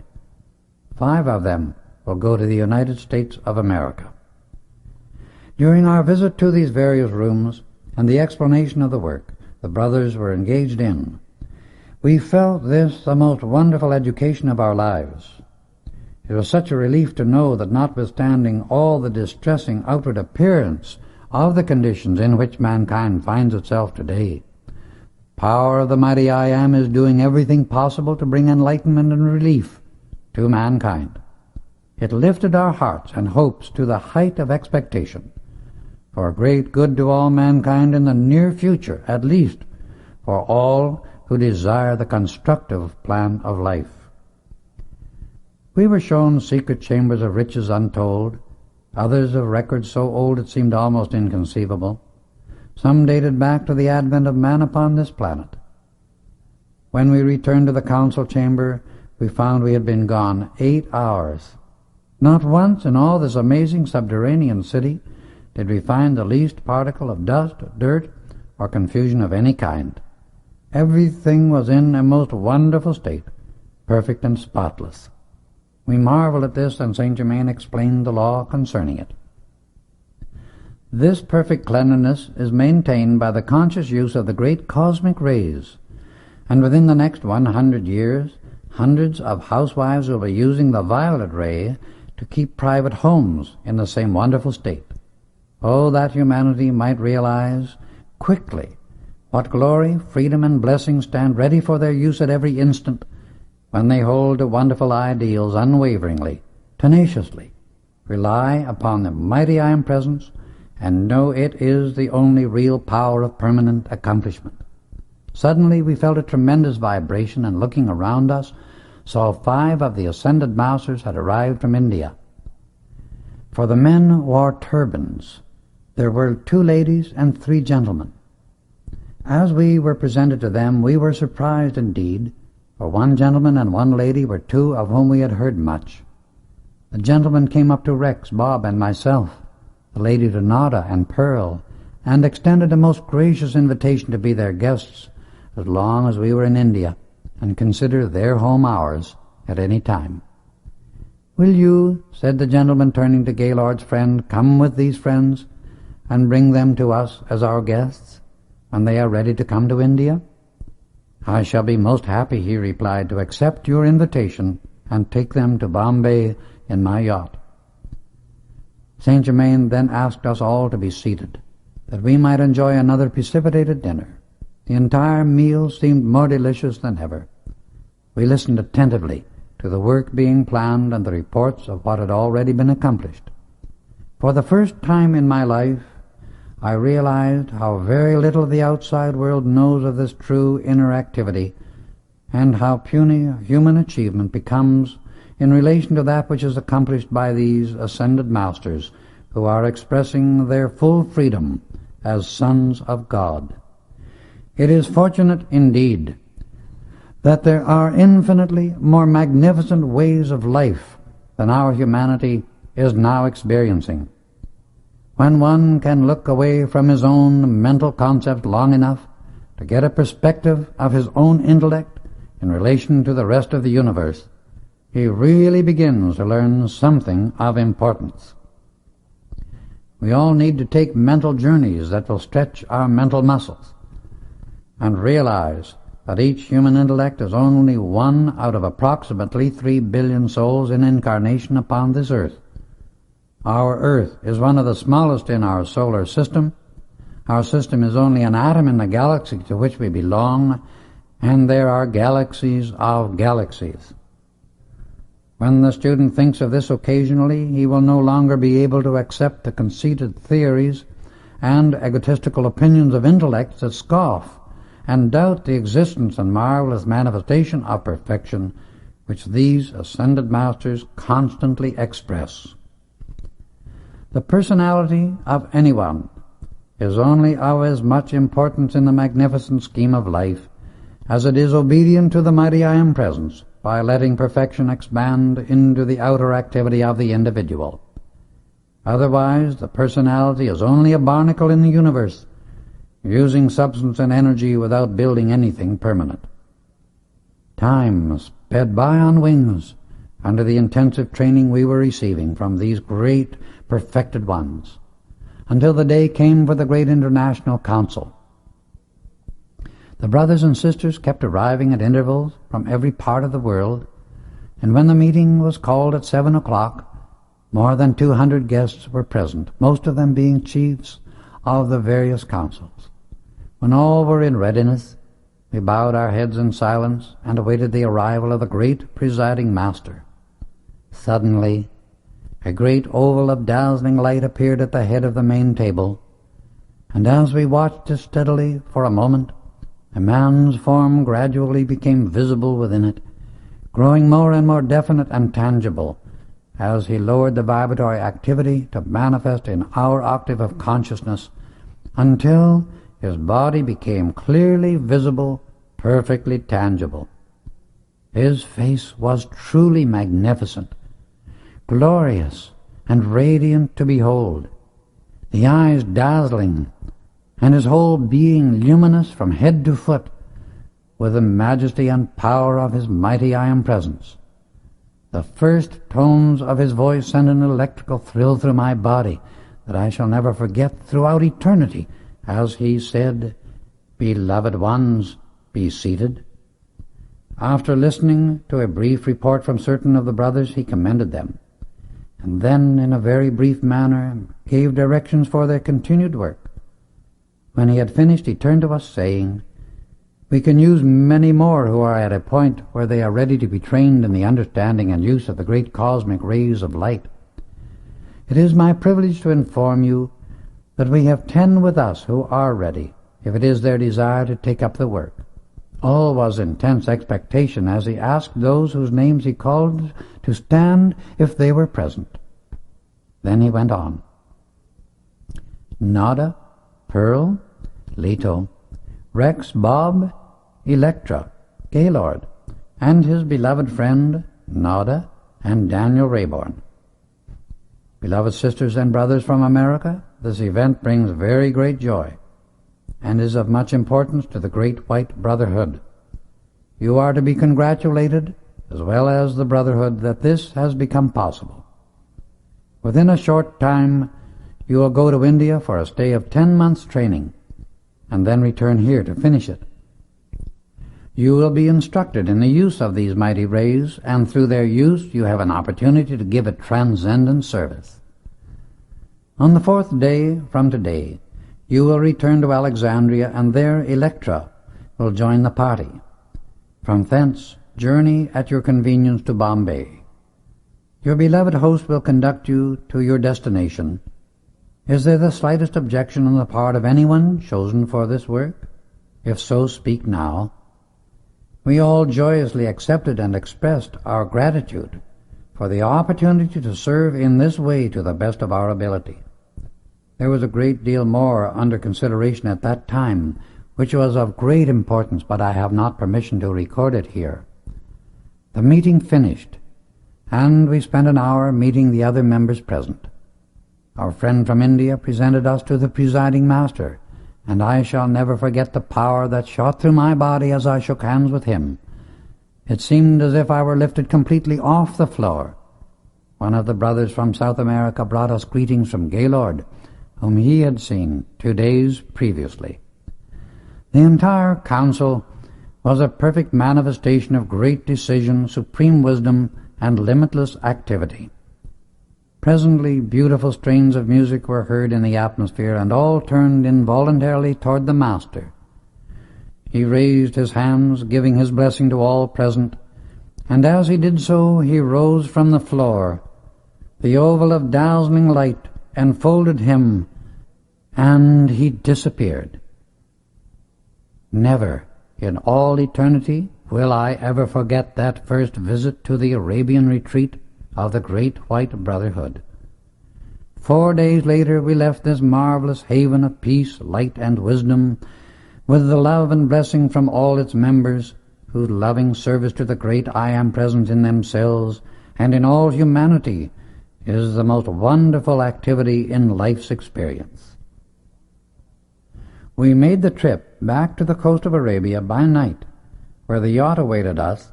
5 of them will go to the United States of America. During our visit to these various rooms and the explanation of the work the brothers were engaged in, we felt this the most wonderful education of our lives. It was such a relief to know that notwithstanding all the distressing outward appearance of the conditions in which mankind finds itself today, power of the mighty I Am is doing everything possible to bring enlightenment and relief to mankind. It lifted our hearts and hopes to the height of expectation, for great good to all mankind in the near future, at least for all who desire the constructive plan of life. We were shown secret chambers of riches untold, others of records so old it seemed almost inconceivable. Some dated back to the advent of man upon this planet. When we returned to the council chamber, we found we had been gone 8 hours. Not once in all this amazing subterranean city did we find the least particle of dust, dirt, or confusion of any kind. Everything was in a most wonderful state, perfect and spotless. We marveled at this, and Saint Germain explained the law concerning it. This perfect cleanliness is maintained by the conscious use of the great cosmic rays, and within the next 100 years, hundreds of housewives will be using the violet ray to keep private homes in the same wonderful state. Oh, that humanity might realize quickly what glory, freedom, and blessing stand ready for their use at every instant when they hold to wonderful ideals unwaveringly, tenaciously, rely upon the mighty I Am presence, and know it is the only real power of permanent accomplishment. Suddenly we felt a tremendous vibration, and looking around us, saw 5 of the ascended masters had arrived from India. For the men wore turbans. There were 2 ladies and 3 gentlemen. As we were presented to them, we were surprised indeed, for 1 gentleman and 1 lady were 2 of whom we had heard much. The gentleman came up to Rex, Bob, and myself, the lady to Nada and Pearl, and extended a most gracious invitation to be their guests as long as we were in India, and consider their home ours at any time. "Will you," said the gentleman, turning to Gaylord's friend, "come with these friends and bring them to us as our guests when they are ready to come to India?" "I shall be most happy," he replied, "to accept your invitation and take them to Bombay in my yacht." Saint Germain then asked us all to be seated, that we might enjoy another precipitated dinner. The entire meal seemed more delicious than ever. We listened attentively to the work being planned and the reports of what had already been accomplished. For the first time in my life, I realized how very little the outside world knows of this true inner activity, and how puny human achievement becomes in relation to that which is accomplished by these ascended masters, who are expressing their full freedom as sons of God. It is fortunate indeed that there are infinitely more magnificent ways of life than our humanity is now experiencing. When one can look away from his own mental concepts long enough to get a perspective of his own intellect in relation to the rest of the universe, he really begins to learn something of importance. We all need to take mental journeys that will stretch our mental muscles and realize that each human intellect is only one out of approximately 3 billion souls in incarnation upon this earth. Our earth is one of the smallest in our solar system. Our system is only an atom in the galaxy to which we belong, and there are galaxies of galaxies. When the student thinks of this occasionally, he will no longer be able to accept the conceited theories and egotistical opinions of intellects that scoff and doubt the existence and marvelous manifestation of perfection which these ascended masters constantly express. The personality of anyone is only of as much importance in the magnificent scheme of life as it is obedient to the mighty I Am Presence by letting perfection expand into the outer activity of the individual. Otherwise, the personality is only a barnacle in the universe, using substance and energy without building anything permanent. Time sped by on wings under the intensive training we were receiving from these great perfected ones, until the day came for the great international council. The brothers and sisters kept arriving at intervals from every part of the world, and when the meeting was called at 7 o'clock, more than 200 guests were present, most of them being chiefs of the various councils. When all were in readiness, we bowed our heads in silence and awaited the arrival of the great presiding master. Suddenly, a great oval of dazzling light appeared at the head of the main table, and as we watched it steadily for a moment, a man's form gradually became visible within it, growing more and more definite and tangible as he lowered the vibratory activity to manifest in our octave of consciousness until his body became clearly visible, perfectly tangible. His face was truly magnificent, glorious and radiant to behold, the eyes dazzling, and his whole being luminous from head to foot with the majesty and power of his mighty I Am Presence. The first tones of his voice sent an electrical thrill through my body that I shall never forget throughout eternity, as he said, "Beloved ones, be seated." After listening to a brief report from certain of the brothers, he commended them, and then in a very brief manner gave directions for their continued work. When he had finished, he turned to us, saying, "We can use many more who are at a point where they are ready to be trained in the understanding and use of the great cosmic rays of light. It is my privilege to inform you that we have 10 with us who are ready, if it is their desire to take up the work." All was intense expectation as he asked those whose names he called to stand if they were present. Then he went on. Nada, Pearl, Leto, Rex, Bob, Electra, Gaylord, and his beloved friend Nada and Daniel Rayborn. Beloved sisters and brothers from America, this event brings very great joy and is of much importance to the great white brotherhood. You are to be congratulated, as well as the brotherhood, that this has become possible. Within a short time, you will go to India for a stay of 10 months' training, and then return here to finish it. You will be instructed in the use of these mighty rays, and through their use you have an opportunity to give it transcendent service. On the 4th day from today, you will return to Alexandria, and there Electra will join the party. From thence, journey at your convenience to Bombay. Your beloved host will conduct you to your destination. Is there the slightest objection on the part of anyone chosen for this work? If so, speak now. We all joyously accepted and expressed our gratitude for the opportunity to serve in this way to the best of our ability. There was a great deal more under consideration at that time, which was of great importance, but I have not permission to record it here. The meeting finished, and we spent an hour meeting the other members present. Our friend from India presented us to the presiding master, and I shall never forget the power that shot through my body as I shook hands with him, It seemed as if I were lifted completely off the floor. One of the brothers from South America brought us greetings from Gaylord, whom he had seen 2 days previously. The entire council was a perfect manifestation of great decision, supreme wisdom, and limitless activity. Presently beautiful strains of music were heard in the atmosphere, and all turned involuntarily toward the Master. He raised his hands, giving his blessing to all present, and as he did so he rose from the floor. The oval of dazzling light enfolded him, and he disappeared. Never in all eternity will I ever forget that first visit to the Arabian retreat of the Great White Brotherhood. 4 days later we left this marvelous haven of peace, light, and wisdom, with the love and blessing from all its members, whose loving service to the great I Am present in themselves and in all humanity is the most wonderful activity in life's experience. We made the trip back to the coast of Arabia by night, where the yacht awaited us,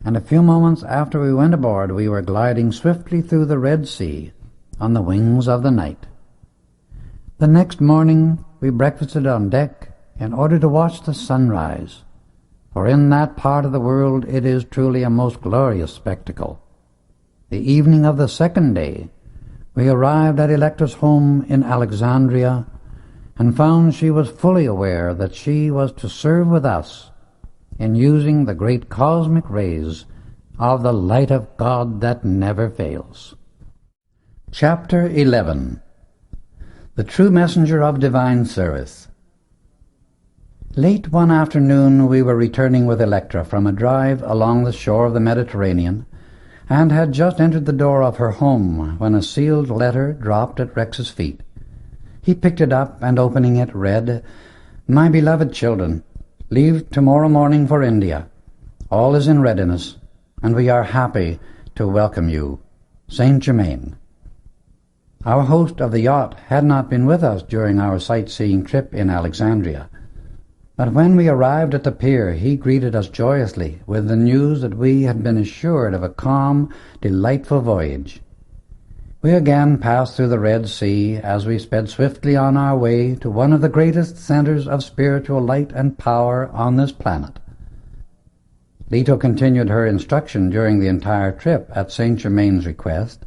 and a few moments after we went aboard we were gliding swiftly through the Red Sea on the wings of the night. The next morning we breakfasted on deck in order to watch the sunrise, for in that part of the world it is truly a most glorious spectacle. The evening of the second day we arrived at Electra's home in Alexandria, and found she was fully aware that she was to serve with us in using the great cosmic rays of the light of God that never fails. Chapter 11. The True Messenger of Divine Service. Late one afternoon we were returning with Electra from a drive along the shore of the Mediterranean, and had just entered the door of her home when a sealed letter dropped at Rex's feet. He picked it up and, opening it, read, "My beloved children, leave tomorrow morning for India. All is in readiness, and we are happy to welcome you. Saint Germain." Our host of the yacht had not been with us during our sightseeing trip in Alexandria, but when we arrived at the pier he greeted us joyously with the news that we had been assured of a calm, delightful voyage. We again passed through the Red Sea as we sped swiftly on our way to one of the greatest centers of spiritual light and power on this planet. Leto continued her instruction during the entire trip at Saint Germain's request,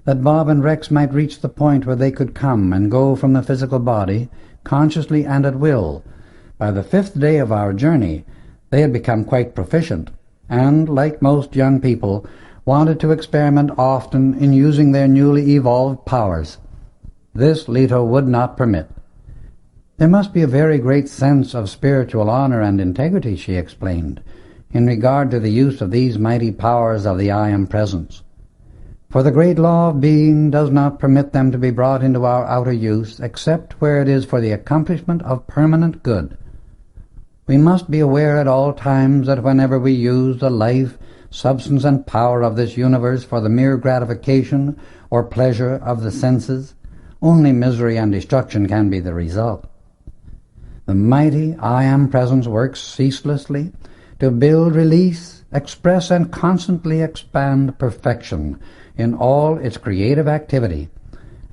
that Bob and Rex might reach the point where they could come and go from the physical body, consciously and at will. By the 5th day of our journey, they had become quite proficient, and, like most young people, wanted to experiment often in using their newly evolved powers. This Leto would not permit. There must be a very great sense of spiritual honor and integrity, she explained, in regard to the use of these mighty powers of the I Am Presence. For the great law of being does not permit them to be brought into our outer use except where it is for the accomplishment of permanent good. We must be aware at all times that whenever we use the life, substance, and power of this universe for the mere gratification or pleasure of the senses, only misery and destruction can be the result. The mighty I Am Presence works ceaselessly to build, release, express, and constantly expand perfection in all its creative activity,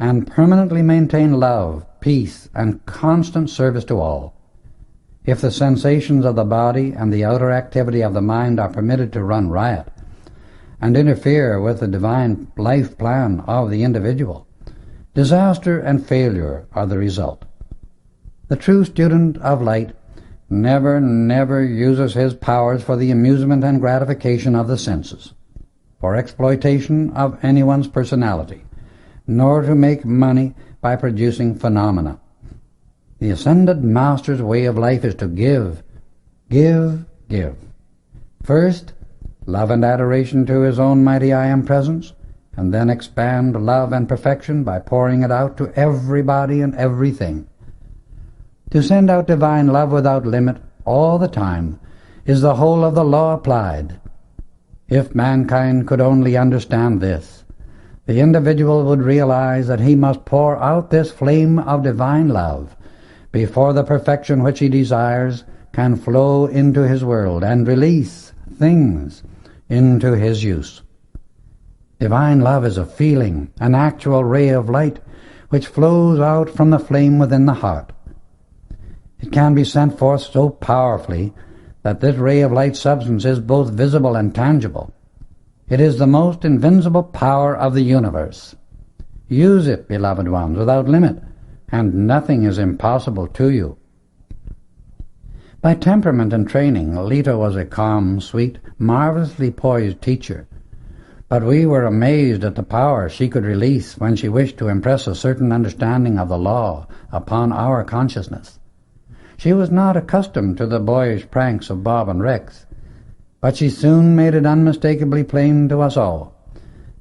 and permanently maintain love, peace, and constant service to all. If the sensations of the body and the outer activity of the mind are permitted to run riot and interfere with the divine life plan of the individual, disaster and failure are the result. The true student of light never uses his powers for the amusement and gratification of the senses, for exploitation of anyone's personality, nor to make money by producing phenomena. The Ascended Master's way of life is to give. First, love and adoration to his own mighty I Am Presence, and then expand love and perfection by pouring it out to everybody and everything. To send out divine love without limit all the time is the whole of the law applied. If mankind could only understand this, the individual would realize that he must pour out this flame of divine love before the perfection which he desires can flow into his world and release things into his use. Divine love is a feeling, an actual ray of light which flows out from the flame within the heart. It can be sent forth so powerfully that this ray of light substance is both visible and tangible. It is the most invincible power of the universe. Use it, beloved ones, without limit, and nothing is impossible to you. By temperament and training, Lita was a calm, sweet, marvelously poised teacher, but we were amazed at the power she could release when she wished to impress a certain understanding of the law upon our consciousness. She was not accustomed to the boyish pranks of Bob and Rex, but she soon made it unmistakably plain to us all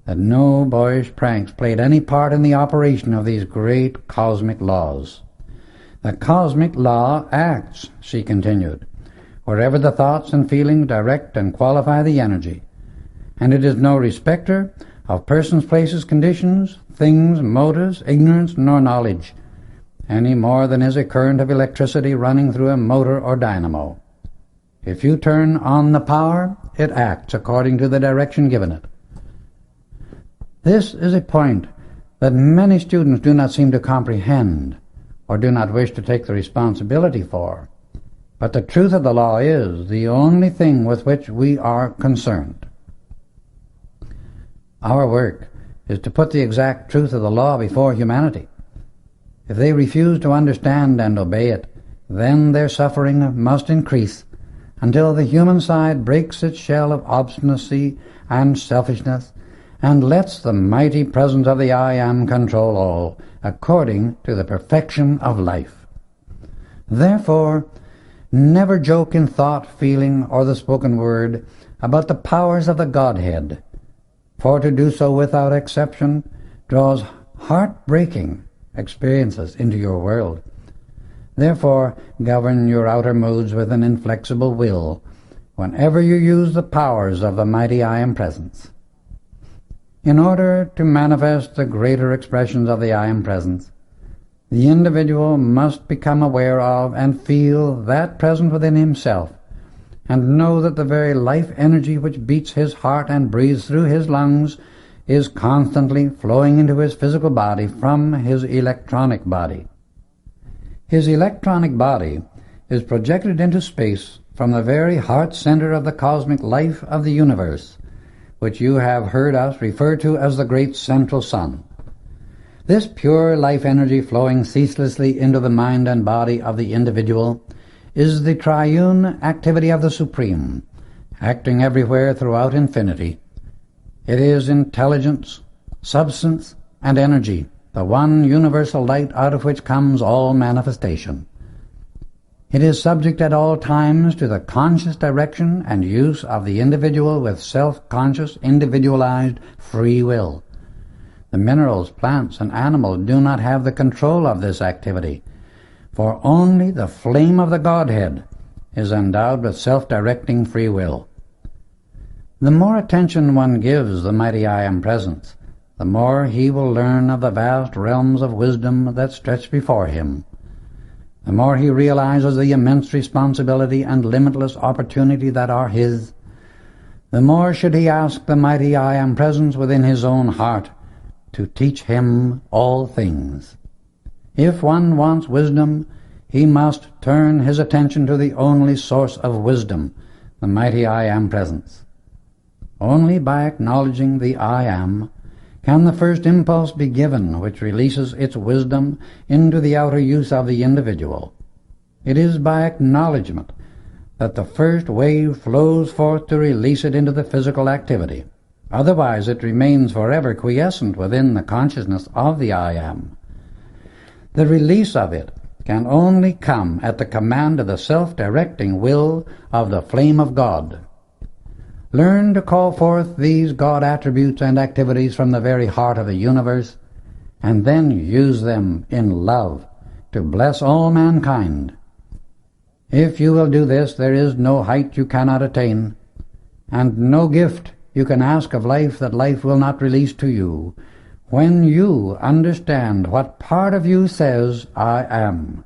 that no boyish pranks played any part in the operation of these great cosmic laws. The cosmic law acts, she continued, wherever the thoughts and feelings direct and qualify the energy, and it is no respecter of persons, places, conditions, things, motives, ignorance, nor knowledge, any more than is a current of electricity running through a motor or dynamo. If you turn on the power, it acts according to the direction given it. This is a point that many students do not seem to comprehend or do not wish to take the responsibility for. But the truth of the law is the only thing with which we are concerned. Our work is to put the exact truth of the law before humanity. If they refuse to understand and obey it, then their suffering must increase until the human side breaks its shell of obstinacy and selfishness and lets the mighty presence of the I Am control all, according to the perfection of life. Therefore, never joke in thought, feeling, or the spoken word about the powers of the Godhead, for to do so without exception draws heart-breaking experiences into your world. Therefore, govern your outer moods with an inflexible will whenever you use the powers of the mighty I Am Presence. In order to manifest the greater expressions of the I Am Presence, the individual must become aware of and feel that presence within himself, and know that the very life energy which beats his heart and breathes through his lungs is constantly flowing into his physical body from his electronic body. His electronic body is projected into space from the very heart center of the cosmic life of the universe, which you have heard us refer to as the great central sun. This pure life energy flowing ceaselessly into the mind and body of the individual is the triune activity of the Supreme, acting everywhere throughout infinity. It is intelligence, substance, and energy, the one universal light out of which comes all manifestation. It is subject at all times to the conscious direction and use of the individual with self-conscious, individualized free will. The minerals, plants, and animals do not have the control of this activity, for only the flame of the Godhead is endowed with self-directing free will. The more attention one gives the mighty I Am Presence, the more he will learn of the vast realms of wisdom that stretch before him. The more he realizes the immense responsibility and limitless opportunity that are his, the more should he ask the mighty I Am Presence within his own heart to teach him all things. If one wants wisdom, he must turn his attention to the only source of wisdom, the mighty I Am Presence. Only by acknowledging the I Am can the first impulse be given which releases its wisdom into the outer use of the individual. It is by acknowledgement that the first wave flows forth to release it into the physical activity. Otherwise it remains forever quiescent within the consciousness of the I Am. The release of it can only come at the command of the self-directing will of the flame of God. Learn to call forth these God attributes and activities from the very heart of the universe, and then use them in love to bless all mankind. If you will do this, there is no height you cannot attain, and no gift you can ask of life that life will not release to you, when you understand what part of you says, I am,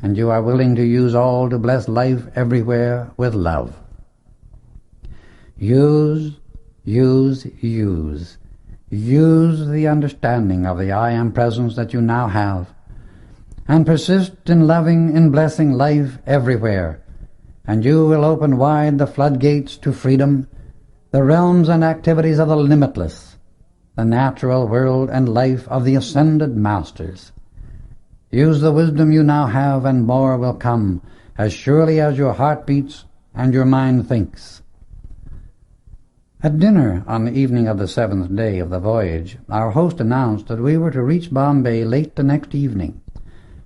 and you are willing to use all to bless life everywhere with love. Use, use, use. Use the understanding of the I Am Presence that you now have, and persist in loving and blessing life everywhere, and you will open wide the floodgates to freedom, the realms and activities of the limitless, the natural world and life of the ascended masters. Use the wisdom you now have, and more will come, as surely as your heart beats and your mind thinks. At dinner on the evening of the 7th day of the voyage, our host announced that we were to reach Bombay late the next evening,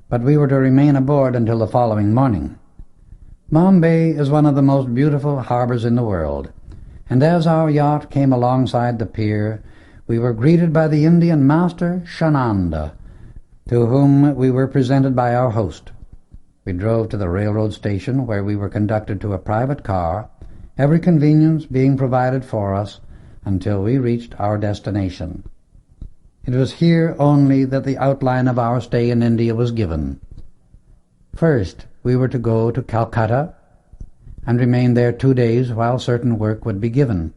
but we were to remain aboard until the following morning. Bombay is one of the most beautiful harbors in the world, and as our yacht came alongside the pier, we were greeted by the Indian master Shananda, to whom we were presented by our host. We drove to the railroad station, where we were conducted to a private car, every convenience being provided for us until we reached our destination. It was here only that the outline of our stay in India was given. First, we were to go to Calcutta and remain there 2 days while certain work would be given.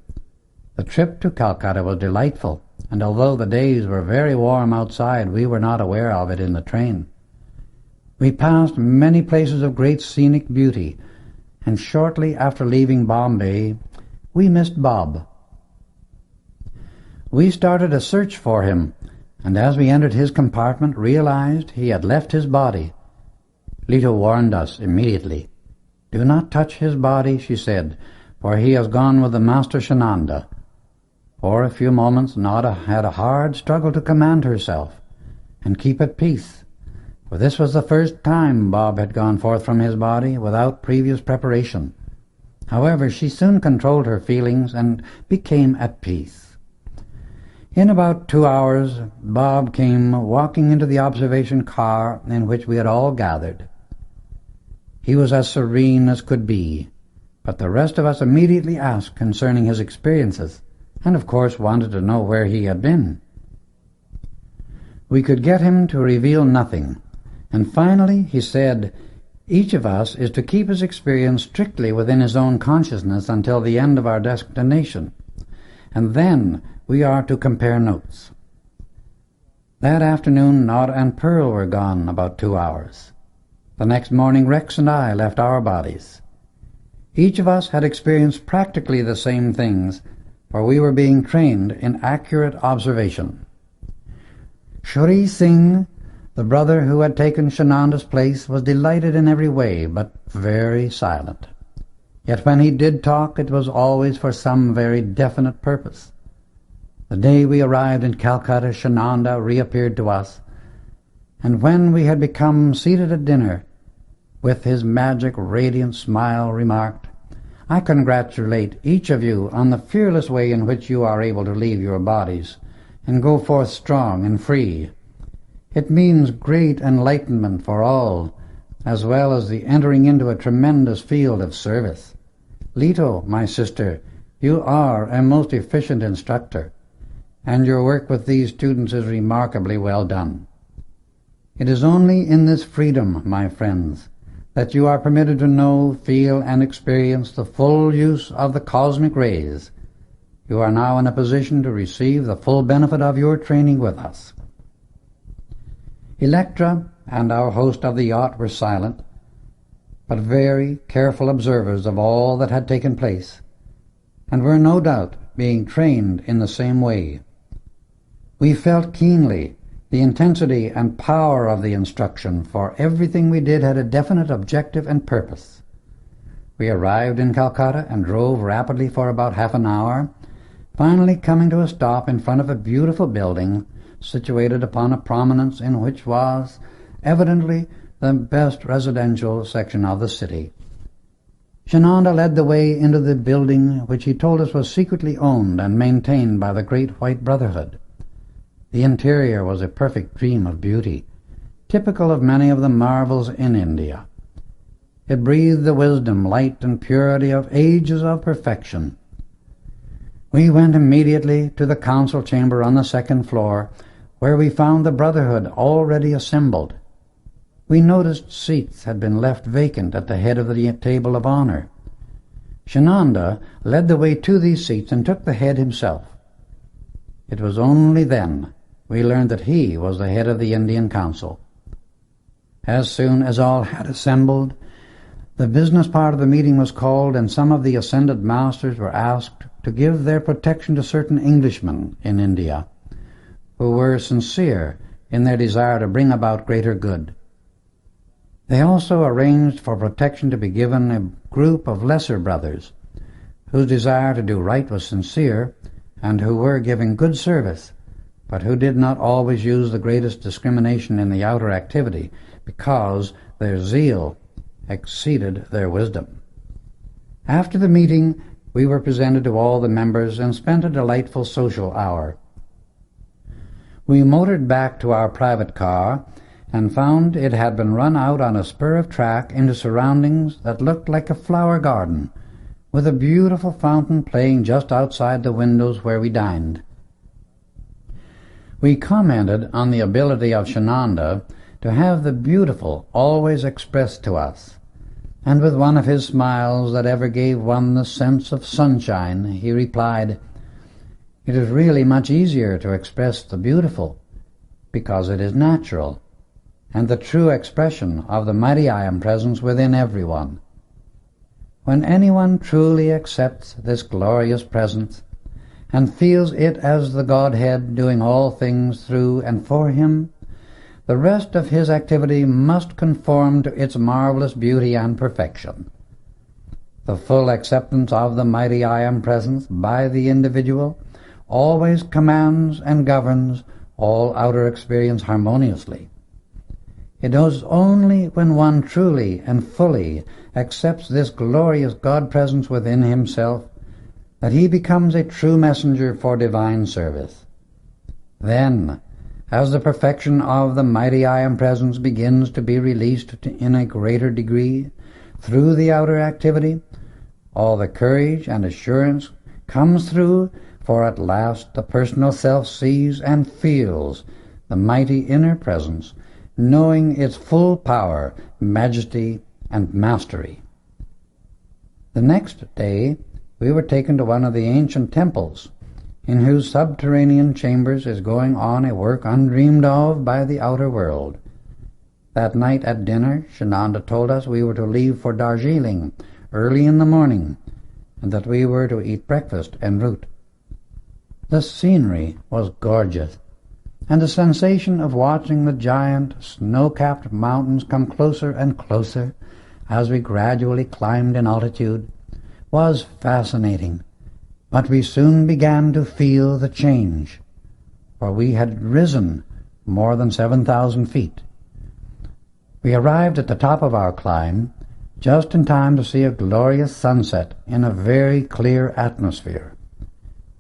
The trip to Calcutta was delightful, and although the days were very warm outside, we were not aware of it in the train. We passed many places of great scenic beauty, and shortly after leaving Bombay, we missed Bob. We started a search for him, and as we entered his compartment, realized he had left his body. Leto warned us immediately. "Do not touch his body," she said, "for he has gone with the Master Shananda." For a few moments Nada had a hard struggle to command herself and keep at peace, for this was the first time Bob had gone forth from his body without previous preparation. However, she soon controlled her feelings and became at peace. In about 2 hours, Bob came walking into the observation car in which we had all gathered. He was as serene as could be, but the rest of us immediately asked concerning his experiences, and of course wanted to know where he had been. We could get him to reveal nothing, and finally he said, "Each of us is to keep his experience strictly within his own consciousness until the end of our destination, and then we are to compare notes." That afternoon Nod and Pearl were gone about 2 hours. The next morning Rex and I left our bodies. Each of us had experienced practically the same things, for we were being trained in accurate observation. Shri Singh, the brother who had taken Shananda's place, was delighted in every way, but very silent. Yet when he did talk, it was always for some very definite purpose. The day we arrived in Calcutta, Shananda reappeared to us, and when we had become seated at dinner, with his magic radiant smile remarked, "I congratulate each of you on the fearless way in which you are able to leave your bodies and go forth strong and free. It means great enlightenment for all, as well as the entering into a tremendous field of service. Leto, my sister, you are a most efficient instructor, and your work with these students is remarkably well done. It is only in this freedom, my friends, that you are permitted to know, feel, and experience the full use of the cosmic rays. You are now in a position to receive the full benefit of your training with us." Electra and our host of the yacht were silent, but very careful observers of all that had taken place, and were no doubt being trained in the same way. We felt keenly the intensity and power of the instruction, for everything we did had a definite objective and purpose. We arrived in Calcutta and drove rapidly for about half an hour, finally coming to a stop in front of a beautiful building situated upon a prominence in which was evidently the best residential section of the city. Shananda led the way into the building, which he told us was secretly owned and maintained by the Great White Brotherhood. The interior was a perfect dream of beauty, typical of many of the marvels in India. It breathed the wisdom, light, and purity of ages of perfection. We went immediately to the council chamber on the second floor, where we found the Brotherhood already assembled. we noticed seats had been left vacant at the head of the table of honor. Shananda led the way to these seats and took the head himself. It was only then we learned that he was the head of the Indian Council. As soon as all had assembled, the business part of the meeting was called, and some of the ascended masters were asked to give their protection to certain Englishmen in India, who were sincere in their desire to bring about greater good. They also arranged for protection to be given a group of lesser brothers, whose desire to do right was sincere, and who were giving good service, but who did not always use the greatest discrimination in the outer activity, because their zeal exceeded their wisdom. After the meeting, we were presented to all the members and spent a delightful social hour. We motored back to our private car and found it had been run out on a spur of track into surroundings that looked like a flower garden, with a beautiful fountain playing just outside the windows where we dined. We commented on the ability of Shananda to have the beautiful always expressed to us, and with one of his smiles that ever gave one the sense of sunshine, he replied, "It is really much easier to express the beautiful, because it is natural, and the true expression of the mighty I Am presence within everyone. When anyone truly accepts this glorious presence, and feels it as the Godhead doing all things through and for him, the rest of his activity must conform to its marvelous beauty and perfection. The full acceptance of the mighty I Am presence by the individual always commands and governs all outer experience harmoniously. It is only when one truly and fully accepts this glorious God-presence within himself that he becomes a true messenger for divine service. Then, as the perfection of the mighty I Am presence begins to be released in a greater degree through the outer activity, all the courage and assurance comes through, for at last the personal self sees and feels the mighty inner presence, knowing its full power, majesty, and mastery. The next day we were taken to one of the ancient temples, in whose subterranean chambers is going on a work undreamed of by the outer world. That night at dinner, Shananda told us we were to leave for Darjeeling early in the morning, and that we were to eat breakfast en route. The scenery was gorgeous, and the sensation of watching the giant snow-capped mountains come closer and closer as we gradually climbed in altitude was fascinating. But we soon began to feel the change, for we had risen more than 7,000 feet. We arrived at the top of our climb just in time to see a glorious sunset in a very clear atmosphere.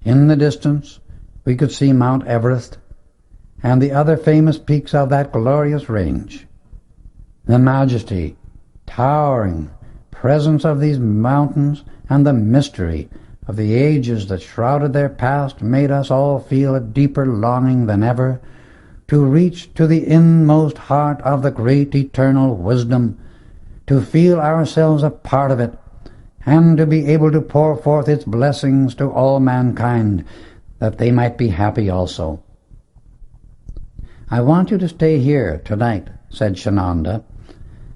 In the distance, we could see Mount Everest and the other famous peaks of that glorious range. The majesty, towering presence of these mountains and the mystery of the ages that shrouded their past made us all feel a deeper longing than ever to reach to the inmost heart of the great eternal wisdom, to feel ourselves a part of it, and to be able to pour forth its blessings to all mankind, that they might be happy also. "I want you to stay here tonight," said Shananda,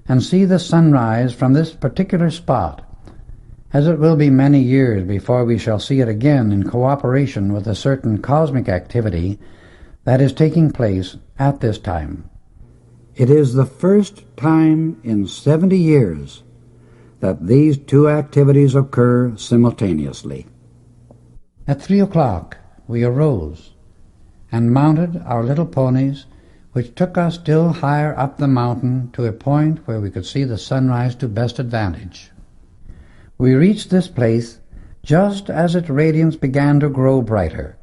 "and see the sunrise from this particular spot, as it will be many years before we shall see it again in cooperation with a certain cosmic activity that is taking place at this time. It is the first time in 70 years that these two activities occur simultaneously." At 3 o'clock we arose and mounted our little ponies, which took us still higher up the mountain to a point where we could see the sunrise to best advantage. We reached this place just as its radiance began to grow brighter.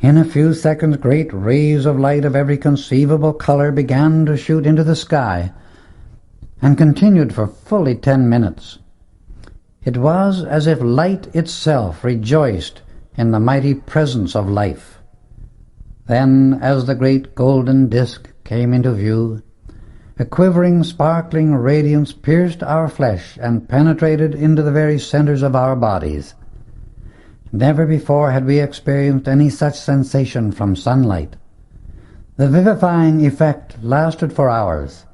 In a few seconds great rays of light of every conceivable color began to shoot into the sky, and continued for fully 10 minutes. It was as if light itself rejoiced in the mighty presence of life. Then, as the great golden disk came into view, A quivering, sparkling radiance pierced our flesh and penetrated into the very centers of our bodies. Never before had we experienced any such sensation from sunlight. The vivifying effect lasted for hours,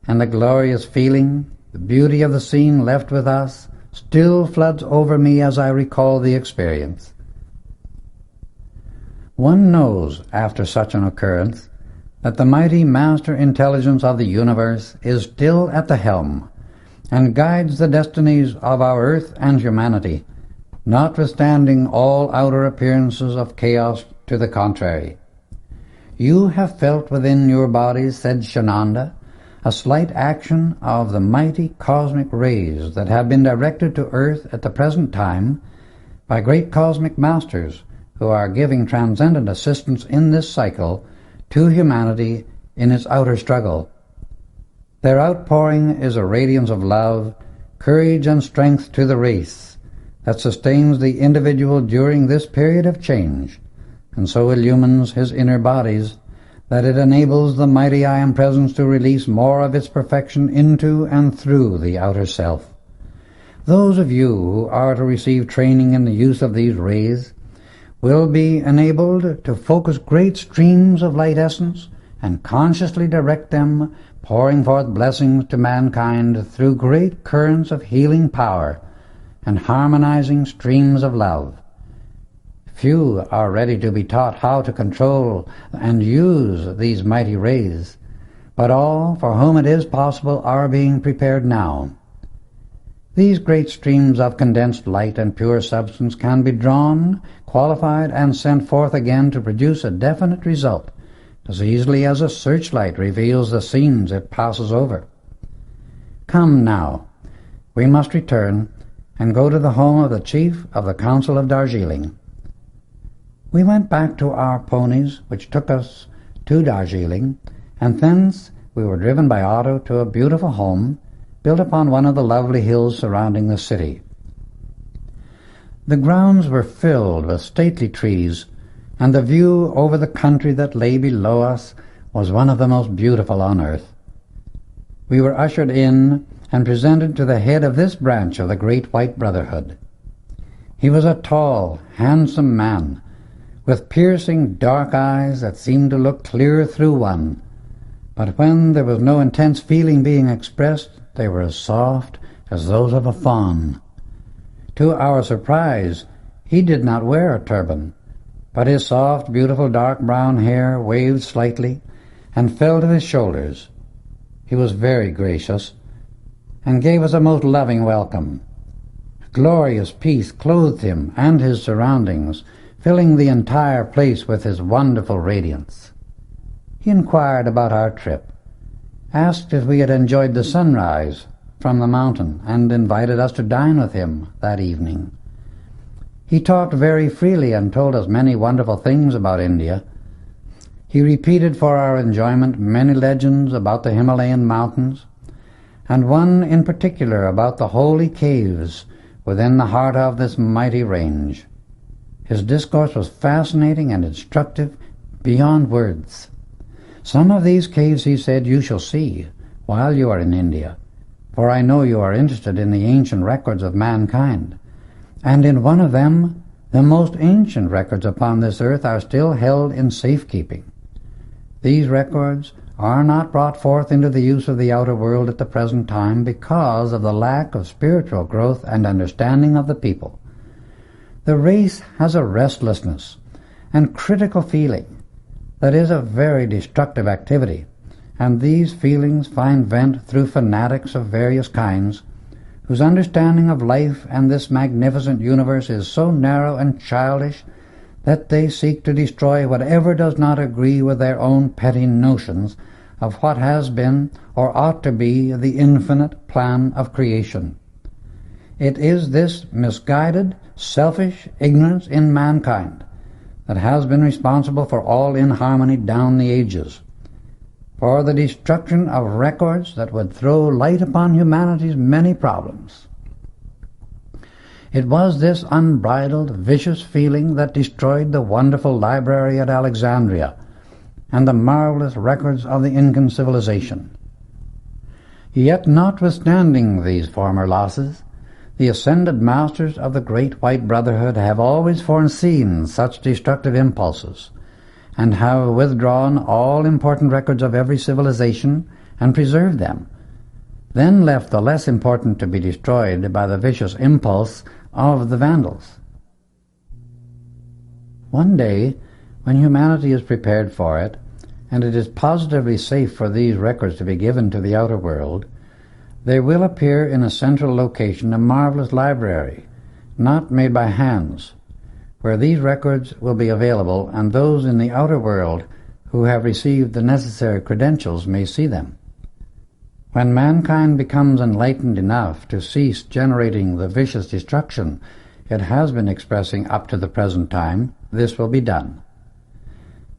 and the glorious feeling, the beauty of the scene left with us, still floods over me as I recall the experience. One knows, after such an occurrence, that the mighty master intelligence of the universe is still at the helm and guides the destinies of our earth and humanity, notwithstanding all outer appearances of chaos to the contrary. You have felt within your bodies, said Shananda, a slight action of the mighty cosmic rays that have been directed to earth at the present time by great cosmic masters who are giving transcendent assistance in this cycle to humanity in its outer struggle. Their outpouring is a radiance of love, courage, and strength to the race that sustains the individual during this period of change, and so illumines his inner bodies that it enables the mighty I Am Presence to release more of its perfection into and through the outer self. Those of you who are to receive training in the use of these rays will be enabled to focus great streams of light essence and consciously direct them, pouring forth blessings to mankind through great currents of healing power and harmonizing streams of love. Few are ready to be taught how to control and use these mighty rays, but all for whom it is possible are being prepared now. These great streams of condensed light and pure substance can be drawn, qualified, and sent forth again to produce a definite result, as easily as a searchlight reveals the scenes it passes over. Come now, we must return and go to the home of the chief of the Council of Darjeeling. We went back to our ponies, which took us to Darjeeling, and thence we were driven by auto to a beautiful home built upon one of the lovely hills surrounding the city. The grounds were filled with stately trees, and the view over the country that lay below us was one of the most beautiful on earth. We were ushered in and presented to the head of this branch of the Great White Brotherhood. He was a tall, handsome man, with piercing dark eyes that seemed to look clear through one, but when there was no intense feeling being expressed, they were as soft as those of a fawn. To our surprise, he did not wear a turban, but his soft, beautiful dark brown hair waved slightly and fell to his shoulders. He was very gracious and gave us a most loving welcome. Glorious peace clothed him and his surroundings, filling the entire place with his wonderful radiance. He inquired about our trip, asked if we had enjoyed the sunrise from the mountain, and invited us to dine with him that evening. He talked very freely and told us many wonderful things about India. He repeated for our enjoyment many legends about the Himalayan mountains, and one in particular about the holy caves within the heart of this mighty range. His discourse was fascinating and instructive beyond words. Some of these caves, he said, you shall see while you are in India, for I know you are interested in the ancient records of mankind, and in one of them, the most ancient records upon this earth are still held in safekeeping. These records are not brought forth into the use of the outer world at the present time because of the lack of spiritual growth and understanding of the people. The race has a restlessness and critical feeling that is a very destructive activity, and these feelings find vent through fanatics of various kinds, whose understanding of life and this magnificent universe is so narrow and childish that they seek to destroy whatever does not agree with their own petty notions of what has been or ought to be the infinite plan of creation. It is this misguided, selfish ignorance in mankind that has been responsible for all inharmony down the ages, for the destruction of records that would throw light upon humanity's many problems. It was this unbridled, vicious feeling that destroyed the wonderful library at Alexandria and the marvelous records of the Incan civilization. Yet notwithstanding these former losses, the ascended masters of the Great White Brotherhood have always foreseen such destructive impulses, and have withdrawn all important records of every civilization and preserved them, then left the less important to be destroyed by the vicious impulse of the Vandals. One day, when humanity is prepared for it, and it is positively safe for these records to be given to the outer world, there will appear in a central location a marvelous library, not made by hands, where these records will be available, and those in the outer world who have received the necessary credentials may see them. When mankind becomes enlightened enough to cease generating the vicious destruction it has been expressing up to the present time, this will be done.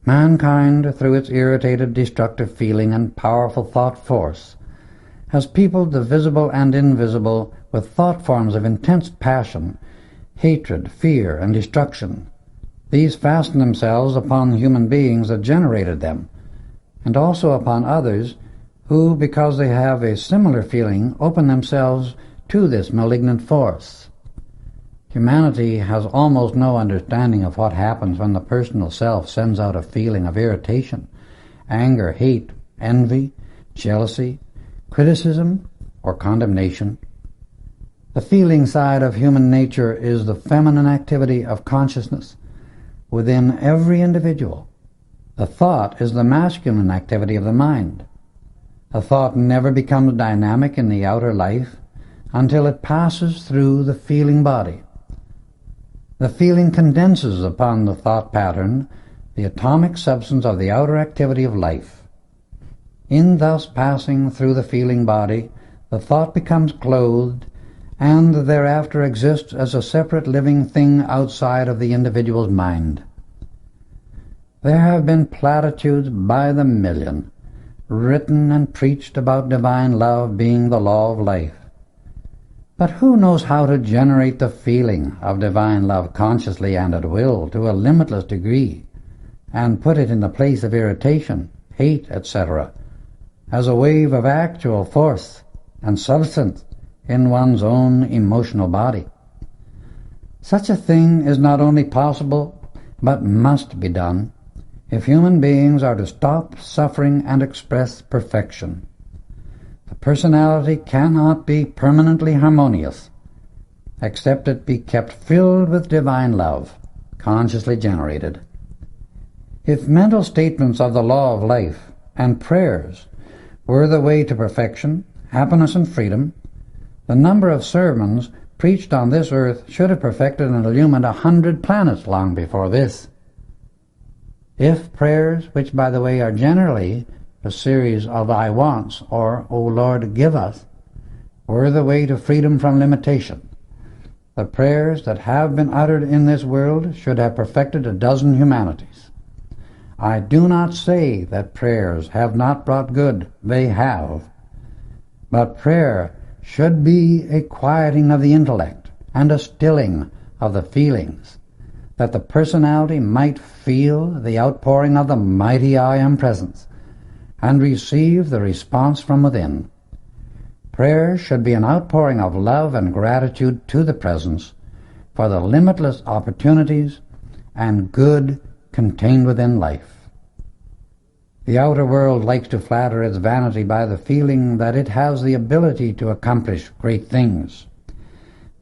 Mankind, through its irritated, destructive feeling and powerful thought force, has peopled the visible and invisible with thought forms of intense passion, hatred, fear, and destruction. These fasten themselves upon the human beings that generated them, and also upon others who, because they have a similar feeling, open themselves to this malignant force. Humanity has almost no understanding of what happens when the personal self sends out a feeling of irritation, anger, hate, envy, jealousy, criticism, or condemnation. The feeling side of human nature is the feminine activity of consciousness within every individual. The thought is the masculine activity of the mind. The thought never becomes dynamic in the outer life until it passes through the feeling body. The feeling condenses upon the thought pattern the atomic substance of the outer activity of life. In thus passing through the feeling body, the thought becomes clothed and thereafter exists as a separate living thing outside of the individual's mind. There have been platitudes by the million, written and preached about divine love being the law of life. But who knows how to generate the feeling of divine love consciously and at will to a limitless degree, and put it in the place of irritation, hate, etc., as a wave of actual force and substance in one's own emotional body? Such a thing is not only possible, but must be done, if human beings are to stop suffering and express perfection. The personality cannot be permanently harmonious, except it be kept filled with divine love, consciously generated. If mental statements of the law of life and prayers were the way to perfection, happiness, and freedom, the number of sermons preached on this earth should have perfected and illumined 100 planets long before this. If prayers, which by the way are generally a series of I wants or O Lord give us, were the way to freedom from limitation, the prayers that have been uttered in this world should have perfected a dozen humanities. I do not say that prayers have not brought good, they have. But prayer should be a quieting of the intellect and a stilling of the feelings, that the personality might feel the outpouring of the mighty I Am Presence and receive the response from within. Prayer should be an outpouring of love and gratitude to the Presence for the limitless opportunities and good contained within life. The outer world likes to flatter its vanity by the feeling that it has the ability to accomplish great things.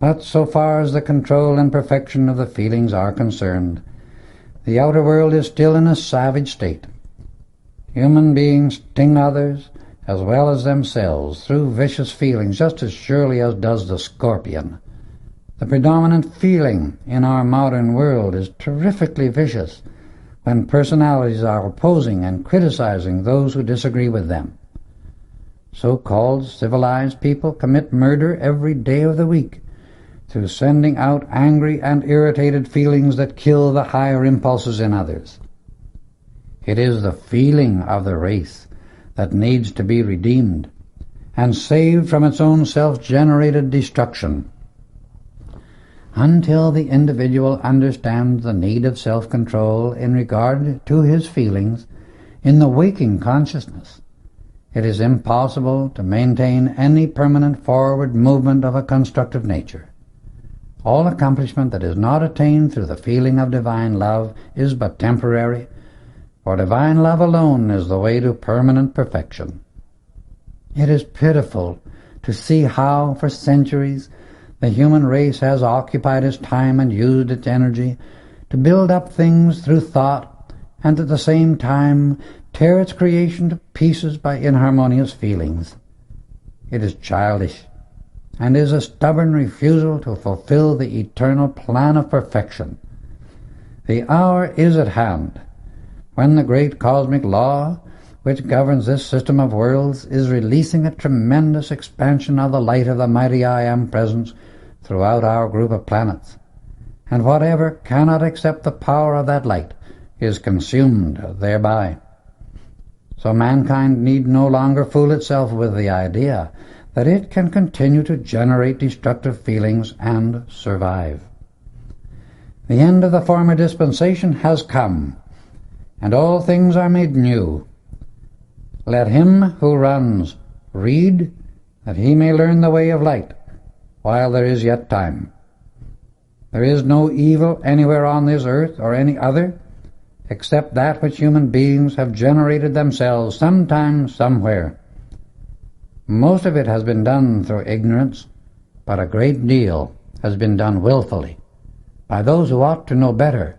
But so far as the control and perfection of the feelings are concerned, the outer world is still in a savage state. Human beings sting others as well as themselves through vicious feelings just as surely as does the scorpion. The predominant feeling in our modern world is terrifically vicious when personalities are opposing and criticizing those who disagree with them. So-called civilized people commit murder every day of the week through sending out angry and irritated feelings that kill the higher impulses in others. It is the feeling of the race that needs to be redeemed and saved from its own self-generated destruction. Until the individual understands the need of self-control in regard to his feelings in the waking consciousness, it is impossible to maintain any permanent forward movement of a constructive nature. All accomplishment that is not attained through the feeling of divine love is but temporary, for divine love alone is the way to permanent perfection. It is pitiful to see how, for centuries, the human race has occupied its time and used its energy to build up things through thought, and at the same time tear its creation to pieces by inharmonious feelings. It is childish, and is a stubborn refusal to fulfill the eternal plan of perfection. The hour is at hand when the great cosmic law which governs this system of worlds is releasing a tremendous expansion of the light of the mighty I Am Presence throughout our group of planets, and whatever cannot accept the power of that light is consumed thereby. So mankind need no longer fool itself with the idea that it can continue to generate destructive feelings and survive. The end of the former dispensation has come, and all things are made new. Let him who runs read, that he may learn the way of light, while there is yet time. There is no evil anywhere on this earth or any other, except that which human beings have generated themselves sometime, somewhere. Most of it has been done through ignorance, but a great deal has been done willfully by those who ought to know better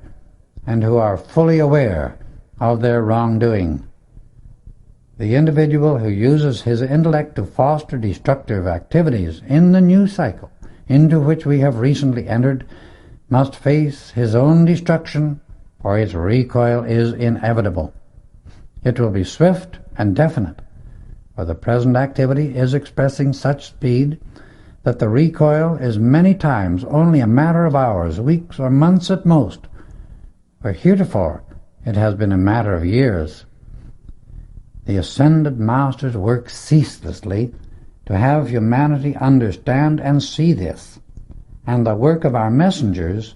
and who are fully aware of their wrongdoing. The individual who uses his intellect to foster destructive activities in the new cycle into which we have recently entered must face his own destruction, for its recoil is inevitable. It will be swift and definite, for the present activity is expressing such speed that the recoil is many times only a matter of hours, weeks, or months at most, where heretofore it has been a matter of years. The ascended masters work ceaselessly to have humanity understand and see this, and the work of our messengers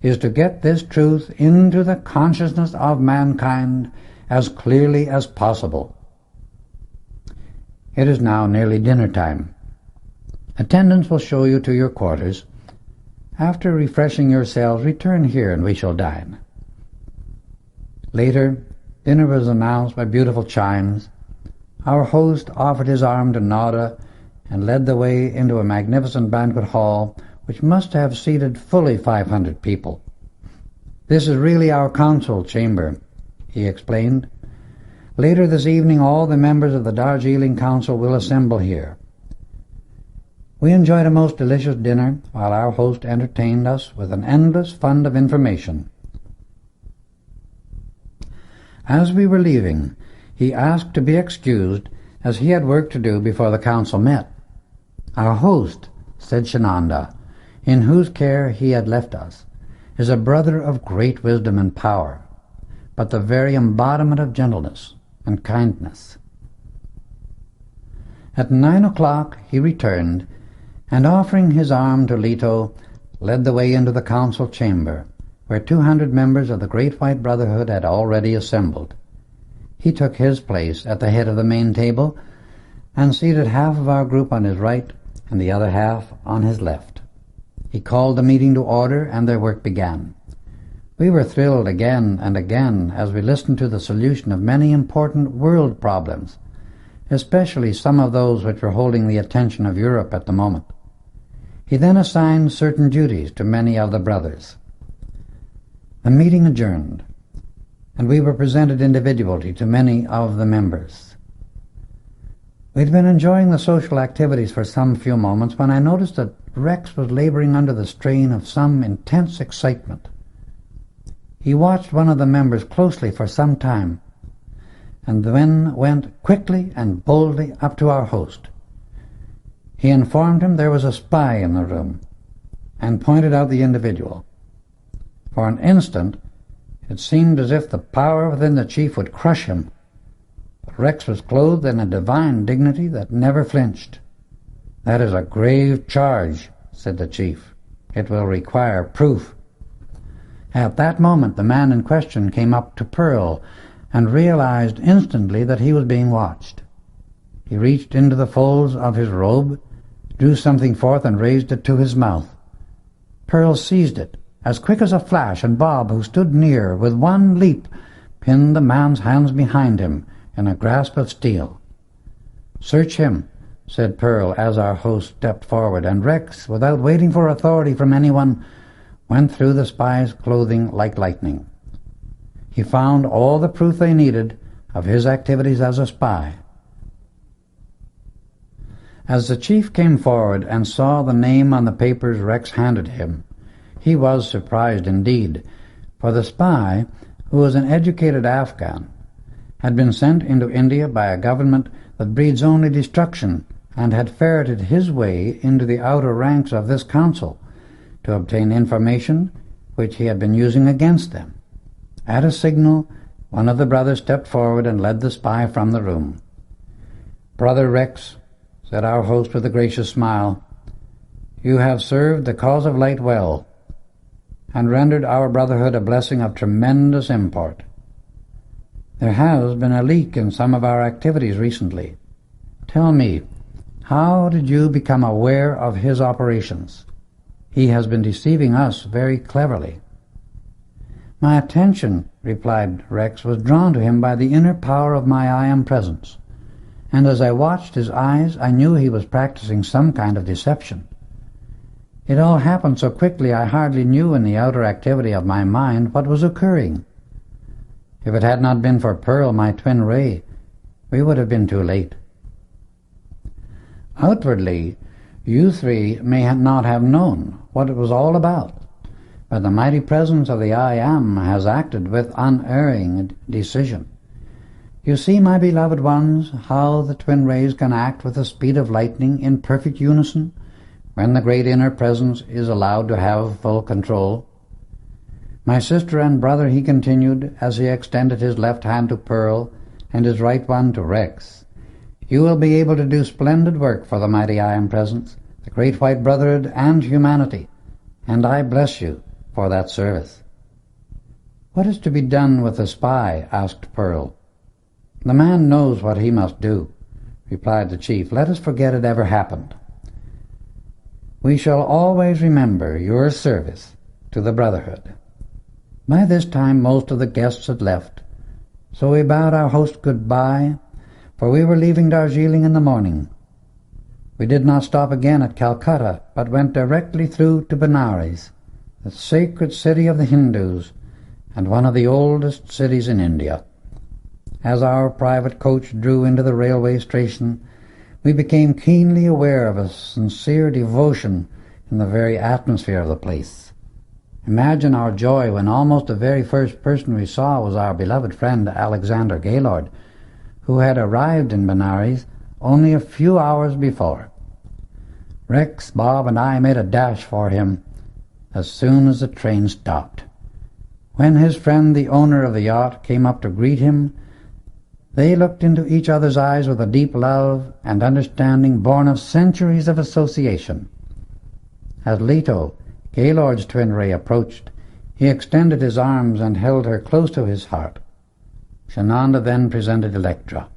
is to get this truth into the consciousness of mankind as clearly as possible. It is now nearly dinner time. Attendants will show you to your quarters. After refreshing yourselves, return here and we shall dine. Later, dinner was announced by beautiful chimes. Our host offered his arm to Nada and led the way into a magnificent banquet hall which must have seated fully 500 people. This is really our council chamber, he explained. Later this evening all the members of the Darjeeling Council will assemble here. We enjoyed a most delicious dinner while our host entertained us with an endless fund of information. As we were leaving, he asked to be excused as he had work to do before the council met. Our host, said Shananda, in whose care he had left us, is a brother of great wisdom and power, but the very embodiment of gentleness and kindness. At 9 o'clock he returned, and offering his arm to Leto, led the way into the council chamber, where 200 members of the Great White Brotherhood had already assembled. He took his place at the head of the main table, and seated half of our group on his right and the other half on his left. He called the meeting to order, and their work began. We were thrilled again and again as we listened to the solution of many important world problems, especially some of those which were holding the attention of Europe at the moment. He then assigned certain duties to many of the brothers. The meeting adjourned, and we were presented individually to many of the members. We'd been enjoying the social activities for some few moments when I noticed that Rex was laboring under the strain of some intense excitement. He watched one of the members closely for some time, and then went quickly and boldly up to our host. He informed him there was a spy in the room, and pointed out the individual. For an instant, it seemed as if the power within the chief would crush him. But Rex was clothed in a divine dignity that never flinched. "That is a grave charge," said the chief. "It will require proof." At that moment the man in question came up to Pearl and realized instantly that he was being watched. He reached into the folds of his robe, drew something forth and raised it to his mouth. Pearl seized it as quick as a flash, and Bob, who stood near, with one leap pinned the man's hands behind him in a grasp of steel. "Search him," said Pearl as our host stepped forward, and Rex, without waiting for authority from anyone, went through the spy's clothing like lightning. He found all the proof they needed of his activities as a spy. As the chief came forward and saw the name on the papers Rex handed him, he was surprised indeed, for the spy, who was an educated Afghan, had been sent into India by a government that breeds only destruction, and had ferreted his way into the outer ranks of this council to obtain information which he had been using against them. At a signal, one of the brothers stepped forward and led the spy from the room. "Brother Rex," said our host with a gracious smile, "you have served the cause of light well, and rendered our brotherhood a blessing of tremendous import. There has been a leak in some of our activities recently. Tell me, how did you become aware of his operations? He has been deceiving us very cleverly." "My attention," replied Rex, "was drawn to him by the inner power of my I Am Presence, and as I watched his eyes, I knew he was practicing some kind of deception. It all happened so quickly I hardly knew in the outer activity of my mind what was occurring. If it had not been for Pearl, my twin ray, we would have been too late. Outwardly, you three may not have known what it was all about, but the mighty presence of the I Am has acted with unerring decision. You see, my beloved ones, how the twin rays can act with the speed of lightning in perfect unison when the great inner presence is allowed to have full control. My sister and brother," he continued, as he extended his left hand to Pearl and his right one to Rex, "you will be able to do splendid work for the mighty I Am Presence, the great white brotherhood, and humanity, and I bless you for that service." "What is to be done with the spy?" asked Pearl. "The man knows what he must do," replied the chief. "Let us forget it ever happened. We shall always remember your service to the brotherhood." By this time most of the guests had left, so we bade our host good-bye, for we were leaving Darjeeling in the morning. We did not stop again at Calcutta, but went directly through to Benares, the sacred city of the Hindus, and one of the oldest cities in India. As our private coach drew into the railway station, we became keenly aware of a sincere devotion in the very atmosphere of the place. Imagine our joy when almost the very first person we saw was our beloved friend Alexander Gaylord, who had arrived in Benares only a few hours before. Rex, Bob, and I made a dash for him as soon as the train stopped. When his friend, the owner of the yacht, came up to greet him, they looked into each other's eyes with a deep love and understanding born of centuries of association. As Leto, Gaylord's twin ray, approached, he extended his arms and held her close to his heart. Shananda then presented Electra.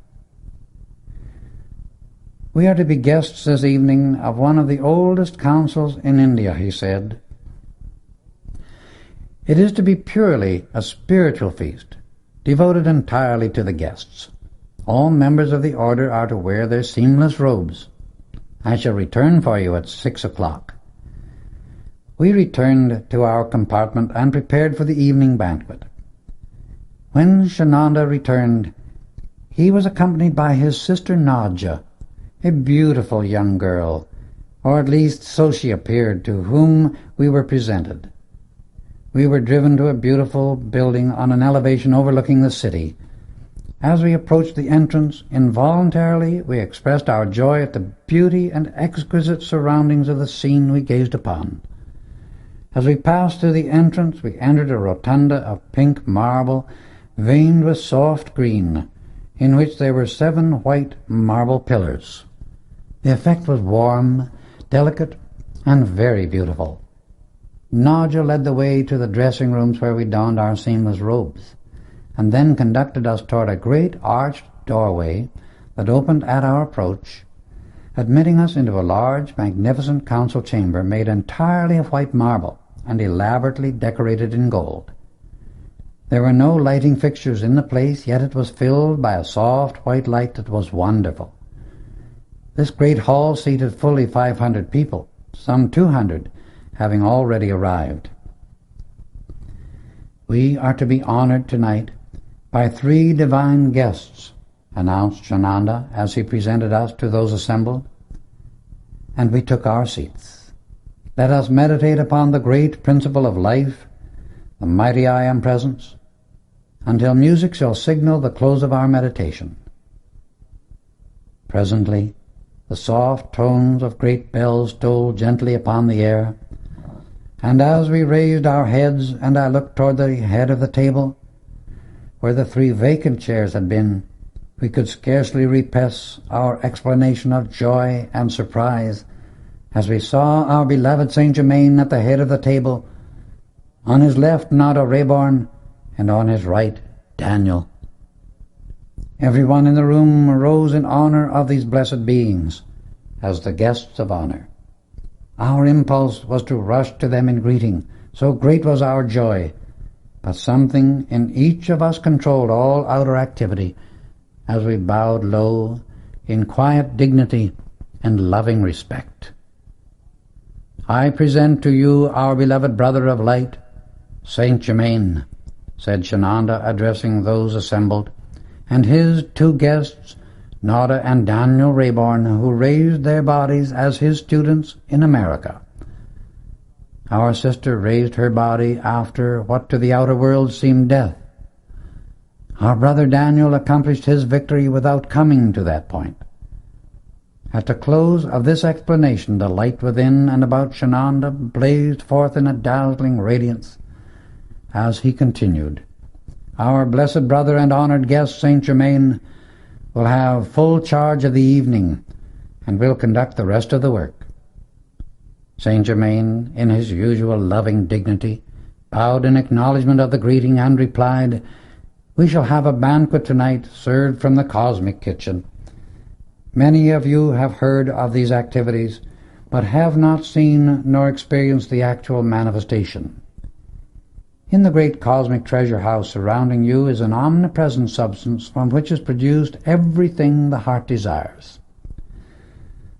"We are to be guests this evening of one of the oldest councils in India," he said. "It is to be purely a spiritual feast, devoted entirely to the guests. All members of the order are to wear their seamless robes. I shall return for you at 6 o'clock. We returned to our compartment and prepared for the evening banquet. When Shananda returned, he was accompanied by his sister Nadja, a beautiful young girl, or at least so she appeared, to whom we were presented. We were driven to a beautiful building on an elevation overlooking the city. As we approached the entrance, involuntarily we expressed our joy at the beauty and exquisite surroundings of the scene we gazed upon. As we passed through the entrance, we entered a rotunda of pink marble, veined with soft green, in which there were 7 white marble pillars. The effect was warm, delicate, and very beautiful. Nadja led the way to the dressing rooms where we donned our seamless robes, and then conducted us toward a great arched doorway that opened at our approach, admitting us into a large, magnificent council chamber made entirely of white marble and elaborately decorated in gold. There were no lighting fixtures in the place, yet it was filled by a soft white light that was wonderful. This great hall seated fully 500 people, some 200 having already arrived. "We are to be honored tonight by 3 divine guests," announced Shananda as he presented us to those assembled. And we took our seats. "Let us meditate upon the great principle of life, the mighty I Am Presence, until music shall signal the close of our meditation." Presently, the soft tones of great bells stole gently upon the air, and as we raised our heads and I looked toward the head of the table, where the 3 vacant chairs had been, we could scarcely repress our exclamation of joy and surprise as we saw our beloved Saint Germain at the head of the table, on his left Nada Reborn, and on his right Daniel. Everyone in the room rose in honor of these blessed beings as the guests of honor. Our impulse was to rush to them in greeting, so great was our joy, but something in each of us controlled all outer activity as we bowed low in quiet dignity and loving respect. "I present to you our beloved brother of light, Saint Germain," said Shananda, addressing those assembled, "and his 2 guests, Nada and Daniel Reborn, who raised their bodies as his students in America." Our sister raised her body after what to the outer world seemed death. Our brother Daniel accomplished his victory without coming to that point. At the close of this explanation, the light within and about Shananda blazed forth in a dazzling radiance as he continued, "Our blessed brother and honored guest, Saint Germain, will have full charge of the evening and will conduct the rest of the work." Saint Germain, in his usual loving dignity, bowed in acknowledgment of the greeting and replied, "We shall have a banquet tonight served from the cosmic kitchen. Many of you have heard of these activities, but have not seen nor experienced the actual manifestation. In the great cosmic treasure house surrounding you is an omnipresent substance from which is produced everything the heart desires.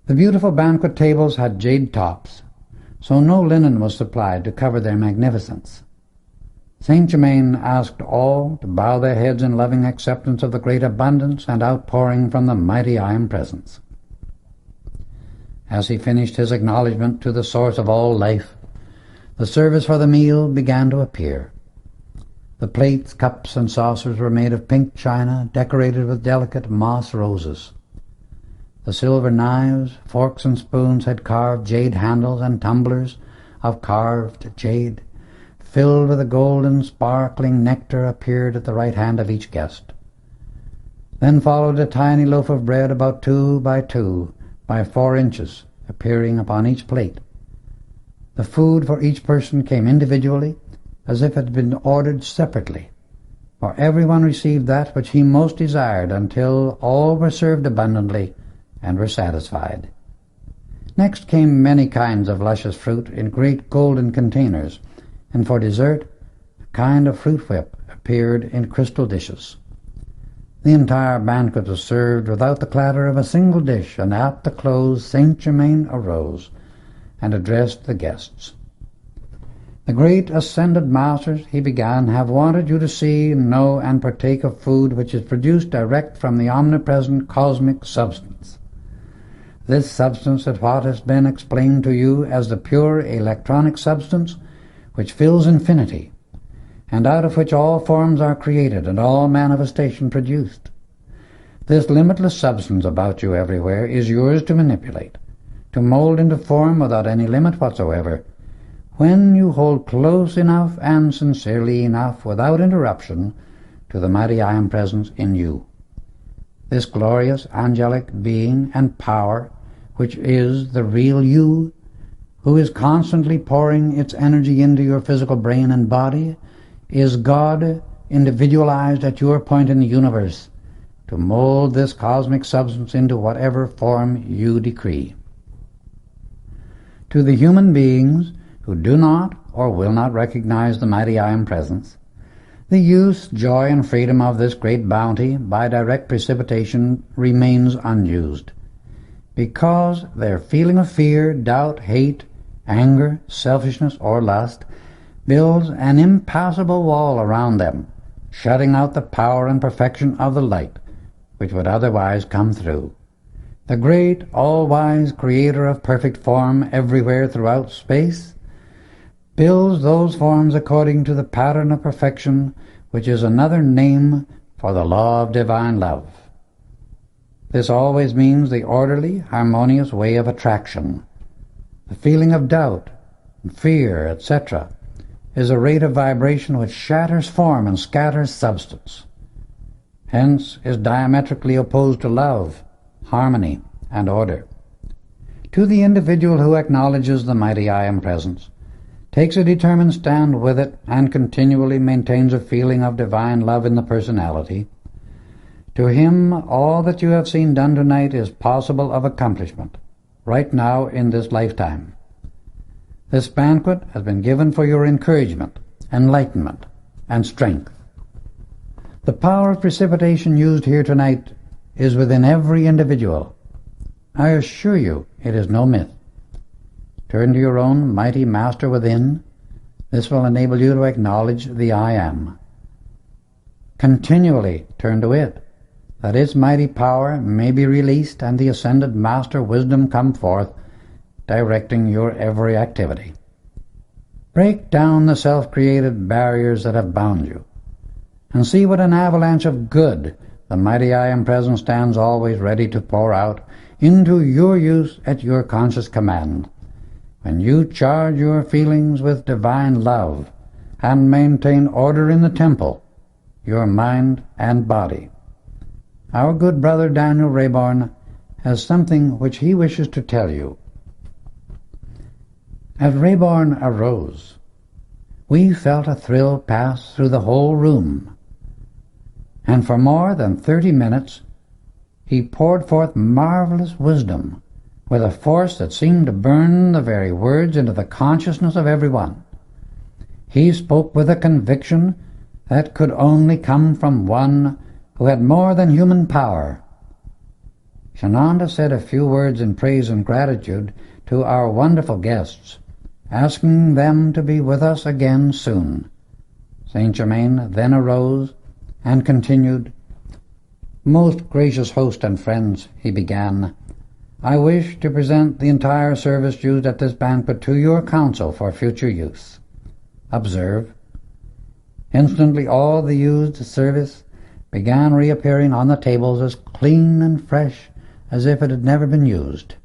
The beautiful banquet tables had jade tops, so no linen was supplied to cover their magnificence. Saint Germain asked all to bow their heads in loving acceptance of the great abundance and outpouring from the mighty I Am Presence. As he finished his acknowledgment to the source of all life, the service for the meal began to appear. The plates, cups, and saucers were made of pink china decorated with delicate moss roses. The silver knives, forks, and spoons had carved jade handles, and tumblers of carved jade, filled with a golden sparkling nectar, appeared at the right hand of each guest. Then followed a tiny loaf of bread about 2 by 2 by 4 inches, appearing upon each plate. The food for each person came individually, as if it had been ordered separately, for everyone received that which he most desired until all were served abundantly and were satisfied. Next came many kinds of luscious fruit in great golden containers, and for dessert a kind of fruit whip appeared in crystal dishes. The entire banquet was served without the clatter of a single dish, and at the close Saint Germain arose and addressed the guests. "The great ascended masters," he began, "have wanted you to see, know, and partake of food which is produced direct from the omnipresent cosmic substance. This substance is what has been explained to you as the pure electronic substance which fills infinity, and out of which all forms are created and all manifestation produced. This limitless substance about you everywhere is yours to manipulate, to mold into form without any limit whatsoever, when you hold close enough and sincerely enough, without interruption, to the mighty I Am Presence in you. This glorious angelic being and power, which is the real you, who is constantly pouring its energy into your physical brain and body, is God individualized at your point in the universe, to mold this cosmic substance into whatever form you decree. To the human beings who do not or will not recognize the mighty I Am Presence, the use, joy, and freedom of this great bounty by direct precipitation remains unused, because their feeling of fear, doubt, hate, anger, selfishness, or lust builds an impassable wall around them, shutting out the power and perfection of the light which would otherwise come through. The great, all-wise Creator of perfect form everywhere throughout space builds those forms according to the pattern of perfection, which is another name for the law of divine love. This always means the orderly, harmonious way of attraction. The feeling of doubt, fear, etc., is a rate of vibration which shatters form and scatters substance. Hence is diametrically opposed to love, harmony, and order. To the individual who acknowledges the mighty I Am Presence, takes a determined stand with it, and continually maintains a feeling of divine love in the personality, to him all that you have seen done tonight is possible of accomplishment, right now in this lifetime. This banquet has been given for your encouragement, enlightenment, and strength. The power of precipitation used here tonight is within every individual. I assure you it is no myth. Turn to your own mighty Master within. This will enable you to acknowledge the I Am. Continually turn to it, that its mighty power may be released and the ascended Master wisdom come forth, directing your every activity. Break down the self-created barriers that have bound you, and see what an avalanche of good the mighty I Am Present stands always ready to pour out into your use at your conscious command, when you charge your feelings with divine love and maintain order in the temple, your mind and body. Our good brother Daniel Rayborn has something which he wishes to tell you. As Rayborn arose, we felt a thrill pass through the whole room, and for more than 30 minutes he poured forth marvelous wisdom with a force that seemed to burn the very words into the consciousness of everyone. He spoke with a conviction that could only come from one who had more than human power. Shananda said a few words in praise and gratitude to our wonderful guests, asking them to be with us again soon. Saint Germain then arose and continued, "Most gracious host and friends," he began, "I wish to present the entire service used at this banquet to your council for future use. Observe." Instantly all the used service began reappearing on the tables as clean and fresh as if it had never been used.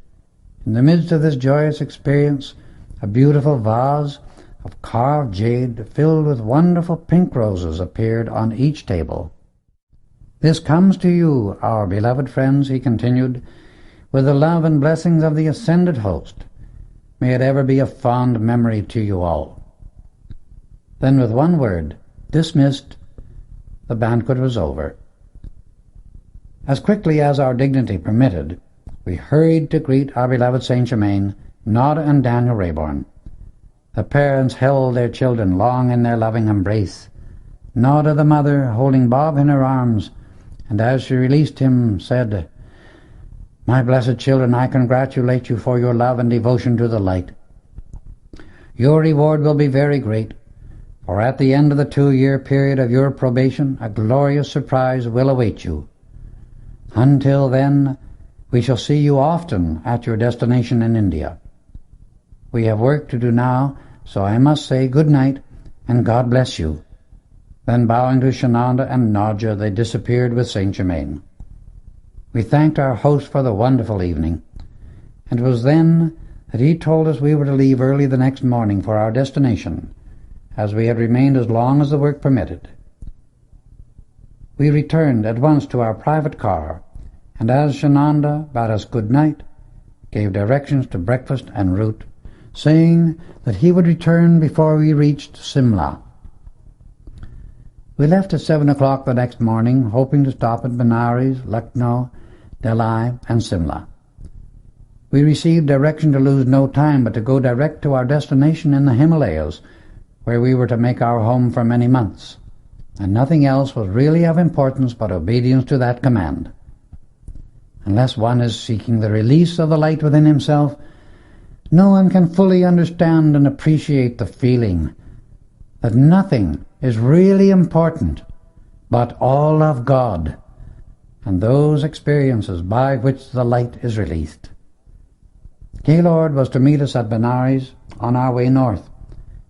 In the midst of this joyous experience, a beautiful vase of carved jade filled with wonderful pink roses appeared on each table. "This comes to you, our beloved friends," he continued, "with the love and blessings of the ascended host. May it ever be a fond memory to you all." Then with one word, dismissed, the banquet was over. As quickly as our dignity permitted, we hurried to greet our beloved Saint Germain, Nada and Daniel Rayborn. The parents held their children long in their loving embrace, Nada the mother holding Bob in her arms, and as she released him said, "My blessed children, I congratulate you for your love and devotion to the light. Your reward will be very great, for at the end of the 2-year period of your probation, a glorious surprise will await you. Until then, we shall see you often at your destination in India. We have work to do now, so I must say good night, and God bless you." Then bowing to Shananda and Nadja, they disappeared with Saint Germain. We thanked our host for the wonderful evening, and it was then that he told us we were to leave early the next morning for our destination, as we had remained as long as the work permitted. We returned at once to our private car, and as Shananda bade us good night, gave directions to breakfast en route, saying that he would return before we reached Simla. We left at 7 o'clock the next morning, hoping to stop at Benares, Lucknow, Delhi, and Simla. We received direction to lose no time, but to go direct to our destination in the Himalayas, where we were to make our home for many months, and nothing else was really of importance but obedience to that command. Unless one is seeking the release of the light within himself, no one can fully understand and appreciate the feeling that nothing is really important but all of God and those experiences by which the light is released. Gaylord was to meet us at Benares on our way north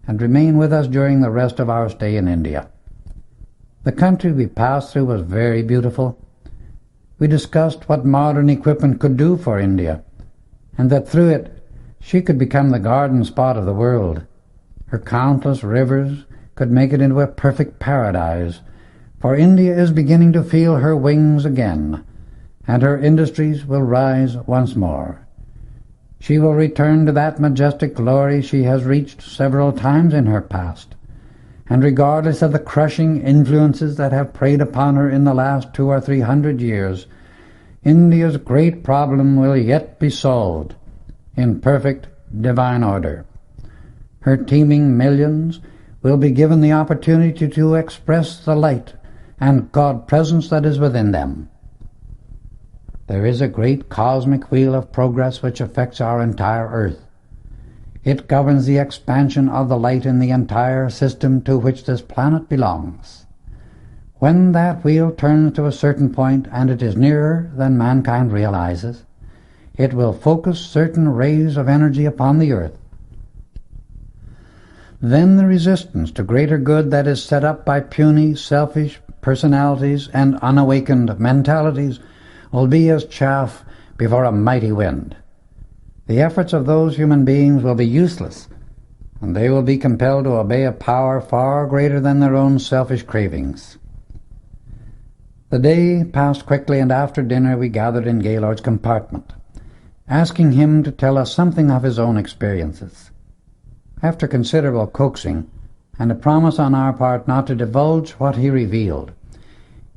and remain with us during the rest of our stay in India. The country we passed through was very beautiful. We discussed what modern equipment could do for India, and that through it she could become the garden spot of the world. Her countless rivers could make it into a perfect paradise, for India is beginning to feel her wings again, and her industries will rise once more. She will return to that majestic glory she has reached several times in her past, and regardless of the crushing influences that have preyed upon her in the last 200 or 300 years, India's great problem will yet be solved in perfect divine order. Her teeming millions will be given the opportunity to express the light and God presence that is within them. There is a great cosmic wheel of progress which affects our entire earth. It governs the expansion of the light in the entire system to which this planet belongs. When that wheel turns to a certain point, and it is nearer than mankind realizes, it will focus certain rays of energy upon the earth. Then the resistance to greater good that is set up by puny, selfish personalities and unawakened mentalities will be as chaff before a mighty wind. The efforts of those human beings will be useless, and they will be compelled to obey a power far greater than their own selfish cravings. The day passed quickly, and after dinner we gathered in Gaylord's compartment, asking him to tell us something of his own experiences. After considerable coaxing, and a promise on our part not to divulge what he revealed,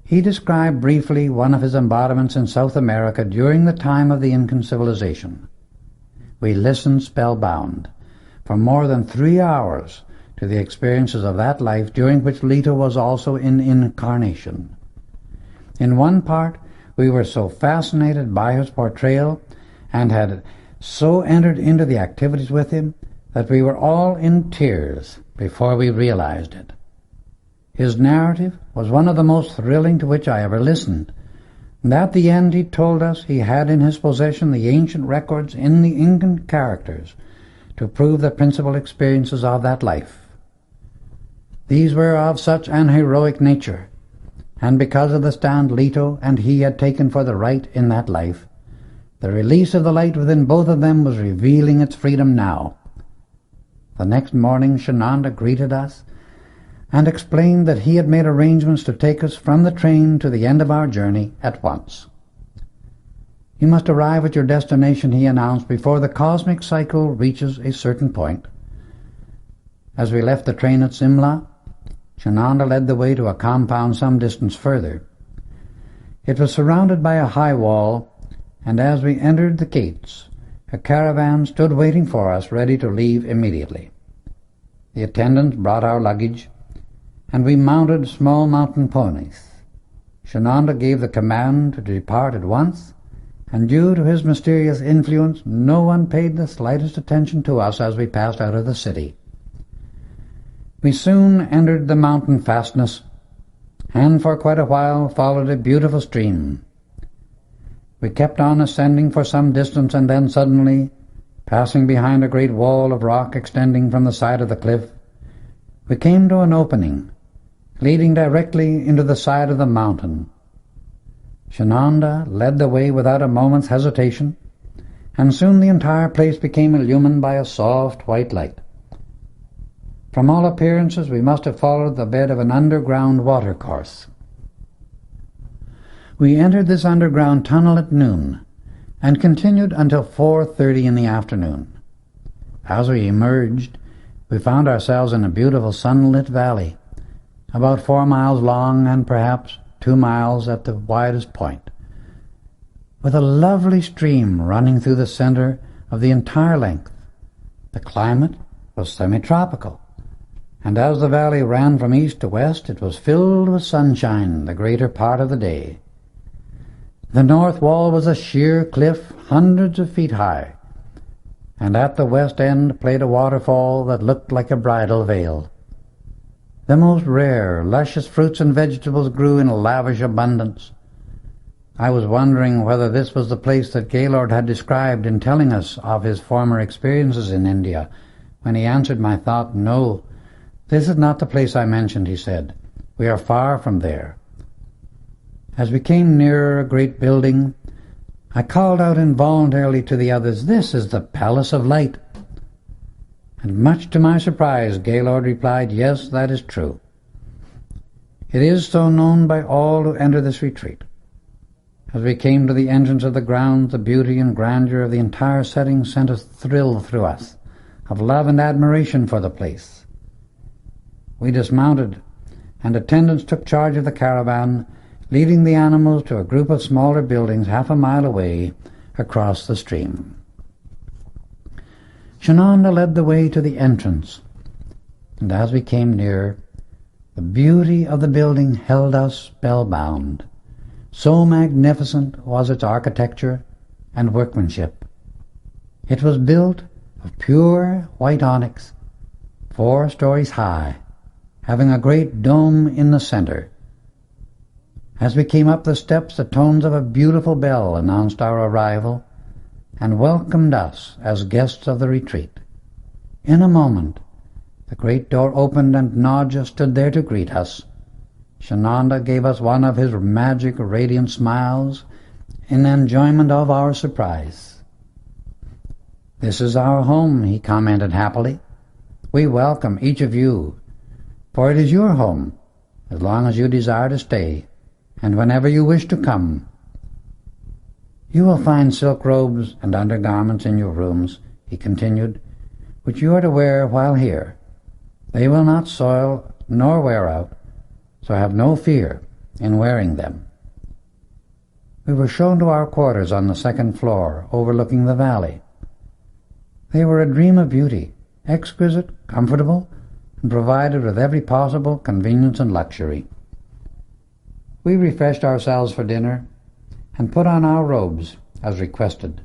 he described briefly one of his embodiments in South America during the time of the Incan civilization. We listened spellbound for more than 3 hours to the experiences of that life, during which Leto was also in incarnation. In one part, we were so fascinated by his portrayal and had so entered into the activities with him that we were all in tears before we realized it. His narrative was one of the most thrilling to which I ever listened, and at the end he told us he had in his possession the ancient records in the Incan characters to prove the principal experiences of that life. These were of such an heroic nature, and because of the stand Leto and he had taken for the right in that life, the release of the light within both of them was revealing its freedom now. The next morning Shananda greeted us and explained that he had made arrangements to take us from the train to the end of our journey at once. You must arrive at your destination, he announced, before the cosmic cycle reaches a certain point. As we left the train at Simla, Shananda led the way to a compound some distance further. It was surrounded by a high wall, and as we entered the gates, a caravan stood waiting for us, ready to leave immediately. The attendants brought our luggage, and we mounted small mountain ponies. Shananda gave the command to depart at once, and due to his mysterious influence, no one paid the slightest attention to us as we passed out of the city. We soon entered the mountain fastness, and for quite a while followed a beautiful stream. We kept on ascending for some distance, and then suddenly, passing behind a great wall of rock extending from the side of the cliff, we came to an opening leading directly into the side of the mountain. Shananda led the way without a moment's hesitation, and soon the entire place became illumined by a soft white light. From all appearances we must have followed the bed of an underground watercourse. We entered this underground tunnel at noon, and continued until 4:30 in the afternoon. As we emerged, we found ourselves in a beautiful sunlit valley, about 4 miles long and perhaps 2 miles at the widest point, with a lovely stream running through the center of the entire length. The climate was semi-tropical, and as the valley ran from east to west, it was filled with sunshine the greater part of the day. The north wall was a sheer cliff hundreds of feet high, and at the west end played a waterfall that looked like a bridal veil. The most rare, luscious fruits and vegetables grew in lavish abundance. I was wondering whether this was the place that Gaylord had described in telling us of his former experiences in India, when he answered my thought, "No, this is not the place I mentioned," he said. "We are far from there." As we came nearer a great building, I called out involuntarily to the others, "This is the Palace of Light." And much to my surprise, Gaylord replied, "Yes, that is true. It is so known by all who enter this retreat." As we came to the entrance of the grounds, the beauty and grandeur of the entire setting sent a thrill through us of love and admiration for the place. We dismounted, and attendants took charge of the caravan, leading the animals to a group of smaller buildings half a mile away across the stream. Shananda led the way to the entrance, and as we came near, the beauty of the building held us spellbound. So magnificent was its architecture and workmanship. It was built of pure white onyx, 4 stories high, having a great dome in the center. As we came up the steps, the tones of a beautiful bell announced our arrival and welcomed us as guests of the retreat. In a moment, the great door opened and Naja stood there to greet us. Shananda gave us one of his magic, radiant smiles in enjoyment of our surprise. "This is our home," he commented happily. "We welcome each of you, for it is your home, as long as you desire to stay, and whenever you wish to come. You will find silk robes and undergarments in your rooms," he continued, "which you are to wear while here. They will not soil nor wear out, so have no fear in wearing them." We were shown to our quarters on the 2nd floor, overlooking the valley. They were a dream of beauty, exquisite, comfortable, and provided with every possible convenience and luxury. We refreshed ourselves for dinner and put on our robes as requested.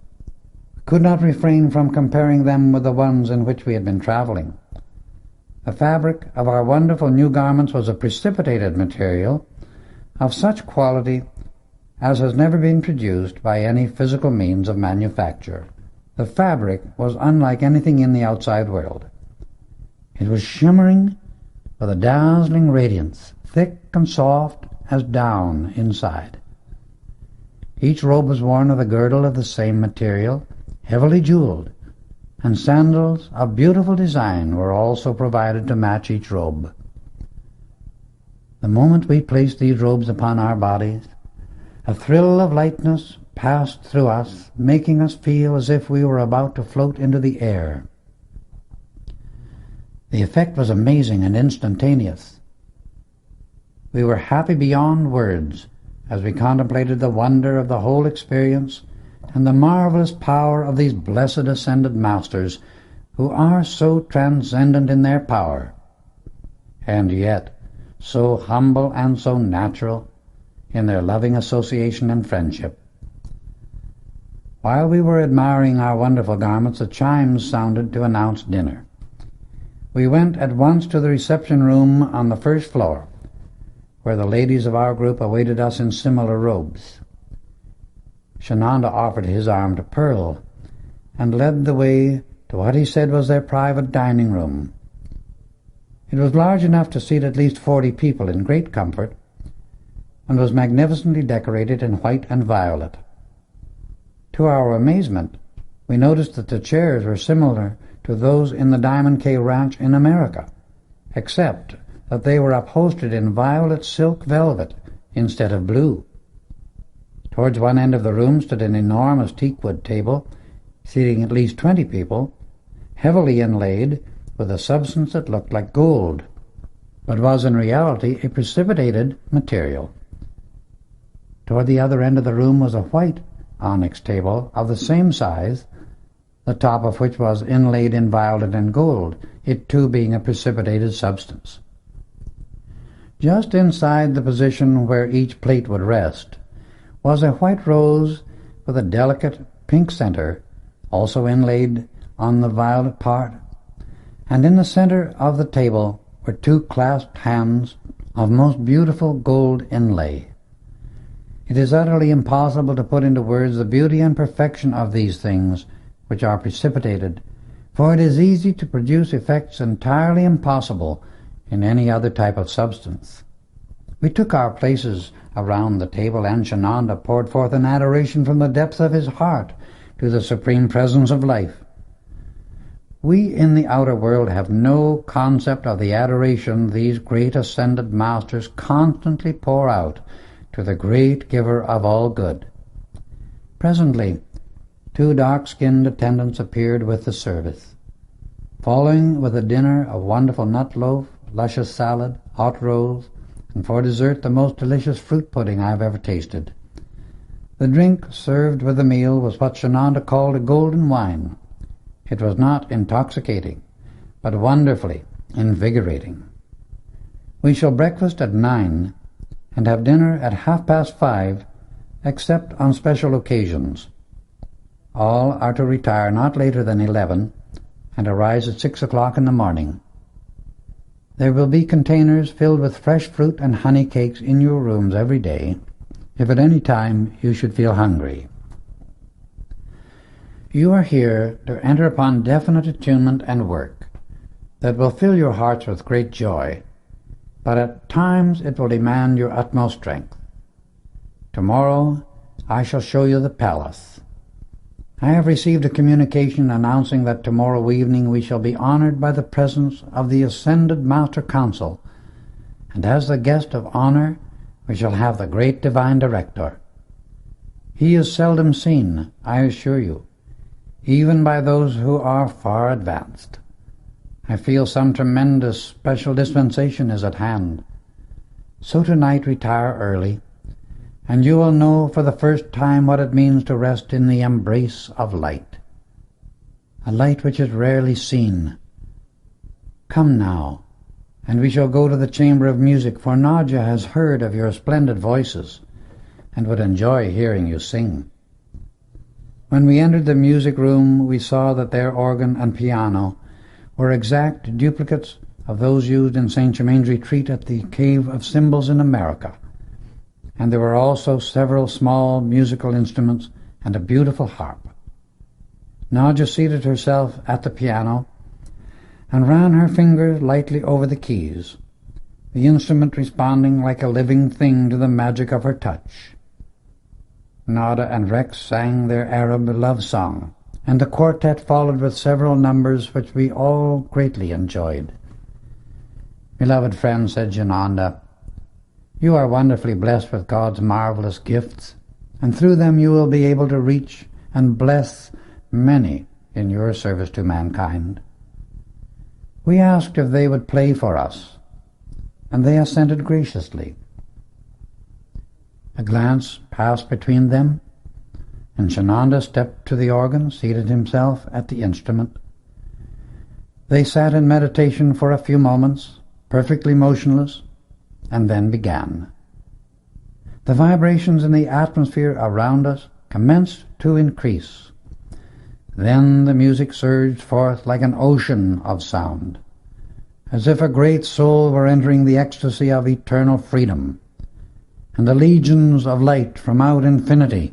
We could not refrain from comparing them with the ones in which we had been traveling. The fabric of our wonderful new garments was a precipitated material of such quality as has never been produced by any physical means of manufacture. The fabric was unlike anything in the outside world. It was shimmering with a dazzling radiance, thick and soft as down inside. Each robe was worn with a girdle of the same material, heavily jeweled, and sandals of beautiful design were also provided to match each robe. The moment we placed these robes upon our bodies, a thrill of lightness passed through us, making us feel as if we were about to float into the air. The effect was amazing and instantaneous. We were happy beyond words as we contemplated the wonder of the whole experience and the marvelous power of these blessed ascended masters who are so transcendent in their power, and yet so humble and so natural in their loving association and friendship. While we were admiring our wonderful garments, the chimes sounded to announce dinner. We went at once to the reception room on the 1st floor, where the ladies of our group awaited us in similar robes. Shananda offered his arm to Pearl and led the way to what he said was their private dining room. It was large enough to seat at least 40 people in great comfort, and was magnificently decorated in white and violet. To our amazement, we noticed that the chairs were similar to those in the Diamond K Ranch in America, except that they were upholstered in violet silk velvet instead of blue. Towards one end of the room stood an enormous teakwood table, seating at least 20 people, heavily inlaid with a substance that looked like gold. but was in reality a precipitated material. Toward the other end of the room was a white onyx table of the same size, the top of which was inlaid in violet and gold, it too being a precipitated substance. Just inside the position where each plate would rest was a white rose with a delicate pink center, also inlaid on the violet part, and in the center of the table were two clasped hands of most beautiful gold inlay. It is utterly impossible to put into words the beauty and perfection of these things which are precipitated, for it is easy to produce effects entirely impossible in any other type of substance. We took our places around the table, and Shananda poured forth an adoration from the depths of his heart to the Supreme Presence of Life. We in the outer world have no concept of the adoration these great ascended masters constantly pour out to the great giver of all good. Presently, two dark-skinned attendants appeared with the service, following with a dinner of wonderful nut loaf, luscious salad, hot rolls, and for dessert the most delicious fruit pudding I have ever tasted. The drink served with the meal was what Shananda called a golden wine. It was not intoxicating, but wonderfully invigorating. We shall breakfast at 9 and have dinner at 5:30, except on special occasions. All are to retire not later than 11 and arise at 6 o'clock in the morning. There will be containers filled with fresh fruit and honey cakes in your rooms every day, if at any time you should feel hungry. You are here to enter upon definite attunement and work that will fill your hearts with great joy, but at times it will demand your utmost strength. Tomorrow I shall show you the palace. I have received a communication announcing that tomorrow evening we shall be honored by the presence of the Ascended Master Council, and as the guest of honor we shall have the great Divine Director. He is seldom seen, I assure you, even by those who are far advanced. I feel some tremendous special dispensation is at hand. So tonight retire early, and you will know for the first time what it means to rest in the embrace of light, a light which is rarely seen. Come now, and we shall go to the chamber of music, for Nadia has heard of your splendid voices, and would enjoy hearing you sing. When we entered the music room, we saw that their organ and piano were exact duplicates of those used in St. Germain's retreat at the Cave of Symbols in America, and there were also several small musical instruments and a beautiful harp. Nadia seated herself at the piano and ran her fingers lightly over the keys, the instrument responding like a living thing to the magic of her touch. Nada and Rex sang their Arab love song, and the quartet followed with several numbers which we all greatly enjoyed. "Beloved friend," said Jananda, "you are wonderfully blessed with God's marvelous gifts, and through them you will be able to reach and bless many in your service to mankind." We asked if they would play for us, and they assented graciously. A glance passed between them, and Shananda stepped to the organ, seated himself at the instrument. They sat in meditation for a few moments, perfectly motionless, and then began. The vibrations in the atmosphere around us commenced to increase. Then the music surged forth like an ocean of sound, as if a great soul were entering the ecstasy of eternal freedom, and the legions of light from out infinity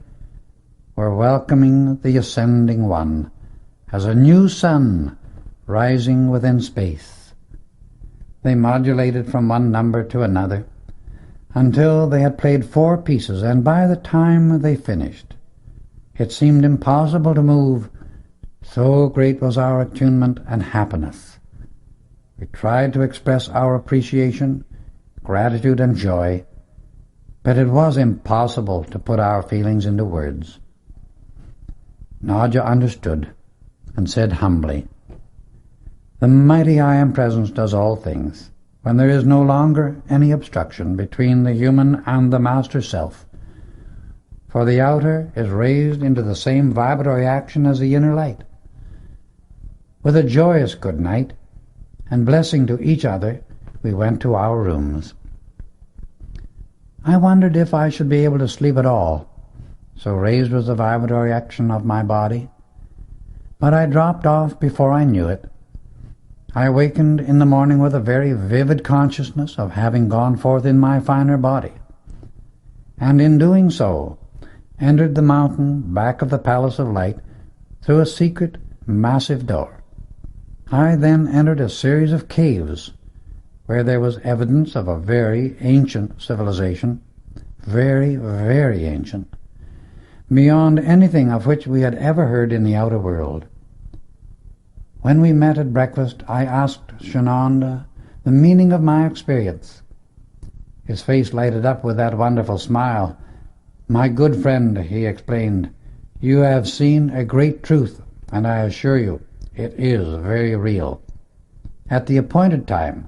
were welcoming the ascending one as a new sun rising within space. They modulated from one number to another until they had played 4 pieces, and by the time they finished, it seemed impossible to move, so great was our attunement and happiness. We tried to express our appreciation, gratitude, and joy, but it was impossible to put our feelings into words. Nadia understood and said humbly, "The mighty I Am Presence does all things. when there is no longer any obstruction between the human and the master self, for the outer is raised into the same vibratory action as the inner light. With a joyous good night and blessing to each other, we went to our rooms. I wondered if I should be able to sleep at all, so raised was the vibratory action of my body, but I dropped off before I knew it. I awakened in the morning with a very vivid consciousness of having gone forth in my finer body, and in doing so entered the mountain back of the Palace of Light through a secret, massive door. I then entered a series of caves where there was evidence of a very ancient civilization, very, very ancient, beyond anything of which we had ever heard in the outer world. When we met at breakfast, I asked Shananda the meaning of my experience. His face lighted up with that wonderful smile. "My good friend," he explained, "you have seen a great truth, and I assure you it is very real. At the appointed time,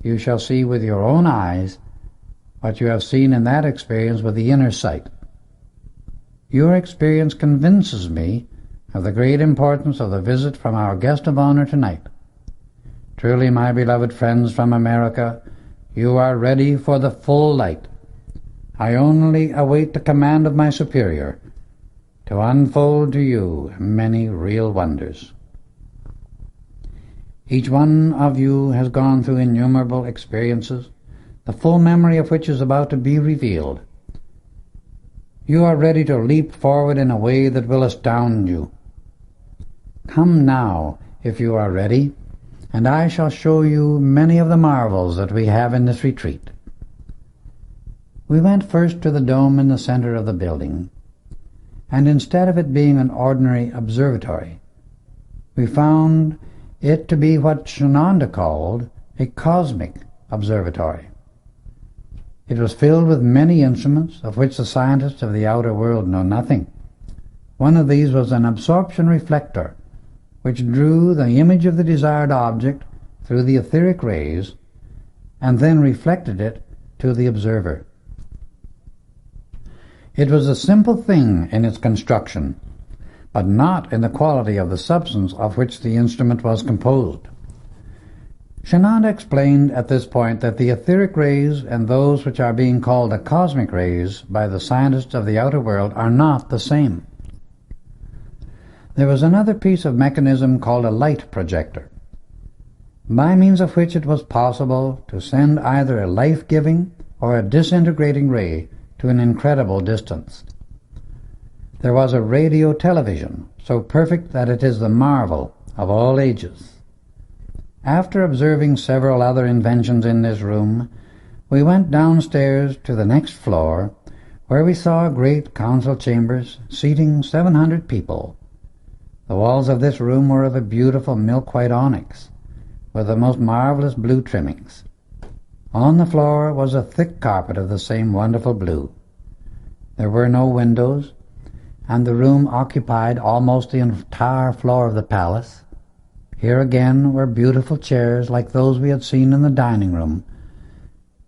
you shall see with your own eyes what you have seen in that experience with the inner sight. Your experience convinces me of the great importance of the visit from our guest of honor tonight. Truly, my beloved friends from America, you are ready for the full light. I only await the command of my superior to unfold to you many real wonders. Each one of you has gone through innumerable experiences, the full memory of which is about to be revealed. You are ready to leap forward in a way that will astound you. Come now, if you are ready, and I shall show you many of the marvels that we have in this retreat." We went first to the dome in the center of the building, and instead of it being an ordinary observatory, we found it to be what Shananda called a cosmic observatory. It was filled with many instruments of which the scientists of the outer world know nothing. One of these was an absorption reflector, which drew the image of the desired object through the etheric rays and then reflected it to the observer. It was a simple thing in its construction, but not in the quality of the substance of which the instrument was composed. Shananda explained at this point that the etheric rays and those which are being called the cosmic rays by the scientists of the outer world are not the same. There was another piece of mechanism called a light projector, by means of which it was possible to send either a life-giving or a disintegrating ray to an incredible distance. There was a radio television, so perfect that it is the marvel of all ages. After observing several other inventions in this room, we went downstairs to the next floor, where we saw great council chambers seating 700 people. The walls of this room were of a beautiful milk-white onyx, with the most marvelous blue trimmings. On the floor was a thick carpet of the same wonderful blue. There were no windows, and the room occupied almost the entire floor of the palace. Here again were beautiful chairs like those we had seen in the dining room,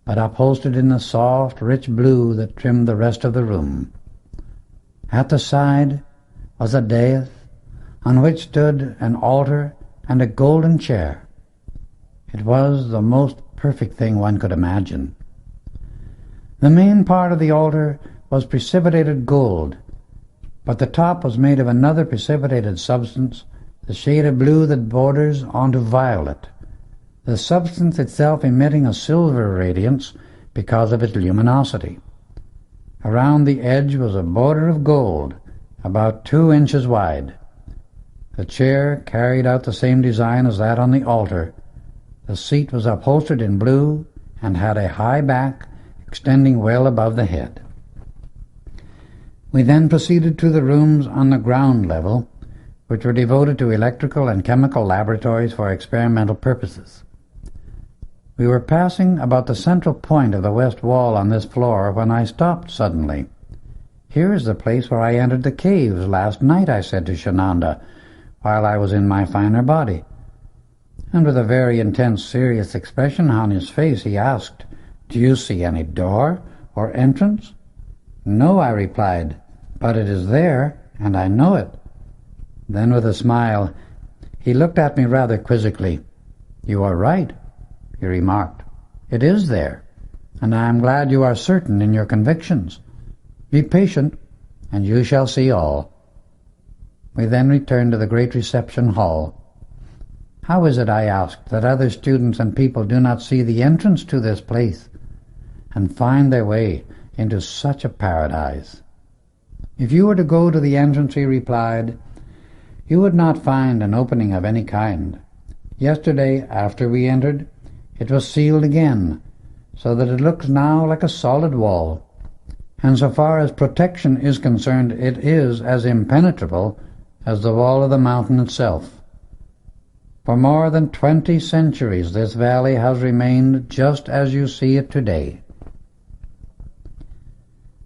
but upholstered in the soft, rich blue that trimmed the rest of the room. At the side was a dais, on which stood an altar and a golden chair. It was the most perfect thing one could imagine. The main part of the altar was precipitated gold, but the top was made of another precipitated substance, the shade of blue that borders onto violet, the substance itself emitting a silver radiance because of its luminosity. Around the edge was a border of gold, about 2 inches wide. The chair carried out the same design as that on the altar. The seat was upholstered in blue and had a high back extending well above the head. We then proceeded to the rooms on the ground level, which were devoted to electrical and chemical laboratories for experimental purposes. We were passing about the central point of the west wall on this floor when I stopped suddenly. "Here is the place where I entered the caves last night," I said to Shananda, while I was in my finer body. and with a very intense, serious expression on his face, he asked, "Do you see any door or entrance?" "No," I replied, "but it is there, and I know it." Then with a smile, he looked at me rather quizzically. "You are right," he remarked. "It is there, and I am glad you are certain in your convictions. Be patient, and you shall see all." We then returned to the great reception hall. "How is it," I asked, "that other students and people do not see the entrance to this place and find their way into such a paradise?" "If you were to go to the entrance," he replied, "you would not find an opening of any kind. Yesterday, after we entered, it was sealed again, so that it looks now like a solid wall, and so far as protection is concerned, it is as impenetrable as the wall of the mountain itself. For more than 20 centuries this valley has remained just as you see it today.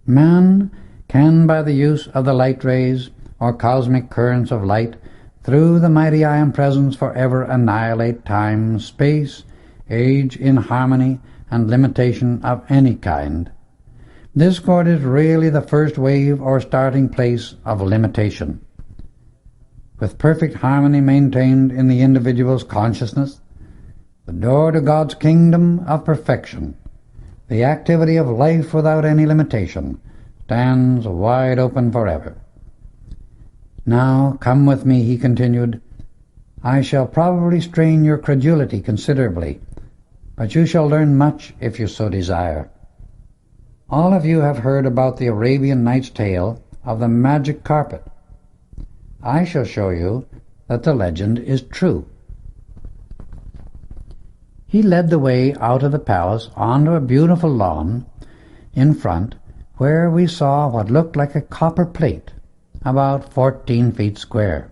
Man can, by the use of the light rays or cosmic currents of light, through the mighty I Am Presence forever annihilate time, space, age, inharmony, and limitation of any kind. Discord is really the first wave or starting place of limitation. With perfect harmony maintained in the individual's consciousness, the door to God's kingdom of perfection, the activity of life without any limitation, stands wide open forever. "Now come with me," he continued. "I shall probably strain your credulity considerably, but you shall learn much if you so desire. All of you have heard about the Arabian Nights' tale of the magic carpet. I shall show you that the legend is true." He led the way out of the palace onto a beautiful lawn in front, where we saw what looked like a copper plate, about 14 feet square.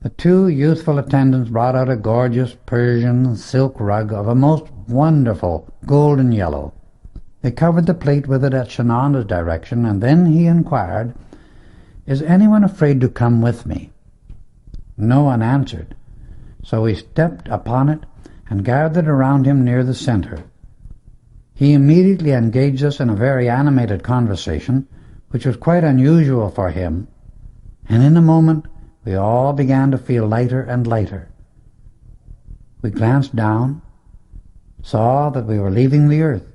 The two youthful attendants brought out a gorgeous Persian silk rug of a most wonderful golden yellow. They covered the plate with it at Shananda's direction, and then he inquired, "Is anyone afraid to come with me?" No one answered, so we stepped upon it and gathered around him near the center. He immediately engaged us in a very animated conversation, which was quite unusual for him, and in a moment we all began to feel lighter and lighter. We glanced down, saw that we were leaving the earth,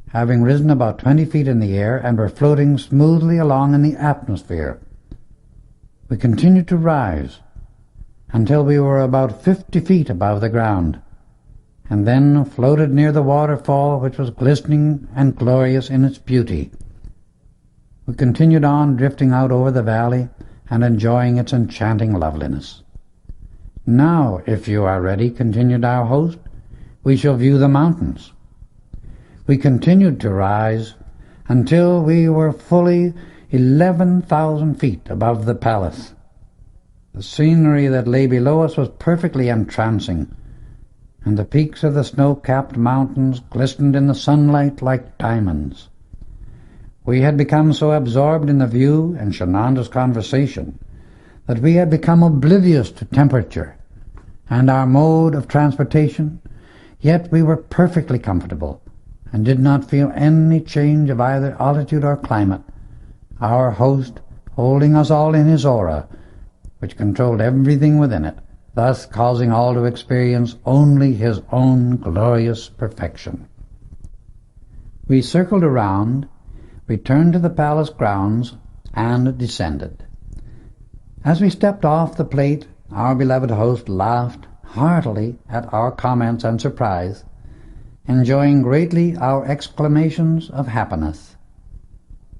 having risen about 20 feet in the air, and were floating smoothly along in the atmosphere. We continued to rise until we were about 50 feet above the ground, and then floated near the waterfall, which was glistening and glorious in its beauty. We continued on, drifting out over the valley and enjoying its enchanting loveliness. "Now, if you are ready," continued our host, "we shall view the mountains." We continued to rise until we were fully 11,000 feet above the palace. The scenery that lay below us was perfectly entrancing, and the peaks of the snow-capped mountains glistened in the sunlight like diamonds. We had become so absorbed in the view and Shananda's conversation that we had become oblivious to temperature and our mode of transportation, yet we were perfectly comfortable and did not feel any change of either altitude or climate, our host holding us all in his aura, which controlled everything within it, thus causing all to experience only his own glorious perfection. We circled around, returned to the palace grounds, and descended. As we stepped off the plate, our beloved host laughed heartily at our comments and surprise, enjoying greatly our exclamations of happiness.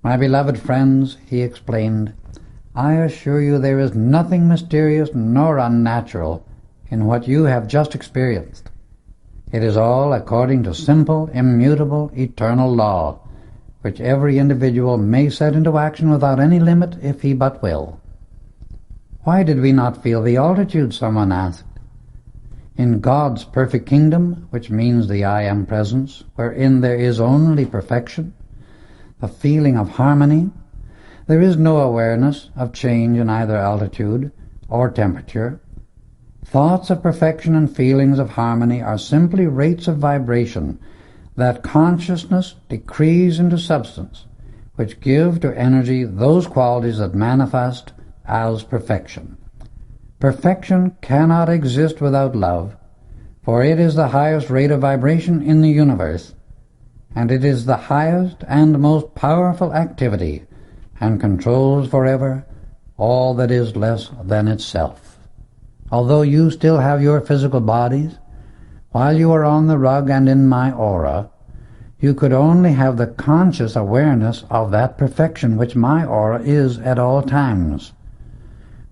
"My beloved friends," he explained, "I assure you there is nothing mysterious nor unnatural in what you have just experienced. It is all according to simple, immutable, eternal law, which every individual may set into action without any limit if he but will." "Why did we not feel the altitude?" someone asked. "In God's perfect kingdom, which means the I Am Presence, wherein there is only perfection, the feeling of harmony, there is no awareness of change in either altitude or temperature, Thoughts of perfection and feelings of harmony are simply rates of vibration that consciousness decrees into substance, which give to energy those qualities that manifest as perfection. Perfection cannot exist without love, for it is the highest rate of vibration in the universe, and it is the highest and most powerful activity, and controls forever all that is less than itself. Although you still have your physical bodies, while you are on the rug and in my aura, you could only have the conscious awareness of that perfection which my aura is at all times.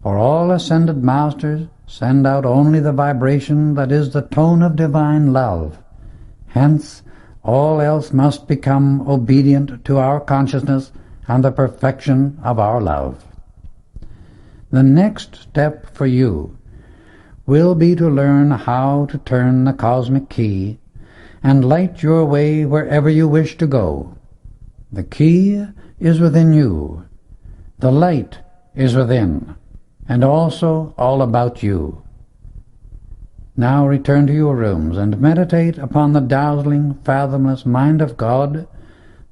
For all ascended masters send out only the vibration that is the tone of divine love. Hence, all else must become obedient to our consciousness and the perfection of our love. The next step for you will be to learn how to turn the cosmic key and light your way wherever you wish to go. The key is within you. The light is within, and also all about you. Now return to your rooms and meditate upon the dazzling, fathomless mind of God,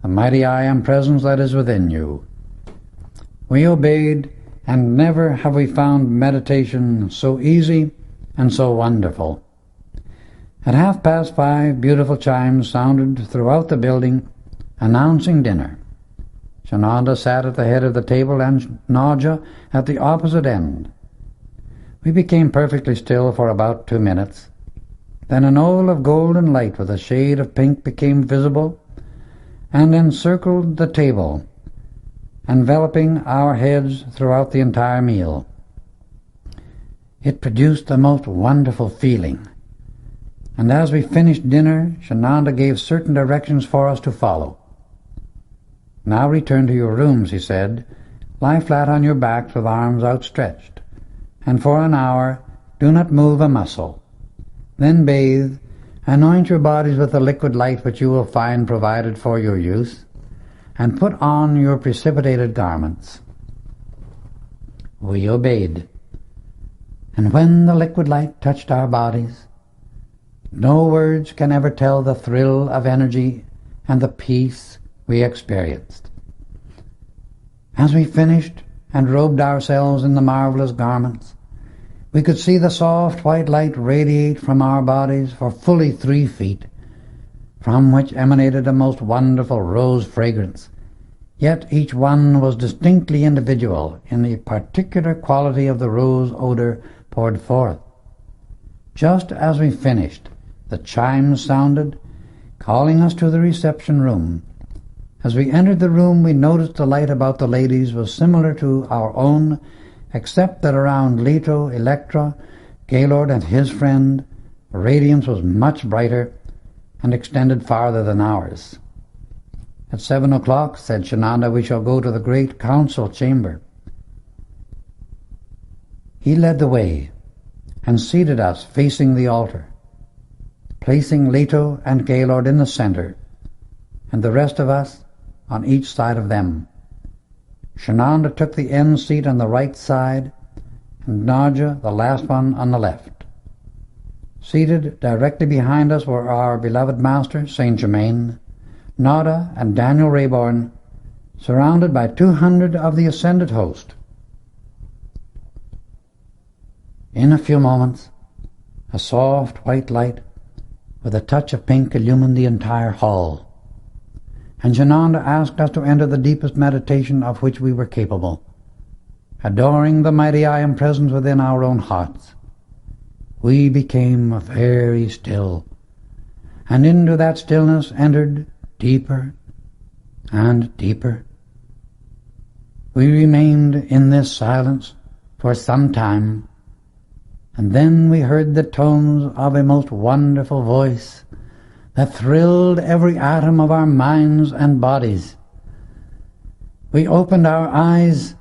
the mighty I Am Presence that is within you. We obeyed, and never have we found meditation so easy and so wonderful. At 5:30, beautiful chimes sounded throughout the building, announcing dinner. Shananda sat at the head of the table and Naja at the opposite end. We became perfectly still for about 2 minutes. Then an oval of golden light with a shade of pink became visible and encircled the table, enveloping our heads throughout the entire meal. It produced the most wonderful feeling, and as we finished dinner, Shananda gave certain directions for us to follow. Now return to your rooms, he said. Lie flat on your backs with arms outstretched, and for an hour do not move a muscle. Then bathe, anoint your bodies with the liquid light which you will find provided for your use, and put on your precipitated garments. We obeyed, and when the liquid light touched our bodies, no words can ever tell the thrill of energy and the peace we experienced. As we finished and robed ourselves in the marvelous garments, we could see the soft white light radiate from our bodies for fully 3 feet, from which emanated a most wonderful rose fragrance. Yet each one was distinctly individual in the particular quality of the rose odor poured forth. Just as we finished, the chimes sounded, calling us to the reception room. As we entered the room, we noticed the light about the ladies was similar to our own, except that around Leto, Electra, Gaylord, and his friend, the radiance was much brighter and extended farther than ours. At 7 o'clock, said Shananda, we shall go to the great council chamber. He led the way and seated us facing the altar, placing Leto and Gaylord in the center, and the rest of us on each side of them. Shananda took the end seat on the right side, and Naja the last one on the left. Seated directly behind us were our beloved master, Saint Germain, Nada, and Daniel Rayborn, surrounded by 200 of the ascended host. In a few moments, a soft white light with a touch of pink illumined the entire hall, and Shananda asked us to enter the deepest meditation of which we were capable, adoring the mighty I Am Presence within our own hearts. We became very still, and into that stillness entered deeper and deeper. We remained in this silence for some time, and then we heard the tones of a most wonderful voice that thrilled every atom of our minds and bodies. We opened our eyes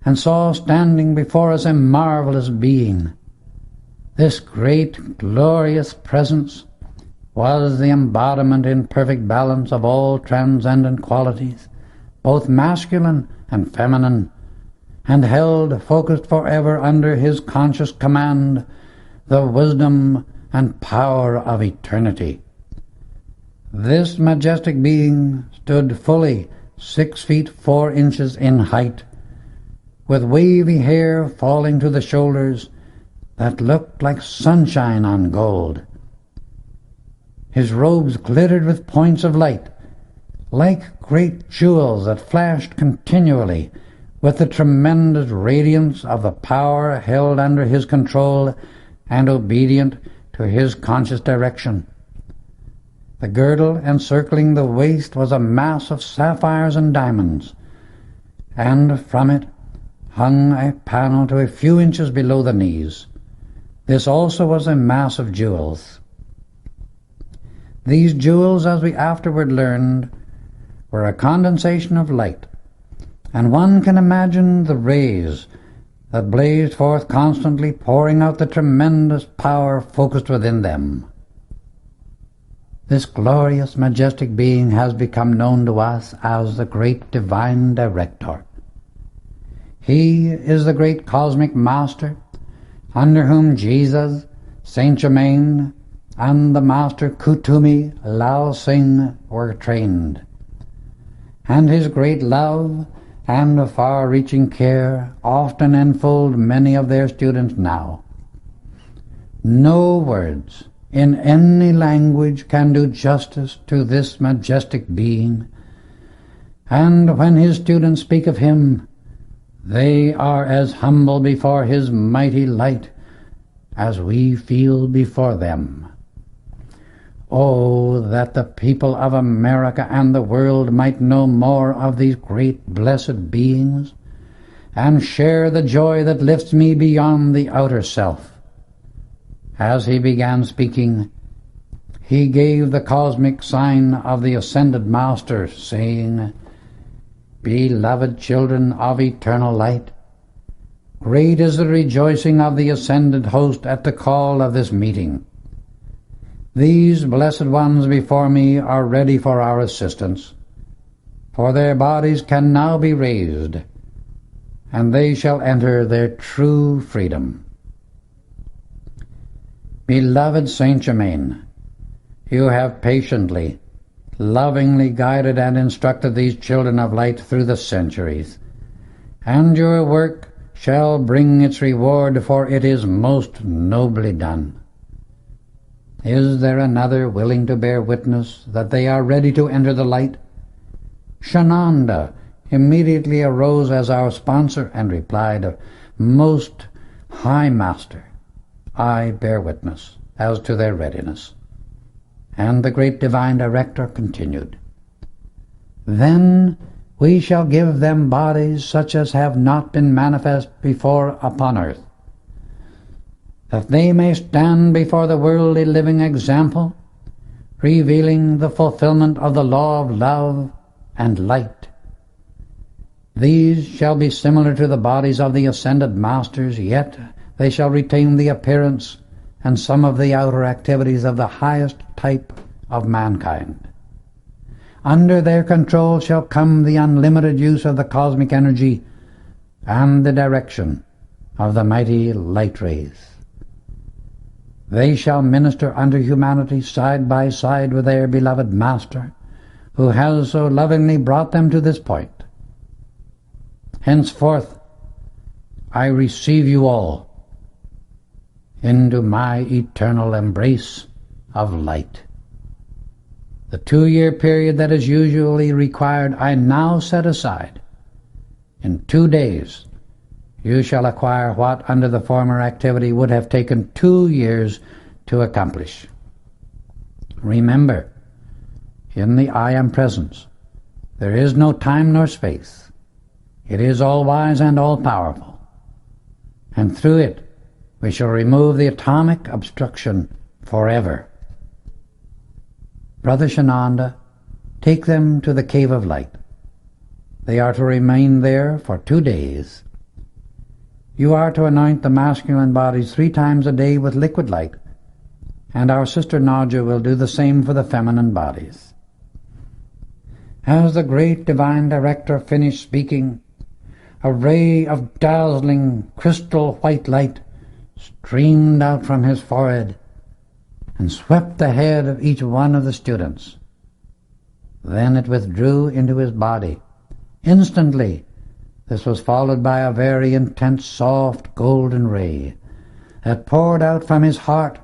and saw standing before us a marvelous being. This great, glorious presence was the embodiment in perfect balance of all transcendent qualities, both masculine and feminine, and held focused forever under his conscious command the wisdom and power of eternity. This majestic being stood fully 6 feet 4 inches in height, with wavy hair falling to the shoulders that looked like sunshine on gold. His robes glittered with points of light, like great jewels that flashed continually with the tremendous radiance of the power held under his control and obedient to his conscious direction. The girdle encircling the waist was a mass of sapphires and diamonds, and from it hung a panel to a few inches below the knees. This also was a mass of jewels. These jewels, as we afterward learned, were a condensation of light, and one can imagine the rays that blazed forth constantly, pouring out the tremendous power focused within them. This glorious, majestic being has become known to us as the Great Divine Director. He is the great cosmic master under whom Jesus, Saint Germain, and the master Kutumi Lao Singh were trained. And his great love and far-reaching care often enfold many of their students now. No words in any language can do justice to this majestic being, and when his students speak of him, they are as humble before his mighty light as we feel before them. Oh, that the people of America and the world might know more of these great blessed beings and share the joy that lifts me beyond the outer self. As he began speaking, he gave the cosmic sign of the ascended Master, saying, "Beloved children of eternal light, great is the rejoicing of the ascended host at the call of this meeting. These blessed ones before me are ready for our assistance, for their bodies can now be raised, and they shall enter their true freedom. Beloved Saint Germain, you have patiently, lovingly guided and instructed these children of light through the centuries, and your work shall bring its reward, for it is most nobly done. Is there another willing to bear witness that they are ready to enter the light?" Shananda immediately arose as our sponsor and replied, "Most High Master, I bear witness as to their readiness." And the great Divine Director continued, "Then we shall give them bodies such as have not been manifest before upon earth, that they may stand before the world a living example, revealing the fulfillment of the law of love and light. These shall be similar to the bodies of the ascended masters, yet they shall retain the appearance and some of the outer activities of the highest type of mankind. Under their control shall come the unlimited use of the cosmic energy and the direction of the mighty light rays. They shall minister unto humanity side by side with their beloved Master, who has so lovingly brought them to this point. Henceforth, I receive you all into my eternal embrace of light. The 2-year period that is usually required I now set aside. In 2 days, you shall acquire what under the former activity would have taken 2 years to accomplish. Remember, in the I Am Presence, there is no time nor space. It is all-wise and all-powerful, and through it we shall remove the atomic obstruction forever. Brother Shananda, take them to the Cave of Light. They are to remain there for 2 days. You are to anoint the masculine bodies 3 times a day with liquid light, and our sister Nadja will do the same for the feminine bodies." As the great Divine Director finished speaking, a ray of dazzling crystal white light streamed out from his forehead and swept the head of each one of the students. Then it withdrew into his body. Instantly, this was followed by a very intense, soft, golden ray that poured out from his heart,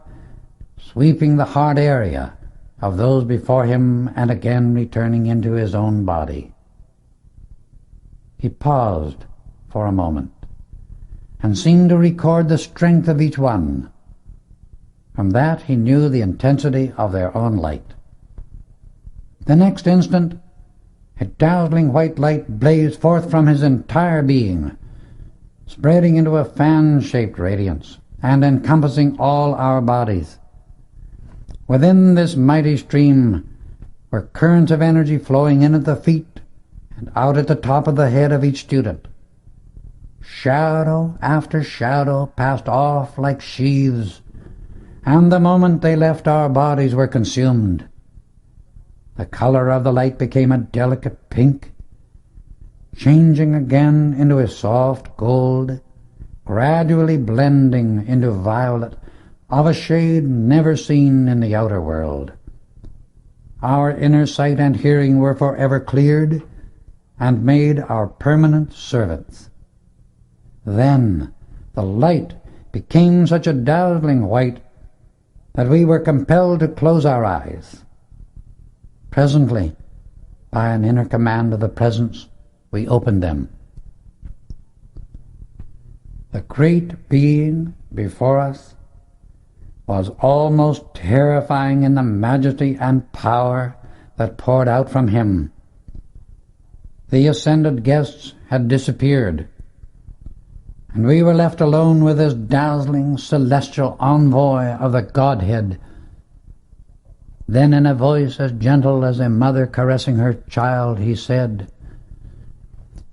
sweeping the heart area of those before him and again returning into his own body. He paused for a moment and seemed to record the strength of each one. From that he knew the intensity of their own light. The next instant, a dazzling white light blazed forth from his entire being, spreading into a fan-shaped radiance and encompassing all our bodies. Within this mighty stream were currents of energy flowing in at the feet and out at the top of the head of each student. Shadow after shadow passed off like sheaves, and the moment they left our bodies were consumed. The color of the light became a delicate pink, changing again into a soft gold, gradually blending into violet of a shade never seen in the outer world. Our inner sight and hearing were forever cleared and made our permanent servants. Then the light became such a dazzling white that we were compelled to close our eyes. Presently, by an inner command of the Presence, we opened them. The great being before us was almost terrifying in the majesty and power that poured out from him. The ascended guests had disappeared, and we were left alone with this dazzling celestial envoy of the Godhead. Then in a voice as gentle as a mother caressing her child, he said,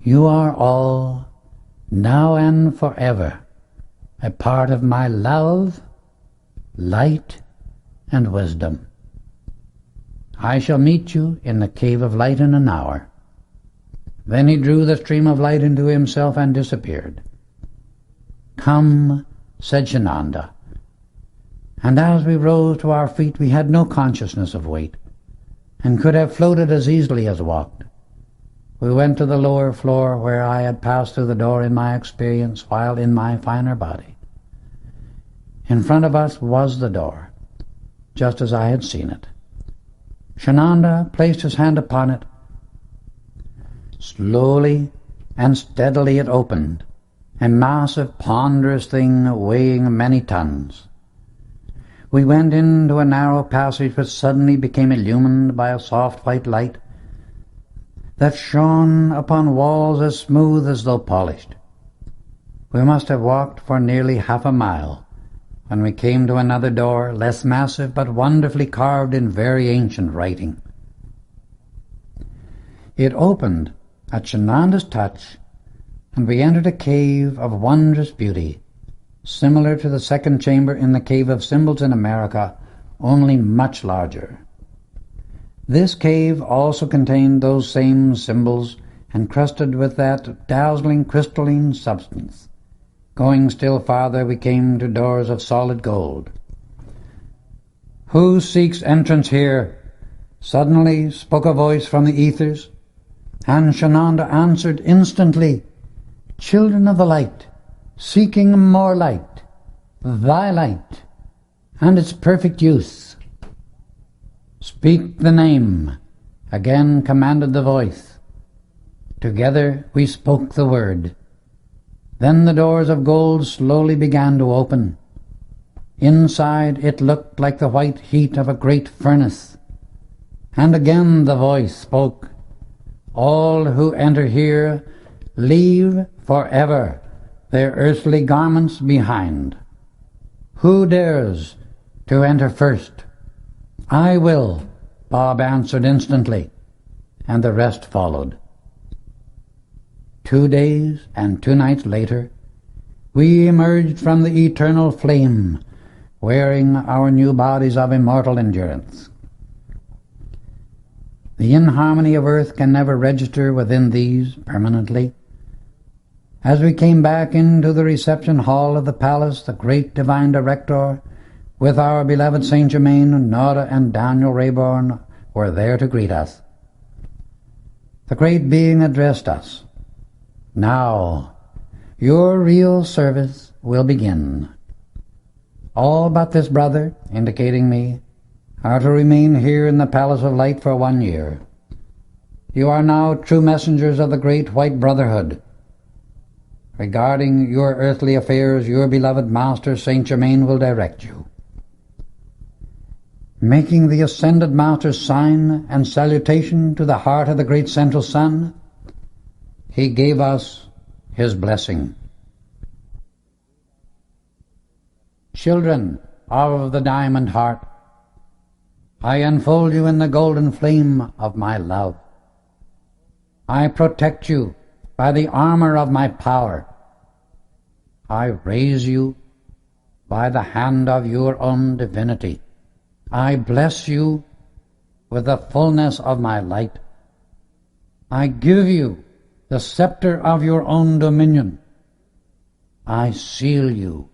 "You are all, now and forever, a part of my love, light, and wisdom. I shall meet you in the cave of light in an hour." Then he drew the stream of light into himself and disappeared. "Come," said Shananda. And as we rose to our feet, we had no consciousness of weight, and could have floated as easily as walked. We went to the lower floor, where I had passed through the door in my experience while in my finer body. In front of us was the door, just as I had seen it. Shananda placed his hand upon it. Slowly and steadily it opened, a massive, ponderous thing weighing many tons. We went into a narrow passage which suddenly became illumined by a soft white light that shone upon walls as smooth as though polished. We must have walked for nearly half a mile when we came to another door, less massive but wonderfully carved in very ancient writing. It opened at Shananda's touch, and we entered a cave of wondrous beauty, similar to the second chamber in the Cave of Symbols in America, only much larger. This cave also contained those same symbols, encrusted with that dazzling crystalline substance. Going still farther, we came to doors of solid gold. "Who seeks entrance here?" suddenly spoke a voice from the ethers, and Shananda answered instantly, "Children of the light, seeking more light, thy light, and its perfect use." "Speak the name," again commanded the voice. Together we spoke the word. Then the doors of gold slowly began to open. Inside it looked like the white heat of a great furnace. And again the voice spoke, "All who enter here leave forever their earthly garments behind. Who dares to enter first?" "I will," Bob answered instantly, and the rest followed. 2 days and 2 nights later, we emerged from the eternal flame, wearing our new bodies of immortal endurance. The inharmony of earth can never register within these permanently. As we came back into the reception hall of the palace, the great divine director, with our beloved Saint Germain, Nora, and Daniel Rayborn, were there to greet us. The great being addressed us. Now, your real service will begin. All but this brother, indicating me, are to remain here in the Palace of Light for 1 year. You are now true messengers of the great White Brotherhood. Regarding your earthly affairs, your beloved Master Saint Germain will direct you. Making the Ascended Master's sign and salutation to the heart of the great central sun, he gave us his blessing. Children of the diamond heart, I enfold you in the golden flame of my love. I protect you by the armor of my power. I raise you by the hand of your own divinity. I bless you with the fullness of my light. I give you the scepter of your own dominion. I seal you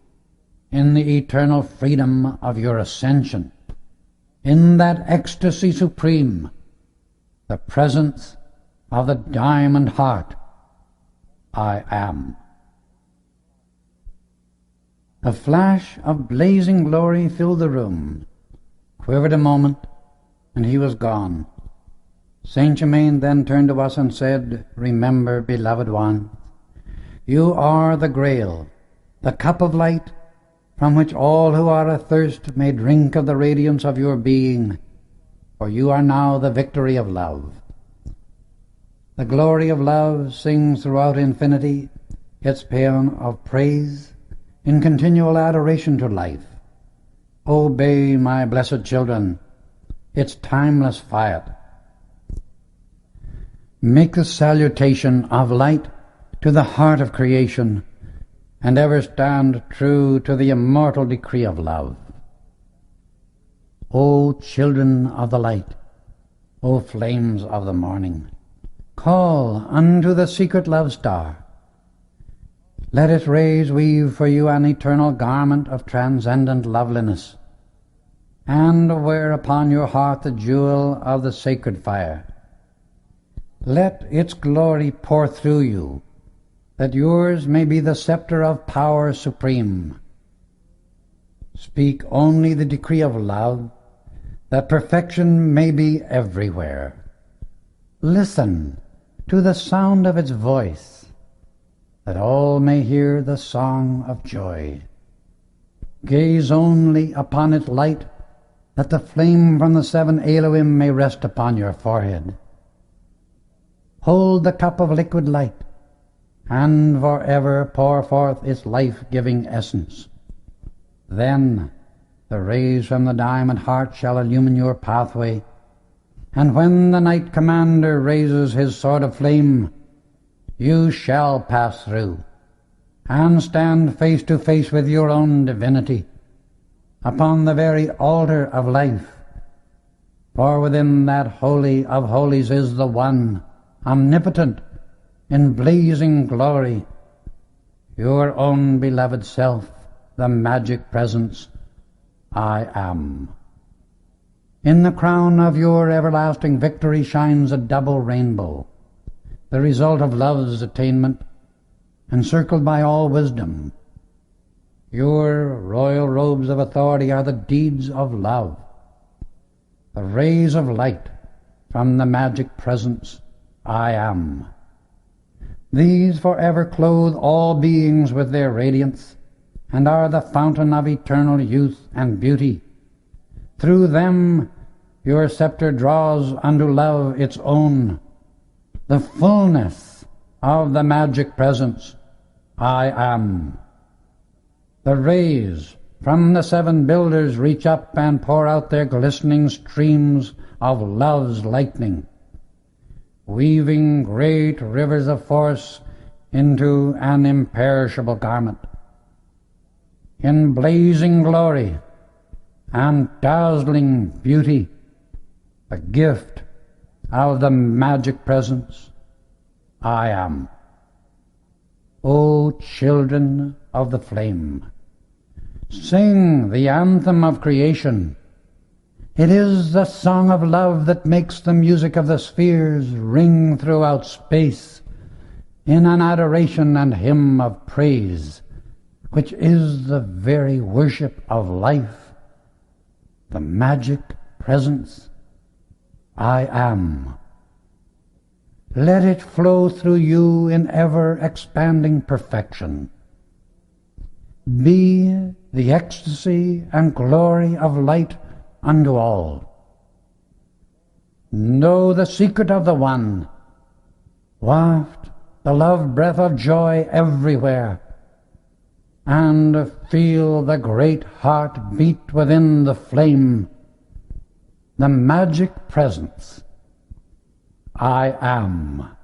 in the eternal freedom of your ascension, in that ecstasy supreme, the presence of the diamond heart, I am. A flash of blazing glory filled the room, quivered a moment, and he was gone. Saint Germain then turned to us and said, "Remember, beloved one, you are the Grail, the cup of light, from which all who are athirst may drink of the radiance of your being, for you are now the victory of love. The glory of love sings throughout infinity its paean of praise in continual adoration to life. Obey, my blessed children, its timeless fiat. Make the salutation of light to the heart of creation, and ever stand true to the immortal decree of love. O children of the light, O flames of the morning, call unto the secret love star. Let its rays weave for you an eternal garment of transcendent loveliness, and wear upon your heart the jewel of the sacred fire. Let its glory pour through you, that yours may be the scepter of power supreme. Speak only the decree of love, that perfection may be everywhere. Listen to the sound of its voice, that all may hear the song of joy. Gaze only upon its light, that the flame from the 7 Elohim may rest upon your forehead. Hold the cup of liquid light, and forever pour forth its life-giving essence. Then the rays from the diamond heart shall illumine your pathway, and when the Night Commander raises his sword of flame, you shall pass through, and stand face to face with your own divinity, upon the very altar of life. For within that Holy of Holies is the One, omnipotent, in blazing glory, your own beloved self, the magic presence, I am. In the crown of your everlasting victory shines a double rainbow, the result of love's attainment, encircled by all wisdom. Your royal robes of authority are the deeds of love, the rays of light from the magic presence, I am. These forever clothe all beings with their radiance, and are the fountain of eternal youth and beauty. Through them your scepter draws unto love its own, the fullness of the magic presence, I am. The rays from the 7 builders reach up and pour out their glistening streams of love's lightning, weaving great rivers of force into an imperishable garment. In blazing glory and dazzling beauty, the gift of the magic presence, I am. O children of the flame. Sing the anthem of creation. It is the song of love that makes the music of the spheres ring throughout space in an adoration and hymn of praise, which is the very worship of life, the magic presence, I am. Let it flow through you in ever-expanding perfection. Be the ecstasy and glory of light unto all. Know the secret of the One. Waft the love breath of joy everywhere, and feel the great heart beat within the flame, the magic presence, I am.